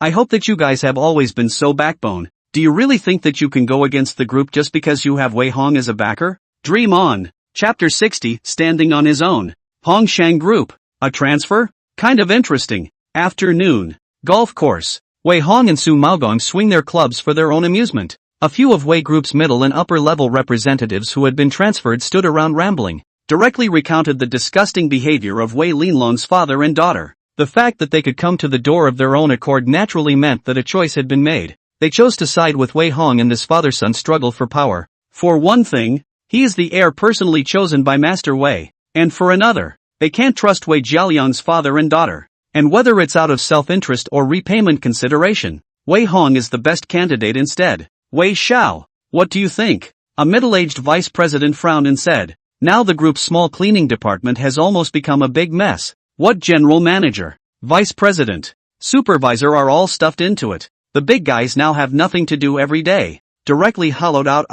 hope that you guys have always been so backbone. Do you really think that you can go against the group just because you have Wei Hong as a backer? Dream on. Chapter 60, Standing on His Own. Hongshang Group. A transfer? Kind of interesting. Afternoon. Golf course. Wei Hong and Su Maogong swing their clubs for their own amusement. A few of Wei Group's middle and upper level representatives who had been transferred stood around rambling, directly recounted the disgusting behavior of Wei Linlong's father and daughter. The fact that they could come to the door of their own accord naturally meant that a choice had been made. They chose to side with Wei Hong in this father-son struggle for power. For one thing, he is the heir personally chosen by Master Wei, and for another, they can't trust Wei Jialiang's father and daughter. And whether it's out of self-interest or repayment consideration, Wei Hong is the best candidate instead. Wei Xiao, what do you think? A middle-aged vice president frowned and said, now the group's small cleaning department has almost become a big mess. What general manager, vice president, supervisor are all stuffed into it. The big guys now have nothing to do every day. Directly hollowed out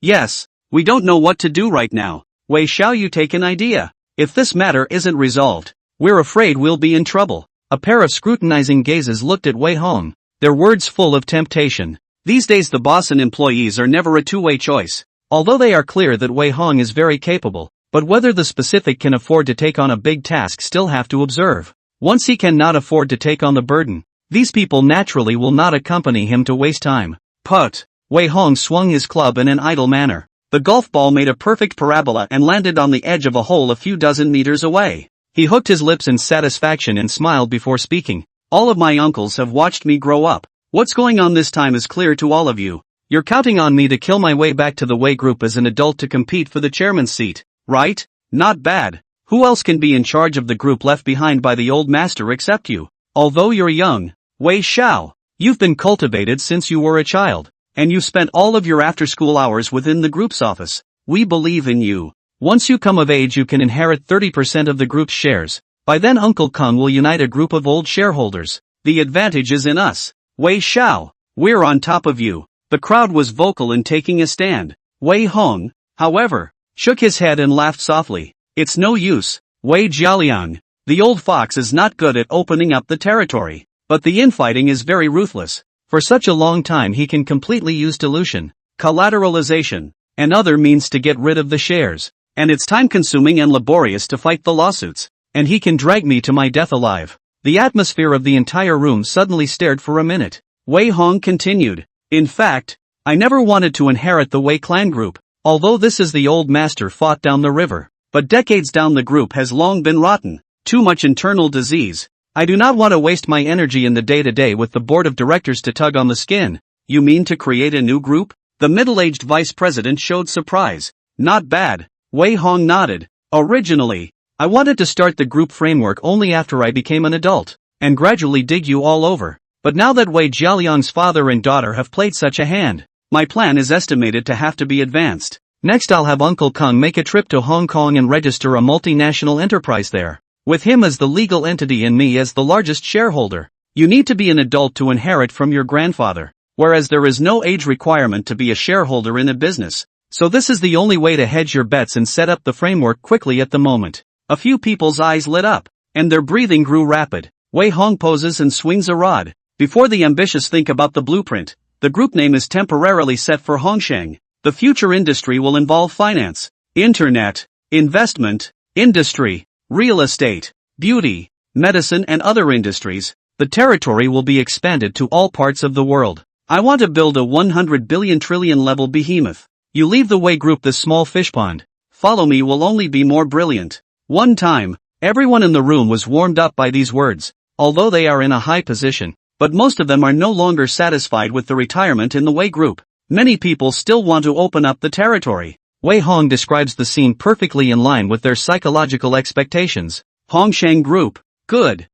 yes, we don't know what to do right now. Wei Xiao, you take an idea. If this matter isn't resolved, we're afraid we'll be in trouble. A pair of scrutinizing gazes looked at Wei Hong, their words full of temptation. These days the boss and employees are never a two-way choice. Although they are clear that Wei Hong is very capable, but whether the specific can afford to take on a big task still have to observe. Once he cannot afford to take on the burden, these people naturally will not accompany him to waste time. Put. Wei Hong swung his club in an idle manner. The golf ball made a perfect parabola and landed on the edge of a hole a few dozen meters away. He hooked his lips in satisfaction and smiled before speaking. All of my uncles have watched me grow up. What's going on this time is clear to all of you. You're counting on me to kill my way back to the Wei Group as an adult to compete for the chairman's seat, right? Not bad. Who else can be in charge of the group left behind by the old master except you? Although you're young, Wei Xiao, you've been cultivated since you were a child, and you spent all of your after-school hours within the group's office. We believe in you. Once you come of age you can inherit 30% of the group's shares. By then Uncle Kung will unite a group of old shareholders. The advantage is in us. Wei Xiao, we're on top of you. The crowd was vocal in taking a stand. Wei Hong, however, shook his head and laughed softly. It's no use, Wei Jialiang. The old fox is not good at opening up the territory, but the infighting is very ruthless. For such a long time he can completely use dilution, collateralization, and other means to get rid of the shares. And it's time-consuming and laborious to fight the lawsuits. And he can drag me to my death alive. The atmosphere of the entire room suddenly stared for a minute. Wei Hong continued. In fact, I never wanted to inherit the Wei clan group, although this is the old master fought down the river. But decades down the group has long been rotten. Too much internal disease. I do not want to waste my energy in the day-to-day with the board of directors to tug on the skin. You mean to create a new group? The middle-aged vice president showed surprise. Not bad. Wei Hong nodded. Originally, I wanted to start the group framework only after I became an adult, and gradually dig you all over. But now that Wei Jialiang's father and daughter have played such a hand, my plan is estimated to have to be advanced. Next I'll have Uncle Kung make a trip to Hong Kong and register a multinational enterprise there, with him as the legal entity and me as the largest shareholder. You need to be an adult to inherit from your grandfather, whereas there is no age requirement to be a shareholder in a business. So this is the only way to hedge your bets and set up the framework quickly at the moment. A few people's eyes lit up, and their breathing grew rapid. Wei Hong poses and swings a rod. Before the ambitious think about the blueprint, the group name is temporarily set for Hongsheng. The future industry will involve finance, internet, investment, industry, real estate, beauty, medicine and other industries. The territory will be expanded to all parts of the world. I want to build a 100 billion trillion level behemoth. You leave the Wei Group this small fish pond. Follow me will only be more brilliant. One time, everyone in the room was warmed up by these words, although they are in a high position, but most of them are no longer satisfied with the retirement in the Wei Group. Many people still want to open up the territory. Wei Hong describes the scene perfectly in line with their psychological expectations. Hongsheng Group. Good.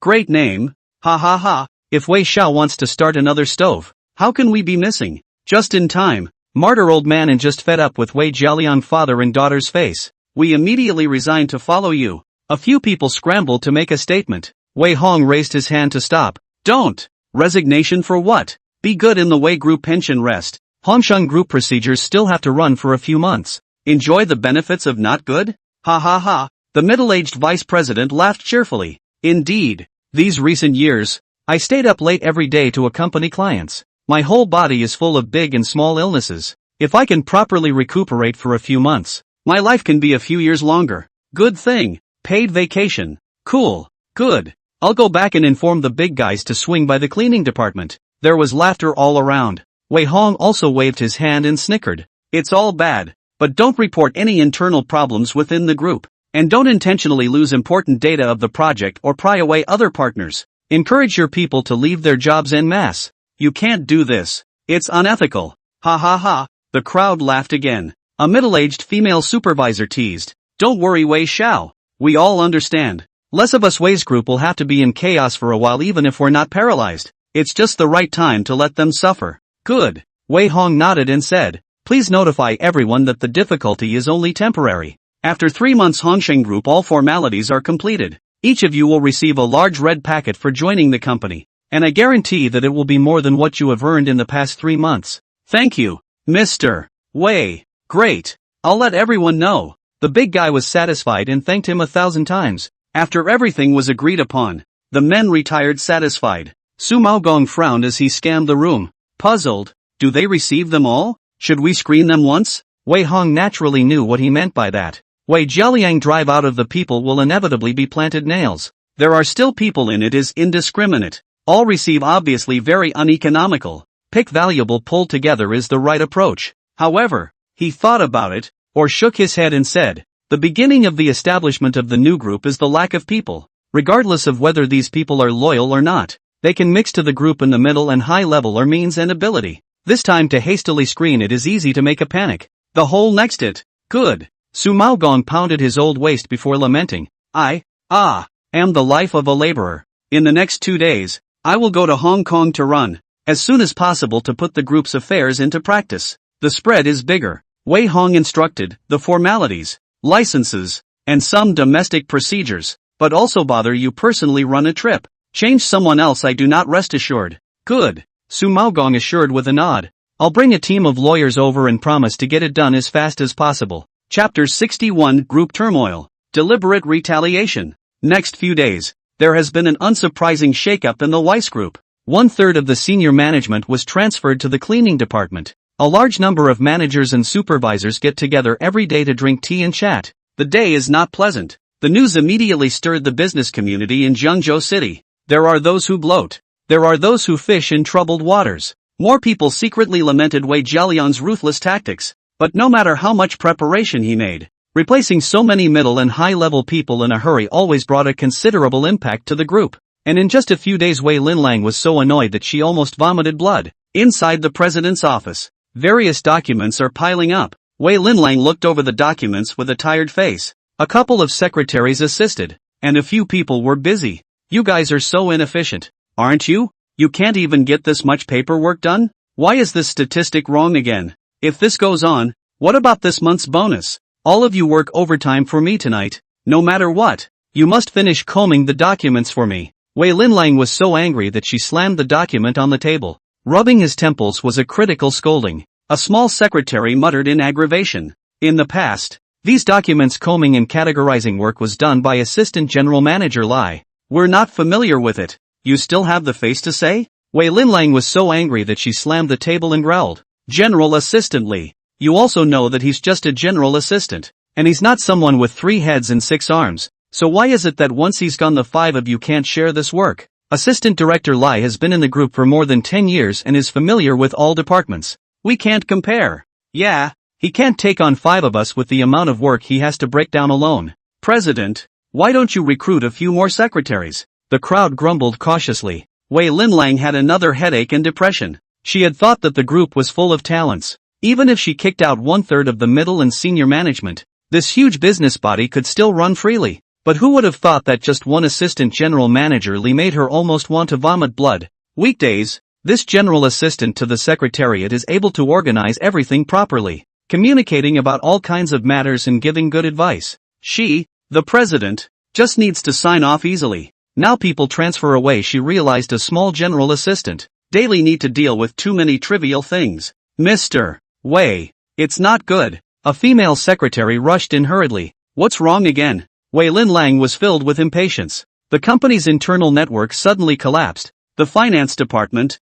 Great name. Ha ha ha. If Wei Xiao wants to start another stove, how can we be missing? Just in time. Martyr old man and just fed up with Wei Jialiang father and daughter's face. We immediately resigned to follow you. A few people scrambled to make a statement. Wei Hong raised his hand to stop. Don't. Resignation for what? Be good in the Wei Group pension rest. Hongsheng Group procedures still have to run for a few months. Enjoy the benefits of not good? Ha ha ha. The middle-aged vice president laughed cheerfully. Indeed. These recent years, I stayed up late every day to accompany clients. My whole body is full of big and small illnesses. If I can properly recuperate for a few months, my life can be a few years longer. Good thing. Paid vacation. Cool. Good. I'll go back and inform the big guys to swing by the cleaning department. There was laughter all around. Wei Hong also waved his hand and snickered. It's all bad. But don't report any internal problems within the group. And don't intentionally lose important data of the project or pry away other partners. Encourage your people to leave their jobs en masse. You can't do this. It's unethical. Ha ha ha. The crowd laughed again. A middle-aged female supervisor teased. Don't worry Wei Xiao. We all understand. Less of us Wei's group will have to be in chaos for a while even if we're not paralyzed. It's just the right time to let them suffer. Good. Wei Hong nodded and said, please notify everyone that the difficulty is only temporary. After 3 months Hongsheng Group all formalities are completed. Each of you will receive a large red packet for joining the company. And I guarantee that it will be more than what you have earned in the past 3 months. Thank you, Mr. Wei. Great. I'll let everyone know. The big guy was satisfied and thanked him 1,000 times. After everything was agreed upon, the men retired satisfied. Su Maogong frowned as he scanned the room. Puzzled, do they receive them all? Should we screen them once? Wei Hong naturally knew what he meant by that. Wei Jialiang drive out of the people will inevitably be planted nails. There are still people in it is indiscriminate. All receive obviously very uneconomical. Pick valuable pull together is the right approach. However, he thought about it, or shook his head and said, the beginning of the establishment of the new group is the lack of people. Regardless of whether these people are loyal or not, they can mix to the group in the middle and high level or means and ability. This time to hastily screen it is easy to make a panic. The whole next it. Good. Su Maogong pounded his old waist before lamenting. I am the life of a laborer. In the next 2 days, I will go to Hong Kong to run, as soon as possible to put the group's affairs into practice. The spread is bigger. Wei Hong instructed, the formalities, licenses, and some domestic procedures, but also bother you personally run a trip. Change someone else I do not rest assured. Good. Su Maogong assured with a nod. I'll bring a team of lawyers over and promise to get it done as fast as possible. Chapter 61 Group Turmoil. Deliberate Retaliation. Next few days, there has been an unsurprising shakeup in the Weiss Group. 1/3 of the senior management was transferred to the cleaning department. A large number of managers and supervisors get together every day to drink tea and chat. The day is not pleasant. The news immediately stirred the business community in Zhengzhou City. There are those who gloat. There are those who fish in troubled waters. More people secretly lamented Wei Jialiang's ruthless tactics. But no matter how much preparation he made, replacing so many middle and high-level people in a hurry always brought a considerable impact to the group. And in just a few days Wei Linlang was so annoyed that she almost vomited blood. Inside the president's office, various documents are piling up. Wei Linlang looked over the documents with a tired face. A couple of secretaries assisted, and a few people were busy. You guys are so inefficient, aren't you? You can't even get this much paperwork done? Why is this statistic wrong again? If this goes on, what about this month's bonus? All of you work overtime for me tonight. No matter what, you must finish combing the documents for me. Wei Linlang was so angry that she slammed the document on the table. Rubbing his temples was a critical scolding. A small secretary muttered in aggravation. In the past, these documents combing and categorizing work was done by Assistant General Manager Lai. We're not familiar with it. You still have the face to say? Wei Linlang was so angry that she slammed the table and growled. General Assistant Li. You also know that he's just a general assistant. And he's not someone with 3 heads and 6 arms. So why is it that once he's gone the 5 of you can't share this work? Assistant Director Lai has been in the group for more than 10 years and is familiar with all departments. We can't compare. Yeah, he can't take on 5 of us with the amount of work he has to break down alone. President, why don't you recruit a few more secretaries? The crowd grumbled cautiously. Wei Linlang had another headache and depression. She had thought that the group was full of talents. Even if she kicked out 1/3 of the middle and senior management, this huge business body could still run freely. But who would have thought that just one assistant general manager Li made her almost want to vomit blood? Weekdays, this general assistant to the secretariat is able to organize everything properly, communicating about all kinds of matters and giving good advice. She, the president, just needs to sign off easily. Now people transfer away. She realized a small general assistant daily need to deal with too many trivial things. Mr. Wei, it's not good. A female secretary rushed in hurriedly. What's wrong again? Wei Linlang was filled with impatience. The company's internal network suddenly collapsed. The finance department,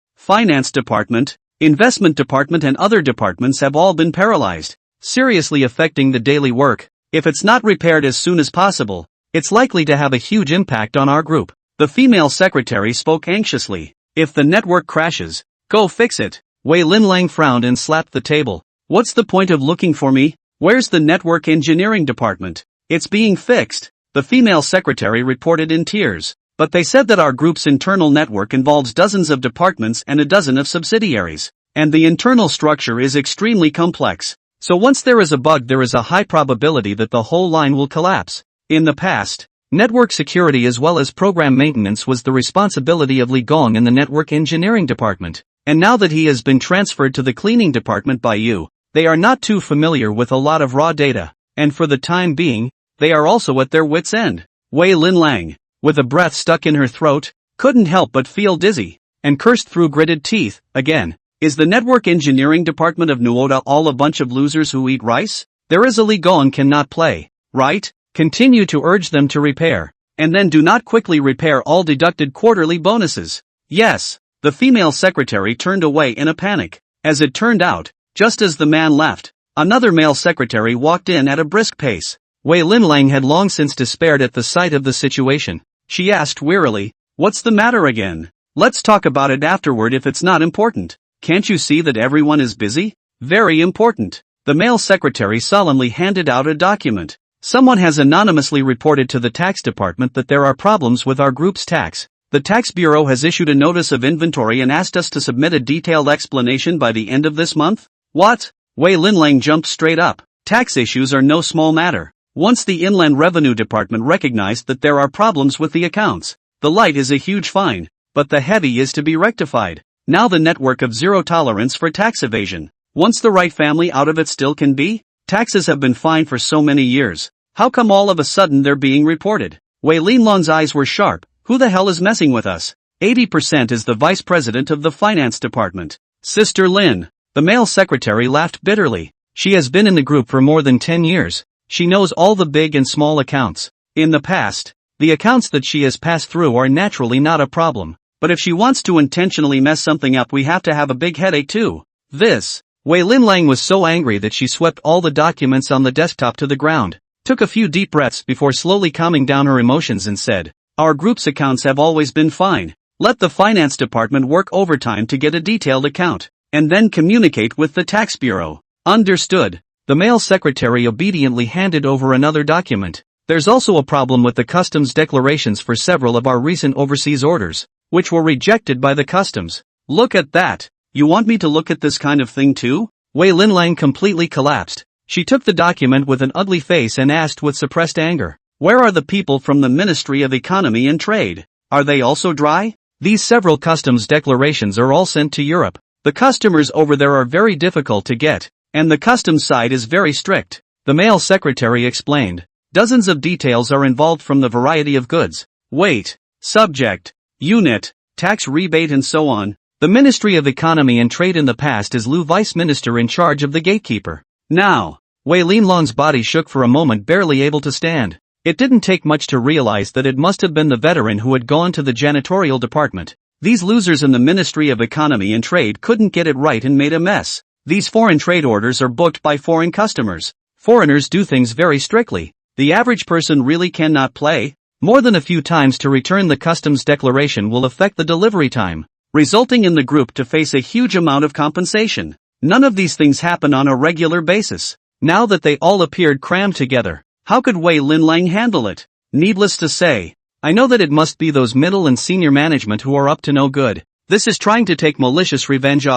investment department and other departments have all been paralyzed, seriously affecting the daily work. If it's not repaired as soon as possible, it's likely to have a huge impact on our group. The female secretary spoke anxiously. If the network crashes, go fix it. Wei Linlang frowned and slapped the table. What's the point of looking for me? Where's the network engineering department? It's being fixed. The female secretary reported in tears. But they said that our group's internal network involves dozens of departments and a dozen of subsidiaries. And the internal structure is extremely complex. So once there is a bug, there is a high probability that the whole line will collapse. In the past, network security as well as program maintenance was the responsibility of Li Gong in the network engineering department. And now that he has been transferred to the cleaning department by you, they are not too familiar with a lot of raw data. And for the time being, they are also at their wits' end. Wei Linlang, with a breath stuck in her throat, couldn't help but feel dizzy, and cursed through gritted teeth. Again, is the network engineering department of Nuoda all a bunch of losers who eat rice? There is a Li Gong cannot play, right? Continue to urge them to repair, and then do not quickly repair all deducted quarterly bonuses. Yes, the female secretary turned away in a panic. As it turned out, just as the man left, another male secretary walked in at a brisk pace. Wei Linlang had long since despaired at the sight of the situation. She asked wearily, "What's the matter again? Let's talk about it afterward if it's not important. Can't you see that everyone is busy?" "Very important." The male secretary solemnly handed out a document. "Someone has anonymously reported to the tax department that there are problems with our group's tax. The tax bureau has issued a notice of inventory and asked us to submit a detailed explanation by the end of this month." "What?" Wei Linlang jumped straight up. Tax issues are no small matter. Once the Inland Revenue Department recognized that there are problems with the accounts, the light is a huge fine, but the heavy is to be rectified. Now the network of zero tolerance for tax evasion. Once the right family out of it still can be? Taxes have been fined for so many years. How come all of a sudden they're being reported? Wei Linlong's eyes were sharp. Who the hell is messing with us? 80% is the vice president of the finance department. Sister Lin. The male secretary laughed bitterly. She has been in the group for more than 10 years. She knows all the big and small accounts. In the past, the accounts that she has passed through are naturally not a problem. But if she wants to intentionally mess something up, we have to have a big headache too. Wei Linlang was so angry that she swept all the documents on the desktop to the ground, took a few deep breaths before slowly calming down her emotions and said, "Our group's accounts have always been fine. Let the finance department work overtime to get a detailed account, and then communicate with the tax bureau." "Understood." The male secretary obediently handed over another document. "There's also a problem with the customs declarations for several of our recent overseas orders, which were rejected by the customs." "Look at that. You want me to look at this kind of thing too?" Wei Linlang completely collapsed. She took the document with an ugly face and asked with suppressed anger, "Where are the people from the Ministry of Economy and Trade? Are they also dry? These several customs declarations are all sent to Europe. The customers over there are very difficult to get, and the customs side is very strict." The male secretary explained. "Dozens of details are involved from the variety of goods, weight, subject, unit, tax rebate and so on. The Ministry of Economy and Trade in the past is Lu Vice Minister in charge of the gatekeeper. Now." Wei Linlong's body shook for a moment, barely able to stand. It didn't take much to realize that it must have been the veteran who had gone to the janitorial department. These losers in the Ministry of Economy and Trade couldn't get it right and made a mess. These foreign trade orders are booked by foreign customers. Foreigners do things very strictly. The average person really cannot play. More than a few times to return the customs declaration will affect the delivery time, resulting in the group to face a huge amount of compensation. None of these things happen on a regular basis. Now that they all appeared crammed together, how could Wei Linlang handle it? Needless to say, I know that it must be those middle and senior management who are up to no good. This is trying to take malicious revenge.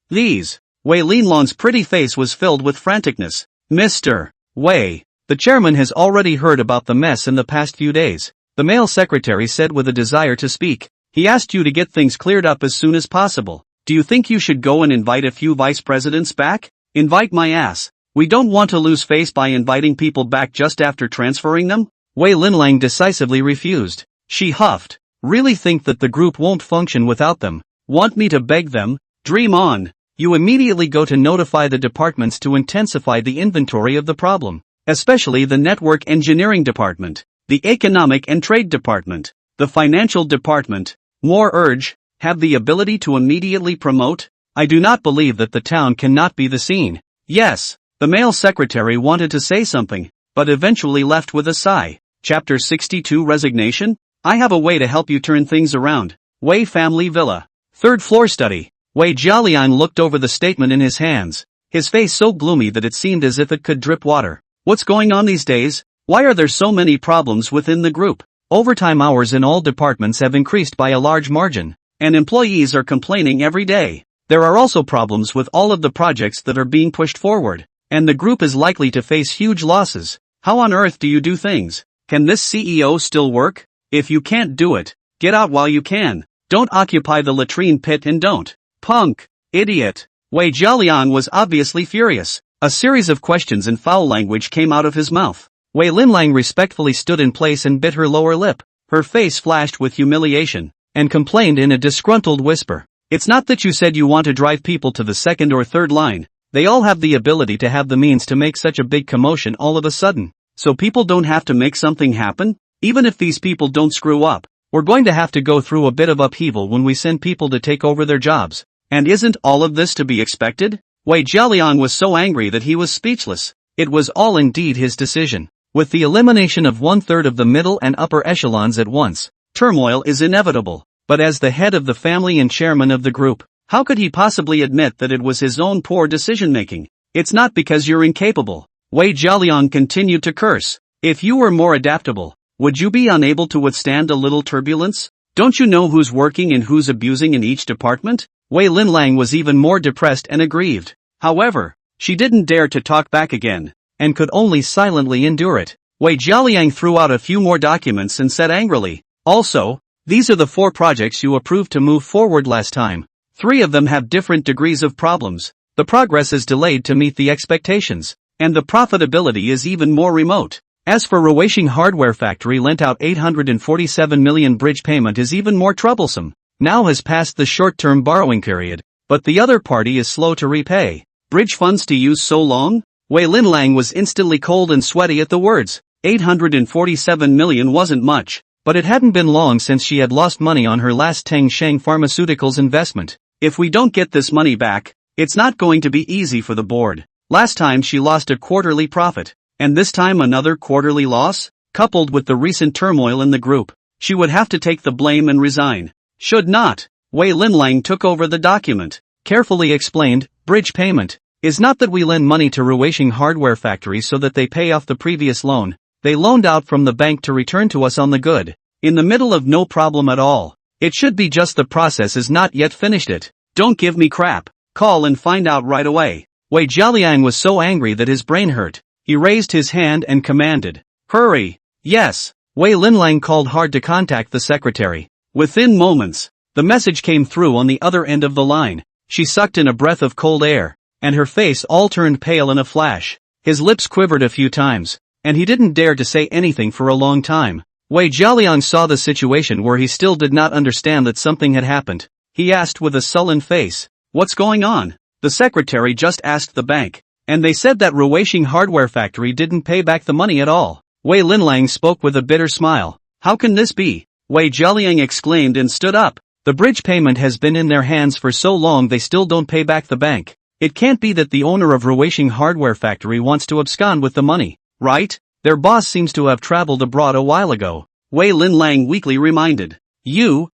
These. Wei Linlong's pretty face was filled with franticness. "Mr. Wei, the chairman has already heard about the mess in the past few days," the male secretary said with a desire to speak. "He asked you to get things cleared up as soon as possible. Do you think you should go and invite a few vice presidents back?" "Invite my ass. We don't want to lose face by inviting people back just after transferring them." Wei Linlang decisively refused. She huffed. "Really think that the group won't function without them? Want me to beg them? Dream on. You immediately go to notify the departments to intensify the inventory of the problem, especially the network engineering department, the economic and trade department, the financial department. More urge, have the ability to immediately promote. I do not believe that the town cannot be the scene." "Yes." The male secretary wanted to say something, but eventually left with a sigh. Chapter 62 Resignation? I have a way to help you turn things around. Wei Family Villa. Third floor study. Wei Jialiang looked over the statement in his hands, his face so gloomy that it seemed as if it could drip water. What's going on these days? Why are there so many problems within the group? Overtime hours in all departments have increased by a large margin, and employees are complaining every day. There are also problems with all of the projects that are being pushed forward, and the group is likely to face huge losses. How on earth do you do things? Can this CEO still work? If you can't do it, get out while you can. Don't occupy the latrine pit and don't. Punk. Idiot. Wei Jialiang was obviously furious. A series of questions in foul language came out of his mouth. Wei Linlang respectfully stood in place and bit her lower lip. Her face flashed with humiliation, and complained in a disgruntled whisper. It's not that you said you want to drive people to the second or third line. They all have the ability to have the means to make such a big commotion all of a sudden. So people don't have to make something happen? Even if these people don't screw up, we're going to have to go through a bit of upheaval when we send people to take over their jobs. And isn't all of this to be expected? Wei Jialiang was so angry that he was speechless. It was all indeed his decision. With the elimination of 1/3 of the middle and upper echelons at once, turmoil is inevitable. But as the head of the family and chairman of the group, how could he possibly admit that it was his own poor decision-making? It's not because you're incapable. Wei Jialiang continued to curse. If you were more adaptable, would you be unable to withstand a little turbulence? Don't you know who's working and who's abusing in each department? Wei Linlang was even more depressed and aggrieved. However, she didn't dare to talk back again, and could only silently endure it. Wei Jialiang threw out a few more documents and said angrily, also, these are the 4 projects you approved to move forward last time. 3 of them have different degrees of problems. The progress is delayed to meet the expectations, and the profitability is even more remote. As for Ruweixing Hardware Factory lent out 847 million bridge payment is even more troublesome. Now has passed the short-term borrowing period, but the other party is slow to repay. Bridge funds to use so long? Wei Linlang was instantly cold and sweaty at the words. 847 million wasn't much, but it hadn't been long since she had lost money on her last Teng Sheng Pharmaceuticals investment. If we don't get this money back, it's not going to be easy for the board. Last time she lost a quarterly profit, and this time another quarterly loss? Coupled with the recent turmoil in the group, she would have to take the blame and resign. Should not. Wei Linlang took over the document, carefully explained, bridge payment is not that we lend money to Ruweixing Hardware Factory so that they pay off the previous loan. They loaned out from the bank to return to us on the good, in the middle of no problem at all. It should be just the process is not yet finished it. Don't give me crap. Call and find out right away. Wei Jialiang was so angry that his brain hurt. He raised his hand and commanded, hurry. Yes. Wei Linlang called hard to contact the secretary. Within moments, the message came through on the other end of the line. She sucked in a breath of cold air, and her face all turned pale in a flash. His lips quivered a few times, and he didn't dare to say anything for a long time. Wei Jialiang saw the situation where he still did not understand that something had happened. He asked with a sullen face, what's going on? The secretary just asked the bank, and they said that Ruweixing Hardware Factory didn't pay back the money at all. Wei Linlang spoke with a bitter smile. How can this be? Wei Jialiang exclaimed and stood up. The bridge payment has been in their hands for so long they still don't pay back the bank. It can't be that the owner of Ruweixing Hardware Factory wants to abscond with the money, right? Their boss seems to have traveled abroad a while ago. Wei Linlang weakly reminded. You?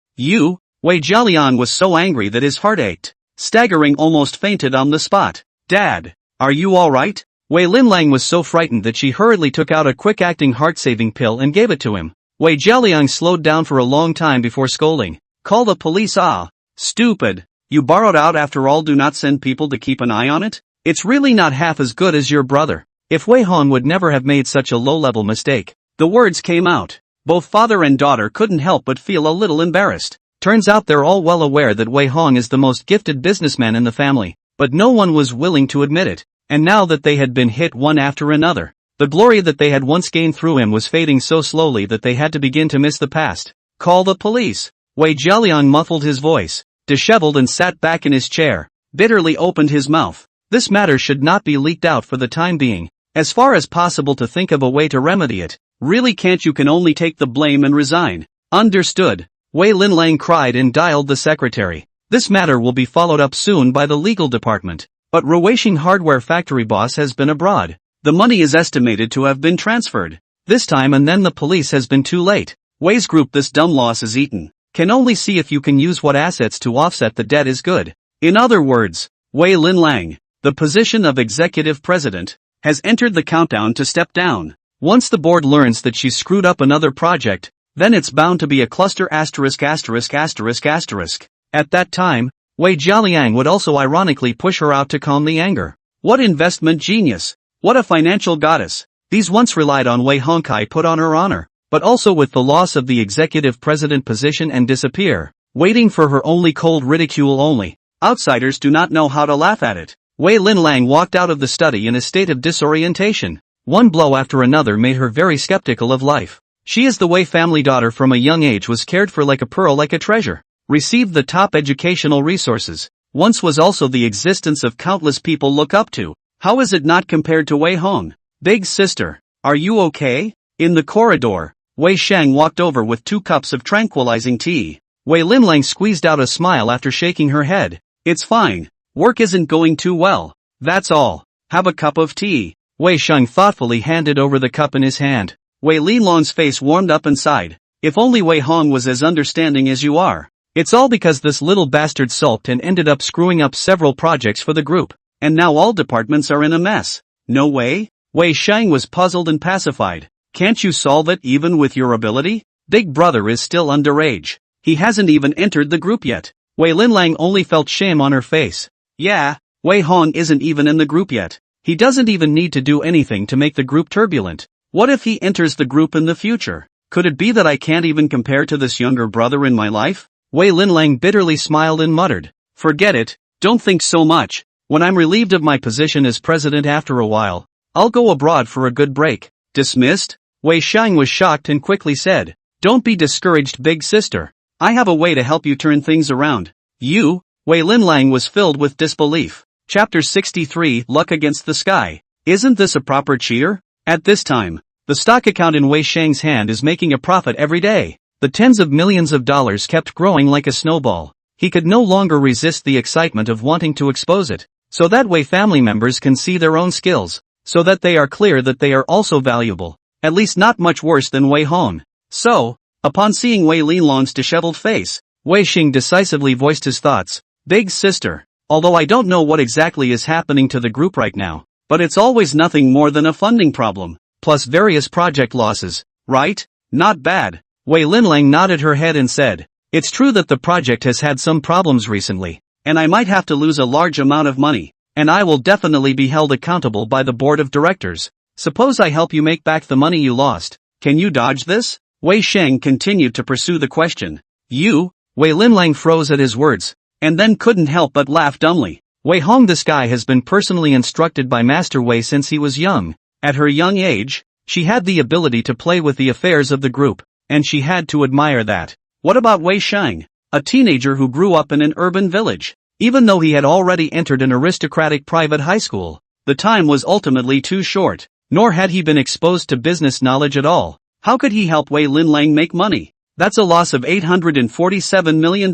Wei Jialiang was so angry that his heart ached. Staggering, almost fainted on the spot. Dad, are you alright? Wei Linlang was so frightened that she hurriedly took out a quick-acting heart-saving pill and gave it to him. Wei Jialiang slowed down for a long time before scolding. Call the police. Ah, stupid. You borrowed out after all. Do not send people to keep an eye on it? It's really not half as good as your brother. If Wei Hong would never have made such a low-level mistake. The words came out. Both father and daughter couldn't help but feel a little embarrassed. Turns out they're all well aware that Wei Hong is the most gifted businessman in the family, but no one was willing to admit it. And now that they had been hit one after another, the glory that they had once gained through him was fading so slowly that they had to begin to miss the past. Call the police. Wei Jialiang muffled his voice, disheveled, and sat back in his chair, bitterly opened his mouth. This matter should not be leaked out for the time being. As far as possible to think of a way to remedy it. Really can't? You can only take the blame and resign. Understood. Wei Linlang cried and dialed the secretary. This matter will be followed up soon by the legal department. But Ruweixing Hardware Factory boss has been abroad. The money is estimated to have been transferred. This time and then the police has been too late. Wei's group this dumb loss is eaten. Can only see if you can use what assets to offset the debt is good. In other words, Wei Linlang, the position of executive president, has entered the countdown to step down. Once the board learns that she's screwed up another project, then it's bound to be a cluster asterisk asterisk asterisk asterisk. At that time, Wei Jialiang would also ironically push her out to calm the anger. What investment genius! What a financial goddess! These once relied on Wei Hongkai put on her honor, but also with the loss of the executive president position and disappear, waiting for her only cold ridicule only. Outsiders do not know how to laugh at it. Wei Linlang walked out of the study in a state of disorientation. One blow after another made her very skeptical of life. She is the Wei family daughter from a young age, was cared for like a pearl, like a treasure, received the top educational resources, once was also the existence of countless people look up to. How is it not compared to Wei Hong? Big sister, are you okay? In the corridor, Wei Shang walked over with 2 cups of tranquilizing tea. Wei Linlang squeezed out a smile after shaking her head. It's fine. Work isn't going too well. That's all. Have a cup of tea. Wei Sheng thoughtfully handed over the cup in his hand. Wei Linlong's face warmed up inside. If only Wei Hong was as understanding as you are. It's all because this little bastard sulked and ended up screwing up several projects for the group. And now all departments are in a mess. No way? Wei Sheng was puzzled and pacified. Can't you solve it even with your ability? Big brother is still underage. He hasn't even entered the group yet. Wei Linlang only felt shame on her face. Yeah, Wei Hong isn't even in the group yet. He doesn't even need to do anything to make the group turbulent. What if he enters the group in the future? Could it be that I can't even compare to this younger brother in my life? Wei Linlang bitterly smiled and muttered. Forget it, don't think so much. When I'm relieved of my position as president after a while, I'll go abroad for a good break. Dismissed? Wei Shang was shocked and quickly said. Don't be discouraged, big sister. I have a way to help you turn things around. You? Wei Linlang was filled with disbelief. Chapter 63, Luck Against the Sky. Isn't this a proper cheer? At this time, the stock account in Wei Shang's hand is making a profit every day. The tens of millions of dollars kept growing like a snowball. He could no longer resist the excitement of wanting to expose it, so that Wei family members can see their own skills, so that they are clear that they are also valuable, at least not much worse than Wei Hong. So, upon seeing Wei Linlong's disheveled face, Wei Xing decisively voiced his thoughts. Big sister, although I don't know what exactly is happening to the group right now, but it's always nothing more than a funding problem, plus various project losses, right? Not bad. Wei Linlang nodded her head and said, it's true that the project has had some problems recently, and I might have to lose a large amount of money, and I will definitely be held accountable by the board of directors. Suppose I help you make back the money you lost. Can you dodge this? Wei Sheng continued to pursue the question. You? Wei Linlang froze at his words, and then couldn't help but laugh dumbly. Wei Hong, this guy has been personally instructed by Master Wei since he was young. At her young age, she had the ability to play with the affairs of the group, and she had to admire that. What about Wei Sheng, a teenager who grew up in an urban village? Even though he had already entered an aristocratic private high school, the time was ultimately too short, nor had he been exposed to business knowledge at all. How could he help Wei Linlang make money? That's a loss of $847 million.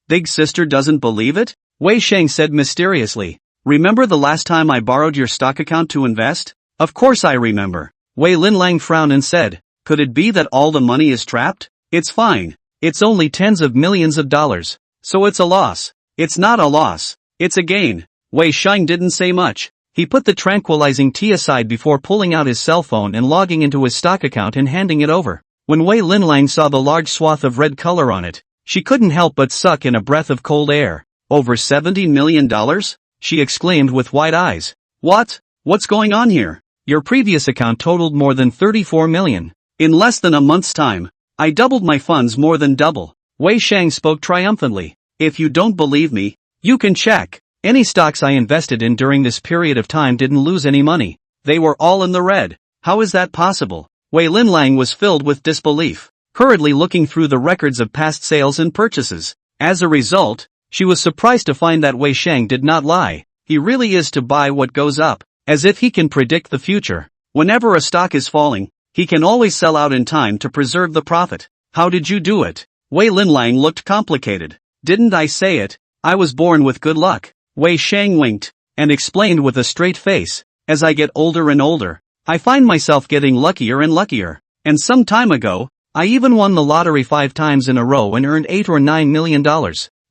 Big sister doesn't believe it? Wei Sheng said mysteriously. Remember the last time I borrowed your stock account to invest? Of course I remember. Wei Linlang frowned and said, could it be that all the money is trapped? It's fine. It's only tens of millions of dollars. So it's a loss. It's not a loss. It's a gain. Wei Sheng didn't say much. He put the tranquilizing tea aside before pulling out his cell phone and logging into his stock account and handing it over. When Wei Linlang saw the large swath of red color on it, she couldn't help but suck in a breath of cold air. Over $70 million? She exclaimed with wide eyes. What? What's going on here? Your previous account totaled more than 34 million. In less than a month's time, I doubled my funds, more than double. Wei Sheng spoke triumphantly. If you don't believe me, you can check. Any stocks I invested in during this period of time didn't lose any money. They were all in the red. How is that possible? Wei Linlang was filled with disbelief, hurriedly looking through the records of past sales and purchases. As a result, she was surprised to find that Wei Sheng did not lie. He really is to buy what goes up, as if he can predict the future. Whenever a stock is falling, he can always sell out in time to preserve the profit. How did you do it? Wei Linlang looked complicated. Didn't I say it? I was born with good luck. Wei Sheng winked, and explained with a straight face, as I get older and older, I find myself getting luckier and luckier. And some time ago, I even won the lottery 5 times in a row and earned $8 or $9 million.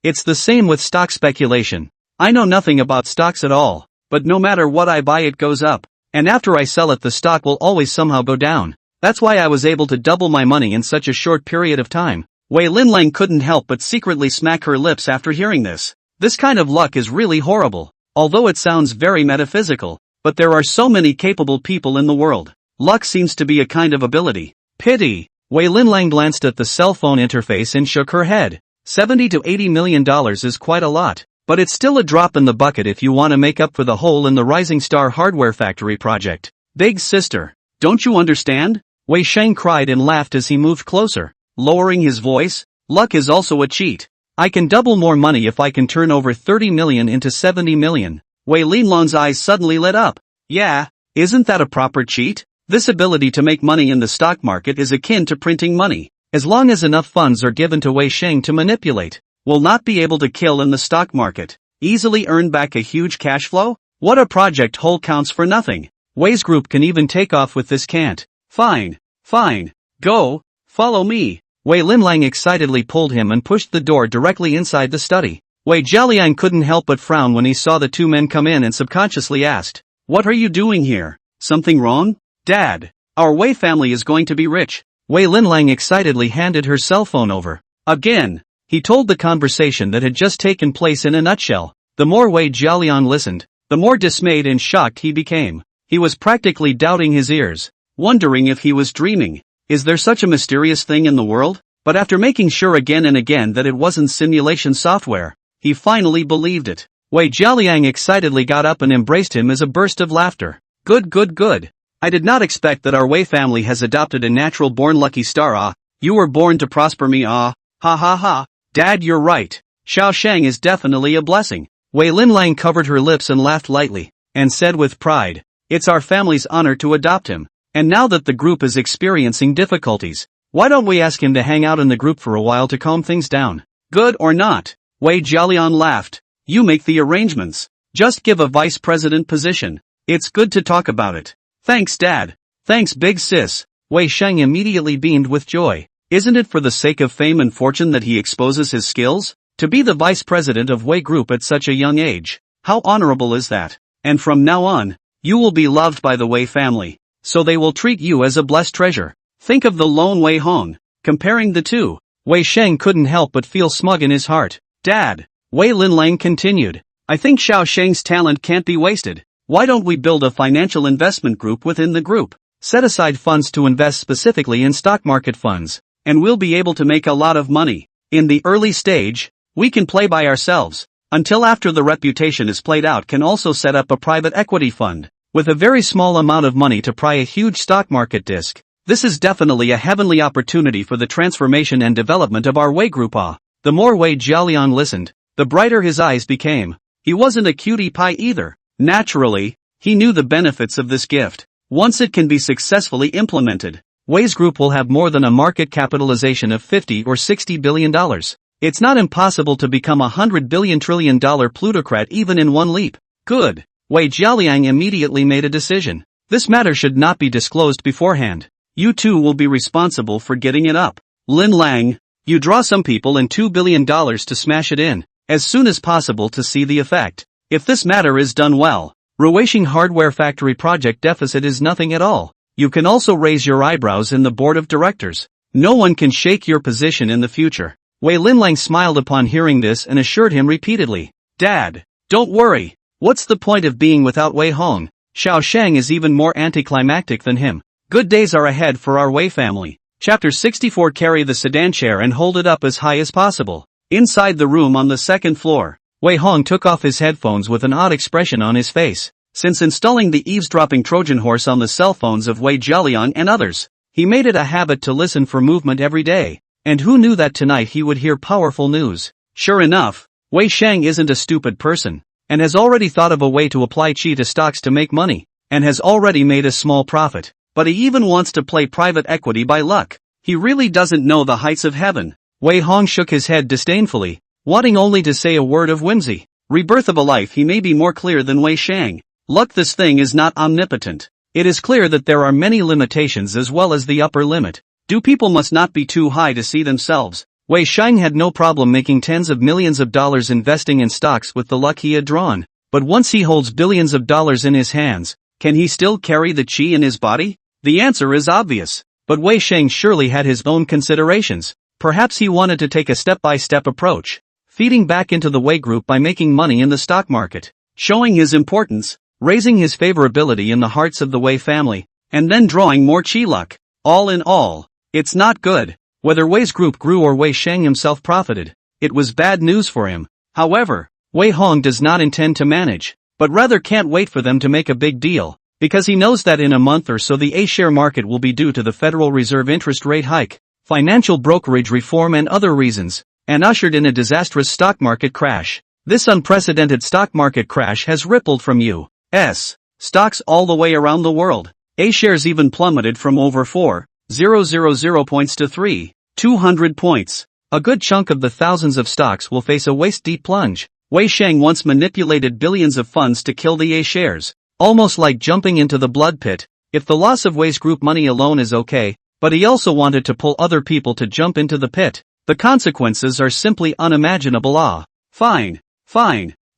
It's the same with stock speculation. I know nothing about stocks at all, but no matter what I buy it goes up, and after I sell it the stock will always somehow go down. That's why I was able to double my money in such a short period of time. Wei Linlang couldn't help but secretly smack her lips after hearing this. This kind of luck is really horrible, although it sounds very metaphysical, but there are so many capable people in the world. Luck seems to be a kind of ability. Pity. Wei Linlang glanced at the cell phone interface and shook her head. $70 to $80 million is quite a lot, but it's still a drop in the bucket if you want to make up for the hole in the Rising Star Hardware Factory project. Big sister, don't you understand? Wei Sheng cried and laughed as he moved closer, lowering his voice. Luck is also a cheat. I can double more money if I can turn over 30 million into 70 million. Wei Linlong's eyes suddenly lit up. Yeah, isn't that a proper cheat? This ability to make money in the stock market is akin to printing money. As long as enough funds are given to Wei Sheng to manipulate, will not be able to kill in the stock market. Easily earn back a huge cash flow? What a project whole counts for nothing. Wei's group can even take off with this can't. Fine. Go, follow me. Wei Linlang excitedly pulled him and pushed the door directly inside the study. Wei Jialiang couldn't help but frown when he saw the two men come in and subconsciously asked, "What are you doing here? Something wrong? Dad, our Wei family is going to be rich." Wei Linlang excitedly handed her cell phone over. Again, he told the conversation that had just taken place in a nutshell. The more Wei Jialiang listened, the more dismayed and shocked he became. He was practically doubting his ears, wondering if he was dreaming. Is there such a mysterious thing in the world? But after making sure again and again that it wasn't simulation software, he finally believed it. Wei Jialiang excitedly got up and embraced him as a burst of laughter. Good. I did not expect that our Wei family has adopted a natural-born lucky star. You were born to prosper me. Ha. Dad, you're right. Xiao Sheng is definitely a blessing. Wei Linlang covered her lips and laughed lightly, and said with pride, "It's our family's honor to adopt him. And now that the group is experiencing difficulties, why don't we ask him to hang out in the group for a while to calm things down?" Good or not? Wei Jialiang laughed. You make the arrangements. Just give a vice president position. It's good to talk about it. Thanks, Dad. Thanks, big sis. Wei Sheng immediately beamed with joy. Isn't it for the sake of fame and fortune that he exposes his skills? To be the vice president of Wei Group at such a young age. How honorable is that? And from now on, you will be loved by the Wei family. So they will treat you as a blessed treasure. Think of the lone Wei Hong. Comparing the two, Wei Sheng couldn't help but feel smug in his heart. Dad, Wei Linlang continued, I think Xiao Sheng's talent can't be wasted. Why don't we build a financial investment group within the group? Set aside funds to invest specifically in stock market funds, and we'll be able to make a lot of money. In the early stage, we can play by ourselves. Until after the reputation is played out, can also set up a private equity fund. With a very small amount of money to pry a huge stock market disc. This is definitely a heavenly opportunity for the transformation and development of our Wei Group. The more Wei Jialiang listened, the brighter his eyes became. He wasn't a cutie pie either. Naturally, he knew the benefits of this gift. Once it can be successfully implemented, Wei's group will have more than a market capitalization of $50 or $60 billion. It's not impossible to become a $100 billion trillion plutocrat even in one leap. Good. Wei Jialiang immediately made a decision. This matter should not be disclosed beforehand. You two will be responsible for getting it up. Lin Lang, you draw some people and $2 billion to smash it in, as soon as possible to see the effect. If this matter is done well, Ruisheng Hardware Factory project deficit is nothing at all. You can also raise your eyebrows in the board of directors. No one can shake your position in the future. Wei Linlang smiled upon hearing this and assured him repeatedly. Dad, don't worry. What's the point of being without Wei Hong? Xiao Sheng is even more anticlimactic than him. Good days are ahead for our Wei family. Chapter 64. Carry the sedan chair and hold it up as high as possible. Inside the room on the second floor, Wei Hong took off his headphones with an odd expression on his face. Since installing the eavesdropping Trojan horse on the cell phones of Wei Jialiang and others, he made it a habit to listen for movement every day. And who knew that tonight he would hear powerful news? Sure enough, Wei Sheng isn't a stupid person, and has already thought of a way to apply chi to stocks to make money, and has already made a small profit. But he even wants to play private equity by luck. He really doesn't know the heights of heaven. Wei Hong shook his head disdainfully, wanting only to say a word of whimsy. Rebirth of a life. He may be more clear than Wei Sheng. Luck. This thing is not omnipotent. It is clear that there are many limitations as well as the upper limit. Do people must not be too high to see themselves. Wei Shang had no problem making tens of millions of dollars investing in stocks with the luck he had drawn. But once he holds billions of dollars in his hands, can he still carry the qi in his body? The answer is obvious. But Wei Shang surely had his own considerations. Perhaps he wanted to take a step-by-step approach, feeding back into the Wei group by making money in the stock market, showing his importance, raising his favorability in the hearts of the Wei family, and then drawing more qi luck. All in all, it's not good. Whether Wei's group grew or Wei Shang himself profited, it was bad news for him. However, Wei Hong does not intend to manage, but rather can't wait for them to make a big deal, because he knows that in a month or so the A-share market will be due to the Federal Reserve interest rate hike, financial brokerage reform and other reasons, and ushered in a disastrous stock market crash. This unprecedented stock market crash has rippled from U.S. stocks all the way around the world. A-shares even plummeted from over 4,000 points to 3,200 points. A good chunk of the thousands of stocks will face a waist-deep plunge. Wei Shang once manipulated billions of funds to kill the A-shares, almost like jumping into the blood pit. If the loss of Wei's group money alone is okay, but he also wanted to pull other people to jump into the pit, the consequences are simply unimaginable. Fine.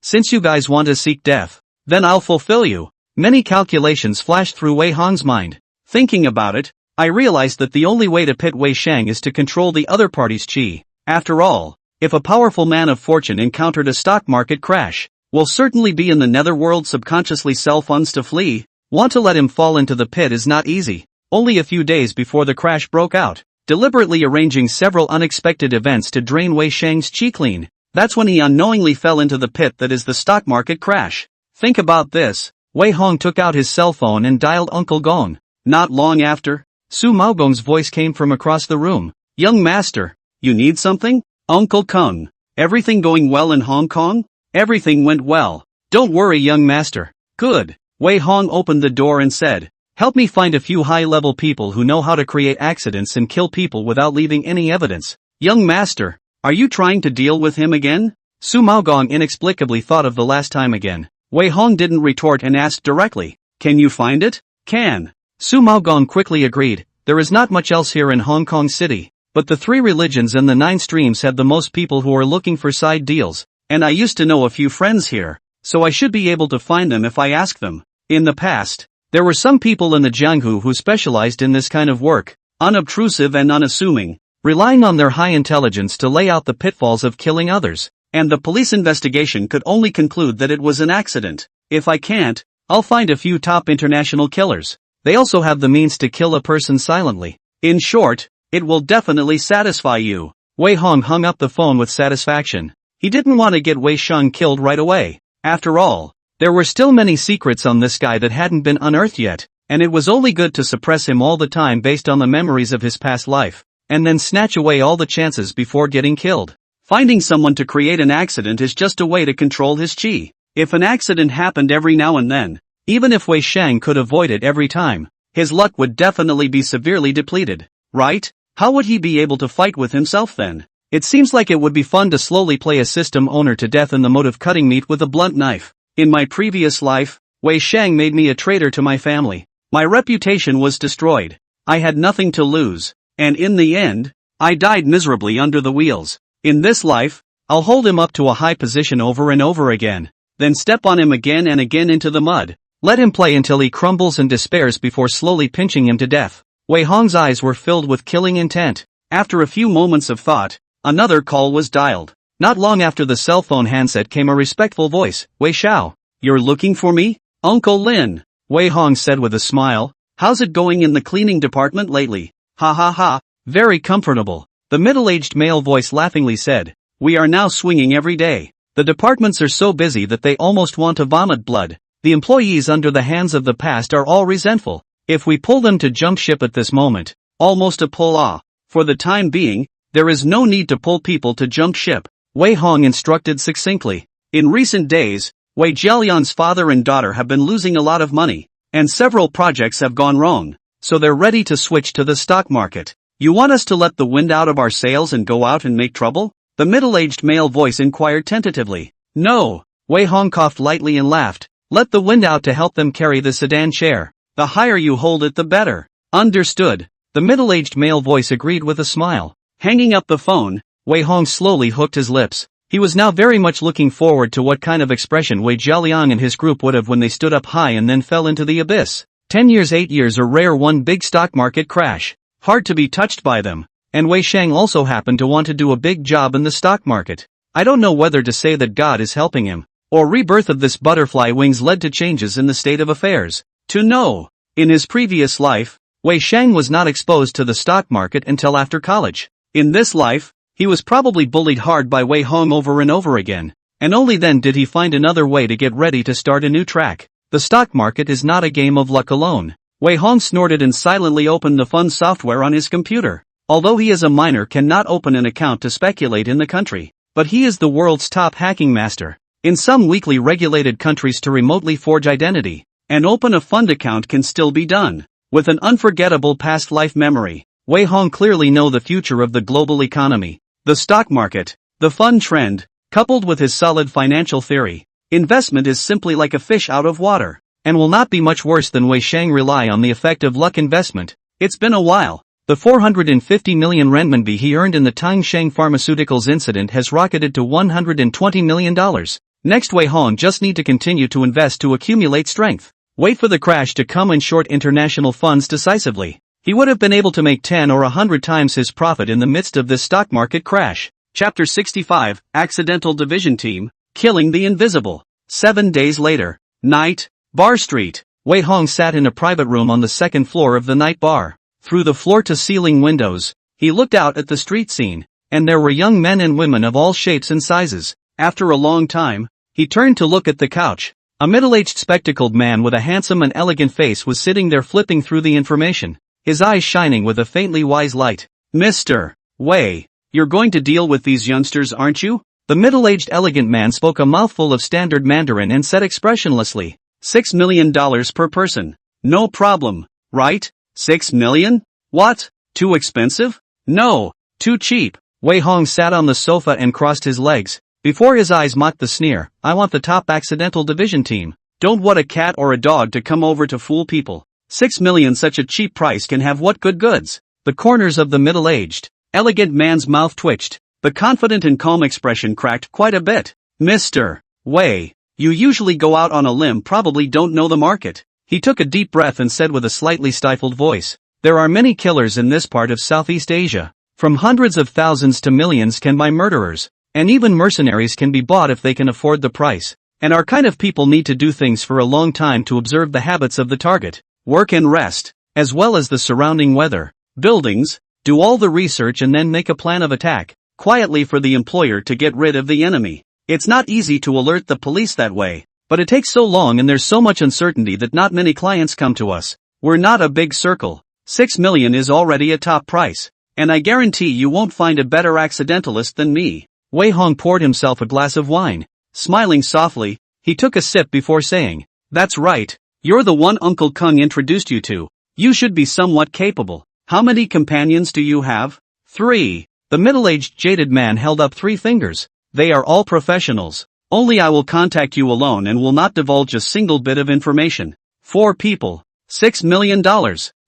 Since you guys want to seek death, then I'll fulfill you. Many calculations flashed through Wei Hong's mind. Thinking about it, I realized that the only way to pit Wei Shang is to control the other party's qi. After all, if a powerful man of fortune encountered a stock market crash, will certainly be in the netherworld subconsciously sell funds to flee. Want to let him fall into the pit is not easy. Only a few days before the crash broke out, deliberately arranging several unexpected events to drain Wei Shang's qi clean, that's when he unknowingly fell into the pit that is the stock market crash. Think about this. Wei Hong took out his cell phone and dialed Uncle Gong. Not long after, Su Maogong's voice came from across the room. Young master, you need something? Uncle Kung, everything going well in Hong Kong? Everything went well. Don't worry, young master. Good. Wei Hong opened the door and said, help me find a few high-level people who know how to create accidents and kill people without leaving any evidence. Young master, are you trying to deal with him again? Su Maogong inexplicably thought of the last time again. Wei Hong didn't retort and asked directly, can you find it? Can. Su Maogong quickly agreed, there is not much else here in Hong Kong City, but the 3 religions and the 9 streams have the most people who are looking for side deals, and I used to know a few friends here, so I should be able to find them if I ask them. In the past, there were some people in the Jianghu who specialized in this kind of work, unobtrusive and unassuming, relying on their high intelligence to lay out the pitfalls of killing others, and the police investigation could only conclude that it was an accident. If I can't, I'll find a few top international killers. They also have the means to kill a person silently. In short, it will definitely satisfy you. Wei Hong hung up the phone with satisfaction. He didn't want to get Wei Shang killed right away. After all, there were still many secrets on this guy that hadn't been unearthed yet, and it was only good to suppress him all the time based on the memories of his past life, and then snatch away all the chances before getting killed. Finding someone to create an accident is just a way to control his qi. If an accident happened every now and then, even if Wei Shang could avoid it every time, his luck would definitely be severely depleted, right? How would he be able to fight with himself then? It seems like it would be fun to slowly play a system owner to death in the mode of cutting meat with a blunt knife. In my previous life, Wei Shang made me a traitor to my family. My reputation was destroyed. I had nothing to lose, and in the end, I died miserably under the wheels. In this life, I'll hold him up to a high position over and over again, then step on him again and again into the mud. Let him play until he crumbles and despairs before slowly pinching him to death. Wei Hong's eyes were filled with killing intent. After a few moments of thought, another call was dialed. Not long after the cell phone handset came a respectful voice. Wei Xiao, you're looking for me? Uncle Lin, Wei Hong said with a smile. How's it going in the cleaning department lately? Ha ha ha, very comfortable. The middle-aged male voice laughingly said, we are now swinging every day. The departments are so busy that they almost want to vomit blood. The employees under the hands of the past are all resentful. If we pull them to jump ship at this moment, almost a pull-off. For the time being, there is no need to pull people to jump ship, Wei Hong instructed succinctly. In recent days, Wei Jialian's father and daughter have been losing a lot of money, and several projects have gone wrong, so they're ready to switch to the stock market. You want us to let the wind out of our sails and go out and make trouble? The middle-aged male voice inquired tentatively. No, Wei Hong coughed lightly and laughed. Let the wind out to help them carry the sedan chair. The higher you hold it the better. Understood. The middle-aged male voice agreed with a smile. Hanging up the phone, Wei Hong slowly hooked his lips. He was now very much looking forward to what kind of expression Wei Jialiang and his group would have when they stood up high and then fell into the abyss. 10 years 8 years a rare one big stock market crash. Hard to be touched by them. And Wei Shang also happened to want to do a big job in the stock market. I don't know whether to say that God is helping him, or rebirth of this butterfly wings led to changes in the state of affairs. To know. In his previous life, Wei Shang was not exposed to the stock market until after college. In this life, he was probably bullied hard by Wei Hong over and over again, and only then did he find another way to get ready to start a new track. The stock market is not a game of luck alone. Wei Hong snorted and silently opened the fund software on his computer. Although he is a minor cannot open an account to speculate in the country, but he is the world's top hacking master. In some weakly regulated countries to remotely forge identity and open a fund account can still be done. With an unforgettable past life memory, Wei Hong clearly knows the future of the global economy. The stock market, the fund trend, coupled with his solid financial theory. Investment is simply like a fish out of water, and will not be much worse than Wei Shang rely on the effect of luck investment. It's been a while. The 450 million renminbi he earned in the Tangshan Pharmaceuticals incident has rocketed to $120 million. Next Wei Hong just need to continue to invest to accumulate strength. Wait for the crash to come and short international funds decisively. He would have been able to make 10 or 100 times his profit in the midst of this stock market crash. Chapter 65, Accidental Division Team, Killing the Invisible. 7 days later. Night, Bar Street. Wei Hong sat in a private room on the second floor of the night bar. Through the floor-to-ceiling windows, he looked out at the street scene, and there were young men and women of all shapes and sizes. After a long time, he turned to look at the couch. A middle-aged spectacled man with a handsome and elegant face was sitting there flipping through the information, his eyes shining with a faintly wise light. Mr. Wei, you're going to deal with these youngsters, aren't you? The middle-aged elegant man spoke a mouthful of standard Mandarin and said expressionlessly, $6 million per person. No problem, right? 6 million? What? Too expensive? No, too cheap. Wei Hong sat on the sofa and crossed his legs. Before his eyes mocked the sneer, I want the top accidental division team. Don't want a cat or a dog to come over to fool people. 6 million such a cheap price can have what good goods? The corners of the middle-aged, elegant man's mouth twitched. The confident and calm expression cracked quite a bit. Mr. Wei, you usually go out on a limb, probably don't know the market. He took a deep breath and said with a slightly stifled voice, there are many killers in this part of Southeast Asia. From hundreds of thousands to millions can buy murderers. And even mercenaries can be bought if they can afford the price. And our kind of people need to do things for a long time to observe the habits of the target. Work and rest, as well as the surrounding weather, buildings, do all the research and then make a plan of attack, quietly for the employer to get rid of the enemy. It's not easy to alert the police that way, but it takes so long and there's so much uncertainty that not many clients come to us. We're not a big circle. 6 million is already a top price, and I guarantee you won't find a better accidentalist than me. Wei Hong poured himself a glass of wine. Smiling softly, he took a sip before saying, that's right. You're the one Uncle Kung introduced you to. You should be somewhat capable. How many companions do you have? 3. The middle-aged jaded man held up 3 fingers. They are all professionals. Only I will contact you alone and will not divulge a single bit of information. 4 people. $6 million.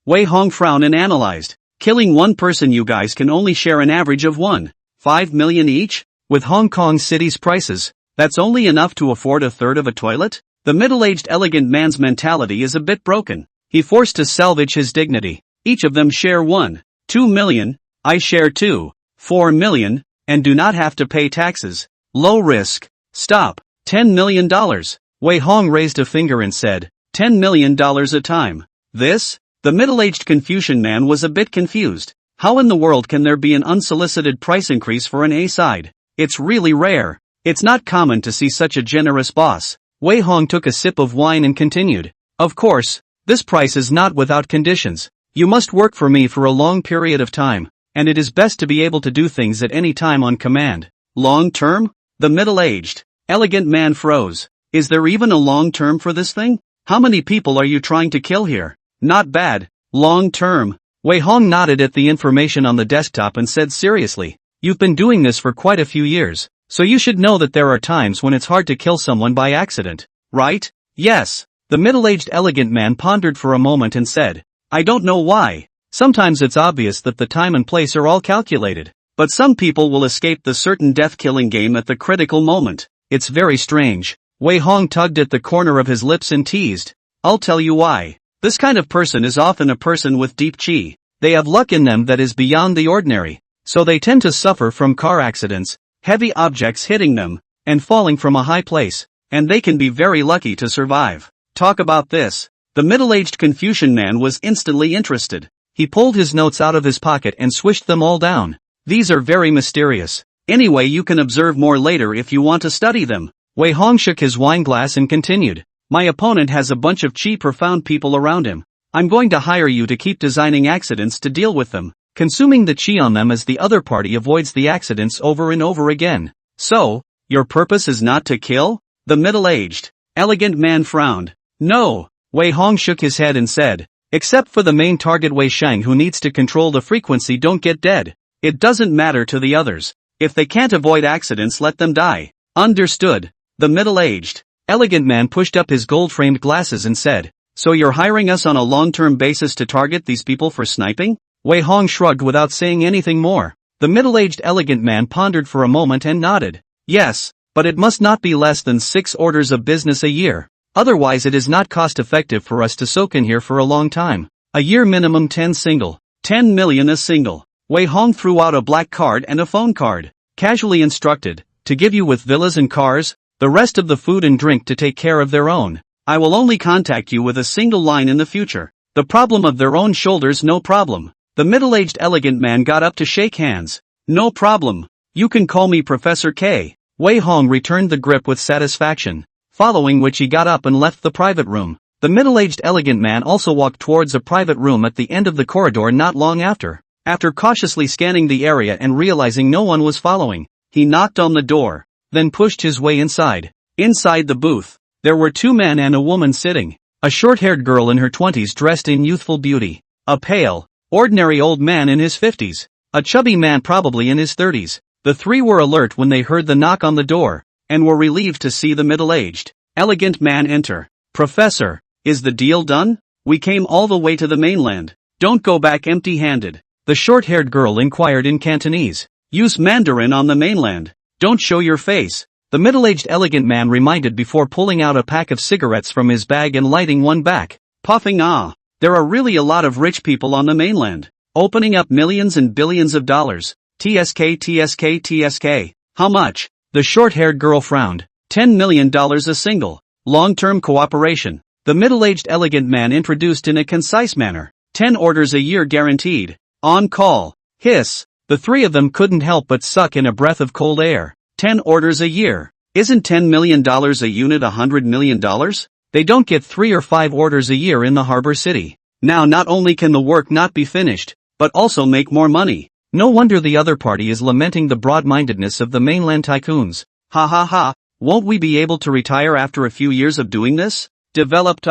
Wei Hong frowned and analyzed. Killing one person, you guys can only share an average of 1.5 million each? With Hong Kong city's prices, that's only enough to afford a third of a toilet? The middle-aged elegant man's mentality is a bit broken. He forced to salvage his dignity. Each of them share 1.2 million, I share 2.4 million, and do not have to pay taxes. Low risk. Stop. $10 million. Wei Hong raised a finger and said, $10 million a time. This? The middle-aged Confucian man was a bit confused. How in the world can there be an unsolicited price increase for an A side? It's really rare. It's not common to see such a generous boss. Wei Hong took a sip of wine and continued. Of course, this price is not without conditions. You must work for me for a long period of time, and it is best to be able to do things at any time on command. Long term? The middle-aged, elegant man froze. Is there even a long term for this thing? How many people are you trying to kill here? Not bad. Long term. Wei Hong nodded at the information on the desktop and said seriously, you've been doing this for quite a few years. So you should know that there are times when it's hard to kill someone by accident, right? Yes. The middle-aged elegant man pondered for a moment and said, I don't know why. Sometimes it's obvious that the time and place are all calculated. But some people will escape the certain death-killing game at the critical moment. It's very strange. Wei Hong tugged at the corner of his lips and teased. I'll tell you why. This kind of person is often a person with deep chi. They have luck in them that is beyond the ordinary. So they tend to suffer from car accidents, heavy objects hitting them, and falling from a high place. And they can be very lucky to survive. Talk about this. The middle-aged Confucian man was instantly interested. He pulled his notes out of his pocket and swished them all down. These are very mysterious. Anyway, you can observe more later if you want to study them. Wei Hong shook his wine glass and continued. My opponent has a bunch of profound people around him. I'm going to hire you to keep designing accidents to deal with them, consuming the chi on them as the other party avoids the accidents over and over again. So, your purpose is not to kill? The middle-aged, elegant man frowned. No. Wei Hong shook his head and said, except for the main target Wei Shang who needs to control the frequency, don't get dead. It doesn't matter to the others. If they can't avoid accidents, let them die. Understood. The middle-aged, elegant man pushed up his gold-framed glasses and said, so you're hiring us on a long-term basis to target these people for sniping? Wei Hong shrugged without saying anything more. The middle-aged elegant man pondered for a moment and nodded. Yes, but it must not be less than 6 orders of business a year. Otherwise it is not cost-effective for us to soak in here for a long time. A year minimum 10 million a single. Wei Hong threw out a black card and a phone card, casually instructed, to give you with villas and cars, the rest of the food and drink to take care of their own. I will only contact you with a single line in the future. The problem of their own shoulders, no problem. The middle-aged elegant man got up to shake hands. No problem. You can call me Professor K. Wei Hong returned the grip with satisfaction, following which he got up and left the private room. The middle-aged elegant man also walked towards a private room at the end of the corridor not long after. After cautiously scanning the area and realizing no one was following, he knocked on the door, then pushed his way inside. Inside the booth, there were 2 men and a woman sitting. A short-haired girl in her 20s dressed in youthful beauty. A pale, ordinary old man in his 50s. A chubby man probably in his 30s. The 3 were alert when they heard the knock on the door, and were relieved to see the middle-aged, elegant man enter. Professor, is the deal done? We came all the way to the mainland. Don't go back empty-handed. The short-haired girl inquired in Cantonese. Use Mandarin on the mainland. Don't show your face. The middle-aged elegant man reminded before pulling out a pack of cigarettes from his bag and lighting one back. Puffing there are really a lot of rich people on the mainland. Opening up millions and billions of dollars. TSK. How much? The short-haired girl frowned. $10 million a single. Long-term cooperation. The middle-aged elegant man introduced in a concise manner. 10 orders a year guaranteed. On call. Hiss. The 3 of them couldn't help but suck in a breath of cold air. 10 orders a year. Isn't $10 million a unit $100 million? They don't get 3 or 5 orders a year in the harbor city. Now not only can the work not be finished, but also make more money. No wonder the other party is lamenting the broad-mindedness of the mainland tycoons. Ha ha ha, won't we be able to retire after a few years of doing this? Developed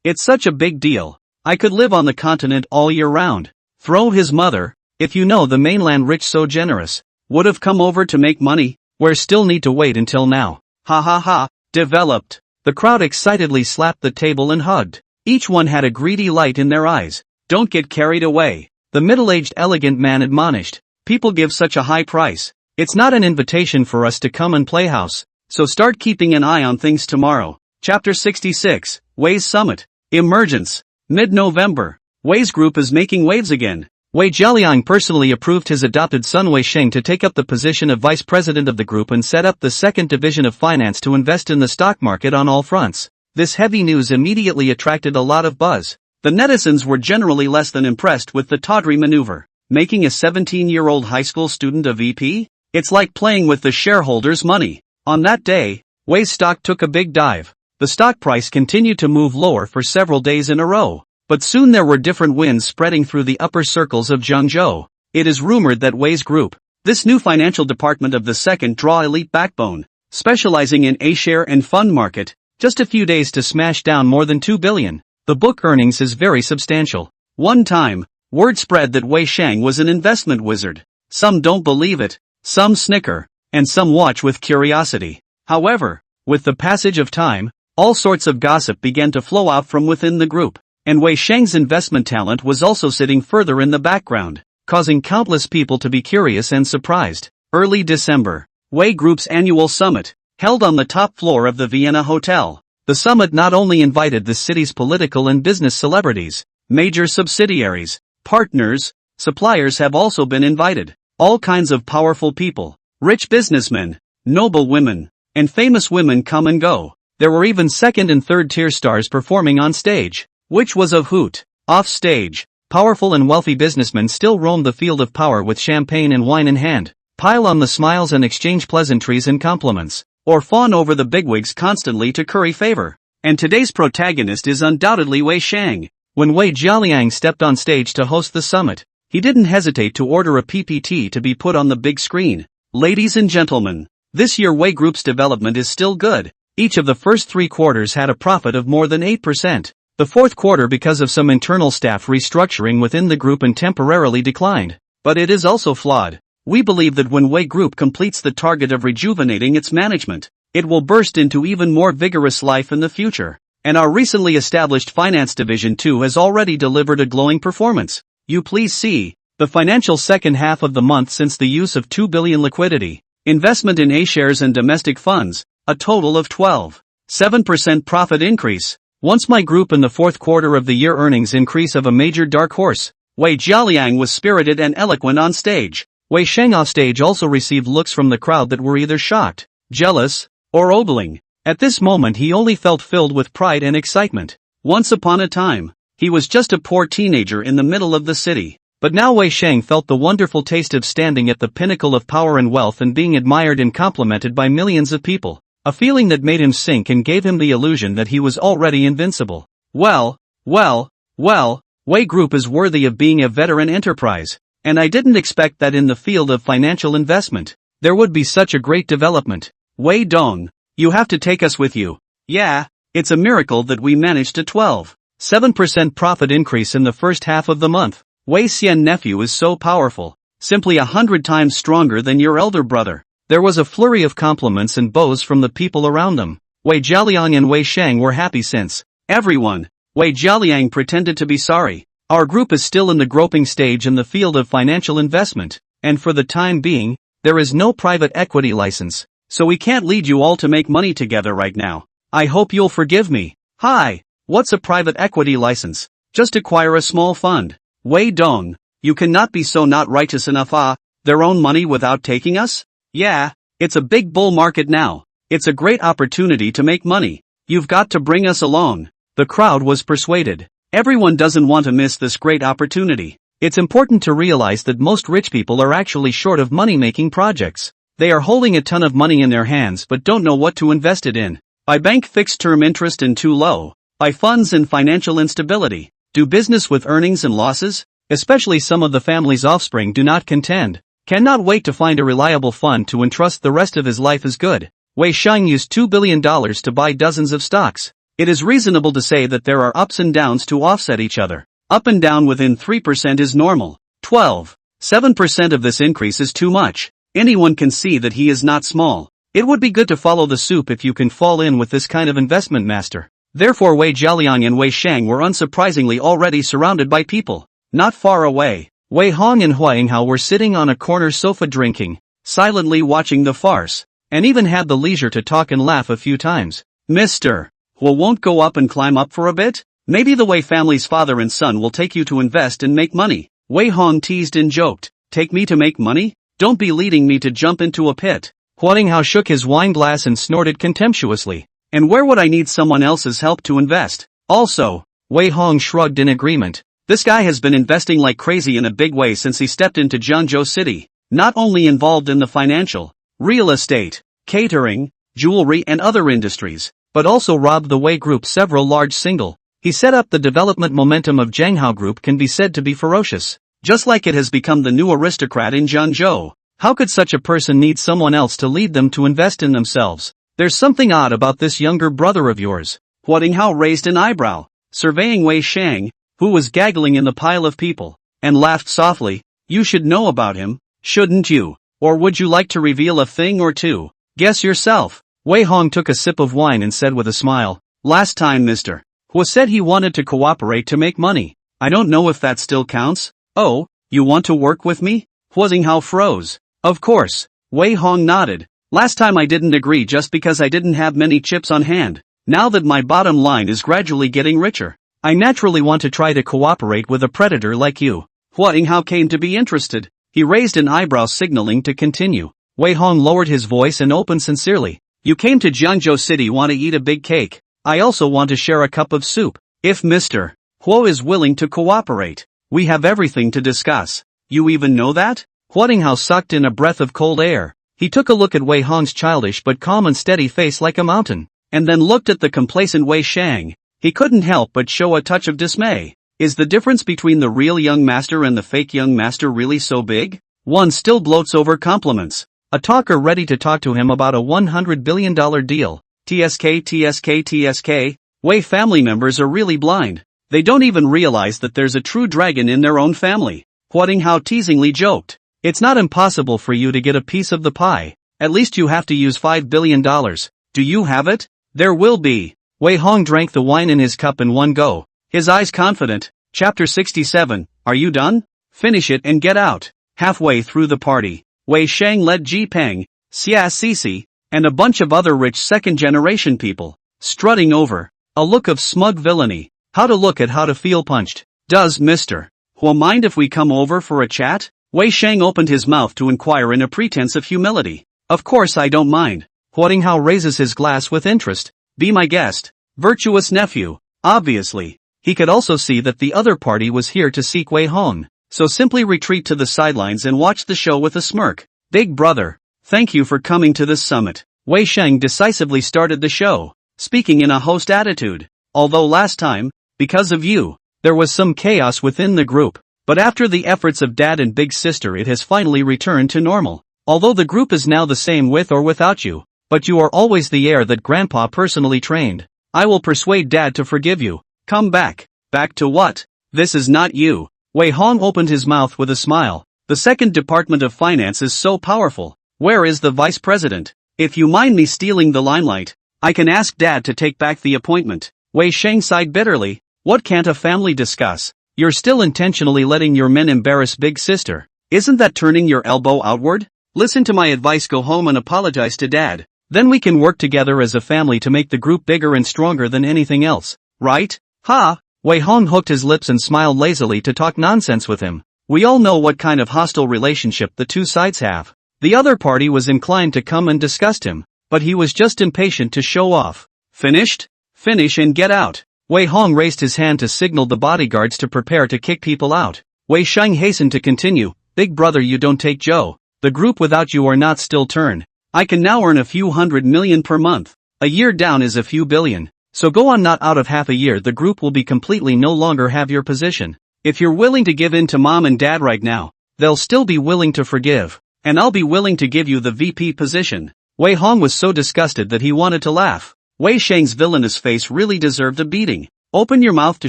it's such a big deal. I could live on the continent all year round. Throw his mother, if you know the mainland rich so generous, would have come over to make money, where still need to wait until now. Ha ha ha, developed. The crowd excitedly slapped the table and hugged. Each one had a greedy light in their eyes. Don't get carried away. The middle-aged elegant man admonished. People give such a high price. It's not an invitation for us to come and play house, so start keeping an eye on things tomorrow. Chapter 66, Wei's Summit. Emergence. Mid-November. Wei's group is making waves again. Wei Jialiang personally approved his adopted son Wei Sheng to take up the position of vice president of the group and set up the second division of finance to invest in the stock market on all fronts. This heavy news immediately attracted a lot of buzz. The netizens were generally less than impressed with the tawdry maneuver. Making a 17-year-old high school student a VP? It's like playing with the shareholders' money. On that day, Wei's stock took a big dive. The stock price continued to move lower for several days in a row. But soon there were different winds spreading through the upper circles of Zhengzhou. It is rumored that Wei's group, this new financial department of the second draw elite backbone, specializing in A-share and fund market, just a few days to smash down more than 2 billion. The book earnings is very substantial. One time, word spread that Wei Shang was an investment wizard. Some don't believe it, some snicker, and some watch with curiosity. However, with the passage of time, all sorts of gossip began to flow out from within the group. and Wei Shang's investment talent was also sitting further in the background, causing countless people to be curious and surprised. Early December. Wei Group's annual summit, held on the top floor of the Vienna Hotel. The summit not only invited the city's political and business celebrities, major subsidiaries, partners, suppliers have also been invited. All kinds of powerful people, rich businessmen, noble women, and famous women come and go. There were even second and third tier stars performing on stage, which was a hoot. Off stage, powerful and wealthy businessmen still roamed the field of power with champagne and wine in hand, pile on the smiles and exchange pleasantries and compliments, or fawn over the bigwigs constantly to curry favor. And today's protagonist is undoubtedly Wei Shang. When Wei Jialiang stepped on stage to host the summit, he didn't hesitate to order a PPT to be put on the big screen. Ladies and gentlemen, this year Wei Group's development is still good. Each of the first 3 quarters had a profit of more than 8%. The fourth quarter, because of some internal staff restructuring within the group, and temporarily declined. But it is also flawed. We believe that when Wei Group completes the target of rejuvenating its management, it will burst into even more vigorous life in the future. And our recently established finance division too has already delivered a glowing performance. You please see the financial second half of the month since the use of 2 billion liquidity, investment in A-shares and domestic funds, a total of 12.7% profit increase. Once my group in the fourth quarter of the year earnings increase of a major dark horse. Wei Jialiang was spirited and eloquent on stage. Wei Shang off stage also received looks from the crowd that were either shocked, jealous, or ogling. At this moment he only felt filled with pride and excitement. Once upon a time, he was just a poor teenager in the middle of the city. But now Wei Shang felt the wonderful taste of standing at the pinnacle of power and wealth and being admired and complimented by millions of people. A feeling that made him sink and gave him the illusion that he was already invincible. Well, Wei Group is worthy of being a veteran enterprise. And I didn't expect that in the field of financial investment, there would be such a great development. Wei Dong, you have to take us with you. Yeah, it's a miracle that we managed a 12.7% profit increase in the first half of the month. Wei Xian nephew is so powerful, simply 100 times stronger than your elder brother. There was a flurry of compliments and bows from the people around them. Wei Jialiang and Wei Shang were happy since everyone. Wei Jialiang pretended to be sorry. Our group is still in the groping stage in the field of financial investment, and for the time being, there is no private equity license, so we can't lead you all to make money together right now. I hope you'll forgive me. Hi, what's a private equity license? Just acquire a small fund. Wei Dong, you cannot be so not righteous enough. Their own money without taking us? Yeah, it's a big bull market now. It's a great opportunity to make money. You've got to bring us along. The crowd was persuaded. Everyone doesn't want to miss this great opportunity. It's important to realize that most rich people are actually short of money-making projects. They are holding a ton of money in their hands but don't know what to invest it in. Buy bank fixed-term interest and too low. Buy funds and financial instability. Do business with earnings and losses? Especially some of the family's offspring do not contend. Cannot wait to find a reliable fund to entrust the rest of his life as good. Wei Shang used $2 billion to buy dozens of stocks. It is reasonable to say that there are ups and downs to offset each other. Up and down within 3% is normal. 12.7% of this increase is too much. Anyone can see that he is not small. It would be good to follow the soup if you can fall in with this kind of investment master. Therefore Wei Jialiang and Wei Shang were unsurprisingly already surrounded by people. Not far away, Wei Hong and Huainghao were sitting on a corner sofa drinking, silently watching the farce, and even had the leisure to talk and laugh a few times. Mr. Hua won't go up and climb up for a bit? Maybe the Wei family's father and son will take you to invest and make money. Wei Hong teased and joked. Take me to make money? Don't be leading me to jump into a pit. Huainghao shook his wine glass and snorted contemptuously. And where would I need someone else's help to invest? Also, Wei Hong shrugged in agreement. This guy has been investing like crazy in a big way since he stepped into Jiangzhou City. Not only involved in the financial, real estate, catering, jewelry and other industries, but also robbed the Wei Group several large single. He set up the development momentum of Jianghao Group can be said to be ferocious. Just like it has become the new aristocrat in Jiangzhou. How could such a person need someone else to lead them to invest in themselves? There's something odd about this younger brother of yours. Huainghao raised an eyebrow, surveying Wei Shang, who was gaggling in the pile of people, and laughed softly. You should know about him, shouldn't you? Or would you like to reveal a thing or two? Guess yourself. Wei Hong took a sip of wine and said with a smile, last time Mr. Hua said he wanted to cooperate to make money. I don't know if that still counts. Oh, you want to work with me? Hua Xinghao froze. Of course. Wei Hong nodded. Last time I didn't agree just because I didn't have many chips on hand. Now that my bottom line is gradually getting richer, I naturally want to try to cooperate with a predator like you. Hua Xinghao came to be interested. He raised an eyebrow signaling to continue. Wei Hong lowered his voice and opened sincerely. You came to Jiangzhou City want to eat a big cake. I also want to share a cup of soup. If Mr. Hua is willing to cooperate, we have everything to discuss. You even know that? Hua Xinghao sucked in a breath of cold air. He took a look at Wei Hong's childish but calm and steady face like a mountain, and then looked at the complacent Wei Shang. He couldn't help but show a touch of dismay. Is the difference between the real young master and the fake young master really so big? One still bloats over compliments. A talker ready to talk to him about a $100 billion deal. TSK. Wei family members are really blind. They don't even realize that there's a true dragon in their own family. Hua Xinghao teasingly joked. It's not impossible for you to get a piece of the pie. At least you have to use $5 billion. Do you have it? There will be. Wei Hong drank the wine in his cup in one go, his eyes confident. Chapter 67, are you done? Finish it and get out. Halfway through the party, Wei Shang led Ji Peng, Xia Sisi, and a bunch of other rich second-generation people, strutting over, a look of smug villainy. How to feel punched. Does Mr. Hua mind if we come over for a chat? Wei Shang opened his mouth to inquire in a pretense of humility. Of course I don't mind. Hua Xinghao raises his glass with interest. Be my guest. Virtuous nephew. Obviously, he could also see that the other party was here to seek Wei Hong, so simply retreat to the sidelines and watch the show with a smirk. Big brother, thank you for coming to this summit. Wei Shang decisively started the show, speaking in a host attitude. Although last time, because of you, there was some chaos within the group, but after the efforts of dad and big sister it has finally returned to normal. Although the group is now the same with or without you, but you are always the heir that grandpa personally trained. I will persuade dad to forgive you. Come back. Back to what? This is not you. Wei Hong opened his mouth with a smile. The second department of finance is so powerful. Where is the vice president? If you mind me stealing the limelight, I can ask dad to take back the appointment. Wei Shang sighed bitterly. What can't a family discuss? You're still intentionally letting your men embarrass big sister. Isn't that turning your elbow outward? Listen to my advice, go home and apologize to dad. Then we can work together as a family to make the group bigger and stronger than anything else. Right? Ha! Wei Hong hooked his lips and smiled lazily to talk nonsense with him. We all know what kind of hostile relationship the two sides have. The other party was inclined to come and disgust him, but he was just impatient to show off. Finished? Finish and get out. Wei Hong raised his hand to signal the bodyguards to prepare to kick people out. Wei Shang hastened to continue. Big brother, you don't take Joe. The group without you are not still turn. I can now earn a few $100 million per month. A year down is a few billion. So go on, not out of half a year the group will be completely no longer have your position. If you're willing to give in to mom and dad right now, they'll still be willing to forgive. And I'll be willing to give you the VP position. Wei Hong was so disgusted that he wanted to laugh. Wei Shang's villainous face really deserved a beating. Open your mouth to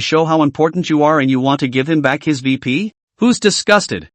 show how important you are and you want to give him back his VP? Who's disgusted?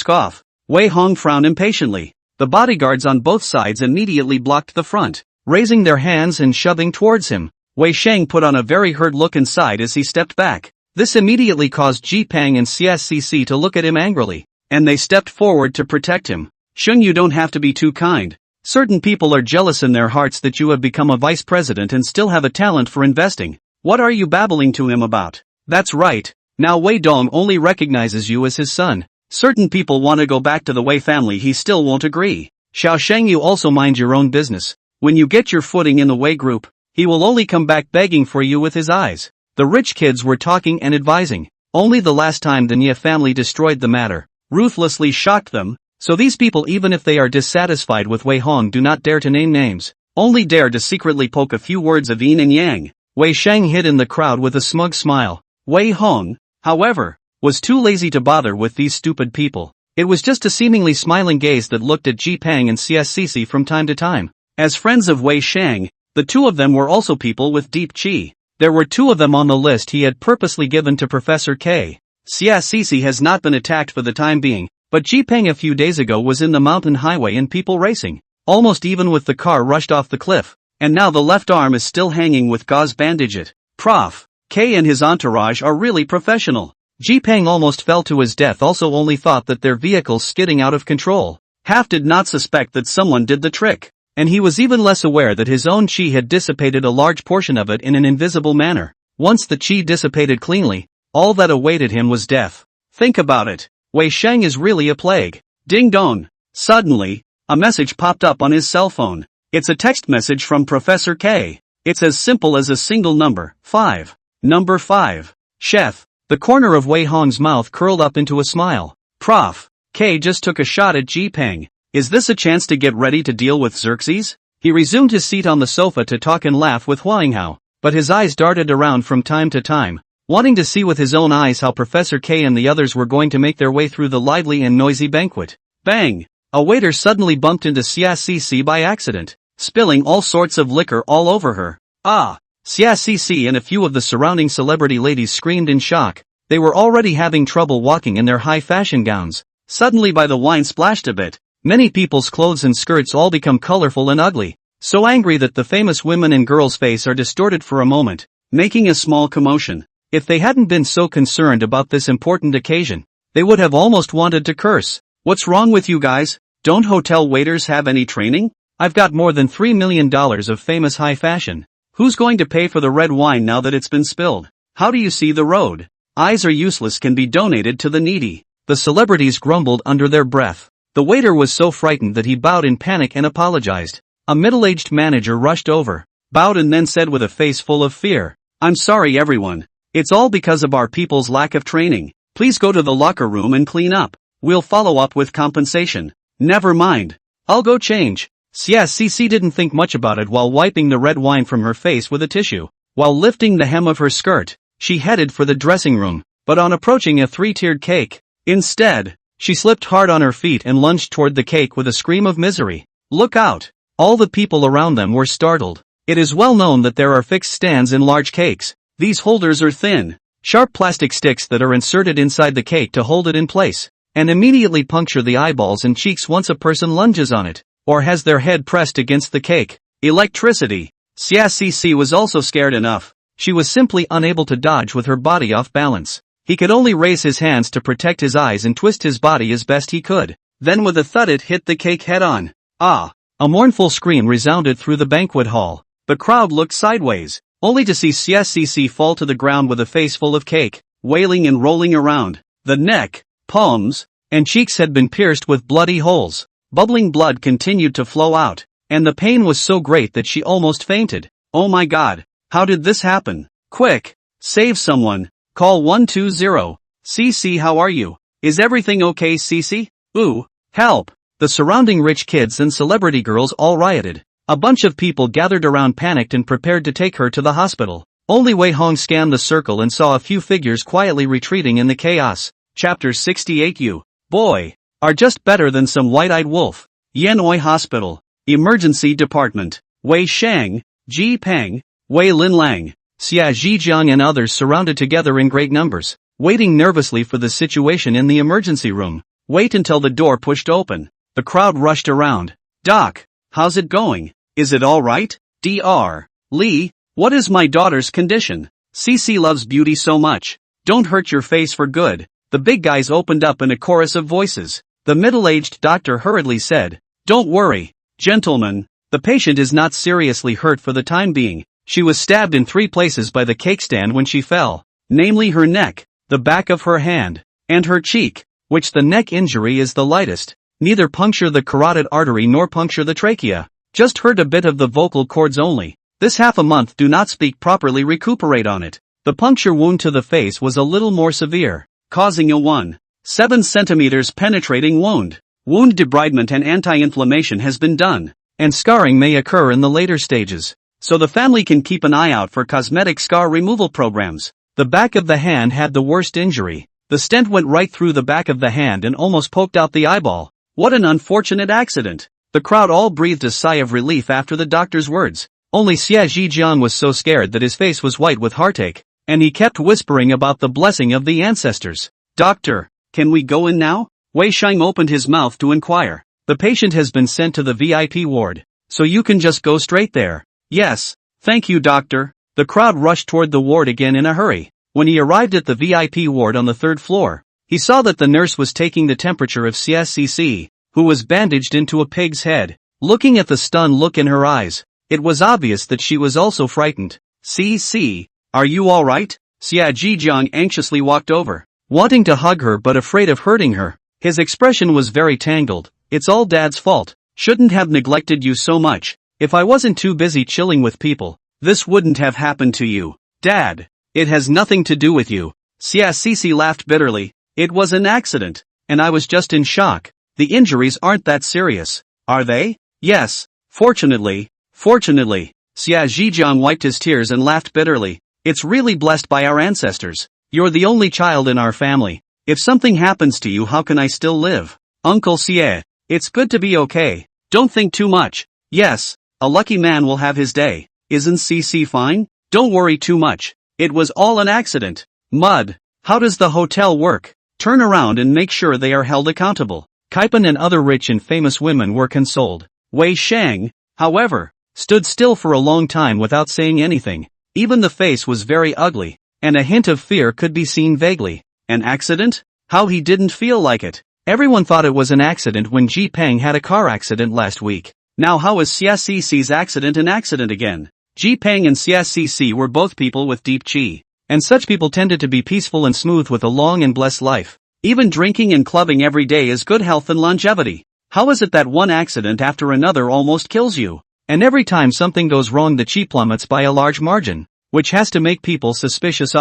Off. Wei Hong frowned impatiently. The bodyguards on both sides immediately blocked the front, raising their hands and shoving towards him. Wei Shang put on a very hurt look inside as he stepped back. This immediately caused Ji Peng and CSCC to look at him angrily, and they stepped forward to protect him. Shun, you don't have to be too kind. Certain people are jealous in their hearts that you have become a vice president and still have a talent for investing. What are you babbling to him about? That's right. Now Wei Dong only recognizes you as his son. Certain people want to go back to the Wei family, he still won't agree. Xiao Sheng, you also mind your own business. When you get your footing in the Wei group, he will only come back begging for you with his eyes. The rich kids were talking and advising. Only the last time the Nia family destroyed the matter, ruthlessly shocked them. So these people, even if they are dissatisfied with Wei Hong, do not dare to name names, only dare to secretly poke a few words of yin and yang. Wei Shang hid in the crowd with a smug smile. Wei Hong, however, was too lazy to bother with these stupid people. It was just a seemingly smiling gaze that looked at Ji Peng and CSCC from time to time. As friends of Wei Shang, the two of them were also people with deep chi. There were two of them on the list he had purposely given to Professor K. CSCC has not been attacked for the time being. But Ji Peng a few days ago was in the mountain highway and people racing, almost even with the car rushed off the cliff. and now the left arm is still hanging with gauze bandage it. Prof. K and his entourage are really professional. Ji-Peng almost fell to his death, also only thought that their vehicle's skidding out of control. Half did not suspect that someone did the trick, and he was even less aware that his own chi had dissipated a large portion of it in an invisible manner. Once the chi dissipated cleanly, all that awaited him was death. Think about it. Wei Sheng is really a plague. Ding dong. Suddenly, a message popped up on his cell phone. It's a text message from Professor K. It's as simple as a single number, 5. Number 5. Chef. The corner of Wei Hong's mouth curled up into a smile. Prof. K just took a shot at Ji-Peng. Is this a chance to get ready to deal with Xerxes? He resumed his seat on the sofa to talk and laugh with Huanghao, but his eyes darted around from time to time, wanting to see with his own eyes how Professor K and the others were going to make their way through the lively and noisy banquet. Bang! A waiter suddenly bumped into Xia Cici by accident, spilling all sorts of liquor all over her. Ah! Xia Cici and a few of the surrounding celebrity ladies screamed in shock. They were already having trouble walking in their high fashion gowns. Suddenly by the wine splashed a bit, many people's clothes and skirts all become colorful and ugly, so angry that the famous women and girls' face are distorted for a moment, making a small commotion. If they hadn't been so concerned about this important occasion, they would have almost wanted to curse. What's wrong with you guys? Don't hotel waiters have any training? I've got more than $3 million of famous high fashion. Who's going to pay for the red wine now that it's been spilled? How do you see the road? Eyes are useless, can be donated to the needy. The celebrities grumbled under their breath. The waiter was so frightened that he bowed in panic and apologized. A middle-aged manager rushed over, bowed and then said with a face full of fear, "I'm sorry everyone. It's all because of our people's lack of training. Please go to the locker room and clean up. We'll follow up with compensation." "Never mind. I'll go change." Xia Cici didn't think much about it while wiping the red wine from her face with a tissue. While lifting the hem of her skirt, she headed for the dressing room, but on approaching a 3-tiered cake, instead, she slipped hard on her feet and lunged toward the cake with a scream of misery. "Look out!" All the people around them were startled. It is well known that there are fixed stands in large cakes. These holders are thin, sharp plastic sticks that are inserted inside the cake to hold it in place, and immediately puncture the eyeballs and cheeks once a person lunges on it, or has their head pressed against the cake. Electricity. Xia Cici was also scared enough. She was simply unable to dodge with her body off balance. He could only raise his hands to protect his eyes and twist his body as best he could. Then with a thud it hit the cake head-on. Ah! A mournful scream resounded through the banquet hall. The crowd looked sideways, only to see Xia Cici fall to the ground with a face full of cake, wailing and rolling around. The neck, palms, and cheeks had been pierced with bloody holes. Bubbling blood continued to flow out, and the pain was so great that she almost fainted. "Oh my God! How did this happen? Quick! Save someone! Call 120. Cici, how are you? Is everything okay, Cici? Ooh, help!" The surrounding rich kids and celebrity girls all rioted. A bunch of people gathered around, panicked and prepared to take her to the hospital. Only Wei Hong scanned the circle and saw a few figures quietly retreating in the chaos. Chapter 68. You, boy, are just better than some white-eyed wolf. Yanoi Hospital. Emergency Department. Wei Sheng, Ji-Peng, Wei Linlang, Xia Zhijiang and others surrounded together in great numbers, waiting nervously for the situation in the emergency room. Wait until the door pushed open. The crowd rushed around. "Doc, how's it going? Is it all right? Dr. Lee, what is my daughter's condition? Cici loves beauty so much. Don't hurt your face for good." The big guys opened up in a chorus of voices. The middle-aged doctor hurriedly said, "Don't worry, gentlemen. The patient is not seriously hurt for the time being. She was stabbed in 3 places by the cake stand when she fell, namely her neck, the back of her hand, and her cheek, which the neck injury is the lightest. Neither puncture the carotid artery nor puncture the trachea. Just hurt a bit of the vocal cords only. This half a month do not speak properly, recuperate on it." The puncture wound to the face was a little more severe, causing a 1.7 centimeters penetrating wound. Wound debridement and anti-inflammation has been done, and scarring may occur in the later stages, so the family can keep an eye out for cosmetic scar removal programs. The back of the hand had the worst injury. The stent went right through the back of the hand and almost poked out the eyeball. What an unfortunate accident. The crowd all breathed a sigh of relief after the doctor's words. Only Xia Zhijiang was so scared that his face was white with heartache, and he kept whispering about the blessing of the ancestors. "Doctor, can we go in now?" Wei Sheng opened his mouth to inquire. "The patient has been sent to the VIP ward, so you can just go straight there. Yes, thank you, doctor. The crowd rushed toward the ward again in a hurry. When he arrived at the VIP ward on the third floor, he saw that the nurse was taking the temperature of CSCC, who was bandaged into a pig's head. Looking at the stunned look in her eyes, it was obvious that she was also frightened. CC, are you alright? Xia Jijiang anxiously walked over, wanting to hug her but afraid of hurting her. His expression was very tangled. It's all Dad's fault. Shouldn't have neglected you so much. If I wasn't too busy chilling with people, this wouldn't have happened to you. Dad, it has nothing to do with you. Xia Cici laughed bitterly. It was an accident, and I was just in shock. The injuries aren't that serious, are they? Yes, fortunately. Xia Zhijiang wiped his tears and laughed bitterly. It's really blessed by our ancestors. You're the only child in our family. If something happens to you, how can I still live? Uncle Xie, it's good to be okay. Don't think too much. Yes, a lucky man will have his day. Isn't CC fine? Don't worry too much. It was all an accident. Mud, how does the hotel work? Turn around and make sure they are held accountable. Kaipan and other rich and famous women were consoled. Wei Sheng, however, stood still for a long time without saying anything. Even the face was very ugly, and a hint of fear could be seen vaguely. An accident? How he didn't feel like it. Everyone thought it was an accident when Ji Peng had a car accident last week. Now how is CSCC's accident an accident again? Ji Peng and CSCC were both people with deep chi, and such people tended to be peaceful and smooth with a long and blessed life. Even drinking and clubbing every day is good health and longevity. How is it that one accident after another almost kills you? And every time something goes wrong the chi plummets by a large margin, which has to make people suspicious.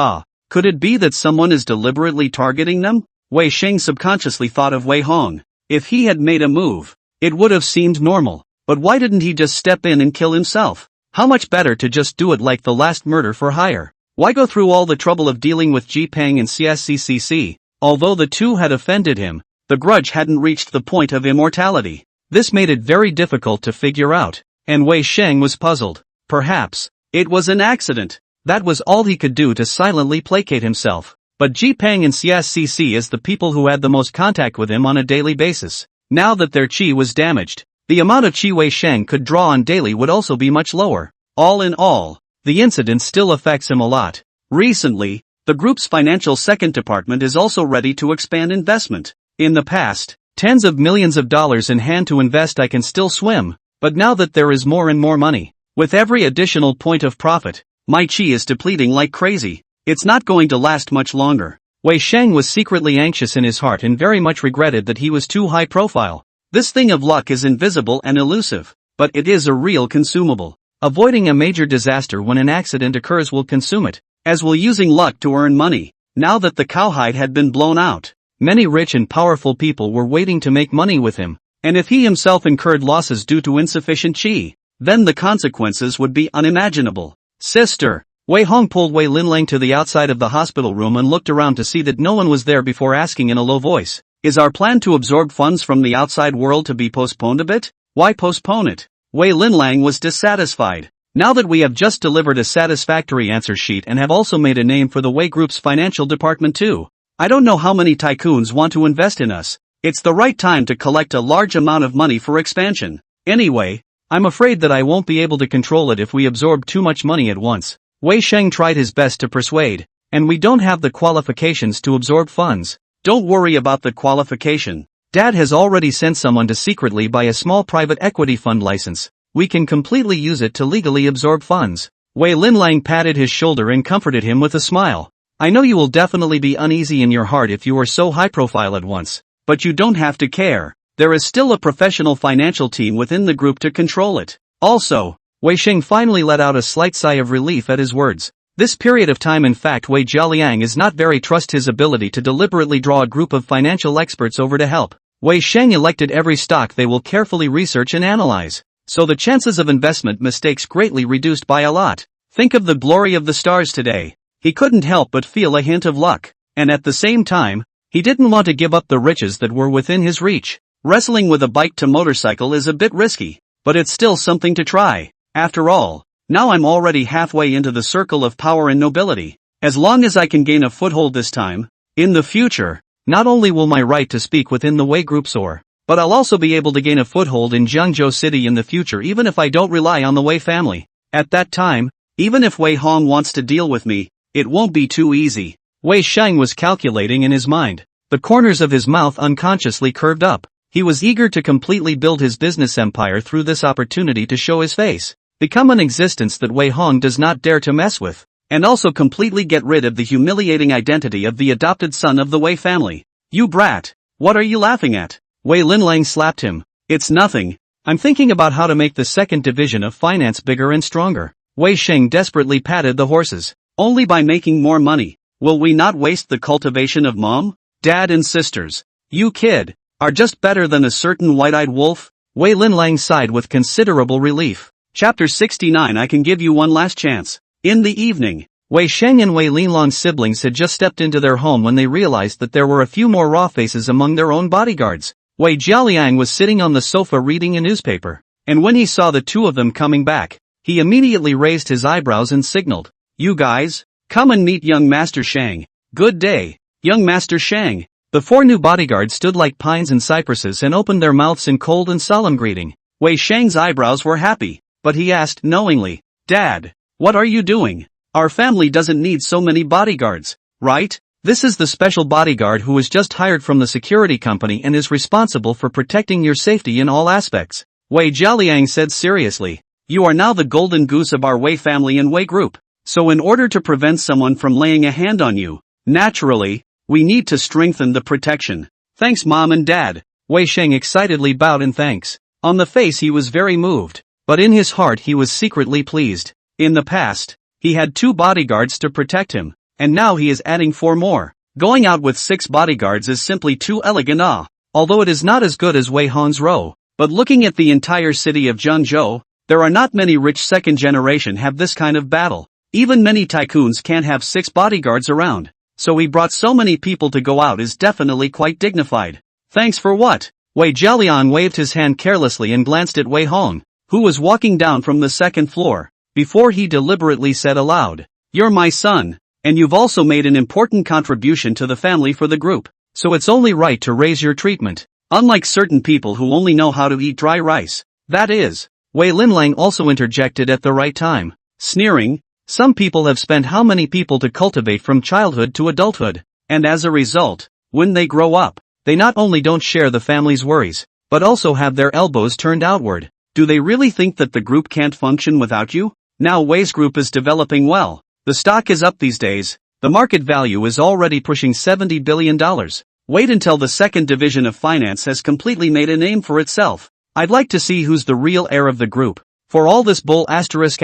Could it be that someone is deliberately targeting them? Wei Sheng subconsciously thought of Wei Hong. If he had made a move, it would have seemed normal. But why didn't he just step in and kill himself? How much better to just do it like the last murder for hire? Why go through all the trouble of dealing with Ji Peng and CSCCC? Although the two had offended him, the grudge hadn't reached the point of immortality. This made it very difficult to figure out, and Wei Sheng was puzzled. Perhaps it was an accident. That was all he could do to silently placate himself. But Ji Peng and CSCC as the people who had the most contact with him on a daily basis. Now that their chi was damaged, the amount of chi Wei Sheng could draw on daily would also be much lower. All in all, the incident still affects him a lot. Recently, the group's financial second department is also ready to expand investment. In the past, tens of millions of dollars in hand to invest I can still swim, but now that there is more and more money, with every additional point of profit, my chi is depleting like crazy. It's not going to last much longer. Wei Sheng was secretly anxious in his heart and very much regretted that he was too high profile. This thing of luck is invisible and elusive, but it is a real consumable. Avoiding a major disaster when an accident occurs will consume it, as will using luck to earn money. Now that the cowhide had been blown out, many rich and powerful people were waiting to make money with him, and if he himself incurred losses due to insufficient chi, then the consequences would be unimaginable. Sister, Wei Hong pulled Wei Linlang to the outside of the hospital room and looked around to see that no one was there before asking in a low voice, is our plan to absorb funds from the outside world to be postponed a bit? Why postpone it? Wei Linlang was dissatisfied. Now that we have just delivered a satisfactory answer sheet and have also made a name for the Wei Group's financial department too, I don't know how many tycoons want to invest in us. It's the right time to collect a large amount of money for expansion. Anyway, I'm afraid that I won't be able to control it if we absorb too much money at once. Wei Sheng tried his best to persuade, and we don't have the qualifications to absorb funds. Don't worry about the qualification. Dad has already sent someone to secretly buy a small private equity fund license. We can completely use it to legally absorb funds. Wei Linlang patted his shoulder and comforted him with a smile. I know you will definitely be uneasy in your heart if you are so high profile at once, but you don't have to care. There is still a professional financial team within the group to control it. Also, Wei Sheng finally let out a slight sigh of relief at his words. This period of time in fact Wei Jialiang is not very trust his ability to deliberately draw a group of financial experts over to help. Wei Sheng elected every stock they will carefully research and analyze, so the chances of investment mistakes greatly reduced by a lot. Think of the glory of the stars today. He couldn't help but feel a hint of luck, and at the same time, he didn't want to give up the riches that were within his reach. Wrestling with a bike to motorcycle is a bit risky, but it's still something to try. After all, now I'm already halfway into the circle of power and nobility. As long as I can gain a foothold this time, in the future, not only will my right to speak within the Wei Group soar, but I'll also be able to gain a foothold in Jiangzhou City in the future even if I don't rely on the Wei family. At that time, even if Wei Hong wants to deal with me, it won't be too easy. Wei Sheng was calculating in his mind. The corners of his mouth unconsciously curved up. He was eager to completely build his business empire through this opportunity to show his face, become an existence that Wei Hong does not dare to mess with, and also completely get rid of the humiliating identity of the adopted son of the Wei family. You brat! What are you laughing at? Wei Linlang slapped him. It's nothing. I'm thinking about how to make the second division of finance bigger and stronger. Wei Sheng desperately patted the horses. Only by making more money. Will we not waste the cultivation of mom, dad and sisters? You kid, are just better than a certain white-eyed wolf? Wei Linlang sighed with considerable relief. Chapter 69. I can give you one last chance. In the evening, Wei Sheng and Wei Linlang's siblings had just stepped into their home when they realized that there were a few more raw faces among their own bodyguards. Wei Jialiang was sitting on the sofa reading a newspaper, and when he saw the two of them coming back, he immediately raised his eyebrows and signaled, "You guys, come and meet young Master Shang. Good day, young Master Shang." The four new bodyguards stood like pines and cypresses and opened their mouths in cold and solemn greeting. Wei Shang's eyebrows were happy, but he asked knowingly, "Dad, what are you doing? Our family doesn't need so many bodyguards, right? This is the special bodyguard who was just hired from the security company and is responsible for protecting your safety in all aspects." Wei Jialiang said seriously, "You are now the golden goose of our Wei family and Wei group. So in order to prevent someone from laying a hand on you, naturally, we need to strengthen the protection." "Thanks mom and dad." Wei Sheng excitedly bowed in thanks. On the face he was very moved, but in his heart he was secretly pleased. In the past, he had 2 bodyguards to protect him, and now he is adding 4 more. Going out with 6 bodyguards is simply too elegant. Although it is not as good as Wei Hong's row, but looking at the entire city of Zhengzhou, there are not many rich second generation have this kind of battle. Even many tycoons can't have 6 bodyguards around, so he brought so many people to go out is definitely quite dignified. "Thanks for what?" Wei Jialiang waved his hand carelessly and glanced at Wei Hong, who was walking down from the second floor, before he deliberately said aloud, "You're my son, and you've also made an important contribution to the family for the group, so it's only right to raise your treatment. Unlike certain people who only know how to eat dry rice, that is." Wei Linlang also interjected at the right time, sneering, "Some people have spent how many people to cultivate from childhood to adulthood, and as a result, when they grow up, they not only don't share the family's worries, but also have their elbows turned outward. Do they really think that the group can't function without you? Now Wei's group is developing well. The stock is up these days. The market value is already pushing $70 billion. Wait until the second division of finance has completely made a name for itself. I'd like to see who's the real heir of the group. For all this bull asterisk.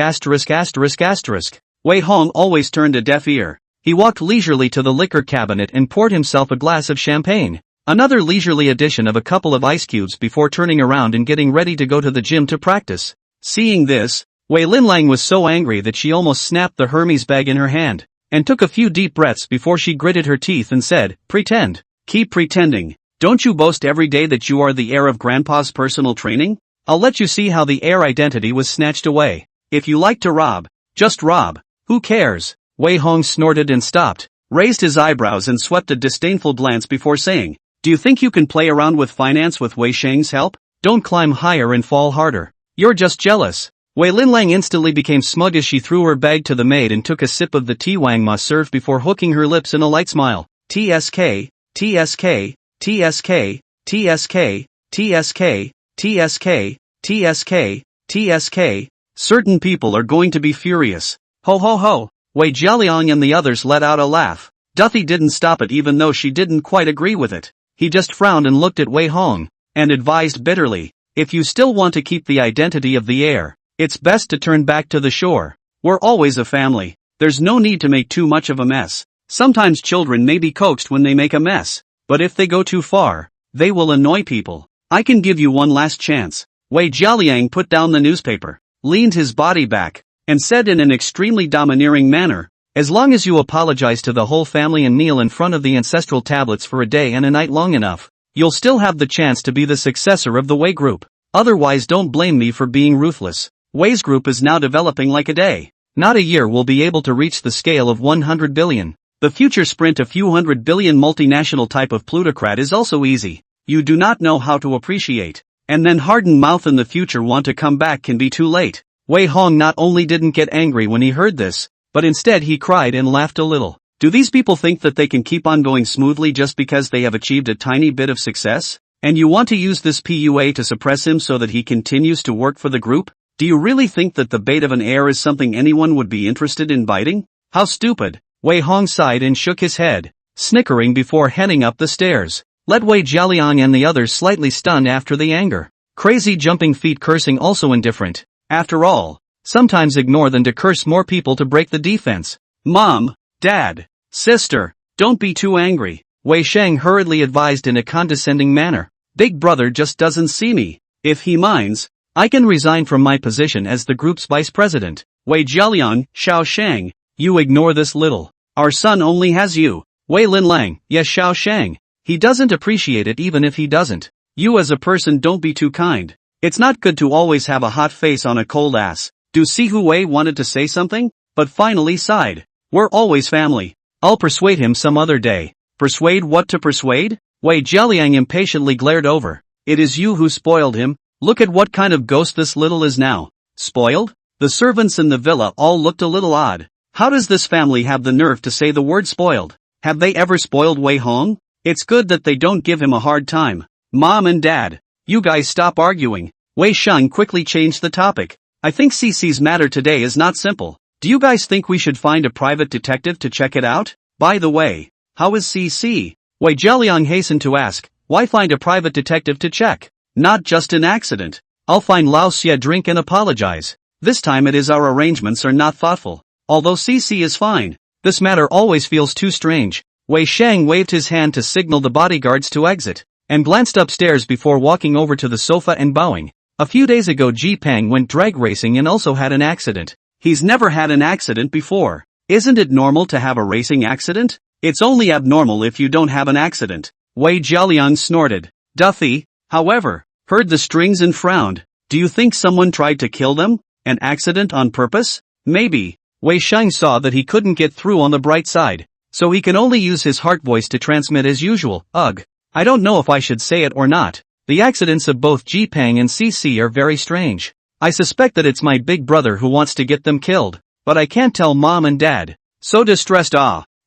Wei Hong always turned a deaf ear. He walked leisurely to the liquor cabinet and poured himself a glass of champagne. Another leisurely addition of a couple of ice cubes before turning around and getting ready to go to the gym to practice. Seeing this, Wei Linlang was so angry that she almost snapped the Hermes bag in her hand, and took a few deep breaths before she gritted her teeth and said, "Pretend. Keep pretending. Don't you boast every day that you are the heir of Grandpa's personal training? I'll let you see how the heir identity was snatched away. If you like to rob, just rob. Who cares?" Wei Hong snorted and stopped, raised his eyebrows and swept a disdainful glance before saying, "Do you think you can play around with finance with Wei Sheng's help? Don't climb higher and fall harder. You're just jealous." Wei Linlang instantly became smug as she threw her bag to the maid and took a sip of the tea Wang Ma served before hooking her lips in a light smile. "TSK, TSK, TSK, TSK, TSK, TSK, TSK, TSK. Certain people are going to be furious. Ho ho ho." Wei Jialiang and the others let out a laugh. Duffy didn't stop it even though she didn't quite agree with it. He just frowned and looked at Wei Hong, and advised bitterly, "If you still want to keep the identity of the heir, it's best to turn back to the shore. We're always a family. There's no need to make too much of a mess. Sometimes children may be coaxed when they make a mess, but if they go too far, they will annoy people. I can give you one last chance." Wei Jialiang put down the newspaper, leaned his body back, and said in an extremely domineering manner, "As long as you apologize to the whole family and kneel in front of the ancestral tablets for a day and a night long enough, you'll still have the chance to be the successor of the Wei group. Otherwise don't blame me for being ruthless. Wei's group is now developing like a day. Not a year will be able to reach the scale of 100 billion. The future sprint a few hundred billion multinational type of plutocrat is also easy. You do not know how to appreciate. And then hardened mouth in the future want to come back can be too late. Wei Hong not only didn't get angry when he heard this, but instead he cried and laughed a little. Do these people think that they can keep on going smoothly just because they have achieved a tiny bit of success? And you want to use this PUA to suppress him so that he continues to work for the group? Do you really think that the bait of an heir is something anyone would be interested in biting? How stupid! Wei Hong sighed and shook his head, snickering before heading up the stairs. Let Wei Jialiang and the others slightly stunned after the anger. Crazy jumping feet cursing also indifferent. After all, sometimes ignore than to curse more people to break the defense. Mom, Dad, Sister, don't be too angry, Wei Sheng hurriedly advised in a condescending manner. Big brother just doesn't see me. If he minds, I can resign from my position as the group's vice president. Wei Jialiang, Xiao Shang, you ignore this little. Our son only has you. Wei Linlang, yes Xiao Shang. He doesn't appreciate it even if he doesn't. You as a person don't be too kind. It's not good to always have a hot face on a cold ass. Do see Hu Wei wanted to say something, but finally sighed. We're always family. I'll persuade him some other day. Persuade what to persuade? Wei Jialiang impatiently glared over. It is you who spoiled him. Look at what kind of ghost this little is now. Spoiled? The servants in the villa all looked a little odd. How does this family have the nerve to say the word spoiled? Have they ever spoiled Wei Hong? It's good that they don't give him a hard time. Mom and Dad, you guys stop arguing. Wei Sheng quickly changed the topic. I think CC's matter today is not simple. Do you guys think we should find a private detective to check it out? By the way, how is CC? Wei Jialiang hastened to ask, why find a private detective to check? Not just an accident. I'll find Lao Xie drink and apologize. This time it is our arrangements are not thoughtful. Although CC is fine, this matter always feels too strange. Wei Sheng waved his hand to signal the bodyguards to exit, and glanced upstairs before walking over to the sofa and bowing. A few days ago Ji Peng went drag racing and also had an accident. He's never had an accident before. Isn't it normal to have a racing accident? It's only abnormal if you don't have an accident. Wei Jialiang snorted. Duffy, however, heard the strings and frowned. Do you think someone tried to kill them? An accident on purpose? Maybe. Wei Sheng saw that he couldn't get through on the bright side, so he can only use his heart voice to transmit as usual. Ugh. I don't know if I should say it or not. The accidents of both Ji Peng and CC are very strange. I suspect that it's my big brother who wants to get them killed, but I can't tell Mom and Dad. So distressed.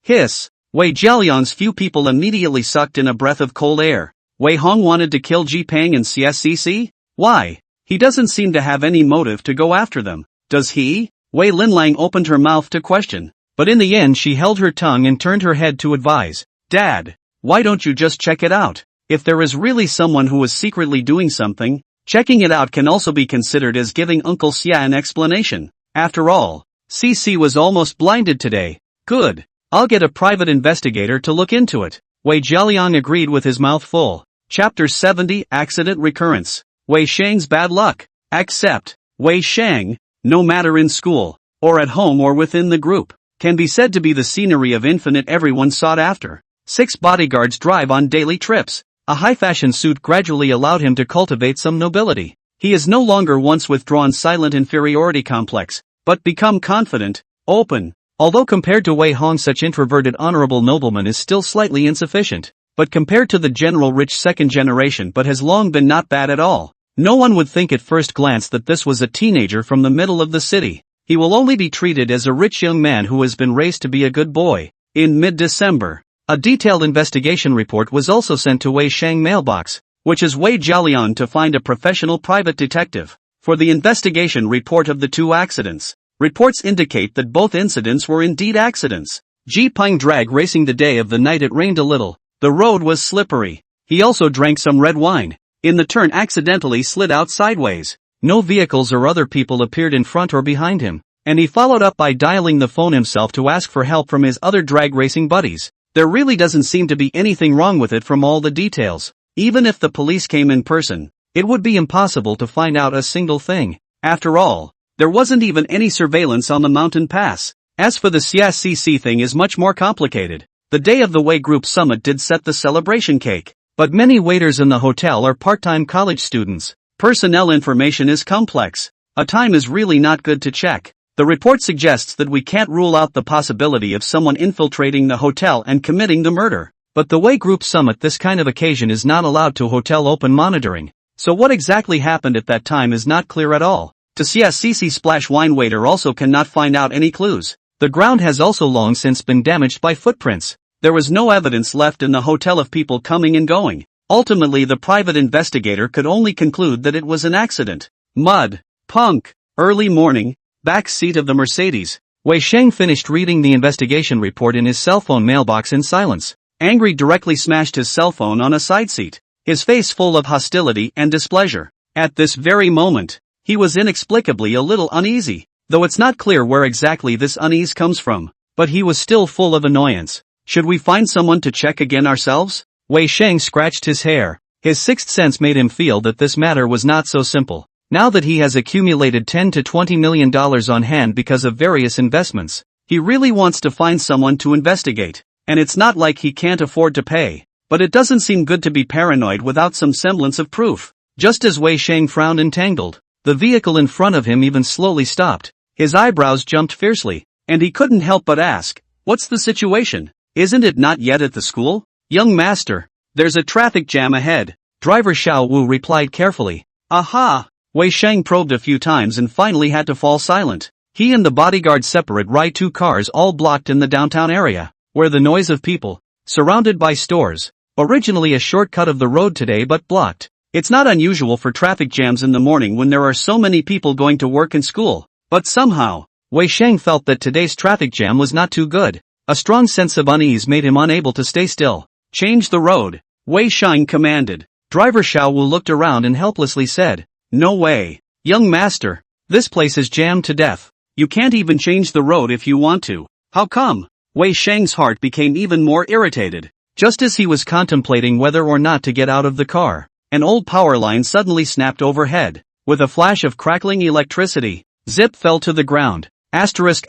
Hiss. Wei Jialiang's few people immediately sucked in a breath of cold air. Wei Hong wanted to kill Ji Peng and CSCC? Why? He doesn't seem to have any motive to go after them. Does he? Wei Linlang opened her mouth to question, but in the end she held her tongue and turned her head to advise. Dad, why don't you just check it out? If there is really someone who is secretly doing something, checking it out can also be considered as giving Uncle Xia an explanation. After all, CC was almost blinded today. Good. I'll get a private investigator to look into it. Wei Jialiang agreed with his mouth full. Chapter 70 Accident Recurrence. Wei Sheng's bad luck. Accept. Wei Sheng, no matter in school, or at home or within the group, can be said to be the scenery of infinite everyone sought after. 6 bodyguards drive on daily trips. A high-fashion suit gradually allowed him to cultivate some nobility. He is no longer once withdrawn silent inferiority complex, but become confident, open. Although compared to Wei Hong such introverted honorable nobleman is still slightly insufficient, but compared to the general rich second generation but has long been not bad at all. No one would think at first glance that this was a teenager from the middle of the city. He will only be treated as a rich young man who has been raised to be a good boy. In mid-December, a detailed investigation report was also sent to Wei Sheng mailbox, which is Wei Jialiang to find a professional private detective for the investigation report of the 2 accidents. Reports indicate that both incidents were indeed accidents. Ji Peng drag racing the day of the night it rained a little. The road was slippery. He also drank some red wine. In the turn accidentally slid out sideways. No vehicles or other people appeared in front or behind him, and he followed up by dialing the phone himself to ask for help from his other drag racing buddies. There really doesn't seem to be anything wrong with it from all the details. Even if the police came in person, it would be impossible to find out a single thing. After all, there wasn't even any surveillance on the mountain pass. As for the CSCC thing is much more complicated. The day of the Wei Group Summit did set the celebration cake, but many waiters in the hotel are part-time college students. Personnel information is complex. A time is really not good to check. The report suggests that we can't rule out the possibility of someone infiltrating the hotel and committing the murder. But the Wei Group Summit this kind of occasion is not allowed to hotel open monitoring. So what exactly happened at that time is not clear at all. To see a CC splash wine waiter also cannot find out any clues. The ground has also long since been damaged by footprints. There was no evidence left in the hotel of people coming and going. Ultimately, the private investigator could only conclude that it was an accident. Mud. Punk. Early morning. Back seat of the Mercedes. Wei Sheng finished reading the investigation report in his cell phone mailbox in silence. Angry directly smashed his cell phone on a side seat, his face full of hostility and displeasure. At this very moment, he was inexplicably a little uneasy, though it's not clear where exactly this unease comes from, but he was still full of annoyance. Should we find someone to check again ourselves? Wei Sheng scratched his hair. His sixth sense made him feel that this matter was not so simple. Now that he has accumulated $10 to $20 million on hand because of various investments, he really wants to find someone to investigate. And it's not like he can't afford to pay. But it doesn't seem good to be paranoid without some semblance of proof. Just as Wei Sheng frowned and tangled, the vehicle in front of him even slowly stopped. His eyebrows jumped fiercely, and he couldn't help but ask, "What's the situation? Isn't it not yet at the school?" "Young master, there's a traffic jam ahead," Driver Xiao Wu replied carefully. "Aha!" Wei Sheng probed a few times and finally had to fall silent. He and the bodyguard separate ride two cars all blocked in the downtown area, where the noise of people, surrounded by stores, originally a shortcut of the road today but blocked. It's not unusual for traffic jams in the morning when there are so many people going to work and school, but somehow, Wei Sheng felt that today's traffic jam was not too good. A strong sense of unease made him unable to stay still. "Change the road," Wei Sheng commanded. Driver Xiao Wu looked around and helplessly said, "No way. Young master, this place is jammed to death. You can't even change the road if you want to. How come?" Wei Sheng's heart became even more irritated. Just as he was contemplating whether or not to get out of the car, an old power line suddenly snapped overhead. With a flash of crackling electricity, Zip fell to the ground. Asterisk.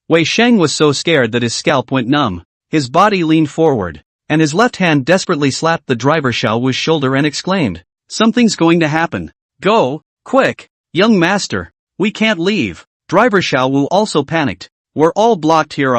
Wei Sheng was so scared that his scalp went numb. His body leaned forward, and his left hand desperately slapped the driver Xiao Wu's shoulder and exclaimed, "Something's going to happen. Go, quick, young master. We can't leave." Driver Xiao Wu also panicked. "We're all blocked here.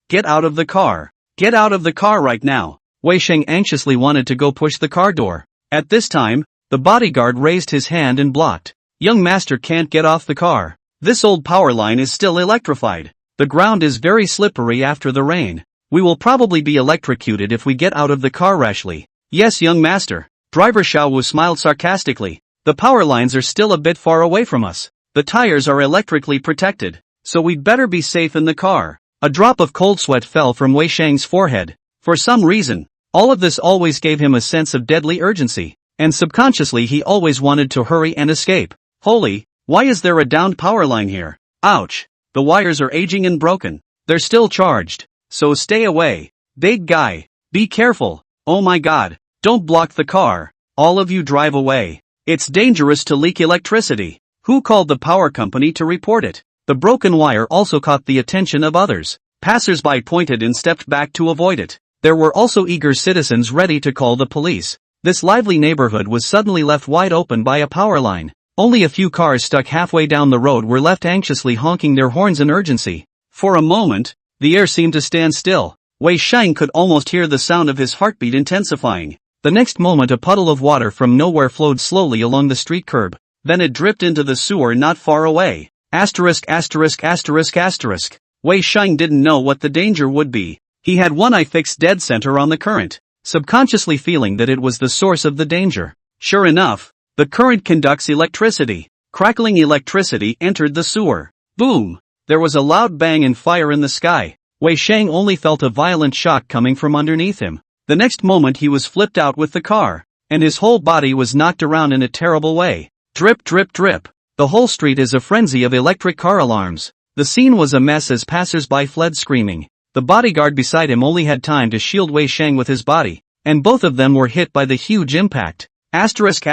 Get out of the car. Get out of the car right now." Wei Sheng anxiously wanted to go push the car door. At this time, the bodyguard raised his hand and blocked. "Young master can't get off the car. This old power line is still electrified. The ground is very slippery after the rain. We will probably be electrocuted if we get out of the car rashly." "Yes, young master." Driver Xiao Wu smiled sarcastically. "The power lines are still a bit far away from us. The tires are electrically protected, so we'd better be safe in the car." A drop of cold sweat fell from Wei Sheng's forehead. For some reason, all of this always gave him a sense of deadly urgency, and subconsciously he always wanted to hurry and escape. Holy, why is there a downed power line here? Ouch! The wires are aging and broken. They're still charged. So stay away. Big guy, be careful. Oh my god, don't block the car. All of you drive away. It's dangerous to leak electricity. Who called the power company to report it? The broken wire also caught the attention of others. Passers-by pointed and stepped back to avoid it. There were also eager citizens ready to call the police. This lively neighborhood was suddenly left wide open by a power line. Only a few cars stuck halfway down the road were left anxiously honking their horns in urgency. For a moment, the air seemed to stand still. Wei Sheng could almost hear the sound of his heartbeat intensifying. The next moment a puddle of water from nowhere flowed slowly along the street curb. Then it dripped into the sewer not far away. Asterisk. Wei Sheng didn't know what the danger would be. He had one eye fixed dead center on the current, subconsciously feeling that it was the source of the danger. Sure enough, the current conducts electricity. Crackling electricity entered the sewer. Boom! There was a loud bang and fire in the sky. Wei Sheng only felt a violent shock coming from underneath him. The next moment he was flipped out with the car, and his whole body was knocked around in a terrible way. Drip. The whole street is a frenzy of electric car alarms. The scene was a mess as passers-by fled screaming. The bodyguard beside him only had time to shield Wei Sheng with his body, and both of them were hit by the huge impact. Asterisk.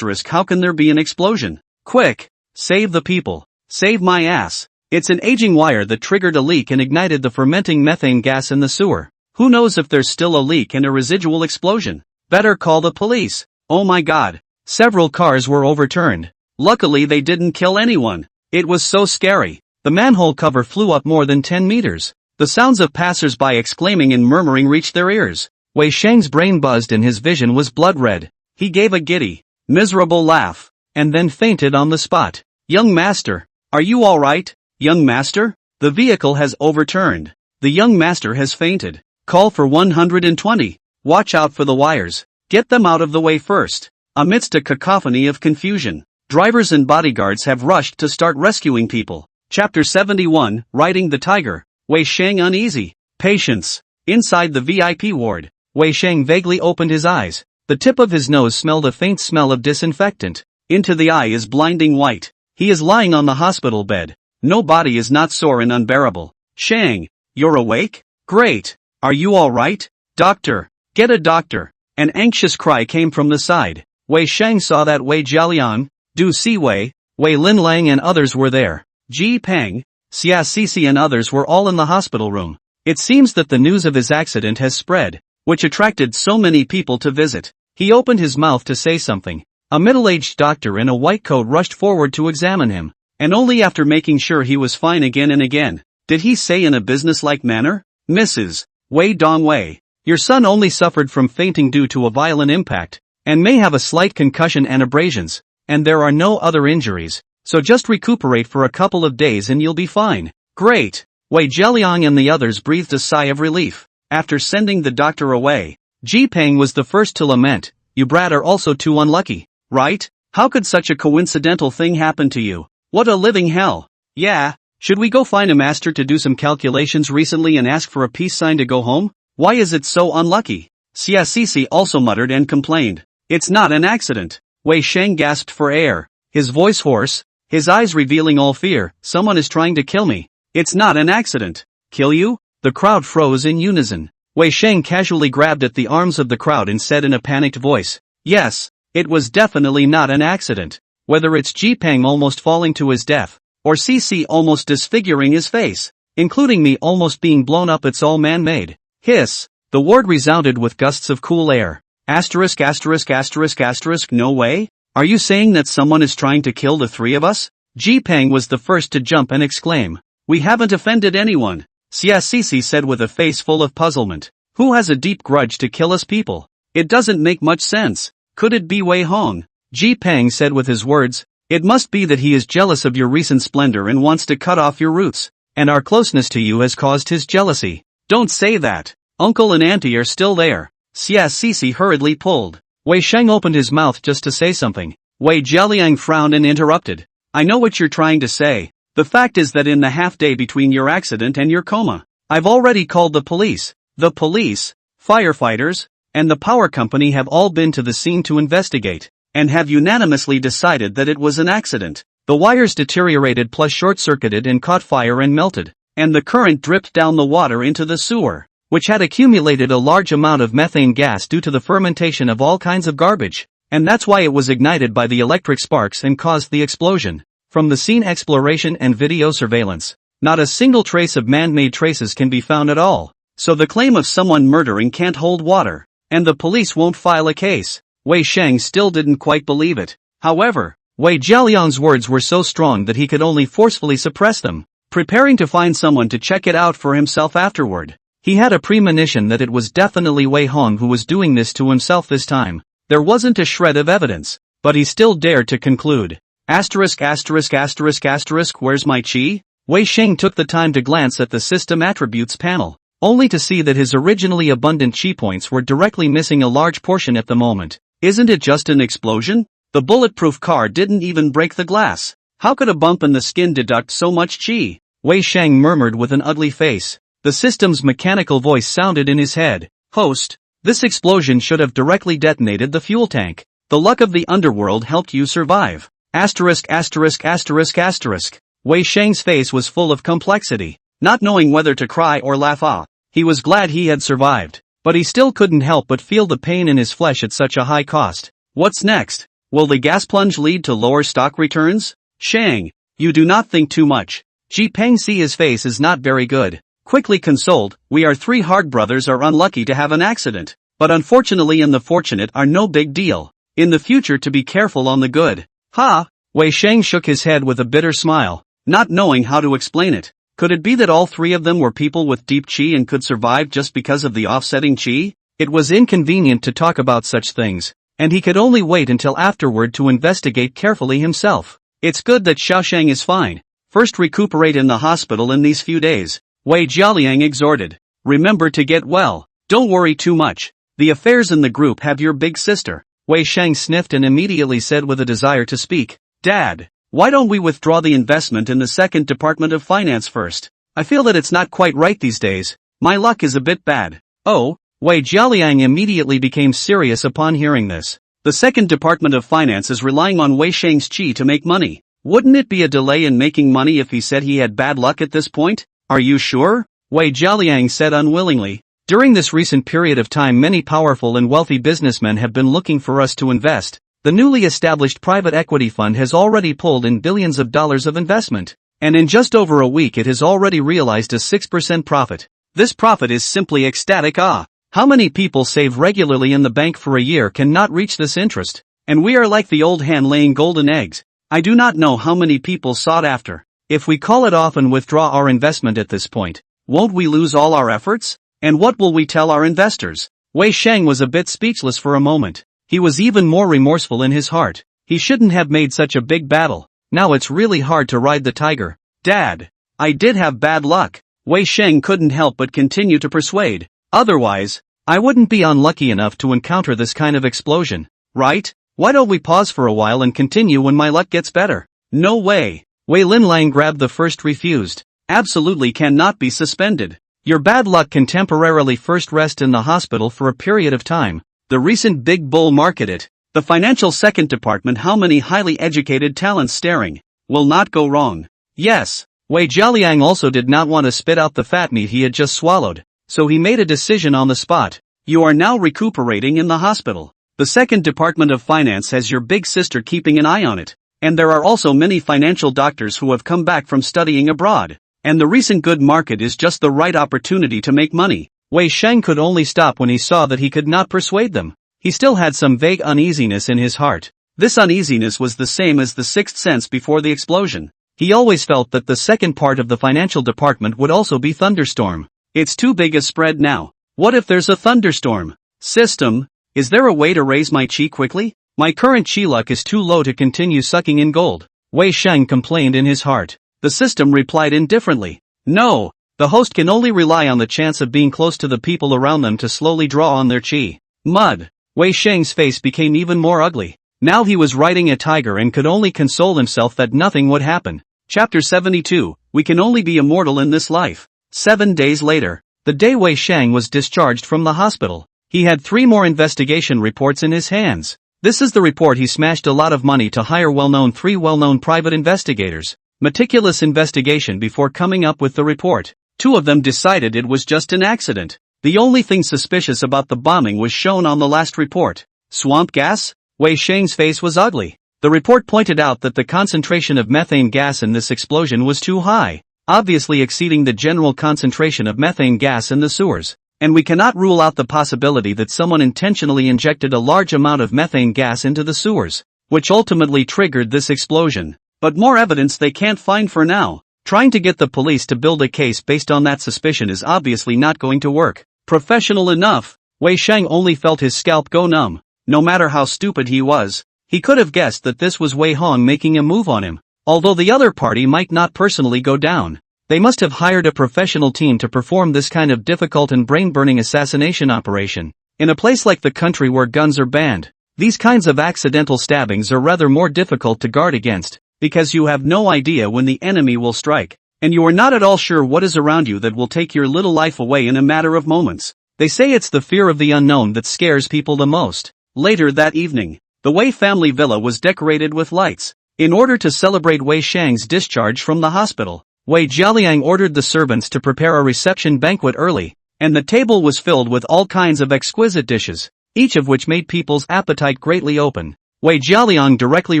How can there be an explosion? Quick! Save the people. Save my ass. It's an aging wire that triggered a leak and ignited the fermenting methane gas in the sewer. Who knows if there's still a leak and a residual explosion? Better call the police. Oh my god. Several cars were overturned. Luckily they didn't kill anyone. It was so scary. The manhole cover flew up more than 10 meters. The sounds of passers-by exclaiming and murmuring reached their ears. Wei Sheng's brain buzzed and his vision was blood red. He gave a giddy, miserable laugh. and then fainted on the spot. Young master, are you alright? Young master? The vehicle has overturned. The young master has fainted. Call for 120. Watch out for the wires. Get them out of the way first. Amidst a cacophony of confusion, drivers and bodyguards have rushed to start rescuing people. Chapter 71, Riding the Tiger. Wei Sheng uneasy. Patience. Inside the VIP ward, Wei Sheng vaguely opened his eyes. The tip of his nose smelled a faint smell of disinfectant. Into the eye is blinding white. He is lying on the hospital bed. No body is not sore and unbearable. Sheng, you're awake? Great. Are you alright? Doctor. Get a doctor. An anxious cry came from the side. Wei Sheng saw that Wei Jialiang, Du Siwei, Wei Linlang and others were there. Ji Peng, Xia Sisi and others were all in the hospital room. It seems that the news of his accident has spread, which attracted so many people to visit. He opened his mouth to say something. A middle-aged doctor in a white coat rushed forward to examine him, and only after making sure he was fine again and again, did he say in a businesslike manner, Mrs. Wei Dongwei, your son only suffered from fainting due to a violent impact, and may have a slight concussion and abrasions, and there are no other injuries, so just recuperate for a couple of days and you'll be fine. Great! Wei Jialiang and the others breathed a sigh of relief. After sending the doctor away, Ji Peng was the first to lament, you brat are also too unlucky, right? How could such a coincidental thing happen to you? What a living hell. Yeah, should we go find a master to do some calculations recently and ask for a peace sign to go home? Why is it so unlucky? Xia Sisi also muttered and complained. It's not an accident. Wei Sheng gasped for air, his voice hoarse, his eyes revealing all fear. Someone is trying to kill me. It's not an accident. Kill you? The crowd froze in unison. Wei Sheng casually grabbed at the arms of the crowd and said in a panicked voice, yes, it was definitely not an accident. Whether it's Ji Peng almost falling to his death, or Cc almost disfiguring his face, including me almost being blown up, it's all man-made. Hiss. The ward resounded with gusts of cool air. Asterisk asterisk asterisk asterisk no way? Are you saying that someone is trying to kill the three of us? Ji Peng was the first to jump and exclaim. We haven't offended anyone, Xia Sisi said with a face full of puzzlement. Who has a deep grudge to kill us people? It doesn't make much sense. Could it be Wei Hong? Ji Peng said with his words. It must be that he is jealous of your recent splendor and wants to cut off your roots, and our closeness to you has caused his jealousy. Don't say that. Uncle and auntie are still there. Xia Sisi hurriedly pulled. Wei Sheng opened his mouth just to say something. Wei Jialiang frowned and interrupted. I know what you're trying to say. The fact is that in the half day between your accident and your coma, I've already called the police. The police, firefighters, and the power company have all been to the scene to investigate, and have unanimously decided that it was an accident. The wires deteriorated plus short-circuited and caught fire and melted, and the current dripped down the water into the sewer, which had accumulated a large amount of methane gas due to the fermentation of all kinds of garbage, and that's why it was ignited by the electric sparks and caused the explosion. From the scene exploration and video surveillance, not a single trace of man-made traces can be found at all, so the claim of someone murdering can't hold water, and the police won't file a case. Wei Sheng still didn't quite believe it. However, Wei Jialiang's words were so strong that he could only forcefully suppress them, preparing to find someone to check it out for himself afterward. He had a premonition that it was definitely Wei Hong who was doing this to himself this time. There wasn't a shred of evidence, but he still dared to conclude. Asterisk asterisk asterisk asterisk where's my chi? Wei Sheng took the time to glance at the system attributes panel, only to see that his originally abundant chi points were directly missing a large portion at the moment. Isn't it just an explosion? The bulletproof car didn't even break the glass. How could a bump in the skin deduct so much chi? Wei Sheng murmured with an ugly face. The system's mechanical voice sounded in his head. Host, this explosion should have directly detonated the fuel tank. The luck of the underworld helped you survive. Asterisk asterisk asterisk asterisk. Wei Sheng's face was full of complexity. Not knowing whether to cry or laugh. He was glad he had survived, but he still couldn't help but feel the pain in his flesh at such a high cost. What's next? Will the gas plunge lead to lower stock returns? Sheng, you do not think too much. Ji Peng see his face is not very good. Quickly consoled, we are three hard brothers are unlucky to have an accident, but unfortunately and the fortunate are no big deal. In the future to be careful on the good. Ha! Wei Sheng shook his head with a bitter smile, not knowing how to explain it. Could it be that all three of them were people with deep chi and could survive just because of the offsetting chi? It was inconvenient to talk about such things, and he could only wait until afterward to investigate carefully himself. It's good that Xiaoshang is fine. First recuperate in the hospital in these few days, Wei Jialiang exhorted. Remember to get well. Don't worry too much. The affairs in the group have your big sister. Wei Shang sniffed and immediately said with a desire to speak, Dad, why don't we withdraw the investment in the second Department of Finance first? I feel that it's not quite right these days. My luck is a bit bad. Oh, Wei Jialiang immediately became serious upon hearing this. The second Department of Finance is relying on Wei Shang's qi to make money. Wouldn't it be a delay in making money if he said he had bad luck at this point? Are you sure? Wei Jialiang said unwillingly. During this recent period of time many powerful and wealthy businessmen have been looking for us to invest. The newly established private equity fund has already pulled in billions of dollars of investment, and in just over a week it has already realized a 6% profit. This profit is simply ecstatic. How many people save regularly in the bank for a year cannot reach this interest? And we are like the old hen laying golden eggs. I do not know how many people sought after. If we call it off and withdraw our investment at this point, won't we lose all our efforts? And what will we tell our investors? Wei Shang was a bit speechless for a moment. He was even more remorseful in his heart. He shouldn't have made such a big battle. Now it's really hard to ride the tiger. Dad, I did have bad luck. Wei Shang couldn't help but continue to persuade. Otherwise, I wouldn't be unlucky enough to encounter this kind of explosion, right? Why don't we pause for a while and continue when my luck gets better? No way. Wei Linlang grabbed the first refused. Absolutely cannot be suspended. Your bad luck can temporarily first rest in the hospital for a period of time. The recent big bull market it. The financial second department, how many highly educated talents staring. Will not go wrong. Yes. Wei Jialiang also did not want to spit out the fat meat he had just swallowed, so he made a decision on the spot. You are now recuperating in the hospital. The second Department of Finance has your big sister keeping an eye on it. And there are also many financial doctors who have come back from studying abroad. And the recent good market is just the right opportunity to make money. Wei Shang could only stop when he saw that he could not persuade them. He still had some vague uneasiness in his heart. This uneasiness was the same as the sixth sense before the explosion. He always felt that the second part of the financial department would also be thunderstorm. It's too big a spread now. What if there's a thunderstorm? System, is there a way to raise my qi quickly? My current qi luck is too low to continue sucking in gold. Wei Shang complained in his heart. The system replied indifferently. No, the host can only rely on the chance of being close to the people around them to slowly draw on their qi. Mud. Wei Shang's face became even more ugly. Now he was riding a tiger and could only console himself that nothing would happen. Chapter 72, We can only be immortal in this life. 7 days later, the day Wei Shang was discharged from the hospital, he had 3 more investigation reports in his hands. This is the report. He smashed a lot of money to hire 3 well-known private investigators. Meticulous investigation before coming up with the report. 2 of them decided it was just an accident. The only thing suspicious about the bombing was shown on the last report. Swamp gas? Wei Shang's face was ugly. The report pointed out that the concentration of methane gas in this explosion was too high, obviously exceeding the general concentration of methane gas in the sewers. And we cannot rule out the possibility that someone intentionally injected a large amount of methane gas into the sewers, which ultimately triggered this explosion. But more evidence they can't find for now. Trying to get the police to build a case based on that suspicion is obviously not going to work. Professional enough, Wei Shang only felt his scalp go numb. No matter how stupid he was, he could have guessed that this was Wei Hong making a move on him. Although the other party might not personally go down, they must have hired a professional team to perform this kind of difficult and brain-burning assassination operation. In a place like the country where guns are banned, these kinds of accidental stabbings are rather more difficult to guard against, because you have no idea when the enemy will strike, and you are not at all sure what is around you that will take your little life away in a matter of moments. They say it's the fear of the unknown that scares people the most. Later that evening, the Wei family villa was decorated with lights. In order to celebrate Wei Shang's discharge from the hospital, Wei Jialiang ordered the servants to prepare a reception banquet early, and the table was filled with all kinds of exquisite dishes, each of which made people's appetite greatly open. Wei Jialiang directly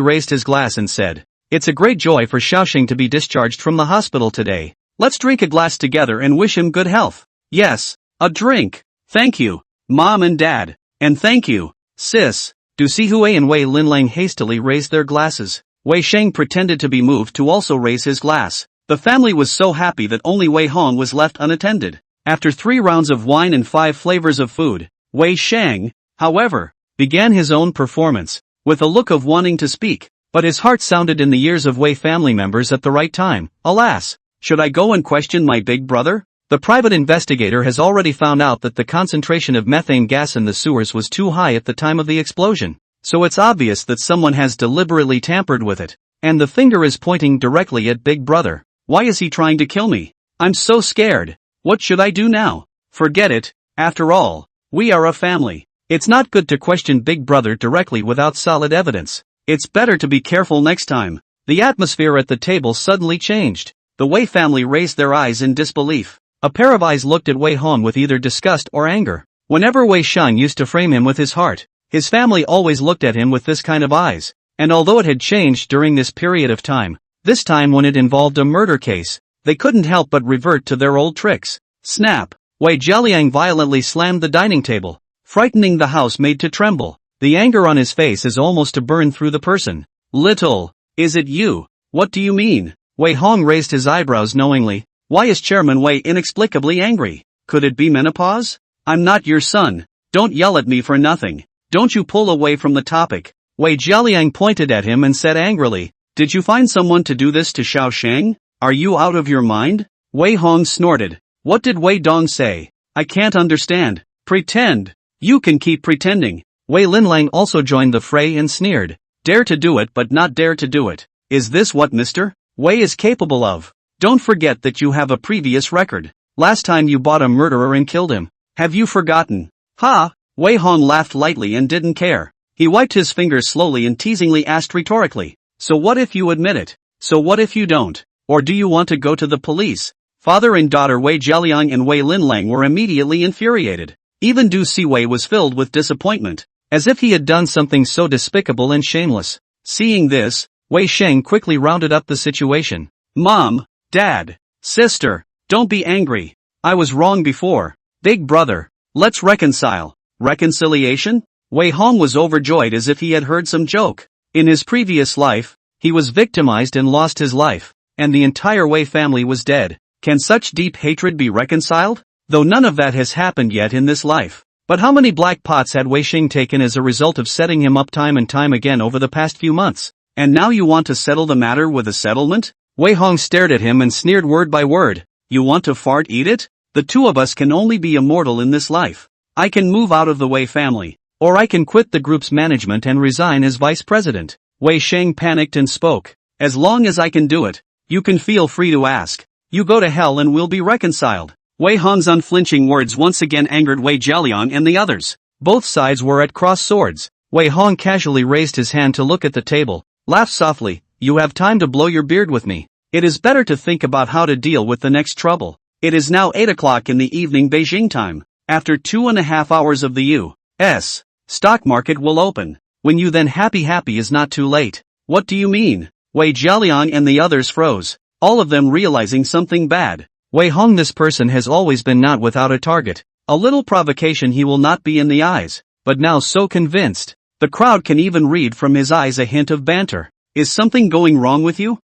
raised his glass and said, "It's a great joy for Xiaoxing to be discharged from the hospital today. Let's drink a glass together and wish him good health." "Yes, a drink. Thank you, Mom and Dad. And thank you, Sis." Du Sihui and Wei Linlang hastily raised their glasses. Wei Shang pretended to be moved to also raise his glass. The family was so happy that only Wei Hong was left unattended. After 3 rounds of wine and 5 flavors of food, Wei Shang, however, began his own performance, with a look of wanting to speak, but his heart sounded in the ears of Wei family members at the right time. Alas! Should I go and question my big brother? The private investigator has already found out that the concentration of methane gas in the sewers was too high at the time of the explosion, so it's obvious that someone has deliberately tampered with it, and the finger is pointing directly at Big Brother. Why is he trying to kill me? I'm so scared. What should I do now? Forget it. After all, we are a family. It's not good to question Big Brother directly without solid evidence. It's better to be careful next time. The atmosphere at the table suddenly changed. The Wei family raised their eyes in disbelief. A pair of eyes looked at Wei Hong with either disgust or anger. Whenever Wei Sheng used to frame him with his heart, his family always looked at him with this kind of eyes. And although it had changed during this period of time, this time when it involved a murder case, they couldn't help but revert to their old tricks. Snap! Wei Jialiang violently slammed the dining table, frightening the housemaid to tremble. The anger on his face is almost to burn through the person. Little, is it you? What do you mean? Wei Hong raised his eyebrows knowingly. Why is Chairman Wei inexplicably angry? Could it be menopause? I'm not your son. Don't yell at me for nothing. Don't you pull away from the topic. Wei Jialiang pointed at him and said angrily, did you find someone to do this to Xiao Sheng? Are you out of your mind? Wei Hong snorted. What did Wei Dong say? I can't understand. Pretend. You can keep pretending. Wei Linlang also joined the fray and sneered. Dare to do it but not dare to do it. Is this what Mr. Wei is capable of? Don't forget that you have a previous record. Last time you bought a murderer and killed him. Have you forgotten? Ha! Wei Hong laughed lightly and didn't care. He wiped his fingers slowly and teasingly asked rhetorically. So what if you admit it? So what if you don't? Or do you want to go to the police? Father and daughter Wei Jialiang and Wei Linlang were immediately infuriated. Even Du Siwei was filled with disappointment, as if he had done something so despicable and shameless. Seeing this, Wei Sheng quickly rounded up the situation. Mom, Dad, Sister, don't be angry. I was wrong before. Big Brother, let's reconcile. Reconciliation? Wei Hong was overjoyed as if he had heard some joke. In his previous life, he was victimized and lost his life, and the entire Wei family was dead. Can such deep hatred be reconciled? Though none of that has happened yet in this life. But how many black pots had Wei Xing taken as a result of setting him up time and time again over the past few months? And now you want to settle the matter with a settlement? Wei Hong stared at him and sneered word by word. You want to fart eat it? The two of us can only be immortal in this life. I can move out of the Wei family, or I can quit the group's management and resign as vice president. Wei Sheng panicked and spoke. As long as I can do it, you can feel free to ask. You go to hell and we'll be reconciled. Wei Hong's unflinching words once again angered Wei Jialiang and the others. Both sides were at cross swords. Wei Hong casually raised his hand to look at the table, laughed softly. You have time to blow your beard with me. It is better to think about how to deal with the next trouble. It is now 8 o'clock in the evening Beijing time. After 2.5 hours of the U.S. stock market will open. When you then happy is not too late. What do you mean? Wei Jialiang and the others froze, all of them realizing something bad. Wei Hong, this person has always been not without a target. A little provocation he will not be in the eyes, but now so convinced. The crowd can even read from his eyes a hint of banter. Is something going wrong with you?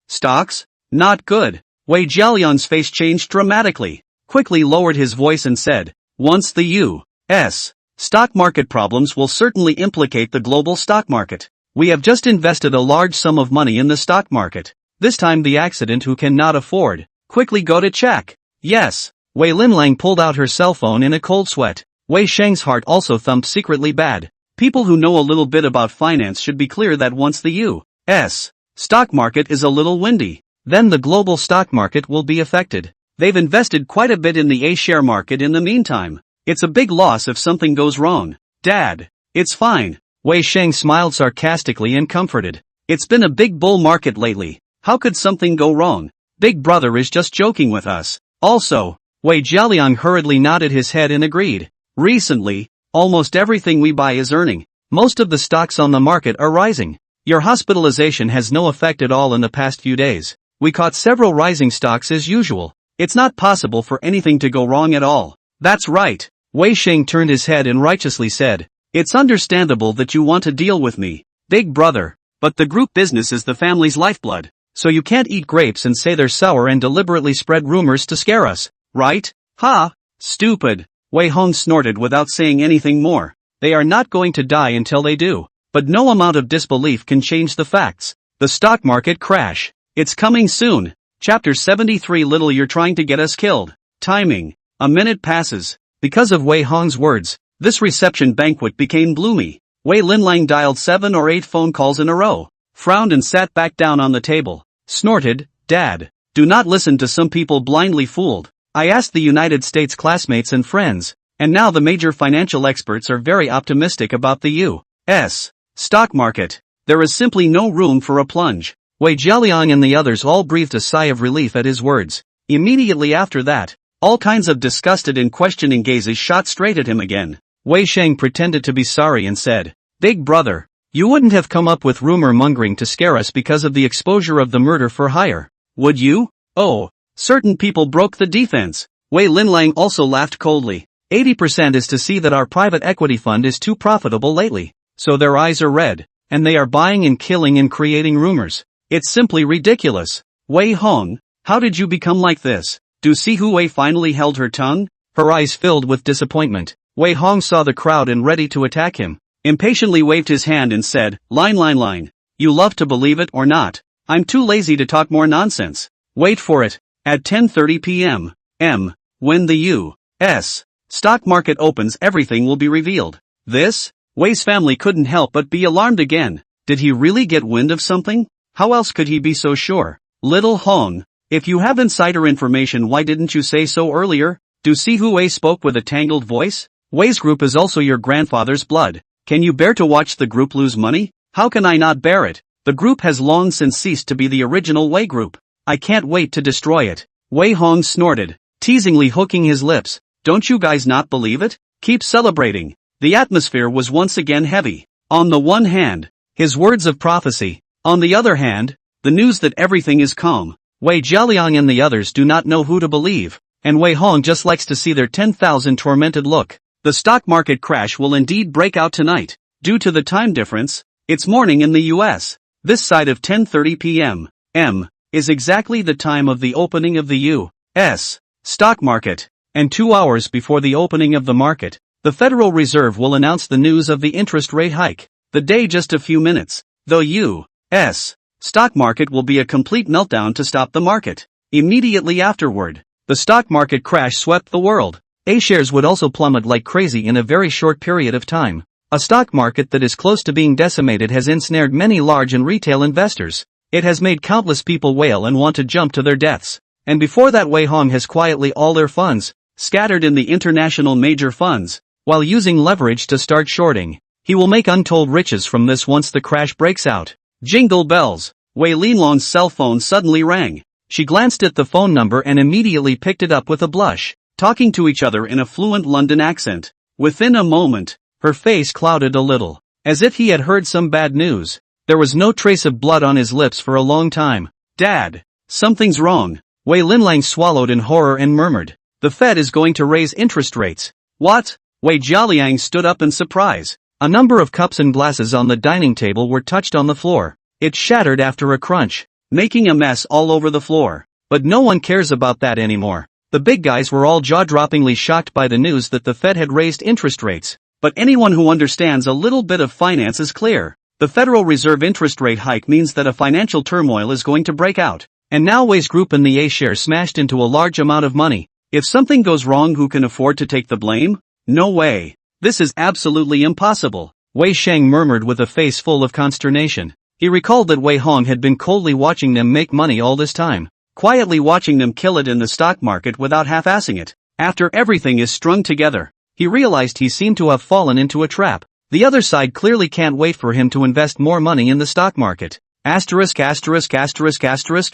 Stocks? Not good. Wei Jialiang's face changed dramatically, quickly lowered his voice and said, once the U.S. stock market problems will certainly implicate the global stock market. We have just invested a large sum of money in the stock market. This time the accident who cannot afford. Quickly go to check. Yes. Wei Linlang pulled out her cell phone in a cold sweat. Wei Sheng's heart also thumped secretly bad. People who know a little bit about finance should be clear that once the U.S. stock market is a little windy, then the global stock market will be affected. They've invested quite a bit in the A-share market in the meantime. It's a big loss if something goes wrong. Dad, it's fine. Wei Sheng smiled sarcastically and comforted. It's been a big bull market lately. How could something go wrong? Big Brother is just joking with us. Also, Wei Jialiang hurriedly nodded his head and agreed. Recently, almost everything we buy is earning. Most of the stocks on the market are rising. Your hospitalization has no effect at all in the past few days. We caught several rising stocks as usual. It's not possible for anything to go wrong at all. That's right. Wei Sheng turned his head and righteously said, it's understandable that you want to deal with me, Big Brother, but the group business is the family's lifeblood, so you can't eat grapes and say they're sour and deliberately spread rumors to scare us, right? Ha! Stupid. Wei Hong snorted without saying anything more. They are not going to die until they do. But no amount of disbelief can change the facts. The stock market crash. It's coming soon. Chapter 73. Little you're trying to get us killed. Timing. A minute passes. Because of Wei Hong's words, this reception banquet became gloomy. Wei Linlang dialed 7 or 8 phone calls in a row, frowned and sat back down on the table, snorted, "Dad, do not listen to some people blindly fooled. I asked the United States classmates and friends, and now the major financial experts are very optimistic about the U.S. stock market. There is simply no room for a plunge." Wei Jialiang and the others all breathed a sigh of relief at his words. Immediately after that, all kinds of disgusted and questioning gazes shot straight at him again. Wei Sheng pretended to be sorry and said, "Big brother, you wouldn't have come up with rumor mongering to scare us because of the exposure of the murder for hire, would you?" "Oh, certain people broke the defense." Wei Linlang also laughed coldly. 80% is to see that our private equity fund is too profitable lately, so their eyes are red, and they are buying and killing and creating rumors. It's simply ridiculous. Wei Hong, how did you become like this? Do see Hu Wei finally held her tongue? Her eyes filled with disappointment. Wei Hong saw the crowd and ready to attack him, impatiently waved his hand and said, line. You love to believe it or not. I'm too lazy to talk more nonsense. Wait for it. At 10:30 p.m. When the U.S. stock market opens, everything will be revealed. This? Wei's family couldn't help but be alarmed again. Did he really get wind of something? How else could he be so sure? Little Hong, if you have insider information, why didn't you say so earlier? Du Si Hui spoke with a tangled voice. Wei's group is also your grandfather's blood. Can you bear to watch the group lose money? How can I not bear it? The group has long since ceased to be the original Wei group. I can't wait to destroy it. Wei Hong snorted, teasingly hooking his lips. Don't you guys not believe it? Keep celebrating. The atmosphere was once again heavy. On the one hand, his words of prophecy. On the other hand, the news that everything is calm. Wei Jialiang and the others do not know who to believe, and Wei Hong just likes to see their 10,000 tormented look. The stock market crash will indeed break out tonight. Due to the time difference, it's morning in the US. This side of 10:30 p.m. is exactly the time of the opening of the U.S. stock market. And 2 hours before the opening of the market, the Federal Reserve will announce the news of the interest rate hike. The day just a few minutes. The U.S. stock market will be a complete meltdown to stop the market. Immediately afterward, the stock market crash swept the world. A-shares would also plummet like crazy in a very short period of time. A stock market that is close to being decimated has ensnared many large and retail investors. It has made countless people wail and want to jump to their deaths. And before that, Wei Hong has quietly all their funds scattered in the international major funds, while using leverage to start shorting. He will make untold riches from this once the crash breaks out. Jingle bells. Wei Linlong's cell phone suddenly rang. She glanced at the phone number and immediately picked it up with a blush, talking to each other in a fluent London accent. Within a moment, her face clouded a little, as if he had heard some bad news. There was no trace of blood on his lips for a long time. "Dad, something's wrong." Wei Linlang swallowed in horror and murmured, "The Fed is going to raise interest rates." "What?" Wei Jialiang stood up in surprise. A number of cups and glasses on the dining table were touched on the floor. It shattered after a crunch, making a mess all over the floor. But no one cares about that anymore. The big guys were all jaw-droppingly shocked by the news that the Fed had raised interest rates. But anyone who understands a little bit of finance is clear. The Federal Reserve interest rate hike means that a financial turmoil is going to break out. And now Wei's group and the A-share smashed into a large amount of money. If something goes wrong, who can afford to take the blame? No way. This is absolutely impossible. Wei Sheng murmured with a face full of consternation. He recalled that Wei Hong had been coldly watching them make money all this time, quietly watching them kill it in the stock market without half-assing it. After everything is strung together, he realized he seemed to have fallen into a trap. The other side clearly can't wait for him to invest more money in the stock market. Asterisk.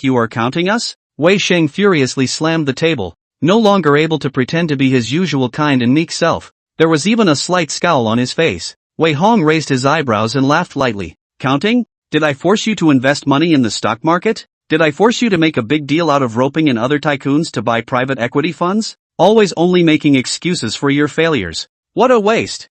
You are counting us? Wei Sheng furiously slammed the table, no longer able to pretend to be his usual kind and meek self. There was even a slight scowl on his face. Wei Hong raised his eyebrows and laughed lightly. Counting? Did I force you to invest money in the stock market? Did I force you to make a big deal out of roping in other tycoons to buy private equity funds? Always only making excuses for your failures. What a waste.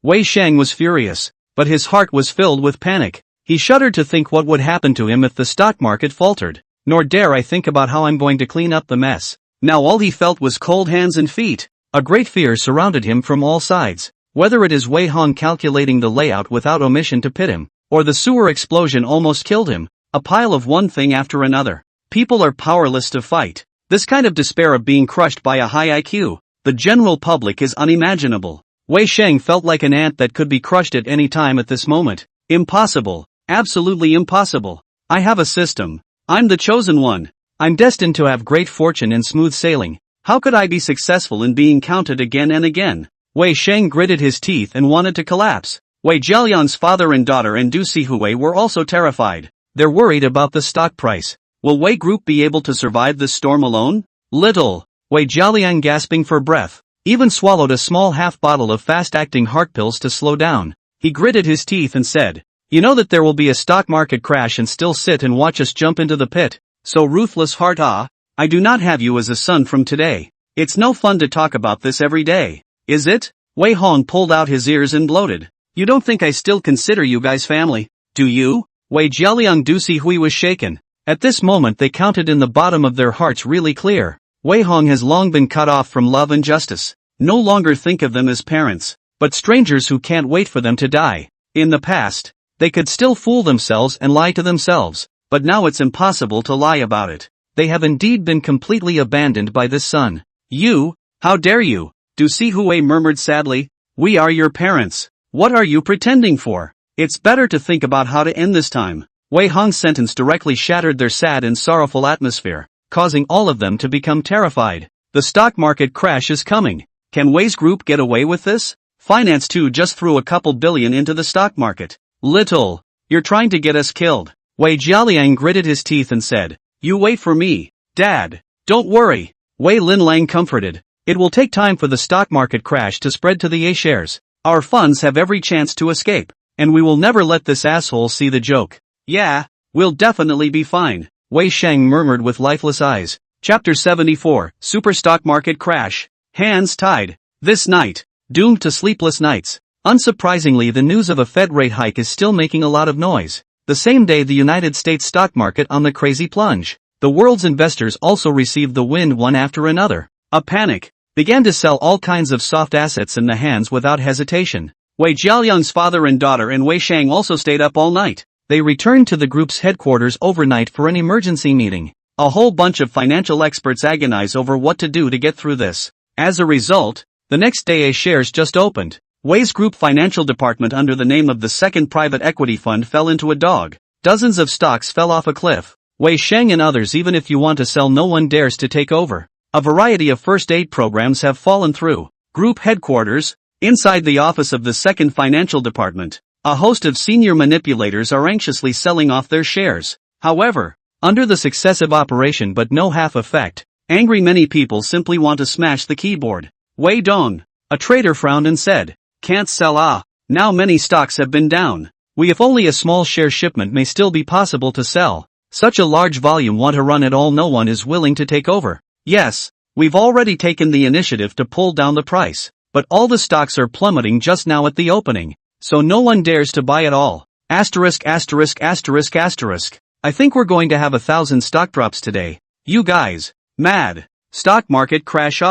Wei Sheng was furious, but his heart was filled with panic. He shuddered to think what would happen to him if the stock market faltered. Nor dare I think about how I'm going to clean up the mess. Now all he felt was cold hands and feet. A great fear surrounded him from all sides. Whether it is Wei Hong calculating the layout without omission to pit him, or the sewer explosion almost killed him, a pile of one thing after another. People are powerless to fight. This kind of despair of being crushed by a high IQ, the general public, is unimaginable. Wei Sheng felt like an ant that could be crushed at any time at this moment. Impossible. Absolutely impossible. I have a system. I'm the chosen one. I'm destined to have great fortune and smooth sailing. How could I be successful in being counted again and again? Wei Sheng gritted his teeth and wanted to collapse. Wei Jialiang's father and daughter and Du Sihui were also terrified. They're worried about the stock price. Will Wei Group be able to survive this storm alone? Little. Wei Jialiang, gasping for breath, even swallowed a small half bottle of fast-acting heart pills to slow down. He gritted his teeth and said, "You know that there will be a stock market crash and still sit and watch us jump into the pit? So ruthless heart, I do not have you as a son from today. It's no fun to talk about this every day. Is it?" Wei Hong pulled out his ears and bloated. "You don't think I still consider you guys family, do you?" Wei Jialiang Du Sihui was shaken. At this moment they counted in the bottom of their hearts really clear. Wei Hong has long been cut off from love and justice. No longer think of them as parents, but strangers who can't wait for them to die. In the past, they could still fool themselves and lie to themselves, but now it's impossible to lie about it. They have indeed been completely abandoned by this son. "You? How dare you?" Du Sihui murmured sadly. "We are your parents. What are you pretending for? It's better to think about how to end this time." Wei Hong's sentence directly shattered their sad and sorrowful atmosphere, causing all of them to become terrified. The stock market crash is coming. Can Wei's group get away with this? Finance 2 just threw a couple billion into the stock market. Little. You're trying to get us killed. Wei Jialiang gritted his teeth and said, "You wait for me, Dad. Don't worry." Wei Linlang comforted. "It will take time for the stock market crash to spread to the A shares. Our funds have every chance to escape, and we will never let this asshole see the joke." "Yeah, we'll definitely be fine," Wei Sheng murmured with lifeless eyes. Chapter 74, Super Stock Market Crash. Hands tied. This night, doomed to sleepless nights. Unsurprisingly, the news of a Fed rate hike is still making a lot of noise. The same day, the United States stock market on the crazy plunge. The world's investors also received the wind one after another. A panic began to sell all kinds of soft assets in the hands without hesitation. Wei Jialiang's father and daughter and Wei Shang also stayed up all night. They returned to the group's headquarters overnight for an emergency meeting. A whole bunch of financial experts agonize over what to do to get through this. As a result, the next day A shares just opened. Wei's group financial department under the name of the second private equity fund fell into a dog. Dozens of stocks fell off a cliff. Wei Sheng and others, even if you want to sell, no one dares to take over. A variety of first aid programs have fallen through. Group headquarters, inside the office of the second financial department, a host of senior manipulators are anxiously selling off their shares. However, under the successive operation but no half effect, angry many people simply want to smash the keyboard. Wei Dong, a trader, frowned and said, "Can't sell now many stocks have been down. If only a small share shipment may still be possible to sell. Such a large volume want to run at all, no one is willing to take over. Yes, we've already taken the initiative to pull down the price, but all the stocks are plummeting just now at the opening, so no one dares to buy at all. Asterisk asterisk asterisk asterisk. I think we're going to have 1,000 stock drops today. You guys, mad. Stock market crash,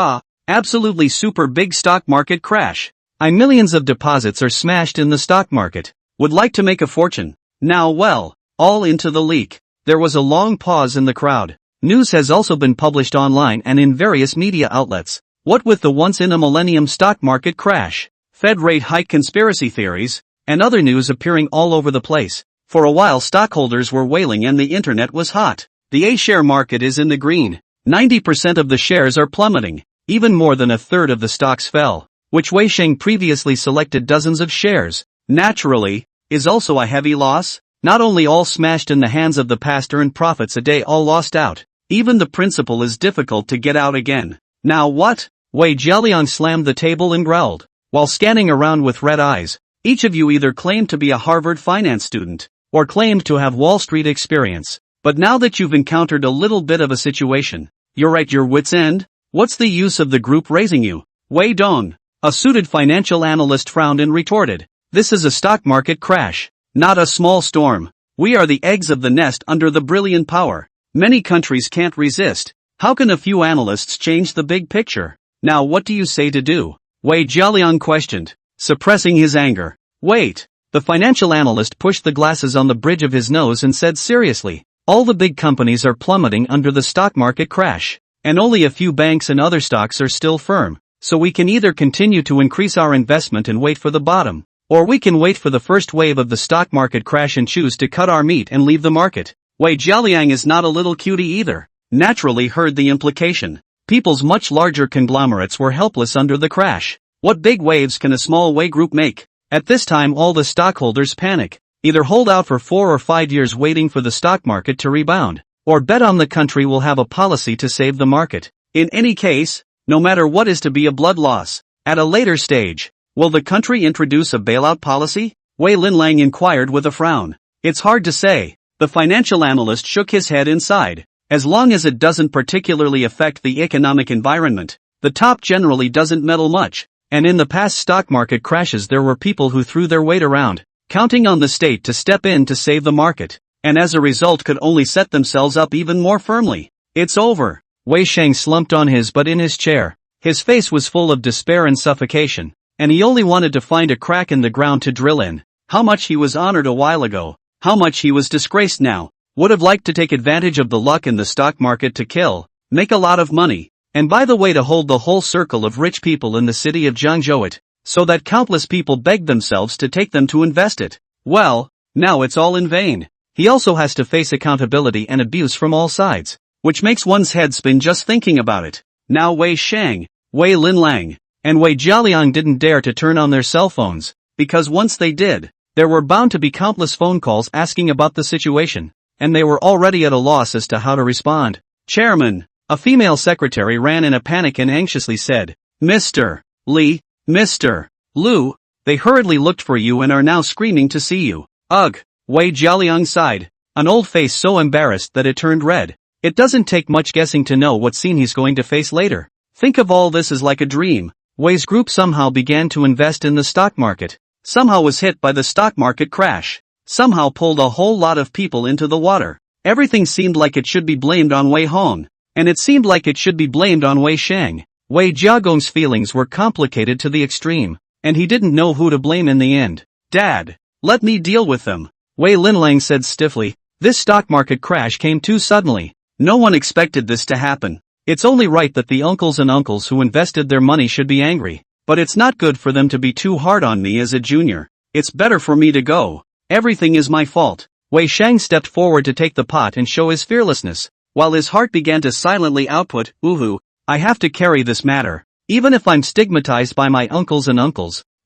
absolutely super big stock market crash. Millions of deposits are smashed in the stock market. Would like to make a fortune. Now well, all into the leak." There was a long pause in the crowd. News has also been published online and in various media outlets. What with the once-in-a-millennium stock market crash, Fed rate hike conspiracy theories, and other news appearing all over the place. For a while stockholders were wailing and the internet was hot. The A-share market is in the green. 90% of the shares are plummeting. Even more than a third of the stocks fell, which Wei Sheng previously selected dozens of shares. Naturally, is also a heavy loss. Not only all smashed in the hands of the past earned profits a day, all lost out. Even the principal is difficult to get out again. Now what? Wei Jialiang slammed the table and growled, while scanning around with red eyes. Each of you either claimed to be a Harvard finance student, or claimed to have Wall Street experience. But now that you've encountered a little bit of a situation, you're at your wit's end? What's the use of the group raising you? Wei Dong, a suited financial analyst, frowned and retorted, "This is a stock market crash, not a small storm. We are the eggs of the nest under the brilliant power. Many countries can't resist. How can a few analysts change the big picture? Now what do you say to do?" Wei Jialiang questioned. suppressing his anger. Wait. The financial analyst pushed the glasses on the bridge of his nose and said seriously, all the big companies are plummeting under the stock market crash. And only a few banks and other stocks are still firm. So we can either continue to increase our investment and wait for the bottom, or we can wait for the first wave of the stock market crash and choose to cut our meat and leave the market. Wei Jialiang is not a little cutie either. Naturally heard the implication. People's much larger conglomerates were helpless under the crash. What big waves can a small Wei group make? At this time all the stockholders panic. Either hold out for 4 or 5 years waiting for the stock market to rebound, or bet on the country will have a policy to save the market. In any case, no matter what is to be a blood loss. At a later stage, will the country introduce a bailout policy? Wei Linlang inquired with a frown. It's hard to say. The financial analyst shook his head inside. As long as it doesn't particularly affect the economic environment, the top generally doesn't meddle much. And in the past stock market crashes there were people who threw their weight around, counting on the state to step in to save the market, and as a result could only set themselves up even more firmly. It's over. Wei Shang slumped on his butt in his chair. His face was full of despair and suffocation, and he only wanted to find a crack in the ground to drill in. How much he was honored a while ago, how much he was disgraced now. Would have liked to take advantage of the luck in the stock market to kill, make a lot of money. And by the way to hold the whole circle of rich people in the city of Zhangzhou so that countless people begged themselves to take them to invest it. Well, now it's all in vain. He also has to face accountability and abuse from all sides, which makes one's head spin just thinking about it. Now Wei Shang, Wei Linlang, and Wei Jialiang didn't dare to turn on their cell phones, because once they did, there were bound to be countless phone calls asking about the situation, and they were already at a loss as to how to respond. Chairman. A female secretary ran in a panic and anxiously said, Mr. Li, Mr. Lu, they hurriedly looked for you and are now screaming to see you. Ugh, Wei Jialiang sighed, an old face so embarrassed that it turned red. It doesn't take much guessing to know what scene he's going to face later. Think of all this as like a dream. Wei's group somehow began to invest in the stock market, somehow was hit by the stock market crash, somehow pulled a whole lot of people into the water. Everything seemed like it should be blamed on Wei Hong. And it seemed like it should be blamed on Wei Shang. Wei Jiagong's feelings were complicated to the extreme, and he didn't know who to blame in the end. Dad, let me deal with them, Wei Linlang said stiffly. This stock market crash came too suddenly. No one expected this to happen. It's only right that the uncles who invested their money should be angry, but it's not good for them to be too hard on me as a junior. It's better for me to go. Everything is my fault. Wei Shang stepped forward to take the pot and show his fearlessness, while his heart began to silently output, "Ooh, I have to carry this matter. Even if I'm stigmatized by my uncles,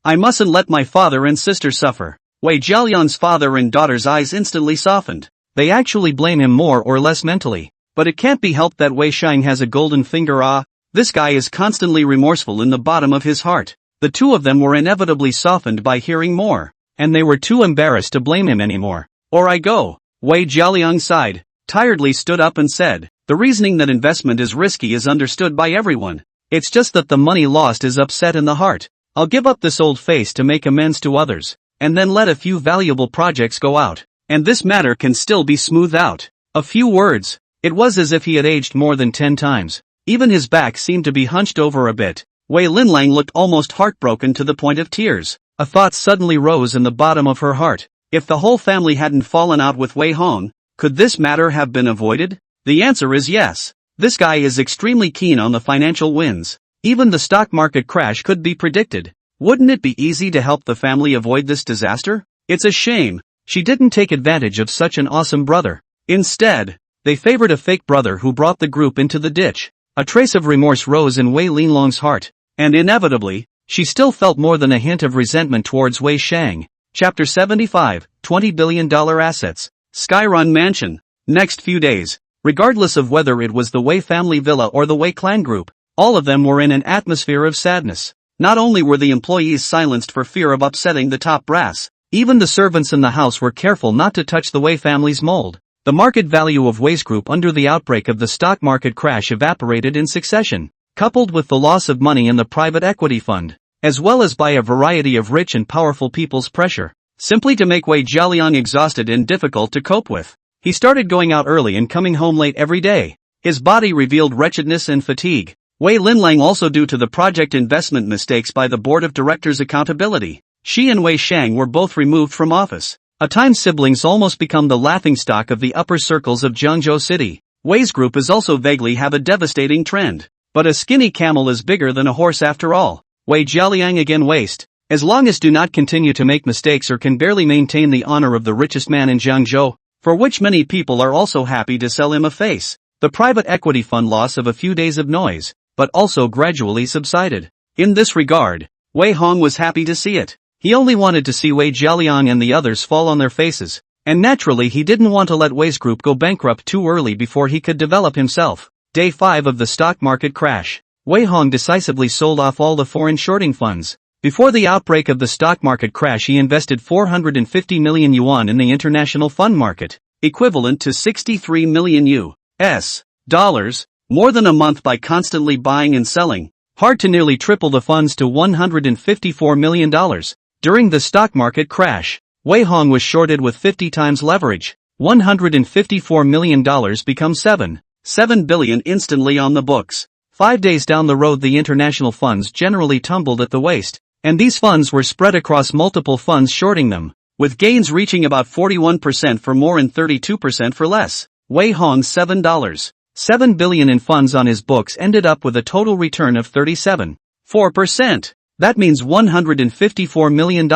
I mustn't let my father and sister suffer." Wei Jialiang's father and daughter's eyes instantly softened. They actually blame him more or less mentally. But it can't be helped that Wei Shang has a golden finger. This guy is constantly remorseful in the bottom of his heart. The two of them were inevitably softened by hearing more, and they were too embarrassed to blame him anymore. Or I go. Wei Jialiang sighed, tiredly stood up and said, the reasoning that investment is risky is understood by everyone. It's just that the money lost is upset in the heart. I'll give up this old face to make amends to others, and then let a few valuable projects go out, and this matter can still be smoothed out. A few words. It was as if he had aged more than 10 times. Even his back seemed to be hunched over a bit. Wei Linlang looked almost heartbroken to the point of tears. A thought suddenly rose in the bottom of her heart. If the whole family hadn't fallen out with Wei Hong, could this matter have been avoided? The answer is yes. This guy is extremely keen on the financial wins. Even the stock market crash could be predicted. Wouldn't it be easy to help the family avoid this disaster? It's a shame she didn't take advantage of such an awesome brother. Instead, they favored a fake brother who brought the group into the ditch. A trace of remorse rose in Wei Linlong's heart, and inevitably, she still felt more than a hint of resentment towards Wei Shang. Chapter 75, $20 billion assets. Skyrun Mansion. Next few days, regardless of whether it was the Wei family villa or the Wei clan group, all of them were in an atmosphere of sadness. Not only were the employees silenced for fear of upsetting the top brass, even the servants in the house were careful not to touch the Wei family's mold. The market value of Wei's group under the outbreak of the stock market crash evaporated in succession, coupled with the loss of money in the private equity fund, as well as by a variety of rich and powerful people's pressure, simply to make Wei Jialiang exhausted and difficult to cope with. He started going out early and coming home late every day. His body revealed wretchedness and fatigue. Wei Linlang also due to the project investment mistakes by the board of directors accountability. She and Wei Shang were both removed from office. At times siblings almost become the laughingstock of the upper circles of Jiangzhou City. Wei's group is also vaguely have a devastating trend. But a skinny camel is bigger than a horse after all. Wei Jialiang again waste. As long as do not continue to make mistakes or can barely maintain the honor of the richest man in Jiangzhou, for which many people are also happy to sell him a face. The private equity fund loss of a few days of noise, but also gradually subsided. In this regard, Wei Hong was happy to see it. He only wanted to see Wei Jialiang and the others fall on their faces, and naturally he didn't want to let Wei's group go bankrupt too early before he could develop himself. Day 5 of the stock market crash. Wei Hong decisively sold off all the foreign shorting funds. Before the outbreak of the stock market crash he invested 450 million yuan in the international fund market, equivalent to 63 million US dollars, more than a month by constantly buying and selling, hard to nearly triple the funds to $154 million. During the stock market crash, Wei Hong was shorted with 50 times leverage. $154 million becomes 7 billion instantly on the books. 5 days down the road the international funds generally tumbled at the waist, and these funds were spread across multiple funds shorting them, with gains reaching about 41% for more and 32% for less. Wei Hong's $7 billion in funds on his books ended up with a total return of 37.4%. That means $154 million,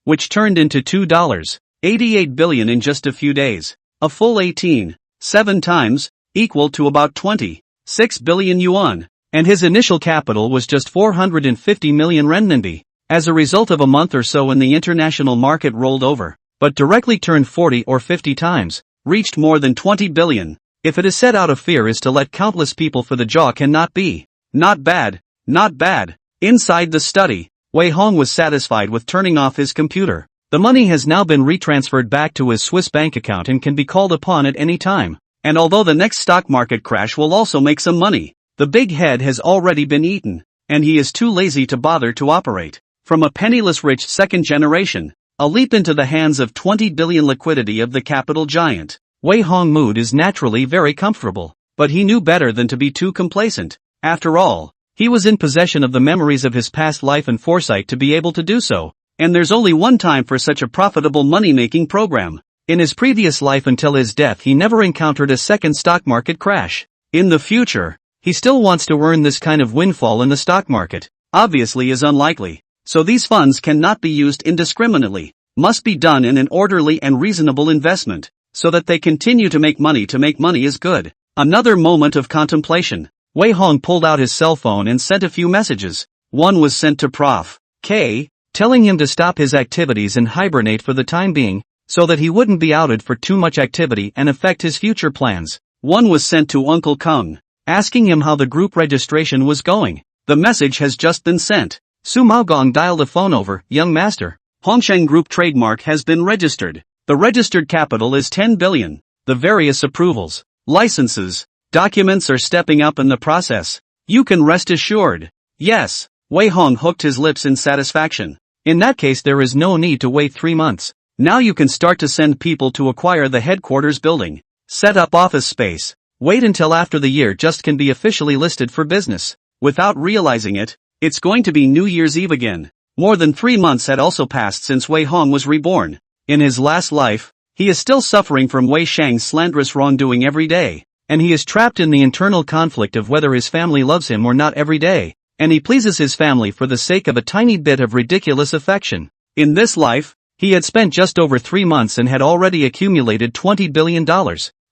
which turned into $2.88 billion in just a few days. A full 18.7 times, equal to about 26 billion yuan. And his initial capital was just 450 million renminbi. As a result of a month or so when the international market rolled over, but directly turned 40 or 50 times, reached more than 20 billion. If it is set out of fear is to let countless people for the jaw cannot be. Not bad, not bad. Inside the study, Wei Hong was satisfied with turning off his computer. The money has now been retransferred back to his Swiss bank account and can be called upon at any time. And although the next stock market crash will also make some money, the big head has already been eaten, and he is too lazy to bother to operate. From a penniless rich second generation, a leap into the hands of 20 billion liquidity of the capital giant, Wei Hong mood is naturally very comfortable, but he knew better than to be too complacent. After all, he was in possession of the memories of his past life and foresight to be able to do so, and there's only one time for such a profitable money-making program. In his previous life until his death he never encountered a second stock market crash. In the future, he still wants to earn this kind of windfall in the stock market. Obviously is unlikely. So these funds cannot be used indiscriminately, must be done in an orderly and reasonable investment, so that they continue to make money. To make money is good. Another moment of contemplation. Wei Hong pulled out his cell phone and sent a few messages. One was sent to Prof. K, telling him to stop his activities and hibernate for the time being, so that he wouldn't be outed for too much activity and affect his future plans. One was sent to Uncle Kung, asking him how the group registration was going. The message has just been sent. Su Maogong dialed the phone over. Young master, Hongsheng Group trademark has been registered. The registered capital is 10 billion. The various approvals, licenses, documents are stepping up in the process. You can rest assured. Yes. Wei Hong hooked his lips in satisfaction. In that case there is no need to wait 3 months. Now you can start to send people to acquire the headquarters building. Set up office space. Wait until after the year just can be officially listed for business. Without realizing it, it's going to be New Year's Eve again. More than 3 months had also passed since Wei Hong was reborn. In his last life, he is still suffering from Wei Shang's slanderous wrongdoing every day, and he is trapped in the internal conflict of whether his family loves him or not every day, and he pleases his family for the sake of a tiny bit of ridiculous affection. In this life, he had spent just over 3 months and had already accumulated $20 billion,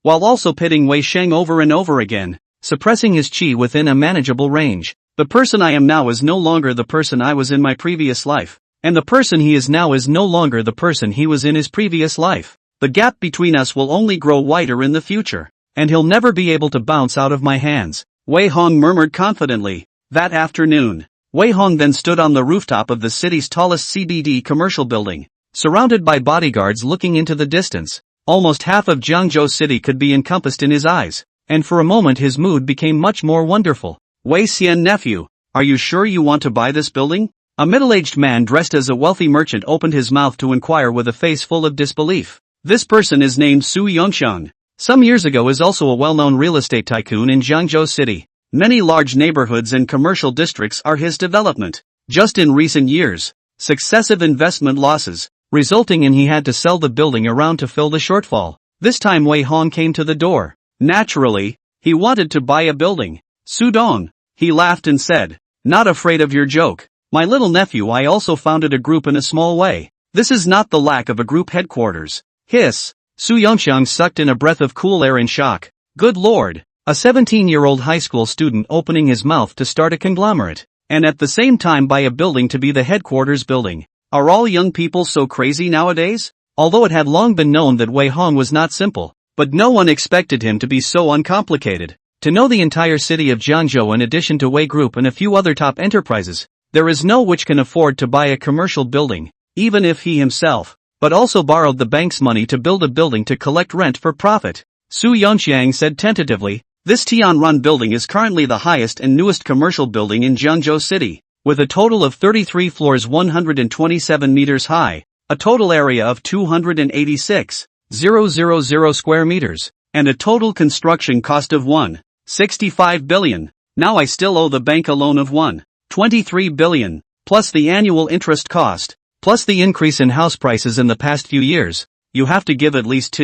while also pitting Wei Shang over and over again, suppressing his qi within a manageable range. The person I am now is no longer the person I was in my previous life, and the person he is now is no longer the person he was in his previous life. The gap between us will only grow wider in the future, and he'll never be able to bounce out of my hands, Wei Hong murmured confidently. That afternoon, Wei Hong then stood on the rooftop of the city's tallest CBD commercial building, surrounded by bodyguards looking into the distance. Almost half of Jiangzhou City could be encompassed in his eyes, and for a moment his mood became much more wonderful. Wei Xian nephew, are you sure you want to buy this building? A middle-aged man dressed as a wealthy merchant opened his mouth to inquire with a face full of disbelief. This person is named Su Yongxiang. Some years ago is also a well-known real estate tycoon in Jiangzhou City. Many large neighborhoods and commercial districts are his development. Just in recent years, successive investment losses, resulting in he had to sell the building around to fill the shortfall. This time Wei Hong came to the door. Naturally, he wanted to buy a building. Sudong, he laughed and said, not afraid of your joke. My little nephew, I also founded a group in a small way. This is not the lack of a group headquarters. Hiss. Su Yongxiang sucked in a breath of cool air in shock. Good lord. A 17-year-old high school student opening his mouth to start a conglomerate, and at the same time buy a building to be the headquarters building. Are all young people so crazy nowadays? Although it had long been known that Wei Hong was not simple, but no one expected him to be so uncomplicated. To know the entire city of Jiangzhou in addition to Wei Group and a few other top enterprises, there is no which can afford to buy a commercial building, even if he himself, but also borrowed the bank's money to build a building to collect rent for profit. Su Yongxiang said tentatively, this Tianrun building is currently the highest and newest commercial building in Jiangzhou City, with a total of 33 floors 127 meters high, a total area of 286,000 square meters, and a total construction cost of 1.65 billion. Now I still owe the bank a loan of 1.23 billion, plus the annual interest cost, plus the increase in house prices in the past few years. You have to give at least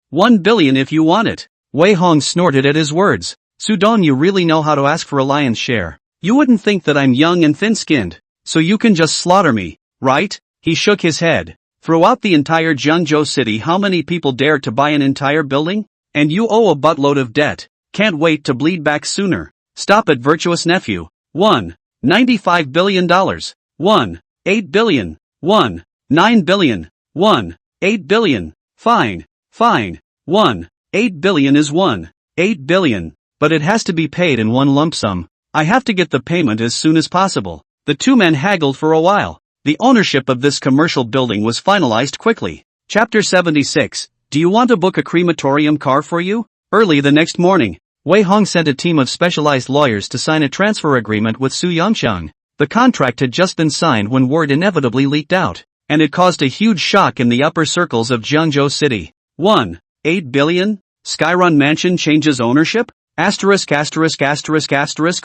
1 billion if you want it. Wei Hong snorted at his words. Sudong, you really know how to ask for a lion's share. You wouldn't think that I'm young and thin-skinned, so you can just slaughter me, right? He shook his head. Throughout the entire Jiangzhou city, how many people dare to buy an entire building? And you owe a buttload of debt. Can't wait to bleed back sooner. Stop it, virtuous nephew. $1.95 billion. $1.8 billion. $1.9 billion. $1.8 billion. Fine. $1.8 billion is $1.8 billion, but it has to be paid in one lump sum. I have to get the payment as soon as possible. The two men haggled for a while. The ownership of this commercial building was finalized quickly. Chapter 76. Do you want to book a crematorium car for you? Early the next morning, Wei Hong sent a team of specialized lawyers to sign a transfer agreement with Su Yongxiang. The contract had just been signed when word inevitably leaked out, and it caused a huge shock in the upper circles of Jiangzhou City. 1.8 billion? Skyrun Mansion changes ownership?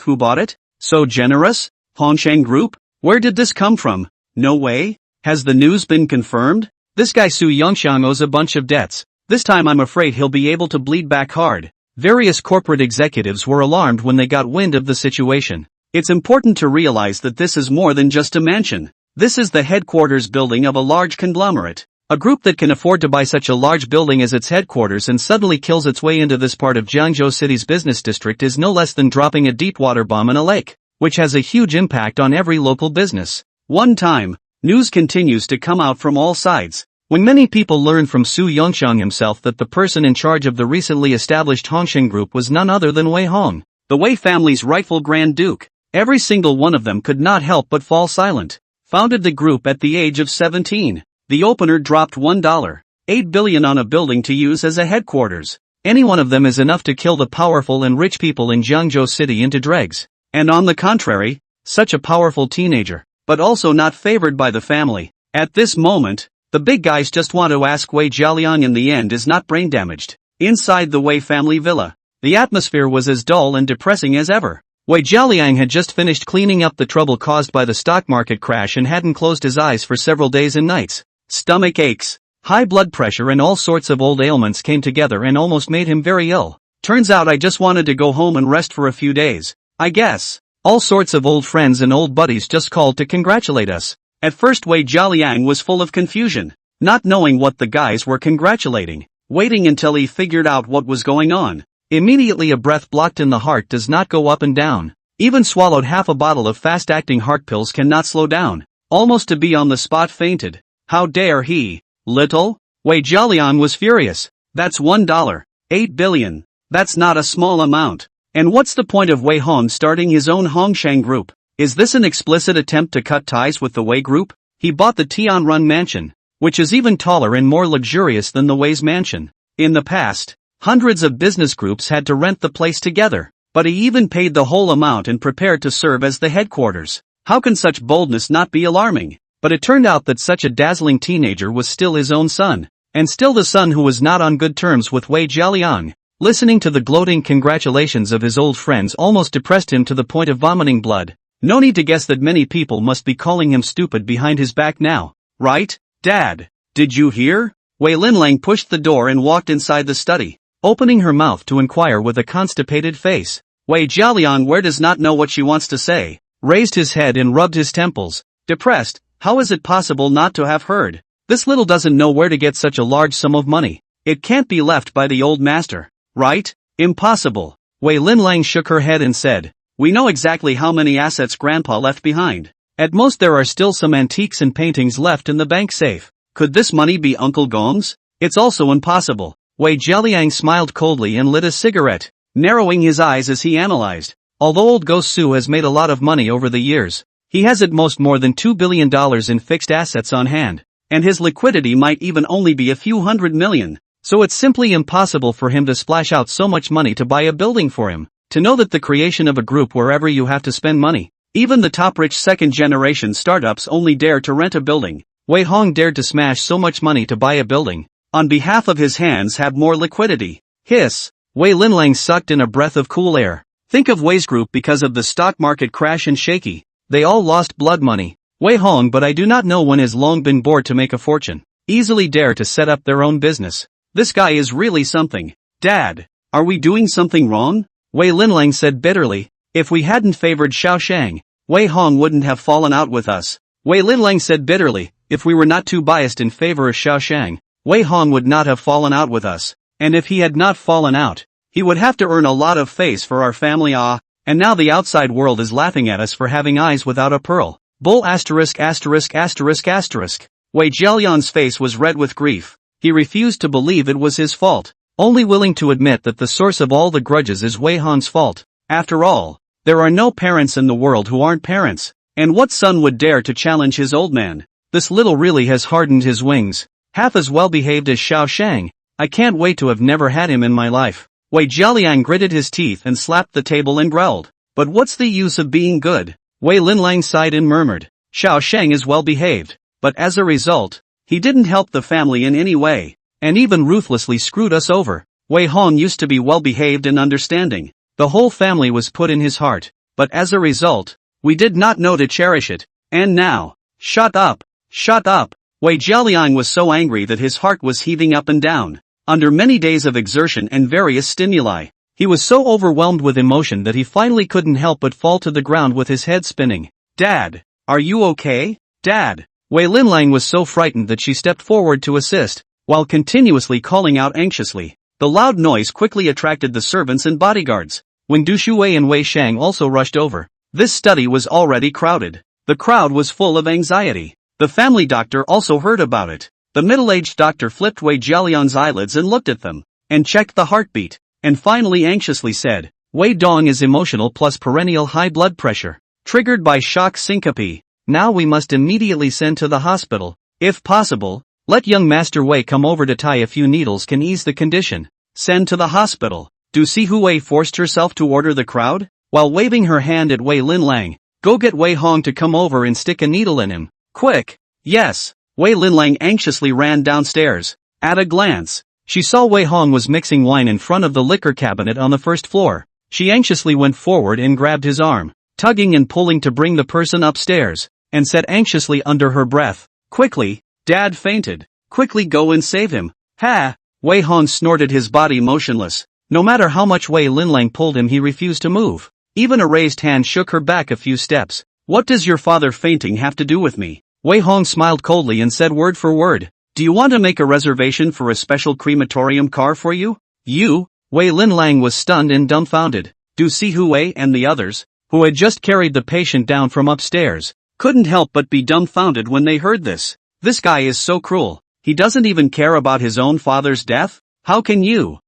Who bought it? So generous? Hongsheng Group? Where did this come from? No way? Has the news been confirmed? This guy Su Yongxiang owes a bunch of debts. This time I'm afraid he'll be able to bleed back hard. Various corporate executives were alarmed when they got wind of the situation. It's important to realize that this is more than just a mansion. This is the headquarters building of a large conglomerate. A group that can afford to buy such a large building as its headquarters and suddenly kills its way into this part of Jiangzhou City's business district is no less than dropping a deep water bomb in a lake, which has a huge impact on every local business. One time, news continues to come out from all sides. When many people learned from Su Yongxiang himself that the person in charge of the recently established Hongsheng Group was none other than Wei Hong, the Wei family's rightful Grand Duke, every single one of them could not help but fall silent. Founded the group at the age of 17. The opener dropped $1.8 billion on a building to use as a headquarters. Any one of them is enough to kill the powerful and rich people in Jiangzhou City into dregs. And on the contrary, such a powerful teenager, but also not favored by the family. At this moment, the big guys just want to ask Wei Jialiang in the end is not brain damaged. Inside the Wei family villa, the atmosphere was as dull and depressing as ever. Wei Jialiang had just finished cleaning up the trouble caused by the stock market crash and hadn't closed his eyes for several days and nights. Stomach aches, high blood pressure and all sorts of old ailments came together and almost made him very ill. Turns out I just wanted to go home and rest for a few days, I guess. All sorts of old friends and old buddies just called to congratulate us. At first Wei Jialiang was full of confusion, not knowing what the guys were congratulating, waiting until he figured out what was going on. Immediately a breath blocked in the heart does not go up and down. Even swallowed half a bottle of fast-acting heart pills cannot slow down. Almost to be on the spot fainted. How dare he? Little? Wei Jialiang was furious. That's $1.8 billion. That's not a small amount. And what's the point of Wei Hong starting his own Hongsheng Group? Is this an explicit attempt to cut ties with the Wei Group? He bought the Tianrun mansion, which is even taller and more luxurious than the Wei's mansion. In the past, hundreds of business groups had to rent the place together, but he even paid the whole amount and prepared to serve as the headquarters. How can such boldness not be alarming? But it turned out that such a dazzling teenager was still his own son, and still the son who was not on good terms with Wei Jialiang. Listening to the gloating congratulations of his old friends almost depressed him to the point of vomiting blood. No need to guess that many people must be calling him stupid behind his back now, right, Dad? Did you hear? Wei Linlang pushed the door and walked inside the study, opening her mouth to inquire with a constipated face. Wei Jialiang, where does not know what she wants to say, raised his head and rubbed his temples. Depressed, how is it possible not to have heard? This little doesn't know where to get such a large sum of money. It can't be left by the old master, right? Impossible. Wei Linlang shook her head and said, we know exactly how many assets Grandpa left behind. At most there are still some antiques and paintings left in the bank safe. Could this money be Uncle Gong's? It's also impossible. Wei Jialiang smiled coldly and lit a cigarette, narrowing his eyes as he analyzed. Although old Ghost Su has made a lot of money over the years, he has at most more than $2 billion in fixed assets on hand, and his liquidity might even only be a few $100 million. So it's simply impossible for him to splash out so much money to buy a building for him. To know that the creation of a group wherever you have to spend money, even the top rich second-generation startups only dare to rent a building. Wei Hong dared to smash so much money to buy a building. On behalf of his hands have more liquidity. Hiss. Wei Linlang sucked in a breath of cool air. Think of Wei's group because of the stock market crash and shaky. They all lost blood money. Wei Hong, but I do not know when has long been bored to make a fortune. Easily dare to set up their own business. This guy is really something. Dad, are we doing something wrong? Wei Linlang said bitterly. If we hadn't favored Xiaoshang, Wei Hong wouldn't have fallen out with us. Wei Linlang said bitterly. If we were not too biased in favor of Xiaoshang, Wei Hong would not have fallen out with us. And if he had not fallen out, he would have to earn a lot of face for our family. And now the outside world is laughing at us for having eyes without a pearl. Bull asterisk asterisk asterisk asterisk. Wei Jialian's face was red with grief. He refused to believe it was his fault, only willing to admit that the source of all the grudges is Wei Hong's fault. After all, there are no parents in the world who aren't parents, and what son would dare to challenge his old man? This little really has hardened his wings, half as well behaved as Xiaoshang. I can't wait to have never had him in my life. Wei Jialiang gritted his teeth and slapped the table and growled. But what's the use of being good? Wei Linlang sighed and murmured. Xiaoshang is well behaved, but as a result, he didn't help the family in any way, and even ruthlessly screwed us over. Wei Hong used to be well behaved and understanding. The whole family was put in his heart, but as a result, we did not know to cherish it. And now, shut up, shut up. Wei Jialiang was so angry that his heart was heaving up and down. Under many days of exertion and various stimuli, he was so overwhelmed with emotion that he finally couldn't help but fall to the ground with his head spinning. Dad, are you okay? Dad. Wei Linlang was so frightened that she stepped forward to assist, while continuously calling out anxiously. The loud noise quickly attracted the servants and bodyguards. When Du Shuwei and Wei Shang also rushed over, this study was already crowded. The crowd was full of anxiety. The family doctor also heard about it. The middle-aged doctor flipped Wei Jialian's eyelids and looked at them, and checked the heartbeat, and finally anxiously said, Wei Dong is emotional plus perennial high blood pressure, triggered by shock syncope. Now we must immediately send to the hospital. If possible, let young Master Wei come over to tie a few needles can ease the condition. Send to the hospital. Du Sihuwei forced herself to order the crowd, while waving her hand at Wei Linlang. Go get Wei Hong to come over and stick a needle in him. Quick! Yes! Wei Linlang anxiously ran downstairs. At a glance, she saw Wei Hong was mixing wine in front of the liquor cabinet on the first floor. She anxiously went forward and grabbed his arm, tugging and pulling to bring the person upstairs, and said anxiously under her breath, Quickly, Dad fainted. Quickly go and save him. Ha! Wei Hong snorted, his body motionless. No matter how much Wei Linlang pulled him, he refused to move. Even a raised hand shook her back a few steps. What does your father fainting have to do with me? Wei Hong smiled coldly and said word for word. Do you want to make a reservation for a special crematorium car for you? You? Wei Linlang was stunned and dumbfounded. Du Sihuwei and the others, who had just carried the patient down from upstairs, couldn't help but be dumbfounded when they heard this. This guy is so cruel. He doesn't even care about his own father's death? How can you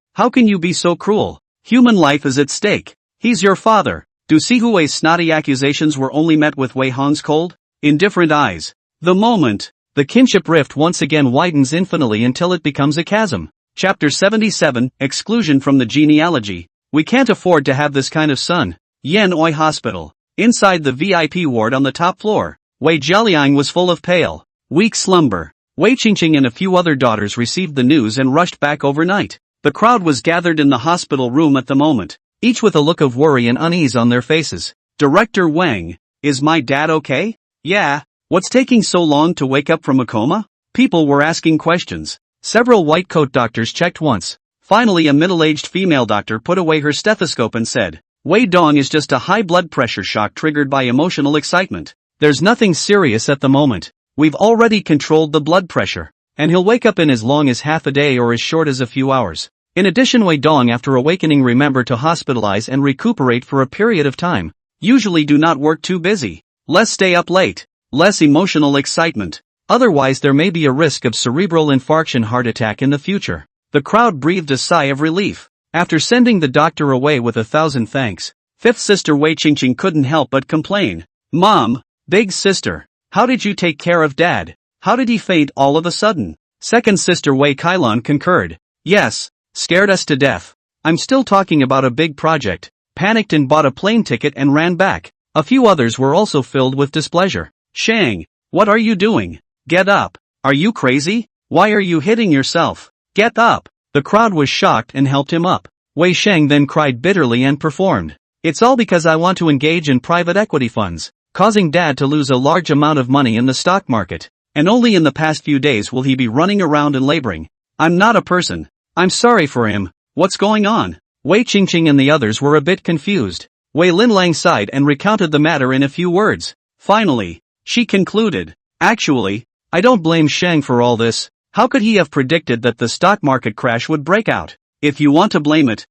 be so cruel? Human life is at stake. He's your father. Du Sihuwei's snotty accusations were only met with Wei Hong's cold, indifferent eyes. The moment, the kinship rift once again widens infinitely until it becomes a chasm. Chapter 77, Exclusion from the Genealogy. We can't afford to have this kind of son. Yen Oi Hospital. Inside the VIP ward on the top floor, Wei Jialiang was full of pale, weak slumber. Wei Qingqing and a few other daughters received the news and rushed back overnight. The crowd was gathered in the hospital room at the moment, each with a look of worry and unease on their faces. Director Wang, is my dad okay? Yeah, what's taking so long to wake up from a coma? People were asking questions. Several white coat doctors checked once. Finally a middle-aged female doctor put away her stethoscope and said, Wei Dong is just a high blood pressure shock triggered by emotional excitement. There's nothing serious at the moment. We've already controlled the blood pressure, and he'll wake up in as long as half a day or as short as a few hours. In addition, Wei Dong after awakening remember to hospitalize and recuperate for a period of time. Usually do not work too busy. Less stay up late. Less emotional excitement. Otherwise there may be a risk of cerebral infarction heart attack in the future. The crowd breathed a sigh of relief. After sending the doctor away with 1,000 thanks, fifth sister Wei Qingqing couldn't help but complain. Mom, big sister, how did you take care of dad? How did he faint all of a sudden? Second sister Wei Kailan concurred. Yes, scared us to death. I'm still talking about a big project. Panicked and bought a plane ticket and ran back. A few others were also filled with displeasure. Shang, what are you doing? Get up. Are you crazy? Why are you hitting yourself? Get up. The crowd was shocked and helped him up. Wei Shang then cried bitterly and performed. It's all because I want to engage in private equity funds, causing dad to lose a large amount of money in the stock market. And only in the past few days will he be running around and laboring. I'm not a person. I'm sorry for him. What's going on? Wei Qingqing and the others were a bit confused. Wei Linlang sighed and recounted the matter in a few words. Finally, she concluded. Actually, I don't blame Shang for all this. How could he have predicted that the stock market crash would break out? If you want to blame it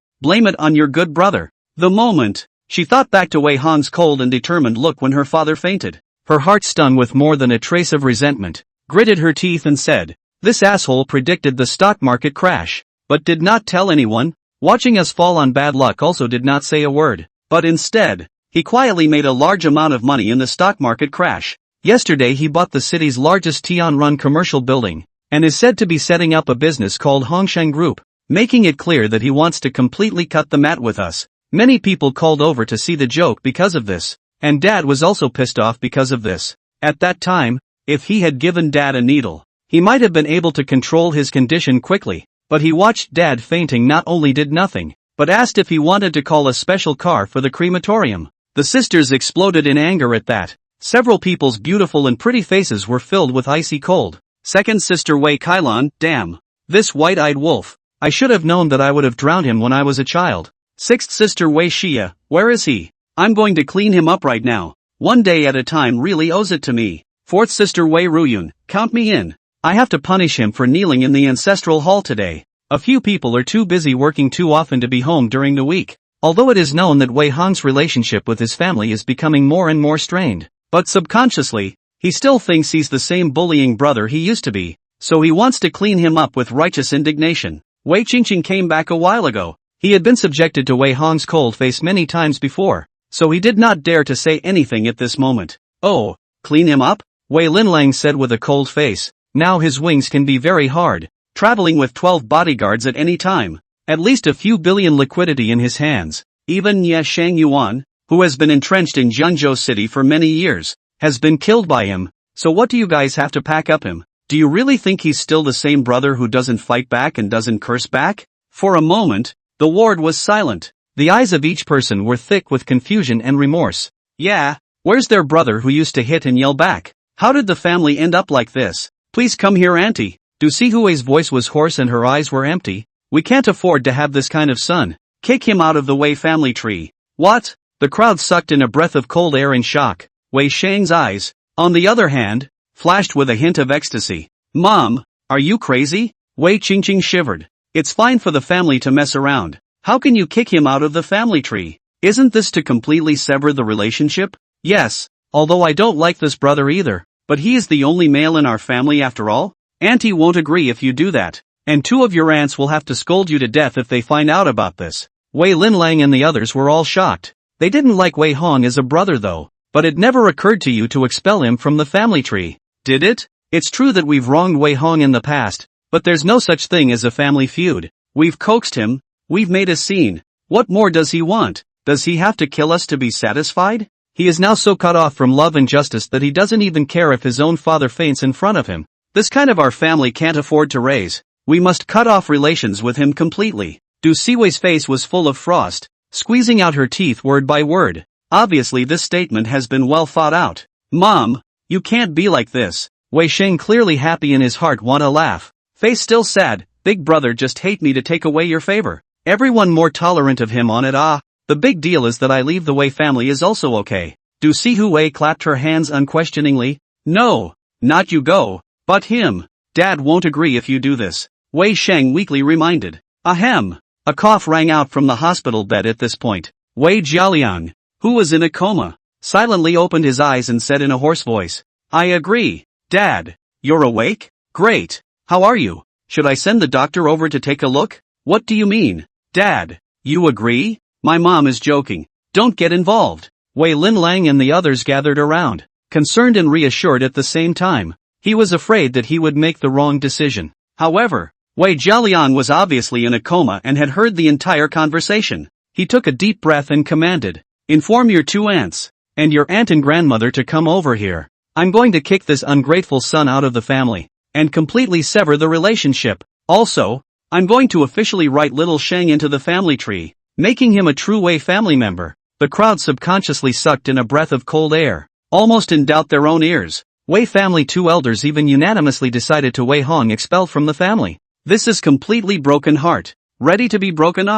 on your good brother. The moment, she thought back to Wei Hong's cold and determined look when her father fainted. Her heart stung with more than a trace of resentment, gritted her teeth and said, this asshole predicted the stock market crash, but did not tell anyone. Watching us fall on bad luck also did not say a word, but instead, he quietly made a large amount of money in the stock market crash. Yesterday he bought the city's largest Tianrun commercial building, and is said to be setting up a business called Hongsheng Group, making it clear that he wants to completely cut the mat with us. Many people called over to see the joke because of this, and dad was also pissed off because of this. At that time, if he had given dad a needle, he might have been able to control his condition quickly, but he watched dad fainting not only did nothing, but asked if he wanted to call a special car for the crematorium. The sisters exploded in anger at that. Several people's beautiful and pretty faces were filled with icy cold. Second sister Wei Kailan, damn. This white-eyed wolf. I should have known that I would have drowned him when I was a child. Sixth sister Wei Xia, where is he? I'm going to clean him up right now. One day at a time really owes it to me. Fourth sister Wei Ruyun, count me in. I have to punish him for kneeling in the ancestral hall today. A few people are too busy working too often to be home during the week. Although it is known that Wei Hong's relationship with his family is becoming more and more strained, but subconsciously, he still thinks he's the same bullying brother he used to be, so he wants to clean him up with righteous indignation. Wei Qingqing came back a while ago. He had been subjected to Wei Hong's cold face many times before, so he did not dare to say anything at this moment. Oh, clean him up? Wei Linlang said with a cold face. Now his wings can be very hard, traveling with 12 bodyguards at any time, at least a few billion liquidity in his hands. Even Ye Shang Yuan, who has been entrenched in Zhengzhou City for many years, has been killed by him. So what do you guys have to pack up him? Do you really think he's still the same brother who doesn't fight back and doesn't curse back? For a moment, the ward was silent. The eyes of each person were thick with confusion and remorse. Yeah, where's their brother who used to hit and yell back? How did the family end up like this? Please come here, auntie. Du Sihui's voice was hoarse and her eyes were empty. We can't afford to have this kind of son. Kick him out of the Wei family tree. What? The crowd sucked in a breath of cold air in shock. Wei Shang's eyes, on the other hand, flashed with a hint of ecstasy. Mom, are you crazy? Wei Qingqing shivered. It's fine for the family to mess around. How can you kick him out of the family tree? Isn't this to completely sever the relationship? Yes, although I don't like this brother either, but he is the only male in our family after all. Auntie won't agree if you do that, and 2 of your aunts will have to scold you to death if they find out about this. Wei Linlang and the others were all shocked. They didn't like Wei Hong as a brother though, but it never occurred to you to expel him from the family tree, did it? It's true that we've wronged Wei Hong in the past, but there's no such thing as a family feud. We've coaxed him, we've made a scene. What more does he want? Does he have to kill us to be satisfied? He is now so cut off from love and justice that he doesn't even care if his own father faints in front of him. This kind of our family can't afford to raise. We must cut off relations with him completely. Du Siwei's face was full of frost, squeezing out her teeth word by word. Obviously this statement has been well thought out. Mom, you can't be like this. Wei Sheng, clearly happy in his heart, wanna laugh. Face still sad. Big brother just hate me to take away your favor. Everyone more tolerant of him on it. The big deal is that I leave the Wei family is also okay. Du Siwei clapped her hands unquestioningly. No, not you go, but him. Dad won't agree if you do this. Wei Sheng weakly reminded. Ahem. A cough rang out from the hospital bed at this point. Wei Jialiang, who was in a coma, silently opened his eyes and said in a hoarse voice, I agree. Dad, you're awake? Great. How are you? Should I send the doctor over to take a look? What do you mean? Dad, you agree? My mom is joking. Don't get involved. Wei Linlang and the others gathered around, concerned and reassured at the same time. He was afraid that he would make the wrong decision. However, Wei Jialiang was obviously in a coma and had heard the entire conversation. He took a deep breath and commanded, inform your two aunts, and your aunt and grandmother to come over here. I'm going to kick this ungrateful son out of the family, and completely sever the relationship. Also, I'm going to officially write little Sheng into the family tree, making him a true Wei family member. The crowd subconsciously sucked in a breath of cold air, almost in doubt their own ears. Wei family two elders even unanimously decided to Wei Hong expelled from the family. This is completely broken heart. Ready to be broken.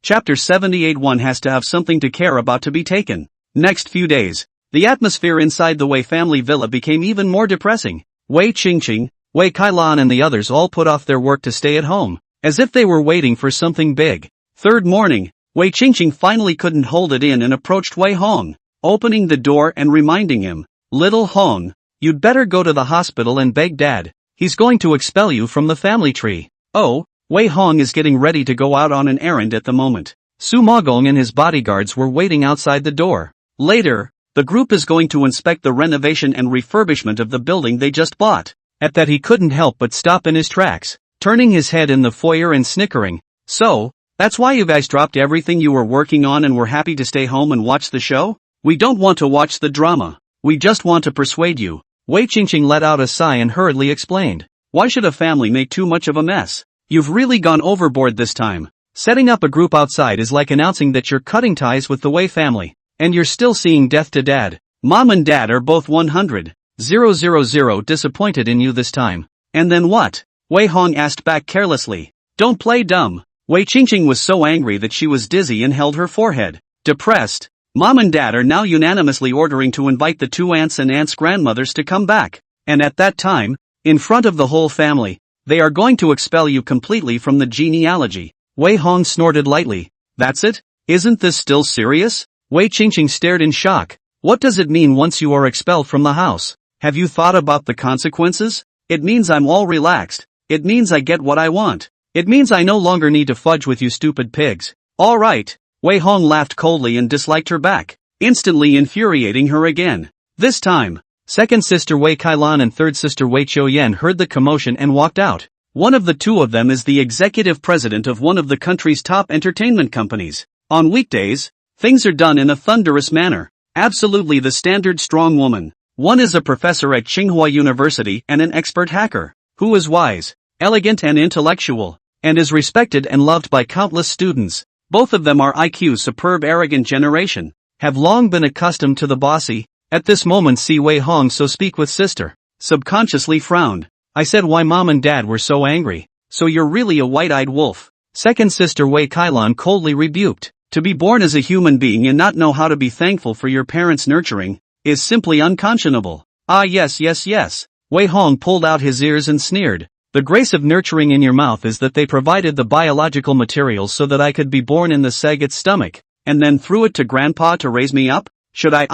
Chapter 78. One has to have something to care about to be taken. Next few days, the atmosphere inside the Wei family villa became even more depressing. Wei Qingqing, Wei Kailan and the others all put off their work to stay at home, as if they were waiting for something big. Third morning, Wei Qingqing finally couldn't hold it in and approached Wei Hong, opening the door and reminding him, Little Hong, you'd better go to the hospital and beg Dad. He's going to expel you from the family tree. Oh, Wei Hong is getting ready to go out on an errand at the moment. Su Magong and his bodyguards were waiting outside the door. Later, the group is going to inspect the renovation and refurbishment of the building they just bought. At that he couldn't help but stop in his tracks, turning his head in the foyer and snickering. So, that's why you guys dropped everything you were working on and were happy to stay home and watch the show? We don't want to watch the drama. We just want to persuade you. Wei Qingqing let out a sigh and hurriedly explained. Why should a family make too much of a mess? You've really gone overboard this time. Setting up a group outside is like announcing that you're cutting ties with the Wei family, and you're still seeing death to Dad. Mom and Dad are both 100,000 disappointed in you this time. And then what? Wei Hong asked back carelessly. Don't play dumb. Wei Qingqing was so angry that she was dizzy and held her forehead. Depressed. Mom and Dad are now unanimously ordering to invite the two aunts and aunts' grandmothers to come back. And at that time, in front of the whole family, they are going to expel you completely from the genealogy. Wei Hong snorted lightly. That's it? Isn't this still serious? Wei Qingqing stared in shock. What does it mean once you are expelled from the house? Have you thought about the consequences? It means I'm all relaxed. It means I get what I want. It means I no longer need to fudge with you stupid pigs. All right. Wei Hong laughed coldly and disliked her back, instantly infuriating her again. This time, second sister Wei Kailan and third sister Wei Qiuyan heard the commotion and walked out. One of the two of them is the executive president of one of the country's top entertainment companies. On weekdays, things are done in a thunderous manner. Absolutely the standard strong woman. One is a professor at Tsinghua University and an expert hacker, who is wise, elegant and intellectual, and is respected and loved by countless students. Both of them are IQ superb arrogant generation, have long been accustomed to the bossy. At this moment see Wei Hong so speak with sister, subconsciously frowned. I said why Mom and Dad were so angry. So you're really a white-eyed wolf. Second sister Wei Kailan coldly rebuked. To be born as a human being and not know how to be thankful for your parents' nurturing, is simply unconscionable. Ah yes. Wei Hong pulled out his ears and sneered. The grace of nurturing in your mouth is that they provided the biological materials so that I could be born in the surrogate's stomach, and then threw it to Grandpa to raise me up? Should I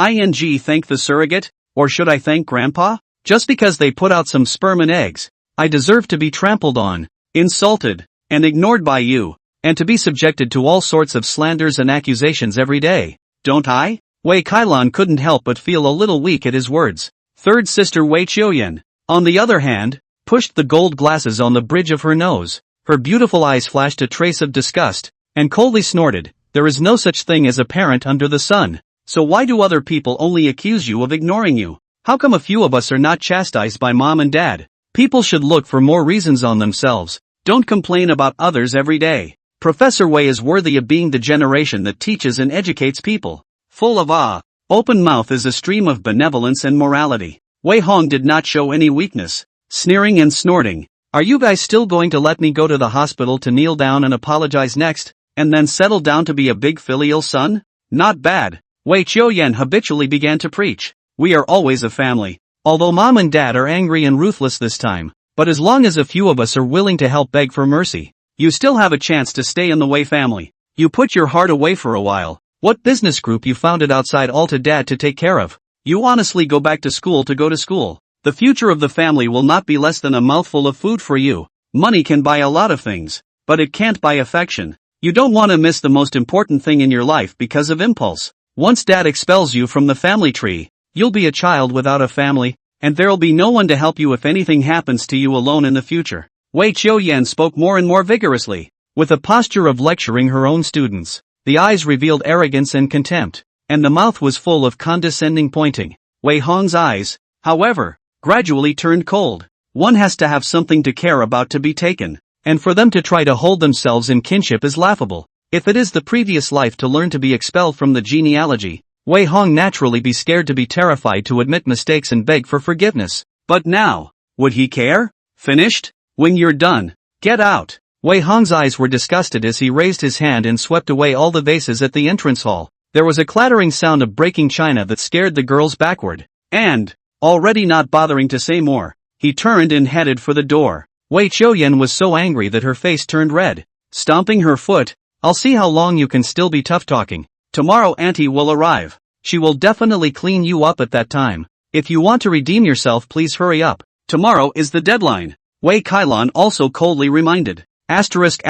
thank the surrogate, or should I thank Grandpa? Just because they put out some sperm and eggs, I deserve to be trampled on, insulted, and ignored by you, and to be subjected to all sorts of slanders and accusations every day, don't I? Wei Kailan couldn't help but feel a little weak at his words. Third sister Wei Qiuyan, on the other hand, pushed the gold glasses on the bridge of her nose. Her beautiful eyes flashed a trace of disgust, and coldly snorted, there is no such thing as a parent under the sun. So why do other people only accuse you of ignoring you? How come a few of us are not chastised by Mom and Dad? People should look for more reasons on themselves. Don't complain about others every day. Professor Wei is worthy of being the generation that teaches and educates people. Full of awe. Open mouth is a stream of benevolence and morality. Wei Hong did not show any weakness. Sneering and snorting. Are you guys still going to let me go to the hospital to kneel down and apologize next, and then settle down to be a big filial son? Not bad. Wei Qiuyan habitually began to preach. We are always a family. Although mom and dad are angry and ruthless this time, but as long as a few of us are willing to help beg for mercy, you still have a chance to stay in the Wei family. You put your heart away for a while. What business group you founded outside Alta Dad to take care of? You honestly go back to school to go to school. The future of the family will not be less than a mouthful of food for you. Money can buy a lot of things, but it can't buy affection. You don't want to miss the most important thing in your life because of impulse. Once dad expels you from the family tree, you'll be a child without a family, and there'll be no one to help you if anything happens to you alone in the future. Wei Qiuyan spoke more and more vigorously, with a posture of lecturing her own students. The eyes revealed arrogance and contempt, and the mouth was full of condescending pointing. Wei Hong's eyes, however, gradually turned cold. One has to have something to care about to be taken, and for them to try to hold themselves in kinship is laughable. If it is the previous life to learn to be expelled from the genealogy, Wei Hong naturally be scared to be terrified to admit mistakes and beg for forgiveness. But now, would he care? Finished? When you're done, get out. Wei Hong's eyes were disgusted as he raised his hand and swept away all the vases at the entrance hall. There was a clattering sound of breaking china that scared the girls backward. And, already not bothering to say more, he turned and headed for the door. Wei Qiuyan was so angry that her face turned red. Stomping her foot, I'll see how long you can still be tough talking. Tomorrow Auntie will arrive. She will definitely clean you up at that time. If you want to redeem yourself, please hurry up. Tomorrow is the deadline. Wei Kailan also coldly reminded. Asterisk.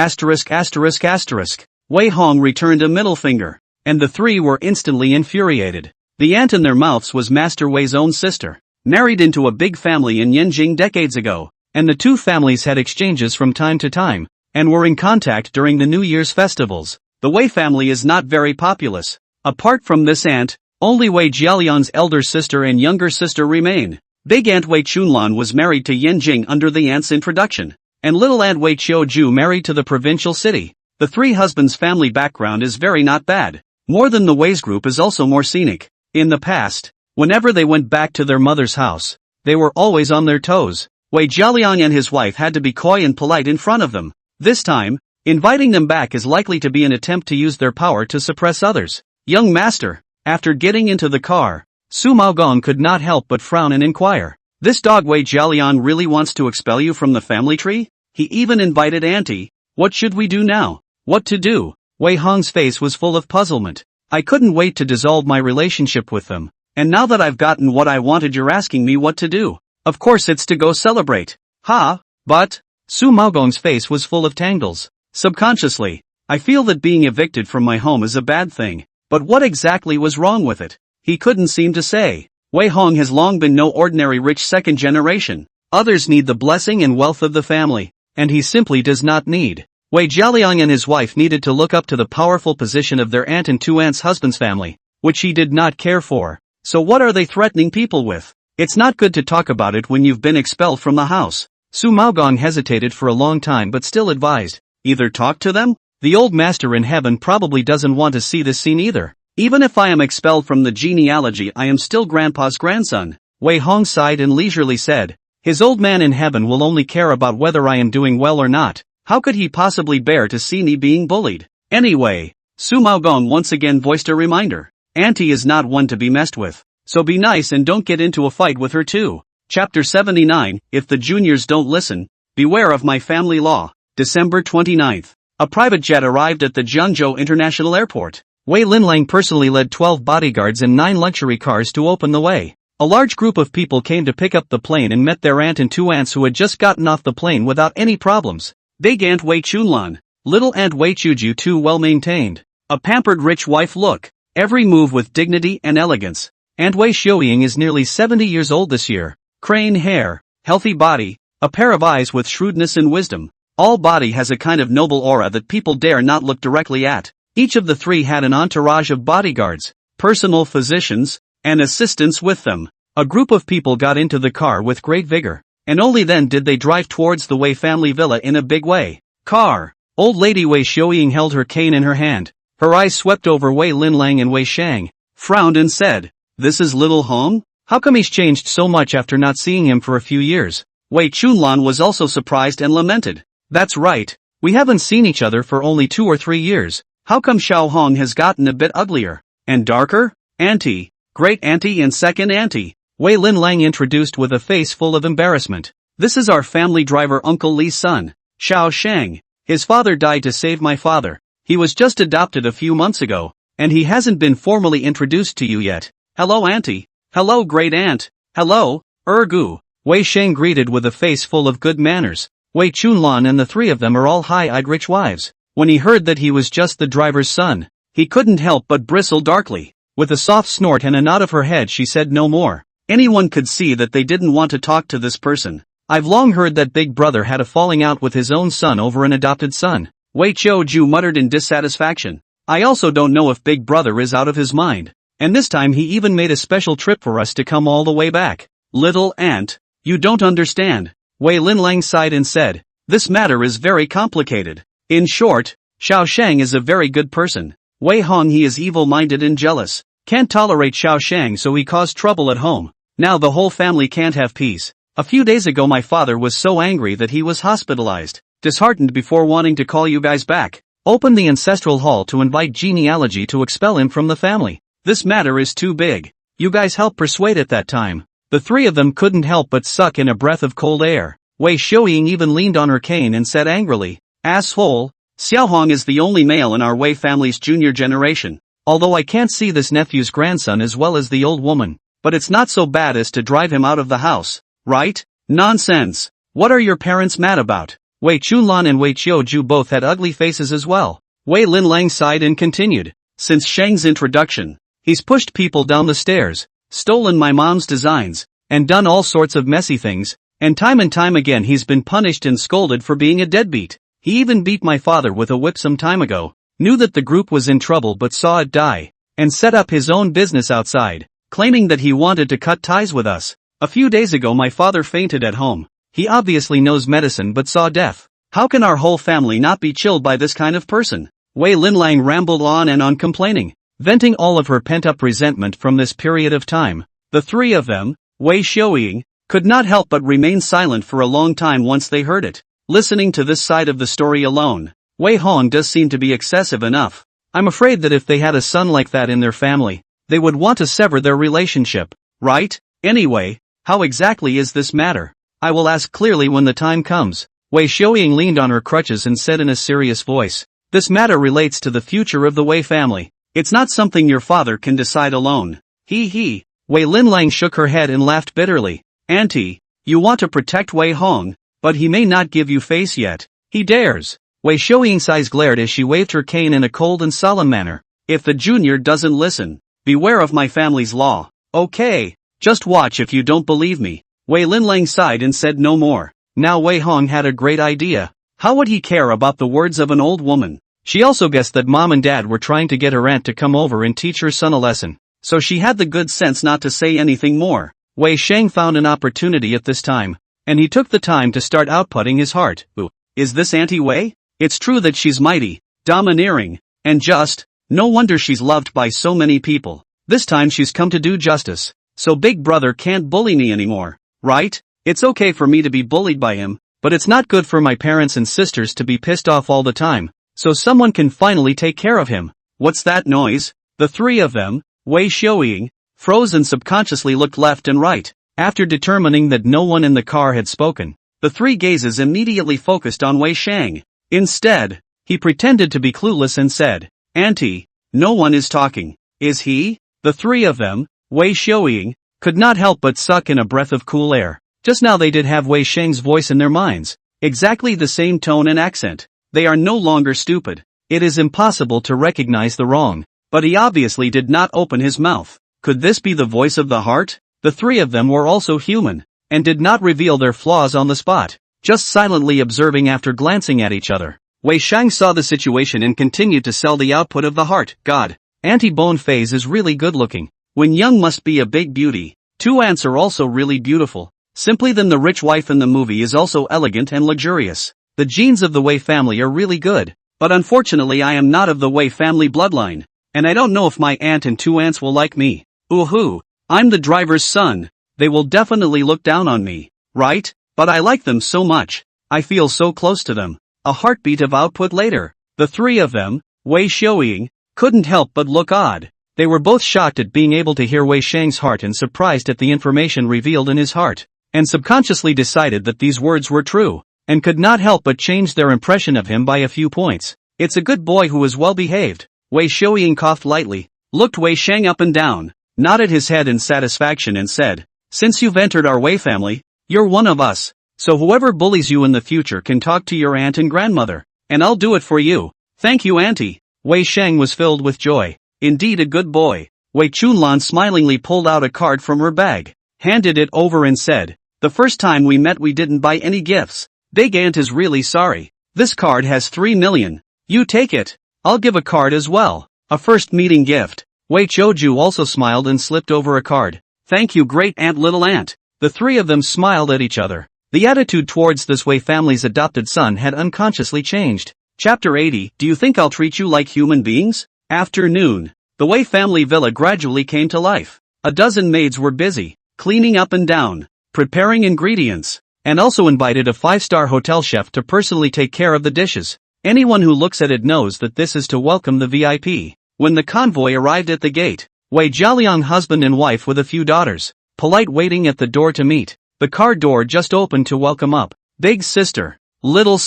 Wei Hong returned a middle finger, and the three were instantly infuriated. The ant in their mouths was Master Wei's own sister, married into a big family in Yanjing decades ago, and the two families had exchanges from time to time, and were in contact during the New Year's festivals. The Wei family is not very populous. Apart from this ant, only Wei Jialian's elder sister and younger sister remain. Big Aunt Wei Chunlan was married to Yanjing under the ant's introduction, and little Aunt Wei Qiuju married to the provincial city. The three husbands' family background is very not bad. More than the Wei's group is also more scenic. In the past, whenever they went back to their mother's house, they were always on their toes. Wei Jialiang and his wife had to be coy and polite in front of them. This time, inviting them back is likely to be an attempt to use their power to suppress others. Young master, after getting into the car, Su Maogong could not help but frown and inquire. This dog Wei Jialian really wants to expel you from the family tree? He even invited Auntie. What should we do now? What to do? Wei Hong's face was full of puzzlement. I couldn't wait to dissolve my relationship with them, and now that I've gotten what I wanted you're asking me what to do. Of course it's to go celebrate. Ha, but, Su Maogong's face was full of tangles. Subconsciously, I feel that being evicted from my home is a bad thing, but what exactly was wrong with it? He couldn't seem to say. Wei Hong has long been no ordinary rich second generation. Others need the blessing and wealth of the family, and he simply does not need. Wei Jialiang and his wife needed to look up to the powerful position of their aunt and two aunts' husband's family, which he did not care for. So what are they threatening people with? It's not good to talk about it when you've been expelled from the house. Su Maogong hesitated for a long time but still advised, either talk to them? The old master in heaven probably doesn't want to see this scene either. Even if I am expelled from the genealogy, I am still grandpa's grandson. Wei Hong sighed and leisurely said, his old man in heaven will only care about whether I am doing well or not. How could he possibly bear to see me being bullied? Anyway, Su Maogong once again voiced a reminder. Auntie is not one to be messed with, so be nice and don't get into a fight with her too. Chapter 79, If the Juniors Don't Listen, Beware of My Family Law. December 29th. A private jet arrived at the Jiangzhou International Airport. Wei Linlang personally led 12 bodyguards and 9 luxury cars to open the way. A large group of people came to pick up the plane and met their aunt and two aunts who had just gotten off the plane without any problems. Big Aunt Wei Chunlan, little Aunt Wei Chuju too well maintained. A pampered rich wife look, every move with dignity and elegance. Aunt Wei Xiuying is nearly 70 years old this year. Crane hair, healthy body, a pair of eyes with shrewdness and wisdom. All body has a kind of noble aura that people dare not look directly at. Each of the three had an entourage of bodyguards, personal physicians, and assistants with them. A group of people got into the car with great vigor. and only then did they drive towards the Wei family villa in a big way. Car. Old lady Wei Xiaoying held her cane in her hand. Her eyes swept over Wei Linlang and Wei Shang, frowned and said, "This is little Hong? How come he's changed so much after not seeing him for a few years?" Wei Chunlan was also surprised and lamented. "That's right. We haven't seen each other for only 2 or 3 years. How come Xiao Hong has gotten a bit uglier? And darker? Auntie, great auntie and second auntie," Wei Linlang introduced with a face full of embarrassment. "This is our family driver Uncle Li's son, Xiao Shang. His father died to save my father. He was just adopted a few months ago, and he hasn't been formally introduced to you yet. Hello auntie. Hello great aunt. Hello, Ergu," Wei Shang greeted with a face full of good manners. Wei Chunlan and the three of them are all high-eyed rich wives. When he heard that he was just the driver's son, he couldn't help but bristle darkly. With a soft snort and a nod of her head she said no more. Anyone could see that they didn't want to talk to this person. "I've long heard that Big Brother had a falling out with his own son over an adopted son," Wei Qiuju muttered in dissatisfaction. "I also don't know if Big Brother is out of his mind. And this time he even made a special trip for us to come all the way back." "Little aunt, you don't understand," Wei Linlang sighed and said. "This matter is very complicated. In short, Xiao Shang is a very good person. Wei Hong he is evil-minded and jealous. Can't tolerate Xiao Shang so he caused trouble at home. Now the whole family can't have peace. A few days ago my father was so angry that he was hospitalized, disheartened before wanting to call you guys back. Open the ancestral hall to invite genealogy to expel him from the family. This matter is too big. You guys helped persuade at that time." The three of them couldn't help but suck in a breath of cold air. Wei Xiaoying even leaned on her cane and said angrily, "Asshole, Xiao Hong is the only male in our Wei family's junior generation. Although I can't see this nephew's grandson as well as the old woman, but it's not so bad as to drive him out of the house, right? Nonsense. What are your parents mad about?" Wei Chunlan and Wei Qiuju both had ugly faces as well. Wei Linlang sighed and continued, "Since Shang's introduction, he's pushed people down the stairs, stolen my mom's designs, and done all sorts of messy things, and time again he's been punished and scolded for being a deadbeat. He even beat my father with a whip some time ago, knew that the group was in trouble but saw it die, and set up his own business outside, claiming that he wanted to cut ties with us. A few days ago my father fainted at home. He obviously knows medicine but saw death. How can our whole family not be chilled by this kind of person?" Wei Linlang rambled on and on complaining, venting all of her pent-up resentment from this period of time. The three of them, Wei Xiaoying, could not help but remain silent for a long time once they heard it. Listening to this side of the story alone, Wei Hong does seem to be excessive enough. I'm afraid that if they had a son like that in their family, they would want to sever their relationship, right? Anyway, how exactly is this matter? I will ask clearly when the time comes. Wei Xiaoying leaned on her crutches and said in a serious voice, "This matter relates to the future of the Wei family. It's not something your father can decide alone." He. Wei Linlang shook her head and laughed bitterly. "Auntie, you want to protect Wei Hong, but he may not give you face yet. He dares." Wei Xiaoying's eyes glared as she waved her cane in a cold and solemn manner. "If the junior doesn't listen, beware of my family's law. Okay, just watch if you don't believe me." Wei Linlang sighed and said no more. Now Wei Hong had a great idea. How would he care about the words of an old woman? She also guessed that mom and dad were trying to get her aunt to come over and teach her son a lesson, so she had the good sense not to say anything more. Wei Shang found an opportunity at this time, and he took the time to start outputting his heart. "Ooh, is this Auntie Wei? It's true that she's mighty, domineering, and just. No wonder she's loved by so many people. This time she's come to do justice, so Big Brother can't bully me anymore, right? It's okay for me to be bullied by him, but it's not good for my parents and sisters to be pissed off all the time, so someone can finally take care of him." What's that noise? The three of them, Wei Xiaoying, froze and subconsciously looked left and right. After determining that no one in the car had spoken, the three gazes immediately focused on Wei Shang. Instead, he pretended to be clueless and said, "Auntie, no one is talking. Is he?" The three of them, Wei Xiaoying, could not help but suck in a breath of cool air. Just now they did have Wei Shang's voice in their minds. Exactly the same tone and accent. They are no longer stupid. It is impossible to recognize the wrong. But he obviously did not open his mouth. Could this be the voice of the heart? The three of them were also human, and did not reveal their flaws on the spot, just silently observing after glancing at each other. Wei Shang saw the situation and continued to sell the output of the heart. "God, Auntie Bone Phase is really good looking. When young must be a big beauty. Two aunts are also really beautiful. Simply then the rich wife in the movie is also elegant and luxurious. The genes of the Wei family are really good. But unfortunately I am not of the Wei family bloodline. And I don't know if my aunt and 2 aunts will like me. Ooh, I'm the driver's son. They will definitely look down on me, right? But I like them so much. I feel so close to them. A heartbeat of output later. The 3 of them, Wei Xiaoying, couldn't help but look odd. They were both shocked at being able to hear Wei Shang's heart and surprised at the information revealed in his heart, and subconsciously decided that these words were true, and could not help but change their impression of him by a few points. It's a good boy who is well behaved. Wei Xiaoying coughed lightly, looked Wei Shang up and down, nodded his head in satisfaction and said, since you've entered our Wei family, you're one of us, so whoever bullies you in the future can talk to your aunt and grandmother, and I'll do it for you. Thank you, auntie. Wei Shang was filled with joy. Indeed a good boy. Wei Chunlan smilingly pulled out a card from her bag, handed it over and said, the first time we met we didn't buy any gifts. Big Aunt is really sorry. This card has 3 million. You take it. I'll give a card as well. A first meeting gift. Wei Choju also smiled and slipped over a card. Thank you great aunt little aunt. The 3 of them smiled at each other. The attitude towards this Wei family's adopted son had unconsciously changed. Chapter 80. Do you think I'll treat you like human beings? Afternoon. The Wei family villa gradually came to life. A dozen maids were busy, cleaning up and down, preparing ingredients, and also invited a 5-star hotel chef to personally take care of the dishes. Anyone who looks at it knows that this is to welcome the VIP. When the convoy arrived at the gate, Wei Jialiang husband and wife with a few daughters, polite waiting at the door to meet. The car door just opened to welcome up. Big sister, little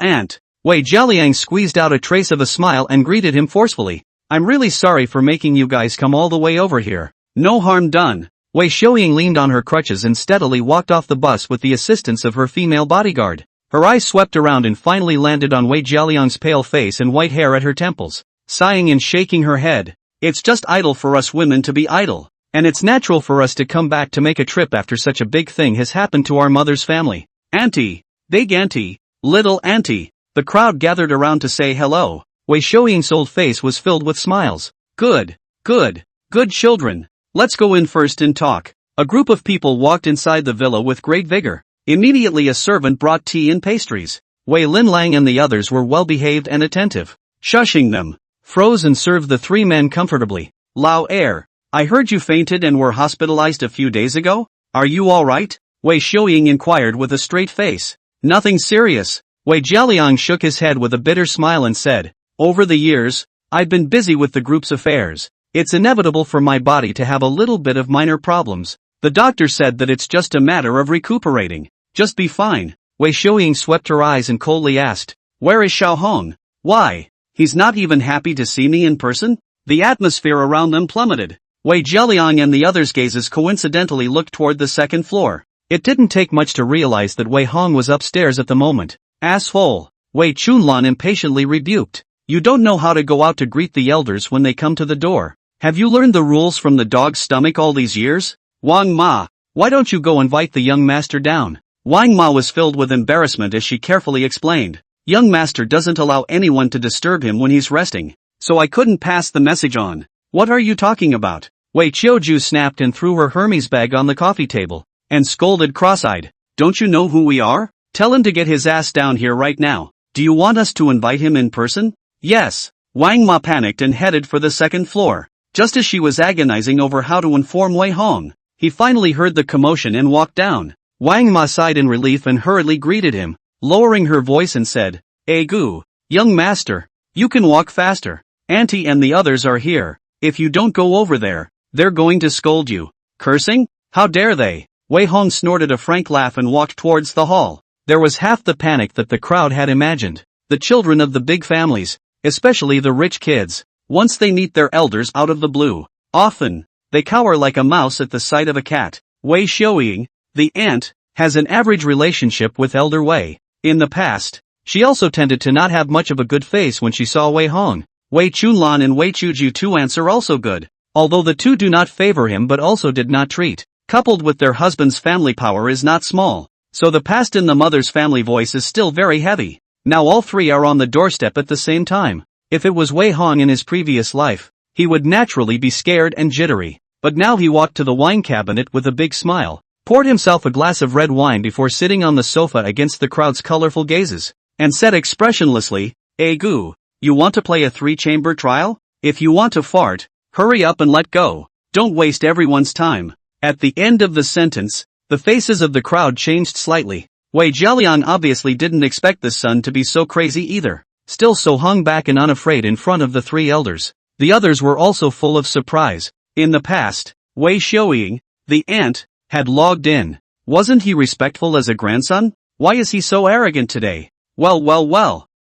aunt. Wei Jialiang squeezed out a trace of a smile and greeted him forcefully. I'm really sorry for making you guys come all the way over here. No harm done. Wei Xiaoying leaned on her crutches and steadily walked off the bus with the assistance of her female bodyguard. Her eyes swept around and finally landed on Wei Jialiang's pale face and white hair at her temples. Sighing and shaking her head. It's just idle for us women to be idle. And it's natural for us to come back to make a trip after such a big thing has happened to our mother's family. Auntie, big auntie, little auntie. The crowd gathered around to say hello. Wei Xiaoying's old face was filled with smiles. Good children. Let's go in first and talk. A group of people walked inside the villa with great vigor. Immediately a servant brought tea and pastries. Wei Linlang and the others were well behaved and attentive. Shushing them, froze and served the 3 men comfortably. Lao Er, I heard you fainted and were hospitalized a few days ago? Are you alright? Wei Xiaoying inquired with a straight face. Nothing serious. Wei Jialiang shook his head with a bitter smile and said, over the years, I've been busy with the group's affairs. It's inevitable for my body to have a little bit of minor problems. The doctor said that it's just a matter of recuperating. Just be fine. Wei Xiaoying swept her eyes and coldly asked, where is Xiaohong? Why? He's not even happy to see me in person? The atmosphere around them plummeted. Wei Jialiang and the others' gazes coincidentally looked toward the 2nd floor. It didn't take much to realize that Wei Hong was upstairs at the moment. Asshole. Wei Chunlan impatiently rebuked. You don't know how to go out to greet the elders when they come to the door. Have you learned the rules from the dog's stomach all these years? Wang Ma, why don't you go invite the young master down? Wang Ma was filled with embarrassment as she carefully explained. Young master doesn't allow anyone to disturb him when he's resting, so I couldn't pass the message on. What are you talking about? Wei Qiuju snapped and threw her Hermes bag on the coffee table, and scolded cross-eyed. Don't you know who we are? Tell him to get his ass down here right now. Do you want us to invite him in person? Yes. Wang Ma panicked and headed for the 2nd floor. Just as she was agonizing over how to inform Wei Hong, he finally heard the commotion and walked down. Wang Ma sighed in relief and hurriedly greeted him, lowering her voice and said, Gu, young master, you can walk faster. Auntie and the others are here. If you don't go over there, they're going to scold you. Cursing? How dare they? Wei Hong snorted a frank laugh and walked towards the hall. There was half the panic that the crowd had imagined. The children of the big families, especially the rich kids, once they meet their elders out of the blue, often, they cower like a mouse at the sight of a cat. Wei Xiaoying, the aunt, has an average relationship with Elder Wei. In the past, she also tended to not have much of a good face when she saw Wei Hong. Wei Chunlan and Wei Chuju 2 aunts are also good, although the 2 do not favor him but also did not treat. Coupled with their husband's family power is not small, so the past in the mother's family voice is still very heavy. Now all 3 are on the doorstep at the same time. If it was Wei Hong in his previous life, he would naturally be scared and jittery, but now he walked to the wine cabinet with a big smile. poured himself a glass of red wine before sitting on the sofa against the crowd's colorful gazes, and said expressionlessly, "Goo, you want to play a three-chamber trial? If you want to fart, hurry up and let go. Don't waste everyone's time." At the end of the sentence, the faces of the crowd changed slightly. Wei Jialiang obviously didn't expect the son to be so crazy either, still so hung back and unafraid in front of the three elders. The others were also full of surprise. In the past, Wei Xiaoying, the aunt, had logged in. Wasn't he respectful as a grandson? Why is he so arrogant today? Well.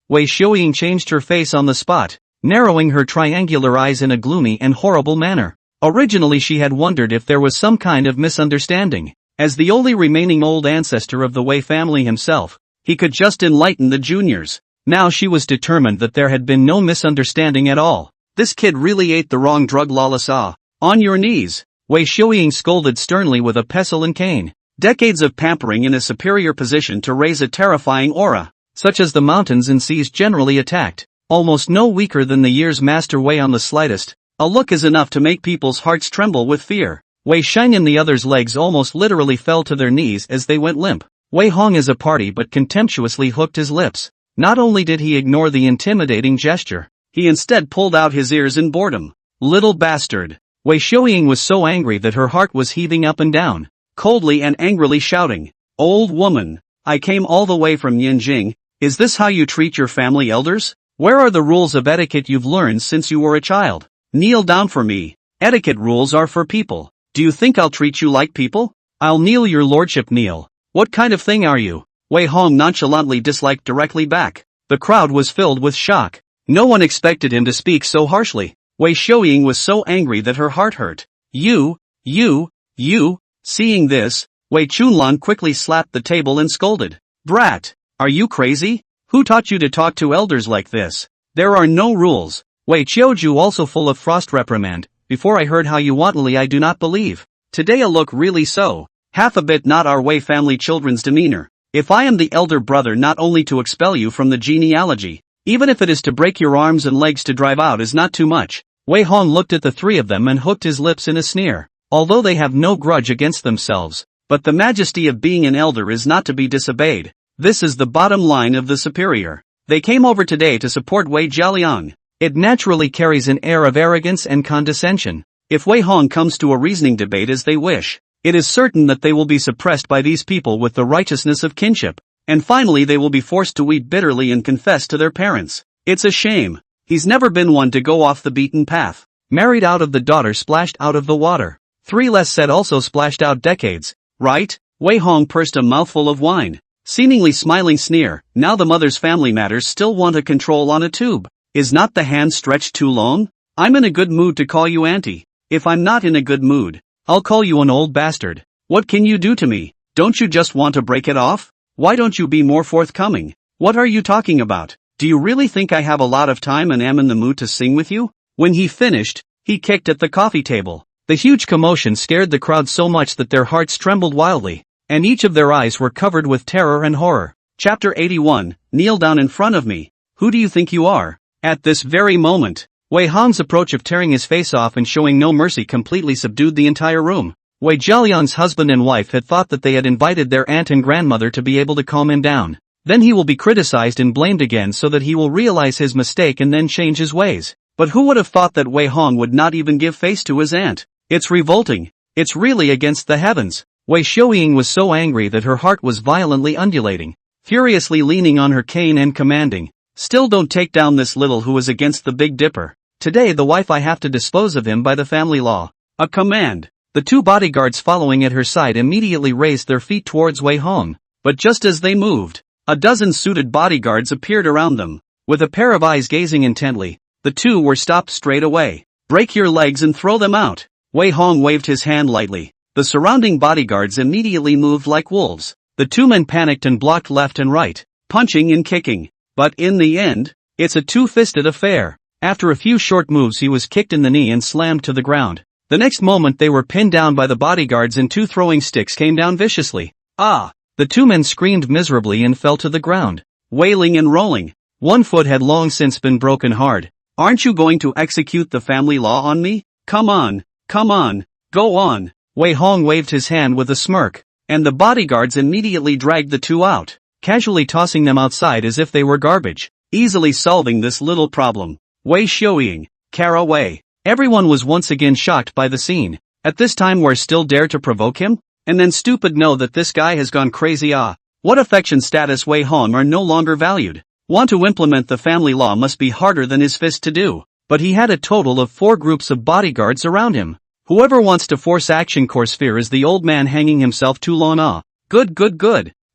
Wei Xiaoying changed her face on the spot, narrowing her triangular eyes in a gloomy and horrible manner. Originally she had wondered if there was some kind of misunderstanding. As the only remaining old ancestor of the Wei family himself, he could just enlighten the juniors. Now she was determined that there had been no misunderstanding at all. This kid really ate the wrong drug. Lalasa. On your knees. Wei Xiaoying scolded sternly with a pestle and cane. Decades of pampering in a superior position to raise a terrifying aura, such as the mountains and seas generally attacked, almost no weaker than the year's master Wei on the slightest. A look is enough to make people's hearts tremble with fear. Wei Sheng and the others' legs almost literally fell to their knees as they went limp. Wei Hong as a party but contemptuously hooked his lips. Not only did he ignore the intimidating gesture, he instead pulled out his ears in boredom. Little bastard. Wei Xiaoying was so angry that her heart was heaving up and down, coldly and angrily shouting, "Old woman, I came all the way from Yinjing. Is this how you treat your family elders? Where are the rules of etiquette you've learned since you were a child? Kneel down for me. Etiquette rules are for people. Do you think I'll treat you like people? I'll kneel, your lordship, kneel. What kind of thing are you?" Wei Hong nonchalantly disliked directly back. The crowd was filled with shock. No one expected him to speak so harshly. Wei Xiaoying was so angry that her heart hurt. You. Seeing this, Wei Chunlan quickly slapped the table and scolded. "Brat, are you crazy? Who taught you to talk to elders like this? There are no rules." Wei Qiuju also full of frost reprimand. "Before I heard how you wantonly, I do not believe. Today a look really so. Half a bit not our Wei family children's demeanor. If I am the elder brother, not only to expel you from the genealogy, even if it is to break your arms and legs to drive out, is not too much." Wei Hong looked at the three of them and hooked his lips in a sneer. Although they have no grudge against themselves, but the majesty of being an elder is not to be disobeyed. This is the bottom line of the superior. They came over today to support Wei Jialiang. It naturally carries an air of arrogance and condescension. If Wei Hong comes to a reasoning debate as they wish, it is certain that they will be suppressed by these people with the righteousness of kinship, and finally they will be forced to weep bitterly and confess to their parents. It's a shame. He's never been one to go off the beaten path. Married out of the daughter splashed out of the water. Three less said also splashed out decades, right? Wei Hong pursed a mouthful of wine, seemingly smiling sneer. Now the mother's family matters still want a control on a tube. Is not the hand stretched too long? I'm in a good mood to call you auntie. If I'm not in a good mood, I'll call you an old bastard. What can you do to me? Don't you just want to break it off? Why don't you be more forthcoming? What are you talking about? Do you really think I have a lot of time and am in the mood to sing with you? When he finished, he kicked at the coffee table. The huge commotion scared the crowd so much that their hearts trembled wildly, and each of their eyes were covered with terror and horror. Chapter 81, Kneel down in front of me. Who do you think you are? At this very moment, Wei Hong's approach of tearing his face off and showing no mercy completely subdued the entire room. Wei Jialiang's husband and wife had thought that they had invited their aunt and grandmother to be able to calm him down. Then he will be criticized and blamed again so that he will realize his mistake and then change his ways. But who would have thought that Wei Hong would not even give face to his aunt? It's revolting. It's really against the heavens. Wei Xiaoying was so angry that her heart was violently undulating, furiously leaning on her cane and commanding, "Still don't take down this little who is against the Big Dipper. Today the wife I have to dispose of him by the family law." A command. The two bodyguards following at her side immediately raised their feet towards Wei Hong. But just as they moved, a dozen suited bodyguards appeared around them. With a pair of eyes gazing intently, the two were stopped straight away. "Break your legs and throw them out." Wei Hong waved his hand lightly. The surrounding bodyguards immediately moved like wolves. The two men panicked and blocked left and right, punching and kicking. But in the end, it's a two-fisted affair. After a few short moves he was kicked in the knee and slammed to the ground. The next moment they were pinned down by the bodyguards and two throwing sticks came down viciously. "Ah!" The two men screamed miserably and fell to the ground, wailing and rolling. One foot had long since been broken hard. "Aren't you going to execute the family law on me? Come on, go on." Wei Hong waved his hand with a smirk. and the bodyguards immediately dragged the two out, casually tossing them outside as if they were garbage, easily solving this little problem. Wei Xiaoying, Kara Wei. Everyone was once again shocked by the scene. At this time we're still dare to provoke him? And then stupid know that this guy has gone crazy. What affection status Wei Hong are no longer valued. Want to implement the family law must be harder than his fist to do. But he had a total of 4 groups of bodyguards around him. Whoever wants to force action course fear is the old man hanging himself too long. Good.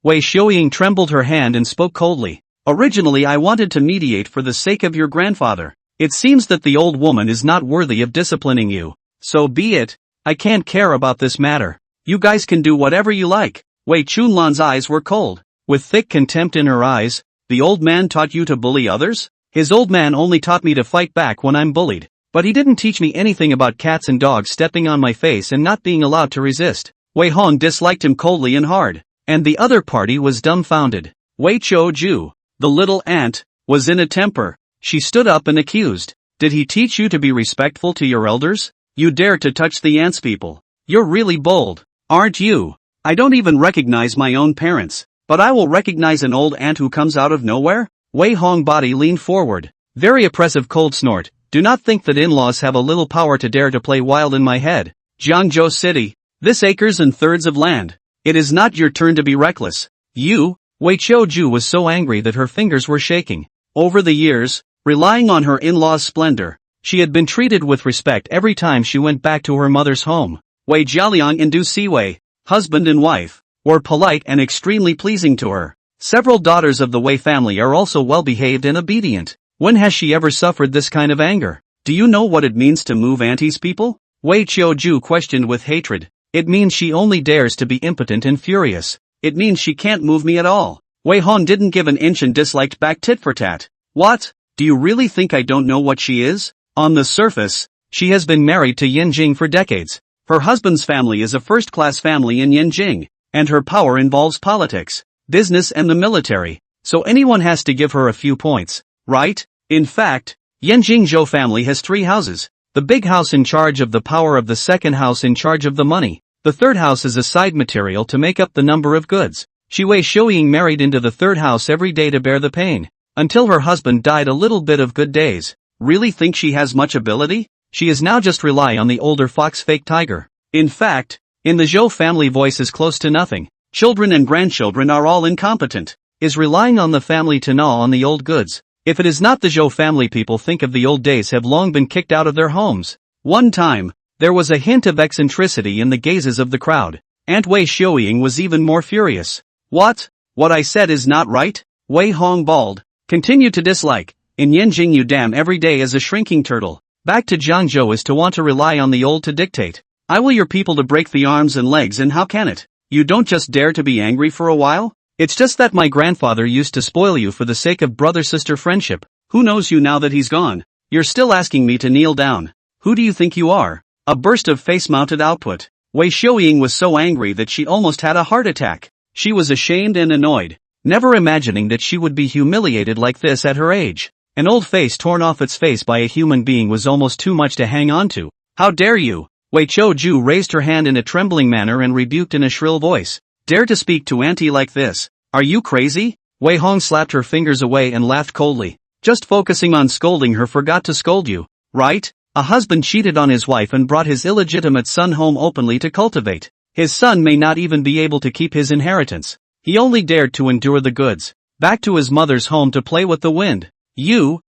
Wei Xiaoying trembled her hand and spoke coldly. Originally I wanted to mediate for the sake of your grandfather. It seems that the old woman is not worthy of disciplining you. So be it. I can't care about this matter. You guys can do whatever you like. Wei Chunlan's eyes were cold. With thick contempt in her eyes, the old man taught you to bully others? His old man only taught me to fight back when I'm bullied. But he didn't teach me anything about cats and dogs stepping on my face and not being allowed to resist. Wei Hong disliked him coldly and hard. And the other party was dumbfounded. Wei Chou-ju, the little aunt, was in a temper. She stood up and accused. Did he teach you to be respectful to your elders? You dare to touch the aunt's people. You're really bold, aren't you? I don't even recognize my own parents, but I will recognize an old aunt who comes out of nowhere? Wei Hong body leaned forward. Very oppressive cold snort. Do not think that in-laws have a little power to dare to play wild in my head. Jiangzhou City. This acres and thirds of land. It is not your turn to be reckless. You, Wei Chou-ju was so angry that her fingers were shaking. Over the years, relying on her in-laws' splendor, she had been treated with respect every time she went back to her mother's home. Wei Jialiang and Du Siwei, husband and wife, were polite and extremely pleasing to her. Several daughters of the Wei family are also well-behaved and obedient. When has she ever suffered this kind of anger? Do you know what it means to move auntie's people? Wei Chou-ju questioned with hatred. It means she only dares to be impotent and furious. It means she can't move me at all. Wei Hong didn't give an inch and disliked back tit for tat. What? Do you really think I don't know what she is? On the surface, she has been married to Yanjing for decades. Her husband's family is a first-class family in Yanjing, and her power involves politics, business and the military, so anyone has to give her a few points, right? In fact, Yanjing Zhou family has 3 houses. The big house in charge of the power of the second house in charge of the money. The third house is a side material to make up the number of goods. She Wei Xiaoying married into the third house every day to bear the pain. Until her husband died a little bit of good days. Really think she has much ability? She is now just rely on the older fox fake tiger. In fact, in the Zhou family voice is close to nothing. Children and grandchildren are all incompetent. Is relying on the family to gnaw on the old goods. If it is not the Zhou family, people think of the old days have long been kicked out of their homes. One time, there was a hint of eccentricity in the gazes of the crowd. Aunt Wei Xiaoying was even more furious. What? What I said is not right? Wei Hong bawled. Continue to dislike. In Yanjing you damn every day as a shrinking turtle. Back to Jiangzhou is to want to rely on the old to dictate. I will your people to break the arms and legs, and how can it? You don't just dare to be angry for a while? It's just that my grandfather used to spoil you for the sake of brother-sister friendship. Who knows you now that he's gone? You're still asking me to kneel down. Who do you think you are? A burst of face-mounted output. Wei Xiaoying was so angry that she almost had a heart attack. She was ashamed and annoyed, never imagining that she would be humiliated like this at her age. An old face torn off its face by a human being was almost too much to hang on to. How dare you? Wei Chou-ju raised her hand in a trembling manner and rebuked in a shrill voice. Dare to speak to auntie like this? Are you crazy? Wei Hong slapped her fingers away and laughed coldly. Just focusing on scolding her forgot to scold you, right? A husband cheated on his wife and brought his illegitimate son home openly to cultivate. His son may not even be able to keep his inheritance. He only dared to endure the goods. Back to his mother's home to play with the wind. You,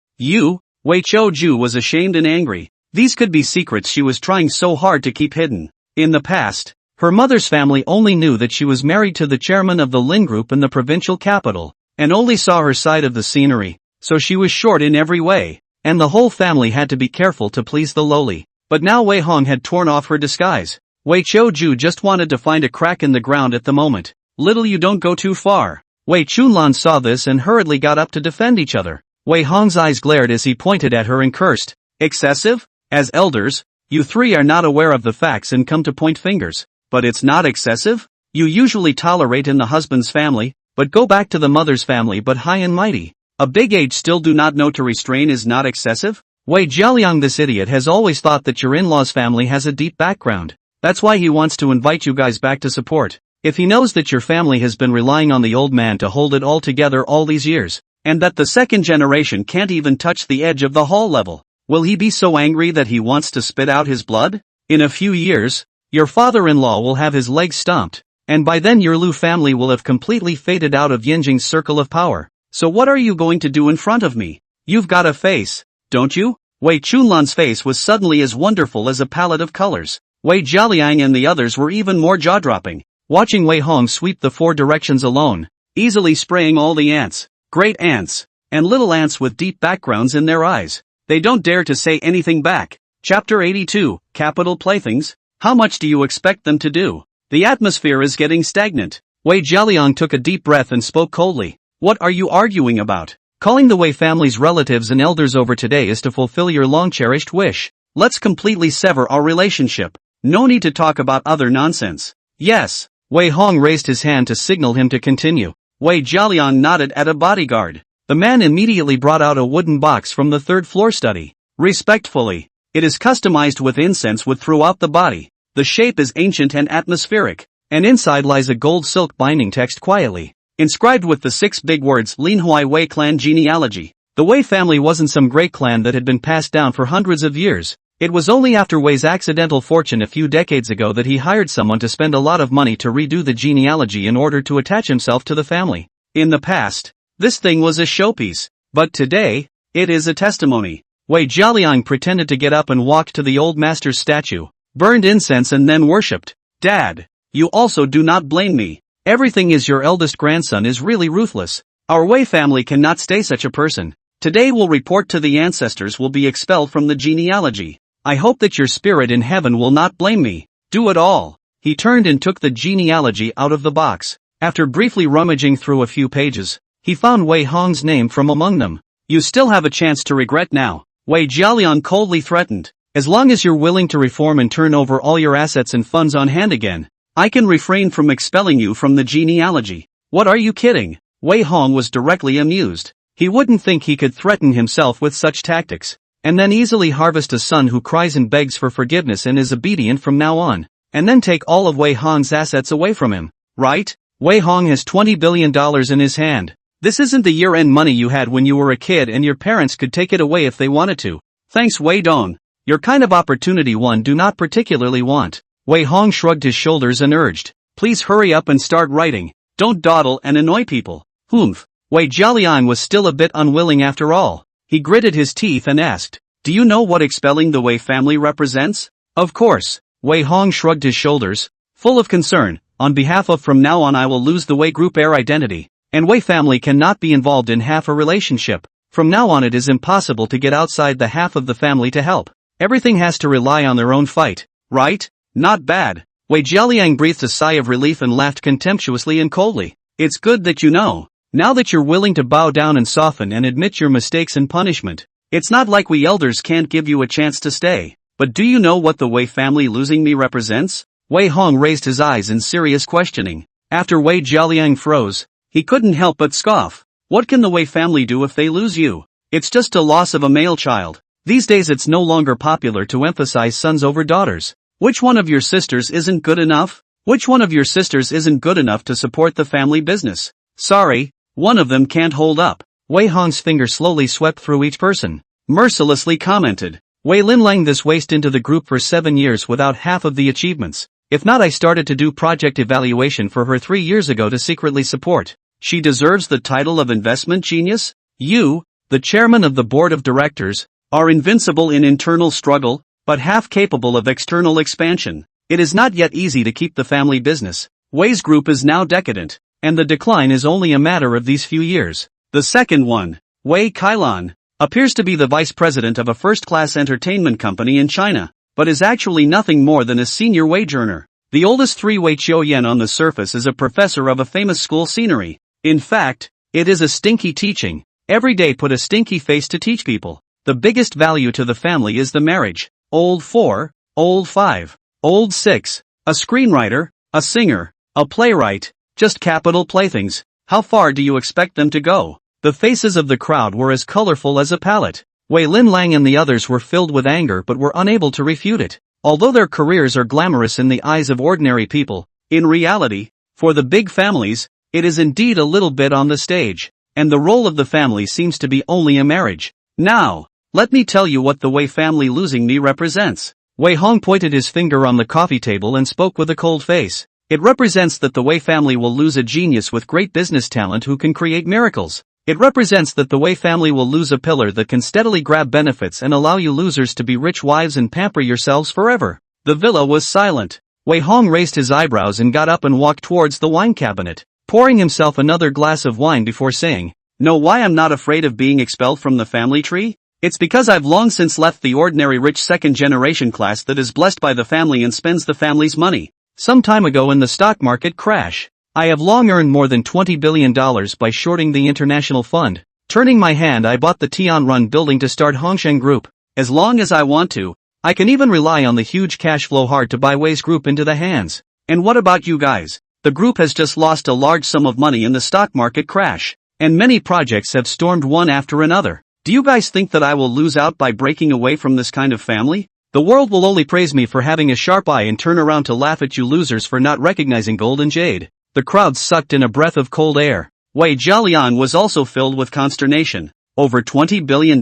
Wei Chou-ju was ashamed and angry. These could be secrets she was trying so hard to keep hidden. In the past, her mother's family only knew that she was married to the chairman of the Lin Group in the provincial capital, and only saw her side of the scenery, so she was short in every way, and the whole family had to be careful to please the lowly. But now Wei Hong had torn off her disguise. Wei Chou-ju just wanted to find a crack in the ground at the moment. Little you don't go too far. Wei Chunlan saw this and hurriedly got up to defend each other. Wei Hong's eyes glared as he pointed at her and cursed. Excessive? As elders, you 3 are not aware of the facts and come to point fingers. But it's not excessive? You usually tolerate in the husband's family, but go back to the mother's family but high and mighty. A big age still do not know to restrain is not excessive? Wei Jialiang, this idiot has always thought that your in-law's family has a deep background. That's why he wants to invite you guys back to support. If he knows that your family has been relying on the old man to hold it all together all these years, and that the second generation can't even touch the edge of the hall level, will he be so angry that he wants to spit out his blood? In a few years, your father-in-law will have his legs stomped, and by then your Lu family will have completely faded out of Yinjing's circle of power. So what are you going to do in front of me? You've got a face, don't you? Wei Chunlan's face was suddenly as wonderful as a palette of colors. Wei Jialiang and the others were even more jaw-dropping, watching Wei Hong sweep the 4 directions alone, easily spraying all the ants, great ants, and little ants with deep backgrounds in their eyes. They don't dare to say anything back. Chapter 82, Capital Playthings. How much do you expect them to do? The atmosphere is getting stagnant. Wei Jialiang took a deep breath and spoke coldly. What are you arguing about? Calling the Wei family's relatives and elders over today is to fulfill your long-cherished wish. Let's completely sever our relationship. No need to talk about other nonsense. Yes. Wei Hong raised his hand to signal him to continue. Wei Jialiang nodded at a bodyguard. The man immediately brought out a wooden box from the 3rd floor study. Respectfully. It is customized with incense wood throughout the body. The shape is ancient and atmospheric, and inside lies a gold silk binding text quietly inscribed with the 6 big words Linhuai Wei clan genealogy. The Wei family wasn't some great clan that had been passed down for hundreds of years. It was only after Wei's accidental fortune a few decades ago that he hired someone to spend a lot of money to redo the genealogy in order to attach himself to the family. In the past, this thing was a showpiece, but today, it is a testimony. Wei Jialiang pretended to get up and walked to the old master's statue, burned incense and then worshipped. Dad, you also do not blame me. Everything is your eldest grandson is really ruthless. Our Wei family cannot stay such a person. Today will report to the ancestors will be expelled from the genealogy. I hope that your spirit in heaven will not blame me. Do it all. He turned and took the genealogy out of the box. After briefly rummaging through a few pages, he found Wei Hong's name from among them. You still have a chance to regret now. Wei Jialiang coldly threatened. As long as you're willing to reform and turn over all your assets and funds on hand again, I can refrain from expelling you from the genealogy. What are you kidding? Wei Hong was directly amused. He wouldn't think he could threaten himself with such tactics, and then easily harvest a son who cries and begs for forgiveness and is obedient from now on, and then take all of Wei Hong's assets away from him, right? Wei Hong has $20 billion in his hand. This isn't the year-end money you had when you were a kid and your parents could take it away if they wanted to. Thanks Wei Dong. Your kind of opportunity one do not particularly want. Wei Hong shrugged his shoulders and urged, please hurry up and start writing. Don't dawdle and annoy people. Humph. Wei Jialiang was still a bit unwilling after all. He gritted his teeth and asked, do you know what expelling the Wei family represents? Of course. Wei Hong shrugged his shoulders, full of concern. On behalf of from now on I will lose the Wei group heir identity, and Wei family cannot be involved in half a relationship. From now on it is impossible to get outside the half of the family to help. Everything has to rely on their own fight, right? Not bad. Wei Jialiang breathed a sigh of relief and laughed contemptuously and coldly. It's good that you know. Now that you're willing to bow down and soften and admit your mistakes and punishment, it's not like we elders can't give you a chance to stay. But do you know what the Wei family losing me represents? Wei Hong raised his eyes in serious questioning. After Wei Jialiang froze, he couldn't help but scoff. What can the Wei family do if they lose you? It's just a loss of a male child. These days it's no longer popular to emphasize sons over daughters. Which one of your sisters isn't good enough? Which one of your sisters isn't good enough to support the family business? Sorry, one of them can't hold up. Wei Hong's finger slowly swept through each person, mercilessly commented. Wei Linlang this waste into the group for 7 years without half of the achievements. If not, I started to do project evaluation for her 3 years ago to secretly support. She deserves the title of investment genius? You, the chairman of the board of directors, are invincible in internal struggle, but half capable of external expansion. It is not yet easy to keep the family business. Wei's group is now decadent, and the decline is only a matter of these few years. The second one, Wei Kailan, appears to be the vice president of a first-class entertainment company in China, but is actually nothing more than a senior wage earner. The oldest 3 Wei Qiuyan on the surface is a professor of a famous school scenery. In fact, it is a stinky teaching. Every day put a stinky face to teach people. The biggest value to the family is the marriage. Old 4, old 5, old 6, a screenwriter, a singer, a playwright, just capital playthings. How far do you expect them to go? The faces of the crowd were as colorful as a palette. Wei Linlang and the others were filled with anger but were unable to refute it. Although their careers are glamorous in the eyes of ordinary people, in reality, For the big families, it is indeed a little bit on the stage, and the role of the family seems to be only a marriage. Now, let me tell you what the Wei family losing me represents. Wei Hong pointed his finger on the coffee table and spoke with a cold face. It represents that the Wei family will lose a genius with great business talent who can create miracles. It represents that the Wei family will lose a pillar that can steadily grab benefits and allow you losers to be rich wives and pamper yourselves forever. The villa was silent. Wei Hong raised his eyebrows and got up and walked towards the wine cabinet, pouring himself another glass of wine before saying, "Know why I'm not afraid of being expelled from the family tree? It's because I've long since left the ordinary rich second-generation class that is blessed by the family and spends the family's money. Some time ago in the stock market crash, I have long earned more than $20 billion by shorting the international fund. Turning my hand, I bought the Tianrun building to start Hongsheng Group. As long as I want to, I can even rely on the huge cash flow hard to buy Wei's group into the hands. And what about you guys? The group has just lost a large sum of money in the stock market crash, and many projects have stormed one after another. Do you guys think that I will lose out by breaking away from this kind of family? The world will only praise me for having a sharp eye and turn around to laugh at you losers for not recognizing gold and jade." The crowd sucked in a breath of cold air. Wei Jialian was also filled with consternation. Over $20 billion?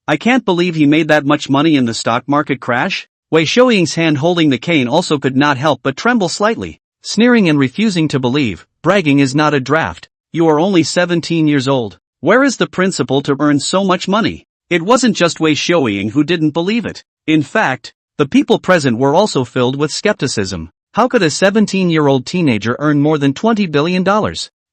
I can't believe he made that much money in the stock market crash? Wei Shouying's hand holding the cane also could not help but tremble slightly, sneering and refusing to believe. Bragging is not a draft. You are only 17 years old. Where is the principle to earn so much money? It wasn't just Wei Shouying who didn't believe it. In fact, the people present were also filled with skepticism. How could a 17-year-old teenager earn more than $20 billion?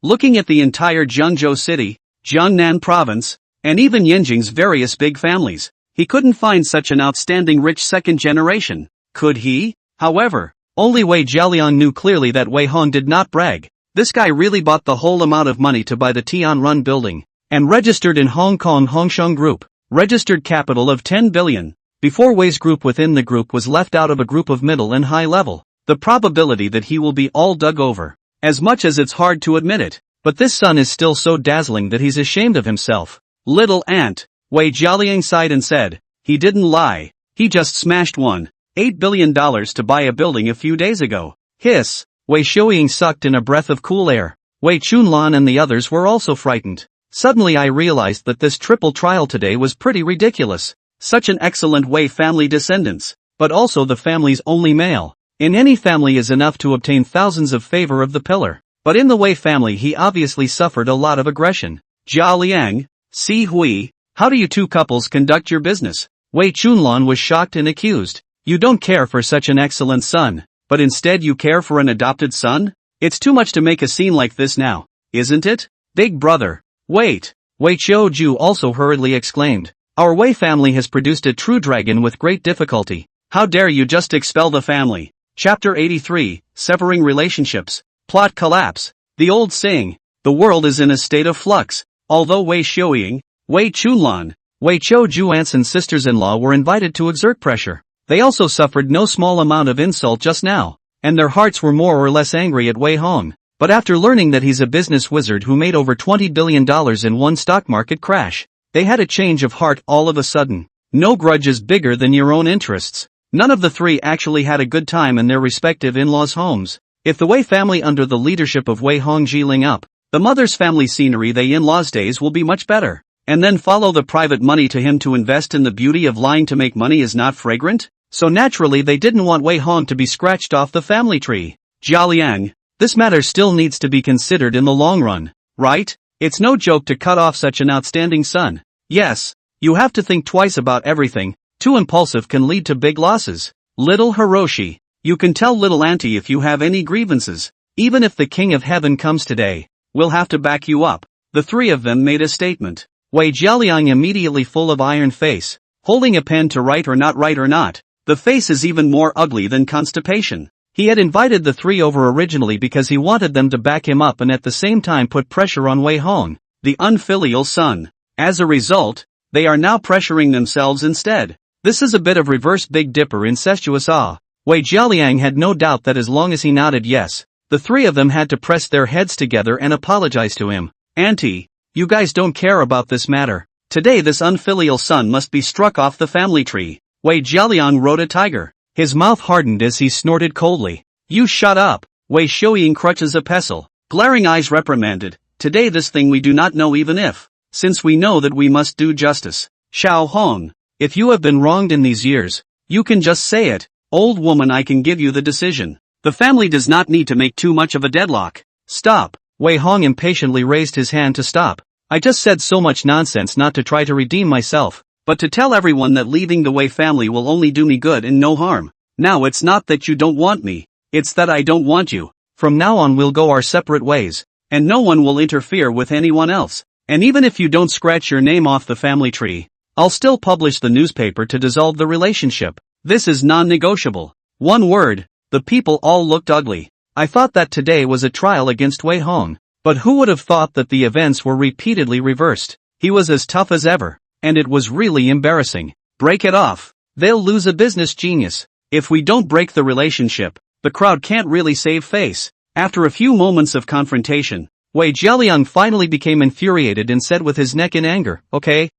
Looking at the entire Jiangzhou city, Jiangnan province, and even Yanjing's various big families, he couldn't find such an outstanding rich second generation. Could he? However, only Wei Jialian knew clearly that Wei Hong did not brag. This guy really bought the whole amount of money to buy the Tianrun building, and registered in Hong Kong Hongsheng Group, registered capital of 10 billion. Before Wei's group within the group was left out of a group of middle and high level. The probability that he will be all dug over. As much as it's hard to admit it, but this son is still so dazzling that he's ashamed of himself. Little aunt, Wei Jialiang sighed and said, he didn't lie. He just smashed $8 billion to buy a building a few days ago. Hiss, Wei Shouying sucked in a breath of cool air. Wei Chunlan and the others were also frightened. Suddenly I realized that this triple trial today was pretty ridiculous. Such an excellent Wei family descendants, but also the family's only male. In any family is enough to obtain thousands of favor of the pillar, but in the Wei family he obviously suffered a lot of aggression. Jia Liang, Si Hui, how do you two couples conduct your business? Wei Chunlan was shocked and accused. You don't care for such an excellent son, but instead you care for an adopted son? It's too much to make a scene like this now, isn't it? Big brother. Wait, Wei Qiuju also hurriedly exclaimed. Our Wei family has produced a true dragon with great difficulty. How dare you just expel the family? Chapter 83, Severing Relationships. Plot collapse. The old saying, the world is in a state of flux. Although Wei Shouying, Wei Chunlan, Wei Qiuju aunts and sisters-in-law were invited to exert pressure, they also suffered no small amount of insult just now, and their hearts were more or less angry at Wei Hong. But after learning that he's a business wizard who made over $20 billion in one stock market crash, they had a change of heart all of a sudden. No grudge is bigger than your own interests. None of the three actually had a good time in their respective in-laws' homes. If the Wei family under the leadership of Wei Hong Jiling up, the mother's family scenery they in-laws days will be much better. And then follow the private money to him to invest in the beauty of lying to make money is not fragrant? So naturally they didn't want Wei Hong to be scratched off the family tree. Jia Liang, this matter still needs to be considered in the long run, right? It's no joke to cut off such an outstanding son. Yes, you have to think twice about everything. Too impulsive can lead to big losses. Little Hiroshi, you can tell little auntie if you have any grievances. Even if the King of Heaven comes today, we'll have to back you up. The three of them made a statement. Wei Jialiang immediately full of iron face, holding a pen to write or not. The face is even more ugly than constipation. He had invited the three over originally because he wanted them to back him up and at the same time put pressure on Wei Hong, the unfilial son. As a result, they are now pressuring themselves instead. This is a bit of reverse Big Dipper incestuous awe. Wei Jialiang had no doubt that as long as he nodded yes, the three of them had to press their heads together and apologize to him. Auntie, you guys don't care about this matter. Today this unfilial son must be struck off the family tree. Wei Jialiang rode a tiger. His mouth hardened as he snorted coldly. You shut up. Wei Xiaoying crutches a pestle. Glaring eyes reprimanded. Today this thing we do not know even if. Since we know that we must do justice. Xiao Hong. If you have been wronged in these years, you can just say it. Old woman, I can give you the decision. The family does not need to make too much of a deadlock. Stop. Wei Hong impatiently raised his hand to stop. I just said so much nonsense not to try to redeem myself, but to tell everyone that leaving the Wei family will only do me good and no harm. Now it's not that you don't want me, it's that I don't want you. From now on we'll go our separate ways, and no one will interfere with anyone else. And even if you don't scratch your name off the family tree, I'll still publish the newspaper to dissolve the relationship. This is non-negotiable. One word. The people all looked ugly. I thought that today was a trial against Wei Hong, but who would have thought that the events were repeatedly reversed? He was as tough as ever, and it was really embarrassing. Break it off. They'll lose a business genius. If we don't break the relationship, the crowd can't really save face. After a few moments of confrontation, Wei Jialiang finally became infuriated and said with his neck in anger, Okay.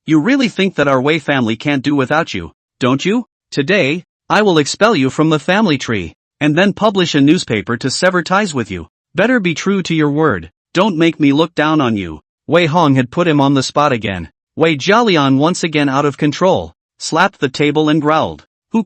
You really think that our Wei family can't do without you, don't you? Today, I will expel you from the family tree, and then publish a newspaper to sever ties with you. Better be true to your word. Don't make me look down on you. Wei Hong had put him on the spot again. Wei Jialiang, once again out of control, slapped the table and growled. Who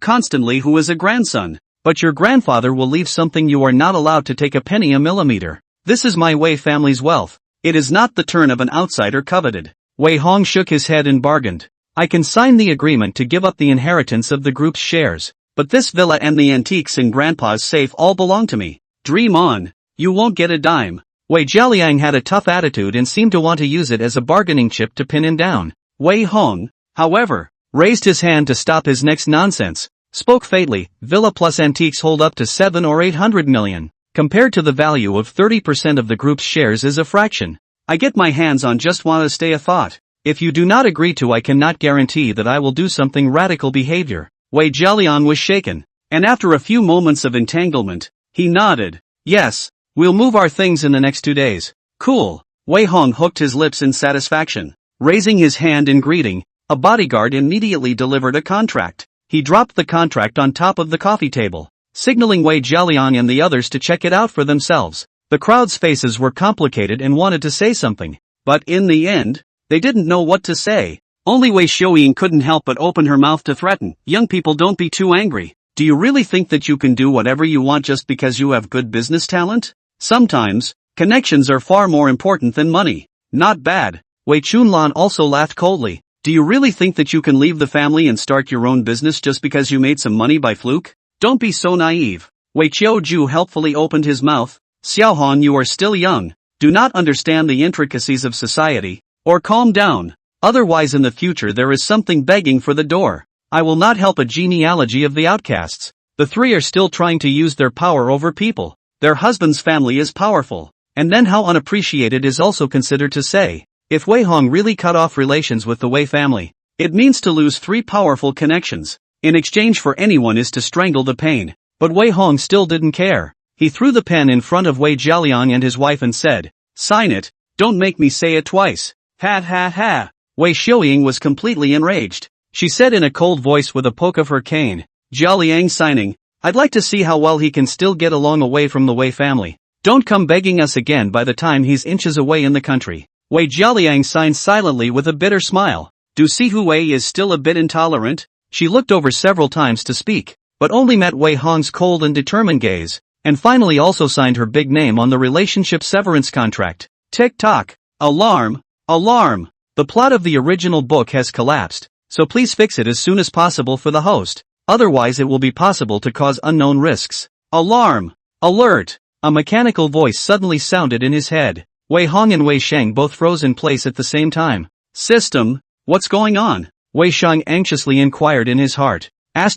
is a grandson? But your grandfather will leave something you are not allowed to take a penny a millimeter. This is my Wei family's wealth. It is not the turn of an outsider coveted. Wei Hong shook his head and bargained. I can sign the agreement to give up the inheritance of the group's shares, but this villa and the antiques in Grandpa's safe all belong to me. Dream on. You won't get a dime. Wei Jialiang had a tough attitude and seemed to want to use it as a bargaining chip to pin him down. Wei Hong, however, raised his hand to stop his next nonsense, spoke fatally, Villa plus antiques hold up to 7 or 800 million. Compared to the value of 30% of the group's shares is a fraction. I get my hands on just want to stay a thought. If you do not agree to, I cannot guarantee that I will do something radical behavior. Wei Jialiang was shaken, and after a few moments of entanglement, he nodded. Yes, we'll move our things in the next 2 days. Cool. Wei Hong hooked his lips in satisfaction. Raising his hand in greeting, a bodyguard immediately delivered a contract. He dropped the contract on top of the coffee table, signaling Wei Jialiang and the others to check it out for themselves. The crowd's faces were complicated and wanted to say something, but in the end, they didn't know what to say. Only Wei Xiaoying couldn't help but open her mouth to threaten. Young people, don't be too angry. Do you really think that you can do whatever you want just because you have good business talent? Sometimes, connections are far more important than money. Not bad. Wei Chunlan also laughed coldly. Do you really think that you can leave the family and start your own business just because you made some money by fluke? Don't be so naive. Wei Qiuju helpfully opened his mouth. Xiaohan, you are still young, do not understand the intricacies of society, or calm down. Otherwise in the future there is something begging for the door. I will not help a genealogy of the outcasts. The three are still trying to use their power over people. Their husband's family is powerful. And then how unappreciated is also considered to say. If Wei Hong really cut off relations with the Wei family, it means to lose 3 powerful connections. In exchange for anyone is to strangle the pain. But Wei Hong still didn't care. He threw the pen in front of Wei Jialiang and his wife and said, Sign it, don't make me say it twice. Ha ha ha. Wei Xiaoying was completely enraged. She said in a cold voice with a poke of her cane, Jialiang signing, I'd like to see how well he can still get along away from the Wei family. Don't come begging us again by the time he's inches away in the country. Wei Jialiang signed silently with a bitter smile. Do see Hu Wei is still a bit intolerant? She looked over several times to speak, but only met Wei Hong's cold and determined gaze, and finally also signed her big name on the relationship severance contract. Tick-tock. Alarm. Alarm. The plot of the original book has collapsed, so please fix it as soon as possible for the host, otherwise it will be possible to cause unknown risks. Alarm. Alert. A mechanical voice suddenly sounded in his head. Wei Hong and Wei Sheng both froze in place at the same time. System, what's going on? Wei Sheng anxiously inquired in his heart. I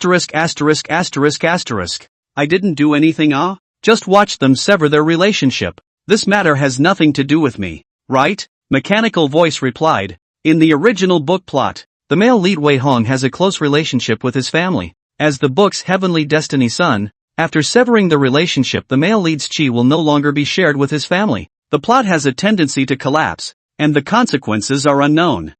didn't do anything, Just watch them sever their relationship. This matter has nothing to do with me, right? Mechanical voice replied. In the original book plot, the male lead Wei Hong has a close relationship with his family. As the book's heavenly destiny son, after severing the relationship the male lead's chi will no longer be shared with his family. The plot has a tendency to collapse, and the consequences are unknown.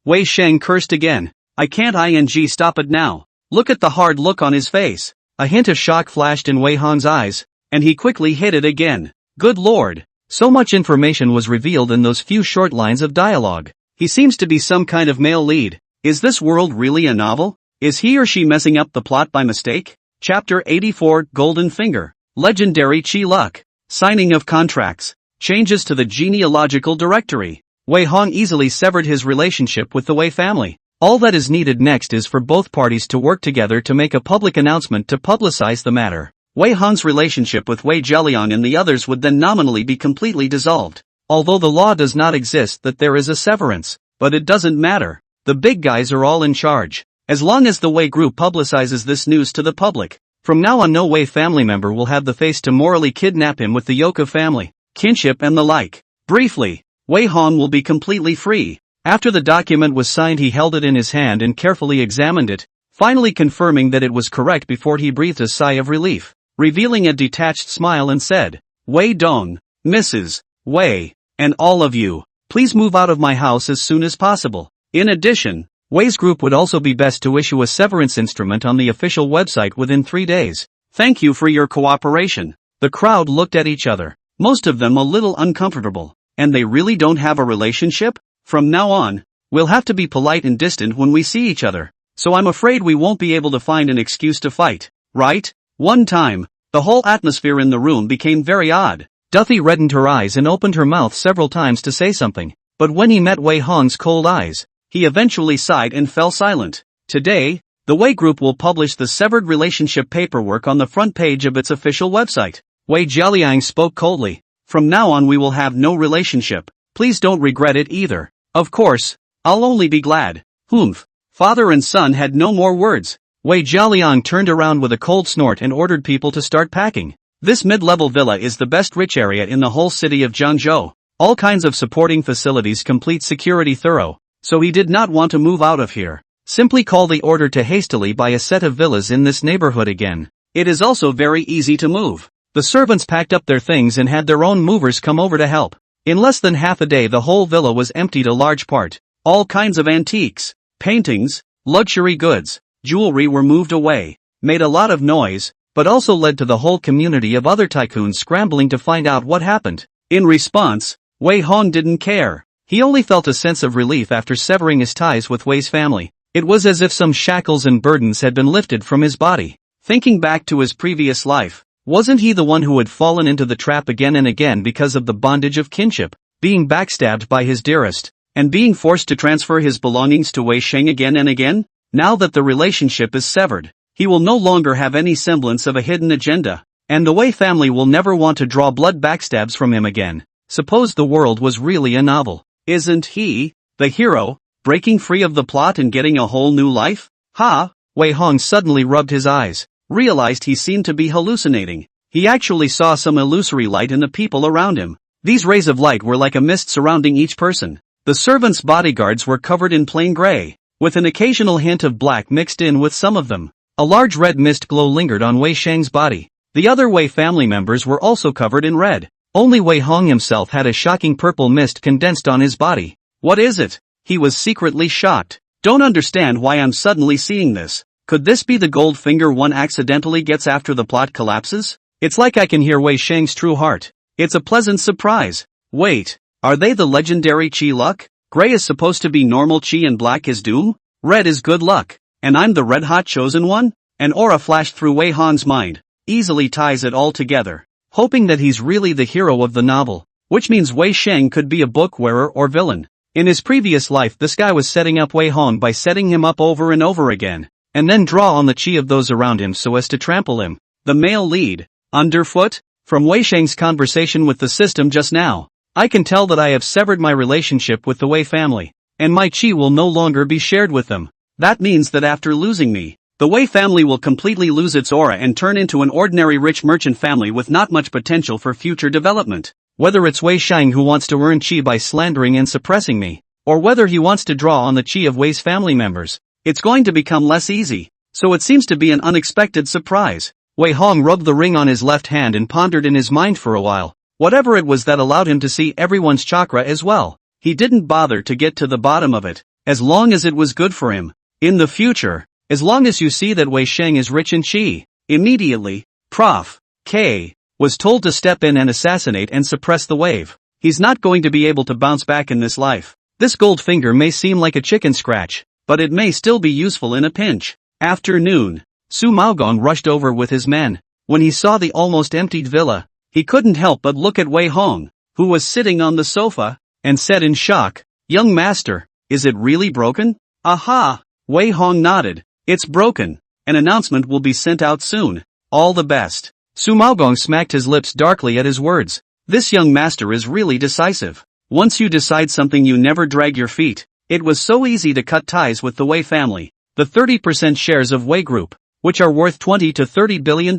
Wei Sheng cursed again. I can't stop it now. Look at the hard look on his face. A hint of shock flashed in Wei Hong's eyes, and he quickly hid it again. Good lord! So much information was revealed in those few short lines of dialogue. He seems to be some kind of male lead. Is this world really a novel? Is he or she messing up the plot by mistake? Chapter 84 Golden Finger. Legendary Chi Luck. Signing of contracts. Changes to the genealogical directory. Wei Hong easily severed his relationship with the Wei family. All that is needed next is for both parties to work together to make a public announcement to publicize the matter. Wei Hong's relationship with Wei Zheliang and the others would then nominally be completely dissolved. Although the law does not exist that there is a severance, but it doesn't matter. The big guys are all in charge. As long as the Wei group publicizes this news to the public, from now on no Wei family member will have the face to morally kidnap him with the yoke of family, kinship and the like. Briefly, Wei Hong will be completely free. After the document was signed he held it in his hand and carefully examined it, finally confirming that it was correct before he breathed a sigh of relief, revealing a detached smile and said, Wei Dong, Mrs. Wei, and all of you, please move out of my house as soon as possible. In addition, Wei's group would also be best to issue a severance instrument on the official website within 3 days. Thank you for your cooperation. The crowd looked at each other, most of them a little uncomfortable. And they really don't have a relationship? From now on, we'll have to be polite and distant when we see each other. So I'm afraid we won't be able to find an excuse to fight, right? One time, the whole atmosphere in the room became very odd. Duffy reddened her eyes and opened her mouth several times to say something, but when he met Wei Hong's cold eyes, he eventually sighed and fell silent. Today, the Wei group will publish the severed relationship paperwork on the front page of its official website. Wei Zheliang spoke coldly. From now on we will have no relationship. Please don't regret it either. Of course, I'll only be glad. Humph. Father and son had no more words. Wei Zheliang turned around with a cold snort and ordered people to start packing. This mid-level villa is the best rich area in the whole city of Zhangzhou. All kinds of supporting facilities, complete security thorough. So he did not want to move out of here. Simply call the order to hastily buy a set of villas in this neighborhood again. It is also very easy to move. The servants packed up their things and had their own movers come over to help. In less than half a day the whole villa was emptied a large part. All kinds of antiques, paintings, luxury goods, jewelry were moved away, made a lot of noise, but also led to the whole community of other tycoons scrambling to find out what happened. In response, Wei Hong didn't care. He only felt a sense of relief after severing his ties with Wei's family. It was as if some shackles and burdens had been lifted from his body. Thinking back to his previous life, wasn't he the one who had fallen into the trap again and again because of the bondage of kinship, being backstabbed by his dearest, and being forced to transfer his belongings to Wei Sheng again and again? Now that the relationship is severed, he will no longer have any semblance of a hidden agenda, and the Wei family will never want to draw blood backstabs from him again. Suppose the world was really a novel. Isn't he, the hero, breaking free of the plot and getting a whole new life? Ha! Wei Hong suddenly rubbed his eyes, realized he seemed to be hallucinating. He actually saw some illusory light in the people around him. These rays of light were like a mist surrounding each person. The servants' bodyguards were covered in plain gray, with an occasional hint of black mixed in with some of them. A large red mist glow lingered on Wei Sheng's body. The other Wei family members were also covered in red. Only Wei Hong himself had a shocking purple mist condensed on his body. What is it? He was secretly shocked. Don't understand why I'm suddenly seeing this. Could this be the gold finger one accidentally gets after the plot collapses? It's like I can hear Wei Sheng's true heart. It's a pleasant surprise. Wait, are they the legendary Chi Luck? Gray is supposed to be normal Chi and black is doom? Red is good luck. And I'm the red-hot chosen one? An aura flashed through Wei Hong's mind, easily ties it all together. Hoping that he's really the hero of the novel, which means Wei Sheng could be a book-wearer or villain. In his previous life this guy was setting up Wei Hong by setting him up over and over again, and then draw on the chi of those around him so as to trample him. The male lead, underfoot? From Wei Sheng's conversation with the system just now, I can tell that I have severed my relationship with the Wei family, and my chi will no longer be shared with them. That means that after losing me, the Wei family will completely lose its aura and turn into an ordinary rich merchant family with not much potential for future development. Whether it's Wei Sheng who wants to earn chi by slandering and suppressing me, or whether he wants to draw on the chi of Wei's family members, it's going to become less easy. So it seems to be an unexpected surprise. Wei Hong rubbed the ring on his left hand and pondered in his mind for a while. Whatever it was that allowed him to see everyone's chakra as well. He didn't bother to get to the bottom of it, as long as it was good for him. In the future, as long as you see that Wei Sheng is rich in chi, Immediately, Prof. K. was told to step in and assassinate and suppress the wave. He's not going to be able to bounce back in this life. This gold finger may seem like a chicken scratch, but it may still be useful in a pinch. Afternoon. Su Maogong rushed over with his men. When he saw the almost emptied villa, he couldn't help but look at Wei Hong, who was sitting on the sofa, and said in shock, "Young master, is it really broken?" "Aha!" Wei Hong nodded. "It's broken. An announcement will be sent out soon. All the best." Su Maogong smacked his lips darkly at his words. This young master is really decisive. Once you decide something, you never drag your feet. It was so easy to cut ties with the Wei family. The 30% shares of Wei Group, which are worth $20 to $30 billion,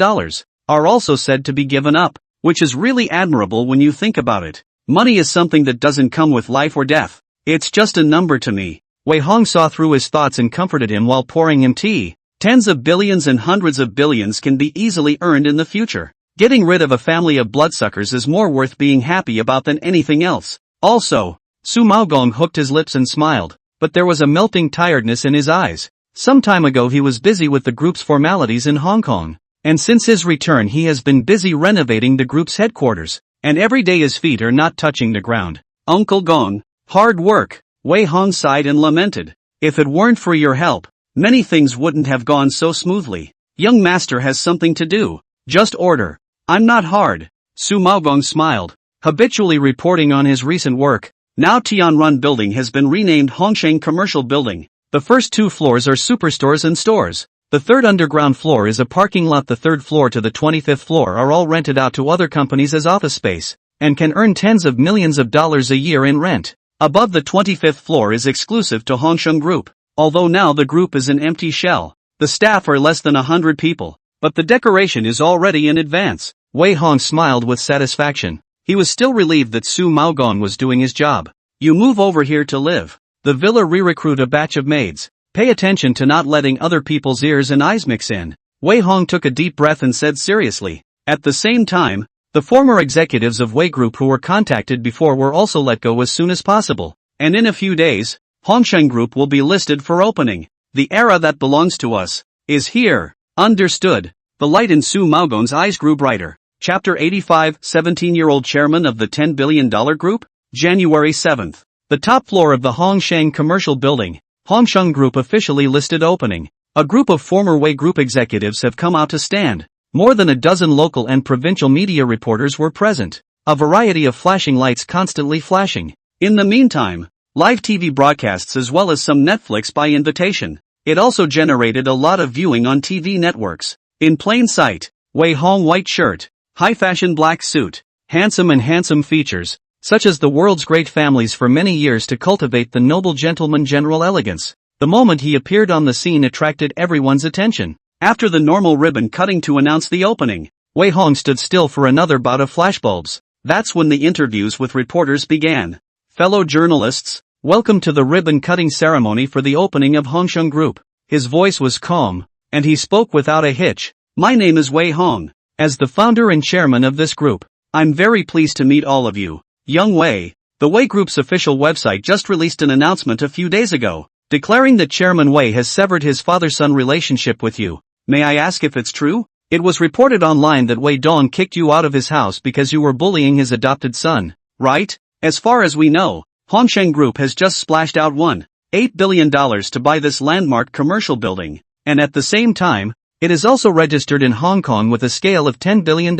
are also said to be given up, which is really admirable when you think about it. Money is something that doesn't come with life or death. It's just a number to me. Wei Hong saw through his thoughts and comforted him while pouring him tea. Tens of billions and hundreds of billions can be easily earned in the future. Getting rid of a family of bloodsuckers is more worth being happy about than anything else. Also, Su Maogong hooked his lips and smiled, but there was a melting tiredness in his eyes. Some time ago he was busy with the group's formalities in Hong Kong, and since his return he has been busy renovating the group's headquarters, and every day his feet are not touching the ground. "Uncle Gong, hard work," Wei Hong sighed and lamented. "If it weren't for your help, many things wouldn't have gone so smoothly. Young master has something to do. Just order. I'm not hard." Su Maogong smiled, habitually reporting on his recent work. Now Tianrun Building has been renamed Hongsheng Commercial Building. The first 2 floors are superstores and stores. The third underground floor is a parking lot. The third floor to the 25th floor are all rented out to other companies as office space, and can earn tens of millions of dollars a year in rent. Above the 25th floor is exclusive to Hongsheng Group. Although now the group is an empty shell, the staff are less than 100 people, but the decoration is already in advance. Wei Hong smiled with satisfaction. He was still relieved that Su Maogong was doing his job. "You move over here to live. The villa re-recruit a batch of maids. Pay attention to not letting other people's ears and eyes mix in." Wei Hong took a deep breath and said seriously. At the same time, the former executives of Wei Group who were contacted before were also let go as soon as possible, and in a few days, Hongsheng Group will be listed for opening. The era that belongs to us is here. Understood. The light in Su Maogong's eyes grew brighter. Chapter 85, 17-year-old chairman of the $10 billion group? January 7th. The top floor of the Hongsheng Commercial Building, Hongsheng Group officially listed opening. A group of former Wei Group executives have come out to stand. More than a dozen local and provincial media reporters were present. A variety of flashing lights constantly flashing. In the meantime, live TV broadcasts as well as some Netflix by invitation. It also generated a lot of viewing on TV networks. In plain sight, Wei Hong white shirt, high-fashion black suit, handsome features, such as the world's great families for many years to cultivate the noble gentleman general elegance. The moment he appeared on the scene attracted everyone's attention. After the normal ribbon cutting to announce the opening, Wei Hong stood still for another bout of flashbulbs. That's when the interviews with reporters began. "Fellow journalists, welcome to the ribbon-cutting ceremony for the opening of Hongsheng Group." His voice was calm, and he spoke without a hitch. "My name is Wei Hong. As the founder and chairman of this group, I'm very pleased to meet all of you. Young Wei." The Wei Group's official website just released an announcement a few days ago, declaring that Chairman Wei has severed his father-son relationship with you. "May I ask if it's true? It was reported online that Wei Dong kicked you out of his house because you were bullying his adopted son, right?" As far as we know, Hongsheng Group has just splashed out $1.8 billion to buy this landmark commercial building, and at the same time, it is also registered in Hong Kong with a scale of $10 billion.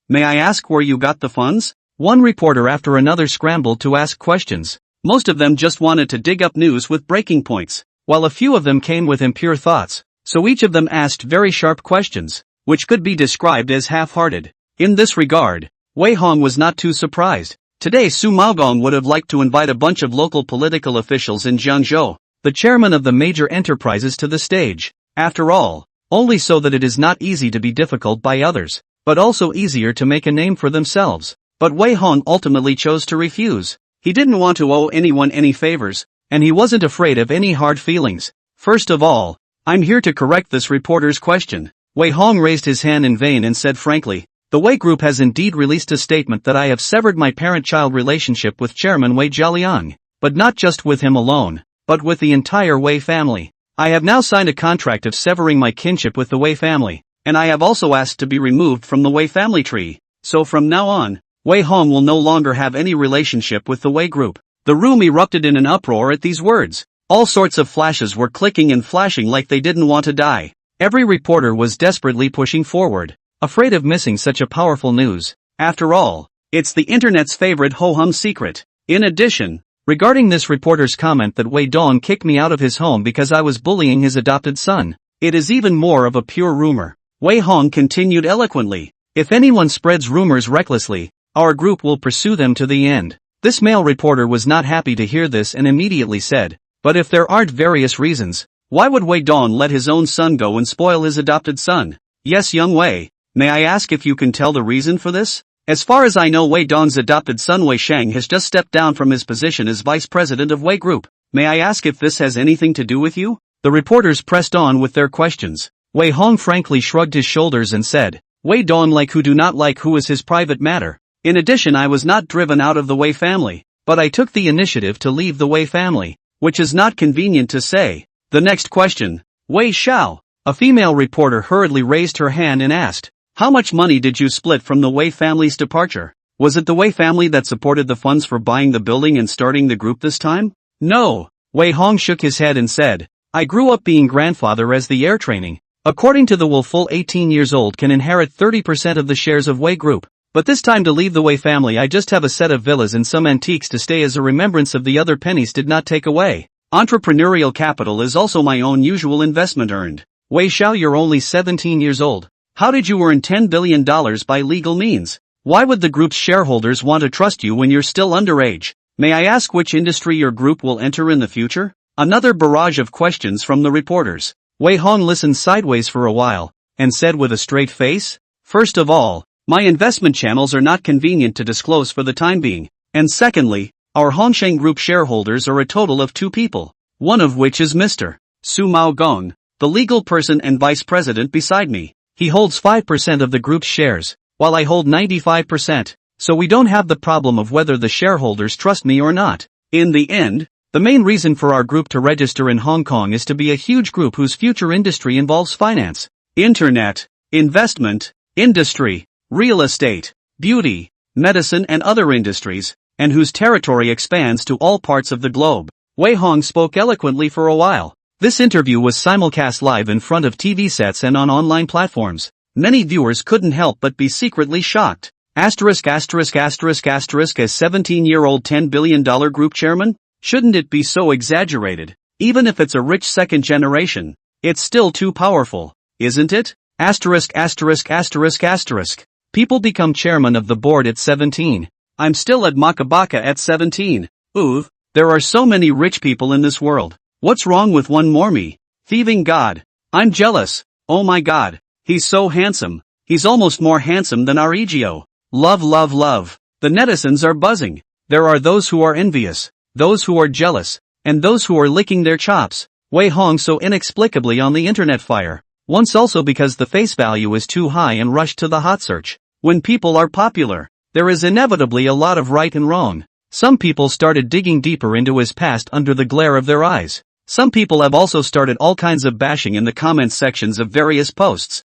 "May I ask where you got the funds?" One reporter after another scrambled to ask questions. Most of them just wanted to dig up news with breaking points, while a few of them came with impure thoughts, so each of them asked very sharp questions, which could be described as half-hearted. In this regard, Wei Hong was not too surprised. Today Su Maogong would have liked to invite a bunch of local political officials in Jiangzhou, the chairman of the major enterprises, to the stage. After all, only so that it is not easy to be difficult by others, but also easier to make a name for themselves. But Wei Hong ultimately chose to refuse. He didn't want to owe anyone any favors, and he wasn't afraid of any hard feelings. "First of all, I'm here to correct this reporter's question." Wei Hong raised his hand in vain and said frankly, "The Wei Group has indeed released a statement that I have severed my parent-child relationship with Chairman Wei Jialiang, but not just with him alone, but with the entire Wei family. I have now signed a contract of severing my kinship with the Wei family. and I have also asked to be removed from the Wei family tree. So from now on, Wei Hong will no longer have any relationship with the Wei group. The room erupted in an uproar at these words. All sorts of flashes were clicking and flashing like they didn't want to die. Every reporter was desperately pushing forward, afraid of missing such a powerful news. After all, it's the internet's favorite ho-hum secret. In addition, regarding this reporter's comment that Wei Dong kicked me out of his home because I was bullying his adopted son, it is even more of a pure rumor. Wei Hong continued eloquently. If anyone spreads rumors recklessly, our group will pursue them to the end. This male reporter was not happy to hear this and immediately said, but if there aren't various reasons, why would Wei Dong let his own son go and spoil his adopted son? Yes, young Wei, may I ask if you can tell the reason for this? As far as I know, Wei Dong's adopted son Wei Shang has just stepped down from his position as vice president of Wei Group. May I ask if this has anything to do with you? The reporters pressed on with their questions. Wei Hong frankly shrugged his shoulders and said, Wei Dong like who do not like who is his private matter. In addition, I was not driven out of the Wei family, but I took the initiative to leave the Wei family, which is not convenient to say. The next question, Wei Xiao. A female reporter hurriedly raised her hand and asked, how much money did you split from the Wei family's departure? Was it the Wei family that supported the funds for buying the building and starting the group this time? No. Wei Hong shook his head and said, I grew up being grandfather as the heir training. According to the will, full 18 years old can inherit 30% of the shares of Wei Group. But this time to leave the Wei family I just have a set of villas and some antiques to stay as a remembrance of the other pennies did not take away. Entrepreneurial capital is also my own usual investment earned. Wei Xiao, you're only 17 years old. How did you earn $10 billion by legal means? Why would the group's shareholders want to trust you when you're still underage? May I ask which industry your group will enter in the future? Another barrage of questions from the reporters. Wei Hong listened sideways for a while, and said with a straight face, first of all, my investment channels are not convenient to disclose for the time being, and secondly, our Hongsheng Group shareholders are a total of 2 people, one of which is Mr. Su Mao Gong, the legal person and vice president beside me. He holds 5% of the group's shares, while I hold 95%, so we don't have the problem of whether the shareholders trust me or not. In the end, the main reason for our group to register in Hong Kong is to be a huge group whose future industry involves finance, internet, investment, industry, real estate, beauty, medicine and other industries, and whose territory expands to all parts of the globe. Wei Hong spoke eloquently for a while. This interview was simulcast live in front of TV sets and on online platforms. Many viewers couldn't help but be secretly shocked. As 17-year-old $10 billion group chairman? Shouldn't it be so exaggerated? Even if it's a rich second generation, it's still too powerful, isn't it? People become chairman of the board at 17. I'm still at Makabaka at 17. Ooh, there are so many rich people in this world. What's wrong with one more me? Thieving God. I'm jealous. Oh my God. He's so handsome. He's almost more handsome than our Egio. Love, love, love. The netizens are buzzing. There are those who are envious, those who are jealous, and those who are licking their chops. Wei Hong so inexplicably on the internet fire. Once also because the face value is too high and rushed to the hot search. When people are popular, there is inevitably a lot of right and wrong. Some people started digging deeper into his past under the glare of their eyes. Some people have also started all kinds of bashing in the comments sections of various posts.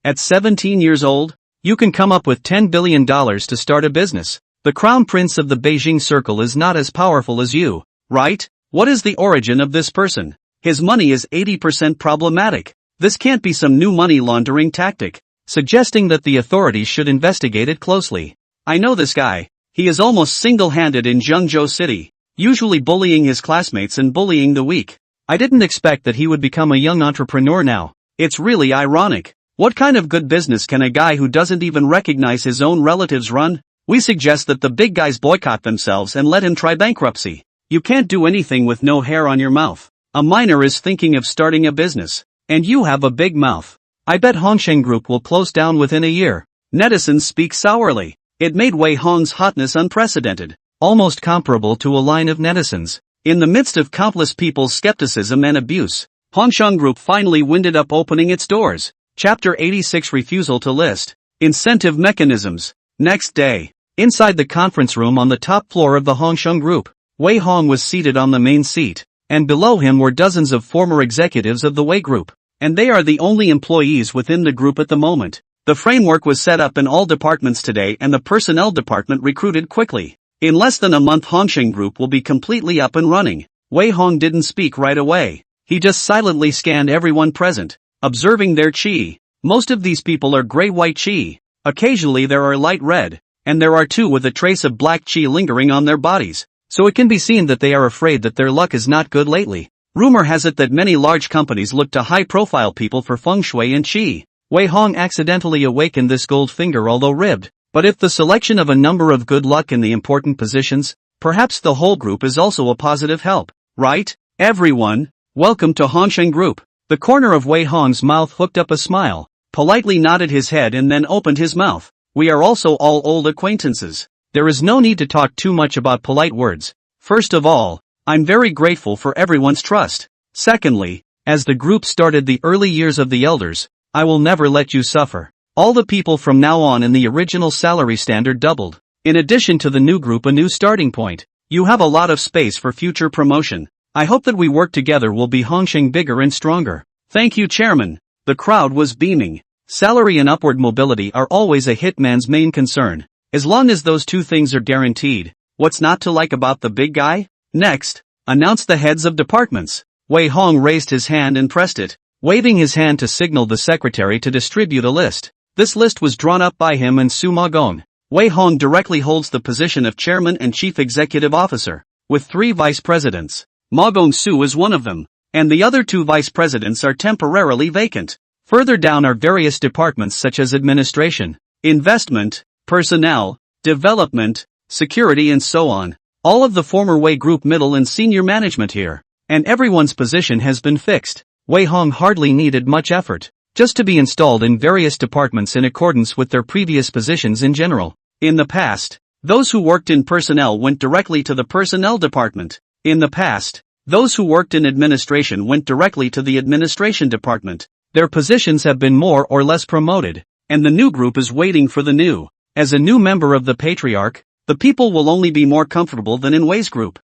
At 17 years old, you can come up with $10 billion to start a business. The crown prince of the Beijing circle is not as powerful as you, right? What is the origin of this person? His money is 80% problematic. This can't be some new money laundering tactic, suggesting that the authorities should investigate it closely. I know this guy. He is almost single-handed in Zhengzhou City, usually bullying his classmates and bullying the weak. I didn't expect that he would become a young entrepreneur now. It's really ironic. What kind of good business can a guy who doesn't even recognize his own relatives run? We suggest that the big guys boycott themselves and let him try bankruptcy. You can't do anything with no hair on your mouth. A minor is thinking of starting a business, and you have a big mouth. I bet Hongsheng Group will close down within a year. Netizens speak sourly. It made Wei Hong's hotness unprecedented, almost comparable to a line of netizens. In the midst of countless people's skepticism and abuse, Hongsheng Group finally winded up opening its doors. Chapter 86, Refusal to List. Incentive Mechanisms. Next day, inside the conference room on the top floor of the Hongsheng Group, Wei Hong was seated on the main seat, and below him were dozens of former executives of the Wei Group, and they are the only employees within the group at the moment. The framework was set up in all departments today and the personnel department recruited quickly. In less than a month Hongsheng Group will be completely up and running. Wei Hong didn't speak right away. He just silently scanned everyone present, observing their qi. Most of these people are gray-white qi. Occasionally there are light red, and there are two with a trace of black qi lingering on their bodies, so it can be seen that they are afraid that their luck is not good lately. Rumor has it that many large companies look to high-profile people for feng shui and qi. Wei Hong accidentally awakened this gold finger although ribbed, but if the selection of a number of good luck in the important positions, perhaps the whole group is also a positive help, right? Everyone, welcome to Hongsheng Group. The corner of Wei Hong's mouth hooked up a smile, politely nodded his head and then opened his mouth. We are also all old acquaintances. There is no need to talk too much about polite words. First of all, I'm very grateful for everyone's trust. Secondly, as the group started the early years of the elders, I will never let you suffer. All the people from now on in the original salary standard doubled. In addition to the new group a new starting point. You have a lot of space for future promotion. I hope that we work together will be Hongsheng bigger and stronger. Thank you, Chairman. The crowd was beaming. Salary and upward mobility are always a hitman's main concern. As long as those two things are guaranteed, what's not to like about the big guy? Next, announce the heads of departments. Wei Hong raised his hand and pressed it, waving his hand to signal the secretary to distribute a list. This list was drawn up by him and Su Magong. Wei Hong directly holds the position of chairman and chief executive officer, with 3 vice presidents. Magong Su is one of them, and the other 2 vice presidents are temporarily vacant. Further down are various departments such as administration, investment, personnel, development, security and so on. All of the former Wei Group middle and senior management here, and everyone's position has been fixed. Wei Hong hardly needed much effort, just to be installed in various departments in accordance with their previous positions in general. In the past, those who worked in personnel went directly to the personnel department. In the past, those who worked in administration went directly to the administration department. Their positions have been more or less promoted, and the new group is waiting for the new. As a new member of the patriarch, the people will only be more comfortable than in Wei's group.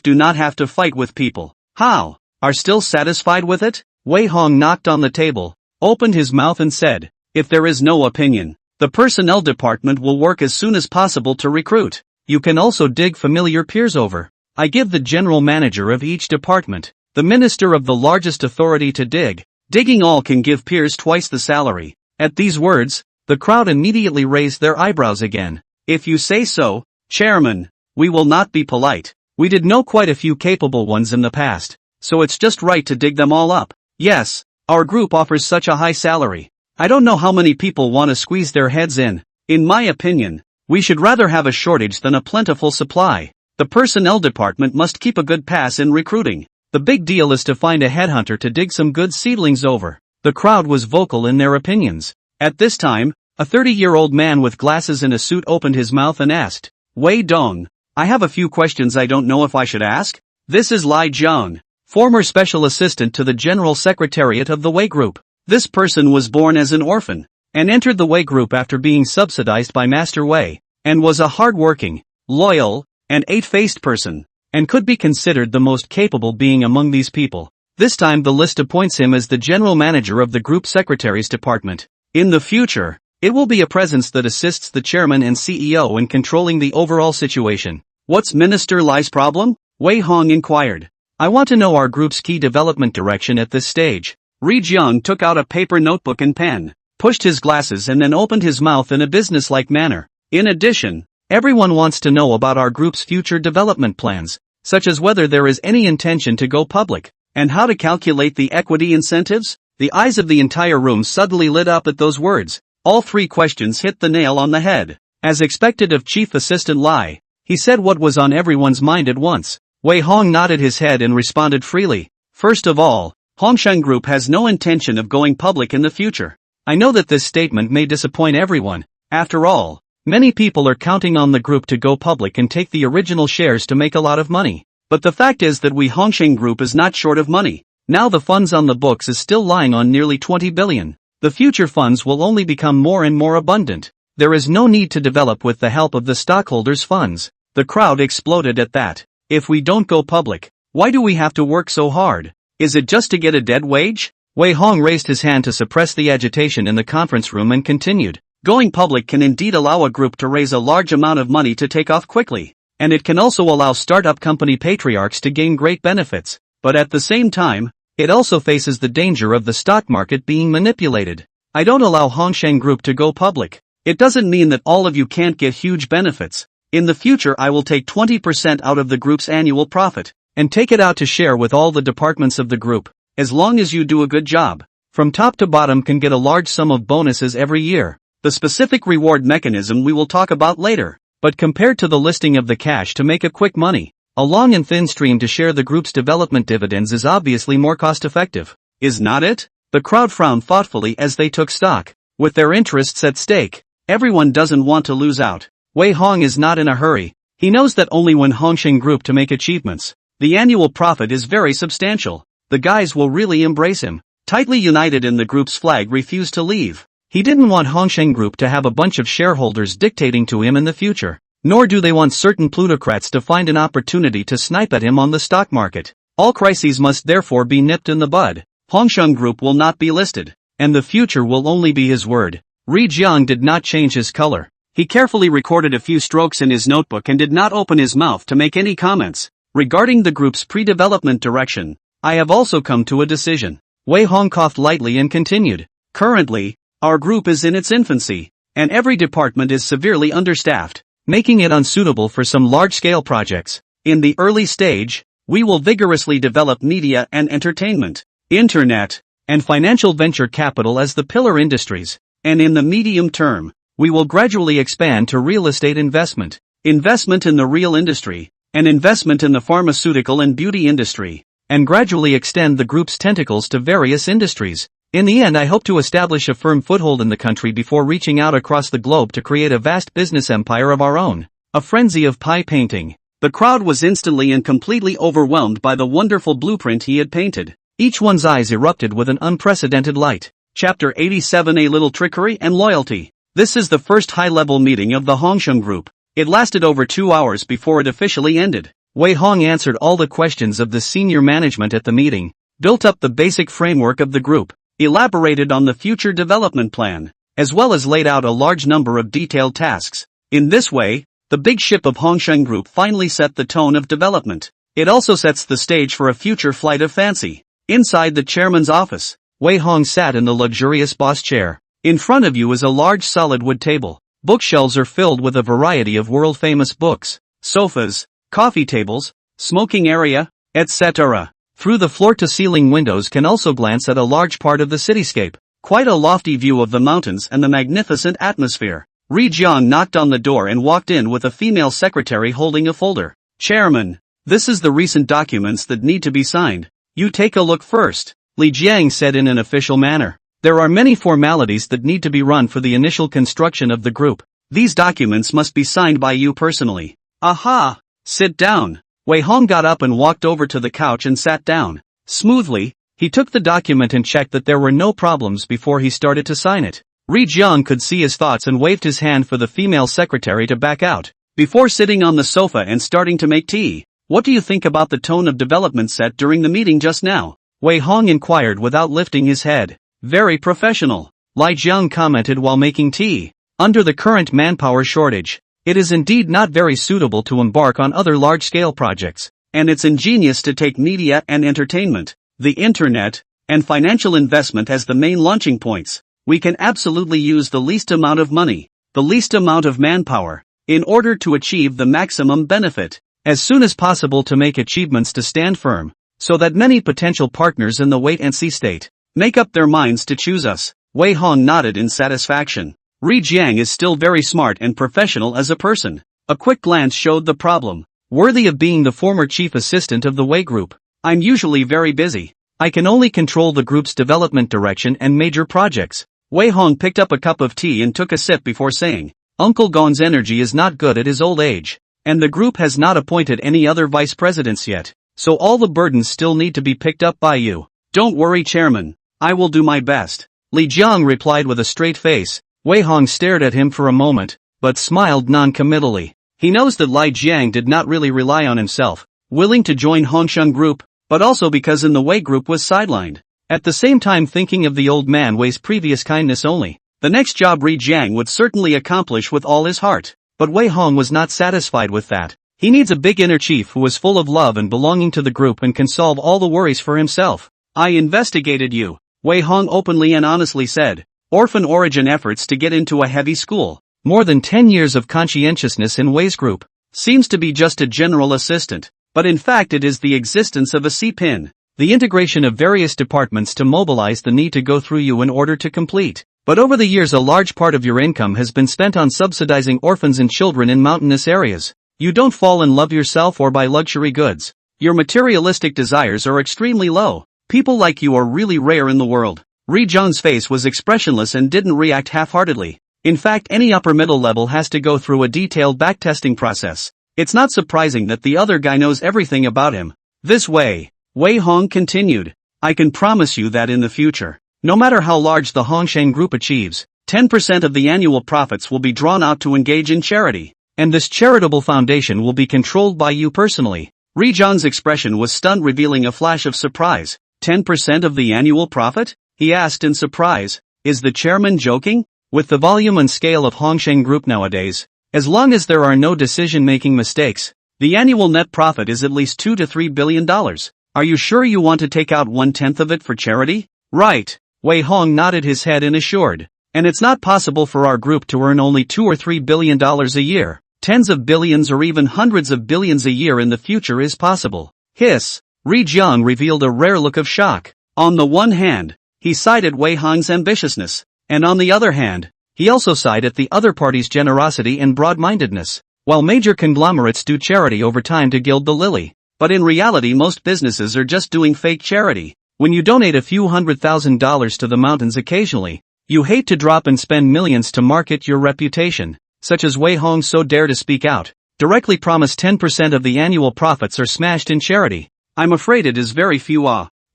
Do not have to fight with people. How? Are still satisfied with it? Wei Hong knocked on the table, opened his mouth and said, if there is no opinion, the personnel department will work as soon as possible to recruit. You can also dig familiar peers over. I give the general manager of each department, the minister of the largest authority to dig. Digging all can give peers twice the salary. At these words, the crowd immediately raised their eyebrows again. If you say so, Chairman, we will not be polite. We did know quite a few capable ones in the past, so it's just right to dig them all up. Yes, our group offers such a high salary. I don't know how many people want to squeeze their heads in. In my opinion, we should rather have a shortage than a plentiful supply. The personnel department must keep a good pass in recruiting. The big deal is to find a headhunter to dig some good seedlings over. The crowd was vocal in their opinions. At this time, a 30-year-old man with glasses and a suit opened his mouth and asked, Wei Dong, I have a few questions I don't know if I should ask. This is Lai Zhang, former special assistant to the General Secretariat of the Wei Group. This person was born as an orphan, and entered the Wei Group after being subsidized by Master Wei, and was a hard-working, loyal, and 8-faced person, and could be considered the most capable being among these people. This time the list appoints him as the general manager of the group secretary's department. In the future, it will be a presence that assists the chairman and CEO in controlling the overall situation. What's Minister Lai's problem? Wei Hong inquired. I want to know our group's key development direction at this stage. Ri Jiang took out a paper notebook and pen, pushed his glasses and then opened his mouth in a businesslike manner. In addition, everyone wants to know about our group's future development plans, such as whether there is any intention to go public, and how to calculate the equity incentives. The eyes of the entire room suddenly lit up at those words. All 3 questions hit the nail on the head. As expected of Chief Assistant Lai, he said what was on everyone's mind at once. Wei Hong nodded his head and responded freely. First of all, Hongsheng Group has no intention of going public in the future. I know that this statement may disappoint everyone. After all, many people are counting on the group to go public and take the original shares to make a lot of money. But the fact is that we Hongsheng Group is not short of money. Now the funds on the books is still lying on nearly 20 billion. The future funds will only become more and more abundant. There is no need to develop with the help of the stockholders' funds. The crowd exploded at that. If we don't go public, why do we have to work so hard? Is it just to get a dead wage? Wei Hong raised his hand to suppress the agitation in the conference room and continued. Going public can indeed allow a group to raise a large amount of money to take off quickly, and it can also allow startup company patriarchs to gain great benefits, but at the same time, it also faces the danger of the stock market being manipulated. I don't allow Hongsheng Group to go public. It doesn't mean that all of you can't get huge benefits. In the future I will take 20% out of the group's annual profit, and take it out to share with all the departments of the group, as long as you do a good job. From top to bottom can get a large sum of bonuses every year. The specific reward mechanism we will talk about later, but compared to the listing of the cash to make a quick money, a long and thin stream to share the group's development dividends is obviously more cost-effective. Is not it? The crowd frowned thoughtfully as they took stock. With their interests at stake, everyone doesn't want to lose out. Wei Hong is not in a hurry. He knows that only when Hongsheng Group to make achievements, the annual profit is very substantial. The guys will really embrace him. Tightly united in the group's flag refused to leave. He didn't want Hongsheng Group to have a bunch of shareholders dictating to him in the future, nor do they want certain plutocrats to find an opportunity to snipe at him on the stock market. All crises must therefore be nipped in the bud. Hongsheng Group will not be listed, and the future will only be his word. Ri Jiang did not change his color. He carefully recorded a few strokes in his notebook and did not open his mouth to make any comments. Regarding the group's pre-development direction, I have also come to a decision. Wei Hong coughed lightly and continued. Currently, our group is in its infancy, and every department is severely understaffed, making it unsuitable for some large-scale projects. In the early stage, we will vigorously develop media and entertainment, internet, and financial venture capital as the pillar industries, and in the medium term, we will gradually expand to real estate investment in the real industry, and investment in the pharmaceutical and beauty industry, and gradually extend the group's tentacles to various industries. In the end, I hope to establish a firm foothold in the country before reaching out across the globe to create a vast business empire of our own. A frenzy of pie painting. The crowd was instantly and completely overwhelmed by the wonderful blueprint he had painted. Each one's eyes erupted with an unprecedented light. Chapter 87: A Little Trickery and Loyalty. This is the first high-level meeting of the Hongsheng Group. It lasted over 2 hours before it officially ended. Wei Hong answered all the questions of the senior management at the meeting, built up the basic framework of the group, elaborated on the future development plan, as well as laid out a large number of detailed tasks. In this way, the big ship of Hongsheng Group finally set the tone of development. It also sets the stage for a future flight of fancy. Inside the chairman's office, Wei Hong sat in the luxurious boss chair. In front of you is a large solid wood table. Bookshelves are filled with a variety of world-famous books, sofas, coffee tables, smoking area, etc. Through the floor-to-ceiling windows can also glance at a large part of the cityscape. Quite a lofty view of the mountains and the magnificent atmosphere. Ri Jiang knocked on the door and walked in with a female secretary holding a folder. Chairman, this is the recent documents that need to be signed. You take a look first, Li Jiang said in an official manner. There are many formalities that need to be run for the initial construction of the group. These documents must be signed by you personally. Aha! Sit down. Wei Hong got up and walked over to the couch and sat down. Smoothly, he took the document and checked that there were no problems before he started to sign it. Ri Jiang could see his thoughts and waved his hand for the female secretary to back out. Before sitting on the sofa and starting to make tea, what do you think about the tone of development set during the meeting just now? Wei Hong inquired without lifting his head. Very professional, Li Jiang commented while making tea. Under the current manpower shortage, it is indeed not very suitable to embark on other large-scale projects, and it's ingenious to take media and entertainment, the internet, and financial investment as the main launching points. We can absolutely use the least amount of money, the least amount of manpower, in order to achieve the maximum benefit, as soon as possible to make achievements to stand firm, so that many potential partners in the wait-and-see state make up their minds to choose us. Wei Hong nodded in satisfaction. Ri Jiang is still very smart and professional as a person. A quick glance showed the problem. Worthy of being the former chief assistant of the Wei Group. I'm usually very busy. I can only control the group's development direction and major projects. Wei Hong picked up a cup of tea and took a sip before saying, Uncle Gon's energy is not good at his old age, and the group has not appointed any other vice presidents yet, so all the burdens still need to be picked up by you. Don't worry, Chairman. I will do my best. Li Jiang replied with a straight face. Wei Hong stared at him for a moment, but smiled non-committally. He knows that Li Jiang did not really rely on himself, willing to join Hongsheng Group, but also because in the Wei Group was sidelined. at the same time thinking of the old man Wei's previous kindness only. The next job Ri Jiang would certainly accomplish with all his heart. But Wei Hong was not satisfied with that. He needs a big inner chief who is full of love and belonging to the group and can solve all the worries for himself. I investigated you, Wei Hong openly and honestly said. Orphan origin efforts to get into a heavy school. More than 10 years of conscientiousness in Wei's group. Seems to be just a general assistant. But in fact it is the existence of a C-pin. The integration of various departments to mobilize the need to go through you in order to complete. But over the years a large part of your income has been spent on subsidizing orphans and children in mountainous areas. You don't fall in love yourself or buy luxury goods. Your materialistic desires are extremely low. People like you are really rare in the world. Ri Jiang's face was expressionless and didn't react half-heartedly. In fact, any upper middle level has to go through a detailed backtesting process. It's not surprising that the other guy knows everything about him. This way, Wei Hong continued. I can promise you that in the future, no matter how large the Hongsheng group achieves, 10% of the annual profits will be drawn out to engage in charity. And this charitable foundation will be controlled by you personally. Ri Jiang's expression was stunned, revealing a flash of surprise. 10% of the annual profit? He asked in surprise. Is the chairman joking? With the volume and scale of Hongsheng Group nowadays, as long as there are no decision-making mistakes, the annual net profit is at least $2 to $3 billion. Are you sure you want to take out 1/10 of it for charity? Right. Wei Hong nodded his head and assured. And it's not possible for our group to earn only $2 or $3 billion a year. Tens of billions or even hundreds of billions a year in the future is possible. Hiss. Ri Jiang revealed a rare look of shock. On the one hand, he sighed at Wei Hong's ambitiousness, and on the other hand, he also sighed at the other party's generosity and broad-mindedness. While major conglomerates do charity over time to gild the lily, but in reality most businesses are just doing fake charity. When you donate a few $100,000 to the mountains occasionally, you hate to drop and spend millions to market your reputation. Such as Wei Hong so dare to speak out, directly promise 10% of the annual profits are smashed in charity. I'm afraid it is very few.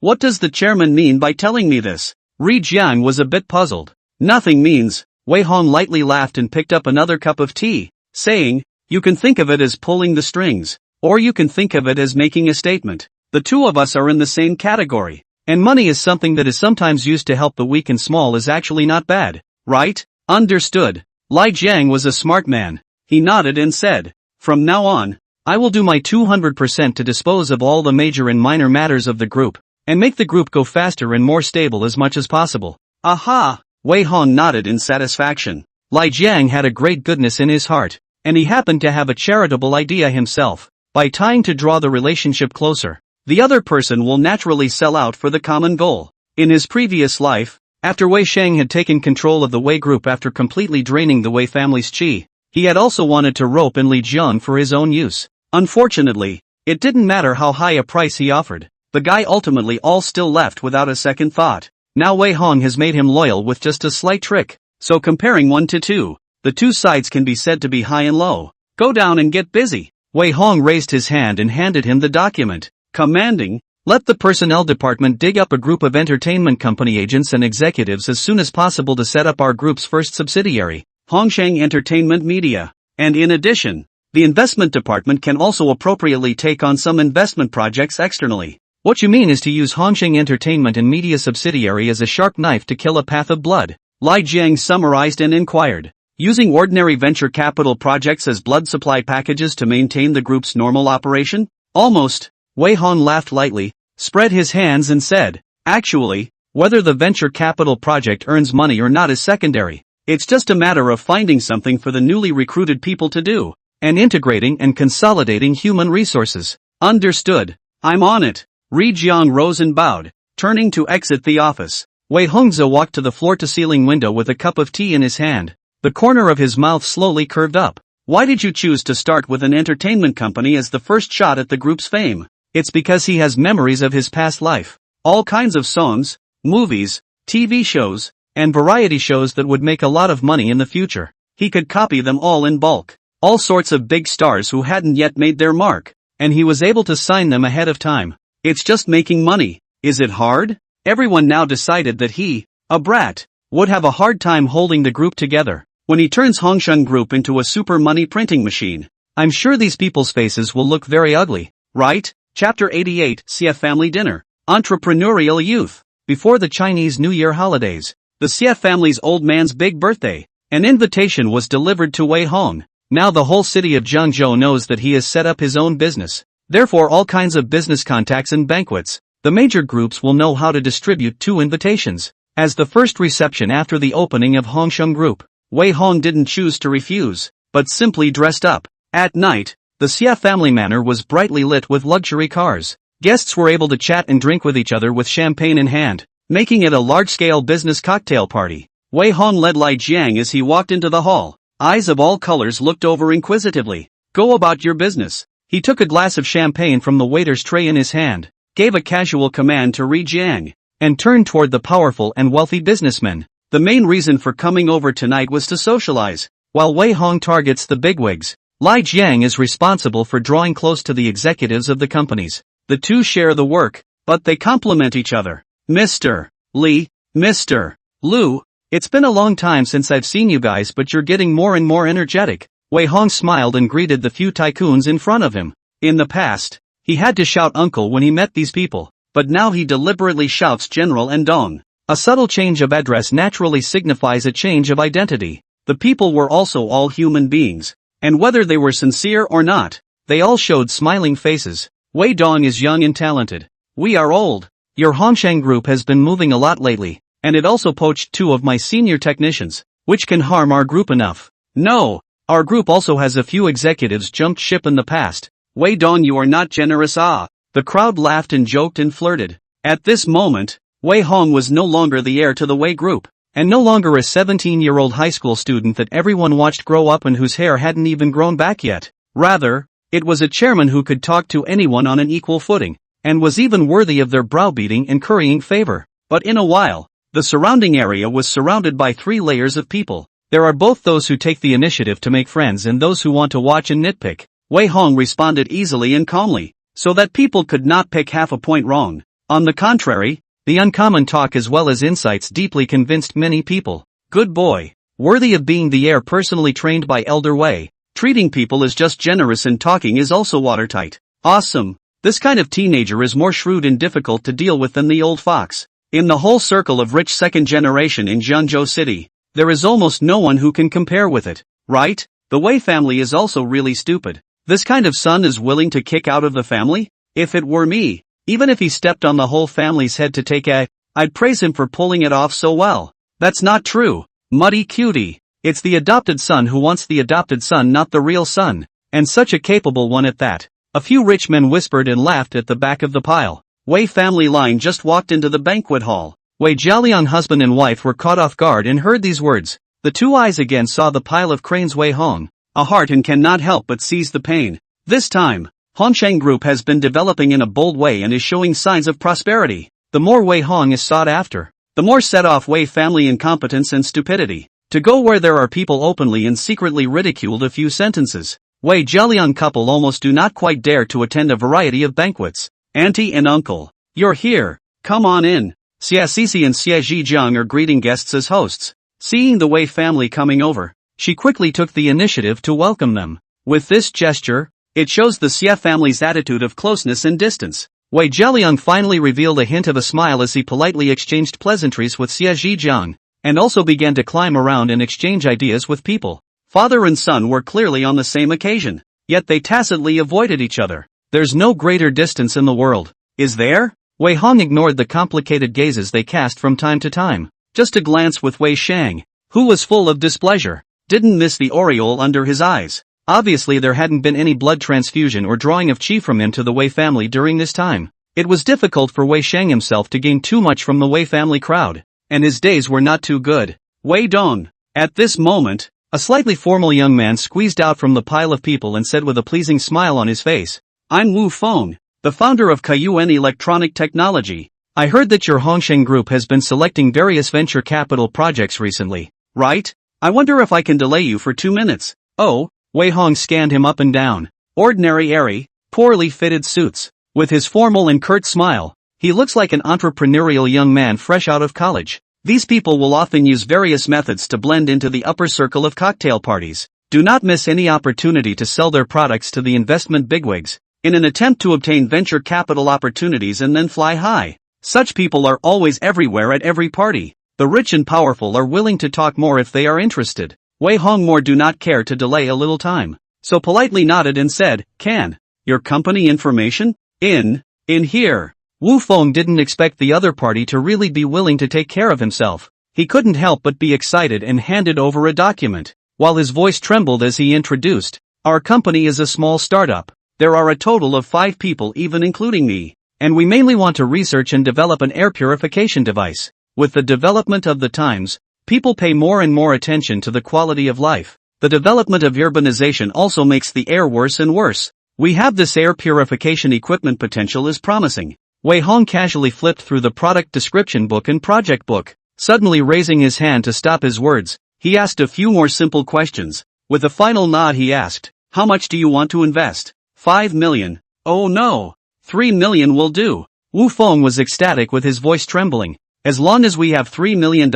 What does the chairman mean by telling me this? Ri Jiang was a bit puzzled. Nothing means. Wei Hong lightly laughed and picked up another cup of tea, saying, you can think of it as pulling the strings, or you can think of it as making a statement. The two of us are in the same category, and money is something that is sometimes used to help the weak and small is actually not bad, right? Understood. Li Jiang was a smart man. He nodded and said, from now on, I will do my 200% to dispose of all the major and minor matters of the group, and make the group go faster and more stable as much as possible. Aha! Wei Hong nodded in satisfaction. Li Jiang had a great goodness in his heart, and he happened to have a charitable idea himself. By trying to draw the relationship closer, the other person will naturally sell out for the common goal. In his previous life, after Wei Sheng had taken control of the Wei group after completely draining the Wei family's qi, he had also wanted to rope in Li Jiang for his own use. Unfortunately, it didn't matter how high a price he offered. The guy ultimately all still left without a second thought. Now Wei Hong has made him loyal with just a slight trick. So comparing 1 to 2, the two sides can be said to be high and low. Go down and get busy. Wei Hong raised his hand and handed him the document, commanding, let the personnel department dig up a group of entertainment company agents and executives as soon as possible to set up our group's first subsidiary, Hongsheng Entertainment Media. And in addition, the investment department can also appropriately take on some investment projects externally. What you mean is to use Hongsheng Entertainment and Media subsidiary as a sharp knife to kill a path of blood. Li Jiang summarized and inquired. Using ordinary venture capital projects as blood supply packages to maintain the group's normal operation? Almost. Wei Hong laughed lightly, spread his hands and said, actually, whether the venture capital project earns money or not is secondary. It's just a matter of finding something for the newly recruited people to do, and integrating and consolidating human resources. Understood. I'm on it. Ri Jiang rose and bowed, turning to exit the office. Wei Hongzhe walked to the floor-to-ceiling window with a cup of tea in his hand. The corner of his mouth slowly curved up. Why did you choose to start with an entertainment company as the first shot at the group's fame? It's because he has memories of his past life. All kinds of songs, movies, TV shows, and variety shows that would make a lot of money in the future. He could copy them all in bulk. All sorts of big stars who hadn't yet made their mark, and he was able to sign them ahead of time. It's just making money. Is it hard? Everyone now decided that he, a brat, would have a hard time holding the group together. When he turns Hongsheng Group into a super money printing machine, I'm sure these people's faces will look very ugly, right? Chapter 88, CF Family Dinner. Entrepreneurial Youth. before the Chinese New Year holidays, the Xie family's old man's big birthday. An invitation was delivered to Wei Hong. Now the whole city of Jiangzhou knows that he has set up his own business. Therefore all kinds of business contacts and banquets. The major groups will know how to distribute 2 invitations. As the first reception after the opening of Hongsheng Group, Wei Hong didn't choose to refuse, but simply dressed up. At night, the Xie family manor was brightly lit with luxury cars. Guests were able to chat and drink with each other with champagne in hand, making it a large-scale business cocktail party. Wei Hong led Lai Jiang as he walked into the hall. Eyes of all colors looked over inquisitively. Go about your business. He took a glass of champagne from the waiter's tray in his hand, gave a casual command to Ri Jiang, and turned toward the powerful and wealthy businessman. The main reason for coming over tonight was to socialize. While Wei Hong targets the bigwigs, Lai Jiang is responsible for drawing close to the executives of the companies. The two share the work, but they complement each other. Mr. Li, Mr. Lu, it's been a long time since I've seen you guys, but you're getting more and more energetic. Wei Hong smiled and greeted the few tycoons in front of him. In the past, he had to shout uncle when he met these people, but now he deliberately shouts general and dong. A subtle change of address naturally signifies a change of identity. The people were also all human beings, and whether they were sincere or not, they all showed smiling faces. Wei Dong is young and talented. We are old. Your Hongsheng group has been moving a lot lately, and it also poached 2 of my senior technicians, which can harm our group enough. No, our group also has a few executives jumped ship in the past. Wei Dong, you are not generous. The crowd laughed and joked and flirted. At this moment, Wei Hong was no longer the heir to the Wei group, and no longer a 17-year-old high school student that everyone watched grow up and whose hair hadn't even grown back yet. Rather, it was a chairman who could talk to anyone on an equal footing, and was even worthy of their browbeating and currying favor. But in a while, the surrounding area was surrounded by 3 layers of people. There are both those who take the initiative to make friends and those who want to watch and nitpick. Wei Hong responded easily and calmly, so that people could not pick half a point wrong. On the contrary, the uncommon talk as well as insights deeply convinced many people. Good boy, worthy of being the heir personally trained by Elder Wei. Treating people as just generous and talking is also watertight. Awesome. This kind of teenager is more shrewd and difficult to deal with than the old fox. In the whole circle of rich second generation in Jiangzhou City, there is almost no one who can compare with it, right? The Wei family is also really stupid. This kind of son is willing to kick out of the family? If it were me, even if he stepped on the whole family's head to take I'd praise him for pulling it off so well. That's not true. Muddy cutie. It's the adopted son who wants the adopted son, not the real son, and such a capable one at that. A few rich men whispered and laughed at the back of the pile. Wei family line just walked into the banquet hall. Wei Jialiang husband and wife were caught off guard and heard these words. The 2 eyes again saw the pile of cranes. Wei Hong, a heart, and cannot help but seize the pain. This time, Hongsheng Group has been developing in a bold way and is showing signs of prosperity. The more Wei Hong is sought after, the more set off Wei family incompetence and stupidity. To go where there are people openly and secretly ridiculed a few sentences. Wei Jialiang couple almost do not quite dare to attend a variety of banquets. Auntie and uncle, you're here, come on in. Xia Sisi and Xia Zhijiang are greeting guests as hosts. Seeing the Wei family coming over, she quickly took the initiative to welcome them. With this gesture, it shows the Xia family's attitude of closeness and distance. Wei Jialiang finally revealed a hint of a smile as he politely exchanged pleasantries with Xia Zhijiang, and also began to climb around and exchange ideas with people. Father and son were clearly on the same occasion, yet they tacitly avoided each other. There's no greater distance in the world, is there? Wei Hong ignored the complicated gazes they cast from time to time. Just a glance with Wei Shang, who was full of displeasure, didn't miss the aureole under his eyes. Obviously there hadn't been any blood transfusion or drawing of qi from him to the Wei family during this time. It was difficult for Wei Shang himself to gain too much from the Wei family crowd, and his days were not too good. Wei Dong. At this moment, a slightly formal young man squeezed out from the pile of people and said with a pleasing smile on his face, I'm Wu Feng, the founder of Kayuan Electronic Technology. I heard that your Hongsheng Group has been selecting various venture capital projects recently, right? I wonder if I can delay you for 2 minutes. Oh, Wei Hong scanned him up and down. Ordinary airy, poorly fitted suits. With his formal and curt smile, he looks like an entrepreneurial young man fresh out of college. These people will often use various methods to blend into the upper circle of cocktail parties. Do not miss any opportunity to sell their products to the investment bigwigs, in an attempt to obtain venture capital opportunities and then fly high. Such people are always everywhere at every party. The rich and powerful are willing to talk more if they are interested. Wei Hong more do not care to delay a little time. So politely nodded and said, "Can your company information? In here." Wu Feng didn't expect the other party to really be willing to take care of himself. He couldn't help but be excited and handed over a document, while his voice trembled as he introduced, "Our company is a small startup. There are a total of 5 people even including me, and we mainly want to research and develop an air purification device. With the development of the times, people pay more and more attention to the quality of life. The development of urbanization also makes the air worse and worse. We have this air purification equipment potential is promising." Wei Hong casually flipped through the product description book and project book. Suddenly raising his hand to stop his words, he asked a few more simple questions. With a final nod he asked, "How much do you want to invest?" 5 million. "Oh no. 3 million will do." Wu Feng was ecstatic with his voice trembling. "As long as we have $3 million,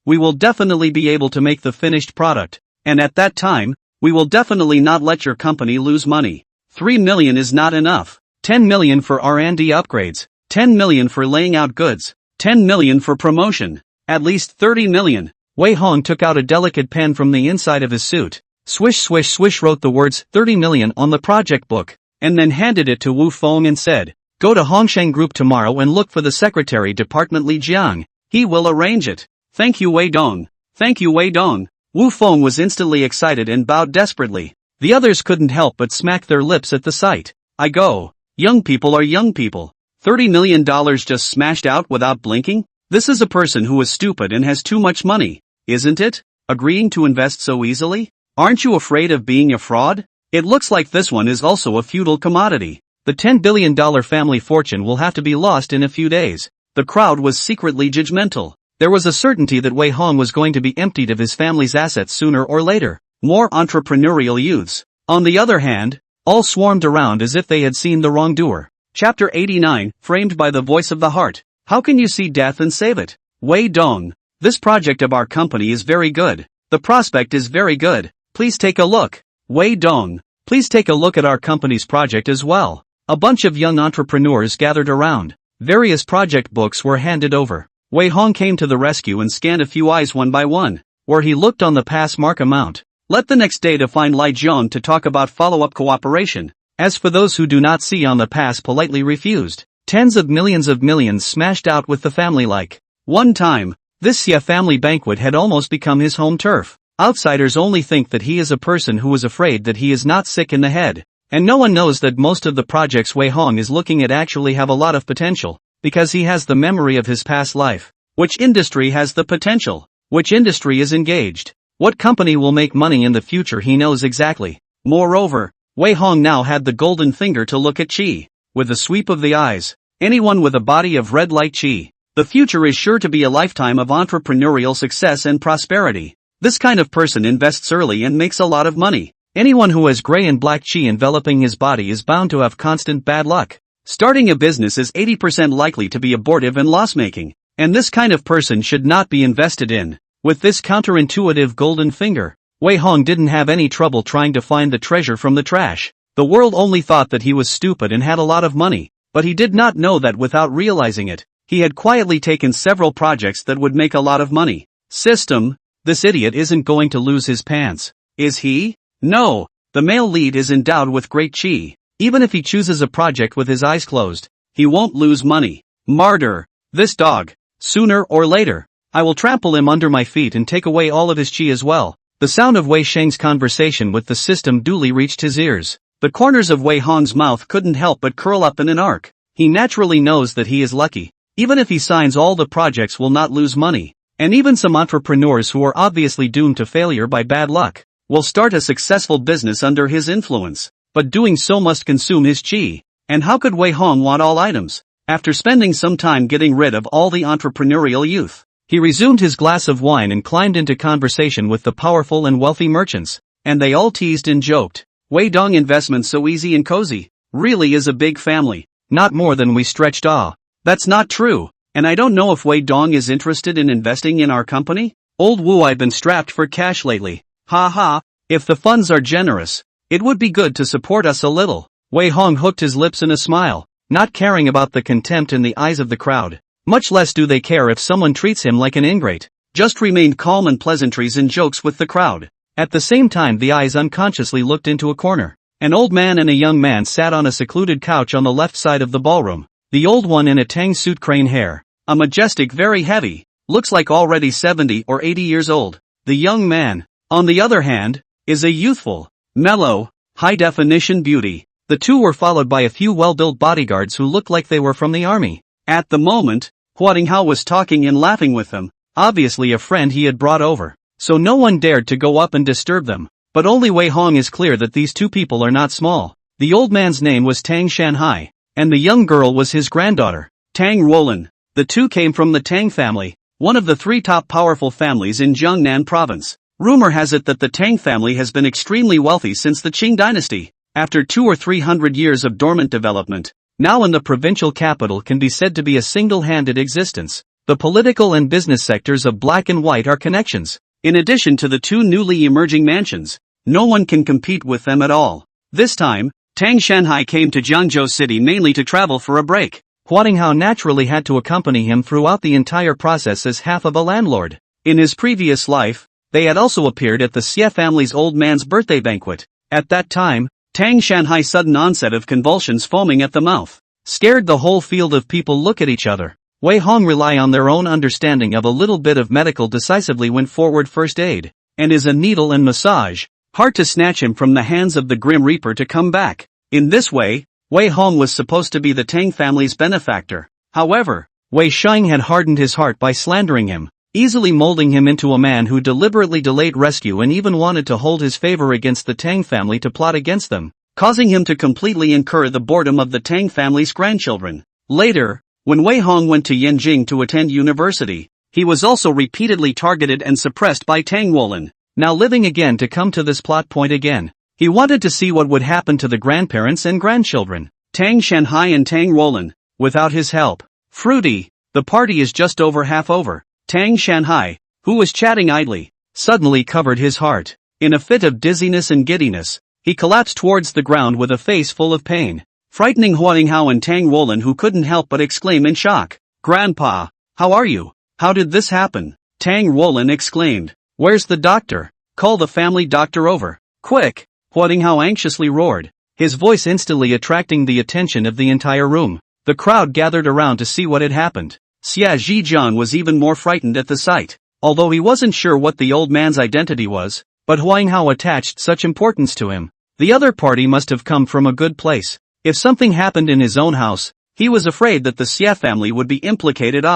we will definitely be able to make the finished product. And at that time, we will definitely not let your company lose money. 3 million is not enough. 10 million for R&D upgrades. 10 million for laying out goods. 10 million for promotion. At least 30 million. Wei Hong took out a delicate pen from the inside of his suit. Swish swish swish wrote the words 30 million on the project book, and then handed it to Wu Feng and said, "Go to Hongsheng Group tomorrow and look for the secretary department Li Jiang. He will arrange it." "Thank you Wei Dong. Thank you Wei Dong." Wu Feng was instantly excited and bowed desperately. The others couldn't help but smack their lips at the sight. "I go. Young people are young people. $30 million just smashed out without blinking? This is a person who is stupid and has too much money, isn't it? Agreeing to invest so easily? Aren't you afraid of being a fraud? It looks like this one is also a feudal commodity. The $10 billion family fortune will have to be lost in a few days." The crowd was secretly judgmental. There was a certainty that Wei Hong was going to be emptied of his family's assets sooner or later. More entrepreneurial youths, on the other hand, all swarmed around as if they had seen the wrongdoer. Chapter 89, framed by the voice of the heart. How can you see death and save it? Wei Dong. This project of our company is very good. The prospect is very good. Please take a look. Wei Dong. Please take a look at our company's project as well. A bunch of young entrepreneurs gathered around. Various project books were handed over. Wei Hong came to the rescue and scanned a few eyes one by one, where he looked on the pass mark amount. Let the next day to find Li Jiang to talk about follow-up cooperation. As for those who do not see on the pass politely refused. Tens of millions smashed out with the family like. One time, this Xie family banquet had almost become his home turf. Outsiders only think that he is a person who is afraid that he is not sick in the head. And no one knows that most of the projects Wei Hong is looking at actually have a lot of potential, because he has the memory of his past life. Which industry has the potential? Which industry is engaged? What company will make money in the future he knows exactly. Moreover, Wei Hong now had the golden finger to look at Qi. With a sweep of the eyes, anyone with a body of red light Qi, the future is sure to be a lifetime of entrepreneurial success and prosperity. This kind of person invests early and makes a lot of money. Anyone who has gray and black Qi enveloping his body is bound to have constant bad luck. Starting a business is 80% likely to be abortive and loss-making, and this kind of person should not be invested in. With this counterintuitive golden finger, Wei Hong didn't have any trouble trying to find the treasure from the trash. The world only thought that he was stupid and had a lot of money, but he did not know that without realizing it, he had quietly taken several projects that would make a lot of money. System, this idiot isn't going to lose his pants, is he? No, the male lead is endowed with great Qi. Even if he chooses a project with his eyes closed, he won't lose money. Martyr, this dog. Sooner or later, I will trample him under my feet and take away all of his Qi as well. The sound of Wei Sheng's conversation with the system duly reached his ears. The corners of Wei Hong's mouth couldn't help but curl up in an arc. He naturally knows that he is lucky. Even if he signs all the projects will not lose money. And even some entrepreneurs who are obviously doomed to failure by bad luck will start a successful business under his influence. But doing so must consume his Qi. And how could Wei Hong want all items? After spending some time getting rid of all the entrepreneurial youth, he resumed his glass of wine and climbed into conversation with the powerful and wealthy merchants. And they all teased and joked. Wei Dong investment so easy and cozy. Really is a big family. Not more than we stretched awe. That's not true. And I don't know if Wei Dong is interested in investing in our company. Old Wu, I've been strapped for cash lately. Ha ha. If the funds are generous, it would be good to support us a little. Wei Hong hooked his lips in a smile. not caring about the contempt in the eyes of the crowd. Much less do they care if someone treats him like an ingrate. Just remained calm and pleasantries and jokes with the crowd. At the same time the eyes unconsciously looked into a corner. An old man and a young man sat on a secluded couch on the left side of the ballroom. The old one in a tang suit, crane hair. A majestic, very heavy. Looks like already 70 or 80 years old. The young man, on the other hand, is a youthful, mellow, high-definition beauty. The two were followed by a few well-built bodyguards who looked like they were from the army. At the moment, Hua Tinghao was talking and laughing with them, obviously a friend he had brought over. So no one dared to go up and disturb them. But only Wei Hong is clear that these two people are not small. The old man's name was Tang Shanhai, and the young girl was his granddaughter, Tang Roland. The two came from the Tang family, one of the three top powerful families in Jiangnan province. Rumor has it that the Tang family has been extremely wealthy since the Qing dynasty. After 200 or 300 years of dormant development, now in the provincial capital can be said to be a single-handed existence. The political and business sectors of Black and White are connections. In addition to the two newly emerging mansions, no one can compete with them at all. This time, Tang Shanhai came to Jiangzhou City mainly to travel for a break. Hua Tinghao naturally had to accompany him throughout the entire process as half of a landlord. In his previous life, they had also appeared at the Xie family's old man's birthday banquet. At that time, Tang Shanhai's sudden onset of convulsions foaming at the mouth scared the whole field of people look at each other. Wei Hong rely on their own understanding of a little bit of medical decisively went forward first aid, and is a needle and massage, hard to snatch him from the hands of the Grim Reaper to come back. In this way, Wei Hong was supposed to be the Tang family's benefactor. However, Wei Sheng had hardened his heart by slandering him, easily molding him into a man who deliberately delayed rescue and even wanted to hold his favor against the Tang family to plot against them, causing him to completely incur the boredom of the Tang family's grandchildren. Later, when Wei Hong went to Yanjing to attend university, he was also repeatedly targeted and suppressed by Tang Wolin. Now living again to come to this plot point again, he wanted to see what would happen to the grandparents and grandchildren, Tang Shanhai and Tang Wolin, without his help. Fruity, the party is just over half over. Tang Shanhai, who was chatting idly, suddenly covered his heart. In a fit of dizziness and giddiness, he collapsed towards the ground with a face full of pain, frightening Hua Tinghao and Tang Wolin, who couldn't help but exclaim in shock. "Grandpa, how are you? How did this happen?" Tang Wolin exclaimed. "Where's the doctor? Call the family doctor over. Quick!" Hua Tinghao anxiously roared, his voice instantly attracting the attention of the entire room. The crowd gathered around to see what had happened. Xia Zhijiang was even more frightened at the sight, although he wasn't sure what the old man's identity was, but Hua Tinghao attached such importance to him. The other party must have come from a good place. If something happened in his own house, he was afraid that the Xia family would be implicated.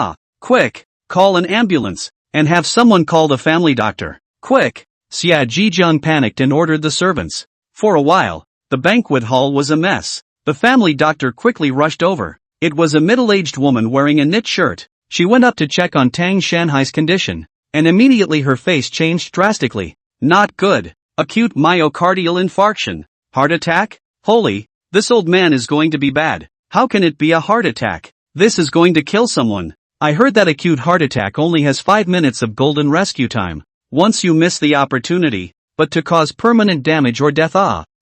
Quick! Call an ambulance, and have someone call the family doctor. Quick! Xia Zhijiang panicked and ordered the servants. For a while, the banquet hall was a mess. The family doctor quickly rushed over. It was a middle-aged woman wearing a knit shirt. She went up to check on Tang Shanhai's condition, and immediately her face changed drastically. Not good. Acute myocardial infarction. Heart attack? Holy, this old man is going to be bad. How can it be a heart attack? This is going to kill someone. I heard that acute heart attack only has 5 minutes of golden rescue time. Once you miss the opportunity, but to cause permanent damage or death.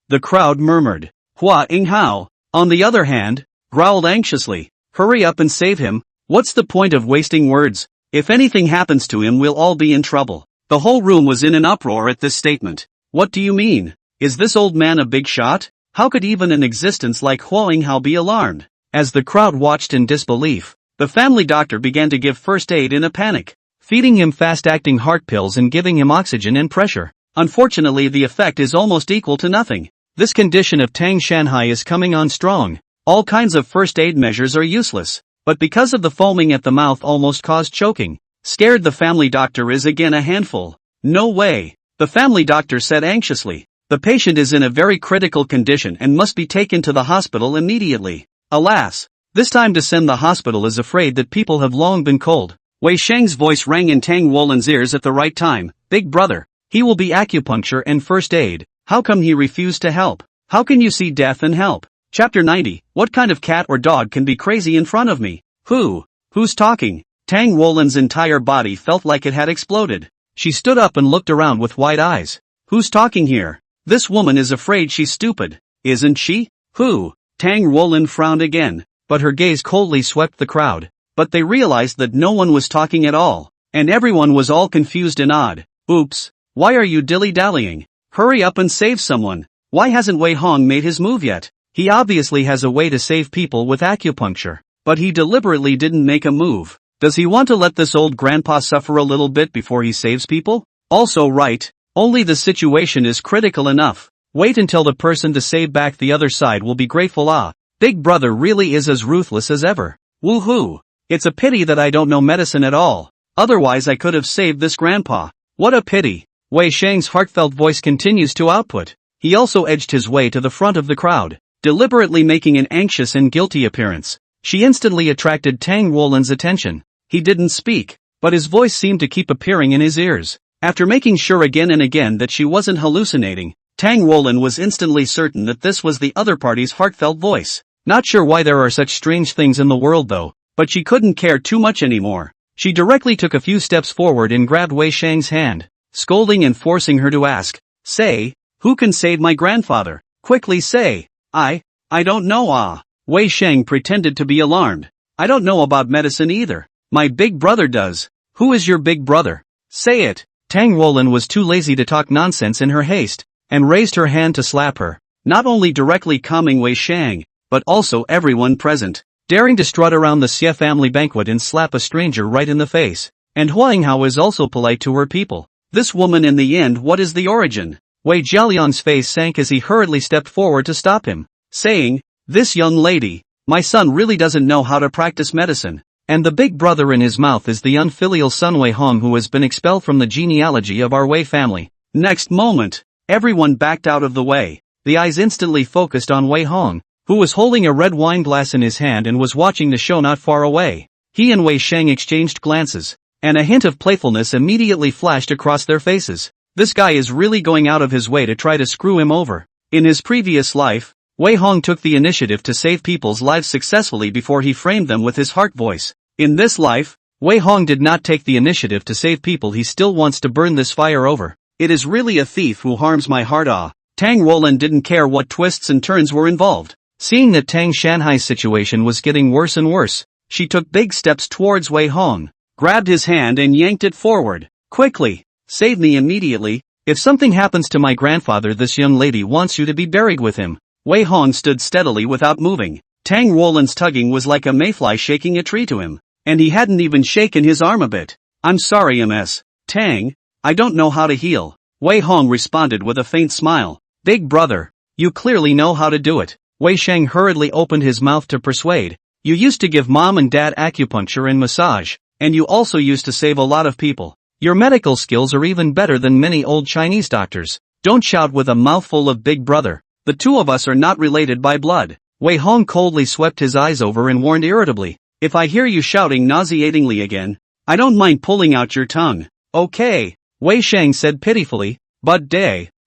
The crowd murmured. Hua Tinghao, on the other hand, growled anxiously. Hurry up and save him. What's the point of wasting words? If anything happens to him, we'll all be in trouble. The whole room was in an uproar at this statement. What do you mean? Is this old man a big shot? How could even an existence like Hua Tinghao be alarmed? As the crowd watched in disbelief, the family doctor began to give first aid in a panic, feeding him fast-acting heart pills and giving him oxygen and pressure. Unfortunately, the effect is almost equal to nothing. This condition of Tang Shanhai is coming on strong. All kinds of first aid measures are useless, but because of the foaming at the mouth almost caused choking. Scared, the family doctor is again a handful. No way, the family doctor said anxiously. The patient is in a very critical condition and must be taken to the hospital immediately. Alas, this time to send the hospital is afraid that people have long been cold. Wei Sheng's voice rang in Tang Wolin's ears at the right time. Big brother, he will be acupuncture and first aid. How come he refused to help? How can you see death and help? Chapter 90. What kind of cat or dog can be crazy in front of me? Who's talking? Tang Wolin's entire body felt like it had exploded. She stood up and looked around with wide eyes. Who's talking here? This woman is afraid she's stupid, isn't she? Who? Tang Wolin frowned again. but her gaze coldly swept the crowd. But they realized that no one was talking at all, and everyone was all confused and odd. Oops, why are you dilly-dallying? Hurry up and save someone. Why hasn't Wei Hong made his move yet? He obviously has a way to save people with acupuncture, but he deliberately didn't make a move. Does he want to let this old grandpa suffer a little bit before he saves people? Also right, only the situation is critical enough. Wait until the person to save back the other side will be grateful. Big brother really is as ruthless as ever. Woohoo! It's a pity that I don't know medicine at all. Otherwise I could have saved this grandpa. What a pity. Wei Shang's heartfelt voice continues to output. He also edged his way to the front of the crowd, deliberately making an anxious and guilty appearance. She instantly attracted Tang Wolin's attention. He didn't speak, but his voice seemed to keep appearing in his ears. After making sure again and again that she wasn't hallucinating, Tang Wolin was instantly certain that this was the other party's heartfelt voice. Not sure why there are such strange things in the world though, but she couldn't care too much anymore. She directly took a few steps forward and grabbed Wei Shang's hand, scolding and forcing her to ask, "Say, who can save my grandfather? Quickly say." I don't know. Wei Shang pretended to be alarmed. "I don't know about medicine either. My big brother does." "Who is your big brother? Say it." Tang Wolin was too lazy to talk nonsense in her haste, and raised her hand to slap her, not only directly calming Wei Shang, but also everyone present. Daring to strut around the Xie family banquet and slap a stranger right in the face. And Huang Hao is also polite to her people. This woman in the end, what is the origin? Wei Jialiang's face sank as he hurriedly stepped forward to stop him, saying, "This young lady, my son really doesn't know how to practice medicine." And the big brother in his mouth is the unfilial son Wei Hong, who has been expelled from the genealogy of our Wei family. Next moment, everyone backed out of the way. The eyes instantly focused on Wei Hong, who was holding a red wine glass in his hand and was watching the show not far away. He and Wei Shang exchanged glances, and a hint of playfulness immediately flashed across their faces. This guy is really going out of his way to try to screw him over. In his previous life, Wei Hong took the initiative to save people's lives successfully before he framed them with his heart voice. In this life, Wei Hong did not take the initiative to save people. He still wants to burn this fire over. It is really a thief who harms my heart. Tang Wolin didn't care what twists and turns were involved. Seeing that Tang Shanhai's situation was getting worse and worse, she took big steps towards Wei Hong, grabbed his hand and yanked it forward. "Quickly, save me immediately. If something happens to my grandfather, this young lady wants you to be buried with him." Wei Hong stood steadily without moving. Tang Wolin's tugging was like a mayfly shaking a tree to him, and he hadn't even shaken his arm a bit. "I'm sorry, Ms. Tang, I don't know how to heal." Wei Hong responded with a faint smile. "Big brother, you clearly know how to do it." Wei Shang hurriedly opened his mouth to persuade. "You used to give mom and dad acupuncture and massage, and you also used to save a lot of people. Your medical skills are even better than many old Chinese doctors. Don't shout with a mouthful of big brother. The two of us are not related by blood." Wei Hong coldly swept his eyes over and warned irritably, "If I hear you shouting nauseatingly again, I don't mind pulling out your tongue." "Okay," Wei Shang said pitifully, "but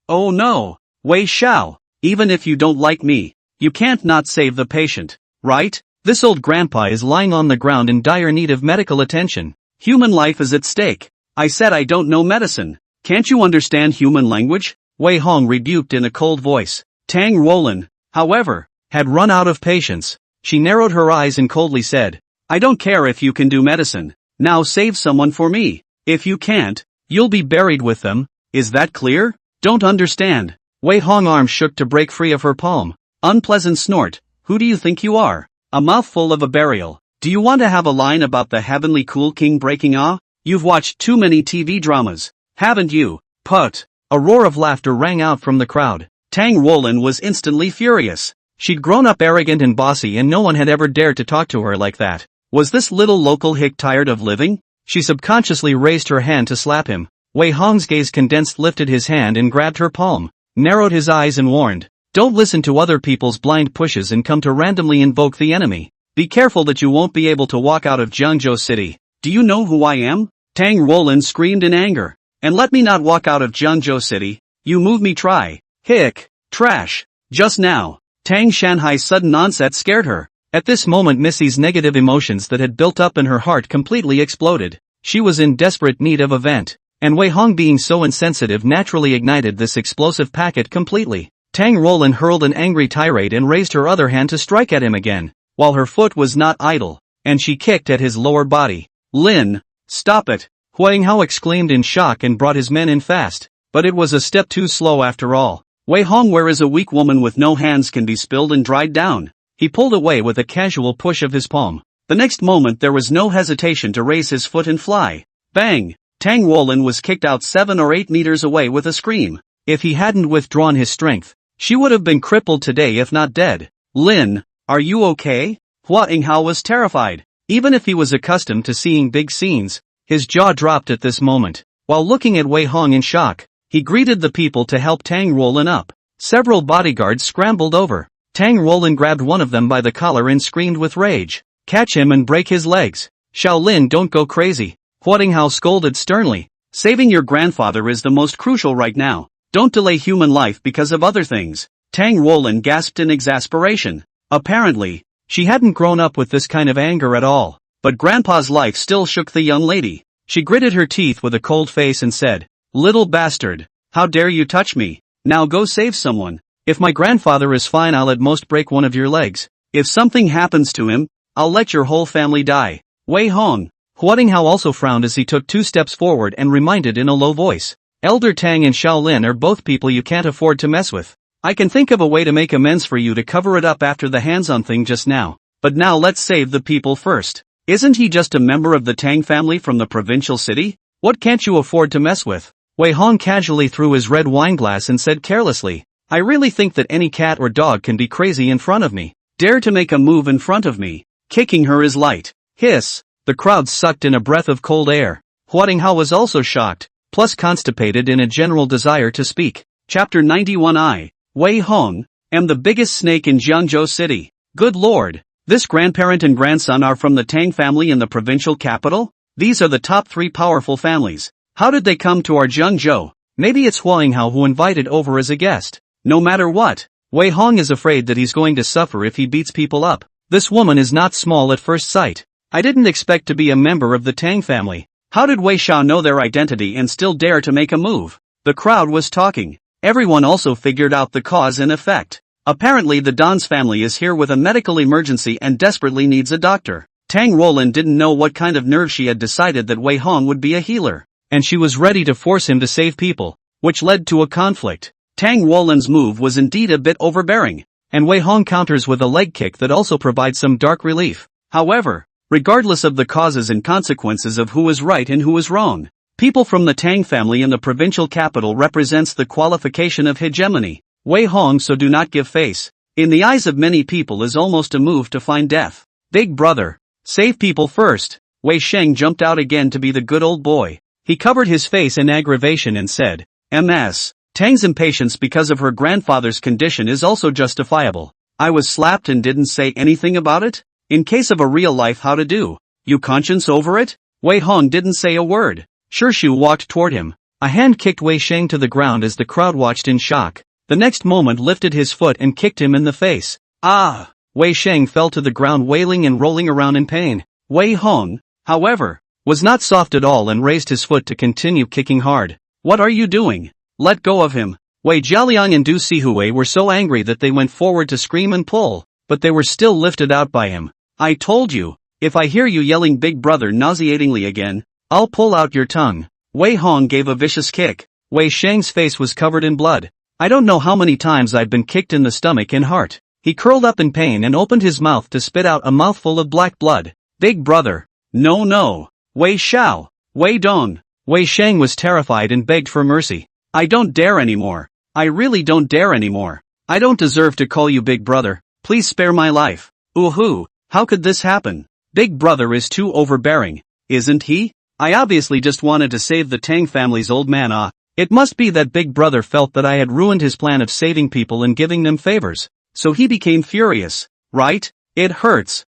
oh no, Wei Xiao, even if you don't like me, you can't not save the patient, right? This old grandpa is lying on the ground in dire need of medical attention. Human life is at stake. I said I don't know medicine. Can't you understand human language?" Wei Hong rebuked in a cold voice. Tang Wolin, however, had run out of patience. She narrowed her eyes and coldly said, "I don't care if you can do medicine. Now save someone for me. If you can't, you'll be buried with them. Is that clear?" "Don't understand." Wei Hong's arm shook to break free of her palm. Unpleasant snort. "Who do you think you are? A mouthful of a burial. Do you want to have a line about the heavenly cool king breaking awe? You've watched too many TV dramas, haven't you?" Put. A roar of laughter rang out from the crowd. Tang Wolin was instantly furious. She'd grown up arrogant and bossy and no one had ever dared to talk to her like that. Was this little local hick tired of living? She subconsciously raised her hand to slap him. Wei Hong's gaze condensed, lifted his hand and grabbed her palm, narrowed his eyes and warned, "Don't listen to other people's blind pushes and come to randomly invoke the enemy. Be careful that you won't be able to walk out of Jiangzhou City." "Do you know who I am?" Tang Wolin screamed in anger. "And let me not walk out of Jiangzhou City. You move me, try. Hick. Trash. Just now." Tang Shanhai's sudden onset scared her. At this moment Missy's negative emotions that had built up in her heart completely exploded. She was in desperate need of a vent, and Wei Hong being so insensitive naturally ignited this explosive packet completely. Tang Wolin hurled an angry tirade and raised her other hand to strike at him again. while her foot was not idle, and she kicked at his lower body. Lin, stop it! Huang Hao exclaimed in shock and brought his men in fast, but it was a step too slow after all. Wei Hong, whereas a weak woman with no hands can be spilled and dried down. He pulled away with a casual push of his palm. The next moment there was no hesitation to raise his foot and fly. Bang! Tang Wolin was kicked out 7 or 8 meters away with a scream. If he hadn't withdrawn his strength, she would have been crippled today if not dead. Lin, are you okay? Huang Hao was terrified. Even if he was accustomed to seeing big scenes, his jaw dropped at this moment. While looking at Wei Hong in shock, he greeted the people to help Tang Wolin up. Several bodyguards scrambled over. Tang Wolin grabbed one of them by the collar and screamed with rage. Catch him and break his legs. Shaolin, don't go crazy. Huang Hao scolded sternly. Saving your grandfather is the most crucial right now. Don't delay human life because of other things. Tang Wolin gasped in exasperation. Apparently, she hadn't grown up with this kind of anger at all. But Grandpa's life still shook the young lady. She gritted her teeth with a cold face and said, "Little bastard, how dare you touch me? Now go save someone. If my grandfather is fine, I'll at most break one of your legs. If something happens to him, I'll let your whole family die." Wei Hong. Huang Hao also frowned as he took 2 steps forward and reminded in a low voice. Elder Tang and Shaolin are both people you can't afford to mess with. I can think of a way to make amends for you to cover it up after the hands-on thing just now. But now let's save the people first. Isn't he just a member of the Tang family from the provincial city? What can't you afford to mess with? Wei Hong casually threw his red wine glass and said carelessly, I really think that any cat or dog can be crazy in front of me. Dare to make a move in front of me. Kicking her is light. Hiss. The crowd sucked in a breath of cold air. Huang Hao was also shocked, plus constipated in a general desire to speak. Chapter 91. I, Wei Hong, am the biggest snake in Jiangzhou City. Good lord. This grandparent and grandson are from the Tang family in the provincial capital? These are the top 3 powerful families. How did they come to our Jiangzhou? Maybe it's Huang Hao who invited over as a guest. No matter what, Wei Hong is afraid that he's going to suffer if he beats people up. This woman is not small at first sight. I didn't expect to be a member of the Tang family. How did Wei Xiao know their identity and still dare to make a move? The crowd was talking. Everyone also figured out the cause and effect. Apparently the Don's family is here with a medical emergency and desperately needs a doctor. Tang Wolin didn't know what kind of nerve she had decided that Wei Hong would be a healer, and she was ready to force him to save people, which led to a conflict. Tang Wolin's move was indeed a bit overbearing, and Wei Hong counters with a leg kick that also provides some dark relief. However, regardless of the causes and consequences of who is right and who is wrong, people from the Tang family in the provincial capital represents the qualification of hegemony. Wei Hong, so do not give face, in the eyes of many people is almost a move to find death. Big brother, save people first. Wei Sheng jumped out again to be the good old boy. He covered his face in aggravation and said, "Ms. Tang's impatience because of her grandfather's condition is also justifiable. I was slapped and didn't say anything about it? In case of a real life, how to do? You conscience over it?" Wei Hong didn't say a word. Shu walked toward him. A hand kicked Wei Sheng to the ground as the crowd watched in shock. The next moment lifted his foot and kicked him in the face. Ah! Wei Sheng fell to the ground wailing and rolling around in pain. Wei Hong, however, was not soft at all and raised his foot to continue kicking hard. What are you doing? Let go of him. Wei Jialiang and Du Sihui were so angry that they went forward to scream and pull, but they were still lifted out by him. I told you, if I hear you yelling big brother nauseatingly again, I'll pull out your tongue. Wei Hong gave a vicious kick. Wei Sheng's face was covered in blood. I don't know how many times I've been kicked in the stomach and heart. He curled up in pain and opened his mouth to spit out a mouthful of black blood. Big brother. No. Wei Xiao. Wei Dong. Wei Sheng was terrified and begged for mercy. I don't dare anymore. I really don't dare anymore. I don't deserve to call you big brother. Please spare my life. Ooh, how could this happen? Big brother is too overbearing, isn't he? I obviously just wanted to save the Tang family's old man. It must be that big brother felt that I had ruined his plan of saving people and giving them favors. So he became furious, right? It hurts.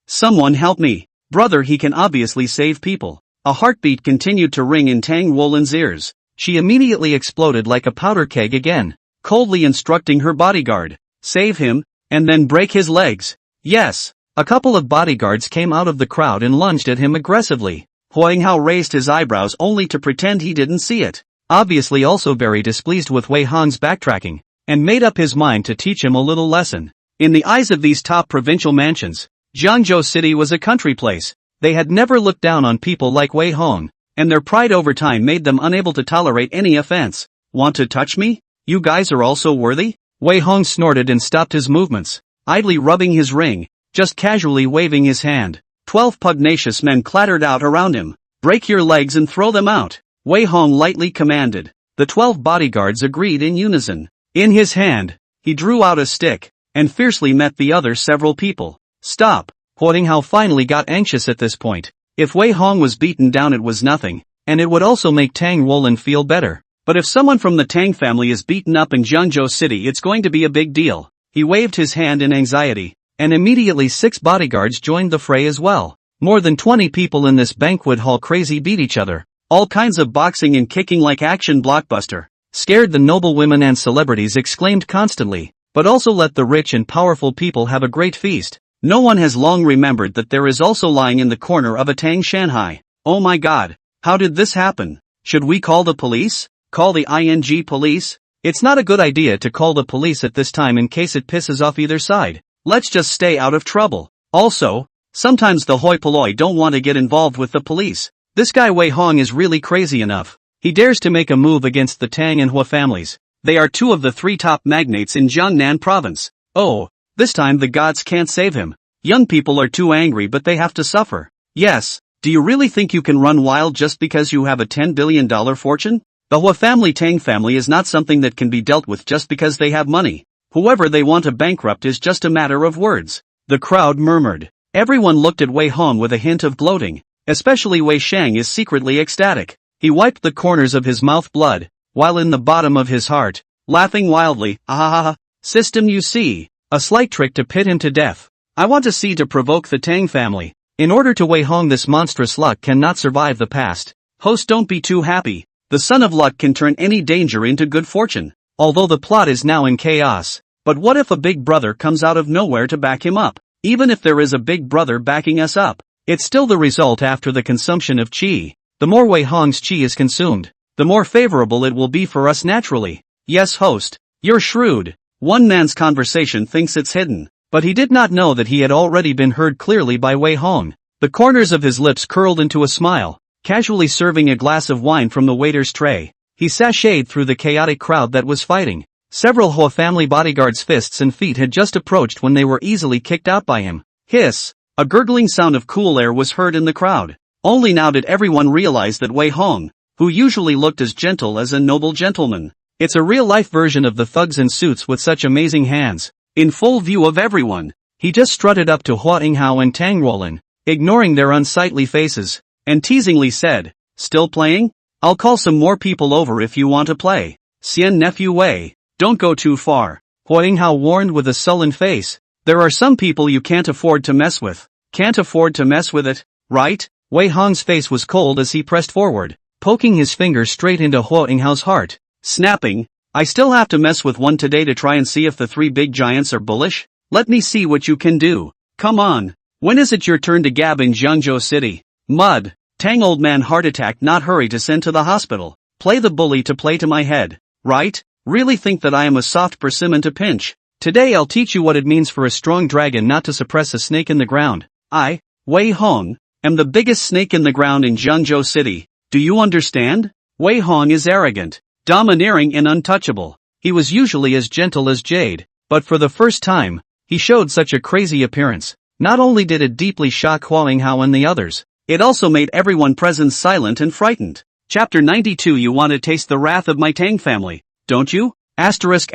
Someone help me. Brother, he can obviously save people. A heartbeat continued to ring in Tang Wolin's ears. She immediately exploded like a powder keg again, coldly instructing her bodyguard, save him, and then break his legs. Yes. A couple of bodyguards came out of the crowd and lunged at him aggressively. Huang Hao raised his eyebrows only to pretend he didn't see it, obviously also very displeased with Wei Hong's backtracking, and made up his mind to teach him a little lesson. In the eyes of these top provincial mansions, Jiangzhou City was a country place. They had never looked down on people like Wei Hong, and their pride over time made them unable to tolerate any offense. Want to touch me? You guys are also worthy? Wei Hong snorted and stopped his movements, idly rubbing his ring, just casually waving his hand. 12 pugnacious men clattered out around him. Break your legs and throw them out, Wei Hong lightly commanded. The 12 bodyguards agreed in unison. In his hand, he drew out a stick, and fiercely met the other several people. Stop! Huang Hao finally got anxious at this point. If Wei Hong was beaten down it was nothing, and it would also make Tang Roland feel better. But if someone from the Tang family is beaten up in Jiangzhou City it's going to be a big deal. He waved his hand in anxiety, and immediately 6 bodyguards joined the fray as well. More than 20 people in this banquet hall crazy beat each other. All kinds of boxing and kicking like action blockbuster. Scared the noble women and celebrities exclaimed constantly, but also let the rich and powerful people have a great feast. No one has long remembered that there is also lying in the corner of a Tang Shanghai. Oh my god, how did this happen? Should we call the police? Call the ING police? It's not a good idea to call the police at this time in case it pisses off either side. Let's just stay out of trouble. Also, sometimes the hoi polloi don't want to get involved with the police. This guy Wei Hong is really crazy enough. He dares to make a move against the Tang and Hua families. They are 2 of the 3 top magnates in Jiangnan province. Oh, this time the gods can't save him. Young people are too angry but they have to suffer. Yes, do you really think you can run wild just because you have a $10 billion fortune? The Hua family Tang family is not something that can be dealt with just because they have money. Whoever they want to bankrupt is just a matter of words. The crowd murmured. Everyone looked at Wei Hong with a hint of gloating. Especially Wei Shang is secretly ecstatic. He wiped the corners of his mouth blood, while in the bottom of his heart, laughing wildly, ah, system you see, a slight trick to pit him to death. I want to see to provoke the Tang family. In order to Wei Hong this monstrous luck cannot survive the past. Host don't be too happy. The son of luck can turn any danger into good fortune. Although the plot is now in chaos. But what if a big brother comes out of nowhere to back him up? Even if there is a big brother backing us up, it's still the result after the consumption of qi. The more Wei Hong's qi is consumed, the more favorable it will be for us naturally. Yes host, you're shrewd. One man's conversation thinks it's hidden, but he did not know that he had already been heard clearly by Wei Hong. The corners of his lips curled into a smile, casually serving a glass of wine from the waiter's tray. He sashayed through the chaotic crowd that was fighting. Several Hua family bodyguards' fists and feet had just approached when they were easily kicked out by him. Hiss! A gurgling sound of cool air was heard in the crowd. Only now did everyone realize that Wei Hong, who usually looked as gentle as a noble gentleman, it's a real-life version of the thugs in suits with such amazing hands. In full view of everyone, he just strutted up to Huang Hao and Tang Roland, ignoring their unsightly faces, and teasingly said, "Still playing? I'll call some more people over if you want to play. Xian nephew Wei, don't go too far," Huang Hao warned with a sullen face. "There are some people you can't afford to mess with." Can't afford to mess with it, right? Wei Hong's face was cold as he pressed forward, poking his finger straight into Huang Hao's heart, snapping, "I still have to mess with one today to try and see if the 3 big giants are bullish? Let me see what you can do. Come on, when is it your turn to gab in Jiangzhou City? Mud, Tang old man heart attack not hurry to send to the hospital. Play the bully to play to my head, right? Really think that I am a soft persimmon to pinch? Today I'll teach you what it means for a strong dragon not to suppress a snake in the ground. I, Wei Hong, am the biggest snake in the ground in Jiangzhou City. Do you understand? Wei Hong is arrogant, domineering and untouchable. He was usually as gentle as jade, but for the first time, he showed such a crazy appearance. Not only did it deeply shock Huang Hao and the others, it also made everyone present silent and frightened. Chapter 92. You want to taste the wrath of my Tang family, don't you? Asterisk.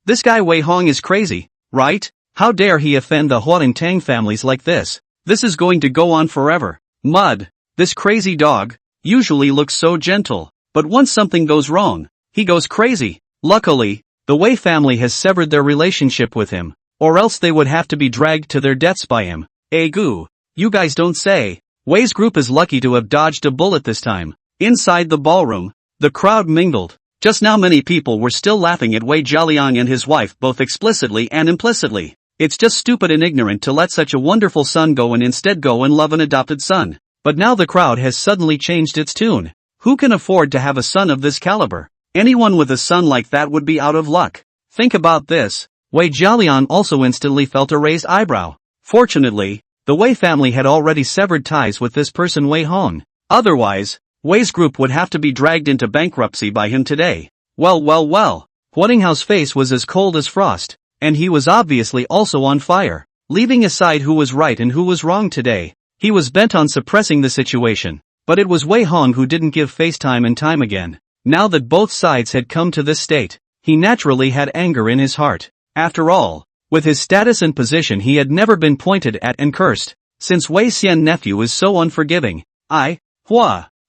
This guy Wei Hong is crazy, right? How dare he offend the Hua and Tang families like this? This is going to go on forever. Mud, this crazy dog, usually looks so gentle, but once something goes wrong, he goes crazy. Luckily, the Wei family has severed their relationship with him, or else they would have to be dragged to their deaths by him. Goo, you guys don't say. Wei's group is lucky to have dodged a bullet this time. Inside the ballroom, the crowd mingled. Just now many people were still laughing at Wei Jialiang and his wife both explicitly and implicitly. It's just stupid and ignorant to let such a wonderful son go and instead go and love an adopted son. But now the crowd has suddenly changed its tune. Who can afford to have a son of this caliber? Anyone with a son like that would be out of luck. Think about this. Wei Jialian also instantly felt a raised eyebrow. Fortunately, the Wei family had already severed ties with this person Wei Hong. Otherwise, Wei's group would have to be dragged into bankruptcy by him today. Well. Huang Hao's face was as cold as frost, and he was obviously also on fire. Leaving aside who was right and who was wrong today, he was bent on suppressing the situation. But it was Wei Hong who didn't give face time and time again. Now that both sides had come to this state, he naturally had anger in his heart. After all, with his status and position he had never been pointed at and cursed. Since Wei Xian nephew is so unforgiving,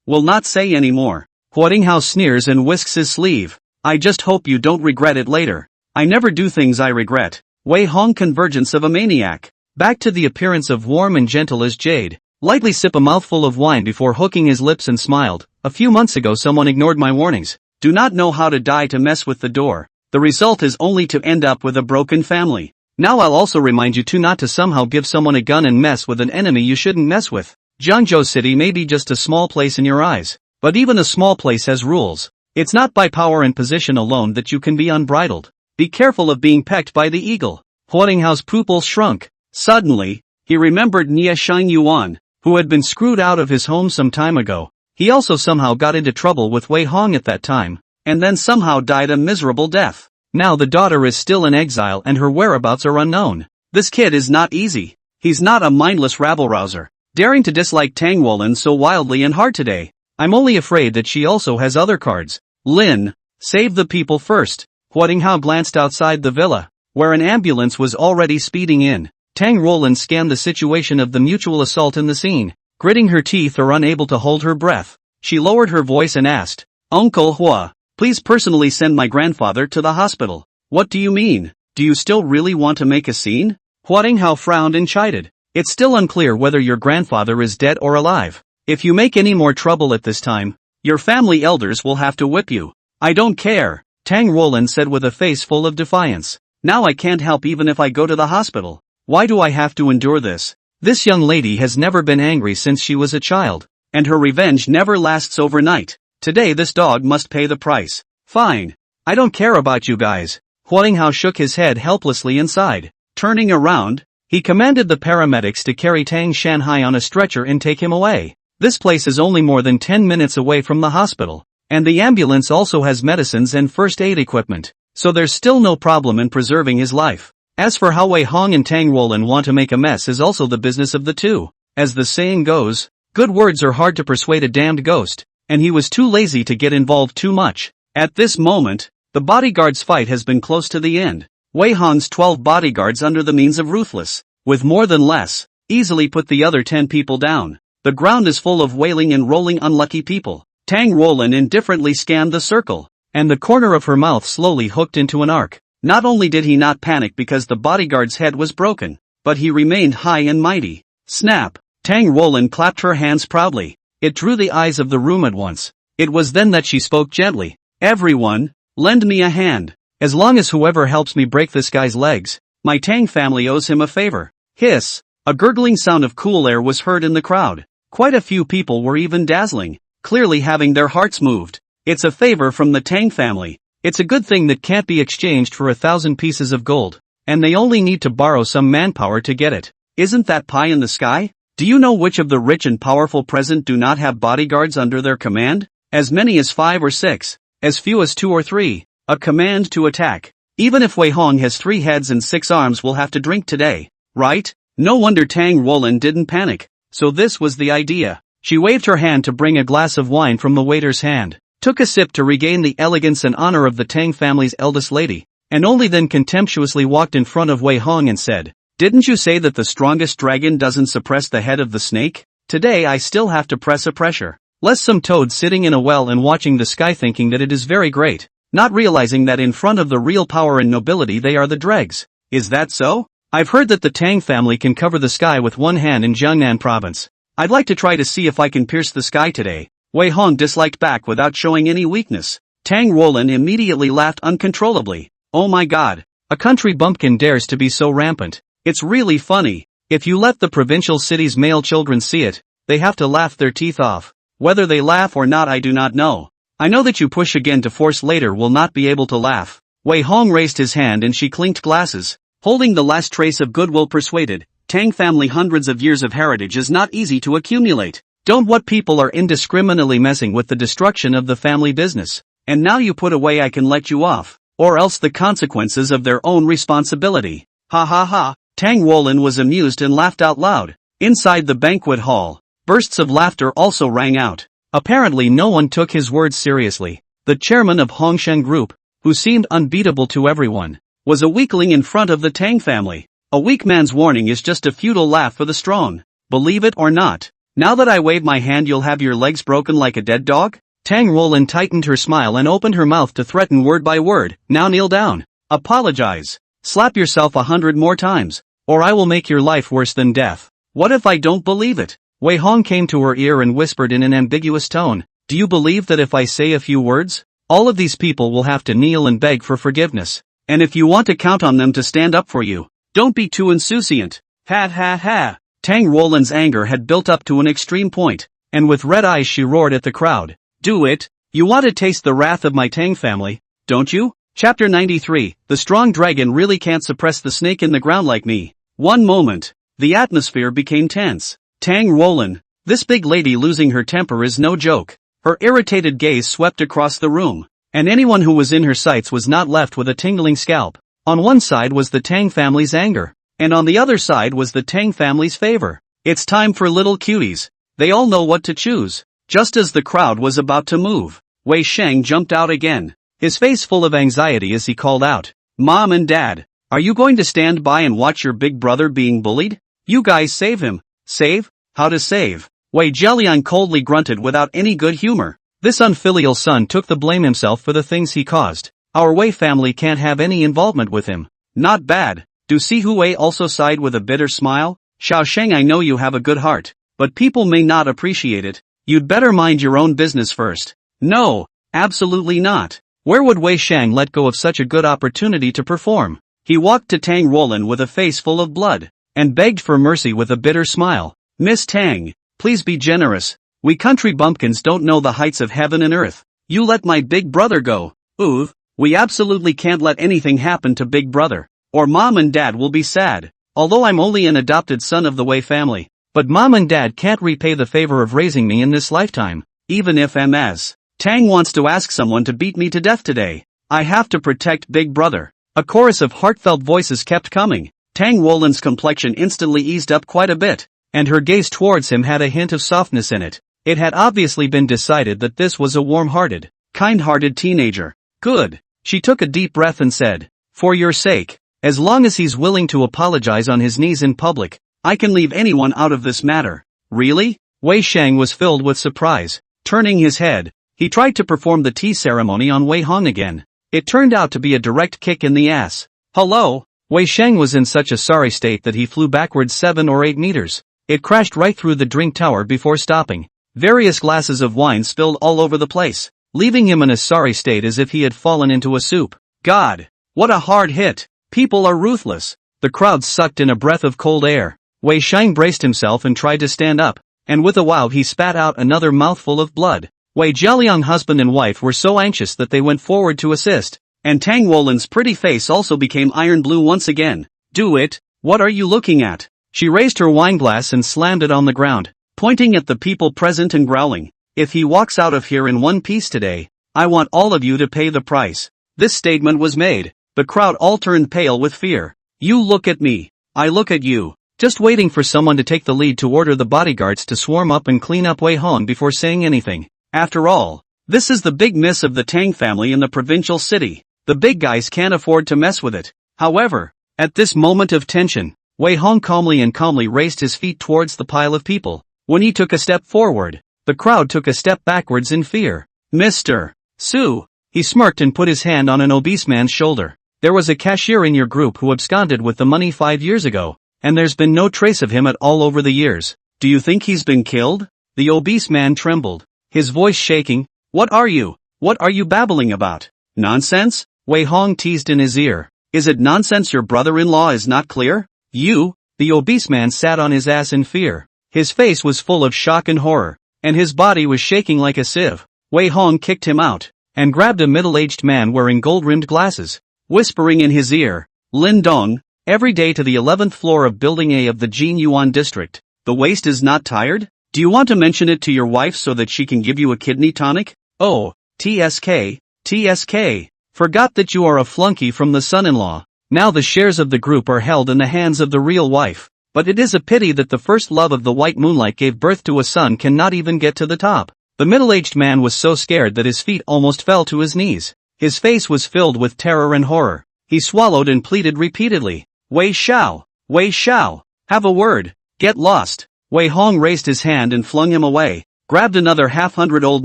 will not say any more. Huang Hao sneers and whisks his sleeve. I just hope you don't regret it later. I never do things I regret. Wei Hong convergence of a maniac. Back to the appearance of warm and gentle as jade. Lightly sip a mouthful of wine before hooking his lips and smiled. A few months ago someone ignored my warnings. Do not know how to die to mess with the door. The result is only to end up with a broken family. Now I'll also remind you to not to somehow give someone a gun and mess with an enemy you shouldn't mess with. Jiangzhou City may be just a small place in your eyes, but even a small place has rules. It's not by power and position alone that you can be unbridled. Be careful of being pecked by the eagle. Huang Hao's pupils shrunk. Suddenly, he remembered Nie Shang Yuan, who had been screwed out of his home some time ago. He also somehow got into trouble with Wei Hong at that time, and then somehow died a miserable death. Now the daughter is still in exile and her whereabouts are unknown. This kid is not easy. He's not a mindless rabble-rouser, daring to dislike Tang Wolin so wildly and hard today. I'm only afraid that she also has other cards. Lin, save the people first. Huang Hao glanced outside the villa, where an ambulance was already speeding in. Tang Wolin scanned the situation of the mutual assault in the scene. Gritting her teeth or unable to hold her breath, she lowered her voice and asked, Uncle Hua, please personally send my grandfather to the hospital. What do you mean? Do you still really want to make a scene? Huang Hao frowned and chided. It's still unclear whether your grandfather is dead or alive. If you make any more trouble at this time, your family elders will have to whip you. I don't care, Tang Wolin said with a face full of defiance. Now I can't help even if I go to the hospital. Why do I have to endure this? This young lady has never been angry since she was a child, and her revenge never lasts overnight. Today this dog must pay the price. Fine. I don't care about you guys. Huang Hao shook his head helplessly and sighed. Turning around, he commanded the paramedics to carry Tang Shanhai on a stretcher and take him away. This place is only more than 10 minutes away from the hospital, and the ambulance also has medicines and first aid equipment, so there's still no problem in preserving his life. As for how Wei Hong and Tang Wolin want to make a mess is also the business of the two. As the saying goes, good words are hard to persuade a damned ghost, and he was too lazy to get involved too much. At this moment, the bodyguards' fight has been close to the end. Wei Hong's 12 bodyguards under the means of ruthless, with more than less, easily put the other 10 people down. The ground is full of wailing and rolling unlucky people. Tang Wolin indifferently scanned the circle, and the corner of her mouth slowly hooked into an arc. Not only did he not panic because the bodyguard's head was broken, but he remained high and mighty. Snap! Tang Wolin clapped her hands proudly. It drew the eyes of the room at once. It was then that she spoke gently. Everyone, lend me a hand. As long as whoever helps me break this guy's legs, my Tang family owes him a favor. Hiss! A gurgling sound of cool air was heard in the crowd. Quite a few people were even dazzling, clearly having their hearts moved. It's a favor from the Tang family. It's a good thing that can't be exchanged for 1,000 pieces of gold, and they only need to borrow some manpower to get it. Isn't that pie in the sky? Do you know which of the rich and powerful present do not have bodyguards under their command? As many as 5 or 6, as few as 2 or 3, a command to attack. Even if Wei Hong has 3 heads and 6 arms we'll have to drink today, right? No wonder Tang Wolin didn't panic. So this was the idea. She waved her hand to bring a glass of wine from the waiter's hand, took a sip to regain the elegance and honor of the Tang family's eldest lady, and only then contemptuously walked in front of Wei Hong and said, Didn't you say that the strongest dragon doesn't suppress the head of the snake? Today I still have to press a pressure. Less some toad sitting in a well and watching the sky thinking that it is very great, not realizing that in front of the real power and nobility they are the dregs. Is that so? I've heard that the Tang family can cover the sky with one hand in Jiangnan province. I'd like to try to see if I can pierce the sky today. Wei Hong disliked back without showing any weakness. Tang Wolin immediately laughed uncontrollably. Oh my god, a country bumpkin dares to be so rampant. It's really funny. If you let the provincial city's male children see it, they have to laugh their teeth off. Whether they laugh or not I do not know. I know that you push again to force later will not be able to laugh. Wei Hong raised his hand and she clinked glasses, holding the last trace of goodwill. Persuaded, Tang family hundreds of years of heritage is not easy to accumulate. Don't what people are indiscriminately messing with the destruction of the family business. And now you put away I can let you off, or else the consequences of their own responsibility. Ha ha ha. Tang Wolin was amused and laughed out loud. Inside the banquet hall, bursts of laughter also rang out. Apparently no one took his words seriously. The chairman of Hongshen Group, who seemed unbeatable to everyone, was a weakling in front of the Tang family. A weak man's warning is just a futile laugh for the strong. Believe it or not, now that I wave my hand you'll have your legs broken like a dead dog? Tang Wolin tightened her smile and opened her mouth to threaten word by word. Now kneel down. Apologize. Slap yourself 100 more times, or I will make your life worse than death. What if I don't believe it? Wei Hong came to her ear and whispered in an ambiguous tone, do you believe that if I say a few words, all of these people will have to kneel and beg for forgiveness? And if you want to count on them to stand up for you, don't be too insouciant. Ha ha ha. Tang Wolin's anger had built up to an extreme point, and with red eyes she roared at the crowd. Do it. You want to taste the wrath of my Tang family, don't you? Chapter 93, The strong dragon really can't suppress the snake in the ground like me. One moment, the atmosphere became tense. Tang Wolin, this big lady losing her temper is no joke. Her irritated gaze swept across the room, and anyone who was in her sights was not left with a tingling scalp. On one side was the Tang family's anger, and on the other side was the Tang family's favor. It's time for little cuties. They all know what to choose. Just as the crowd was about to move, Wei Sheng jumped out again, his face full of anxiety as he called out, Mom and Dad, are you going to stand by and watch your big brother being bullied? You guys save him. Save? How to save? Wei Zheliang coldly grunted without any good humor. This unfilial son took the blame himself for the things he caused. Our Wei family can't have any involvement with him. Not bad. Du Sihui also sighed with a bitter smile. Xiao Sheng, I know you have a good heart, but people may not appreciate it. You'd better mind your own business first. No, absolutely not. Where would Wei Shang let go of such a good opportunity to perform? He walked to Tang Wolin with a face full of blood, and begged for mercy with a bitter smile. Miss Tang, please be generous. We country bumpkins don't know the heights of heaven and earth. You let my big brother go. Ooh, we absolutely can't let anything happen to big brother, or Mom and Dad will be sad. Although I'm only an adopted son of the Wei family, but Mom and Dad can't repay the favor of raising me in this lifetime. Even if Ms. Tang wants to ask someone to beat me to death today, I have to protect big brother. A chorus of heartfelt voices kept coming. Tang Wolin's complexion instantly eased up quite a bit, and her gaze towards him had a hint of softness in it. It had obviously been decided that this was a warm-hearted, kind-hearted teenager. Good. She took a deep breath and said, for your sake, as long as he's willing to apologize on his knees in public, I can leave anyone out of this matter. Really? Wei Shang was filled with surprise. Turning his head, he tried to perform the tea ceremony on Wei Hong again. It turned out to be a direct kick in the ass. Hello? Wei Shang was in such a sorry state that he flew backwards 7 or 8 meters. It crashed right through the drink tower before stopping. Various glasses of wine spilled all over the place, leaving him in a sorry state as if he had fallen into a soup. God! What a hard hit! People are ruthless. The crowd sucked in a breath of cold air. Wei Shang braced himself and tried to stand up, and with a wow he spat out another mouthful of blood. Wei Zheliang husband and wife were so anxious that they went forward to assist, and Tang Wolin's pretty face also became iron blue once again. Do it, what are you looking at? She raised her wineglass and slammed it on the ground, pointing at the people present and growling, if he walks out of here in one piece today, I want all of you to pay the price. This statement was made. The crowd all turned pale with fear. You look at me, I look at you, just waiting for someone to take the lead to order the bodyguards to swarm up and clean up Wei Hong before saying anything. After all, this is the big miss of the Tang family in the provincial city. The big guys can't afford to mess with it. However, at this moment of tension, Wei Hong calmly raised his feet towards the pile of people. When he took a step forward, the crowd took a step backwards in fear. Mr. Su, he smirked and put his hand on an obese man's shoulder. There was a cashier in your group who absconded with the money 5 years ago, and there's been no trace of him at all over the years. Do you think he's been killed? The obese man trembled, his voice shaking. What are you babbling about? Nonsense? Wei Hong teased in his ear. Is it nonsense your brother-in-law is not clear? You? The obese man sat on his ass in fear. His face was full of shock and horror, and his body was shaking like a sieve. Wei Hong kicked him out, and grabbed a middle-aged man wearing gold-rimmed glasses. whispering in his ear, "Lin Dong, every day to the 11th floor of Building A of the Jin Yuan district. The waist is not tired? Do you want to mention it to your wife so that she can give you a kidney tonic? Oh, TSK, TSK. Forgot that you are a flunky from the son-in-law. Now the shares of the group are held in the hands of the real wife. But it is a pity that the first love of the white moonlight gave birth to a son cannot even get to the top." The middle-aged man was so scared that his feet almost fell to his knees. His face was filled with terror and horror. He swallowed and pleaded repeatedly, Wei Xiao, have a word, get lost. Wei Hong raised his hand and flung him away, grabbed another half-hundred old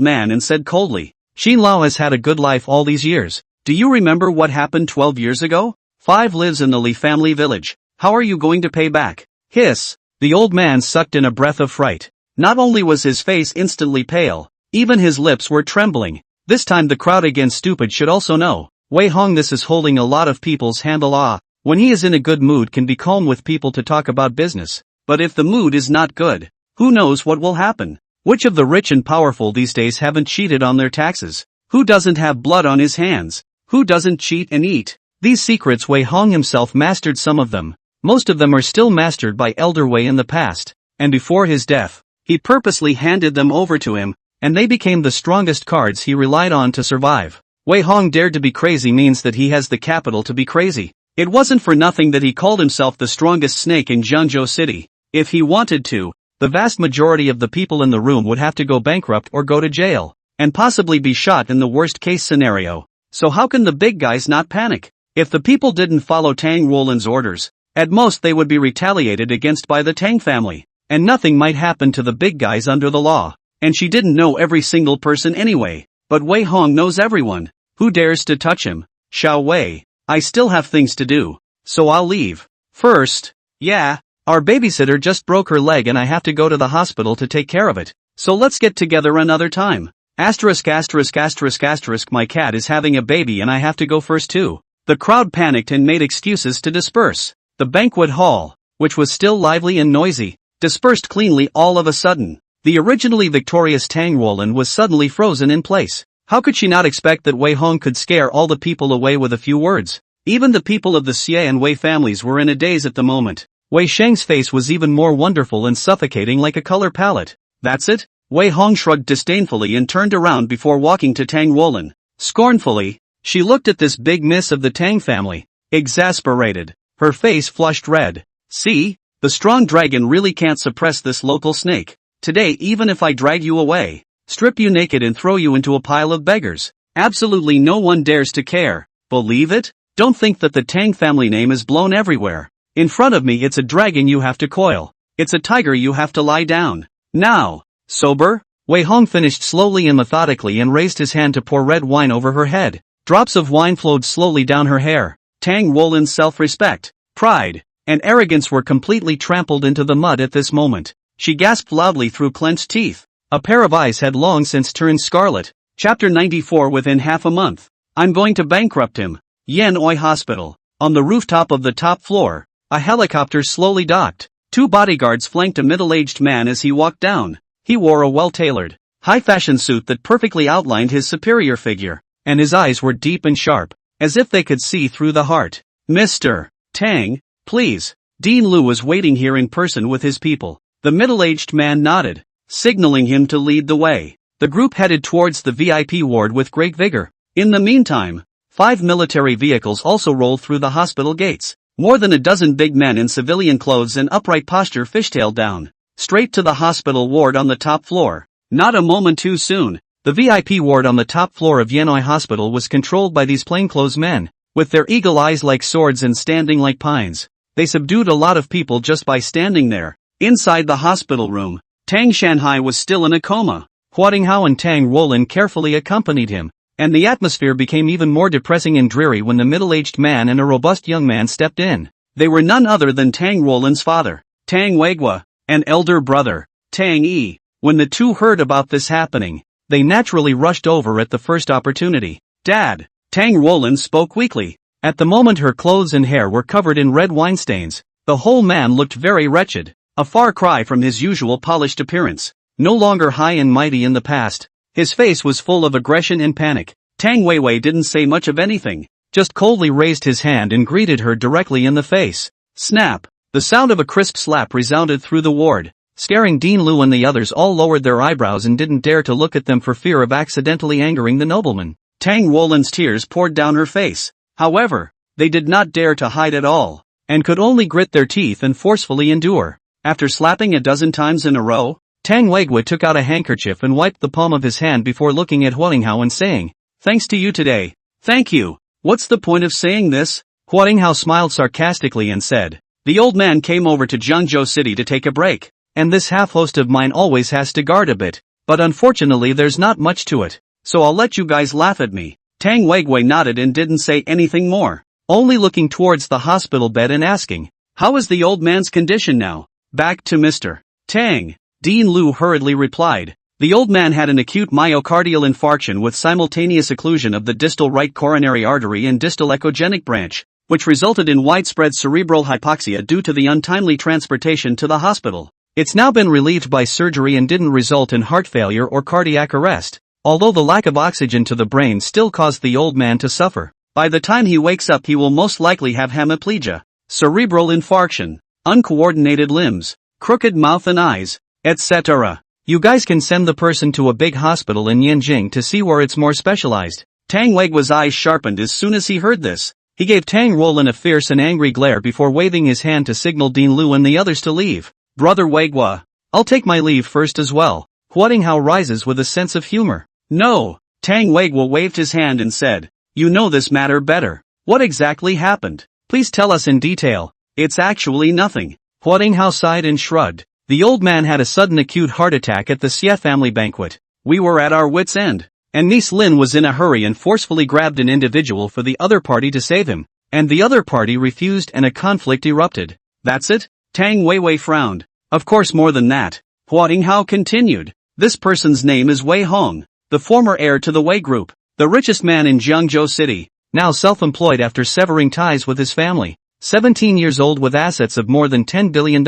man and said coldly, "Xin Lao has had a good life all these years. Do you remember what happened 12 years ago? 5 lives in the Li family village. How are you going to pay back?" Hiss! The old man sucked in a breath of fright. Not only was his face instantly pale, even his lips were trembling. This time the crowd again stupid should also know. Wei Hong this is holding a lot of people's hand. When he is in a good mood can be calm with people to talk about business. But if the mood is not good, who knows what will happen? Which of the rich and powerful these days haven't cheated on their taxes? Who doesn't have blood on his hands? Who doesn't cheat and eat? These secrets Wei Hong himself mastered some of them. Most of them are still mastered by Elder Wei in the past, and before his death, he purposely handed them over to him, and they became the strongest cards he relied on to survive. Wei Hong dared to be crazy means that he has the capital to be crazy. It wasn't for nothing that he called himself the strongest snake in Jiangzhou City. If he wanted to, the vast majority of the people in the room would have to go bankrupt or go to jail, and possibly be shot in the worst case scenario. So how can the big guys not panic? If the people didn't follow Tang Roland's orders, at most they would be retaliated against by the Tang family, and nothing might happen to the big guys under the law. And she didn't know every single person anyway, but Wei Hong knows everyone. Who dares to touch him? Xiao Wei, I still have things to do, so I'll leave. First, yeah, our babysitter just broke her leg and I have to go to the hospital to take care of it, so let's get together another time. ********, my cat is having a baby and I have to go first too. The crowd panicked and made excuses to disperse. The banquet hall, which was still lively and noisy, dispersed cleanly all of a sudden. The originally victorious Tang Roland was suddenly frozen in place. How could she not expect that Wei Hong could scare all the people away with a few words? Even the people of the Xie and Wei families were in a daze at the moment. Wei Sheng's face was even more wonderful and suffocating like a color palette. That's it? Wei Hong shrugged disdainfully and turned around before walking to Tang Roland. Scornfully, she looked at this big miss of the Tang family. Exasperated, her face flushed red. See, the strong dragon really can't suppress this local snake. Today even if I drag you away, strip you naked and throw you into a pile of beggars, absolutely no one dares to care. Believe it? Don't think that the Tang family name is blown everywhere. In front of me it's a dragon you have to coil. It's a tiger you have to lie down. Now, sober? Wei Hong finished slowly and methodically and raised his hand to pour red wine over her head. Drops of wine flowed slowly down her hair. Tang Roland's self-respect, pride, and arrogance were completely trampled into the mud at this moment. She gasped loudly through clenched teeth. A pair of eyes had long since turned scarlet. Chapter 94. Within half a month, I'm going to bankrupt him. Yan'oi Hospital. On the rooftop of the top floor, a helicopter slowly docked. 2 bodyguards flanked a middle-aged man as he walked down. He wore a well-tailored, high-fashion suit that perfectly outlined his superior figure, and his eyes were deep and sharp, as if they could see through the heart. Mr. Tang, please. Dean Liu was waiting here in person with his people. The middle-aged man nodded, signaling him to lead the way. The group headed towards the VIP ward with great vigor. In the meantime, 5 military vehicles also rolled through the hospital gates. More than a dozen big men in civilian clothes and upright posture fishtailed down, straight to the hospital ward on the top floor. Not a moment too soon, the VIP ward on the top floor of Yan'oi Hospital was controlled by these plainclothes men, with their eagle eyes like swords and standing like pines. They subdued a lot of people just by standing there. Inside the hospital room, Tang Shanhai was still in a coma. Huatinghao and Tang Roland carefully accompanied him, and the atmosphere became even more depressing and dreary when the middle-aged man and a robust young man stepped in. They were none other than Tang Roland's father, Tang Weigua, and elder brother, Tang Yi. When the two heard about this happening, they naturally rushed over at the first opportunity. Dad, Tang Roland spoke weakly. At the moment her clothes and hair were covered in red wine stains. The whole man looked very wretched. A far cry from his usual polished appearance. No longer high and mighty in the past, his face was full of aggression and panic. Tang Weiwei didn't say much of anything. just coldly raised his hand and greeted her directly in the face. Snap! The sound of a crisp slap resounded through the ward, scaring Dean Lu, and the others all lowered their eyebrows and didn't dare to look at them for fear of accidentally angering the nobleman. Tang Wolin's tears poured down her face. However, they did not dare to hide at all, and could only grit their teeth and forcefully endure. After slapping a dozen times in a row, Tang Weigwa took out a handkerchief and wiped the palm of his hand before looking at Huatinghao and saying, "Thanks to you today." "Thank you. What's the point of saying this?" Huatinghao smiled sarcastically and said, "The old man came over to Jiangzhou City to take a break, and this half-host of mine always has to guard a bit, but unfortunately there's not much to it, so I'll let you guys laugh at me." Tang Weigwei nodded and didn't say anything more, only looking towards the hospital bed and asking, "How is the old man's condition now?" "Back to Mr. Tang," Dean Lu hurriedly replied. The old man had an acute myocardial infarction with simultaneous occlusion of the distal right coronary artery and distal echogenic branch, which resulted in widespread cerebral hypoxia due to the untimely transportation to the hospital. It's now been relieved by surgery and didn't result in heart failure or cardiac arrest, although the lack of oxygen to the brain still caused the old man to suffer. By the time he wakes up he will most likely have hemiplegia, cerebral infarction, uncoordinated limbs, crooked mouth and eyes, etc. You guys can send the person to a big hospital in Yanjing to see where it's more specialized. Tang Weigwa's eyes sharpened as soon as he heard this. He gave Tang Roland a fierce and angry glare before waving his hand to signal Dean Lu and the others to leave. "Brother Weigwa, I'll take my leave first as well." Huatinghao rises with a sense of humor. "No." Tang Weigwa waved his hand and said, "You know this matter better. What exactly happened? Please tell us in detail." "It's actually nothing." Huatinghao sighed and shrugged. The old man had a sudden acute heart attack at the Xie family banquet. We were at our wits' end, and Niece Lin was in a hurry and forcefully grabbed an individual for the other party to save him, and the other party refused and a conflict erupted. "That's it?" Tang Weiwei frowned. "Of course more than that." Huatinghao continued. "This person's name is Wei Hong, the former heir to the Wei Group, the richest man in Jiangzhou City, now self-employed after severing ties with his family, 17 years old with assets of more than $10 billion.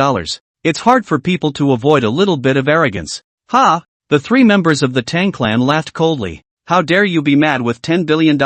It's hard for people to avoid a little bit of arrogance." "Ha!" The three members of the Tang clan laughed coldly. "How dare you be mad with $10 billion?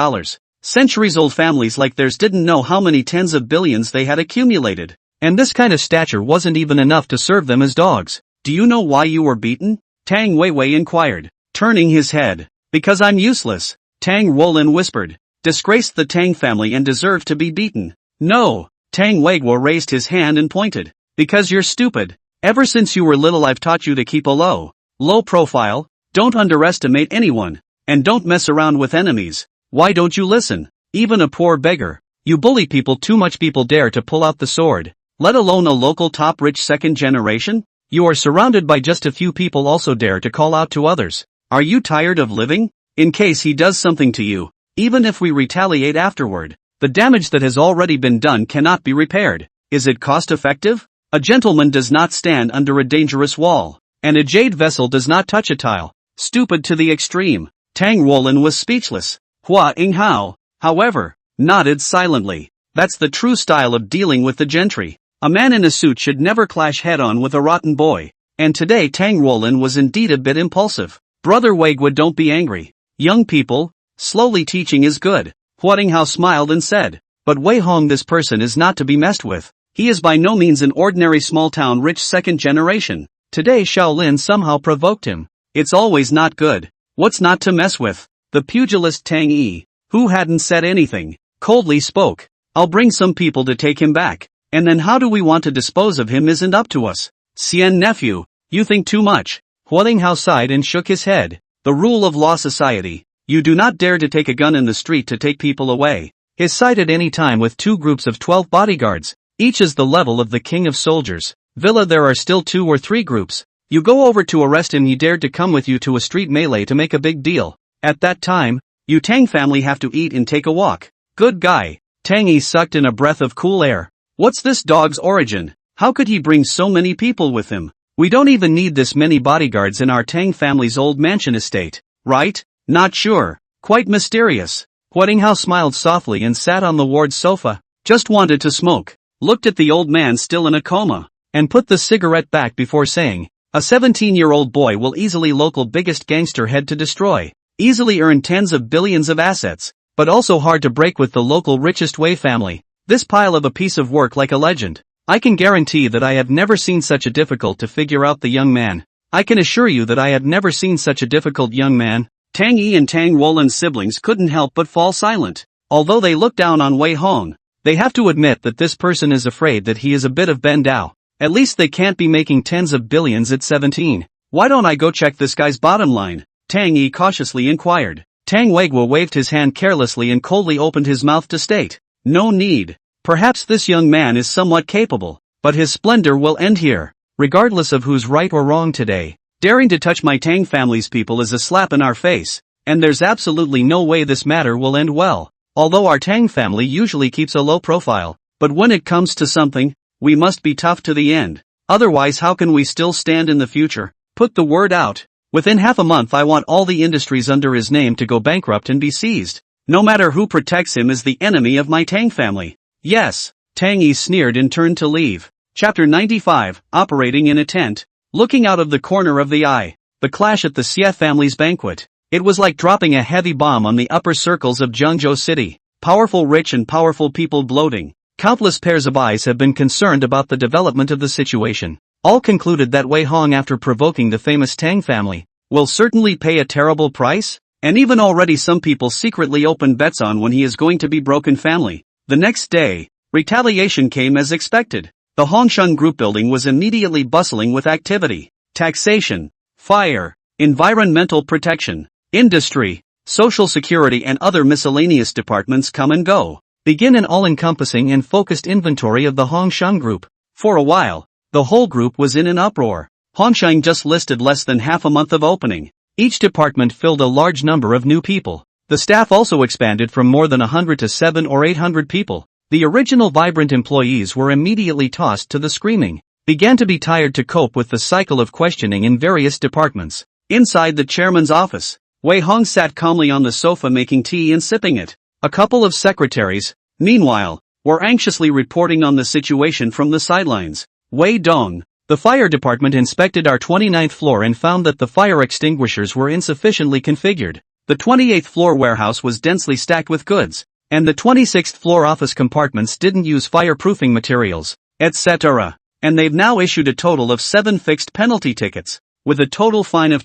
Centuries-old families like theirs didn't know how many tens of billions they had accumulated. And this kind of stature wasn't even enough to serve them as dogs. Do you know why you were beaten?" Tang Weiwei inquired, turning his head. "Because I'm useless," Tang Roland whispered. "Disgraced the Tang family and deserved to be beaten." "No." Tang Weigwa raised his hand and pointed. "Because you're stupid. Ever since you were little I've taught you to keep a low profile, don't underestimate anyone, and don't mess around with enemies. Why don't you listen? Even a poor beggar. You bully people too much. People dare to pull out the sword, let alone a local top rich second generation? You are surrounded by just a few people also dare to call out to others. Are you tired of living? In case he does something to you, even if we retaliate afterward, the damage that has already been done cannot be repaired. Is it cost effective? A gentleman does not stand under a dangerous wall, and a jade vessel does not touch a tile. Stupid to the extreme." Tang Roland was speechless. Huatinghao, however, nodded silently. That's the true style of dealing with the gentry. A man in a suit should never clash head-on with a rotten boy, and today Tang Roland was indeed a bit impulsive. "Brother Weigwa, don't be angry. Young people, slowly teaching is good." Huatinghao smiled and said, "But Wei Hong, this person is not to be messed with. He is by no means an ordinary small-town rich second generation. Today Shaolin somehow provoked him. It's always not good. What's not to mess with?" The pugilist Tang Yi, who hadn't said anything, coldly spoke. "I'll bring some people to take him back, and then how do we want to dispose of him isn't up to us." "Xian nephew, you think too much." Huatinghao sighed and shook his head. "The rule of law society. You do not dare to take a gun in the street to take people away. His sight at any time with 2 groups of 12 bodyguards. Each is the level of the king of soldiers. Villa, there are still 2 or 3 groups. You go over to arrest him, he dared to come with you to a street melee to make a big deal. At that time, you Tang family have to eat and take a walk." "Good guy." Tang Yi sucked in a breath of cool air. "What's this dog's origin? How could he bring so many people with him? We don't even need this many bodyguards in our Tang family's old mansion estate, right?" "Not sure. Quite mysterious." Huatinghao smiled softly and sat on the ward sofa. "Just wanted to smoke." Looked at the old man still in a coma, and put the cigarette back before saying, "A 17-year-old boy will easily local biggest gangster head to destroy, easily earn tens of billions of assets, but also hard to break with the local richest Wei family. This pile of a piece of work like a legend. I can guarantee that I have never seen such a difficult to figure out the young man. I can assure you that I have never seen such a difficult young man. Tang Yi and Tang Wolin's siblings couldn't help but fall silent. Although they look down on Wei Hong, they have to admit that this person is afraid that he is a bit of Ben Dao. At least they can't be making tens of billions at 17. Why don't I go check this guy's bottom line? Tang Yi cautiously inquired. Tang Weiguo waved his hand carelessly and coldly opened his mouth to state, no need. Perhaps this young man is somewhat capable, but his splendor will end here. Regardless of who's right or wrong today, daring to touch my Tang family's people is a slap in our face, and there's absolutely no way this matter will end well. Although our Tang family usually keeps a low profile, but when it comes to something, we must be tough to the end. Otherwise, how can we still stand in the future? Put the word out. Within half a month I want all the industries under his name to go bankrupt and be seized. No matter who protects him is the enemy of my Tang family. Yes. Tang Yi sneered and turned to leave. Chapter 95, Operating in a Tent. Looking out of the corner of the eye. The clash at the Xie family's banquet. It was like dropping a heavy bomb on the upper circles of Zhengzhou City. Powerful rich and powerful people bloating. Countless pairs of eyes have been concerned about the development of the situation. All concluded that Wei Hong, after provoking the famous Tang family, will certainly pay a terrible price, and even already some people secretly opened bets on when he is going to be broken family. The next day, retaliation came as expected. The Hongsheng Group building was immediately bustling with activity. Taxation, fire, environmental protection, industry, social security and other miscellaneous departments come and go. Begin an all-encompassing and focused inventory of the Hongsheng Group. For a while, the whole group was in an uproar. Hongsheng just listed less than half a month of opening. Each department filled a large number of new people. The staff also expanded from more than 100 to 700 or 800 people. The original vibrant employees were immediately tossed to the screaming, began to be tired to cope with the cycle of questioning in various departments. Inside the chairman's office, Wei Hong sat calmly on the sofa making tea and sipping it. A couple of secretaries, meanwhile, were anxiously reporting on the situation from the sidelines. Wei Dong, the fire department inspected our 29th floor and found that the fire extinguishers were insufficiently configured. The 28th floor warehouse was densely stacked with goods, and the 26th floor office compartments didn't use fireproofing materials, etc. And they've now issued a total of 7 fixed penalty tickets, with a total fine of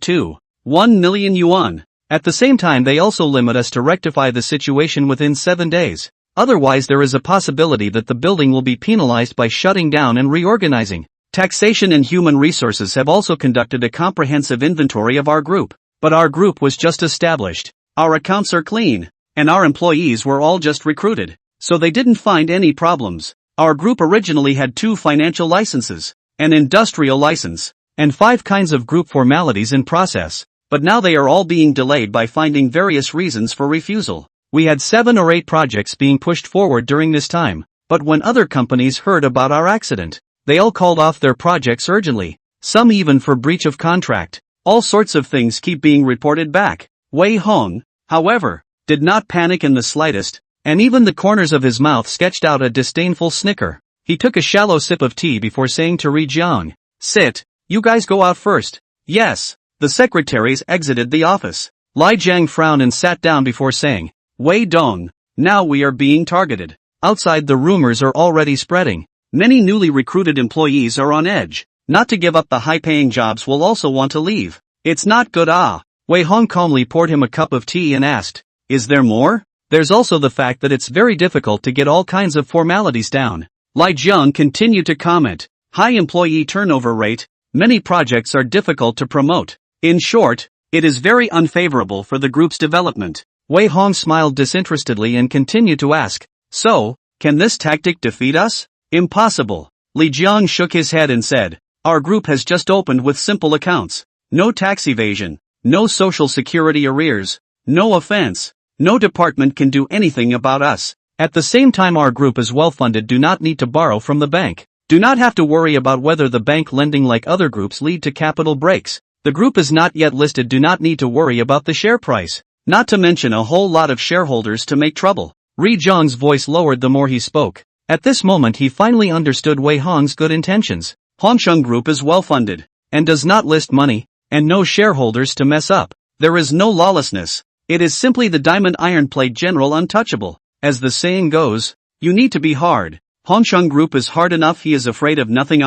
1 million yuan. At the same time they also limit us to rectify the situation within 7 days. Otherwise there is a possibility that the building will be penalized by shutting down and reorganizing. Taxation and Human Resources have also conducted a comprehensive inventory of our group. But our group was just established. Our accounts are clean, and our employees were all just recruited, so they didn't find any problems. Our group originally had 2 financial licenses, an industrial license, and 5 kinds of group formalities in process, but now they are all being delayed by finding various reasons for refusal. We had 7 or 8 projects being pushed forward during this time, but when other companies heard about our accident, they all called off their projects urgently, some even for breach of contract. All sorts of things keep being reported back. Wei Hong, however, did not panic in the slightest, and even the corners of his mouth sketched out a disdainful snicker. He took a shallow sip of tea before saying to Ri Jiang, "Sit, you guys go out first." Yes. The secretaries exited the office. Li Jiang frowned and sat down before saying, "Wei Dong, now we are being targeted. Outside the rumors are already spreading. Many newly recruited employees are on edge. Not to give up the high-paying jobs will also want to leave. It's not good." Wei Hong calmly poured him a cup of tea and asked, "Is there more?" "There's also the fact that it's very difficult to get all kinds of formalities down." Li Jiang continued to comment, "High employee turnover rate, many projects are difficult to promote. In short, it is very unfavorable for the group's development." Wei Hong smiled disinterestedly and continued to ask, "So, can this tactic defeat us?" "Impossible." Li Jiang shook his head and said, "Our group has just opened with simple accounts. No tax evasion, no social security arrears, no offense. No department can do anything about us. At the same time our group is well funded, do not need to borrow from the bank. Do not have to worry about whether the bank lending like other groups lead to capital breaks. The group is not yet listed, do not need to worry about the share price. Not to mention a whole lot of shareholders to make trouble." Ri Jiang's voice lowered the more he spoke. At this moment he finally understood Wei Hong's good intentions. Hongsheng Group is well funded, and does not list money, and no shareholders to mess up. There is no lawlessness. It is simply the diamond iron plate general untouchable. As the saying goes, you need to be hard. Hongsheng Group is hard enough, he is afraid of nothing.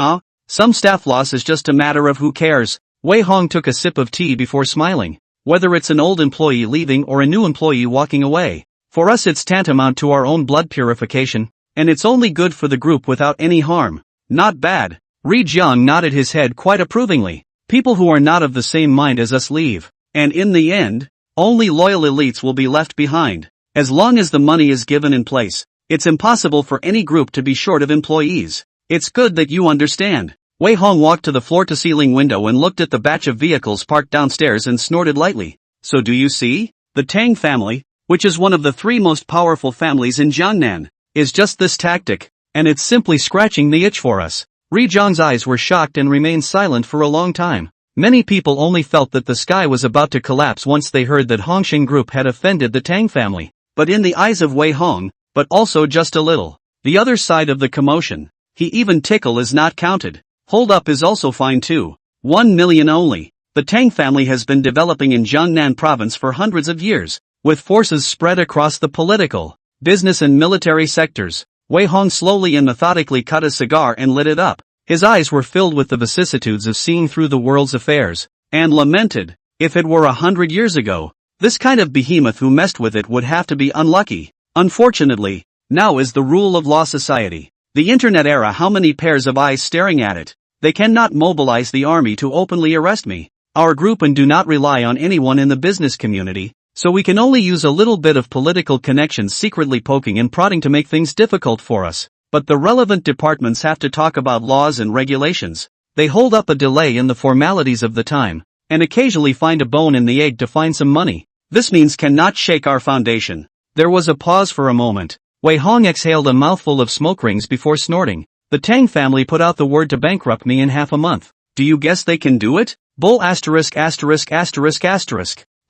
Some staff loss is just a matter of who cares. Wei Hong took a sip of tea before smiling. Whether it's an old employee leaving or a new employee walking away, for us it's tantamount to our own blood purification, and it's only good for the group without any harm. Not bad. Ri Jiang nodded his head quite approvingly. People who are not of the same mind as us leave, and in the end, only loyal elites will be left behind. As long as the money is given in place, it's impossible for any group to be short of employees. It's good that you understand. Wei Hong walked to the floor-to-ceiling window and looked at the batch of vehicles parked downstairs and snorted lightly. So do you see? The Tang family, which is one of the 3 most powerful families in Jiangnan, is just this tactic, and it's simply scratching the itch for us. Ri Jiang's eyes were shocked and remained silent for a long time. Many people only felt that the sky was about to collapse once they heard that Hongsheng Group had offended the Tang family. But in the eyes of Wei Hong, but also just a little. The other side of the commotion. He even tickle is not counted. Hold up is also fine too. 1 million only. The Tang family has been developing in Jiangnan province for hundreds of years, with forces spread across the political, business and military sectors. Wei Hong slowly and methodically cut a cigar and lit it up. His eyes were filled with the vicissitudes of seeing through the world's affairs, and lamented, if it were 100 years ago, this kind of behemoth who messed with it would have to be unlucky. Unfortunately, now is the rule of law society. The internet era, how many pairs of eyes staring at it? They cannot mobilize the army to openly arrest me. Our group and do not rely on anyone in the business community, so we can only use a little bit of political connections secretly poking and prodding to make things difficult for us. But the relevant departments have to talk about laws and regulations. They hold up a delay in the formalities of the time, and occasionally find a bone in the egg to find some money. This means cannot shake our foundation. There was a pause for a moment. Wei Hong exhaled a mouthful of smoke rings before snorting. The Tang family put out the word to bankrupt me in half a month. Do you guess they can do it? Bull *********.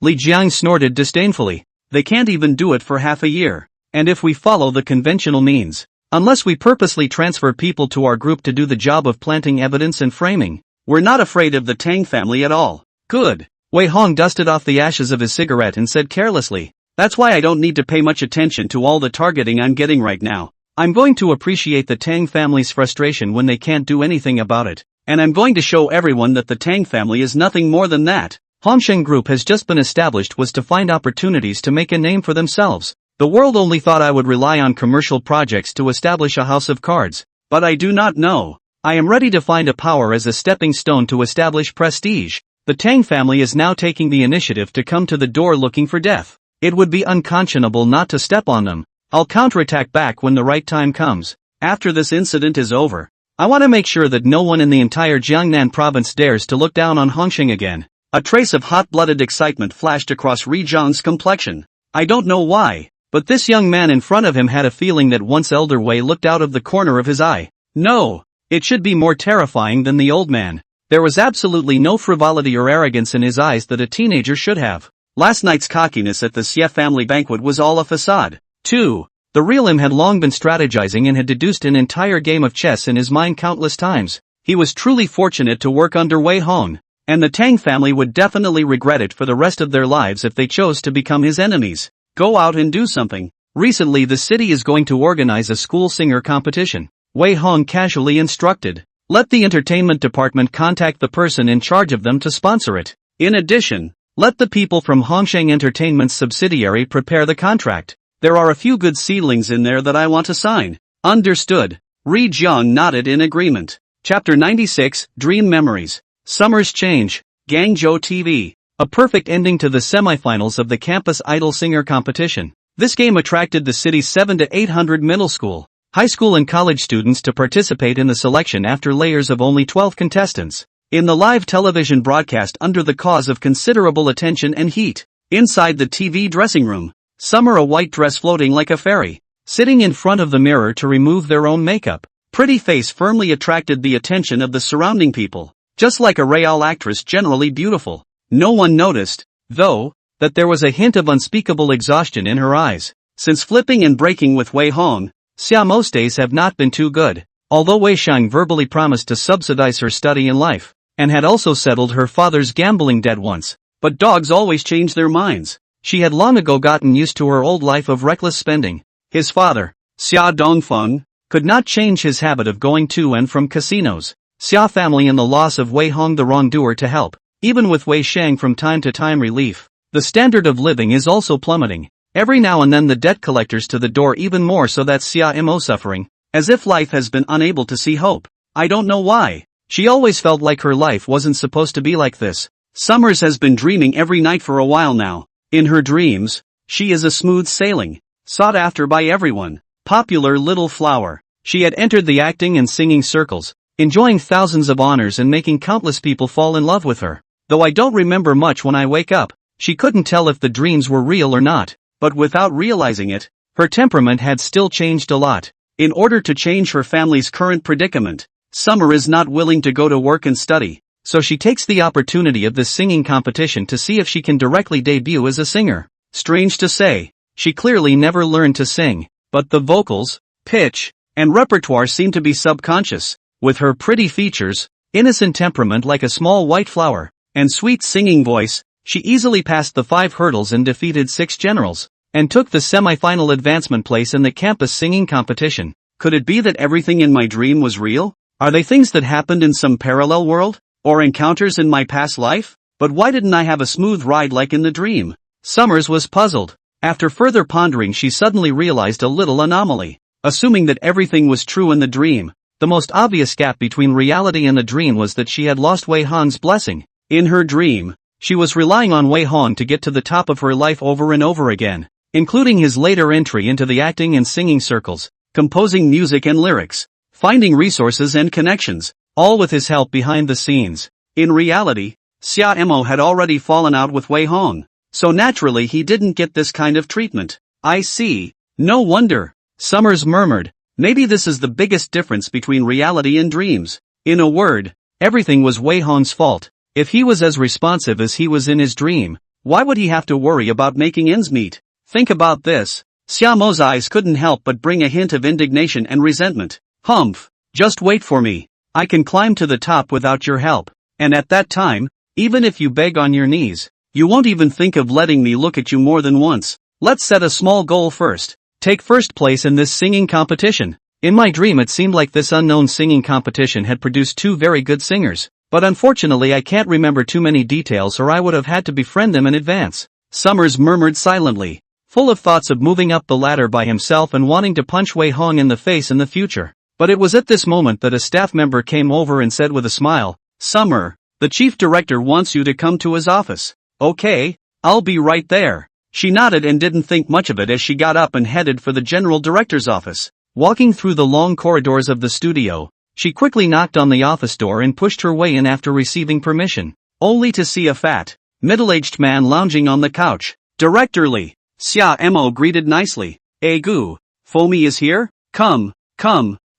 Li Jiang snorted disdainfully. They can't even do it for half a year. And if we follow the conventional means, unless we purposely transfer people to our group to do the job of planting evidence and framing, we're not afraid of the Tang family at all. Good. Wei Hong dusted off the ashes of his cigarette and said carelessly, that's why I don't need to pay much attention to all the targeting I'm getting right now. I'm going to appreciate the Tang family's frustration when they can't do anything about it, and I'm going to show everyone that the Tang family is nothing more than that. Hongsheng Group has just been established was to find opportunities to make a name for themselves. The world only thought I would rely on commercial projects to establish a house of cards, but I do not know. I am ready to find a power as a stepping stone to establish prestige. The Tang family is now taking the initiative to come to the door looking for death. It would be unconscionable not to step on them. I'll counterattack back when the right time comes. After this incident is over, I want to make sure that no one in the entire Jiangnan province dares to look down on Hongsheng again. A trace of hot-blooded excitement flashed across Ri Jiang's complexion. I don't know why, but this young man in front of him had a feeling that once Elder Wei looked out of the corner of his eye. No, it should be more terrifying than the old man. There was absolutely no frivolity or arrogance in his eyes that a teenager should have. Last night's cockiness at the Xie family banquet was all a facade. 2. The real him had long been strategizing and had deduced an entire game of chess in his mind countless times. He was truly fortunate to work under Wei Hong, and the Tang family would definitely regret it for the rest of their lives if they chose to become his enemies. Go out and do something. Recently the city is going to organize a school singer competition. Wei Hong casually instructed. Let the entertainment department contact the person in charge of them to sponsor it. In addition, let the people from Hongsheng Entertainment's subsidiary prepare the contract. There are a few good seedlings in there that I want to sign. Understood. Ri Jiang nodded in agreement. Chapter 96, Dream Memories. Summers Change. Guangzhou TV. A perfect ending to the semifinals of the Campus Idol Singer Competition. This game attracted the city's 700 to 800 middle school, high school and college students to participate in the selection after layers of only 12 contestants. In the live television broadcast under the cause of considerable attention and heat. Inside the TV dressing room, some are a white dress floating like a fairy, sitting in front of the mirror to remove their own makeup. Pretty face firmly attracted the attention of the surrounding people, just like a real actress generally beautiful. No one noticed, though, that there was a hint of unspeakable exhaustion in her eyes. Since flipping and breaking with Wei Hong, Xia most days have not been too good, although Wei Shang verbally promised to subsidize her study in life, and had also settled her father's gambling debt once. But dogs always change their minds. She had long ago gotten used to her old life of reckless spending. His father, Xia Dongfeng, could not change his habit of going to and from casinos. Xia family in the loss of Wei Hong the wrongdoer to help, even with Wei Shang from time to time relief. The standard of living is also plummeting. Every now and then the debt collectors to the door even more so that Xia Mo suffering, as if life has been unable to see hope. I don't know why. She always felt like her life wasn't supposed to be like this. Summers has been dreaming every night for a while now. In her dreams, she is a smooth sailing, sought after by everyone, popular little flower. She had entered the acting and singing circles, enjoying thousands of honors and making countless people fall in love with her. Though I don't remember much when I wake up, she couldn't tell if the dreams were real or not, but without realizing it, her temperament had still changed a lot. In order to change her family's current predicament, Summer is not willing to go to work and study, so she takes the opportunity of this singing competition to see if she can directly debut as a singer. Strange to say, she clearly never learned to sing, but the vocals, pitch, and repertoire seem to be subconscious. With her pretty features, innocent temperament like a small white flower, and sweet singing voice, she easily passed the 5 hurdles and defeated 6 generals, and took the semi-final advancement place in the campus singing competition. Could it be that everything in my dream was real? Are they things that happened in some parallel world? Or encounters in my past life? But why didn't I have a smooth ride like in the dream? Summers was puzzled. After further pondering she suddenly realized a little anomaly. Assuming that everything was true in the dream, the most obvious gap between reality and the dream was that she had lost Wei Hong's blessing. In her dream, she was relying on Wei Hong to get to the top of her life over and over again, including his later entry into the acting and singing circles, composing music and lyrics, finding resources and connections, all with his help behind the scenes. In reality, Xia Mo had already fallen out with Wei Hong, so naturally he didn't get this kind of treatment. I see. No wonder. Summers murmured, maybe this is the biggest difference between reality and dreams. In a word, everything was Wei Hong's fault. If he was as responsive as he was in his dream, why would he have to worry about making ends meet? Think about this. Xia Mo's eyes couldn't help but bring a hint of indignation and resentment. Humph. Just wait for me. I can climb to the top without your help. And at that time, even if you beg on your knees, you won't even think of letting me look at you more than once. Let's set a small goal first. Take first place in this singing competition. In my dream it seemed like this unknown singing competition had produced 2 very good singers, but unfortunately I can't remember too many details or I would have had to befriend them in advance. Summers murmured silently, full of thoughts of moving up the ladder by himself and wanting to punch Wei Hong in the face in the future. But it was at this moment that a staff member came over and said with a smile, Summer, the chief director wants you to come to his office. Okay, I'll be right there. She nodded and didn't think much of it as she got up and headed for the general director's office. Walking through the long corridors of the studio, she quickly knocked on the office door and pushed her way in after receiving permission, only to see a fat, middle-aged man lounging on the couch. Director Li, Xia Mo greeted nicely. Gu, Fomi is here? Come,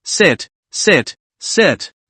sit.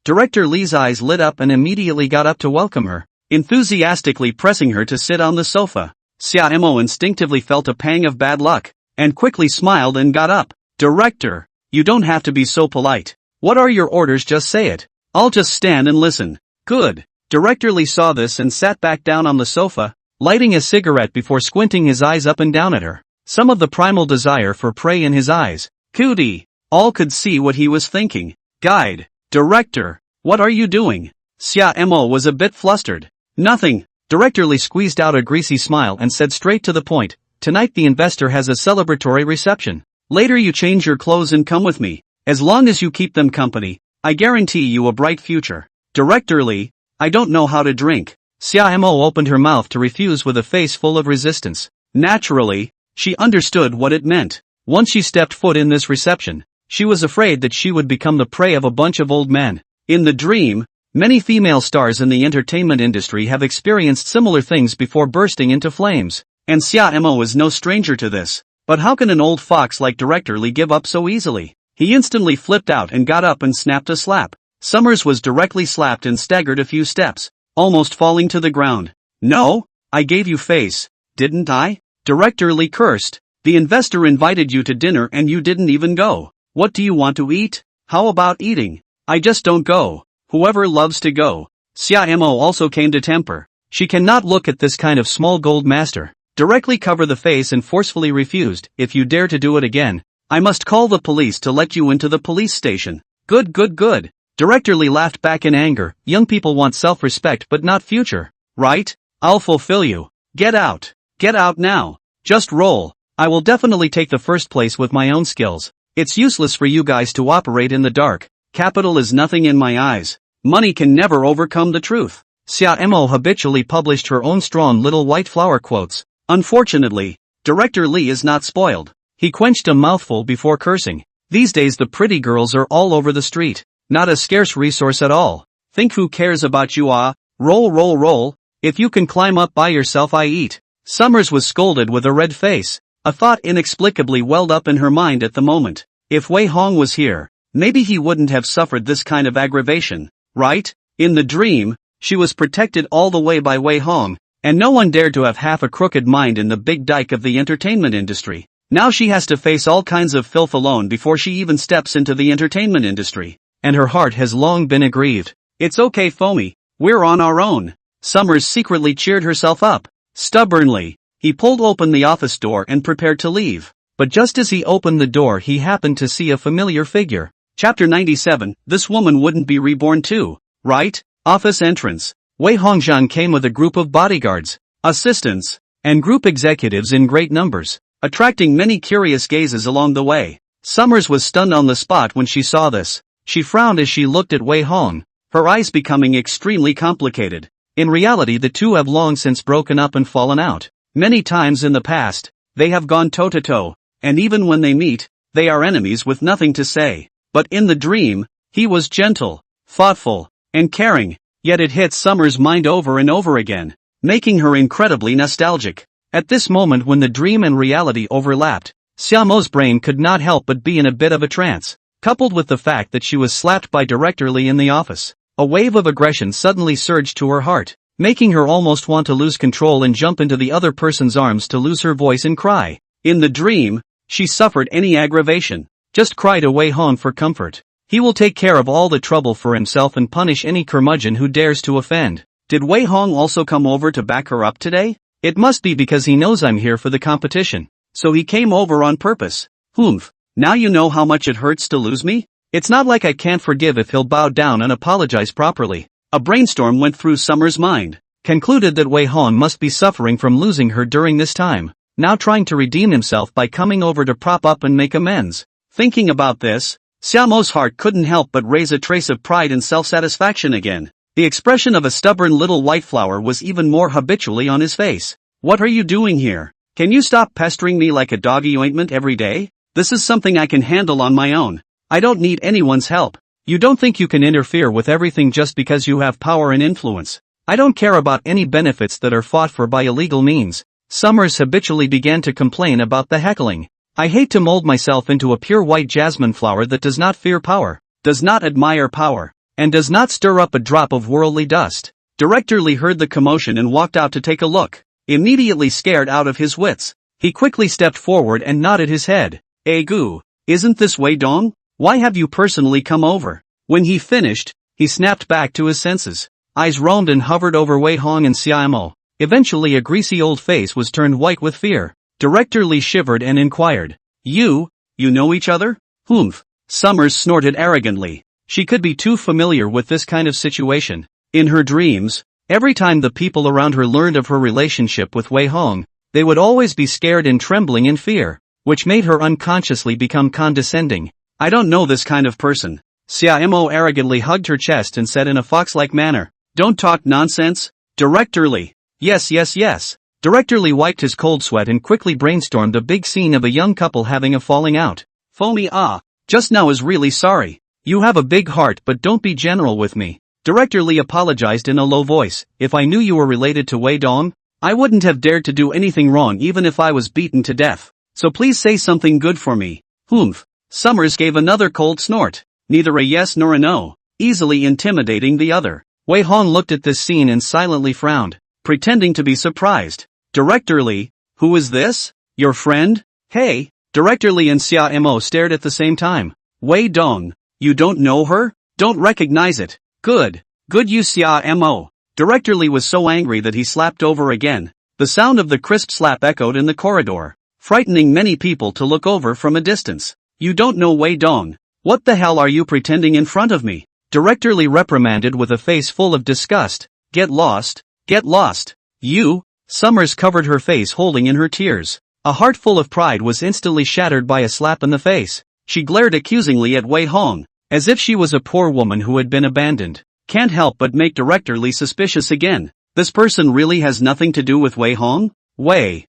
Director Li's eyes lit up and immediately got up to welcome her, enthusiastically pressing her to sit on the sofa. Xia Mo instinctively felt a pang of bad luck, and quickly smiled and got up. Director, you don't have to be so polite. What are your orders? Just say it. I'll just stand and listen. Good. Director Li saw this and sat back down on the sofa, lighting a cigarette before squinting his eyes up and down at her. Some of the primal desire for prey in his eyes. Cootie. All could see what he was thinking. Guide. Director, what are you doing? Xia Mo was a bit flustered. Nothing. Director Li squeezed out a greasy smile and said straight to the point, tonight the investor has a celebratory reception. Later you change your clothes and come with me. As long as you keep them company, I guarantee you a bright future. Director Li, I don't know how to drink. Xia Mo opened her mouth to refuse with a face full of resistance. Naturally, she understood what it meant. Once she stepped foot in this reception, she was afraid that she would become the prey of a bunch of old men. In the dream, many female stars in the entertainment industry have experienced similar things before bursting into flames, and Xia Mo is no stranger to this. But how can an old fox like Director Li give up so easily? He instantly flipped out and got up and snapped a slap. Summers was directly slapped and staggered a few steps, almost falling to the ground. No, I gave you face, didn't I? Director Li cursed. The investor invited you to dinner and you didn't even go. What do you want to eat? How about eating? I just don't go. Whoever loves to go. Xia Mo also came to temper. She cannot look at this kind of small gold master. directly cover the face and forcefully refused, "If you dare to do it again, I must call the police to let you into the police station." "Good, good, good." Director Lee laughed back in anger. "Young people want self-respect but not future, right? I'll fulfill you. Get out. Get out now. Just roll. I will definitely take the first place with my own skills. It's useless for you guys to operate in the dark. Capital is nothing in my eyes. Money can never overcome the truth." Xiao habitually published her own strong little white flower quotes. Unfortunately, Director Lee is not spoiled. He quenched a mouthful before cursing. These days the pretty girls are all over the street. Not a scarce resource at all. Think who cares about you? Roll, roll, roll. If you can climb up by yourself, I eat. Summers was scolded with a red face. A thought inexplicably welled up in her mind at the moment. If Wei Hong was here, maybe he wouldn't have suffered this kind of aggravation, right? In the dream, she was protected all the way by Wei Hong, and no one dared to have half a crooked mind in the big dike of the entertainment industry. Now she has to face all kinds of filth alone before she even steps into the entertainment industry, and her heart has long been aggrieved. "It's okay, Foamy, we're on our own." Summers secretly cheered herself up. Stubbornly, he pulled open the office door and prepared to leave. But just as he opened the door, he happened to see a familiar figure. Chapter 97, This woman wouldn't be reborn too, right? Office entrance. Wei Hongzhan came with a group of bodyguards, assistants, and group executives in great numbers, attracting many curious gazes along the way. Summers was stunned on the spot when she saw this. She frowned as she looked at Wei Hong, her eyes becoming extremely complicated. In reality, the two have long since broken up and fallen out. Many times in the past, they have gone toe-to-toe, and even when they meet, they are enemies with nothing to say. But in the dream, he was gentle, thoughtful, and caring, yet it hit Summer's mind over and over again, making her incredibly nostalgic. At this moment when the dream and reality overlapped, Xiaomo's brain could not help but be in a bit of a trance. Coupled with the fact that she was slapped by Director Lee in the office, a wave of aggression suddenly surged to her heart, making her almost want to lose control and jump into the other person's arms to lose her voice and cry. In the dream, she suffered any aggravation, just cried to Wei Hong for comfort. He will take care of all the trouble for himself and punish any curmudgeon who dares to offend. Did Wei Hong also come over to back her up today? It must be because he knows I'm here for the competition. So he came over on purpose. Humph. Now you know how much it hurts to lose me? It's not like I can't forgive if he'll bow down and apologize properly. A brainstorm went through Summer's mind, concluded that Wei Hong must be suffering from losing her during this time, now trying to redeem himself by coming over to prop up and make amends. Thinking about this, Xiaomo's heart couldn't help but raise a trace of pride and self-satisfaction again. The expression of a stubborn little white flower was even more habitually on his face. "What are you doing here? Can you stop pestering me like a doggy ointment every day? This is something I can handle on my own. I don't need anyone's help. You don't think you can interfere with everything just because you have power and influence? I don't care about any benefits that are fought for by illegal means." Summers habitually began to complain about the heckling. "I hate to mold myself into a pure white jasmine flower that does not fear power, does not admire power, and does not stir up a drop of worldly dust." Director Lee heard the commotion and walked out to take a look. Immediately scared out of his wits, he quickly stepped forward and nodded his head. "Gu, isn't this Wei Dong? Why have you personally come over?" When he finished, he snapped back to his senses. Eyes roamed and hovered over Wei Hong and Xiaomo. Eventually a greasy old face was turned white with fear. Director Lee shivered and inquired, You know each other?" "Humph," Summers snorted arrogantly. She could be too familiar with this kind of situation. In her dreams, every time the people around her learned of her relationship with Wei Hong, they would always be scared and trembling in fear, which made her unconsciously become condescending. "I don't know this kind of person." Xiaomo arrogantly hugged her chest and said in a fox-like manner, "Don't talk nonsense, Director Lee." Yes. Director Lee wiped his cold sweat and quickly brainstormed a big scene of a young couple having a falling out. "Foamy, just now is really sorry. You have a big heart, but don't be general with me." Director Lee apologized in a low voice. "If I knew you were related to Wei Dong, I wouldn't have dared to do anything wrong even if I was beaten to death. So please say something good for me." "Humph." Summers gave another cold snort. Neither a yes nor a no, easily intimidating the other. Wei Hong looked at this scene and silently frowned, pretending to be surprised. "Director Lee, who is this? Your friend?" "Hey." Director Lee and Xiaomo stared at the same time. "Wei Dong, you don't know her? Don't recognize it? Good you Xiaomo." Director Lee was so angry that he slapped over again, The sound of the crisp slap echoed in the corridor, frightening many people to look over from a distance. You don't know Wei Dong. What the hell are you pretending in front of me? Director Lee reprimanded with a face full of disgust. Get lost, get lost. You? Summers covered her face holding in her tears. A heart full of pride was instantly shattered by a slap in the face. She glared accusingly at Wei Hong, as if she was a poor woman who had been abandoned. Can't help but make Director Lee suspicious again. This person really has nothing to do with Wei Hong? Wei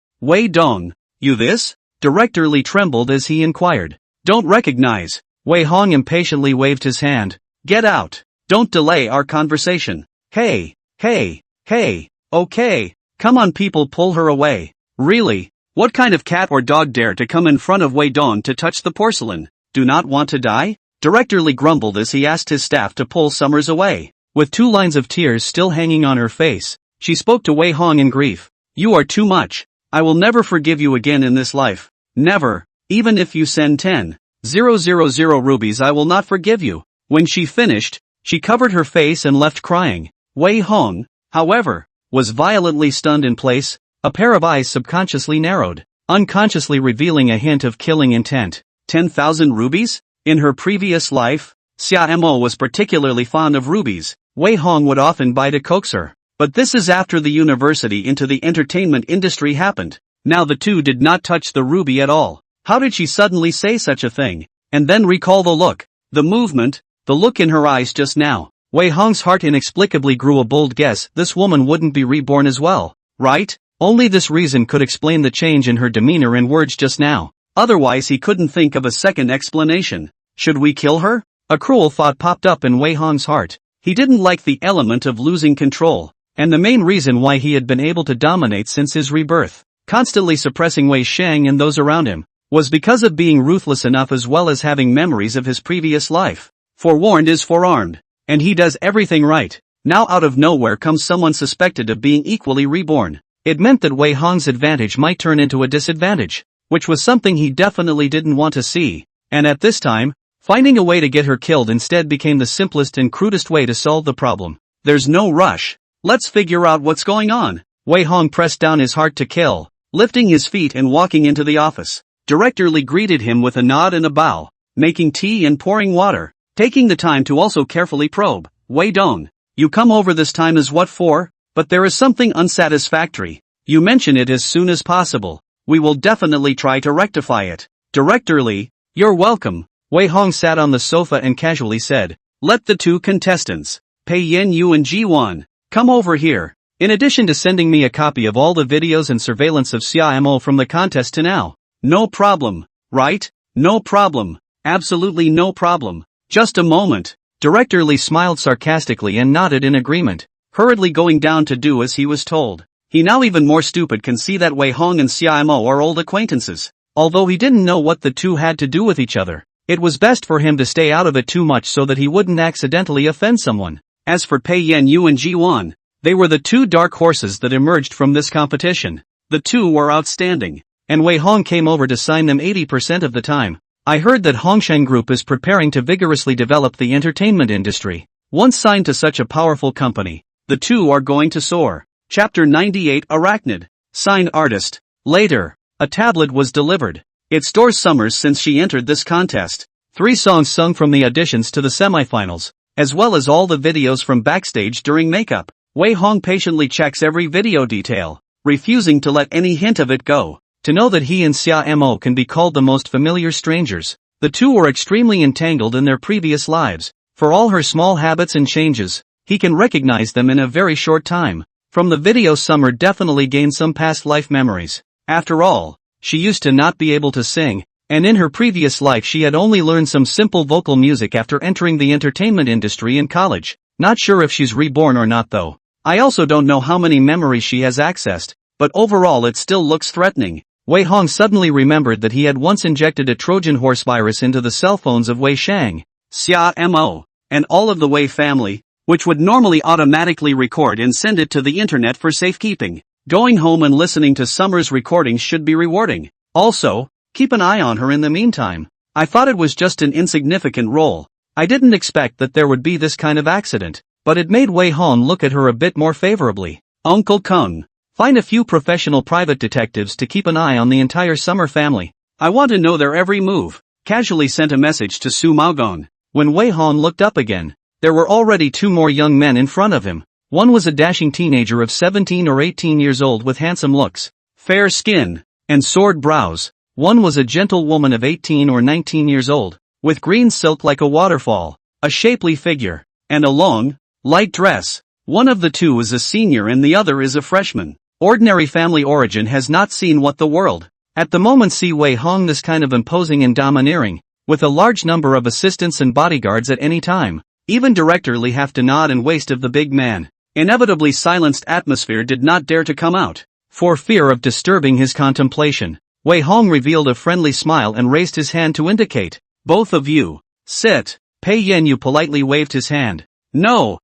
Dong, you this? Director Lee trembled as he inquired. Don't recognize. Wei Hong impatiently waved his hand. Get out. Don't delay our conversation. Hey, okay. Come on people, pull her away. Really? What kind of cat or dog dare to come in front of Wei Dong to touch the porcelain? Do not want to die? Director Lee grumbled as he asked his staff to pull Summers away. With 2 lines of tears still hanging on her face, she spoke to Wei Hong in grief. You are too much. I will never forgive you again in this life. Never. Even if you send 10,000 rubies, I will not forgive you. When she finished, she covered her face and left crying. Wei Hong, however, was violently stunned in place, a pair of eyes subconsciously narrowed, unconsciously revealing a hint of killing intent. 10,000 rubies? In her previous life, Xia Mo was particularly fond of rubies. Wei Hong would often buy to coax her. But this is after the university into the entertainment industry happened. Now the two did not touch the ruby at all. How did she suddenly say such a thing? And then recall the look, the movement, the look in her eyes just now. Wei Hong's heart inexplicably grew a bold guess. This woman wouldn't be reborn as well, right? Only this reason could explain the change in her demeanor and words just now. Otherwise he couldn't think of a second explanation. Should we kill her? A cruel thought popped up in Wei Hong's heart. He didn't like the element of losing control, and the main reason why he had been able to dominate since his rebirth, constantly suppressing Wei Shang and those around him, was because of being ruthless enough as well as having memories of his previous life. Forewarned is forearmed, and he does everything right. Now out of nowhere comes someone suspected of being equally reborn. It meant that Wei Hong's advantage might turn into a disadvantage, which was something he definitely didn't want to see, and at this time, finding a way to get her killed instead became the simplest and crudest way to solve the problem. There's no rush. Let's figure out what's going on. Wei Hong pressed down his heart to kill, lifting his feet and walking into the office. Director Lee greeted him with a nod and a bow, making tea and pouring water, taking the time to also carefully probe. Wei Dong, you come over this time as what for? But there is something unsatisfactory. You mention it as soon as possible. We will definitely try to rectify it. Director Lee, you're welcome. Wei Hong sat on the sofa and casually said, let the two contestants, Pei Yen Yu and Ji Wan, come over here. In addition to sending me a copy of all the videos and surveillance of Xia Mo from the contest to now. No problem, right? No problem. Absolutely no problem. Just a moment. Director Lee smiled sarcastically and nodded in agreement, hurriedly going down to do as he was told. He now even more stupid can see that Wei Hong and Xia Mo are old acquaintances. Although he didn't know what the two had to do with each other, it was best for him to stay out of it too much so that he wouldn't accidentally offend someone. As for Pei Yen Yu and Ji Wan, they were the two dark horses that emerged from this competition. The two were outstanding, and Wei Hong came over to sign them 80% of the time. I heard that Hongsheng Group is preparing to vigorously develop the entertainment industry. Once signed to such a powerful company, the two are going to soar. Chapter 98 Arachnid. Signed artist. Later, a tablet was delivered. It stores Summers since she entered this contest. 3 songs sung from the auditions to the semifinals, as well as all the videos from backstage during makeup. Wei Hong patiently checks every video detail, refusing to let any hint of it go. To know that he and Xia Mo can be called the most familiar strangers. The two were extremely entangled in their previous lives. For all her small habits and changes, he can recognize them in a very short time. From the video, Summer definitely gained some past life memories. After all, she used to not be able to sing, and in her previous life she had only learned some simple vocal music after entering the entertainment industry in college. Not sure if she's reborn or not though. I also don't know how many memories she has accessed, but overall it still looks threatening. Wei Hong suddenly remembered that he had once injected a Trojan horse virus into the cell phones of Wei Shang, Xia Mo, and all of the Wei family, which would normally automatically record and send it to the internet for safekeeping. Going home and listening to Summer's recordings should be rewarding. Also, keep an eye on her in the meantime. I thought it was just an insignificant role. I didn't expect that there would be this kind of accident, but it made Wei Hong look at her a bit more favorably. Uncle Kung, Find a few professional private detectives to keep an eye on the entire Summer family. I want to know their every move. Casually sent a message to Su Maogong. When Wei Hong looked up again, there were already two more young men in front of him. One was a dashing teenager of 17 or 18 years old with handsome looks, fair skin, and sword brows. One was a gentle woman of 18 or 19 years old, with green silk like a waterfall, a shapely figure, and a long, light dress. One of the two is a senior and the other is a freshman. Ordinary family origin has not seen what the world at the moment see Wei Hong this kind of imposing and domineering, with a large number of assistants and bodyguards at any time. Even Director Li have to nod and waste of the big man. Inevitably silenced atmosphere did not dare to come out, for fear of disturbing his contemplation. Wei Hong revealed a friendly smile and raised his hand to indicate, both of you, sit. Pei Yan politely waved his hand. No,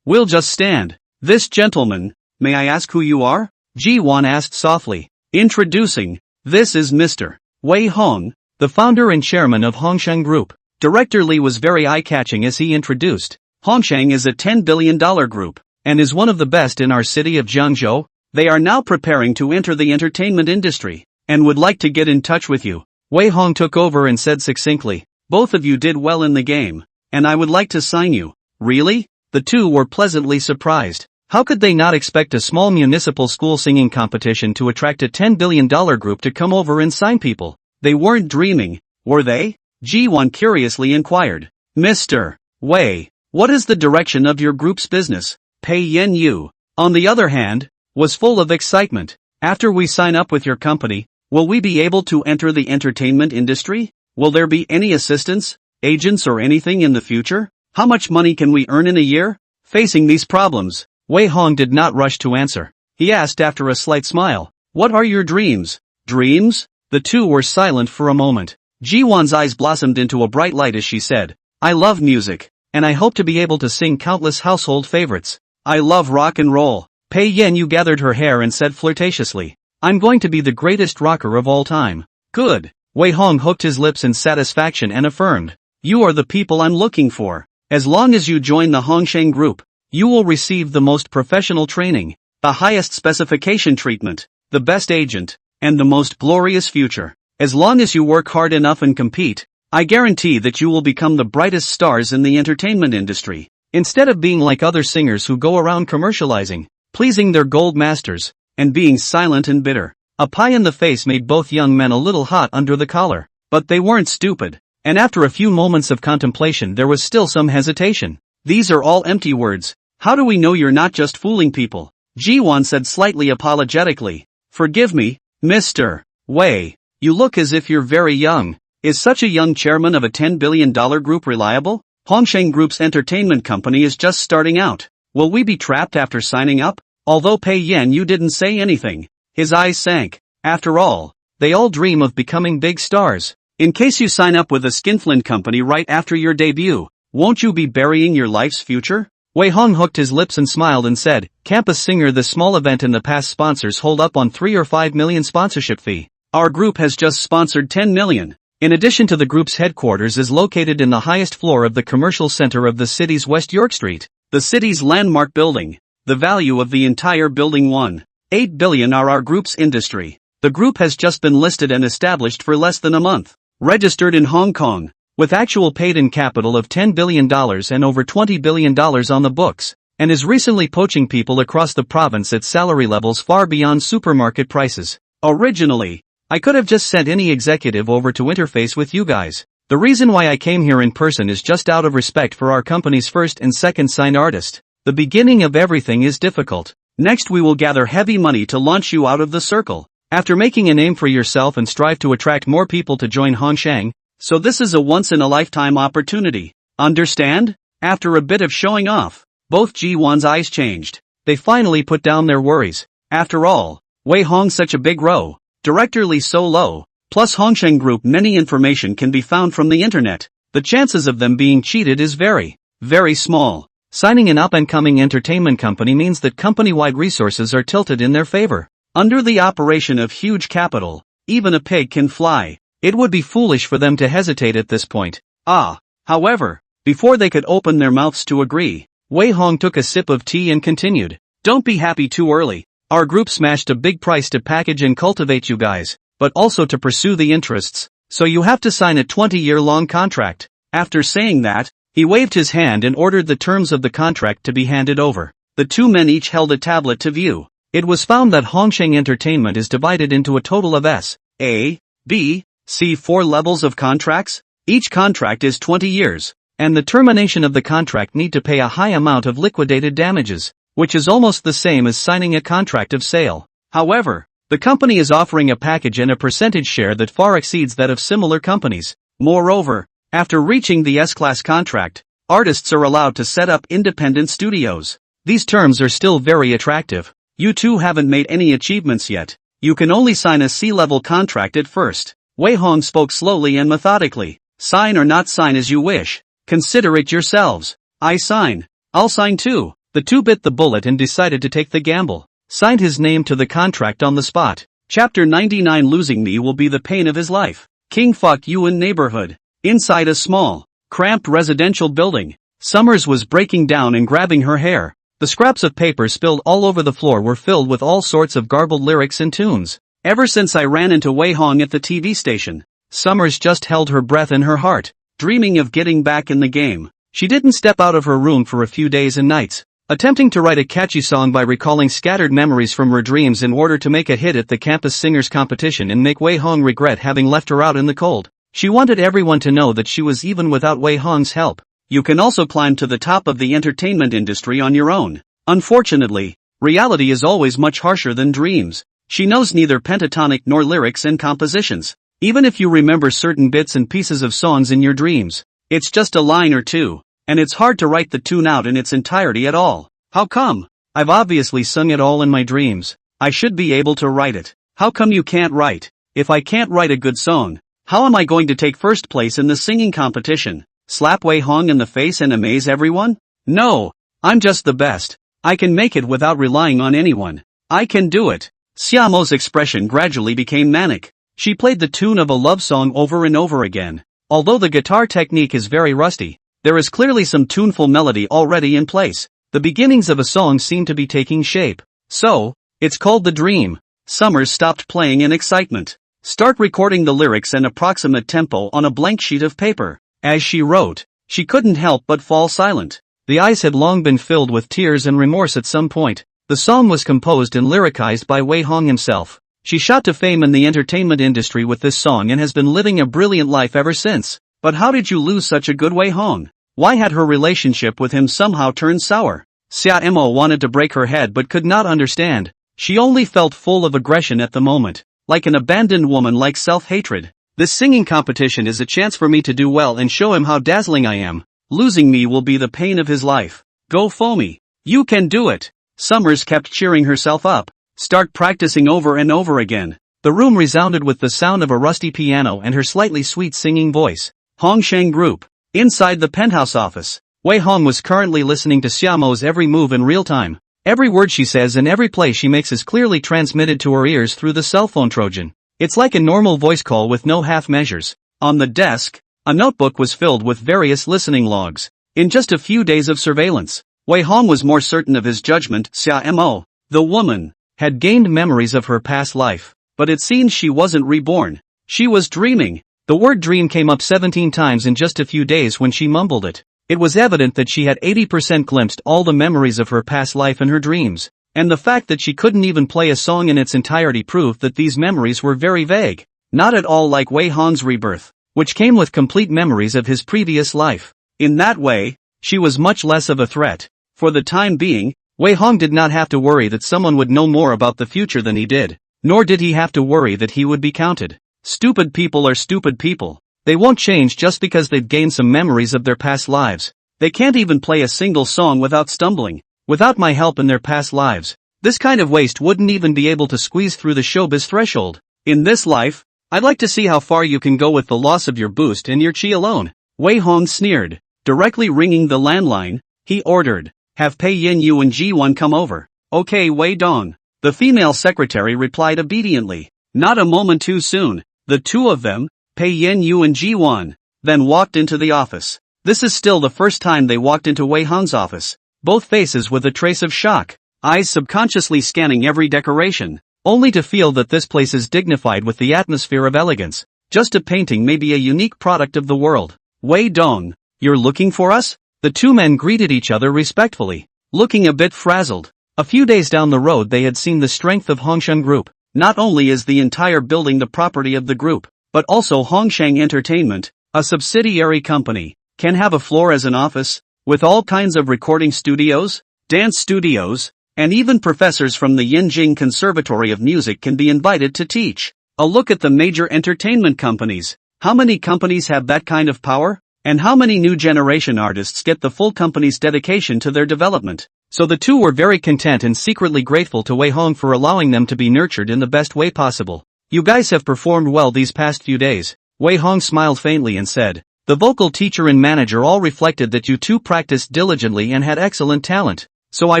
we'll just stand. This gentleman, may I ask who you are? Ji Wan asked softly. Introducing, this is Mr. Wei Hong, the founder and chairman of Hongsheng Group. Director Li was very eye-catching as he introduced. Hongsheng is a $10 billion group, and is one of the best in our city of Jiangzhou. They are now preparing to enter the entertainment industry, and would like to get in touch with you. Wei Hong took over and said succinctly, both of you did well in the game, and I would like to sign you. Really? The two were pleasantly surprised. How could they not expect a small municipal school singing competition to attract a $10 billion group to come over and sign people? They weren't dreaming, were they? Ji Wan curiously inquired. Mr. Wei, what is the direction of your group's business? Pei Yan, on the other hand, was full of excitement. After we sign up with your company, will we be able to enter the entertainment industry? Will there be any assistants, agents or anything in the future? How much money can we earn in a year? Facing these problems, Wei Hong did not rush to answer. He asked after a slight smile, what are your dreams? Dreams? The two were silent for a moment. Ji Wan's eyes blossomed into a bright light as she said, I love music, and I hope to be able to sing countless household favorites. I love rock and roll. Pei Yan gathered her hair and said flirtatiously, I'm going to be the greatest rocker of all time. Good. Wei Hong hooked his lips in satisfaction and affirmed, you are the people I'm looking for. As long as you join the Hongsheng Group, you will receive the most professional training, the highest specification treatment, the best agent, and the most glorious future. As long as you work hard enough and compete, I guarantee that you will become the brightest stars in the entertainment industry. Instead of being like other singers who go around commercializing, pleasing their gold masters, and being silent and bitter. A pie in the face made both young men a little hot under the collar, but they weren't stupid, and after a few moments of contemplation there was still some hesitation. These are all empty words. How do we know you're not just fooling people? Ji Wan said slightly apologetically. Forgive me, Mr. Wei, you look as if you're very young. Is such a young chairman of a $10 billion group reliable? Hongsheng Group's entertainment company is just starting out. Will we be trapped after signing up? Although Pei Yan didn't say anything, his eyes sank. After all, they all dream of becoming big stars. In case you sign up with a skinflint company right after your debut, won't you be burying your life's future? Wei Hong hooked his lips and smiled and said, Campus Singer, the small event in the past sponsors hold up on 3 or 5 million sponsorship fee. Our group has just sponsored 10 million. In addition to the group's headquarters is located in the highest floor of the commercial center of the city's West York Street, the city's landmark building. The value of the entire building $1.8 billion are our group's industry. The group has just been listed and established for less than a month. Registered in Hong Kong, with actual paid-in capital of $10 billion and over $20 billion on the books, and is recently poaching people across the province at salary levels far beyond supermarket prices. Originally, I could have just sent any executive over to interface with you guys. The reason why I came here in person is just out of respect for our company's first and second signed artist. The beginning of everything is difficult. Next we will gather heavy money to launch you out of the circle. After making a name for yourself and strive to attract more people to join Hongsheng, so this is a once-in-a-lifetime opportunity. Understand? After a bit of showing off, both Ji Wan's eyes changed. They finally put down their worries. After all, Wei Hong such a big row, Director Li so low, plus Hongsheng Group many information can be found from the internet. The chances of them being cheated is very, very small. Signing an up-and-coming entertainment company means that company-wide resources are tilted in their favor. Under the operation of huge capital, even a pig can fly. It would be foolish for them to hesitate at this point. However, before they could open their mouths to agree, Wei Hong took a sip of tea and continued. Don't be happy too early. Our group smashed a big price to package and cultivate you guys, but also to pursue the interests, so you have to sign a 20-year-long contract. After saying that, he waved his hand and ordered the terms of the contract to be handed over. The two men each held a tablet to view. It was found that Hongsheng Entertainment is divided into a total of S, A, B, C 4 levels of contracts. Each contract is 20 years, and the termination of the contract need to pay a high amount of liquidated damages, which is almost the same as signing a contract of sale. However, the company is offering a package and a percentage share that far exceeds that of similar companies. Moreover, after reaching the S-class contract, artists are allowed to set up independent studios. These terms are still very attractive. You two haven't made any achievements yet. You can only sign a C-level contract at first. Wei Hong spoke slowly and methodically. Sign or not sign as you wish. Consider it yourselves. I sign. I'll sign too. The two bit the bullet and decided to take the gamble. Signed his name to the contract on the spot. Chapter 99. Losing me will be the pain of his life. King Fuck Yuan neighborhood. Inside a small, cramped residential building, Summers was breaking down and grabbing her hair. The scraps of paper spilled all over the floor were filled with all sorts of garbled lyrics and tunes. Ever since I ran into Wei Hong at the TV station, Summers just held her breath in her heart, dreaming of getting back in the game. She didn't step out of her room for a few days and nights, attempting to write a catchy song by recalling scattered memories from her dreams in order to make a hit at the campus singers competition and make Wei Hong regret having left her out in the cold. She wanted everyone to know that she was even without Wei Hong's help. You can also climb to the top of the entertainment industry on your own. Unfortunately, reality is always much harsher than dreams. She knows neither pentatonic nor lyrics and compositions. Even if you remember certain bits and pieces of songs in your dreams, it's just a line or two, and it's hard to write the tune out in its entirety at all. How come? I've obviously sung it all in my dreams. I should be able to write it. How come you can't write? If I can't write a good song, how am I going to take first place in the singing competition? Slap Wei Hong in the face and amaze everyone? No, I'm just the best. I can make it without relying on anyone. I can do it. Xiaomo's expression gradually became manic. She played the tune of a love song over and over again. Although the guitar technique is very rusty, there is clearly some tuneful melody already in place. The beginnings of a song seem to be taking shape. So, it's called The Dream. Summers stopped playing in excitement. Start recording the lyrics and approximate tempo on a blank sheet of paper. As she wrote, she couldn't help but fall silent. The eyes had long been filled with tears and remorse at some point. The song was composed and lyricized by Wei Hong himself. She shot to fame in the entertainment industry with this song and has been living a brilliant life ever since. But how did you lose such a good Wei Hong? Why had her relationship with him somehow turned sour? Xia Mo wanted to break her head but could not understand. She only felt full of aggression at the moment, like an abandoned woman, like self-hatred. This singing competition is a chance for me to do well and show him how dazzling I am. Losing me will be the pain of his life. Go Foamy. You can do it. Summers kept cheering herself up. Start practicing over and over again. The room resounded with the sound of a rusty piano and her slightly sweet singing voice. Hongsheng Group. Inside the penthouse office, Wei Hong was currently listening to Xiaomo's every move in real time. Every word she says and every play she makes is clearly transmitted to her ears through the cell phone Trojan. It's like a normal voice call with no half measures. On the desk, a notebook was filled with various listening logs. In just a few days of surveillance, Wei Hong was more certain of his judgment. Xia Mo, the woman, had gained memories of her past life, but it seems she wasn't reborn. She was dreaming. The word dream came up 17 times in just a few days when she mumbled it. It was evident that she had 80% glimpsed all the memories of her past life in her dreams. And the fact that she couldn't even play a song in its entirety proved that these memories were very vague. Not at all like Wei Hong's rebirth, which came with complete memories of his previous life. In that way, she was much less of a threat. For the time being, Wei Hong did not have to worry that someone would know more about the future than he did. Nor did he have to worry that he would be counted. Stupid people are stupid people. They won't change just because they've gained some memories of their past lives. They can't even play a single song without stumbling. Without my help in their past lives, this kind of waste wouldn't even be able to squeeze through the showbiz threshold. In this life, I'd like to see how far you can go with the loss of your boost and your chi alone. Wei Hong sneered. Directly ringing the landline, he ordered, have Pei Yin Yu and Ji1 come over. Okay Wei Dong. The female secretary replied obediently. Not a moment too soon, the two of them, Pei Yin Yu and Ji1, then walked into the office. This is still the first time they walked into Wei Hong's office. Both faces with a trace of shock. eyes subconsciously scanning every decoration, only to feel that this place is dignified with the atmosphere of elegance. Just a painting, maybe a unique product of the world. Wei Dong, you're looking for us? The two men greeted each other respectfully, looking a bit frazzled. A few days down the road they had seen the strength of Hongsheng Group. Not only is the entire building the property of the group, but also Hongsheng Entertainment, a subsidiary company, can have a floor as an office, with all kinds of recording studios, dance studios, and even professors from the Yinjing Conservatory of Music can be invited to teach. A look at the major entertainment companies. How many companies have that kind of power? And how many new generation artists get the full company's dedication to their development? So the two were very content and secretly grateful to Wei Hong for allowing them to be nurtured in the best way possible. You guys have performed well these past few days. Wei Hong smiled faintly and said. The vocal teacher and manager all reflected that you two practiced diligently and had excellent talent. So I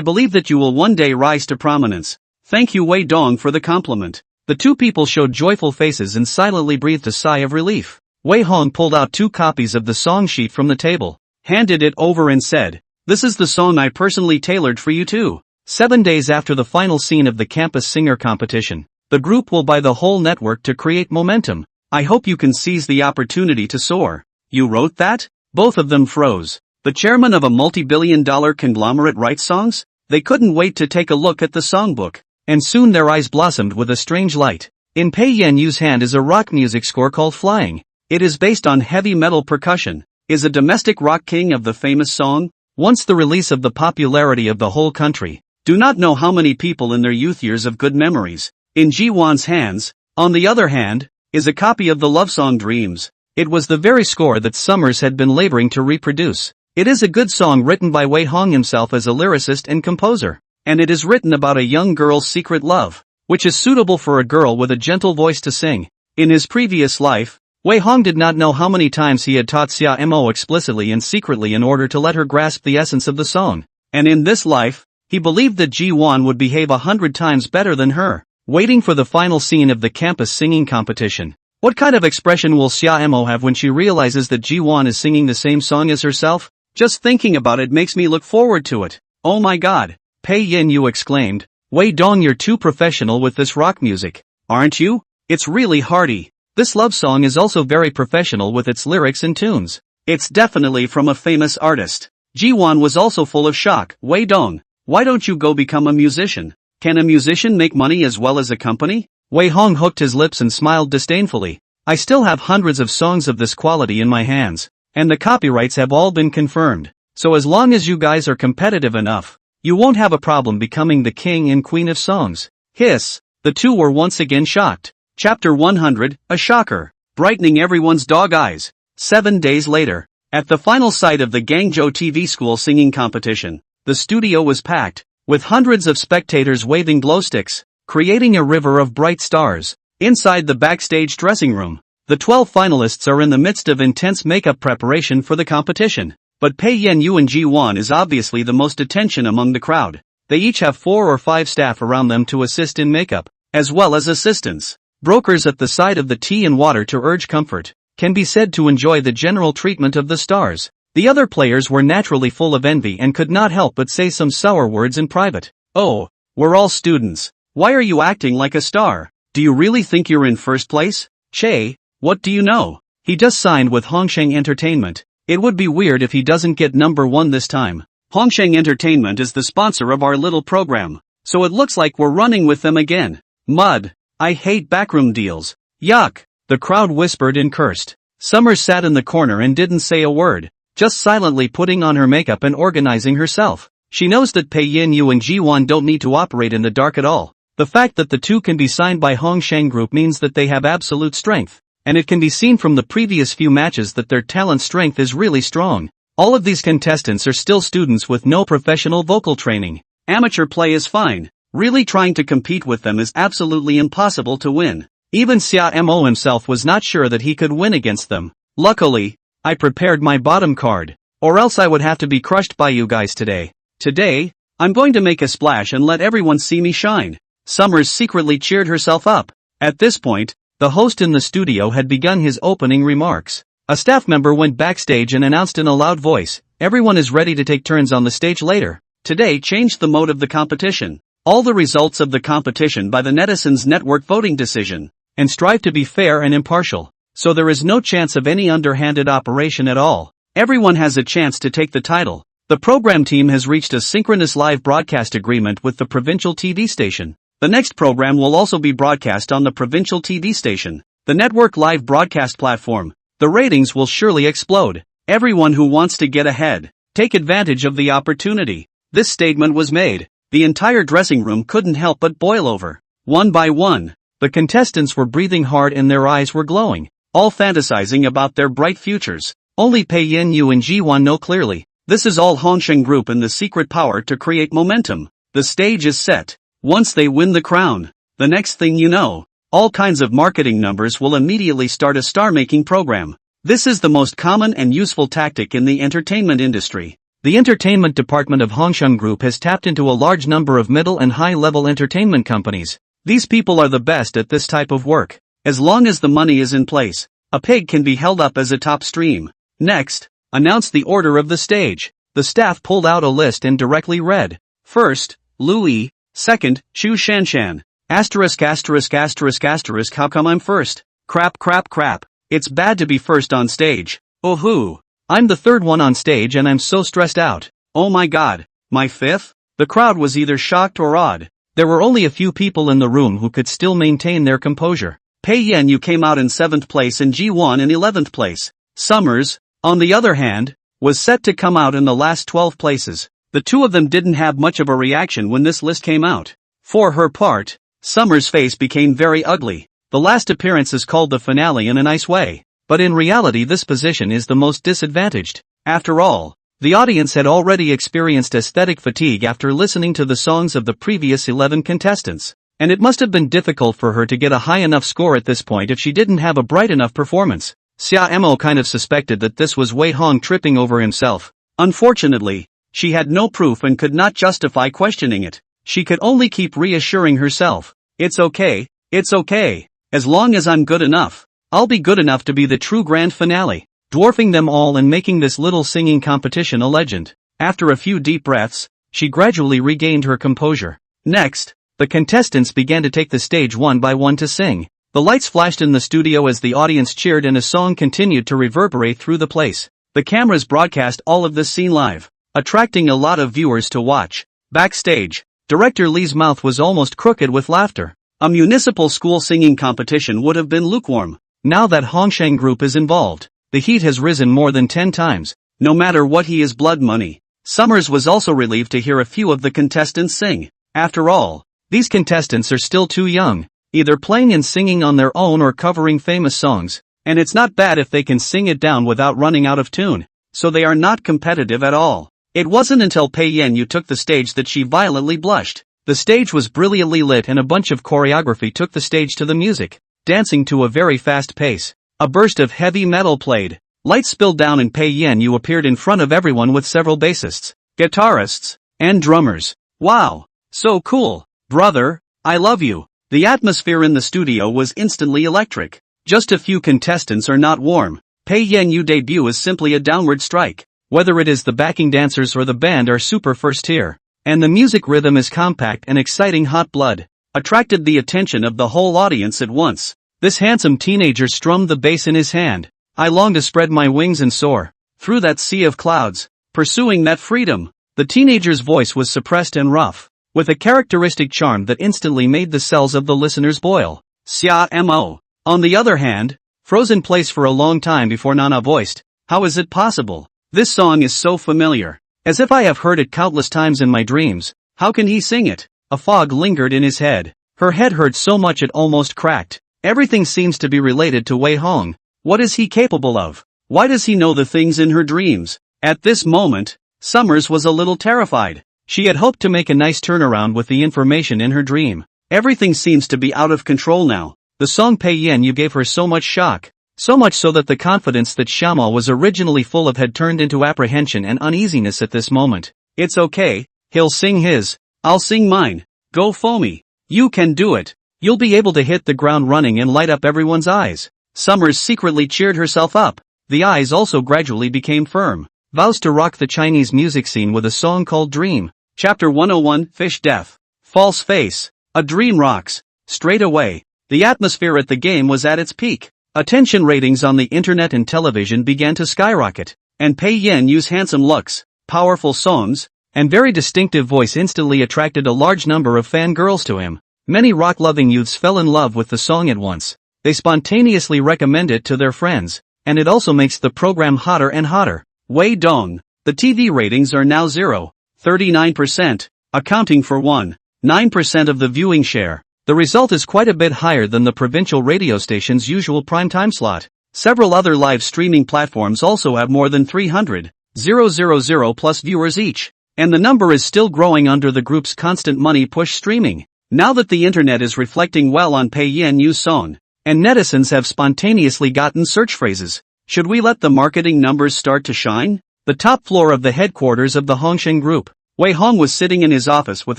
believe that you will one day rise to prominence. Thank you Wei Dong for the compliment. The two people showed joyful faces and silently breathed a sigh of relief. Wei Hong pulled out 2 copies of the song sheet from the table, handed it over and said, "This is the song I personally tailored for you two." 7 days after the final scene of the campus singer competition, the group will buy the whole network to create momentum. I hope you can seize the opportunity to soar. You wrote that? Both of them froze. The chairman of a multi-billion-dollar conglomerate writes songs? They couldn't wait to take a look at the songbook. And soon their eyes blossomed with a strange light. In Pei Yan Yu's hand is a rock music score called Flying. It is based on heavy metal percussion. Is a domestic rock king of the famous song? Once the release of the popularity of the whole country. Do not know how many people in their youth years of good memories. In Ji Wan's hands, on the other hand, is a copy of the love song Dreams. It was the very score that Summers had been laboring to reproduce. It is a good song written by Wei Hong himself as a lyricist and composer. And it is written about a young girl's secret love, which is suitable for a girl with a gentle voice to sing. In his previous life, Wei Hong did not know how many times he had taught Xia Mo explicitly and secretly in order to let her grasp the essence of the song. And in this life, he believed that Ji Wan would behave 100 times better than her. Waiting for the final scene of the campus singing competition. What kind of expression will Xia Mo have when she realizes that Ji Wan is singing the same song as herself? Just thinking about it makes me look forward to it. Oh my god. Pei Yan Yu exclaimed. Wei Dong, you're too professional with this rock music. Aren't you? It's really hearty. This love song is also very professional with its lyrics and tunes. It's definitely from a famous artist. Ji Wan was also full of shock. Wei Dong, why don't you go become a musician? Can a musician make money as well as a company? Wei Hong hooked his lips and smiled disdainfully. I still have hundreds of songs of this quality in my hands, and the copyrights have all been confirmed. So as long as you guys are competitive enough, you won't have a problem becoming the king and queen of songs. Hiss. The two were once again shocked. Chapter 100, a shocker, brightening everyone's dog eyes. 7 days later, at the final site of the Guangzhou TV school singing competition, the studio was packed, with hundreds of spectators waving glow sticks, creating a river of bright stars. Inside the backstage dressing room, the 12 finalists are in the midst of intense makeup preparation for the competition. But Pei Yan Yu and Ji Wan is obviously the most attention among the crowd. They each have 4 or 5 staff around them to assist in makeup, as well as assistants. Brokers at the side of the tea and water to urge comfort, can be said to enjoy the general treatment of the stars. The other players were naturally full of envy and could not help but say some sour words in private. Oh, we're all students. Why are you acting like a star? Do you really think you're in first place? Che, what do you know? He just signed with Hongsheng Entertainment. It would be weird if he doesn't get number 1 this time. Hongsheng Entertainment is the sponsor of our little program, so it looks like we're running with them again. Mud. I hate backroom deals. Yuck. The crowd whispered and cursed. Summers sat in the corner and didn't say a word, just silently putting on her makeup and organizing herself. She knows that Pei Yan Yu and Ji Wan don't need to operate in the dark at all. The fact that the two can be signed by Hongsheng Group means that they have absolute strength, and it can be seen from the previous few matches that their talent strength is really strong. All of these contestants are still students with no professional vocal training. Amateur play is fine. Really trying to compete with them is absolutely impossible to win. Even Xia Mo himself was not sure that he could win against them. Luckily, I prepared my bottom card, or else I would have to be crushed by you guys today. Today, I'm going to make a splash and let everyone see me shine. Summers secretly cheered herself up. At this point, the host in the studio had begun his opening remarks. A staff member went backstage and announced in a loud voice, "Everyone is ready to take turns on the stage later." today changed the mode of the competition. All the results of the competition by the netizens network voting decision, and strive to be fair and impartial. So there is no chance of any underhanded operation at all. Everyone has a chance to take the title. The program team has reached a synchronous live broadcast agreement with the provincial TV station. The next program will also be broadcast on the provincial TV station, the network live broadcast platform. The ratings will surely explode. Everyone who wants to get ahead, take advantage of the opportunity. This statement was made. The entire dressing room couldn't help but boil over. One by one, the contestants were breathing hard and their eyes were glowing, all fantasizing about their bright futures. Only Pei Yin Yu and Ji Wan know clearly. This is all Hongsheng Group and the secret power to create momentum. The stage is set. Once they win the crown, the next thing you know, all kinds of marketing numbers will immediately start a star-making program. This is the most common and useful tactic in the entertainment industry. The entertainment department of Hongsheng Group has tapped into a large number of middle and high-level entertainment companies. These people are the best at this type of work. As long as the money is in place, a pig can be held up as a top stream. Next, announce the order of the stage. The staff pulled out a list and directly read. First, Louis. Second, Chu Shanshan. Asterisk asterisk asterisk asterisk how come I'm first? Crap crap crap. It's bad to be first on stage. Oh hoo. I'm the third one on stage and I'm so stressed out. Oh my god. My fifth? The crowd was either shocked or awed. There were only a few people in the room who could still maintain their composure. Pei Yen Yu came out in 7th place and Ji Wan in 11th place. Summers, on the other hand, was set to come out in the last 12 places. The two of them didn't have much of a reaction when this list came out. For her part, Summers' face became very ugly. The last appearance is called the finale in a nice way. But in reality this position is the most disadvantaged. After all, the audience had already experienced aesthetic fatigue after listening to the songs of the previous 11 contestants. And it must have been difficult for her to get a high enough score at this point if she didn't have a bright enough performance. Xia Mo kind of suspected that this was Wei Hong tripping over himself. Unfortunately, she had no proof and could not justify questioning it. She could only keep reassuring herself. It's okay, as long as I'm good enough. I'll be good enough to be the true grand finale, dwarfing them all and making this little singing competition a legend. After a few deep breaths, she gradually regained her composure. Next, the contestants began to take the stage one by one to sing. The lights flashed in the studio as the audience cheered and a song continued to reverberate through the place. The cameras broadcast all of this scene live, attracting a lot of viewers to watch. Backstage, Director Li's mouth was almost crooked with laughter. A municipal school singing competition would have been lukewarm. Now that Hongsheng Group is involved, the heat has risen more than 10 times. No matter what, he is blood money. Summers was also relieved to hear a few of the contestants sing. After all, these contestants are still too young, either playing and singing on their own or covering famous songs. And it's not bad if they can sing it down without running out of tune. So they are not competitive at all. It wasn't until Pei Yen Yu took the stage that she violently blushed. The stage was brilliantly lit and a bunch of choreography took the stage to the music, dancing to a very fast pace. A burst of heavy metal played. Lights spilled down and Pei Yen Yu appeared in front of everyone with several bassists, guitarists, and drummers. Wow! So cool! Brother, I love you. The atmosphere in the studio was instantly electric. Just a few contestants are not warm. Pei Yen Yu debut is simply a downward strike. Whether it is the backing dancers or the band are super first tier. And the music rhythm is compact and exciting. Hot blood attracted the attention of the whole audience at once. This handsome teenager strummed the bass in his hand. I long to spread my wings and soar through that sea of clouds, pursuing that freedom. The teenager's voice was suppressed and rough, with a characteristic charm that instantly made the cells of the listeners boil. Xia Mo, on the other hand, froze in place for a long time before Nana voiced, "How is it possible? This song is so familiar. As if I have heard it countless times in my dreams. How can he sing it?" A fog lingered in his head. Her head hurt so much it almost cracked. Everything seems to be related to Wei Hong. What is he capable of? Why does he know the things in her dreams? At this moment, Summers was a little terrified. She had hoped to make a nice turnaround with the information in her dream. Everything seems to be out of control now. The song Pei Yen Yu gave her so much shock. So much so that the confidence that Xiaomo was originally full of had turned into apprehension and uneasiness at this moment. It's okay, he'll sing his, I'll sing mine. Go Foamy. You can do it. You'll be able to hit the ground running and light up everyone's eyes. Summers secretly cheered herself up. The eyes also gradually became firm. Vows to rock the Chinese music scene with a song called Dream. Chapter 101, Fish Death. False face. A dream rocks. Straight away, the atmosphere at the game was at its peak. Attention ratings on the internet and television began to skyrocket, and Pei Yan-yu's handsome looks, powerful songs, and very distinctive voice instantly attracted a large number of fangirls to him. Many rock-loving youths fell in love with the song at once. They spontaneously recommend it to their friends, and it also makes the program hotter and hotter. Wei Dong. The TV ratings are now 0.39%, accounting for 1.9% of the viewing share. The result is quite a bit higher than the provincial radio station's usual prime-time slot. Several other live streaming platforms also have more than 300,000 plus viewers each, and the number is still growing under the group's constant money push streaming. Now that the internet is reflecting well on Pei Yan-yu's song, and netizens have spontaneously gotten search phrases, should we let the marketing numbers start to shine? The top floor of the headquarters of the Hongsheng Group, Wei Hong was sitting in his office with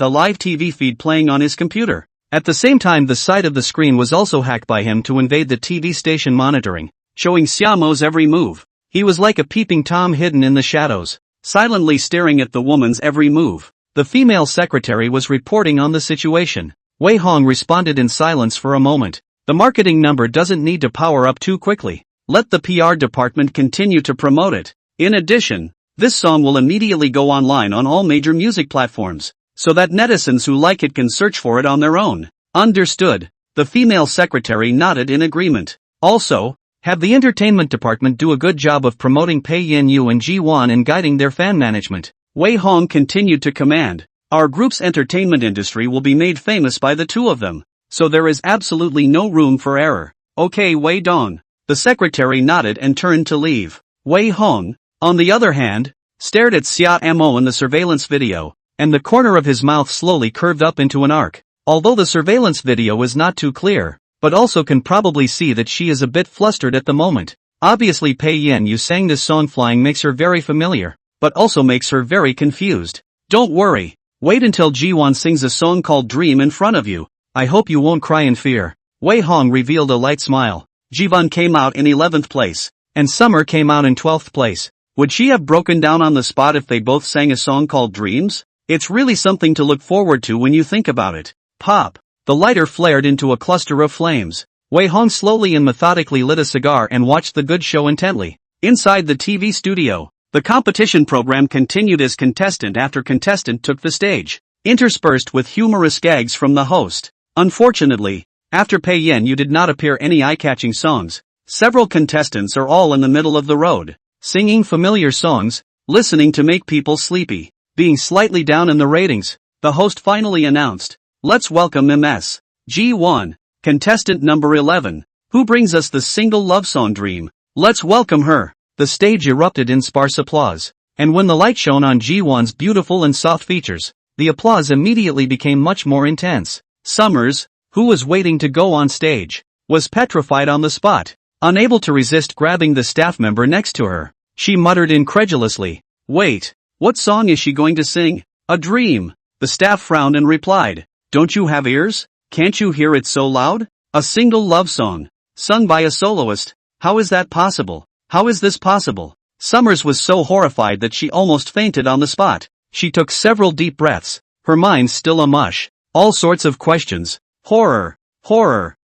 a live TV feed playing on his computer. At the same time, the side of the screen was also hacked by him to invade the TV station monitoring, showing Xiaomo's every move. He was like a peeping Tom hidden in the shadows, silently staring at the woman's every move. The female secretary was reporting on the situation. Wei Hong responded in silence for a moment. The marketing number doesn't need to power up too quickly. Let the PR department continue to promote it. In addition, this song will immediately go online on all major music platforms, so that netizens who like it can search for it on their own. Understood. The female secretary nodded in agreement. Also, have the entertainment department do a good job of promoting Pei Yan-yu and Ji-won and guiding their fan management. Wei Hong continued to command. Our group's entertainment industry will be made famous by the two of them, so there is absolutely no room for error. Okay, Wei Dong. The secretary nodded and turned to leave. Wei Hong, on the other hand, stared at Xiaomo in the surveillance video, and the corner of his mouth slowly curved up into an arc. Although the surveillance video is not too clear, but also can probably see that she is a bit flustered at the moment. Obviously Pei Yan-yu sang this song flying makes her very familiar, but also makes her very confused. Don't worry, wait until Ji-won sings a song called Dream in front of you. I hope you won't cry in fear. Wei Hong revealed a light smile. Ji-won came out in 11th place, and Summer came out in 12th place. Would she have broken down on the spot if they both sang a song called Dreams? It's really something to look forward to when you think about it. Pop. The lighter flared into a cluster of flames. Wei Hong slowly and methodically lit a cigar and watched the good show intently. Inside the TV studio, the competition program continued as contestant after contestant took the stage, interspersed with humorous gags from the host. Unfortunately, after Pei Yan-yu did not appear any eye-catching songs, several contestants are all in the middle of the road, singing familiar songs, listening to make people sleepy, being slightly down in the ratings. The host finally announced, "Let's welcome Ms. Ji-won, contestant number 11, who brings us the single love song Dream. Let's welcome her." The stage erupted in sparse applause, and when the light shone on Ji-won's beautiful and soft features, the applause immediately became much more intense. Summers, who was waiting to go on stage, was petrified on the spot, unable to resist grabbing the staff member next to her. She muttered incredulously, "Wait, what song is she going to sing? A dream." The staff frowned and replied, "Don't you have ears? Can't you hear it so loud? A single love song, sung by a soloist. How is that possible? How is this possible?" Summers was so horrified that she almost fainted on the spot. She took several deep breaths, her mind still a mush. All sorts of questions, horror,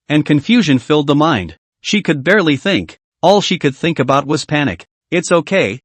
and confusion filled the mind. She could barely think. All she could think about was panic. It's okay,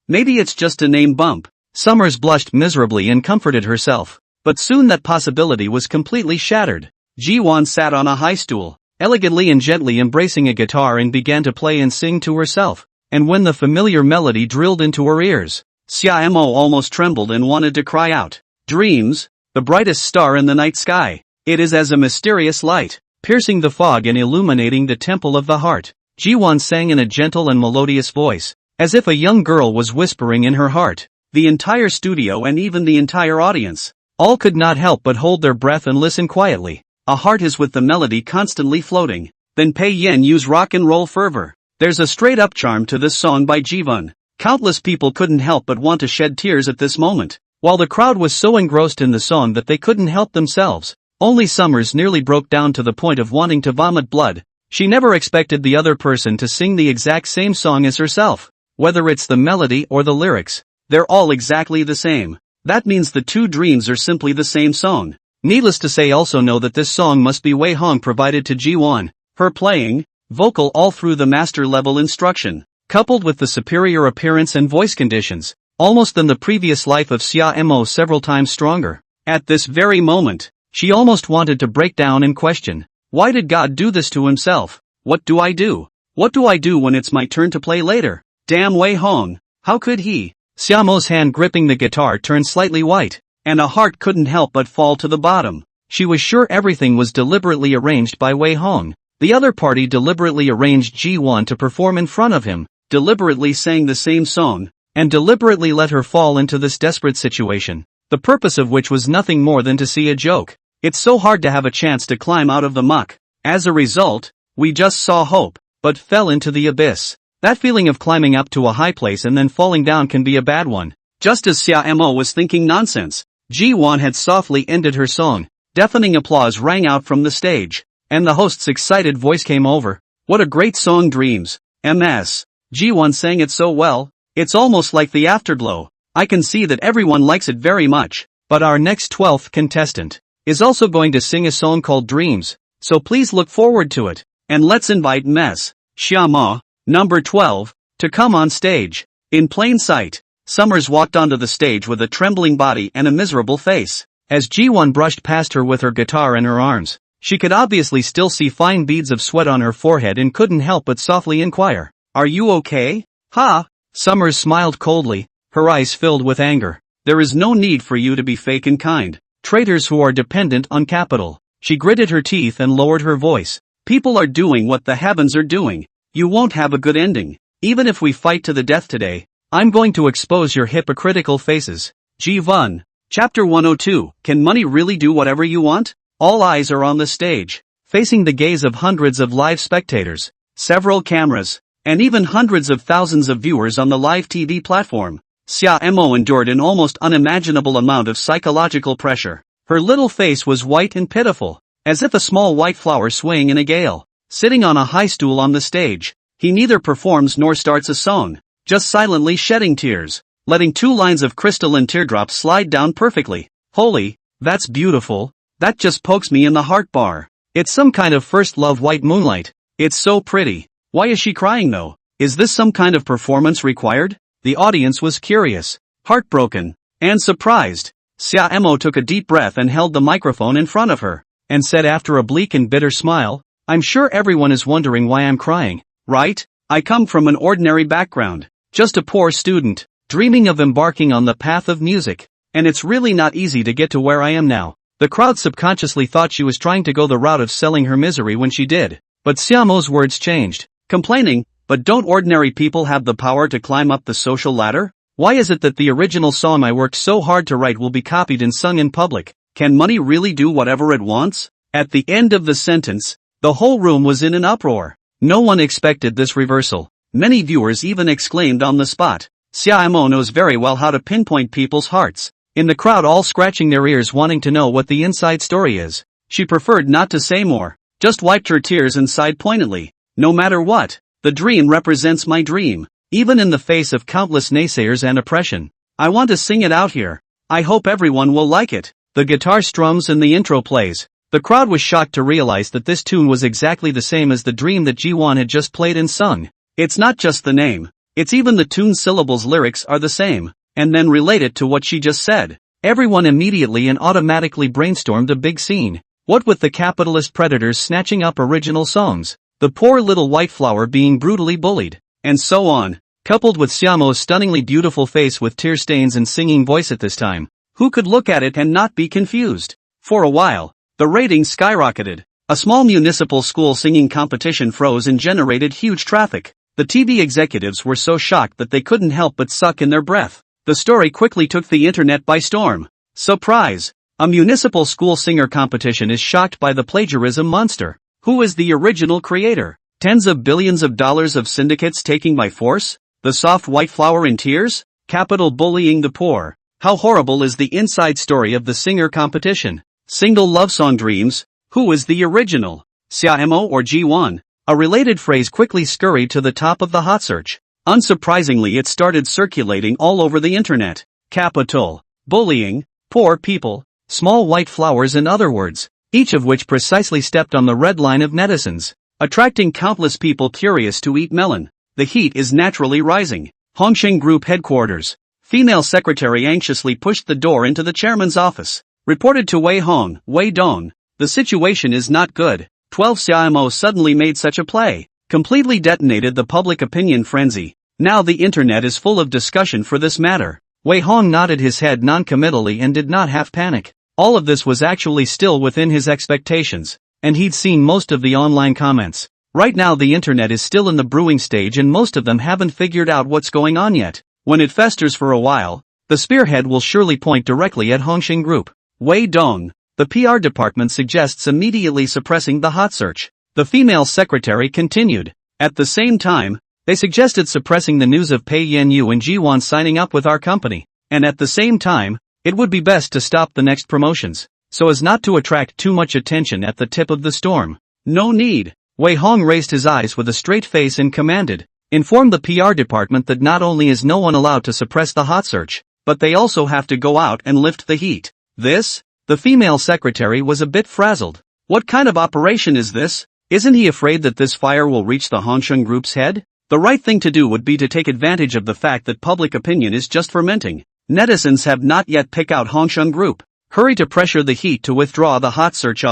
maybe it's just a name bump." Summers blushed miserably and comforted herself. But soon that possibility was completely shattered. Ji-won sat on a high stool, elegantly and gently embracing a guitar and began to play and sing to herself. And when the familiar melody drilled into her ears, Xiaomo almost trembled and wanted to cry out. Dreams, the brightest star in the night sky. It is as a mysterious light, piercing the fog and illuminating the temple of the heart. Ji-won sang in a gentle and melodious voice, as if a young girl was whispering in her heart. The entire studio and even the entire audience, all could not help but hold their breath and listen quietly. A heart is with the melody constantly floating. Then Pei Yan-yu's rock and roll fervor. There's a straight-up charm to this song by Ji-won. Countless people couldn't help but want to shed tears at this moment, while the crowd was so engrossed in the song that they couldn't help themselves. Only Summers nearly broke down to the point of wanting to vomit blood. She never expected the other person to sing the exact same song as herself. Whether it's the melody or the lyrics, they're all exactly the same. That means the two dreams are simply the same song. Needless to say, also know that this song must be Wei Hong provided to Ji-won. Her playing, vocal all through the master level instruction, coupled with the superior appearance and voice conditions, almost than the previous life of Sia-mo several times stronger. At this very moment, she almost wanted to break down and question, why did God do this to himself? What do I do? What do I do when it's my turn to play later? Damn Wei Hong, how could he? Sia-mo's hand gripping the guitar turned slightly white, and a heart couldn't help but fall to the bottom. She was sure everything was deliberately arranged by Wei Hong. The other party deliberately arranged Ji-won to perform in front of him, deliberately sang the same song, and deliberately let her fall into this desperate situation, the purpose of which was nothing more than to see a joke. It's so hard to have a chance to climb out of the muck. As a result, we just saw hope, but fell into the abyss. That feeling of climbing up to a high place and then falling down can be a bad one. Just as Sia-mo was thinking nonsense, Ji-won had softly ended her song. Deafening applause rang out from the stage, and the host's excited voice came over. What a great song, Dreams. MS. Ji-won sang it so well, it's almost like the afterglow. I can see that everyone likes it very much. But our next 12th contestant is also going to sing a song called Dreams, so please look forward to it. And let's invite Ms. Xiama, number 12, to come on stage. In plain sight, Summers walked onto the stage with a trembling body and a miserable face. As Ji-won brushed past her with her guitar in her arms, she could obviously still see fine beads of sweat on her forehead and couldn't help but softly inquire, "Are you okay?" "Ha!" Summers smiled coldly, her eyes filled with anger. "There is no need for you to be fake and kind. Traitors who are dependent on capital." She gritted her teeth and lowered her voice. "People are doing what the heavens are doing. You won't have a good ending. Even if we fight to the death today, I'm going to expose your hypocritical faces." Ji-won. Chapter 102, Can Money Really Do Whatever You Want? All eyes are on the stage, facing the gaze of hundreds of live spectators, several cameras, and even hundreds of thousands of viewers on the live TV platform. Sia-mo endured an almost unimaginable amount of psychological pressure. Her little face was white and pitiful, as if a small white flower swaying in a gale. Sitting on a high stool on the stage, he neither performs nor starts a song, just silently shedding tears, letting two lines of crystalline teardrops slide down perfectly. Holy, that's beautiful. That just pokes me in the heart bar. It's some kind of first love white moonlight. It's so pretty. Why is she crying though? Is this some kind of performance required? The audience was curious, heartbroken, and surprised. Sia-mo took a deep breath and held the microphone in front of her, and said after a bleak and bitter smile, "I'm sure everyone is wondering why I'm crying, right? I come from an ordinary background, just a poor student, dreaming of embarking on the path of music, and it's really not easy to get to where I am now." The crowd subconsciously thought she was trying to go the route of selling her misery when she did, but Xiaomo's words changed. Complaining, but don't ordinary people have the power to climb up the social ladder? Why is it that the original song I worked so hard to write will be copied and sung in public? Can money really do whatever it wants? At the end of the sentence, the whole room was in an uproar. No one expected this reversal. Many viewers even exclaimed on the spot. Xiaomo knows very well how to pinpoint people's hearts. In the crowd, all scratching their ears wanting to know what the inside story is. She preferred not to say more, just wiped her tears and sighed poignantly. No matter what, the dream represents my dream, even in the face of countless naysayers and oppression. I want to sing it out here. I hope everyone will like it. The guitar strums and the intro plays. The crowd was shocked to realize that this tune was exactly the same as the dream that Ji-won had just played and sung. It's not just the name, it's even the tune's syllables lyrics are the same. And then relate it to what she just said. Everyone immediately and automatically brainstormed a big scene. What with the capitalist predators snatching up original songs, the poor little white flower being brutally bullied, and so on, coupled with Xiaomo's stunningly beautiful face with tear stains and singing voice at this time. Who could look at it and not be confused? For a while, the ratings skyrocketed. A small municipal school singing competition froze and generated huge traffic. The TV executives were so shocked that they couldn't help but suck in their breath. The story quickly took the internet by storm. Surprise! A municipal school singer competition is shocked by the plagiarism monster. Who is the original creator? Tens of billions of dollars of syndicates taking by force? The soft white flower in tears? Capital bullying the poor. How horrible is the inside story of the singer competition? Single love song Dreams. Who is the original? Xiaomo or Ji-won? A related phrase quickly scurried to the top of the hot search. Unsurprisingly, it started circulating all over the internet. Capital. bullying, poor people, small white flowers in other words, each of which precisely stepped on the red line of netizens, attracting countless people curious to eat melon. The heat is naturally rising. Hongsheng Group headquarters. Female secretary anxiously pushed the door into the chairman's office. Reported to Wei Dong, the situation is not good. 12 CIMO suddenly made such a play, completely detonated the public opinion frenzy. Now the internet is full of discussion for this matter. Wei Hong nodded his head non-committally and did not have panic. All of this was actually still within his expectations, and he'd seen most of the online comments. Right now the internet is still in the brewing stage and most of them haven't figured out what's going on yet. When it festers for a while, the spearhead will surely point directly at Hongsheng Group. Wei Dong, the PR department suggests immediately suppressing the hot search. The female secretary continued. At the same time, they suggested suppressing the news of Pei Yanyu and Jiwan signing up with our company. And at the same time, it would be best to stop the next promotions, so as not to attract too much attention at the tip of the storm. No need. Wei Hong raised his eyes with a straight face and commanded. Inform the PR department that not only is no one allowed to suppress the hot search, but they also have to go out and lift the heat. This? The female secretary was a bit frazzled. What kind of operation is this? Isn't he afraid that this fire will reach the Hongsheng Group's head? The right thing to do would be to take advantage of the fact that public opinion is just fermenting. Netizens have not yet picked out Hongsheng Group. Hurry to pressure the heat to withdraw the hot search.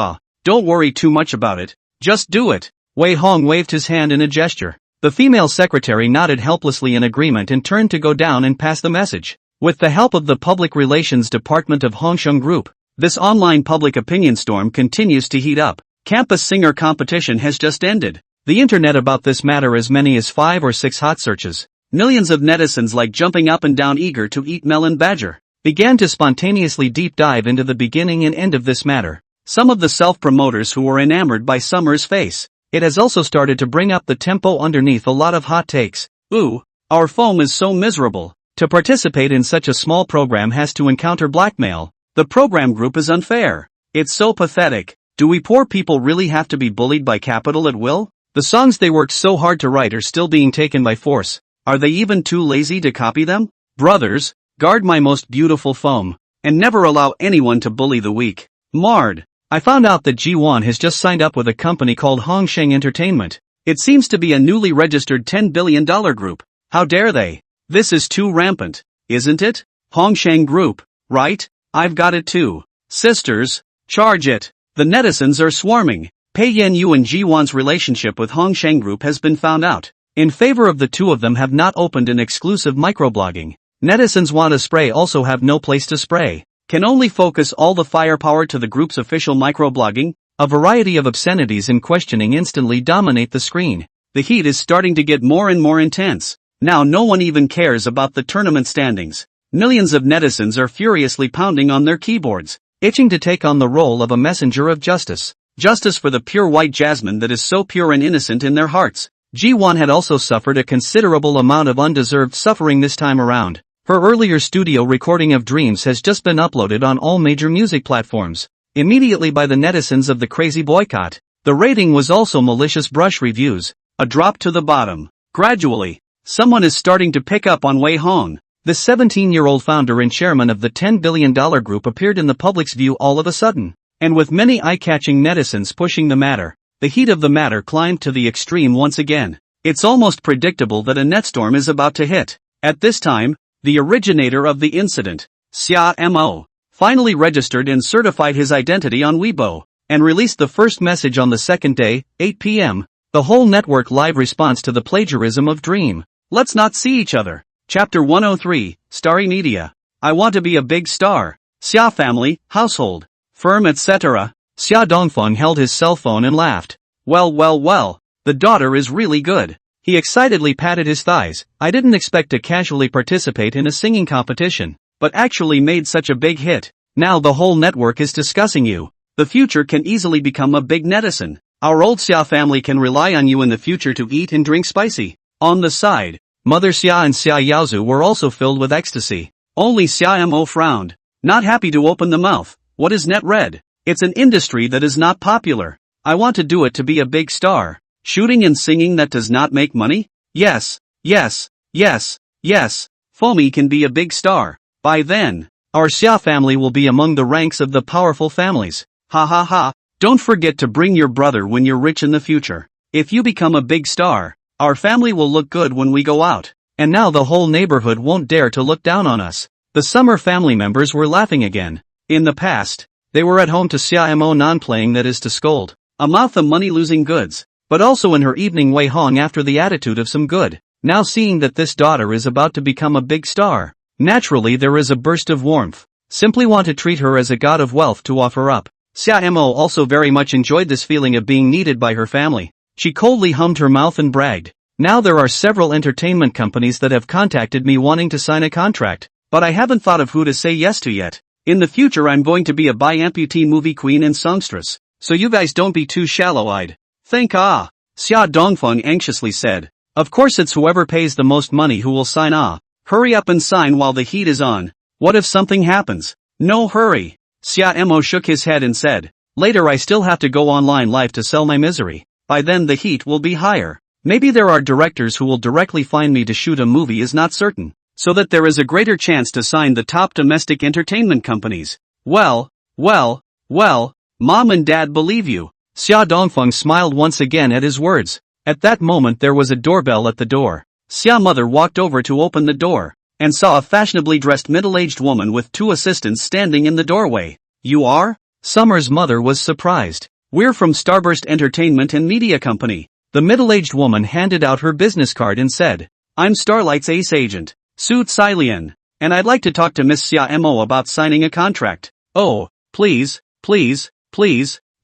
Don't worry too much about it. Just do it. Wei Hong waved his hand in a gesture. The female secretary nodded helplessly in agreement and turned to go down and pass the message. With the help of the Public Relations Department of Hongsheng Group, this online public opinion storm continues to heat up. Campus singer competition has just ended. The internet about this matter as many as 5 or 6 hot searches. Millions of netizens like jumping up and down eager to eat melon badger, began to spontaneously deep dive into the beginning and end of this matter. Some of the self-promoters who were enamored by Summer's face. It has also started to bring up the tempo underneath a lot of hot takes. Ooh, our foam is so miserable. To participate in such a small program has to encounter blackmail. The program group is unfair. It's so pathetic. Do we poor people really have to be bullied by capital at will? The songs they worked so hard to write are still being taken by force. Are they even too lazy to copy them? Brothers, guard my most beautiful foam, and never allow anyone to bully the weak. Marred. I found out that Jiwan has just signed up with a company called Hongsheng Entertainment. It seems to be a newly registered $10 billion group. How dare they? This is too rampant, isn't it? Hongsheng Group, right? I've got it too. Sisters, charge it. The netizens are swarming. Pei Yanyu and Jiwan's relationship with Hongsheng Group has been found out. In favor of the two of them have not opened an exclusive microblogging. Netizens want to spray also have no place to spray. Can only focus all the firepower to the group's official microblogging. A variety of obscenities and questioning instantly dominate the screen. The heat is starting to get more and more intense. Now no one even cares about the tournament standings. Millions of netizens are furiously pounding on their keyboards, itching to take on the role of a messenger of justice. Justice for the pure white jasmine that is so pure and innocent in their hearts. Jiwan had also suffered a considerable amount of undeserved suffering this time around. Her earlier studio recording of Dreams has just been uploaded on all major music platforms, immediately by the netizens of the crazy boycott. The rating was also malicious brush reviews, a drop to the bottom. Gradually, someone is starting to pick up on Wei Hong. The 17-year-old founder and chairman of the $10 billion group appeared in the public's view all of a sudden, and with many eye-catching netizens pushing the matter, the heat of the matter climbed to the extreme once again. It's almost predictable that a netstorm is about to hit. At this time, the originator of the incident, Xia Mo, finally registered and certified his identity on Weibo, and released the first message on the second day, 8 p.m. The whole network live response to the plagiarism of Dream. Let's not see each other. Chapter 103, Starry Media. I want to be a big star. Xia family, household, firm etc. Xia Dongfeng held his cell phone and laughed. Well, the daughter is really good. He excitedly patted his thighs. I didn't expect to casually participate in a singing competition, but actually made such a big hit. Now the whole network is discussing you. The future can easily become a big netizen. Our old Xia family can rely on you in the future to eat and drink spicy. On the side, Mother Xia and Xia Yaozu were also filled with ecstasy. Only Xia Mo frowned, not happy to open the mouth. What is net red? It's an industry that is not popular. I want to do it to be a big star. Shooting and singing that does not make money? Yes. Fomi can be a big star. By then, Our Xia family will be among the ranks of the powerful families. Ha ha ha. Don't forget to bring your brother when you're rich in the future. If you become a big star, our family will look good when we go out. And now the whole neighborhood won't dare to look down on us. The Summer family members were laughing again. In the past, they were at home to Xia Mo non-playing, that is to scold. A mouth of money-losing goods, but also in her evening Wei Hong after the attitude of some good. Now seeing that this daughter is about to become a big star, naturally there is a burst of warmth. Simply want to treat her as a god of wealth to offer up. Xia Mo also very much enjoyed this feeling of being needed by her family. She coldly hummed her mouth and bragged. Now there are several entertainment companies that have contacted me wanting to sign a contract, but I haven't thought of who to say yes to yet. In the future I'm going to be a bi-amputee movie queen and songstress, so you guys don't be too shallow-eyed. Think ah. Xia Dongfeng anxiously said. Of course it's whoever pays the most money who will sign ah. Hurry up and sign while the heat is on. What if something happens? No hurry. Xia Mo shook his head and said. Later I still have to go online live to sell my misery. By then the heat will be higher. Maybe there are directors who will directly find me to shoot a movie is not certain, so that there is a greater chance to sign the top domestic entertainment companies. Well, Mom and Dad believe you. Xia Dongfeng smiled once again at his words. At that moment there was a doorbell at the door. Xia mother walked over to open the door, and saw a fashionably dressed middle-aged woman with two assistants standing in the doorway. You are? Summer's mother was surprised. We're from Starburst Entertainment and Media Company. The middle-aged woman handed out her business card and said, I'm Starlight's ace agent, Su Tsilian, and I'd like to talk to Miss Xia Mo about signing a contract. Oh, please,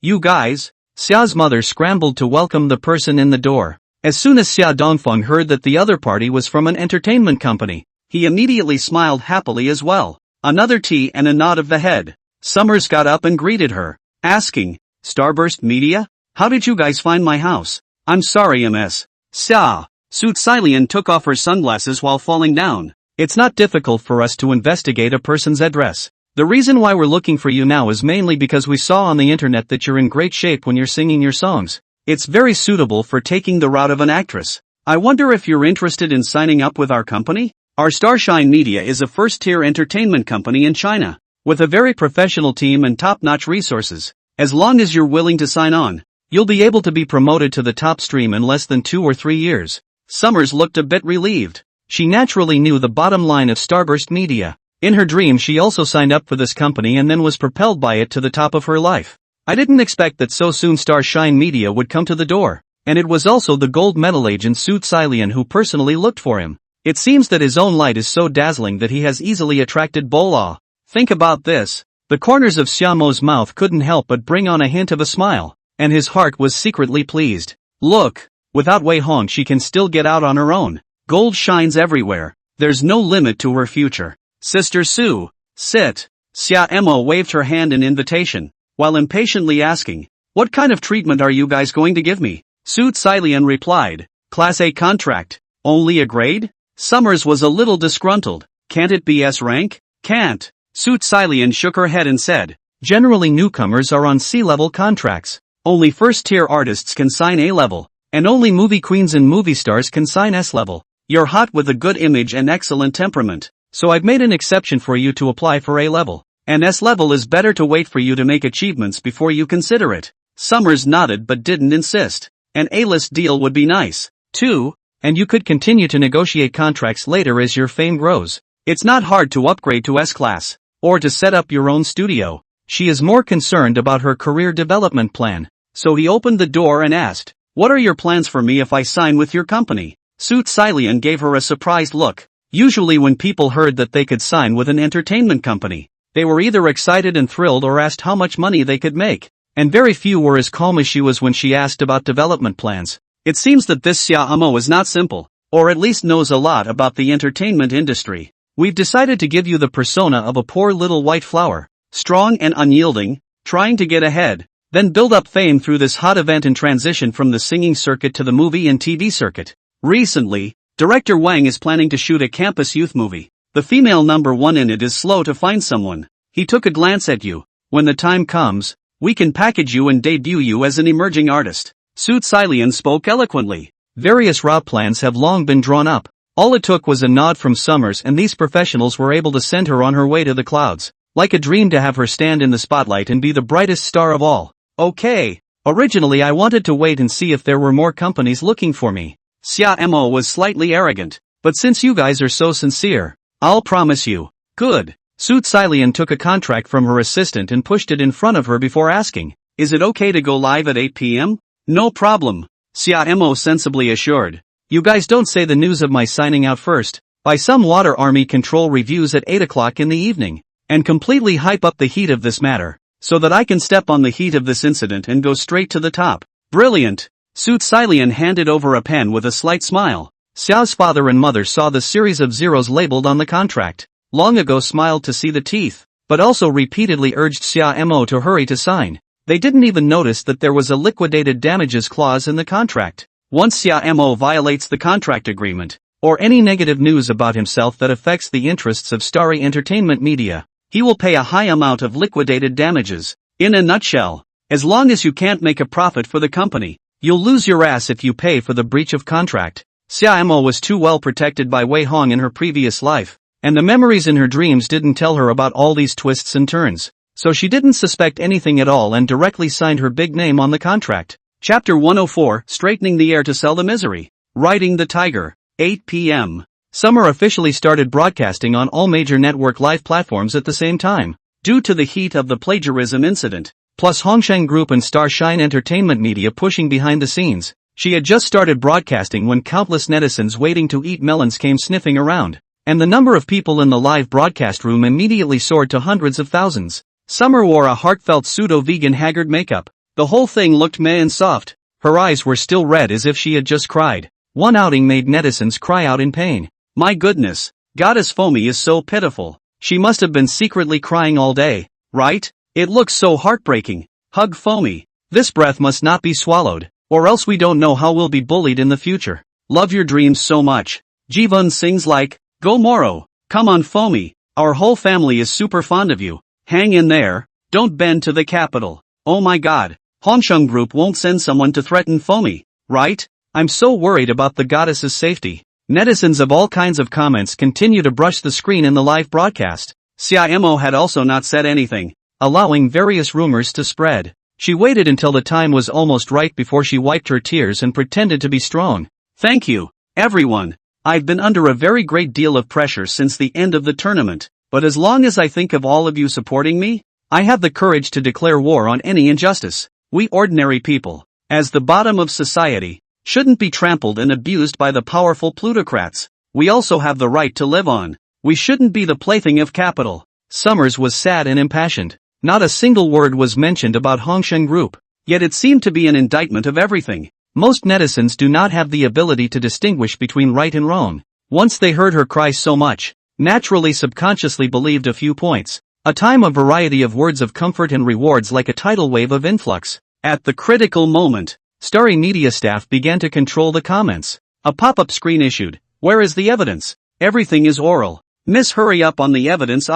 you guys. Xia's mother scrambled to welcome the person in the door. As soon as Xia Dongfeng heard that the other party was from an entertainment company, he immediately smiled happily as well. Another tea and a nod of the head. Summers got up and greeted her, asking, Starburst Media? How did you guys find my house? I'm sorry Ms. Xia. Su Tsilian took off her sunglasses while falling down. It's not difficult for us to investigate a person's address. The reason why we're looking for you now is mainly because we saw on the internet that you're in great shape when you're singing your songs. It's very suitable for taking the route of an actress. I wonder if you're interested in signing up with our company? Our Starshine Media is a first-tier entertainment company in China, with a very professional team and top-notch resources. As long as you're willing to sign on, you'll be able to be promoted to the top stream in less than 2 or 3 years. Summers looked a bit relieved. She naturally knew the bottom line of Starburst Media. In her dream she also signed up for this company and then was propelled by it to the top of her life. I didn't expect that so soon Starshine Media would come to the door, and it was also the gold medal agent Su Tsilian who personally looked for him. It seems that his own light is so dazzling that he has easily attracted Bola. Think about this. The corners of Xiaomo's mouth couldn't help but bring on a hint of a smile, and his heart was secretly pleased. Look, without Wei Hong she can still get out on her own. Gold shines everywhere. There's no limit to her future. Sister Su, sit. Xia Mo waved her hand in invitation, while impatiently asking, what kind of treatment are you guys going to give me? Su Tsilian replied, Class A contract. Only a grade? Summers was a little disgruntled. Can't it be S rank? Can't. Su Tsilian shook her head and said, generally newcomers are on C-level contracts. Only first-tier artists can sign A-level, and only movie queens and movie stars can sign S-level. You're hot with a good image and excellent temperament, so I've made an exception for you to apply for A-level. And S-level is better to wait for you to make achievements before you consider it. Summers nodded but didn't insist. An A-list deal would be nice, too, and you could continue to negotiate contracts later as your fame grows. It's not hard to upgrade to S-class, or to set up your own studio. She is more concerned about her career development plan. So he opened the door and asked, what are your plans for me if I sign with your company? Su Tsilian gave her a surprised look. Usually when people heard that they could sign with an entertainment company, they were either excited and thrilled or asked how much money they could make. And very few were as calm as she was when she asked about development plans. It seems that this Xia Mo is not simple, or at least knows a lot about the entertainment industry. We've decided to give you the persona of a poor little white flower, strong and unyielding, trying to get ahead, then build up fame through this hot event and transition from the singing circuit to the movie and TV circuit. Recently, director Wang is planning to shoot a campus youth movie. The female number one in it is slow to find someone. He took a glance at you. When the time comes, we can package you and debut you as an emerging artist. Su Tsilian spoke eloquently. Various route plans have long been drawn up. All it took was a nod from Summers and these professionals were able to send her on her way to the clouds. Like a dream to have her stand in the spotlight and be the brightest star of all. Okay. Originally I wanted to wait and see if there were more companies looking for me. Xiao was slightly arrogant. But since you guys are so sincere, I'll promise you. Good. Su Xilian took a contract from her assistant and pushed it in front of her before asking, is it okay to go live at 8 p.m.? No problem. Xiao sensibly assured. You guys don't say the news of my signing out first. By some water army control reviews at 8 o'clock in the evening. And completely hype up the heat of this matter. So that I can step on the heat of this incident and go straight to the top. Brilliant. Su Xilian handed over a pen with a slight smile. Xiao's father and mother saw the series of zeros labeled on the contract. Long ago smiled to see the teeth, but also repeatedly urged Xiao to hurry to sign. They didn't even notice that there was a liquidated damages clause in the contract. Once Xiao violates the contract agreement, or any negative news about himself that affects the interests of Starry Entertainment Media, he will pay a high amount of liquidated damages. In a nutshell, as long as you can't make a profit for the company, you'll lose your ass if you pay for the breach of contract. Xiao was too well protected by Wei Hong in her previous life, and the memories in her dreams didn't tell her about all these twists and turns, so she didn't suspect anything at all and directly signed her big name on the contract. Chapter 104, Straightening the Air to Sell the Misery. Riding the Tiger. 8 p.m. Summer officially started broadcasting on all major network live platforms at the same time, due to the heat of the plagiarism incident, plus Hongsheng Group and Starshine Entertainment Media pushing behind the scenes. She had just started broadcasting when countless netizens waiting to eat melons came sniffing around, and the number of people in the live broadcast room immediately soared to hundreds of thousands. Summer wore a heartfelt pseudo-vegan haggard makeup. The whole thing looked meh and soft. Her eyes were still red as if she had just cried. One outing made netizens cry out in pain. My goodness, Goddess Foamy is so pitiful. She must have been secretly crying all day, right? It looks so heartbreaking. Hug Foamy. This breath must not be swallowed, or else we don't know how we'll be bullied in the future. Love your dreams so much. Jivun sings like, Go Moro. Come on Foamy. Our whole family is super fond of you. Hang in there. Don't bend to the capital. Oh my god. Hongsheng Group won't send someone to threaten Foamy, right? I'm so worried about the goddess's safety. Netizens of all kinds of comments continue to brush the screen in the live broadcast. Xiao had also not said anything, allowing various rumors to spread. She waited until the time was almost right before she wiped her tears and pretended to be strong. Thank you, everyone. I've been under a very great deal of pressure since the end of the tournament, but as long as I think of all of you supporting me, I have the courage to declare war on any injustice. We ordinary people, as the bottom of society, shouldn't be trampled and abused by the powerful plutocrats. We also have the right to live on. We shouldn't be the plaything of capital. Summers was sad and impassioned. Not a single word was mentioned about Hongsheng Group, yet it seemed to be an indictment of everything. Most netizens do not have the ability to distinguish between right and wrong. Once they heard her cry so much, naturally subconsciously believed a few points. A time of variety of words of comfort and rewards like a tidal wave of influx. At the critical moment, Starry Media staff began to control the comments. A pop-up screen issued. Where is the evidence? Everything is oral. Miss, hurry up on the evidence.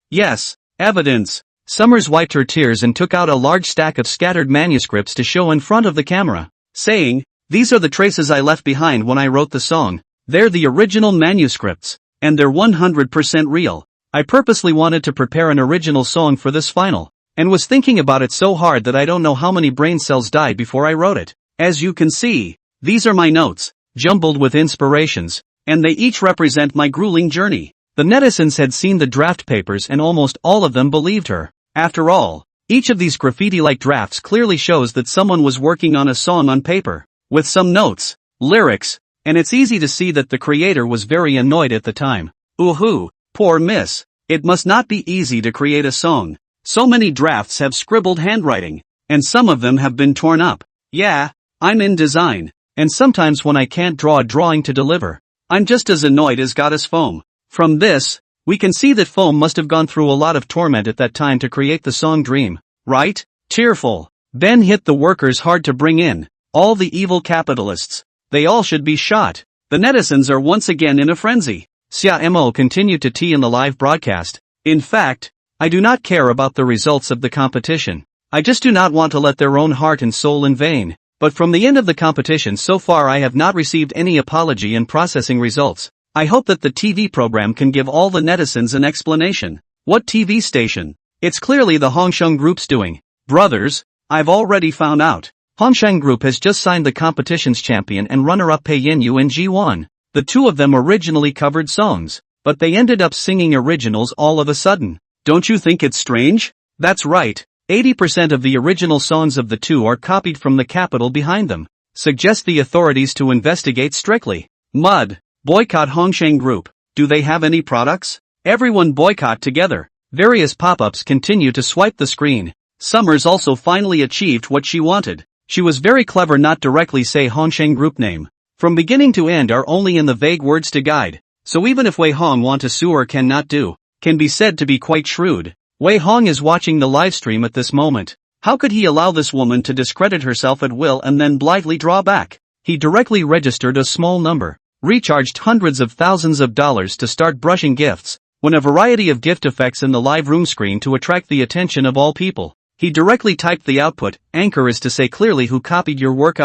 Yes, evidence. Summers wiped her tears and took out a large stack of scattered manuscripts to show in front of the camera, saying, these are the traces I left behind when I wrote the song. They're the original manuscripts, and they're 100% real. I purposely wanted to prepare an original song for this final, and was thinking about it so hard that I don't know how many brain cells died before I wrote it. As you can see, these are my notes, jumbled with inspirations, and they each represent my grueling journey. The netizens had seen the draft papers and almost all of them believed her. After all, each of these graffiti-like drafts clearly shows that someone was working on a song on paper, with some notes, lyrics, and it's easy to see that the creator was very annoyed at the time. Ooh, poor miss. It must not be easy to create a song. So many drafts have scribbled handwriting, and some of them have been torn up. Yeah, I'm in design, and sometimes when I can't draw a drawing to deliver, I'm just as annoyed as Goddess Foam. From this, we can see that Foam must have gone through a lot of torment at that time to create the song Dream, right? Tearful. Ben hit the workers hard to bring in all the evil capitalists. They all should be shot. The netizens are once again in a frenzy. Xiao continued to tea in the live broadcast. In fact, I do not care about the results of the competition. I just do not want to let their own heart and soul in vain. But from the end of the competition so far I have not received any apology and processing results. I hope that the TV program can give all the netizens an explanation. What TV station? It's clearly the Hongsheng Group's doing. Brothers, I've already found out. Hongsheng Group has just signed the competition's champion and runner-up Pei Yin and Ji-won. The two of them originally covered songs, but they ended up singing originals all of a sudden. Don't you think it's strange? That's right. 80% of the original songs of the two are copied from the capital behind them. Suggest the authorities to investigate strictly. Mud. Boycott Hongsheng Group. Do they have any products? Everyone boycott together. Various pop-ups continue to swipe the screen. Summers also finally achieved what she wanted. She was very clever not directly say Hongsheng Group name. From beginning to end are only in the vague words to guide. So even if Wei Hong want to sue or cannot do, can be said to be quite shrewd. Wei Hong is watching the livestream at this moment. How could he allow this woman to discredit herself at will and then blithely draw back? He directly registered a small number, recharged hundreds of thousands of dollars to start brushing gifts, when a variety of gift effects in the live room screen to attract the attention of all people. He directly typed the output, anchor is to say clearly who copied your work.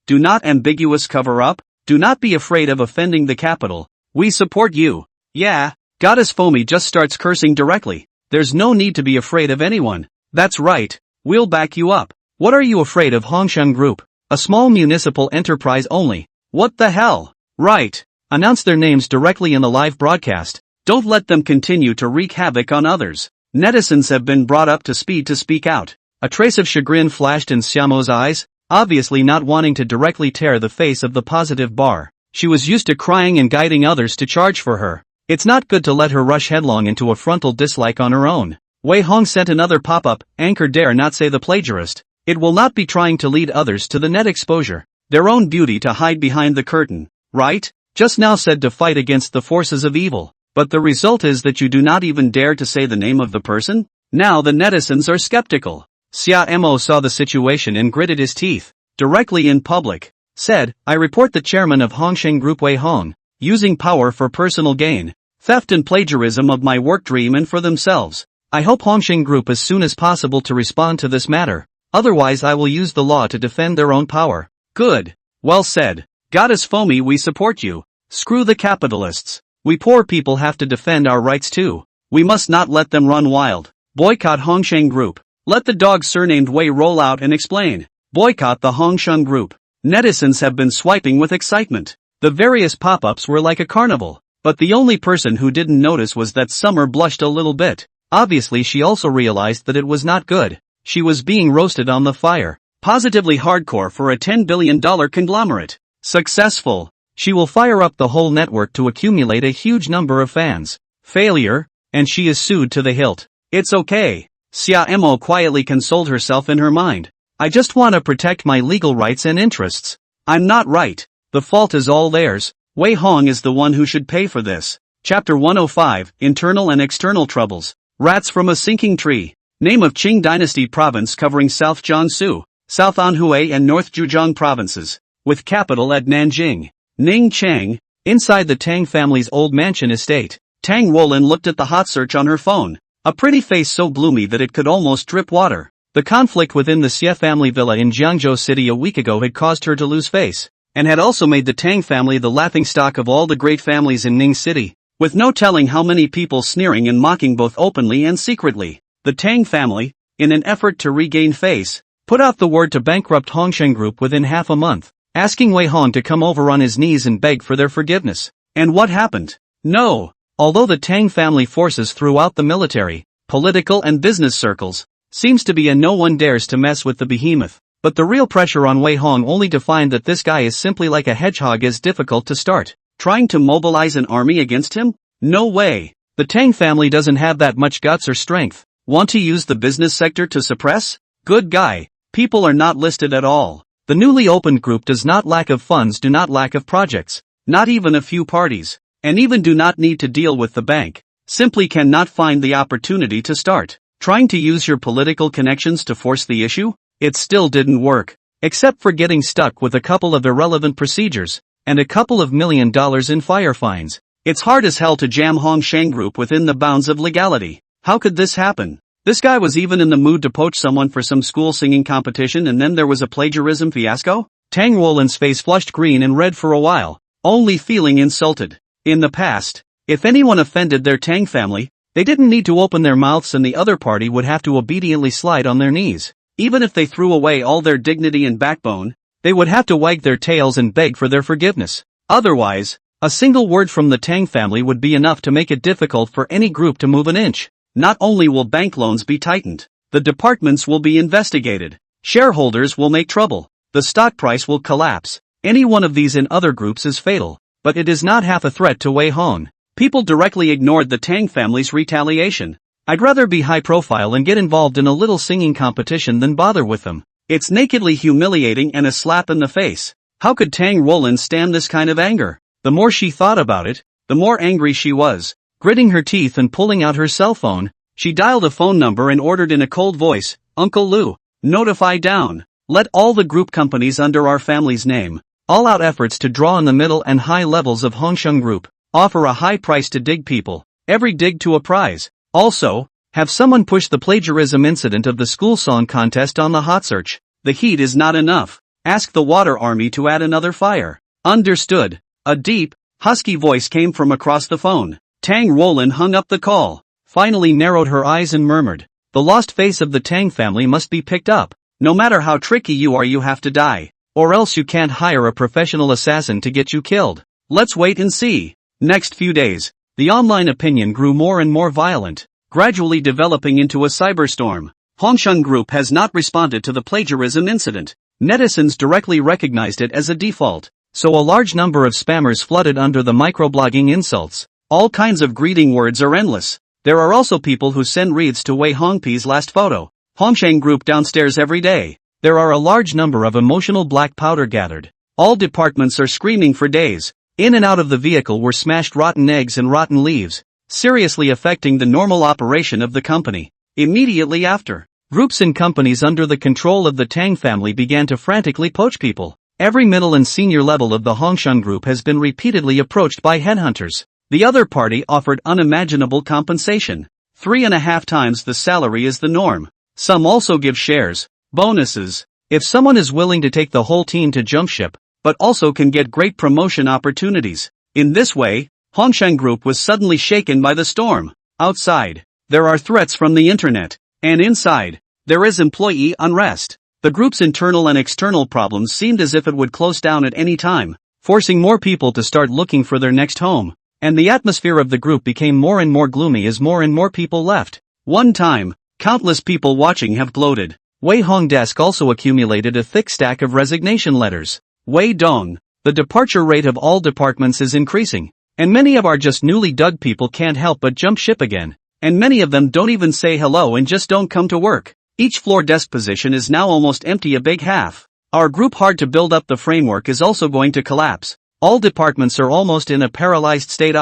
Do not ambiguous cover up, do not be afraid of offending the capital. We support you. Yeah, Goddess Fomi just starts cursing directly. There's no need to be afraid of anyone. That's right. We'll back you up. What are you afraid of Hongsheng Group? A small municipal enterprise only. What the hell? Right. Announce their names directly in the live broadcast. Don't let them continue to wreak havoc on others. Netizens have been brought up to speed to speak out. A trace of chagrin flashed in Xiaomo's eyes, obviously not wanting to directly tear the face of the positive bar. She was used to crying and guiding others to charge for her. It's not good to let her rush headlong into a frontal dislike on her own. Wei Hong sent another pop-up, anchor dare not say the plagiarist. It will not be trying to lead others to the net exposure. Their own beauty to hide behind the curtain. Right? Just now said to fight against the forces of evil. But the result is that you do not even dare to say the name of the person? Now the netizens are skeptical. Xia Mo saw the situation and gritted his teeth. Directly in public. Said, I report the chairman of Hongsheng Group Wei Hong, using power for personal gain, theft and plagiarism of my work dream and for themselves. I hope Hongsheng Group as soon as possible to respond to this matter. Otherwise I will use the law to defend their own power. Good. Well said. Goddess Fomi, we support you. Screw the capitalists. We poor people have to defend our rights too. We must not let them run wild. Boycott Hongsheng Group. Let the dog surnamed Wei roll out and explain. Boycott the Hongsheng Group. Netizens have been swiping with excitement. The various pop-ups were like a carnival. But the only person who didn't notice was that Summer blushed a little bit. Obviously she also realized that it was not good. She was being roasted on the fire. Positively hardcore for a $10 billion conglomerate. Successful. She will fire up the whole network to accumulate a huge number of fans. Failure, and she is sued to the hilt. It's okay. Xia Mo quietly consoled herself in her mind. I just want to protect my legal rights and interests. I'm not right. The fault is all theirs. Wei Hong is the one who should pay for this. Chapter 105, Internal and External Troubles. Rats from a Sinking Tree. Name of Qing Dynasty Province covering South Jiangsu, South Anhui and North Zhejiang provinces, with capital at Nanjing. Ning Chang, inside the Tang family's old mansion estate. Tang Wolin looked at the hot search on her phone. A pretty face so gloomy that it could almost drip water. The conflict within the Xie family villa in Jiangzhou City a week ago had caused her to lose face, and had also made the Tang family the laughingstock of all the great families in Ning City, with no telling how many people sneering and mocking both openly and secretly. The Tang family, in an effort to regain face, put out the word to bankrupt Hongsheng Group within half a month, asking Wei Hong to come over on his knees and beg for their forgiveness. And what happened? No. Although the Tang family forces throughout the military, political and business circles, seems to be a no one dares to mess with the behemoth. But the real pressure on Wei Hong only to find that this guy is simply like a hedgehog is difficult to start. Trying to mobilize an army against him? No way. The Tang family doesn't have that much guts or strength. Want to use the business sector to suppress? Good guy. People are not listed at all. The newly opened group does not lack of funds, do not lack of projects, not even a few parties, and even do not need to deal with the bank. Simply cannot find the opportunity to start. Trying to use your political connections to force the issue? It still didn't work. Except for getting stuck with a couple of irrelevant procedures, and a couple of $1 million in fire fines. It's hard as hell to jam Hongsheng Group within the bounds of legality. How could this happen? This guy was even in the mood to poach someone for some school singing competition and then there was a plagiarism fiasco? Tang Wolin's face flushed green and red for a while, only feeling insulted. In the past, if anyone offended their Tang family, they didn't need to open their mouths and the other party would have to obediently slide on their knees. Even if they threw away all their dignity and backbone, they would have to wag their tails and beg for their forgiveness. Otherwise, a single word from the Tang family would be enough to make it difficult for any group to move an inch. Not only will bank loans be tightened, the departments will be investigated. Shareholders will make trouble. The stock price will collapse. Any one of these in other groups is fatal, but it is not half a threat to Wei Hong. People directly ignored the Tang family's retaliation. I'd rather be high profile and get involved in a little singing competition than bother with them. It's nakedly humiliating and a slap in the face. How could Tang Roland stand this kind of anger? The more she thought about it, the more angry she was. Gritting her teeth and pulling out her cell phone, she dialed a phone number and ordered in a cold voice, "Uncle Lou, notify down. Let all the group companies under our family's name, all-out efforts to draw in the middle and high levels of Hongsheng Group, offer a high price to dig people, every dig to a prize. Also, have someone push the plagiarism incident of the school song contest on the hot search. The heat is not enough. Ask the water army to add another fire." Understood. A deep, husky voice came from across the phone. Tang Roland hung up the call, finally narrowed her eyes and murmured, "The lost face of the Tang family must be picked up. No matter how tricky you have to die, or else you can't hire a professional assassin to get you killed. Let's wait and see." Next few days, the online opinion grew more and more violent, gradually developing into a cyberstorm. Hongsheng Group has not responded to the plagiarism incident. Netizens directly recognized it as a default, so a large number of spammers flooded under the microblogging insults. All kinds of greeting words are endless. There are also people who send wreaths to Wei Hongpi's last photo. Hongsheng Group downstairs every day. There are a large number of emotional black powder gathered. All departments are screaming for days. In and out of the vehicle were smashed rotten eggs and rotten leaves, seriously affecting the normal operation of the company. Immediately after, groups and companies under the control of the Tang family began to frantically poach people. Every middle and senior level of the Hongsheng Group has been repeatedly approached by headhunters. The other party offered unimaginable compensation. 3.5 times the salary is the norm. Some also give shares, bonuses, if someone is willing to take the whole team to jump ship, but also can get great promotion opportunities. In this way, Hongsheng Group was suddenly shaken by the storm. Outside, there are threats from the internet, and inside, there is employee unrest. The group's internal and external problems seemed as if it would close down at any time, forcing more people to start looking for their next home. And the atmosphere of the group became more and more gloomy as more and more people left. One time, countless people watching have gloated. Wei Hong desk also accumulated a thick stack of resignation letters. Wei Dong, the departure rate of all departments is increasing, and many of our just newly dug people can't help but jump ship again. And many of them don't even say hello and just don't come to work. Each floor desk position is now almost empty, a big half. Our group hard to build up the framework is also going to collapse. All departments are almost in a paralyzed state.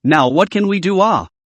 Now what can we do?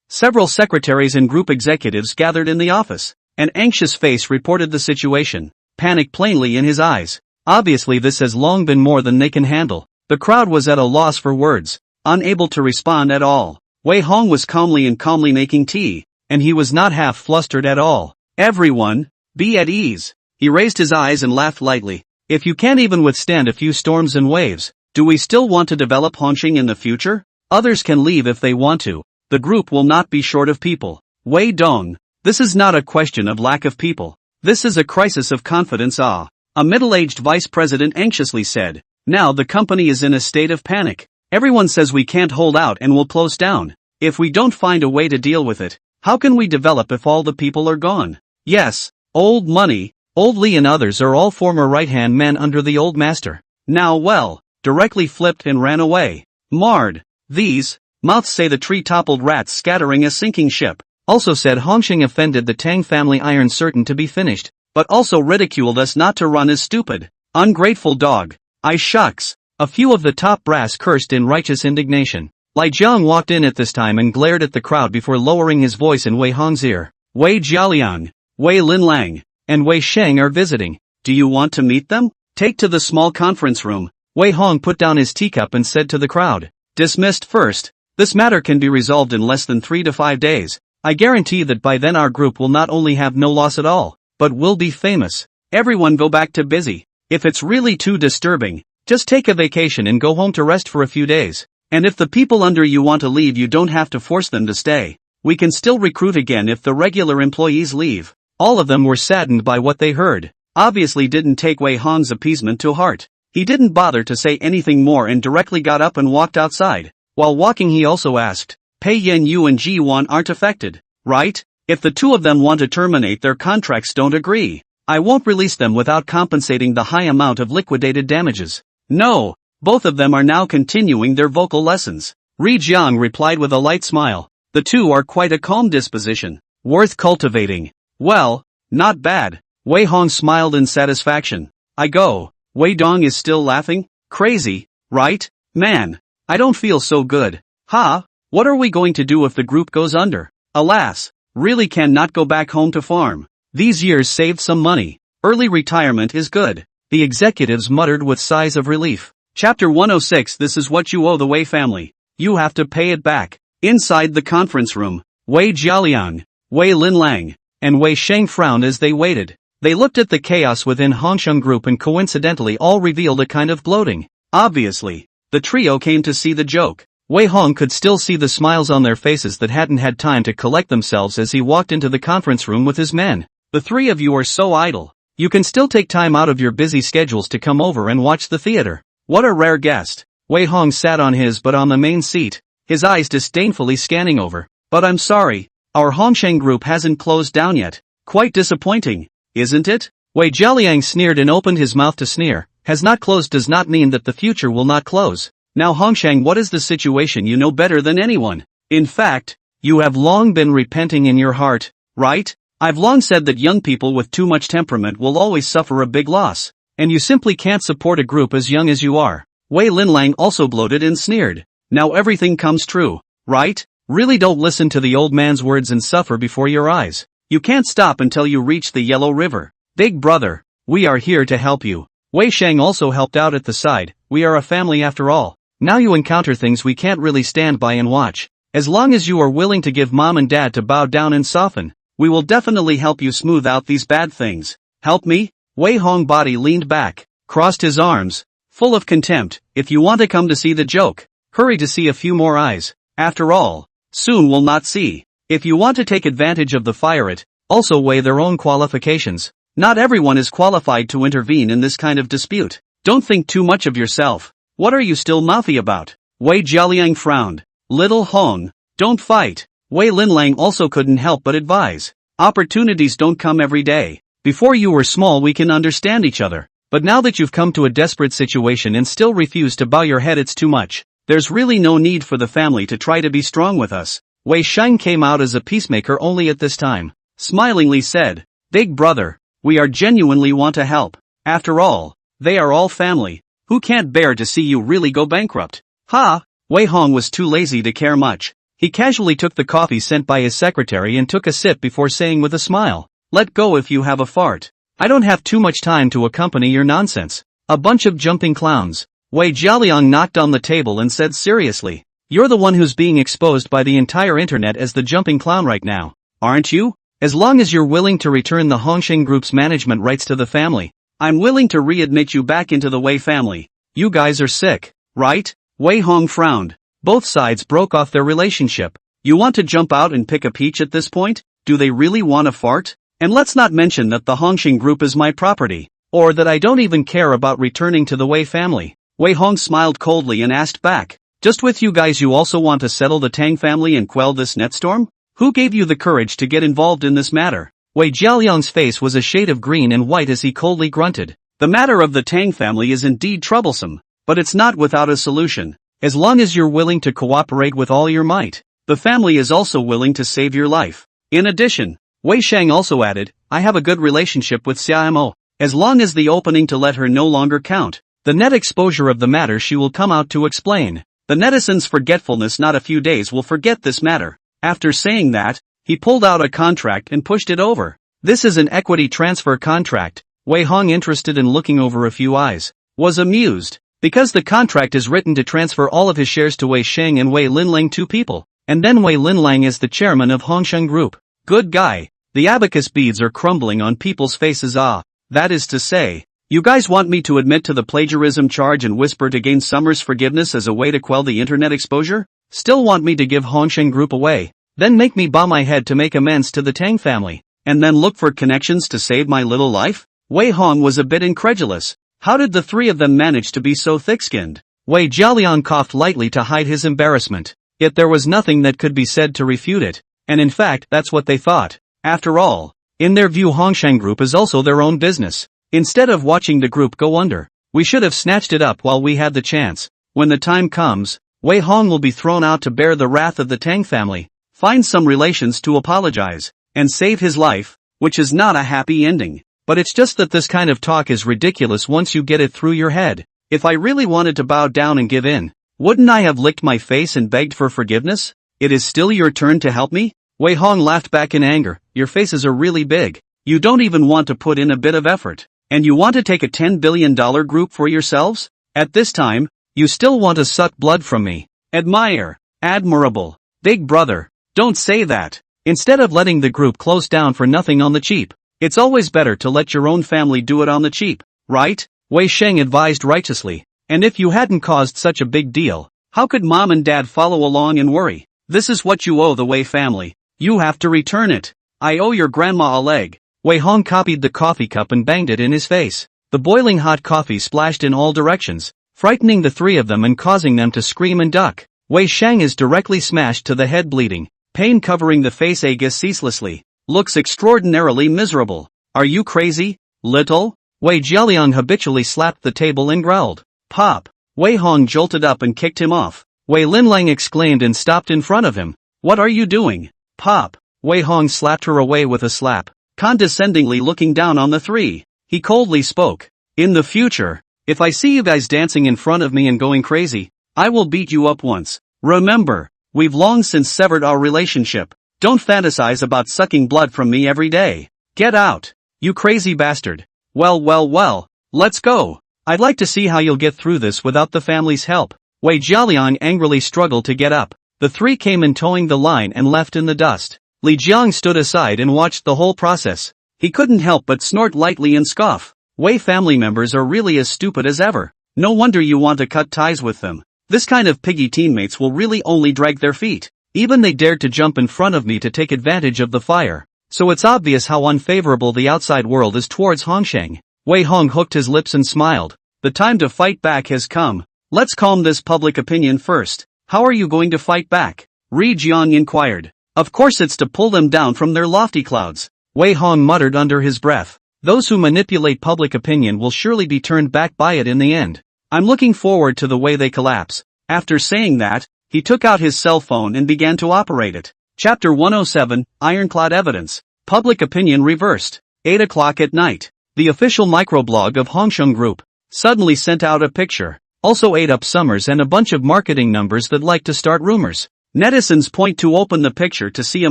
Several secretaries and group executives gathered in the office. An anxious face reported the situation, panic plainly in his eyes. Obviously this has long been more than they can handle. The crowd was at a loss for words, unable to respond at all. Wei Hong was calmly making tea, and he was not half flustered at all. "Everyone, be at ease." He raised his eyes and laughed lightly. "If you can't even withstand a few storms and waves, do we still want to develop Hongsheng in the future? Others can leave if they want to. The group will not be short of people." Wei Dong, this is not a question of lack of people. This is a crisis of confidence. A middle-aged vice president anxiously said. "Now the company is in a state of panic. Everyone says we can't hold out and will close down. If we don't find a way to deal with it, how can we develop if all the people are gone?" Yes, old money, old Lee and others are all former right-hand men under the old master. Now well, directly flipped and ran away. Marred. These mouths say the tree-toppled rats scattering a sinking ship. Also said Hongsheng offended the Tang family, iron certain to be finished, but also ridiculed us not to run as stupid. Ungrateful dog. I shucks. A few of the top brass cursed in righteous indignation. Lai Jiang walked in at this time and glared at the crowd before lowering his voice in Wei Hong's ear. "Wei Jialiang, Wei Linlang, and Wei Sheng are visiting. Do you want to meet them? Take to the small conference room." Wei Hong put down his teacup and said to the crowd, "Dismissed first. This matter can be resolved in less than 3 to 5 days. I guarantee that by then our group will not only have no loss at all, but will be famous. Everyone go back to busy. If it's really too disturbing, just take a vacation and go home to rest for a few days." And if the people under you want to leave, you don't have to force them to stay. We can still recruit again if the regular employees leave. All of them were saddened by what they heard. Obviously didn't take Wei Hong's appeasement to heart. He didn't bother to say anything more and directly got up and walked outside. While walking he also asked, Pei Yen Yu and Ji Wan aren't affected, right? If the two of them want to terminate their contracts, don't agree. I won't release them without compensating the high amount of liquidated damages. No, both of them are now continuing their vocal lessons. Ri Jiang replied with a light smile. The two are quite a calm disposition, worth cultivating. Well, not bad. Wei Hong smiled in satisfaction. I go. Wei Dong is still laughing? Crazy, right? Man, I don't feel so good. Ha, what are we going to do if the group goes under? Alas, really cannot go back home to farm. These years saved some money. Early retirement is good. The executives muttered with sighs of relief. Chapter 106. This is what you owe the Wei family. You have to pay it back. Inside the conference room, Wei Jialiang, Wei Linlang, and Wei Sheng frowned as they waited. They looked at the chaos within Hongsheng Group and coincidentally all revealed a kind of gloating. Obviously, the trio came to see the joke. Wei Hong could still see the smiles on their faces that hadn't had time to collect themselves as he walked into the conference room with his men. The three of you are so idle. You can still take time out of your busy schedules to come over and watch the theater. What a rare guest. Wei Hong sat on his but on the main seat, his eyes disdainfully scanning over. But I'm sorry, our Hongsheng Group hasn't closed down yet. Quite disappointing, isn't it? Wei Jialiang sneered and opened his mouth to sneer. Has not closed does not mean that the future will not close. Now Hongsheng, what is the situation? You know better than anyone. In fact, you have long been repenting in your heart, right? I've long said that young people with too much temperament will always suffer a big loss, and you simply can't support a group as young as you are. Wei Linlang also bloated and sneered. Now everything comes true, right? Really don't listen to the old man's words and suffer before your eyes. You can't stop until you reach the Yellow River. Big brother, we are here to help you. Wei Sheng also helped out at the side. We are a family after all. Now you encounter things we can't really stand by and watch. As long as you are willing to give mom and dad to bow down and soften, we will definitely help you smooth out these bad things. Help me? Wei Hong body leaned back, crossed his arms, full of contempt. If you want to come to see the joke, hurry to see a few more eyes. After all, soon we'll not see. If you want to take advantage of the fire it, also weigh their own qualifications. Not everyone is qualified to intervene in this kind of dispute. Don't think too much of yourself. What are you still mouthy about? Wei Jialiang frowned. Little Hong, don't fight. Wei Linlang also couldn't help but advise. Opportunities don't come every day. Before you were small we can understand each other. But now that you've come to a desperate situation and still refuse to bow your head, it's too much. There's really no need for the family to try to be strong with us. Wei Sheng came out as a peacemaker only at this time. Smilingly said, Big brother, we are genuinely want to help. After all, they are all family. Who can't bear to see you really go bankrupt? Ha! Wei Hong was too lazy to care much. He casually took the coffee sent by his secretary and took a sip before saying with a smile, Let go if you have a fart. I don't have too much time to accompany your nonsense. A bunch of jumping clowns. Wei Jialiang knocked on the table and said seriously, You're the one who's being exposed by the entire internet as the jumping clown right now, aren't you? As long as you're willing to return the Hongsheng Group's management rights to the family, I'm willing to readmit you back into the Wei family. You guys are sick, right? Wei Hong frowned. Both sides broke off their relationship. You want to jump out and pick a peach at this point? Do they really want to fart? And let's not mention that the Hongsheng Group is my property, or that I don't even care about returning to the Wei family. Wei Hong smiled coldly and asked back, Just with you guys you also want to settle the Tang family and quell this netstorm? Who gave you the courage to get involved in this matter? Wei Jialiang's face was a shade of green and white as he coldly grunted. The matter of the Tang family is indeed troublesome, but it's not without a solution. As long as you're willing to cooperate with all your might, the family is also willing to save your life. In addition, Wei Sheng also added, I have a good relationship with Xiaomo. As long as the opening to let her no longer count, the net exposure of the matter she will come out to explain. The netizens' forgetfulness not a few days will forget this matter. After saying that, he pulled out a contract and pushed it over. This is an equity transfer contract. Wei Hong, interested in looking over a few eyes, was amused. Because the contract is written to transfer all of his shares to Wei Sheng and Wei Linlang, two people, and then Wei Linlang is the chairman of Hongsheng Group. Good guy. The abacus beads are crumbling on people's faces. That is to say, You guys want me to admit to the plagiarism charge and whisper to gain Summer's forgiveness as a way to quell the internet exposure? Still want me to give Hongsheng Group away? Then make me bow my head to make amends to the Tang family, and then look for connections to save my little life? Wei Hong was a bit incredulous. How did the three of them manage to be so thick-skinned? Wei Jialiang coughed lightly to hide his embarrassment. Yet there was nothing that could be said to refute it, and in fact that's what they thought. After all, in their view Hongsheng Group is also their own business. Instead of watching the group go under, we should have snatched it up while we had the chance. When the time comes, Wei Hong will be thrown out to bear the wrath of the Tang family, find some relations to apologize, and save his life, which is not a happy ending. But it's just that this kind of talk is ridiculous once you get it through your head. If I really wanted to bow down and give in, wouldn't I have licked my face and begged for forgiveness? It is still your turn to help me? Wei Hong laughed back in anger. Your faces are really big. You don't even want to put in a bit of effort. And you want to take a $10 billion group for yourselves? At this time, you still want to suck blood from me. Admire. Admirable. Big brother. Don't say that. Instead of letting the group close down for nothing on the cheap, it's always better to let your own family do it on the cheap, right? Wei Sheng advised righteously. And if you hadn't caused such a big deal, how could mom and dad follow along and worry? This is what you owe the Wei family. You have to return it. I owe your grandma a leg. Wei Hong copied the coffee cup and banged it in his face. The boiling hot coffee splashed in all directions, frightening the three of them and causing them to scream and duck. Wei Sheng is directly smashed to the head, bleeding, pain covering the face ages ceaselessly. Looks extraordinarily miserable. Are you crazy, little? Wei Jialiang habitually slapped the table and growled. Pop! Wei Hong jolted up and kicked him off. Wei Linlang exclaimed and stopped in front of him. What are you doing? Pop! Wei Hong slapped her away with a slap, condescendingly looking down on the three. He coldly spoke. In the future, if I see you guys dancing in front of me and going crazy, I will beat you up once. Remember, we've long since severed our relationship. Don't fantasize about sucking blood from me every day. Get out, you crazy bastard. Well, let's go. I'd like to see how you'll get through this without the family's help. Wei Jialiang angrily struggled to get up. The three came in towing the line and left in the dust. Li Jiang stood aside and watched the whole process. He couldn't help but snort lightly and scoff. Wei family members are really as stupid as ever. No wonder you want to cut ties with them. This kind of piggy teammates will really only drag their feet. Even they dared to jump in front of me to take advantage of the fire. So it's obvious how unfavorable the outside world is towards Hongsheng. Wei Hong hooked his lips and smiled. The time to fight back has come. Let's calm this public opinion first. How are you going to fight back? Ri Jiang inquired. Of course it's to pull them down from their lofty clouds. Wei Hong muttered under his breath. Those who manipulate public opinion will surely be turned back by it in the end. I'm looking forward to the way they collapse. After saying that, he took out his cell phone and began to operate it. Chapter 107, Ironclad Evidence. Public Opinion Reversed. 8 o'clock at night. The official microblog of Hongsheng Group suddenly sent out a picture. Also ate up Summers and a bunch of marketing numbers that like to start rumors. Netizens point to open the picture to see a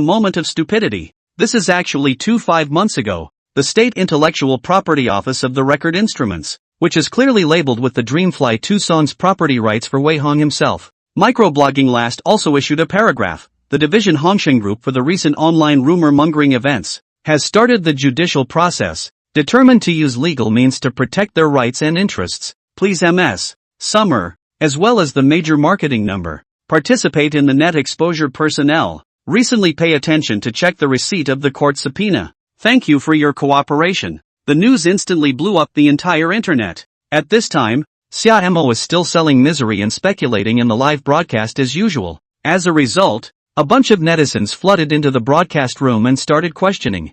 moment of stupidity. This is actually 5 months ago. The State Intellectual Property Office of the Record Instruments, which is clearly labeled with the Dreamfly 2 song's property rights for Wei Hong himself. Microblogging Last also issued a paragraph. The division Hongsheng Group for the recent online rumor-mongering events has started the judicial process, determined to use legal means to protect their rights and interests. Please Ms. Summer, as well as the major marketing number, participate in the net exposure personnel. Recently pay attention to check the receipt of the court subpoena. Thank you for your cooperation. The news instantly blew up the entire internet. At this time, Xia Mo is still selling misery and speculating in the live broadcast as usual. As a result, a bunch of netizens flooded into the broadcast room and started questioning.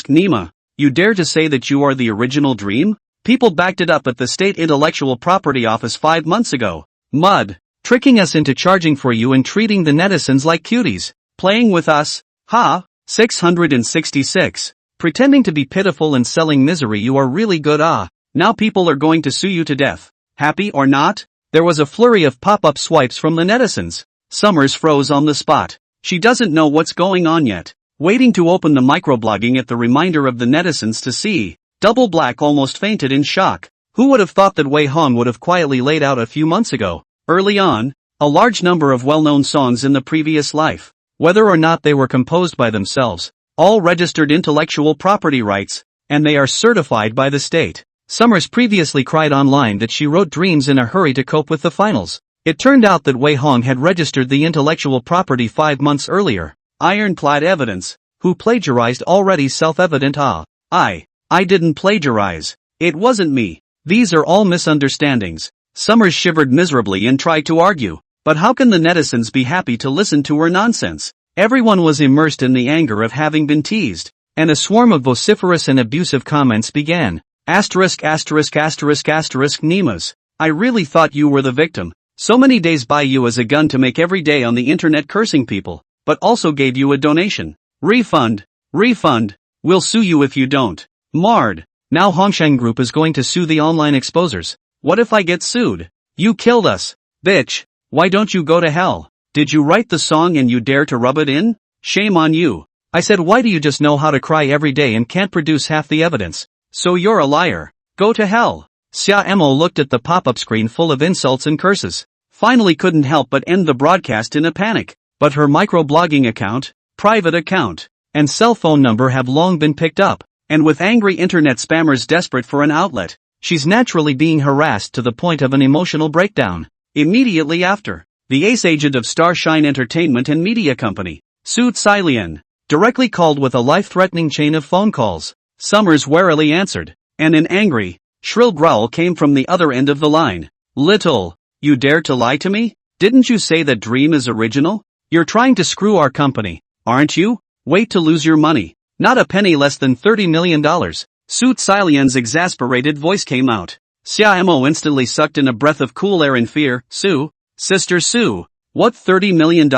Nima, you dare to say that you are the original Dream? People backed it up at the State Intellectual Property Office 5 months ago. Mud. Tricking us into charging for you and treating the netizens like cuties. Playing with us? Ha! 666. Pretending to be pitiful and selling misery, you are really good. Now people are going to sue you to death. Happy or not? There was a flurry of pop-up swipes from the netizens. Summers froze on the spot. She doesn't know what's going on yet. Waiting to open the microblogging at the reminder of the netizens to see. Double Black almost fainted in shock. Who would have thought that Wei Hong would have quietly laid out a few months ago, early on, a large number of well-known songs in the previous life, whether or not they were composed by themselves, all registered intellectual property rights, and they are certified by the state. Summers previously cried online that she wrote dreams in a hurry to cope with the finals. It turned out that Wei Hong had registered the intellectual property 5 months earlier. Ironclad evidence. Who plagiarized already self-evident. I didn't plagiarize. It wasn't me. These are all misunderstandings. Summers shivered miserably and tried to argue. But how can the netizens be happy to listen to her nonsense? Everyone was immersed in the anger of having been teased, and a swarm of vociferous and abusive comments began. Nemas. I really thought you were the victim. So many days buy you as a gun to make every day on the internet cursing people, but also gave you a donation. Refund. We'll sue you if you don't. Marred. Now Hongsheng Group is going to sue the online exposers. What if I get sued? You killed us. Bitch. Why don't you go to hell? Did you write the song and you dare to rub it in? Shame on you. I said, why do you just know how to cry every day and can't produce half the evidence? So you're a liar. Go to hell. Xia Mo looked at the pop-up screen full of insults and curses. Finally couldn't help but end the broadcast in a panic. But her microblogging account, private account, and cell phone number have long been picked up. And with angry internet spammers desperate for an outlet, she's naturally being harassed to the point of an emotional breakdown. Immediately after, the ace agent of Starshine Entertainment and Media Company, Su Tsilian, directly called with a life-threatening chain of phone calls. Summers warily answered, and an angry, shrill growl came from the other end of the line. Little, you dare to lie to me? Didn't you say that Dream is original? You're trying to screw our company, aren't you? Wait to lose your money. Not a penny less than $30 million. Su Tsilian's exasperated voice came out. Xia Mo instantly sucked in a breath of cool air in fear. Su, Sister Su, what $30 million?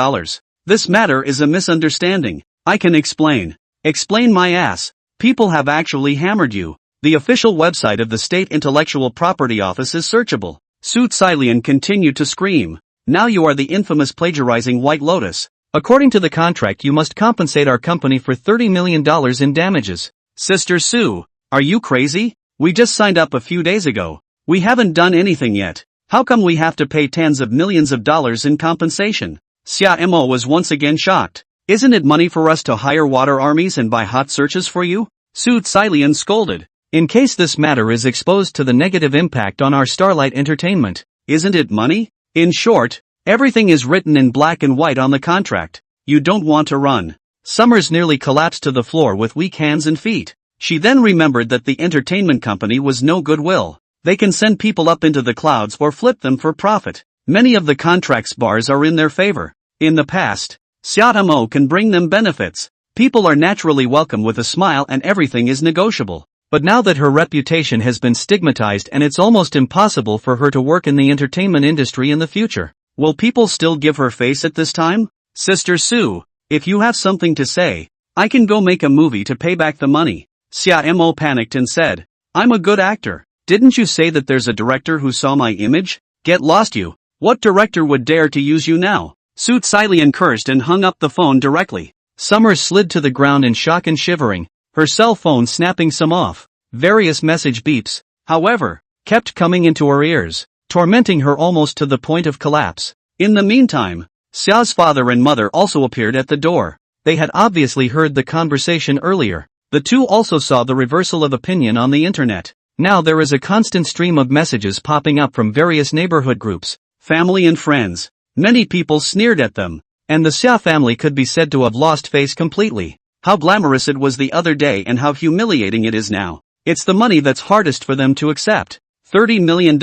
This matter is a misunderstanding. I can explain. Explain my ass. People have actually hammered you. The official website of the State Intellectual Property Office is searchable. Su Tsilian continued to scream. Now you are the infamous plagiarizing White Lotus. According to the contract you must compensate our company for $30 million in damages. Sister Su, are you crazy? We just signed up a few days ago. We haven't done anything yet. How come we have to pay tens of millions of dollars in compensation? Xia Mo was once again shocked. Isn't it money for us to hire water armies and buy hot searches for you? Su Tsilian scolded. In case this matter is exposed to the negative impact on our Starlight Entertainment, isn't it money? In short, everything is written in black and white on the contract. You don't want to run. Summers nearly collapsed to the floor with weak hands and feet. She then remembered that the entertainment company was no goodwill. They can send people up into the clouds or flip them for profit. Many of the contract's bars are in their favor. In the past, Xia Mo can bring them benefits. People are naturally welcome with a smile and everything is negotiable. But now that her reputation has been stigmatized and it's almost impossible for her to work in the entertainment industry in the future, will people still give her face at this time? Sister Su, if you have something to say, I can go make a movie to pay back the money. Xia Mo panicked and said, I'm a good actor. Didn't you say that there's a director who saw my image? Get lost you. What director would dare to use you now? Su Tsilian cursed and hung up the phone directly. Summers slid to the ground in shock and shivering, her cell phone snapping some off. Various message beeps, however, kept coming into her ears, tormenting her almost to the point of collapse. In the meantime, Xiao's father and mother also appeared at the door. They had obviously heard the conversation earlier. The two also saw the reversal of opinion on the internet. Now there is a constant stream of messages popping up from various neighborhood groups, family and friends. Many people sneered at them, and the Xia family could be said to have lost face completely. How glamorous it was the other day and how humiliating it is now. It's the money that's hardest for them to accept. $30 million?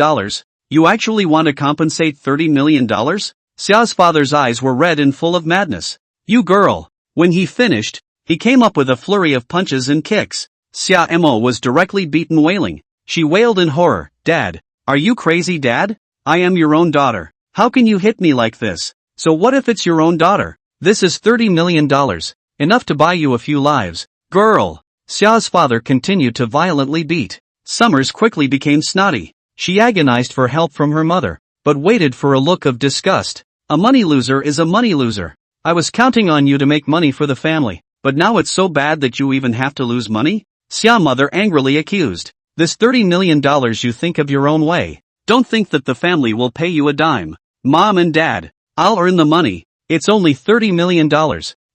You actually want to compensate $30 million? Xiao's father's eyes were red and full of madness. You girl. When he finished, he came up with a flurry of punches and kicks. Xia Mo was directly beaten wailing. She wailed in horror. Dad. Are you crazy, Dad? I am your own daughter. How can you hit me like this? So what if it's your own daughter? This is $30 million. Enough to buy you a few lives. Girl. Xiao's father continued to violently beat. Summers quickly became snotty. She agonized for help from her mother, but waited for a look of disgust. A money loser is a money loser. I was counting on you to make money for the family, but now it's so bad that you even have to lose money? Xia mother angrily accused. This $30 million you think of your own way. Don't think that the family will pay you a dime. Mom and Dad, I'll earn the money. It's only $30 million.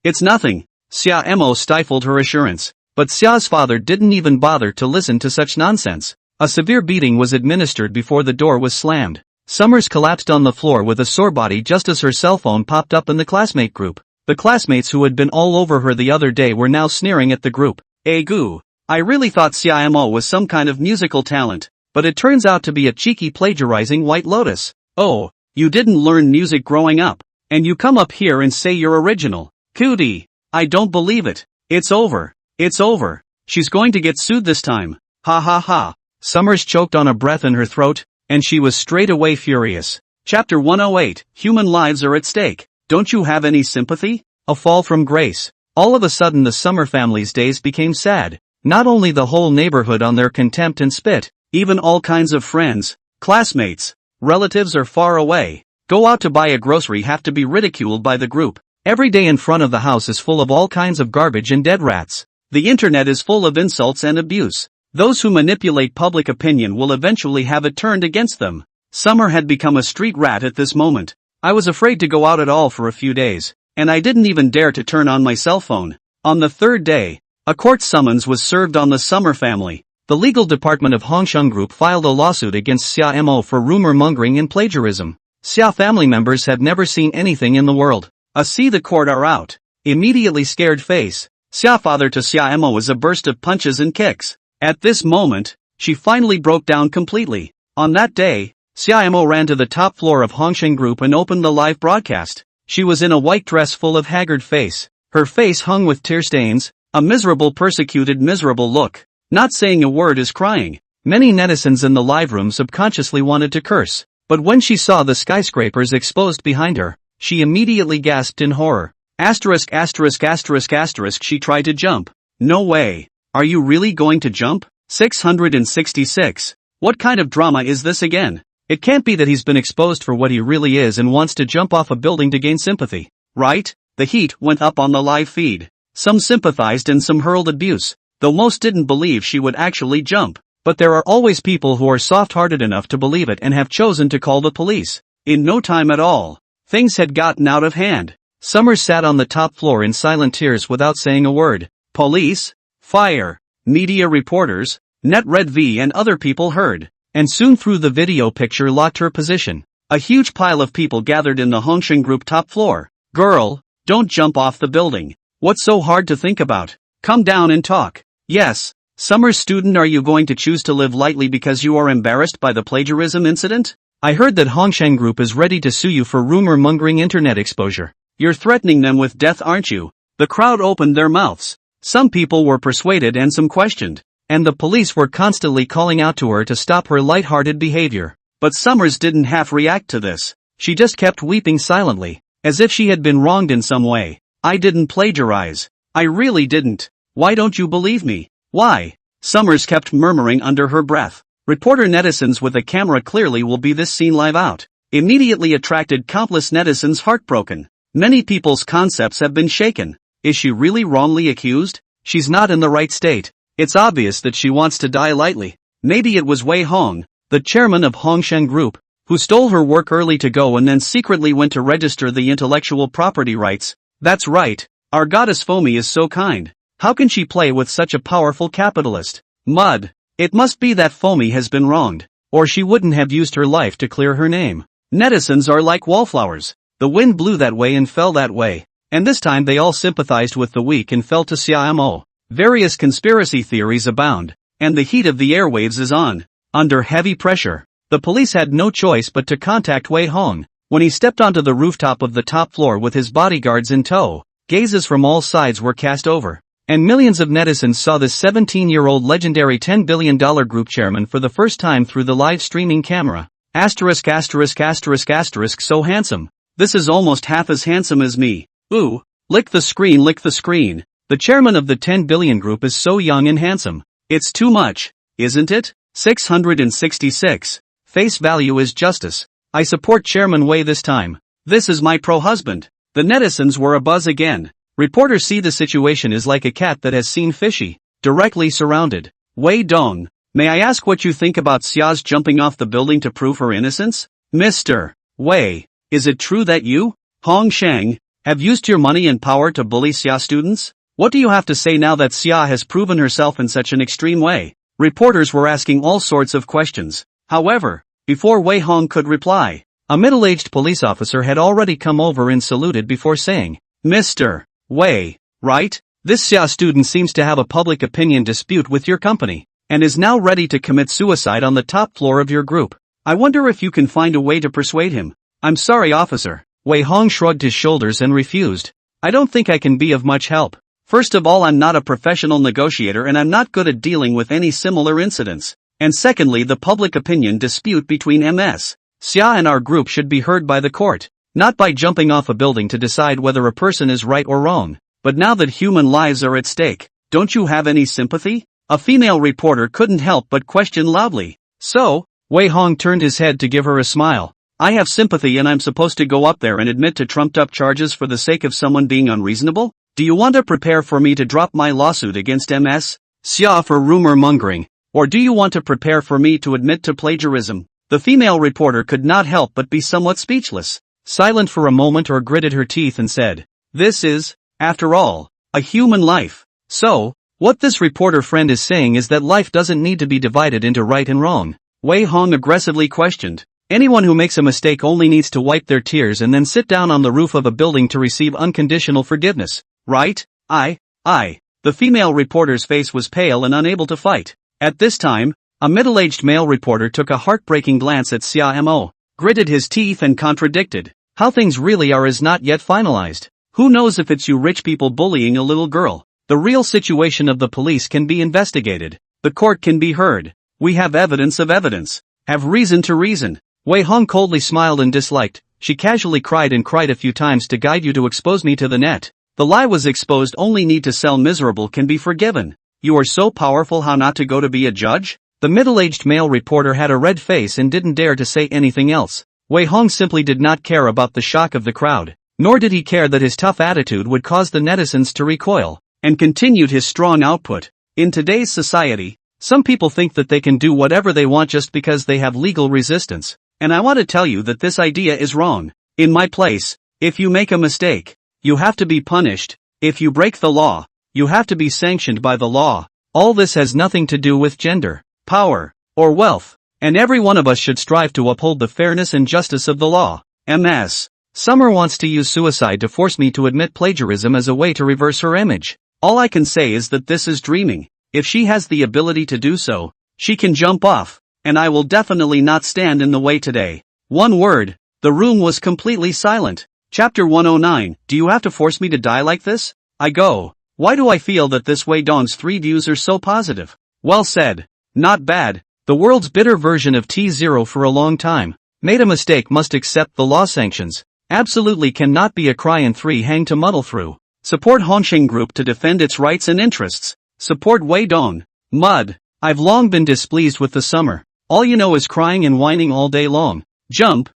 It's nothing. Xia Mo stifled her assurance. But Xia's father didn't even bother to listen to such nonsense. A severe beating was administered before the door was slammed. Summers collapsed on the floor with a sore body just as her cell phone popped up in the classmate group. The classmates who had been all over her the other day were now sneering at the group. Goo. I really thought Xiamo was some kind of musical talent, but it turns out to be a cheeky plagiarizing White Lotus. Oh, you didn't learn music growing up, and you come up here and say you're original. Cootie. I don't believe it. It's over. It's over. She's going to get sued this time. Ha ha ha. Summers choked on a breath in her throat, and she was straight away furious. Chapter 108, Human Lives Are at Stake. Don't you have any sympathy? A fall from grace. All of a sudden the Summer family's days became sad. Not only the whole neighborhood on their contempt and spit, even all kinds of friends, classmates, relatives are far away. Go out to buy a grocery have to be ridiculed by the group. Every day in front of the house is full of all kinds of garbage and dead rats. The internet is full of insults and abuse. Those who manipulate public opinion will eventually have it turned against them. Summer had become a street rat at this moment. I was afraid to go out at all for a few days, and I didn't even dare to turn on my cell phone. On the third day, a court summons was served on the Summer family. The legal department of Hongsheng Group filed a lawsuit against Xia Mo for rumor mongering and plagiarism. Xia family members have never seen anything in the world. See the court are out. Immediately scared face. Xia father to Xia Mo was a burst of punches and kicks. At this moment, she finally broke down completely. On that day, Xia Mo ran to the top floor of Hongsheng Group and opened the live broadcast. She was in a white dress full of haggard face. Her face hung with tear stains. A miserable persecuted miserable look. Not saying a word is crying. Many netizens in the live room subconsciously wanted to curse. But when she saw the skyscrapers exposed behind her, she immediately gasped in horror. Asterisk asterisk asterisk asterisk she tried to jump. No way. Are you really going to jump? 666. What kind of drama is this again? It can't be that he's been exposed for what he really is and wants to jump off a building to gain sympathy. Right? The heat went up on the live feed. Some sympathized and some hurled abuse, though most didn't believe she would actually jump. But there are always people who are soft-hearted enough to believe it and have chosen to call the police. In no time at all, things had gotten out of hand. Summers sat on the top floor in silent tears without saying a word. Police, fire, media reporters, NetRedV and other people heard, and soon through the video picture locked her position. A huge pile of people gathered in the Hongsheng Group top floor. Girl, don't jump off the building. What's so hard to think about? Come down and talk. Yes, Summer student, are you going to choose to live lightly because you are embarrassed by the plagiarism incident? I heard that Hongsheng Group is ready to sue you for rumor mongering internet exposure. You're threatening them with death, aren't you? The crowd opened their mouths. Some people were persuaded and some questioned. And the police were constantly calling out to her to stop her light-hearted behavior. But Summers didn't half react to this. She just kept weeping silently, as if she had been wronged in some way. I didn't plagiarize. I really didn't. Why don't you believe me? Why? Summers kept murmuring under her breath. Reporter netizens with a camera clearly will be this scene live out. Immediately attracted countless netizens heartbroken. Many people's concepts have been shaken. Is she really wrongly accused? She's not in the right state. It's obvious that she wants to die lightly. Maybe it was Wei Hong, the chairman of Hongsheng Group, who stole her work early to go and then secretly went to register the intellectual property rights. That's right. Our goddess Fomi is so kind. How can she play with such a powerful capitalist? Mud. It must be that Fomi has been wronged, or she wouldn't have used her life to clear her name. Netizens are like wallflowers. The wind blew that way and fell that way. And this time they all sympathized with the weak and fell to Xiamo. Various conspiracy theories abound, and the heat of the airwaves is on. Under heavy pressure, the police had no choice but to contact Wei Hong. When he stepped onto the rooftop of the top floor with his bodyguards in tow, gazes from all sides were cast over. And millions of netizens saw this 17-year-old legendary $10 billion group chairman for the first time through the live streaming camera. Asterisk asterisk asterisk asterisk so handsome. This is almost half as handsome as me. Ooh, lick the screen, lick the screen. The chairman of the 10 billion group is so young and handsome. It's too much, isn't it? 666. Face value is justice. I support Chairman Wei this time. This is my pro-husband. The netizens were abuzz again. Reporters see the situation is like a cat that has seen fishy, directly surrounded. Wei Dong, may I ask what you think about Xia's jumping off the building to prove her innocence? Mr. Wei, is it true that you, Hongsheng, have used your money and power to bully Xia students? What do you have to say now that Xia has proven herself in such an extreme way? Reporters were asking all sorts of questions. However, before Wei Hong could reply, a middle-aged police officer had already come over and saluted before saying, "Mr. Wei, right? This Xia student seems to have a public opinion dispute with your company, and is now ready to commit suicide on the top floor of your group. I wonder if you can find a way to persuade him." "I'm sorry, officer." Wei Hong shrugged his shoulders and refused. "I don't think I can be of much help. First of all, I'm not a professional negotiator and I'm not good at dealing with any similar incidents. And secondly, the public opinion dispute between Ms. Xia and our group should be heard by the court, not by jumping off a building to decide whether a person is right or wrong. But now that human lives are at stake, don't you have any sympathy?" A female reporter couldn't help but question loudly. "So?" Wei Hong turned his head to give her a smile. "I have sympathy and I'm supposed to go up there and admit to trumped-up charges for the sake of someone being unreasonable? Do you want to prepare for me to drop my lawsuit against Ms. Xia for rumor-mongering? Or do you want to prepare for me to admit to plagiarism?" The female reporter could not help but be somewhat speechless, silent for a moment or gritted her teeth and said, "This is, after all, a human life. So, what this reporter friend is saying is that life doesn't need to be divided into right and wrong?" Wei Hong aggressively questioned. "Anyone who makes a mistake only needs to wipe their tears and then sit down on the roof of a building to receive unconditional forgiveness, right?" The female reporter's face was pale and unable to fight. At this time, a middle-aged male reporter took a heartbreaking glance at Xia Mo, gritted his teeth and contradicted. "How things really are is not yet finalized. Who knows if it's you rich people bullying a little girl? The real situation of the police can be investigated. The court can be heard. We have evidence of evidence. Have reason to reason." Wei Hong coldly smiled and disliked. "She casually cried and cried a few times to guide you to expose me to the net. The lie was exposed, only need to sell miserable can be forgiven. You are so powerful, how not to go to be a judge?" The middle-aged male reporter had a red face and didn't dare to say anything else. Wei Hong simply did not care about the shock of the crowd, nor did he care that his tough attitude would cause the netizens to recoil, and continued his strong output. "In today's society, some people think that they can do whatever they want just because they have legal resistance, and I want to tell you that this idea is wrong. In my place, if you make a mistake, you have to be punished. If you break the law, you have to be sanctioned by the law. All this has nothing to do with gender, power, or wealth, and every one of us should strive to uphold the fairness and justice of the law. Ms. Summer wants to use suicide to force me to admit plagiarism as a way to reverse her image. All I can say is that this is dreaming. If she has the ability to do so, she can jump off, and I will definitely not stand in the way today." One word. The room was completely silent. Chapter 109. Do you have to force me to die like this? I go. Why do I feel that this way? Dawn's 3 views are so positive. Well said. Not bad. The world's bitter version of T0 for a long time. Made a mistake, must accept the law sanctions. Absolutely cannot be a cry and 3 hang to muddle through. Support Hongqing Group to defend its rights and interests. Support Wei Dong. Mud. I've long been displeased with the summer. All you know is crying and whining all day long. Jump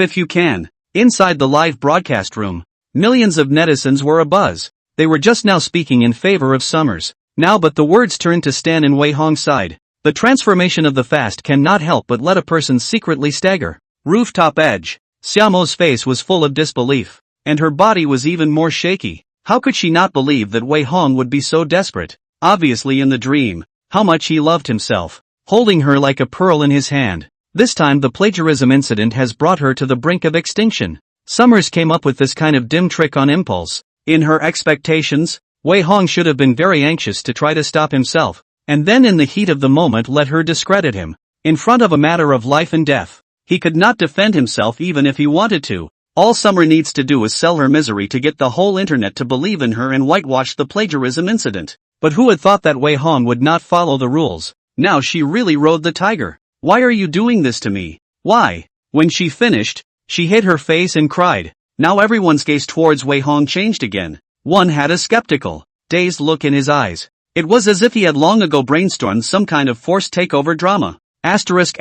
if you can. Inside the live broadcast room, millions of netizens were abuzz. They were just now speaking in favor of Summers. Now but the words turned to stand in Wei Hong's side. The transformation of the fast cannot help but let a person secretly stagger. Rooftop edge. Xiaomo's face was full of disbelief, and her body was even more shaky. How could she not believe that Wei Hong would be so desperate? Obviously in the dream, how much he loved himself, holding her like a pearl in his hand. This time the plagiarism incident has brought her to the brink of extinction. Summers came up with this kind of dim trick on impulse. In her expectations, Wei Hong should have been very anxious to try to stop himself, and then in the heat of the moment let her discredit him. In front of a matter of life and death, he could not defend himself even if he wanted to. All Summer needs to do is sell her misery to get the whole internet to believe in her and whitewash the plagiarism incident. But who had thought that Wei Hong would not follow the rules? Now she really rode the tiger. Why are you doing this to me? Why? When she finished, she hid her face and cried. Now everyone's gaze towards Wei Hong changed again. One had a skeptical, dazed look in his eyes. It was as if he had long ago brainstormed some kind of forced takeover drama. Asterisk.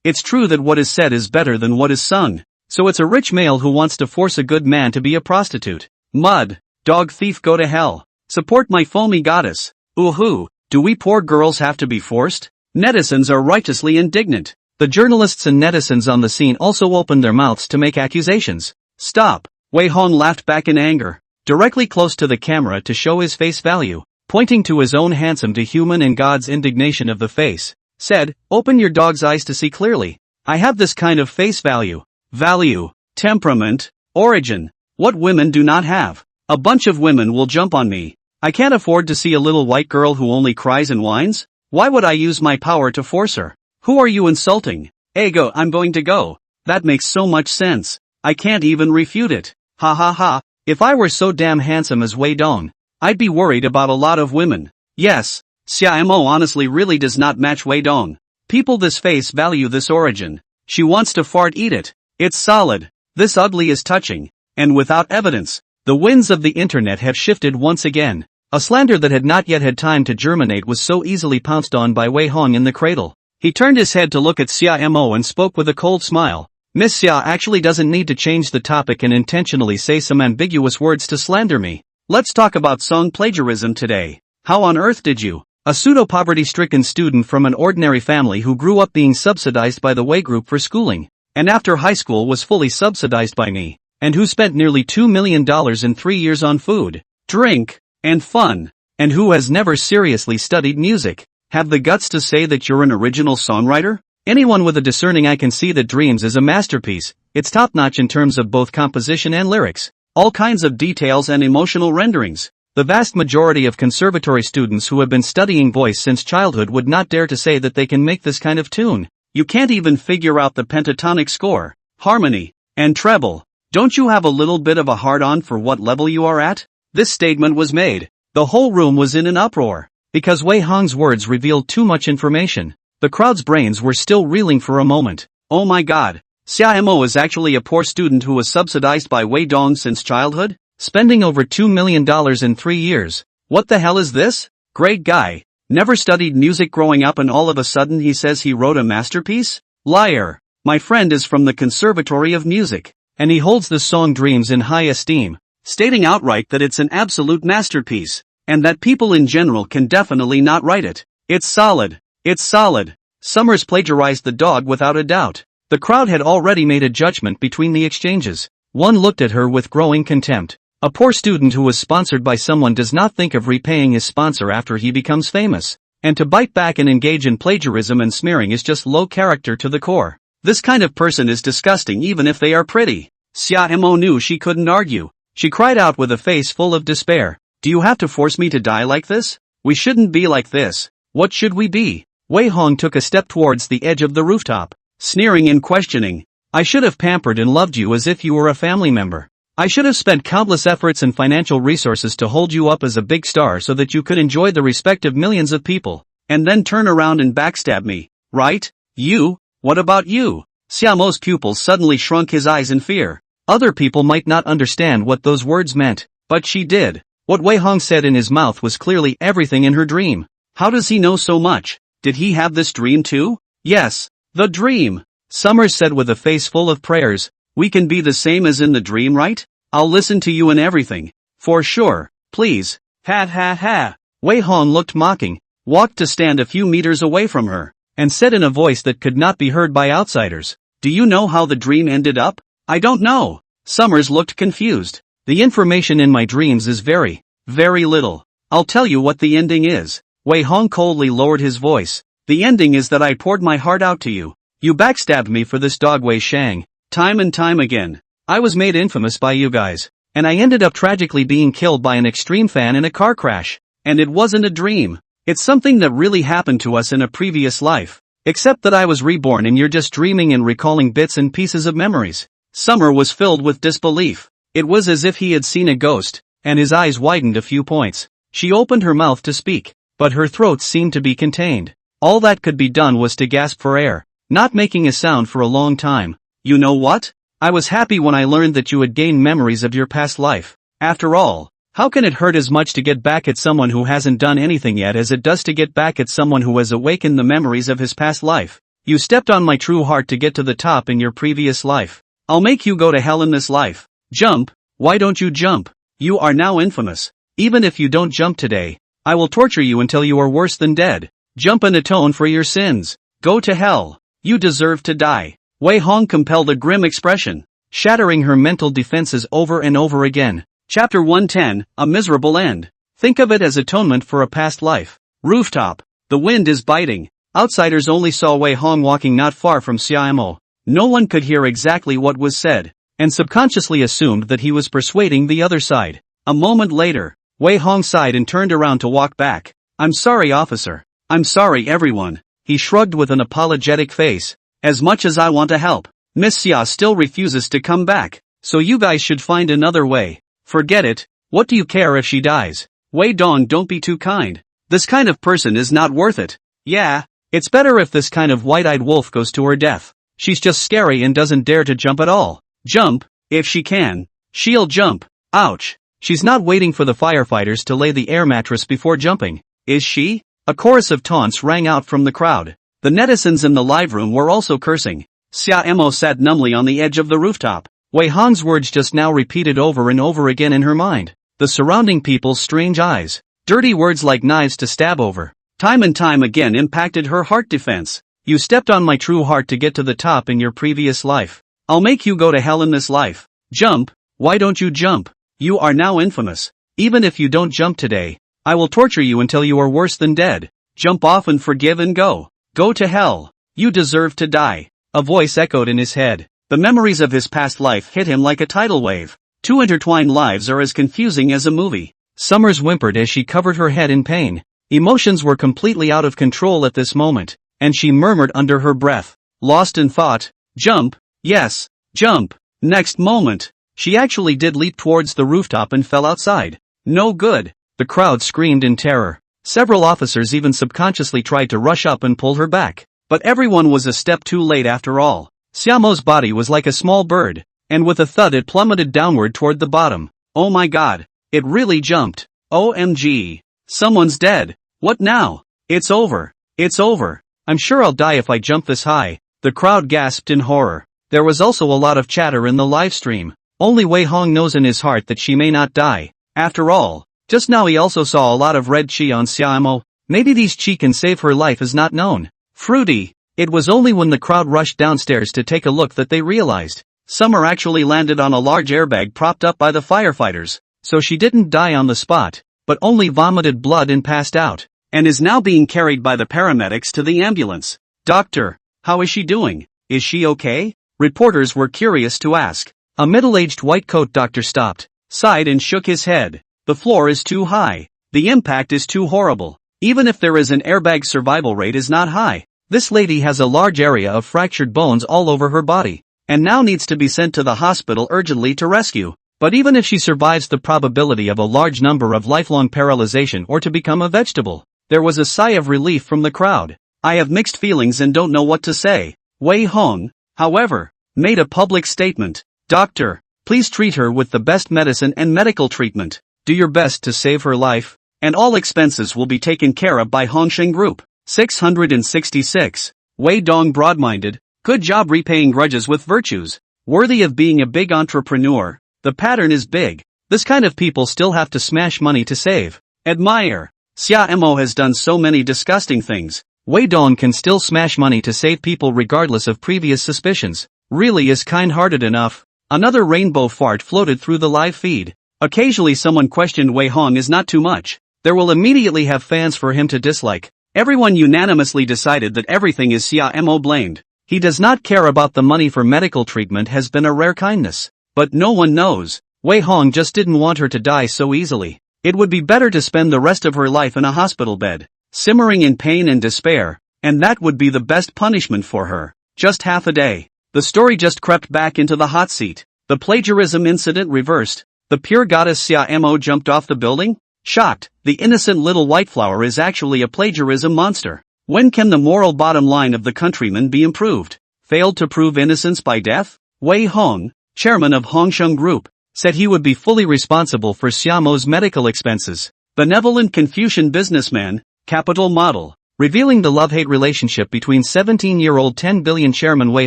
It's true that what is said is better than what is sung. So it's a rich male who wants to force a good man to be a prostitute. Mud. Dog thief, go to hell. Support my foamy goddess. Ooh-hoo, do we poor girls have to be forced? Netizens are righteously indignant. The journalists and netizens on the scene also opened their mouths to make accusations. Stop. Wei Hong laughed back in anger. directly close to the camera to show his face value, pointing to his own handsome to human and God's indignation of the face, said, "Open your dog's eyes to see clearly. I have this kind of face value. Value, temperament, origin. What women do not have. A bunch of women will jump on me. I can't afford to see a little white girl who only cries and whines. Why would I use my power to force her? Who are you insulting? Ego, I'm going to go. That makes so much sense. I can't even refute it. Ha ha ha. If I were so damn handsome as Wei Dong, I'd be worried about a lot of women. Yes, Xiaomo honestly really does not match Wei Dong. People this face value this origin. She wants to fart eat it. It's solid. This ugly is touching. And without evidence, the winds of the internet have shifted once again. A slander that had not yet had time to germinate was so easily pounced on by Wei Hong in the cradle. He turned his head to look at Xia Mo and spoke with a cold smile. Miss Xia actually doesn't need to change the topic and intentionally say some ambiguous words to slander me. Let's talk about song plagiarism today. How on earth did you, a pseudo-poverty-stricken student from an ordinary family who grew up being subsidized by the Wei Group for schooling, and after high school was fully subsidized by me, and who spent nearly $2 million in 3 years on food, drink, and fun, and who has never seriously studied music, have the guts to say that you're an original songwriter? Anyone with a discerning eye can see that Dreams is a masterpiece. It's top-notch in terms of both composition and lyrics, all kinds of details and emotional renderings. The vast majority of conservatory students who have been studying voice since childhood would not dare to say that they can make this kind of tune. You can't even figure out the pentatonic score, harmony, and treble. Don't you have a little bit of a hard-on for what level you are at? This statement was made. The whole room was in an uproar, because Wei Hong's words revealed too much information. The crowd's brains were still reeling for a moment. Oh my god, Xia Mo is actually a poor student who was subsidized by Wei Dong since childhood? Spending over $2 million in 3 years. What the hell is this? Great guy. Never studied music growing up and all of a sudden he says he wrote a masterpiece? Liar. My friend is from the Conservatory of Music, and he holds the song Dreams in high esteem, stating outright that it's an absolute masterpiece, and that people in general can definitely not write it. It's solid. It's solid. Summers plagiarized the dog without a doubt. The crowd had already made a judgment between the exchanges. One looked at her with growing contempt. A poor student who was sponsored by someone does not think of repaying his sponsor after he becomes famous. And to bite back and engage in plagiarism and smearing is just low character to the core. This kind of person is disgusting even if they are pretty. Xia Mo knew she couldn't argue. She cried out with a face full of despair. Do you have to force me to die like this? We shouldn't be like this. What should we be? Wei Hong took a step towards the edge of the rooftop, sneering and questioning. I should have pampered and loved you as if you were a family member. I should have spent countless efforts and financial resources to hold you up as a big star so that you could enjoy the respect of millions of people, and then turn around and backstab me, right? You? What about you? Xiaomo's pupils suddenly shrunk his eyes in fear. Other people might not understand what those words meant, but she did. What Wei Hong said in his mouth was clearly everything in her dream. How does he know so much? Did he have this dream too? Yes, the dream. Summers said with a face full of prayers. We can be the same as in the dream, right? I'll listen to you in everything. For sure, please. Ha ha ha. Wei Hong looked mocking, walked to stand a few meters away from her, and said in a voice that could not be heard by outsiders. Do you know how the dream ended up? I don't know. Summers looked confused. The information in my dreams is very, very little. I'll tell you what the ending is. Wei Hong coldly lowered his voice. The ending is that I poured my heart out to you. You backstabbed me for this dog Wei Shang. Time and time again. I was made infamous by you guys. And I ended up tragically being killed by an extreme fan in a car crash. And it wasn't a dream. It's something that really happened to us in a previous life. Except that I was reborn and you're just dreaming and recalling bits and pieces of memories. Summer was filled with disbelief. It was as if he had seen a ghost, and his eyes widened a few points. She opened her mouth to speak, but her throat seemed to be contained. All that could be done was to gasp for air, not making a sound for a long time. You know what? I was happy when I learned that you had gained memories of your past life. After all, how can it hurt as much to get back at someone who hasn't done anything yet as it does to get back at someone who has awakened the memories of his past life? You stepped on my true heart to get to the top in your previous life. I'll make you go to hell in this life. Jump. Why don't you jump? You are now infamous. Even if you don't jump today, I will torture you until you are worse than dead. Jump and atone for your sins. Go to hell. You deserve to die. Wei Hong compelled a grim expression, shattering her mental defenses over and over again. Chapter 110, A Miserable End. Think of it as atonement for a past life. Rooftop. The wind is biting. Outsiders only saw Wei Hong walking not far from Xiaomo. No one could hear exactly what was said, and subconsciously assumed that he was persuading the other side. A moment later, Wei Hong sighed and turned around to walk back. I'm sorry, officer. I'm sorry, everyone. He shrugged with an apologetic face. As much as I want to help, Miss Xia still refuses to come back, so you guys should find another way. Forget it. What do you care if she dies? Wei Dong, don't be too kind. This kind of person is not worth it. Yeah, it's better if this kind of white-eyed wolf goes to her death. She's just scary and doesn't dare to jump at all. Jump, if she can. She'll jump. Ouch. She's not waiting for the firefighters to lay the air mattress before jumping, is she? A chorus of taunts rang out from the crowd. The netizens in the live room were also cursing. Xiaomo sat numbly on the edge of the rooftop. Wei Hong's words just now repeated over and over again in her mind. The surrounding people's strange eyes. Dirty words like knives to stab over. Time and time again impacted her heart defense. You stepped on my true heart to get to the top in your previous life. I'll make you go to hell in this life. Jump. Why don't you jump? You are now infamous. Even if you don't jump today, I will torture you until you are worse than dead. Jump off and forgive and go. Go to hell. You deserve to die. A voice echoed in his head. The memories of his past life hit him like a tidal wave. Two intertwined lives are as confusing as a movie. Summers whimpered as she covered her head in pain. Emotions were completely out of control at this moment, and she murmured under her breath. Lost in thought. Jump. Yes. Jump. Next moment, she actually did leap towards the rooftop and fell outside. No good. The crowd screamed in terror. Several officers even subconsciously tried to rush up and pull her back. But everyone was a step too late after all. Xiaomo's body was like a small bird, and with a thud it plummeted downward toward the bottom. Oh my god. It really jumped. OMG. Someone's dead. What now? It's over. It's over. I'm sure I'll die if I jump this high. The crowd gasped in horror. There was also a lot of chatter in the live stream. Only Wei Hong knows in his heart that she may not die. After all, just now he also saw a lot of red chi on Xiaomo. Maybe these chi can save her life is not known. Fruity. It was only when the crowd rushed downstairs to take a look that they realized. Summer actually landed on a large airbag propped up by the firefighters. So she didn't die on the spot, but only vomited blood and passed out, and is now being carried by the paramedics to the ambulance. Doctor, how is she doing? Is she okay? Reporters were curious to ask. A middle-aged white coat doctor stopped, sighed and shook his head. The floor is too high. The impact is too horrible. Even if there is an airbag, survival rate is not high. This lady has a large area of fractured bones all over her body, and now needs to be sent to the hospital urgently to rescue. But even if she survives the probability of a large number of lifelong paralyzation or to become a vegetable. There was a sigh of relief from the crowd. I have mixed feelings and don't know what to say. Wei Hong, however, made a public statement. Doctor, please treat her with the best medicine and medical treatment. Do your best to save her life, and all expenses will be taken care of by Hongsheng Group. 666. Wei Dong broad-minded. Good job repaying grudges with virtues. Worthy of being a big entrepreneur. The pattern is big. This kind of people still have to smash money to save. Admire. Xiaomo has done so many disgusting things. Wei Dong can still smash money to save people regardless of previous suspicions. Really is kind-hearted enough. Another rainbow fart floated through the live feed. Occasionally someone questioned Wei Hong is not too much. There will immediately have fans for him to dislike. Everyone unanimously decided that everything is Xiaomo blamed. He does not care about the money for medical treatment has been a rare kindness. But no one knows. Wei Hong just didn't want her to die so easily. It would be better to spend the rest of her life in a hospital bed, simmering in pain and despair, and that would be the best punishment for her. Just half a day. The story just crept back into the hot seat. The plagiarism incident reversed. The pure goddess Xiaomo jumped off the building? Shocked, the innocent little white flower is actually a plagiarism monster. When can the moral bottom line of the countryman be improved? Failed to prove innocence by death? Wei Hong, chairman of Hongsheng Group, said he would be fully responsible for Xiaomo's medical expenses. Benevolent Confucian businessman, capital model, revealing the love-hate relationship between 17-year-old 10 billion chairman Wei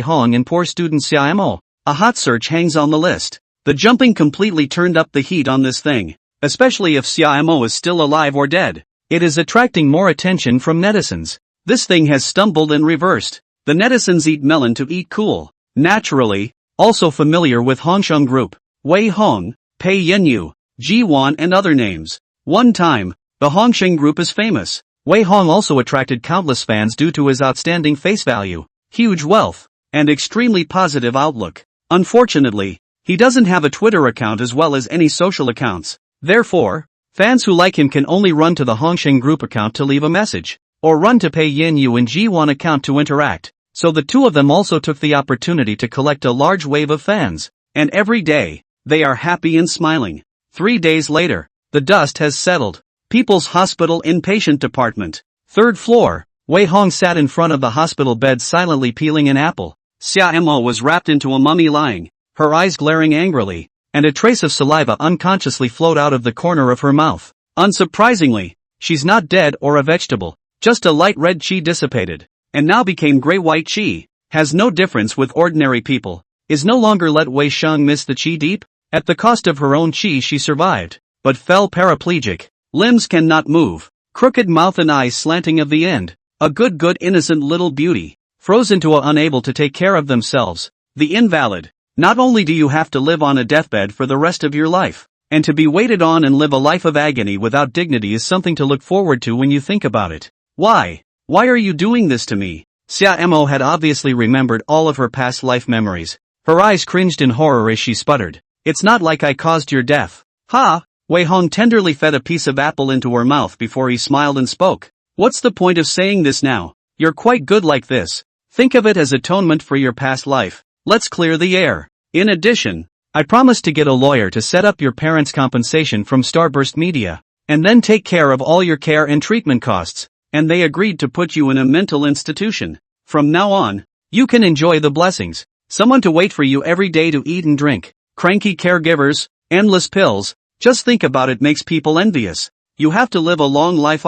Hong and poor student Xiaomo. A hot search hangs on the list. The jumping completely turned up the heat on this thing, especially if Xiaomo is still alive or dead. It is attracting more attention from netizens. This thing has stumbled and reversed. The netizens eat melon to eat cool. Naturally, also familiar with Hongsheng Group. Wei Hong, Pei Yenyu, Ji-won and other names. One time, the Hongsheng group is famous. Wei Hong also attracted countless fans due to his outstanding face value, huge wealth, and extremely positive outlook. Unfortunately, he doesn't have a Twitter account as well as any social accounts. Therefore, fans who like him can only run to the Hongsheng group account to leave a message, or run to Pei Yin Yu and Ji-won account to interact. So the two of them also took the opportunity to collect a large wave of fans. And every day, they are happy and smiling. 3 days later, the dust has settled. People's Hospital Inpatient Department. 3rd floor. Wei Hong sat in front of the hospital bed silently peeling an apple. Xia Mo was wrapped into a mummy lying, her eyes glaring angrily, and a trace of saliva unconsciously flowed out of the corner of her mouth. Unsurprisingly, she's not dead or a vegetable, just a light red qi dissipated, and now became gray-white qi, has no difference with ordinary people, is no longer let Wei Sheng miss the qi deep. At the cost of her own qi she survived, but fell paraplegic. Limbs cannot move, crooked mouth and eyes slanting of the end. A good innocent little beauty, frozen to unable to take care of themselves. The invalid. Not only do you have to live on a deathbed for the rest of your life, and to be waited on and live a life of agony without dignity is something to look forward to when you think about it. Why? Why are you doing this to me? Xia Mo had obviously remembered all of her past life memories. Her eyes cringed in horror as she sputtered. It's not like I caused your death. Ha! Wei Hong tenderly fed a piece of apple into her mouth before he smiled and spoke. What's the point of saying this now? You're quite good like this. Think of it as atonement for your past life. Let's clear the air. In addition, I promised to get a lawyer to set up your parents' compensation from Starburst Media, and then take care of all your care and treatment costs, and they agreed to put you in a mental institution. From now on, you can enjoy the blessings. Someone to wait for you every day to eat and drink. Cranky caregivers, endless pills. Just think about it makes people envious. You have to live a long life.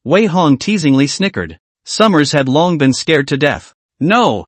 Wei Hong teasingly snickered. Summers had long been scared to death. No,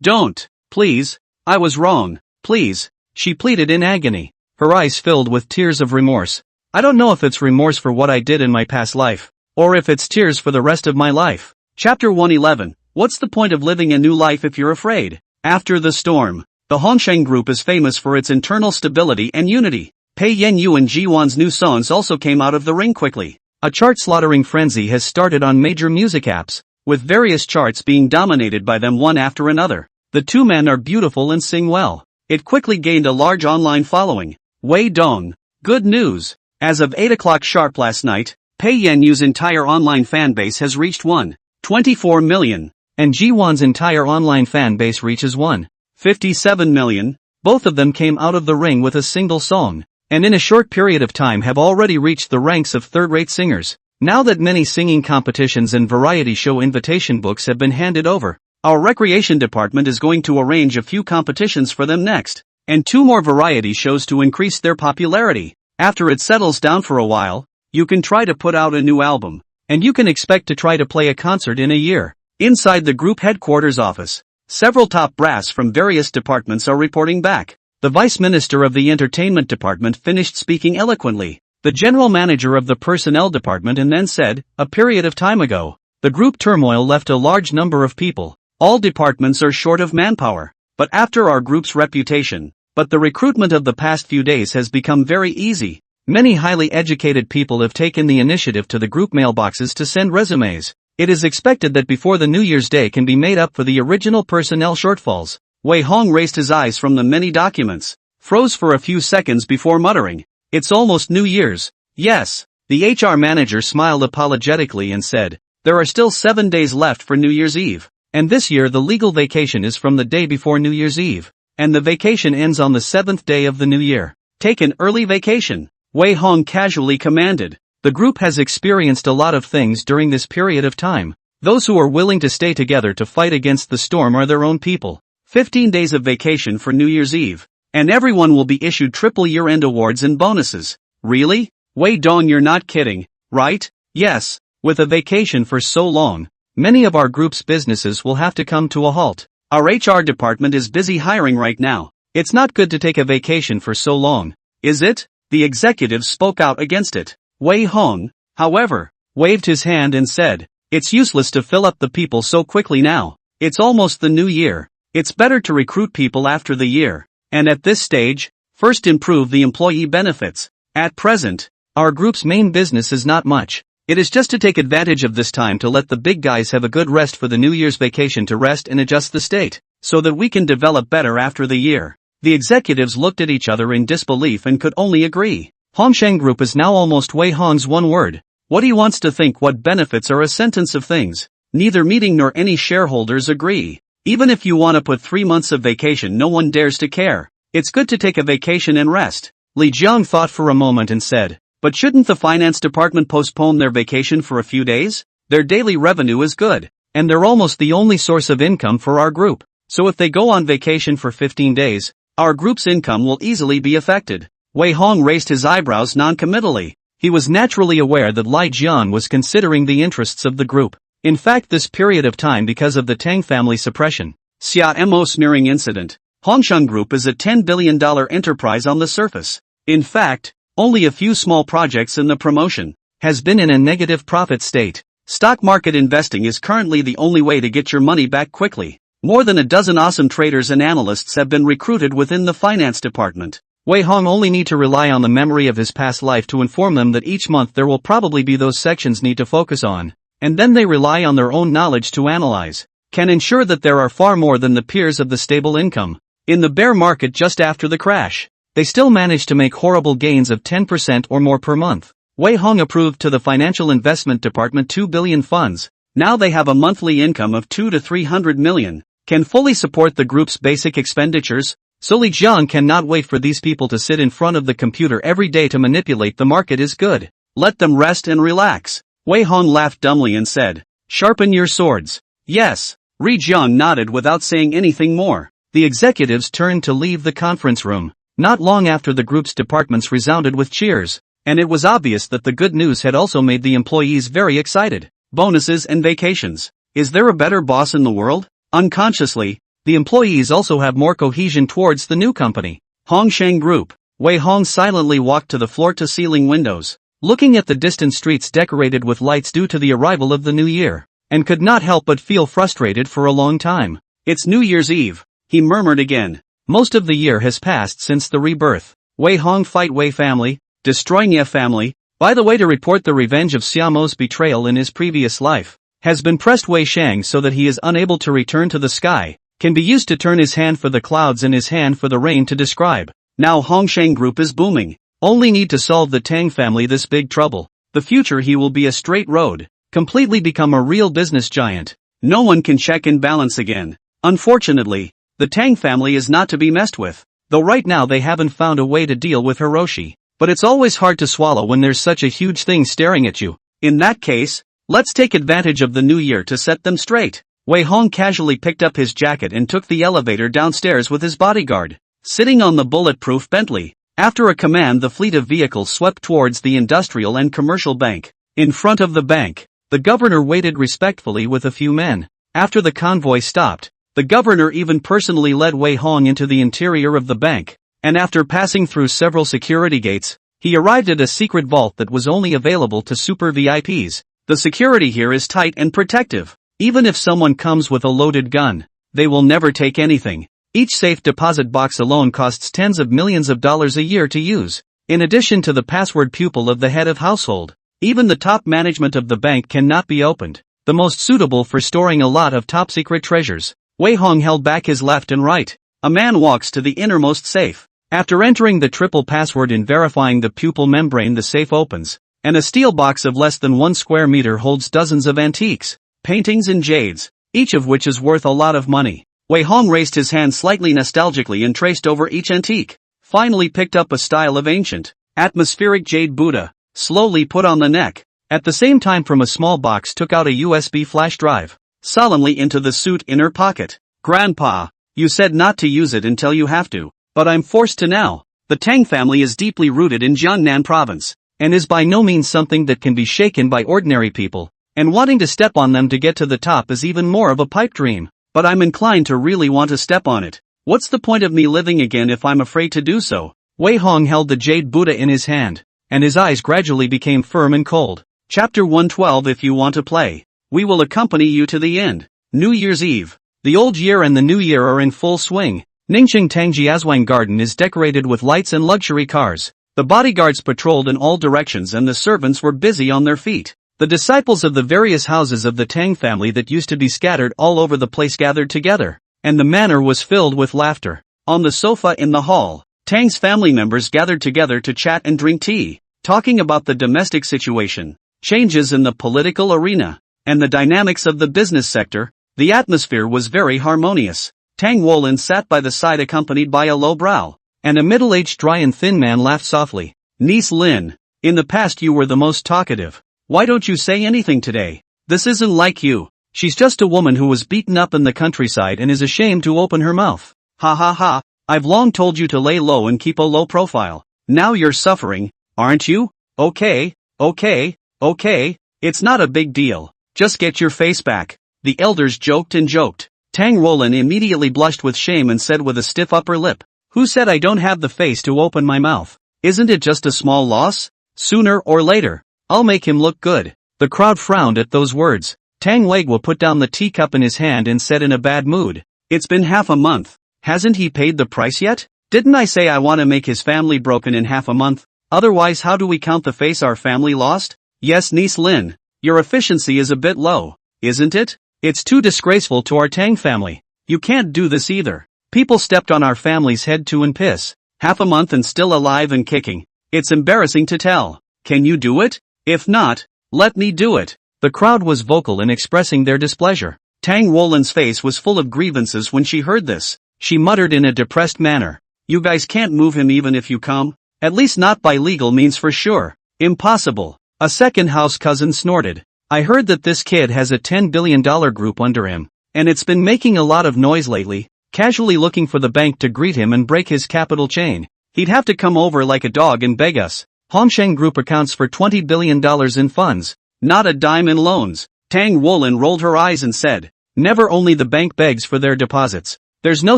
don't, please, I was wrong, please, she pleaded in agony, her eyes filled with tears of remorse. I don't know if it's remorse for what I did in my past life, or if it's tears for the rest of my life. Chapter 111, What's the point of living a new life if you're afraid? After the storm, the Hongsheng group is famous for its internal stability and unity. Pei Yin Yu and Ji-won's new songs also came out of the ring quickly. A chart-slaughtering frenzy has started on major music apps, with various charts being dominated by them one after another. The two men are beautiful and sing well. It quickly gained a large online following. Wei Dong. Good news. As of 8 o'clock sharp last night, Pei Yin Yu's entire online fanbase has reached 1.24 million, and Ji-won's entire online fanbase reaches 1.57 million. Both of them came out of the ring with a single song, and in a short period of time have already reached the ranks of third-rate singers. Now that many singing competitions and variety show invitation books have been handed over, our recreation department is going to arrange a few competitions for them next, and 2 more variety shows to increase their popularity. After it settles down for a while, you can try to put out a new album, and you can expect to try to play a concert in a year. Inside the group headquarters office, several top brass from various departments are reporting back. The Vice Minister of the Entertainment Department finished speaking eloquently. The General Manager of the Personnel Department and then said, a period of time ago, the group turmoil left a large number of people. All departments are short of manpower. But after our group's reputation, the recruitment of the past few days has become very easy. Many highly educated people have taken the initiative to the group mailboxes to send resumes. It is expected that before the New Year's Day can be made up for the original personnel shortfalls. Wei Hong raised his eyes from the many documents, froze for a few seconds before muttering, it's almost New Year's. Yes. The HR manager smiled apologetically and said, there are still 7 days left for New Year's Eve, and this year the legal vacation is from the day before New Year's Eve, and the vacation ends on the 7th day of the new year. Take an early vacation, Wei Hong casually commanded. The group has experienced a lot of things during this period of time. Those who are willing to stay together to fight against the storm are their own people. 15 days of vacation for New Year's Eve, and everyone will be issued triple year-end awards and bonuses. Really? Wei Dong, you're not kidding, right? Yes, with a vacation for so long, many of our group's businesses will have to come to a halt. Our HR department is busy hiring right now. It's not good to take a vacation for so long, is it? The executives spoke out against it. Wei Hong, however, waved his hand and said, it's useless to fill up the people so quickly now. It's almost the new year. It's better to recruit people after the year. And at this stage, first improve the employee benefits. At present, our group's main business is not much. It is just to take advantage of this time to let the big guys have a good rest for the New Year's vacation to rest and adjust the state, so that we can develop better after the year. The executives looked at each other in disbelief and could only agree. Hongsheng Group is now almost Wei Hong's one word. What he wants to think what benefits are a sentence of things. Neither meeting nor any shareholders agree. Even if you want to put 3 months of vacation, no one dares to care. It's good to take a vacation and rest. Li Jiang thought for a moment and said, but shouldn't the finance department postpone their vacation for a few days? Their daily revenue is good, and they're almost the only source of income for our group. So if they go on vacation for 15 days, our group's income will easily be affected. Wei Hong raised his eyebrows non-committally. He was naturally aware that Li Jian was considering the interests of the group. In fact, this period of time because of the Tang family suppression, Xia Mo smearing incident, Hongsheng Group is a $10 billion enterprise on the surface. In fact, only a few small projects in the promotion has been in a negative profit state. Stock market investing is currently the only way to get your money back quickly. More than a dozen awesome traders and analysts have been recruited within the finance department. Wei Hong only need to rely on the memory of his past life to inform them that each month there will probably be those sections need to focus on, and then they rely on their own knowledge to analyze, can ensure that there are far more than the peers of the stable income. In the bear market just after the crash, they still managed to make horrible gains of 10% or more per month. Wei Hong approved to the financial investment department 2 billion funds. Now they have a monthly income of 2 to 300 million, can fully support the group's basic expenditures. So Li Jiang cannot wait for these people to sit in front of the computer every day to manipulate the market is good. Let them rest and relax. Wei Hong laughed dumbly and said, sharpen your swords. Yes. Li Jiang nodded without saying anything more. The executives turned to leave the conference room. Not long after the group's departments resounded with cheers, and it was obvious that the good news had also made the employees very excited. Bonuses and vacations. Is there a better boss in the world? Unconsciously, the employees also have more cohesion towards the new company, Hongsheng Group. Wei Hong silently walked to the floor-to-ceiling windows, looking at the distant streets decorated with lights due to the arrival of the new year, and could not help but feel frustrated for a long time. It's New Year's Eve, he murmured again. Most of the year has passed since the rebirth. Wei Hong fight Wei family, destroying Ye family. By the way, to report the revenge of Xiaomo's betrayal in his previous life, has been pressed Wei Shang so that he is unable to return to the sky. Can be used to turn his hand for the clouds and his hand for the rain to describe. Now Hongsheng Group is booming. Only need to solve the Tang family this big trouble. The future he will be a straight road. Completely become a real business giant. No one can check and balance again. Unfortunately, the Tang family is not to be messed with. Though right now they haven't found a way to deal with Hiroshi. But it's always hard to swallow when there's such a huge thing staring at you. In that case, let's take advantage of the new year to set them straight. Wei Hong casually picked up his jacket and took the elevator downstairs with his bodyguard, sitting on the bulletproof Bentley. After a command, the fleet of vehicles swept towards the industrial and commercial bank. In front of the bank, the governor waited respectfully with a few men. After the convoy stopped, the governor even personally led Wei Hong into the interior of the bank, and after passing through several security gates, he arrived at a secret vault that was only available to super VIPs. The security here is tight and protective. Even if someone comes with a loaded gun, they will never take anything. Each safe deposit box alone costs tens of millions of dollars a year to use. In addition to the password pupil of the head of household, even the top management of the bank cannot be opened. The most suitable for storing a lot of top secret treasures. Wei Hong held back his left and right. A man walks to the innermost safe. After entering the triple password and verifying the pupil membrane, the safe opens, and a steel box of less than 1 square meter holds dozens of antiques, paintings and jades, each of which is worth a lot of money. Wei Hong raised his hand slightly nostalgically and traced over each antique. Finally picked up a style of ancient, atmospheric jade Buddha, slowly put on the neck. At the same time from a small box took out a USB flash drive, solemnly into the suit inner pocket. Grandpa, you said not to use it until you have to, but I'm forced to now. The Tang family is deeply rooted in Jiangnan province, and is by no means something that can be shaken by ordinary people. And wanting to step on them to get to the top is even more of a pipe dream. But I'm inclined to really want to step on it. What's the point of me living again if I'm afraid to do so? Wei Hong held the jade Buddha in his hand, and his eyes gradually became firm and cold. Chapter 112. If you want to play, we will accompany you to the end. New Year's Eve. The old year and the new year are in full swing. Ningxing Tangjiazwang Garden is decorated with lights and luxury cars. The bodyguards patrolled in all directions and the servants were busy on their feet. The disciples of the various houses of the Tang family that used to be scattered all over the place gathered together, and the manor was filled with laughter. On the sofa in the hall, Tang's family members gathered together to chat and drink tea, talking about the domestic situation, changes in the political arena, and the dynamics of the business sector. The atmosphere was very harmonious. Tang Wolin sat by the side accompanied by a low brow, and a middle-aged dry and thin man laughed softly. Niece Lin, in the past you were the most talkative. Why don't you say anything today? This isn't like you. She's just a woman who was beaten up in the countryside and is ashamed to open her mouth. Ha ha ha, I've long told you to lay low and keep a low profile. Now you're suffering, aren't you? Okay, it's not a big deal. Just get your face back. The elders joked and joked. Tang Wolin immediately blushed with shame and said with a stiff upper lip, "Who said I don't have the face to open my mouth? Isn't it just a small loss? Sooner or later, I'll make him look good." The crowd frowned at those words. Tang Legua put down the teacup in his hand and said in a bad mood, "It's been half a month. Hasn't he paid the price yet? Didn't I say I want to make his family broken in half a month? Otherwise how do we count the face our family lost?" "Yes, Niece Lin, your efficiency is a bit low, isn't it? It's too disgraceful to our Tang family. You can't do this either. People stepped on our family's head too and piss. Half a month and still alive and kicking. It's embarrassing to tell. Can you do it? If not, let me do it." The crowd was vocal in expressing their displeasure. Tang Wolin's face was full of grievances when she heard this. She muttered in a depressed manner, "You guys can't move him even if you come? At least not by legal means for sure. Impossible." A second house cousin snorted. "I heard that this kid has a $10 billion group under him, and it's been making a lot of noise lately, casually looking for the bank to greet him and break his capital chain. He'd have to come over like a dog and beg us. Hongsheng Group accounts for $20 billion in funds, not a dime in loans." Tang Wolin rolled her eyes and said, "Never, only the bank begs for their deposits. There's no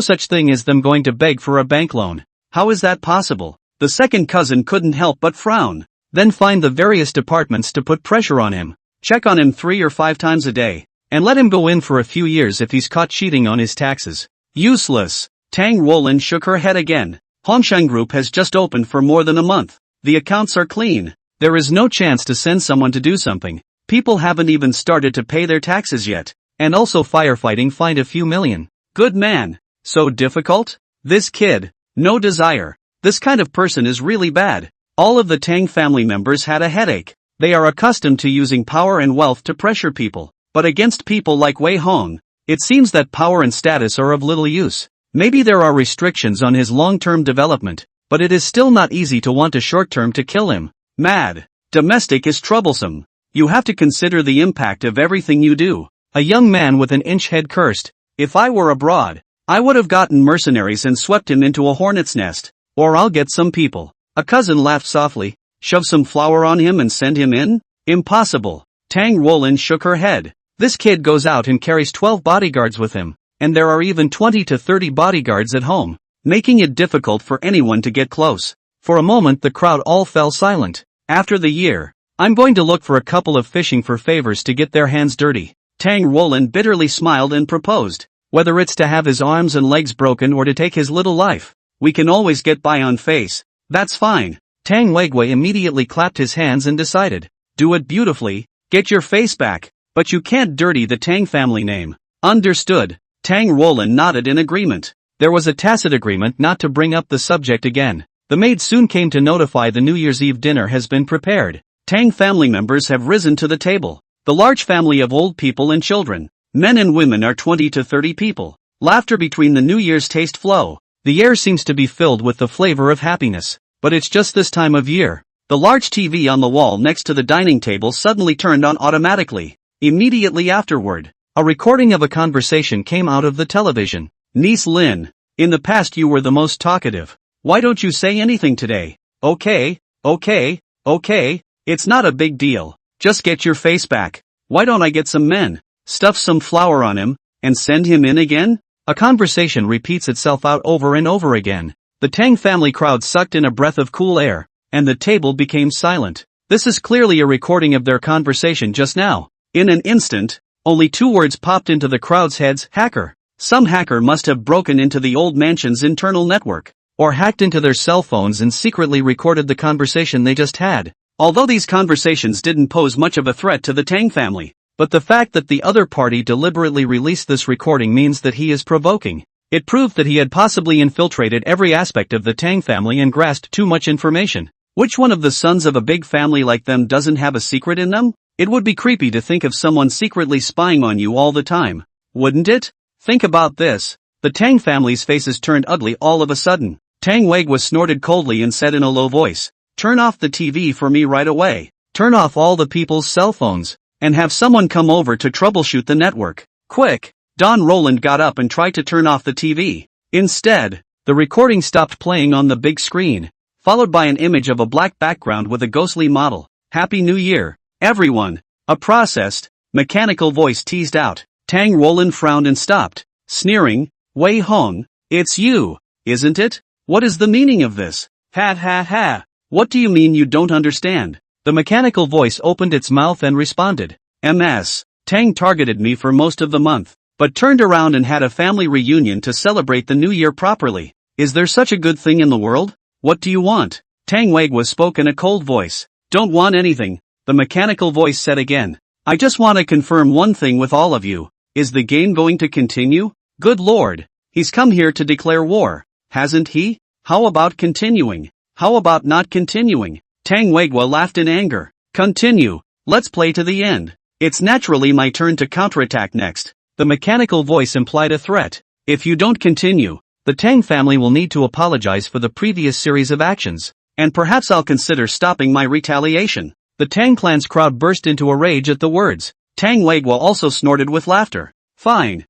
such thing as them going to beg for a bank loan. How is that possible?" The second cousin couldn't help but frown. "Then find the various departments to put pressure on him. Check on him 3 or 5 times a day, and let him go in for a few years if he's caught cheating on his taxes." "Useless." Tang Wolin shook her head again. "Hongsheng Group has just opened for more than a month. The accounts are clean. There is no chance to send someone to do something. People haven't even started to pay their taxes yet. And also firefighting fined a few million." "Good man. So difficult? This kid, no desire. This kind of person is really bad." All of the Tang family members had a headache. They are accustomed to using power and wealth to pressure people, but against people like Wei Hong, it seems that power and status are of little use. Maybe there are restrictions on his long-term development, but it is still not easy to want a short-term to kill him. Mad. Domestic is troublesome. You have to consider the impact of everything you do. A young man with an inch head cursed, "If I were abroad, I would have gotten mercenaries and swept him into a hornet's nest. Or I'll get some people." A cousin laughed softly. "Shove some flour on him and send him in? Impossible." Tang Wolin shook her head. "This kid goes out and carries 12 bodyguards with him, and there are even 20 to 30 bodyguards at home, making it difficult for anyone to get close." For a moment the crowd all fell silent. "After the year, I'm going to look for a couple of fishing for favors to get their hands dirty." Tang Wolin bitterly smiled and proposed, "Whether it's to have his arms and legs broken or to take his little life, we can always get by on face. That's fine." Tang Legua immediately clapped his hands and decided, "Do it beautifully, get your face back, but you can't dirty the Tang family name." "Understood." Tang Wolin nodded in agreement. There was a tacit agreement not to bring up the subject again. The maid soon came to notify the New Year's Eve dinner has been prepared. Tang family members have risen to the table. The large family of old people and children, men and women, are 20 to 30 people. Laughter between the New Year's taste flow. The air seems to be filled with the flavor of happiness. But it's just this time of year. The large TV on the wall next to the dining table suddenly turned on automatically. Immediately afterward, a recording of a conversation came out of the television. "Niece Lin, in the past you were the most talkative. Why don't you say anything today?" Okay, it's not a big deal. Just get your face back. Why don't I get some men, stuff some flour on him, and send him in again?" A conversation repeats itself out over and over again. The Tang family crowd sucked in a breath of cool air, and the table became silent. This is clearly a recording of their conversation just now. In an instant, only 2 words popped into the crowd's heads: hacker. Some hacker must have broken into the old mansion's internal network. or hacked into their cell phones and secretly recorded the conversation they just had. Although these conversations didn't pose much of a threat to the Tang family, but the fact that the other party deliberately released this recording means that he is provoking. It proved that he had possibly infiltrated every aspect of the Tang family and grasped too much information. Which one of the sons of a big family like them doesn't have a secret in them? It would be creepy to think of someone secretly spying on you all the time, wouldn't it? Think about this. The Tang family's faces turned ugly all of a sudden. Tang Weiguo snorted coldly and said in a low voice, "Turn off the TV for me right away. Turn off all the people's cell phones, and have someone come over to troubleshoot the network. Quick!" Don Roland got up and tried to turn off the TV. Instead, the recording stopped playing on the big screen, followed by an image of a black background with a ghostly model. "Happy New Year, everyone," a processed, mechanical voice teased out. Tang Roland frowned and stopped, sneering, "Wei Hong, it's you, isn't it? What is the meaning of this? Ha ha ha. What do you mean you don't understand?" The mechanical voice opened its mouth and responded, "MS. Tang targeted me for most of the month, but turned around and had a family reunion to celebrate the new year properly. Is there such a good thing in the world? What do you want?" Tang Weiguo spoke in a cold voice. "Don't want anything," the mechanical voice said again. "I just want to confirm one thing with all of you. Is the game going to continue? Good lord, he's come here to declare war, hasn't he? How about continuing? How about not continuing?" Tang Weiguo laughed in anger. "Continue. Let's play to the end. It's naturally my turn to counterattack next." The mechanical voice implied a threat. "If you don't continue, the Tang family will need to apologize for the previous series of actions, and perhaps I'll consider stopping my retaliation." The Tang clan's crowd burst into a rage at the words. Tang Weiguo also snorted with laughter. Fine.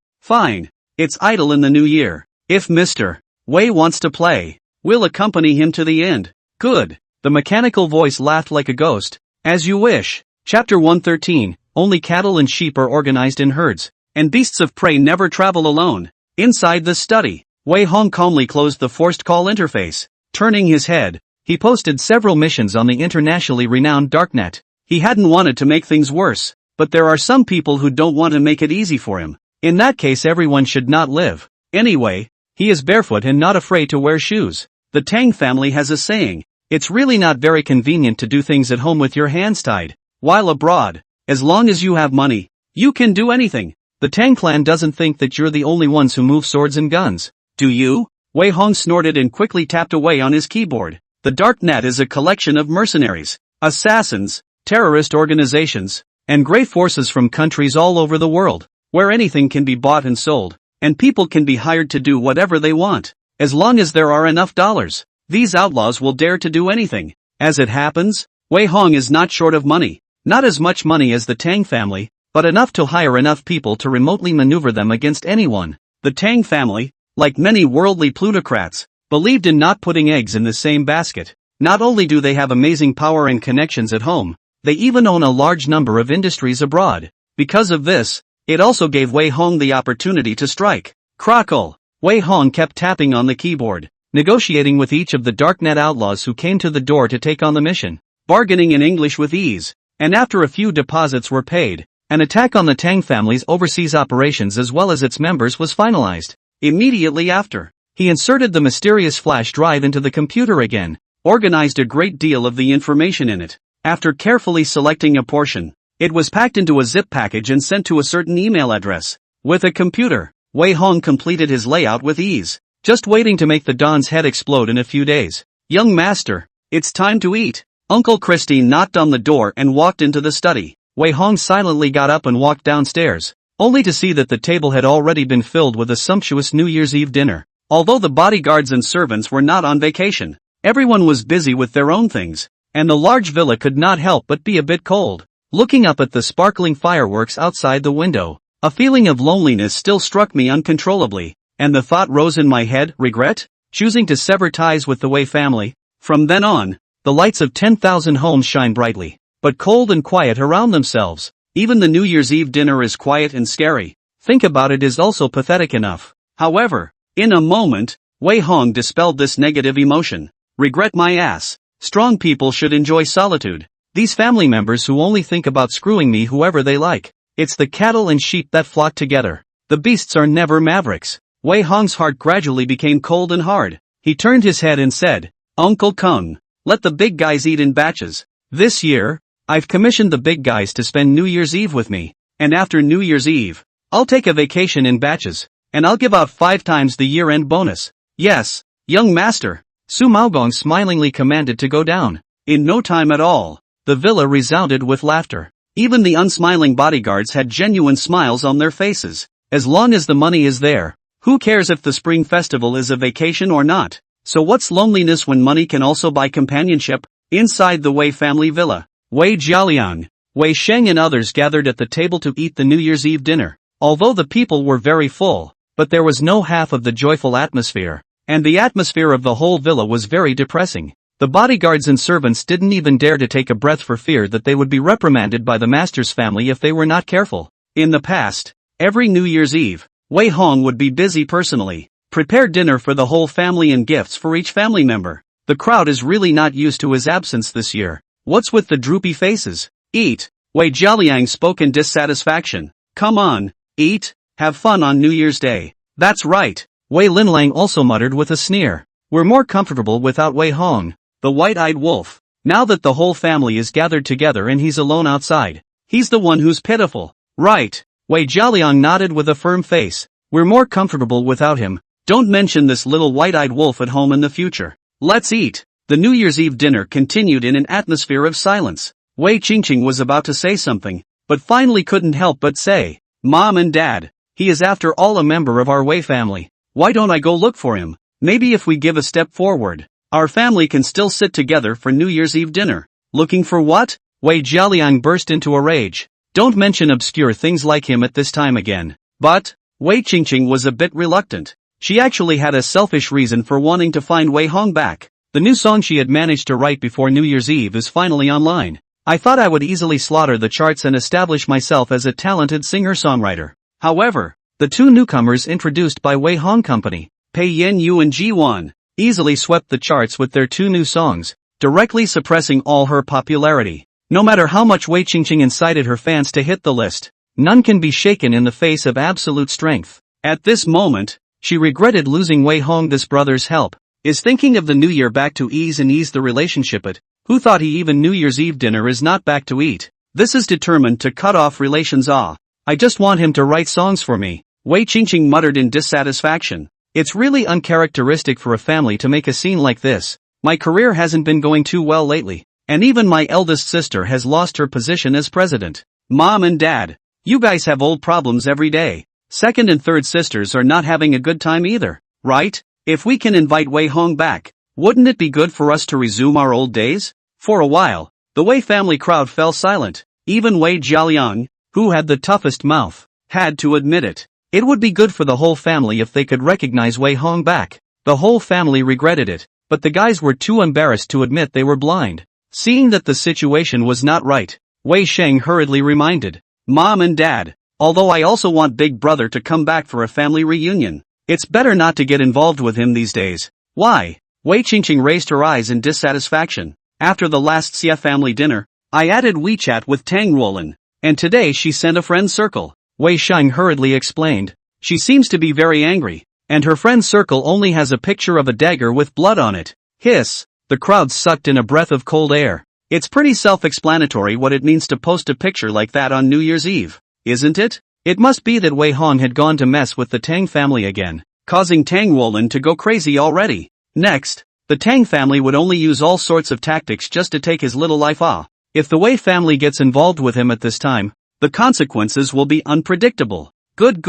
It's idle in the new year. If Mr. Wei wants to play, we'll accompany him to the end." "Good." The mechanical voice laughed like a ghost. "As you wish." Chapter 113, Only cattle and sheep are organized in herds, and beasts of prey never travel alone. Inside the study, Wei Hong calmly closed the forced call interface. Turning his head, he posted several missions on the internationally renowned Darknet. He hadn't wanted to make things worse, but there are some people who don't want to make it easy for him. In that case, everyone should not live. Anyway, he is barefoot and not afraid to wear shoes. The Tang family has a saying, "It's really not very convenient to do things at home with your hands tied. While abroad, as long as you have money, you can do anything." The Tang clan doesn't think that you're the only ones who move swords and guns. Do you? Wei Hong snorted and quickly tapped away on his keyboard. The Darknet is a collection of mercenaries, assassins, terrorist organizations, and grey forces from countries all over the world, where anything can be bought and sold, and people can be hired to do whatever they want. As long as there are enough dollars, these outlaws will dare to do anything. As it happens, Wei Hong is not short of money. Not as much money as the Tang family, but enough to hire enough people to remotely maneuver them against anyone. The Tang family, like many worldly plutocrats, believed in not putting eggs in the same basket. Not only do they have amazing power and connections at home, they even own a large number of industries abroad. Because of this, it also gave Wei Hong the opportunity to strike. Crackle! Wei Hong kept tapping on the keyboard, negotiating with each of the Darknet outlaws who came to the door to take on the mission, bargaining in English with ease, and after a few deposits were paid, an attack on the Tang family's overseas operations as well as its members was finalized. Immediately after, he inserted the mysterious flash drive into the computer again, organized a great deal of the information in it. After carefully selecting a portion, it was packed into a zip package and sent to a certain email address. With a computer, Wei Hong completed his layout with ease, just waiting to make the Don's head explode in a few days. "Young master, it's time to eat." Uncle Christine knocked on the door and walked into the study. Wei Hong silently got up and walked downstairs, only to see that the table had already been filled with a sumptuous New Year's Eve dinner. Although the bodyguards and servants were not on vacation, everyone was busy with their own things, and the large villa could not help but be a bit cold. Looking up at the sparkling fireworks outside the window, a feeling of loneliness still struck me uncontrollably, and the thought rose in my head, regret? Choosing to sever ties with the Wei family? From then on, the lights of 10,000 homes shine brightly, but cold and quiet around themselves. Even the New Year's Eve dinner is quiet and scary. Think about it is also pathetic enough. However, in a moment, Wei Hong dispelled this negative emotion. Regret my ass. Strong people should enjoy solitude. These family members who only think about screwing me whoever they like. It's the cattle and sheep that flock together. The beasts are never mavericks. Wei Hong's heart gradually became cold and hard. He turned his head and said, "Uncle Kung, let the big guys eat in batches. This year, I've commissioned the big guys to spend New Year's Eve with me, and after New Year's Eve, I'll take a vacation in batches, and I'll give out 5 times the year-end bonus. Yes, young master." Su Maogong smilingly commanded to go down. In no time at all, the villa resounded with laughter. Even the unsmiling bodyguards had genuine smiles on their faces. As long as the money is there, who cares if the spring festival is a vacation or not? So what's loneliness when money can also buy companionship? Inside the Wei family villa, Wei Jialiang, Wei Sheng and others gathered at the table to eat the New Year's Eve dinner. Although the people were very full, but there was no half of the joyful atmosphere, and the atmosphere of the whole villa was very depressing. The bodyguards and servants didn't even dare to take a breath for fear that they would be reprimanded by the master's family if they were not careful. In the past, every New Year's Eve, Wei Hong would be busy personally, prepare dinner for the whole family and gifts for each family member. The crowd is really not used to his absence this year. What's with the droopy faces? Eat, Wei Jialiang spoke in dissatisfaction. Come on, eat, have fun on New Year's Day. That's right, Wei Linlang also muttered with a sneer. We're more comfortable without Wei Hong, the white-eyed wolf. Now that the whole family is gathered together and he's alone outside, he's the one who's pitiful. Right, Wei Jialiang nodded with a firm face. We're more comfortable without him. Don't mention this little white-eyed wolf at home in the future. Let's eat. The New Year's Eve dinner continued in an atmosphere of silence. Wei Qingqing was about to say something, but finally couldn't help but say, Mom and Dad, he is after all a member of our Wei family. Why don't I go look for him? Maybe if we give a step forward, our family can still sit together for New Year's Eve dinner. Looking for what? Wei Jialiang burst into a rage. Don't mention obscure things like him at this time again. But, Wei Qingqing was a bit reluctant. She actually had a selfish reason for wanting to find Wei Hong back. The new song she had managed to write before New Year's Eve is finally online. I thought I would easily slaughter the charts and establish myself as a talented singer-songwriter. However, the two newcomers introduced by Wei Hong Company, Pei Yen Yu and Ji Wan, easily swept the charts with their 2 new songs, directly suppressing all her popularity. No matter how much Wei Qingqing incited her fans to hit the list, none can be shaken in the face of absolute strength. At this moment, she regretted losing Wei Hong. This brother's help is thinking of the new year back to ease the relationship. Who thought he even New Year's Eve dinner is not back to eat? This is determined to cut off relations. I just want him to write songs for me, Wei Qingqing muttered in dissatisfaction. It's really uncharacteristic for a family to make a scene like this. My career hasn't been going too well lately, and even my eldest sister has lost her position as president. Mom and Dad, you guys have old problems every day. Second and third sisters are not having a good time either, right? If we can invite Wei Hong back, wouldn't it be good for us to resume our old days? For a while, the Wei family crowd fell silent. Even Wei Jialiang, who had the toughest mouth, had to admit it. It would be good for the whole family if they could recognize Wei Hong back. The whole family regretted it, but the guys were too embarrassed to admit they were blind. Seeing that the situation was not right, Wei Sheng hurriedly reminded Mom and Dad, although I also want Big Brother to come back for a family reunion, it's better not to get involved with him these days. Why? Wei Qingqing raised her eyes in dissatisfaction. After the last Xia family dinner, I added WeChat with Tang Ruolin, and today she sent a friend circle. Wei Sheng hurriedly explained. She seems to be very angry, and her friend circle only has a picture of a dagger with blood on it. Hiss! The crowd sucked in a breath of cold air. It's pretty self-explanatory what it means to post a picture like that on New Year's Eve, isn't it? It must be that Wei Hong had gone to mess with the Tang family again, causing Tang Ruolin to go crazy already. Next, the Tang family would only use all sorts of tactics just to take his little life off. If the Wei family gets involved with him at this time, the consequences will be unpredictable. Good.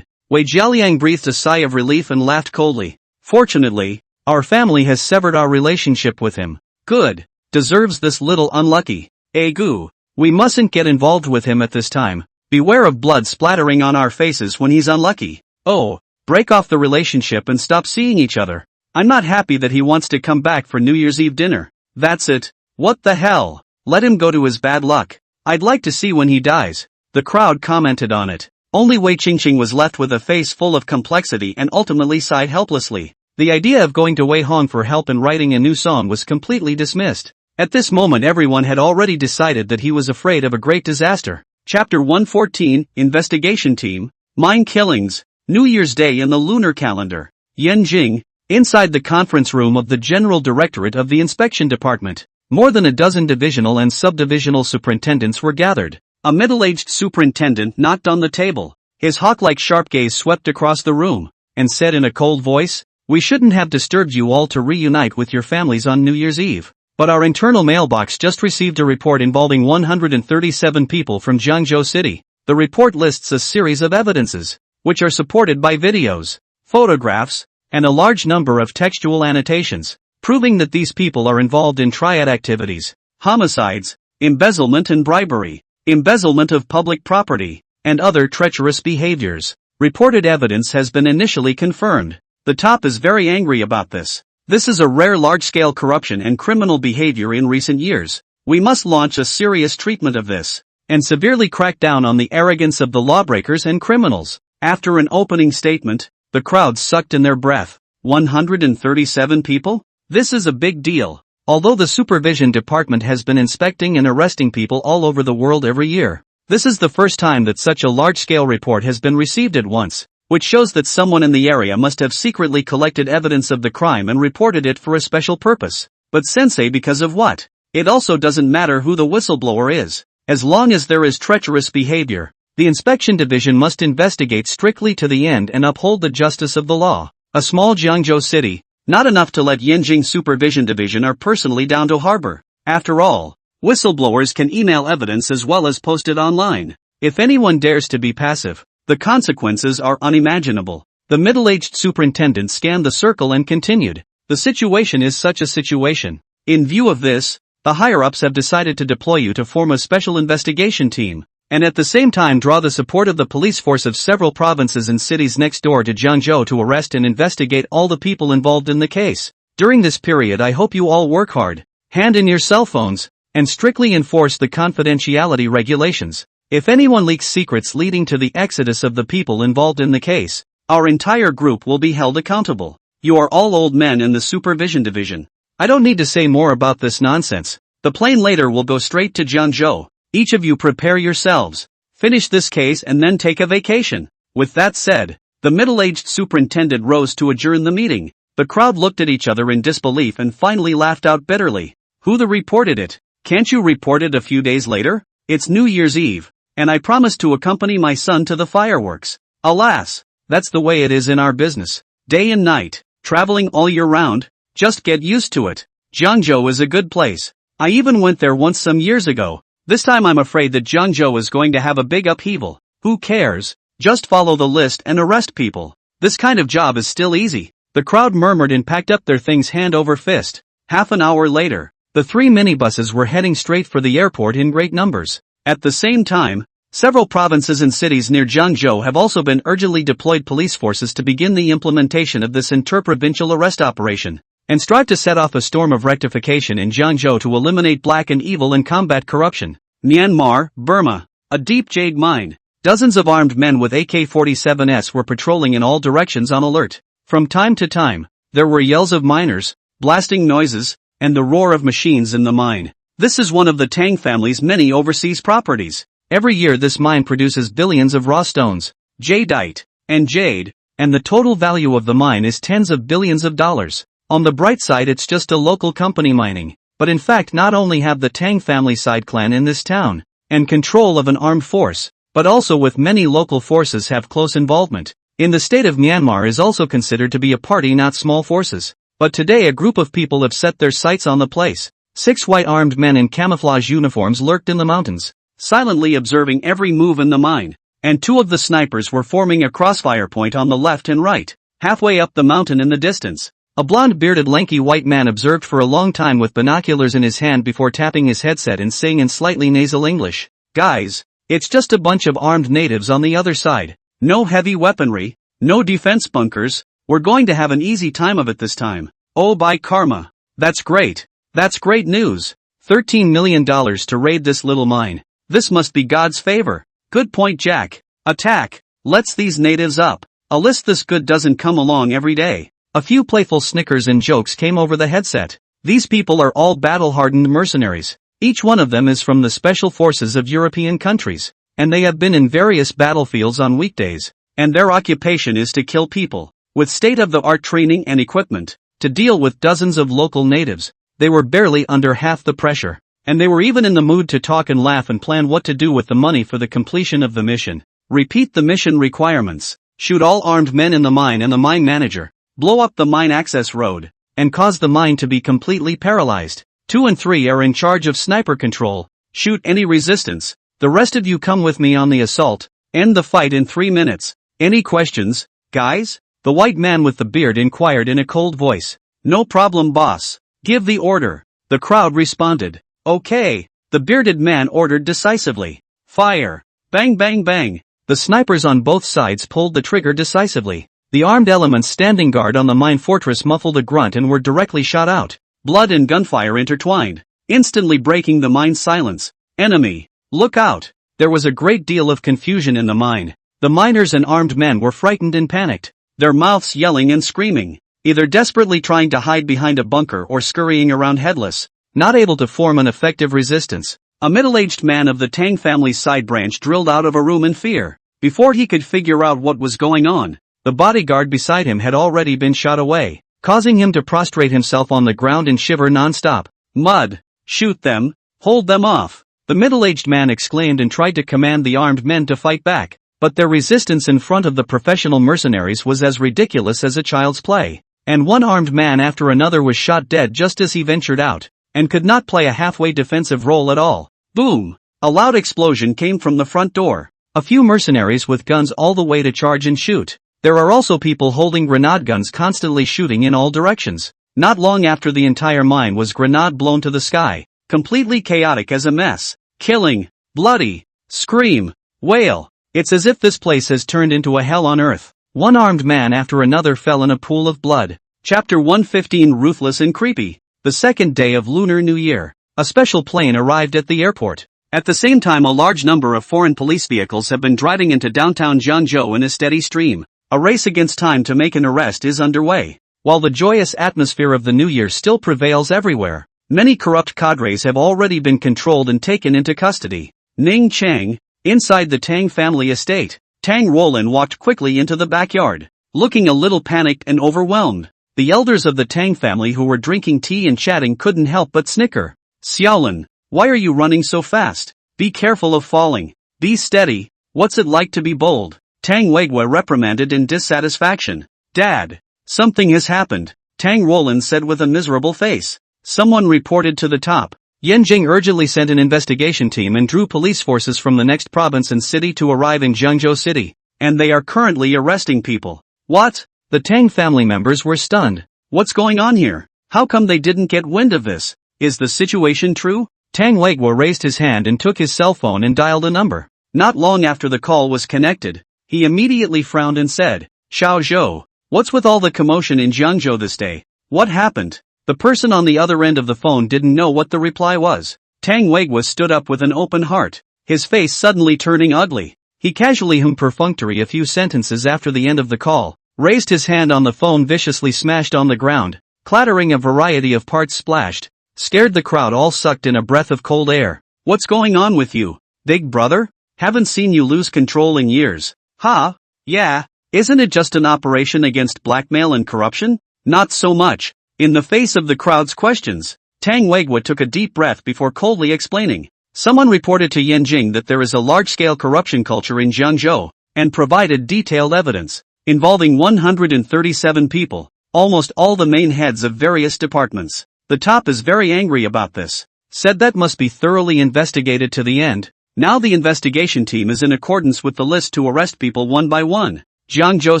Wei Jialiang breathed a sigh of relief and laughed coldly. Fortunately, our family has severed our relationship with him. Good. Deserves this little unlucky. Egu. We mustn't get involved with him at this time. Beware of blood splattering on our faces when he's unlucky. Oh, break off the relationship and stop seeing each other. I'm not happy that he wants to come back for New Year's Eve dinner. That's it. What the hell? Let him go to his bad luck. I'd like to see when he dies. The crowd commented on it. Only Wei Qingqing was left with a face full of complexity and ultimately sighed helplessly. The idea of going to Wei Hong for help in writing a new song was completely dismissed. At this moment everyone had already decided that he was afraid of a great disaster. Chapter 114, Investigation Team, Mine Killings, New Year's Day in the Lunar Calendar. Yanjing, Inside the conference room of the General Directorate of the Inspection Department, more than a dozen divisional and subdivisional superintendents were gathered. A middle-aged superintendent knocked on the table. His hawk-like sharp gaze swept across the room, and said in a cold voice, "We shouldn't have disturbed you all to reunite with your families on New Year's Eve. But our internal mailbox just received a report involving 137 people from Jiangzhou City. The report lists a series of evidences, which are supported by videos, photographs, and a large number of textual annotations, proving that these people are involved in triad activities: homicides, embezzlement and bribery, embezzlement of public property, and other treacherous behaviors. Reported evidence has been initially confirmed. The top is very angry about this. This is a rare large-scale corruption and criminal behavior in recent years. We must launch a serious treatment of this, and severely crack down on the arrogance of the lawbreakers and criminals." After an opening statement, the crowd sucked in their breath. 137 people? This is a big deal. Although the Supervision Department has been inspecting and arresting people all over the world every year, this is the first time that such a large-scale report has been received at once, which shows that someone in the area must have secretly collected evidence of the crime and reported it for a special purpose. But sensei, because of what? It also doesn't matter who the whistleblower is. As long as there is treacherous behavior, the inspection division must investigate strictly to the end and uphold the justice of the law. A small Jiangzhou city, not enough to let Yanjing Supervision Division are personally down to harbor. After all, whistleblowers can email evidence as well as post it online. If anyone dares to be passive, the consequences are unimaginable. The middle-aged superintendent scanned the circle and continued, "The situation is such a situation. In view of this, the higher-ups have decided to deploy you to form a special investigation team, and at the same time draw the support of the police force of several provinces and cities next door to Jiangzhou to arrest and investigate all the people involved in the case. During this period I hope you all work hard, hand in your cell phones, and strictly enforce the confidentiality regulations. If anyone leaks secrets leading to the exodus of the people involved in the case, our entire group will be held accountable. You are all old men in the Supervision Division. I don't need to say more about this nonsense. The plane later will go straight to Jiangzhou. Each of you prepare yourselves. Finish this case and then take a vacation." With that said, the middle-aged superintendent rose to adjourn the meeting. The crowd looked at each other in disbelief and finally laughed out bitterly. "Who reported it? Can't you report it a few days later? It's New Year's Eve, and I promised to accompany my son to the fireworks." Alas, that's the way it is in our business. Day and night, traveling all year round. Just get used to it. Jiangzhou is a good place. I even went there once some years ago. This time I'm afraid that Jiangzhou is going to have a big upheaval. Who cares? Just follow the list and arrest people. This kind of job is still easy. The crowd murmured and packed up their things hand over fist. Half an hour later, the 3 minibuses were heading straight for the airport in great numbers. At the same time, several provinces and cities near Jiangzhou have also been urgently deployed police forces to begin the implementation of this interprovincial arrest operation, and strive to set off a storm of rectification in Jiangzhou to eliminate black and evil and combat corruption. Myanmar, Burma. A deep jade mine. Dozens of armed men with AK-47s were patrolling in all directions on alert. From time to time, there were yells of miners, blasting noises, and the roar of machines in the mine. This is one of the Tang family's many overseas properties. Every year this mine produces billions of raw stones, jadeite, and jade, and the total value of the mine is tens of billions of dollars. On the bright side, it's just a local company mining, but in fact not only have the Tang family side clan in this town, and control of an armed force, but also with many local forces have close involvement. In the state of Myanmar is also considered to be a party, not small forces. But today a group of people have set their sights on the place. 6 white armed men in camouflage uniforms lurked in the mountains, silently observing every move in the mine, and 2 of the snipers were forming a crossfire point on the left and right, halfway up the mountain in the distance. A blonde-bearded lanky white man observed for a long time with binoculars in his hand before tapping his headset and saying in slightly nasal English, "Guys, it's just a bunch of armed natives on the other side. No heavy weaponry, no defense bunkers, we're going to have an easy time of it this time. Oh, by karma. That's great. That's great news. $13 million to raid this little mine. This must be God's favor. Good point, Jack. Attack. Let's these natives up. A list this good doesn't come along every day." A few playful snickers and jokes came over the headset. These people are all battle-hardened mercenaries. Each one of them is from the special forces of European countries, and they have been in various battlefields on weekdays, and their occupation is to kill people. with state-of-the-art training and equipment, to deal with dozens of local natives. They were barely under half the pressure, and they were even in the mood to talk and laugh and plan what to do with the money for the completion of the mission. Repeat the mission requirements. Shoot all armed men in the mine and the mine manager. Blow up the mine access road, and cause the mine to be completely paralyzed. 2 and 3 are in charge of sniper control. Shoot any resistance. The rest of you come with me on the assault. End the fight in 3 minutes. Any questions, guys? The white man with the beard inquired in a cold voice. No problem, boss. Give the order. The crowd responded. Okay. The bearded man ordered decisively. Fire. Bang bang bang. The snipers on both sides pulled the trigger decisively. The armed elements standing guard on the mine fortress muffled a grunt and were directly shot out. Blood and gunfire intertwined, instantly breaking the mine's silence. Enemy. Look out. There was a great deal of confusion in the mine. The miners and armed men were frightened and panicked, their mouths yelling and screaming, either desperately trying to hide behind a bunker or scurrying around headless, not able to form an effective resistance. A middle-aged man of the Tang family's side branch drilled out of a room in fear. Before he could figure out what was going on, the bodyguard beside him had already been shot away, causing him to prostrate himself on the ground and shiver non-stop. Mud! Shoot them! Hold them off! The middle-aged man exclaimed and tried to command the armed men to fight back, but their resistance in front of the professional mercenaries was as ridiculous as a child's play, and one armed man after another was shot dead just as he ventured out, and could not play a halfway defensive role at all. Boom! A loud explosion came from the front door. A few mercenaries with guns all the way to charge and shoot. There are also people holding grenade guns constantly shooting in all directions. Not long after the entire mine was grenade blown to the sky, completely chaotic as a mess. Killing, bloody, scream, wail. It's as if this place has turned into a hell on earth. One armed man after another fell in a pool of blood. Chapter 115 Ruthless and Creepy. The second day of Lunar New Year. A special plane arrived at the airport. At the same time, a large number of foreign police vehicles have been driving into downtown Zhangzhou in a steady stream. A race against time to make an arrest is underway. While the joyous atmosphere of the New Year still prevails everywhere, many corrupt cadres have already been controlled and taken into custody. Ning Chang, inside the Tang family estate, Tang Roland walked quickly into the backyard, looking a little panicked and overwhelmed. The elders of the Tang family who were drinking tea and chatting couldn't help but snicker. Xiaolin, why are you running so fast? Be careful of falling. Be steady. What's it like to be bold? Tang Weigua reprimanded in dissatisfaction. Dad, something has happened, Tang Roland said with a miserable face. Someone reported to the top. Yanjing urgently sent an investigation team and drew police forces from the next province and city to arrive in Zhangzhou City, and they are currently arresting people. What? The Tang family members were stunned. What's going on here? How come they didn't get wind of this? Is the situation true? Tang Weigua raised his hand and took his cell phone and dialed a number. Not long after the call was connected, he immediately frowned and said, Xiao Zhou, what's with all the commotion in Zhangzhou this day? What happened? The person on the other end of the phone didn't know what the reply was. Tang Weigua stood up with an open heart, his face suddenly turning ugly. He casually hummed perfunctory a few sentences after the end of the call, raised his hand on the phone, viciously smashed on the ground, clattering, a variety of parts splashed, scared the crowd, all sucked in a breath of cold air. What's going on with you, big brother? Haven't seen you lose control in years. Huh? Yeah, isn't it just an operation against blackmail and corruption? Not so much. In the face of the crowd's questions, Tang Weigua took a deep breath before coldly explaining. Someone reported to Yanjing that there is a large-scale corruption culture in Zhangzhou, and provided detailed evidence, involving 137 people, almost all the main heads of various departments. The top is very angry about this. Said that must be thoroughly investigated to the end. Now the investigation team is in accordance with the list to arrest people one by one. Zhangzhou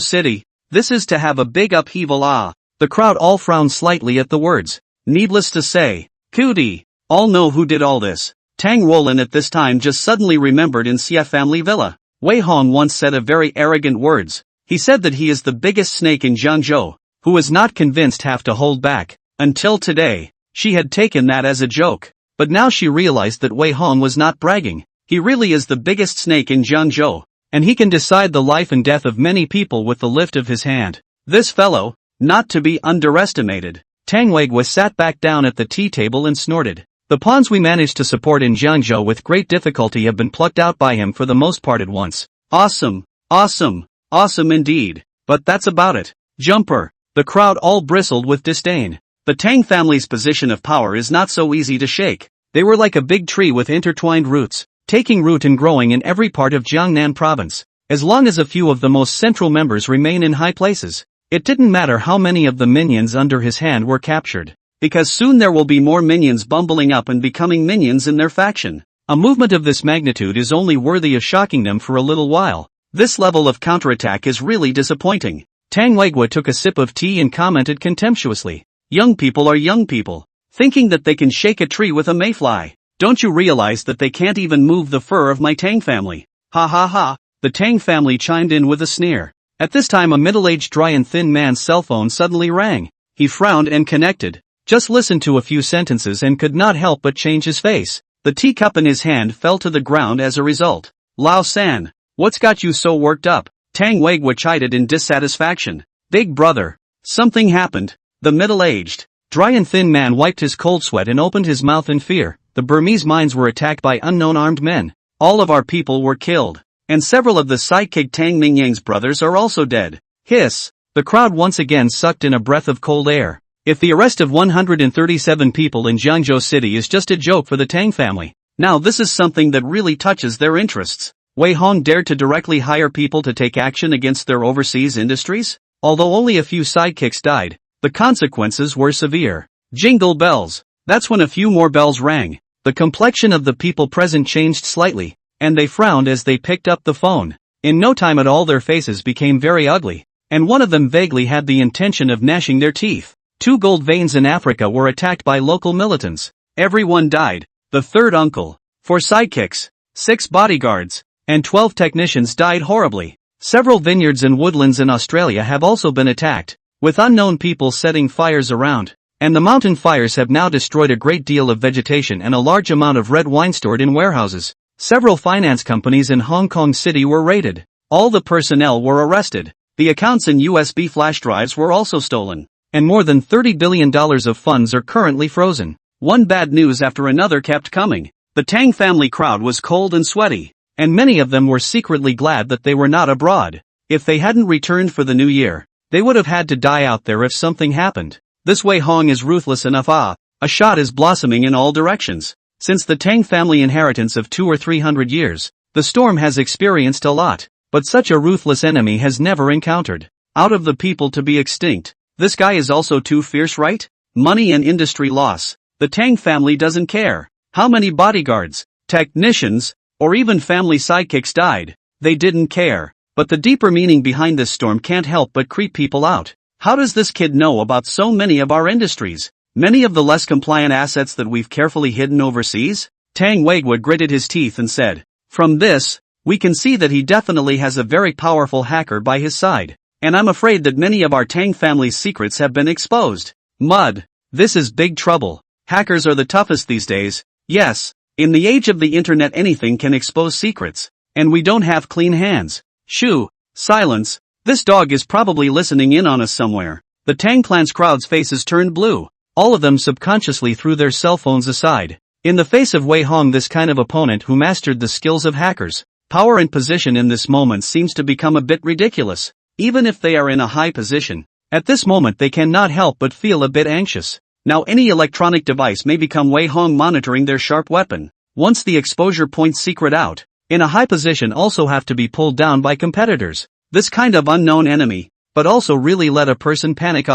City, this is to have a big upheaval. The crowd all frowned slightly at the words. Needless to say, Cootie, all know who did all this. Tang Roland at this time just suddenly remembered in Xia family villa. Wei Hong once said a very arrogant words. He said that he is the biggest snake in Zhangzhou, who is not convinced have to hold back. Until today, she had taken that as a joke. But now she realized that Wei Hong was not bragging. He really is the biggest snake in Zhangzhou, and he can decide the life and death of many people with the lift of his hand. This fellow, not to be underestimated. Tang Weigua sat back down at the tea table and snorted. The pawns we managed to support in Zhangzhou with great difficulty have been plucked out by him for the most part at once. Awesome, awesome, awesome indeed. But that's about it. Jumper. The crowd all bristled with disdain. The Tang family's position of power is not so easy to shake. They were like a big tree with intertwined roots, taking root and growing in every part of Jiangnan province. As long as a few of the most central members remain in high places, it didn't matter how many of the minions under his hand were captured, because soon there will be more minions bumbling up and becoming minions in their faction. A movement of this magnitude is only worthy of shocking them for a little while. This level of counterattack is really disappointing. Tang Weigua took a sip of tea and commented contemptuously. Young people are young people, thinking that they can shake a tree with a mayfly. Don't you realize that they can't even move the fur of my Tang family? Ha ha ha, the Tang family chimed in with a sneer. At this time a middle-aged dry and thin man's cell phone suddenly rang. He frowned and connected. Just listened to a few sentences and could not help but change his face. The teacup in his hand fell to the ground as a result. Lao San, what's got you so worked up? Tang Weigua chided in dissatisfaction. Big brother. Something happened. The middle-aged, dry and thin man wiped his cold sweat and opened his mouth in fear. The Burmese mines were attacked by unknown armed men. All of our people were killed. And several of the sidekick Tang Mingyang's brothers are also dead. Hiss. The crowd once again sucked in a breath of cold air. If the arrest of 137 people in Jiangzhou City is just a joke for the Tang family, now this is something that really touches their interests. Wei Hong dared to directly hire people to take action against their overseas industries? Although only a few sidekicks died, the consequences were severe. Jingle bells. That's when a few more bells rang. The complexion of the people present changed slightly, and they frowned as they picked up the phone. In no time at all their faces became very ugly, and one of them vaguely had the intention of gnashing their teeth. 2 gold veins in Africa were attacked by local militants. Everyone died. The third uncle, 4 sidekicks, 6 bodyguards, and 12 technicians died horribly. Several vineyards and woodlands in Australia have also been attacked, with unknown people setting fires around. And the mountain fires have now destroyed a great deal of vegetation and a large amount of red wine stored in warehouses. Several finance companies in Hong Kong City were raided. All the personnel were arrested. The accounts and USB flash drives were also stolen. And more than $30 billion of funds are currently frozen. One bad news after another kept coming. The Tang family crowd was cold and sweaty, and many of them were secretly glad that they were not abroad. If they hadn't returned for the new year, they would have had to die out there if something happened. This Wei Hong is ruthless enough. A shot is blossoming in all directions. Since the Tang family inheritance of 200 or 300 years, the storm has experienced a lot, but such a ruthless enemy has never encountered. Out of the people to be extinct, this guy is also too fierce, right? Money and industry loss. The Tang family doesn't care how many bodyguards, technicians, or even family sidekicks died. They didn't care. But the deeper meaning behind this storm can't help but creep people out. How does this kid know about so many of our industries? Many of the less compliant assets that we've carefully hidden overseas? Tang Weigua gritted his teeth and said, "From this, we can see that he definitely has a very powerful hacker by his side. And I'm afraid that many of our Tang family's secrets have been exposed. Mud. This is big trouble. Hackers are the toughest these days. Yes, in the age of the internet anything can expose secrets. And we don't have clean hands." Shoo. Silence. This dog is probably listening in on us somewhere. The Tang clan's crowd's faces turned blue. All of them subconsciously threw their cell phones aside. In the face of Wei Hong, this kind of opponent who mastered the skills of hackers, power and position in this moment seems to become a bit ridiculous. Even if they are in a high position, at this moment they cannot help but feel a bit anxious. Now any electronic device may become Wei Hong monitoring their sharp weapon. Once the exposure point's secret out, in a high position also have to be pulled down by competitors. This kind of unknown enemy, but also really let a person panic.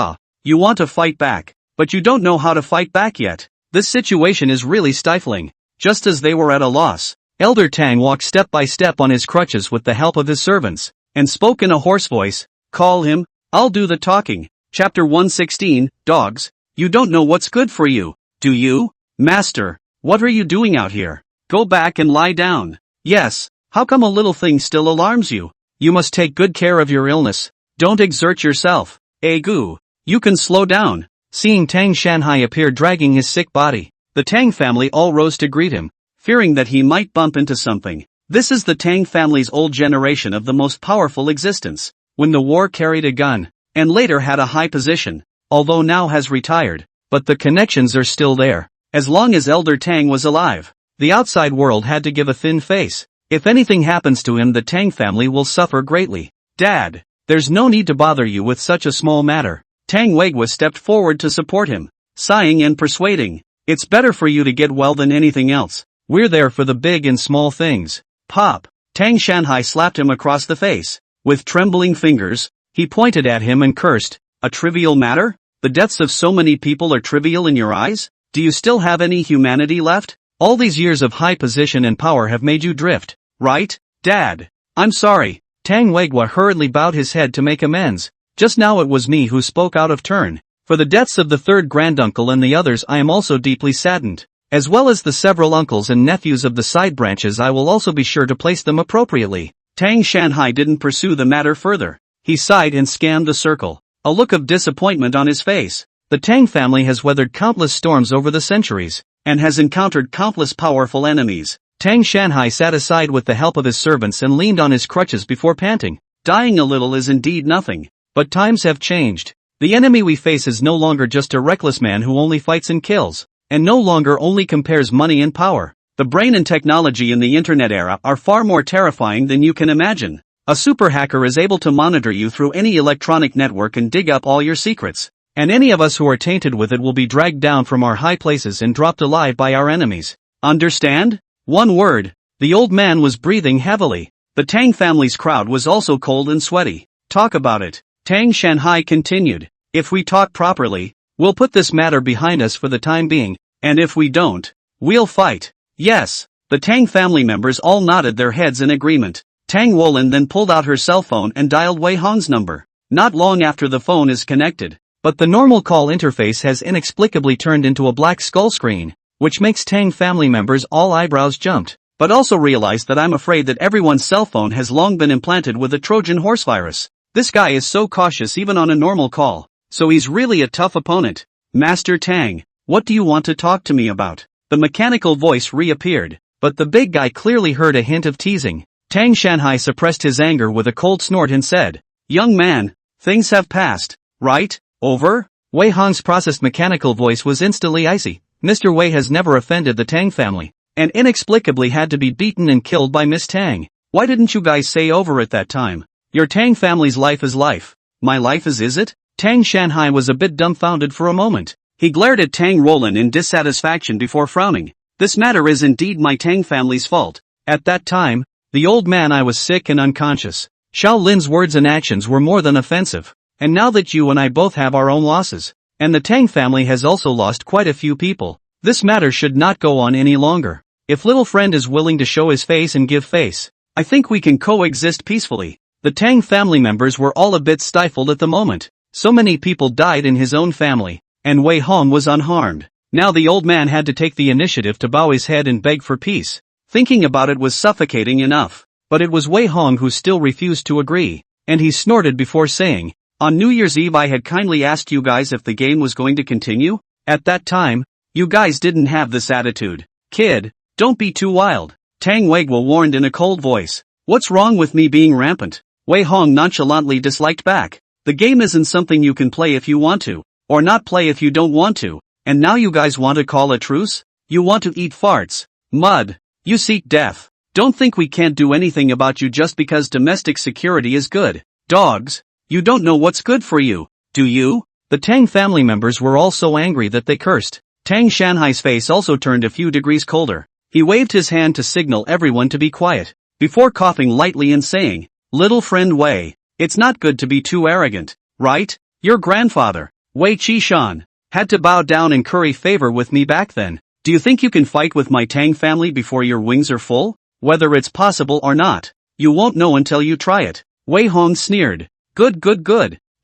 You want to fight back, but you don't know how to fight back yet. This situation is really stifling. Just as they were at a loss, Elder Tang walked step by step on his crutches with the help of his servants, and spoke in a hoarse voice. "Call him, I'll do the talking." Chapter 116, Dogs. You don't know what's good for you, do you? Master, what are you doing out here? Go back and lie down. Yes, how come a little thing still alarms you? You must take good care of your illness. Don't exert yourself. Gu, you can slow down. Seeing Tang Shanhai appear dragging his sick body, the Tang family all rose to greet him, fearing that he might bump into something. This is the Tang family's old generation of the most powerful existence, when the war carried a gun, and later had a high position, although now has retired, but the connections are still there. As long as Elder Tang was alive, the outside world had to give a thin face. If anything happens to him, the Tang family will suffer greatly. Dad, There's no need to bother you with such a small matter. Tang Weigwa stepped forward to support him, sighing and persuading. It's better for you to get well than anything else. We're there for the big and small things. Pop. Tang Shanhai slapped him across the face. With trembling fingers, he pointed at him and cursed. A trivial matter? The deaths of so many people are trivial in your eyes? Do you still have any humanity left? All these years of high position and power have made you drift, right, Dad? I'm sorry. Tang Weigwa hurriedly bowed his head to make amends. Just now it was me who spoke out of turn. For the deaths of the third granduncle and the others I am also deeply saddened. As well as the several uncles and nephews of the side branches, I will also be sure to place them appropriately. Tang Shanhai didn't pursue the matter further. He sighed and scanned the circle, a look of disappointment on his face. The Tang family has weathered countless storms over the centuries, and has encountered countless powerful enemies. Tang Shanhai sat aside with the help of his servants and leaned on his crutches before panting. Dying a little is indeed nothing. But times have changed. The enemy we face is no longer just a reckless man who only fights and kills, and no longer only compares money and power. The brain and technology in the internet era are far more terrifying than you can imagine. A super hacker is able to monitor you through any electronic network and dig up all your secrets. And any of us who are tainted with it will be dragged down from our high places and dropped alive by our enemies. Understand? One word. The old man was breathing heavily. The Tang family's crowd was also cold and sweaty. Talk about it. Tang Shanhai continued. If we talk properly, we'll put this matter behind us for the time being, and if we don't, we'll fight. Yes. The Tang family members all nodded their heads in agreement. Tang Wolin then pulled out her cell phone and dialed Wei Hong's number. Not long after the phone is connected, but the normal call interface has inexplicably turned into a black skull screen, which makes Tang family members all eyebrows jumped, but also realize that I'm afraid that everyone's cell phone has long been implanted with a Trojan horse virus. This guy is so cautious even on a normal call, so he's really a tough opponent. Master Tang, what do you want to talk to me about? The mechanical voice reappeared, but the big guy clearly heard a hint of teasing. Tang Shanhai suppressed his anger with a cold snort and said, Young man, things have passed, right? Over? Wei Hong's processed mechanical voice was instantly icy. Mr. Wei has never offended the Tang family, and inexplicably had to be beaten and killed by Miss Tang. Why didn't you guys say over at that time? Your Tang family's life is life. My life is it? Tang Shanhai was a bit dumbfounded for a moment. He glared at Tang Roland in dissatisfaction before frowning. This matter is indeed my Tang family's fault. At that time, the old man, I was sick and unconscious. Xiao Lin's words and actions were more than offensive. And now that you and I both have our own losses, and the Tang family has also lost quite a few people, this matter should not go on any longer. If little friend is willing to show his face and give face, I think we can coexist peacefully. The Tang family members were all a bit stifled at the moment. So many people died in his own family, and Wei Hong was unharmed. Now the old man had to take the initiative to bow his head and beg for peace. Thinking about it was suffocating enough, but it was Wei Hong who still refused to agree, and he snorted before saying, On New Year's Eve I had kindly asked you guys if the game was going to continue. At that time, you guys didn't have this attitude. Kid, don't be too wild. Tang Weigwa warned in a cold voice. What's wrong with me being rampant? Wei Hong nonchalantly disliked back. The game isn't something you can play if you want to, or not play if you don't want to, and now you guys want to call a truce? You want to eat farts, mud, you seek death. Don't think we can't do anything about you just because domestic security is good. Dogs, you don't know what's good for you, do you? The Tang family members were all so angry that they cursed. Tang Shanhai's face also turned a few degrees colder. He waved his hand to signal everyone to be quiet, before coughing lightly and saying, Little friend Wei, it's not good to be too arrogant, right? Your grandfather, Wei Qishan, had to bow down and curry favor with me back then. Do you think you can fight with my Tang family before your wings are full? Whether it's possible or not, you won't know until you try it. Wei Hong sneered. Good.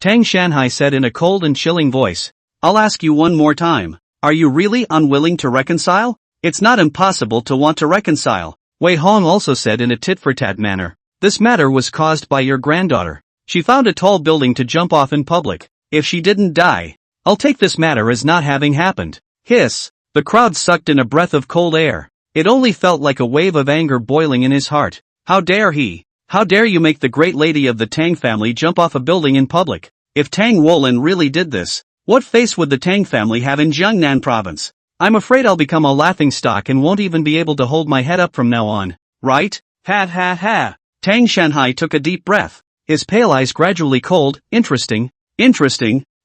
Tang Shanhai said in a cold and chilling voice. I'll ask you one more time. Are you really unwilling to reconcile? It's not impossible to want to reconcile. Wei Hong also said in a tit-for-tat manner. This matter was caused by your granddaughter. She found a tall building to jump off in public. If she didn't die, I'll take this matter as not having happened. Hiss. The crowd sucked in a breath of cold air. It only felt like a wave of anger boiling in his heart. How dare he? How dare you make the great lady of the Tang family jump off a building in public? If Tang Wolin really did this, what face would the Tang family have in Jiangnan province? I'm afraid I'll become a laughingstock and won't even be able to hold my head up from now on. Right? Ha ha ha. Tang Shanhai took a deep breath. his pale eyes gradually cold. Interesting.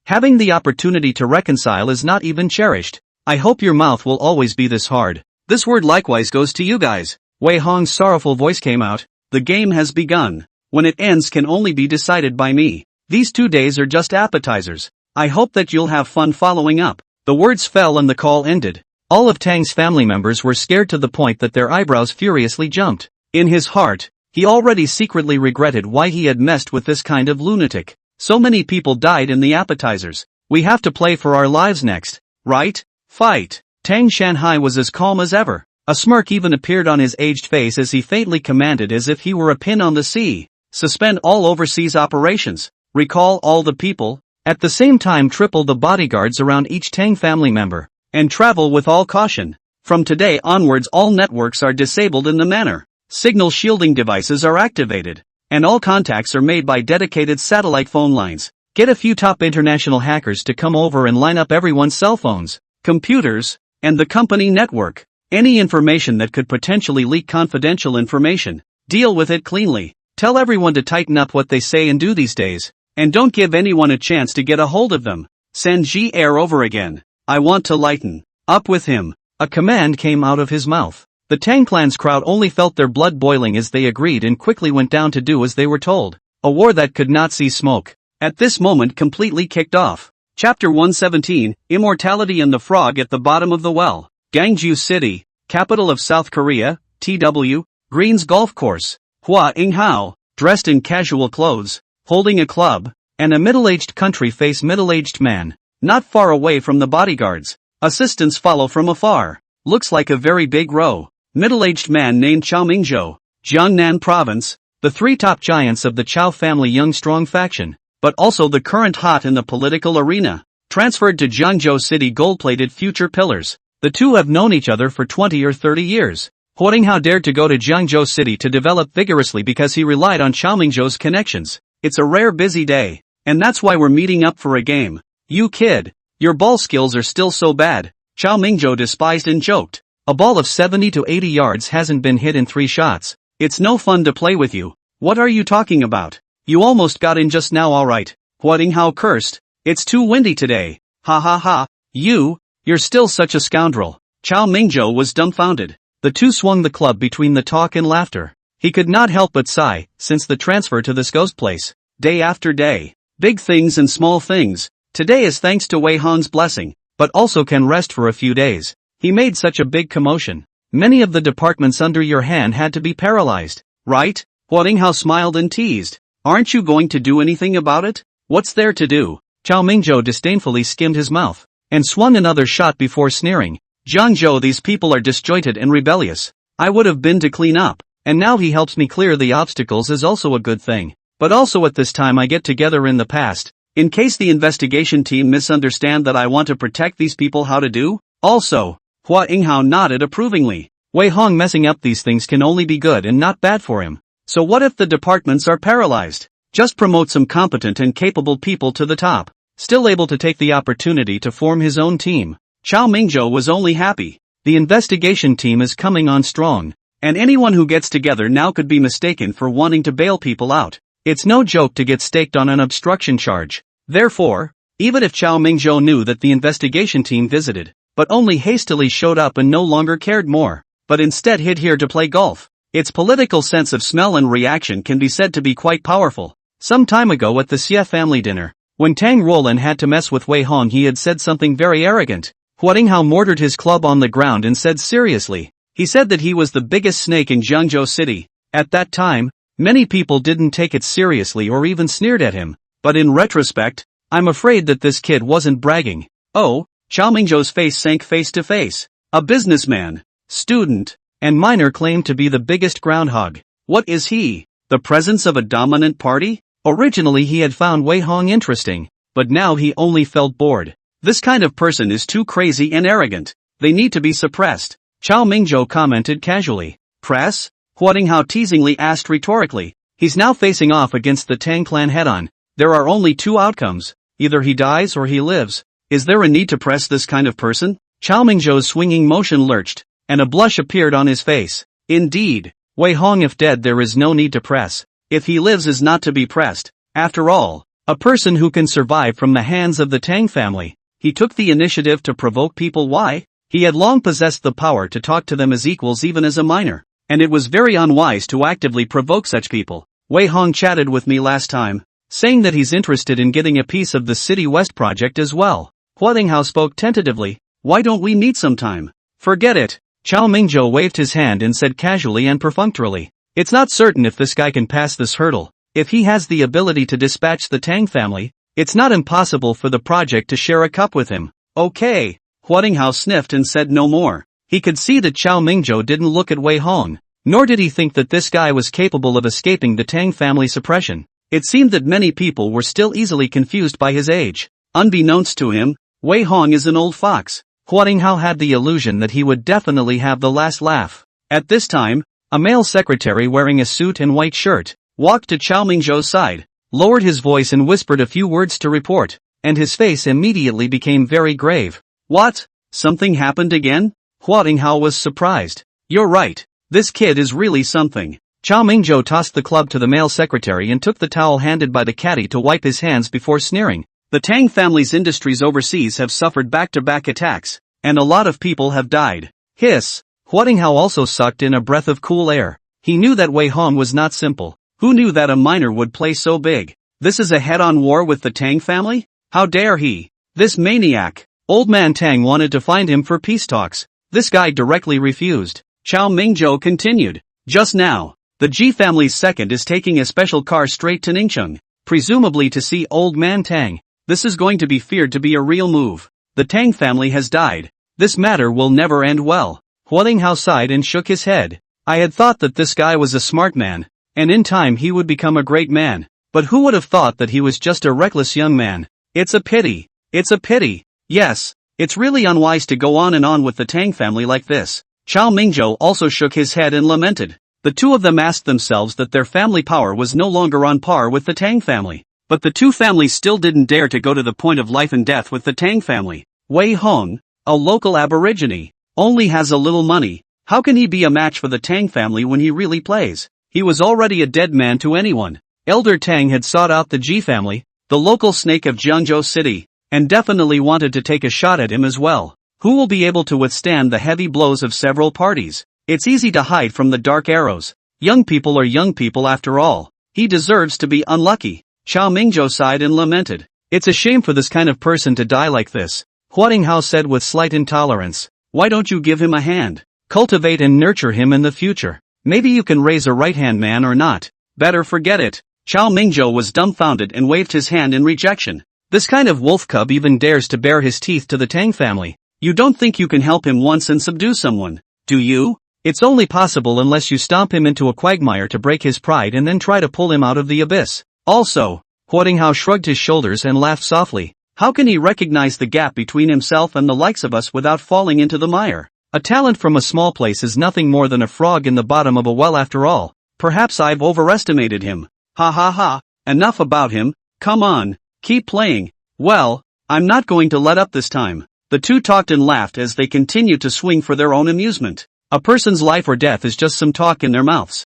Having the opportunity to reconcile is not even cherished. I hope your mouth will always be this hard. This word likewise goes to you guys. Wei Hong's sorrowful voice came out. The game has begun. When it ends can only be decided by me. These 2 days are just appetizers. I hope that you'll have fun following up. The words fell and the call ended. All of Tang's family members were scared to the point that their eyebrows furiously jumped. In his heart, he already secretly regretted why he had messed with this kind of lunatic. So many people died in the appetizers. We have to play for our lives next, right? Fight! Tang Shanhai was as calm as ever. A smirk even appeared on his aged face as he faintly commanded as if he were a pin on the sea. Suspend all overseas operations. Recall all the people. At the same time triple the bodyguards around each Tang family member. And travel with all caution. From today onwards all networks are disabled in the manner. Signal shielding devices are activated. And all contacts are made by dedicated satellite phone lines. Get a few top international hackers to come over and line up everyone's cell phones, computers, and the company network. Any information that could potentially leak confidential information, deal with it cleanly. Tell everyone to tighten up what they say and do these days. And don't give anyone a chance to get a hold of them. Send Ji Air over again. I want to lighten up with him. A command came out of his mouth. The Tang clan's crowd only felt their blood boiling as they agreed and quickly went down to do as they were told. A war that could not see smoke. At this moment completely kicked off. Chapter 117, Immortality and the Frog at the Bottom of the Well. Gwangju City, capital of South Korea, TW, Green's golf course. Hua Inghao, dressed in casual clothes, holding a club, and a middle-aged country-face middle-aged man. Not far away from the bodyguards. Assistants follow from afar. Looks like a very big row. Middle-aged man named Chao Mingzhou, Jiangnan Province, the 3 top giants of the Chao family young strong faction, but also the current hot in the political arena. Transferred to Jiangzhou City gold-plated future pillars. The two have known each other for 20 or 30 years. Huo Dinghao dared to go to Jiangzhou City to develop vigorously because he relied on Chao Mingzhou's connections. It's a rare busy day, and that's why we're meeting up for a game. You kid, your ball skills are still so bad, Chao Mingzhou despised and joked. A ball of 70 to 80 yards hasn't been hit in 3 shots. It's no fun to play with you. What are you talking about? You almost got in just now alright. Huo Dinghao cursed. It's too windy today. Ha ha ha. You're still such a scoundrel. Chao Mingzhou was dumbfounded. The two swung the club between the talk and laughter. He could not help but sigh, since the transfer to this ghost place. Day after day. Big things and small things. Today is thanks to Wei Hong's blessing, but also can rest for a few days. He made such a big commotion. Many of the departments under your hand had to be paralyzed, right? Huo Dinghao smiled and teased. Aren't you going to do anything about it? What's there to do? Chao Mingzhou disdainfully skimmed his mouth, and swung another shot before sneering. Jiangzhou, these people are disjointed and rebellious. I would have been to clean up, and now he helps me clear the obstacles is also a good thing. But also at this time I get together in the past, in case the investigation team misunderstand that I want to protect these people how to do? Also, Hua Inghao nodded approvingly. Wei Hong messing up these things can only be good and not bad for him. So what if the departments are paralyzed? Just promote some competent and capable people to the top, still able to take the opportunity to form his own team. Chao Mingzhou was only happy. The investigation team is coming on strong, and anyone who gets together now could be mistaken for wanting to bail people out. It's no joke to get staked on an obstruction charge. Therefore, even if Chao Mingzhou knew that the investigation team visited, but only hastily showed up and no longer cared more, but instead hid here to play golf, its political sense of smell and reaction can be said to be quite powerful. Some time ago at the Xie family dinner, when Tang Roland had to mess with Wei Hong, he had said something very arrogant. Huo Dinghao mortared his club on the ground and said seriously. He said that he was the biggest snake in Jiangzhou City. At that time, many people didn't take it seriously or even sneered at him. But in retrospect, I'm afraid that this kid wasn't bragging. Oh, Chao Mingzhou's face sank face to face. A businessman, student, and miner claimed to be the biggest groundhog. What is he? The presence of a dominant party? Originally he had found Wei Hong interesting, but now he only felt bored. This kind of person is too crazy and arrogant. They need to be suppressed. Chao Mingzhou commented casually. Press? Huo Dinghao teasingly asked rhetorically. He's now facing off against the Tang clan head-on. There are only 2 outcomes. Either he dies or he lives. Is there a need to press this kind of person? Chao Mingzhou's swinging motion lurched, and a blush appeared on his face. Indeed, Wei Hong if dead there is no need to press. if he lives is not to be pressed. After all, a person who can survive from the hands of the Tang family. He took the initiative to provoke people. Why? He had long possessed the power to talk to them as equals even as a minor, and it was very unwise to actively provoke such people. Wei Hong chatted with me last time, saying that he's interested in getting a piece of the City West project as well. Hua Linghao spoke tentatively. Why don't we meet sometime? Forget it. Chao Mingzhou waved his hand and said casually and perfunctorily. It's not certain if this guy can pass this hurdle. If he has the ability to dispatch the Tang family, it's not impossible for the project to share a cup with him. Okay. Hua Linghao sniffed and said no more. He could see that Chao Mingzhou didn't look at Wei Hong, nor did he think that this guy was capable of escaping the Tang family suppression. It seemed that many people were still easily confused by his age. Unbeknownst to him, Wei Hong is an old fox. Hua Linghao had the illusion that he would definitely have the last laugh. At this time, a male secretary wearing a suit and white shirt walked to Chao Mingzhou's side, lowered his voice and whispered a few words to report, and his face immediately became very grave. What? Something happened again? Hua Linghao was surprised. You're right. This kid is really something. Chao Mingzhou tossed the club to the male secretary and took the towel handed by the caddy to wipe his hands before sneering. The Tang family's industries overseas have suffered back-to-back attacks, and a lot of people have died. Hiss. Hua Linghao also sucked in a breath of cool air. He knew that Wei Hong was not simple. Who knew that a minor would play so big? This is a head-on war with the Tang family? How dare he? This maniac. Old man Tang wanted to find him for peace talks. This guy directly refused. Chao Mingzhou continued. Just now, the Ji family's second is taking a special car straight to Ningcheng, presumably to see old man Tang. This is going to be feared to be a real move. The Tang family has died. This matter will never end well. Hua Linghao sighed and shook his head. I had thought that this guy was a smart man, and in time he would become a great man. But who would have thought that he was just a reckless young man? It's a pity. It's a pity. Yes, it's really unwise to go on and on with the Tang family like this. Chao Mingzhou also shook his head and lamented. The two of them asked themselves that their family power was no longer on par with the Tang family. But the two families still didn't dare to go to the point of life and death with the Tang family. Wei Hong, a local aborigine, only has a little money. How can he be a match for the Tang family when he really plays? He was already a dead man to anyone. Elder Tang had sought out the Ji family, the local snake of Jiangzhou City, and definitely wanted to take a shot at him as well. Who will be able to withstand the heavy blows of several parties? It's easy to hide from the dark arrows. Young people are young people after all. He deserves to be unlucky. Chao Mingzhou sighed and lamented. It's a shame for this kind of person to die like this. Hua Linghao said with slight intolerance. Why don't you give him a hand? Cultivate and nurture him in the future. Maybe you can raise a right-hand man or not. Better forget it. Chao Mingzhou was dumbfounded and waved his hand in rejection. This kind of wolf cub even dares to bare his teeth to the Tang family. You don't think you can help him once and subdue someone, do you? It's only possible unless you stomp him into a quagmire to break his pride and then try to pull him out of the abyss. Also, Hua Linghao shrugged his shoulders and laughed softly. How can he recognize the gap between himself and the likes of us without falling into the mire? A talent from a small place is nothing more than a frog in the bottom of a well after all. Perhaps I've overestimated him. Ha ha ha, enough about him, come on, keep playing. Well, I'm not going to let up this time. The two talked and laughed as they continued to swing for their own amusement. A person's life or death is just some talk in their mouths.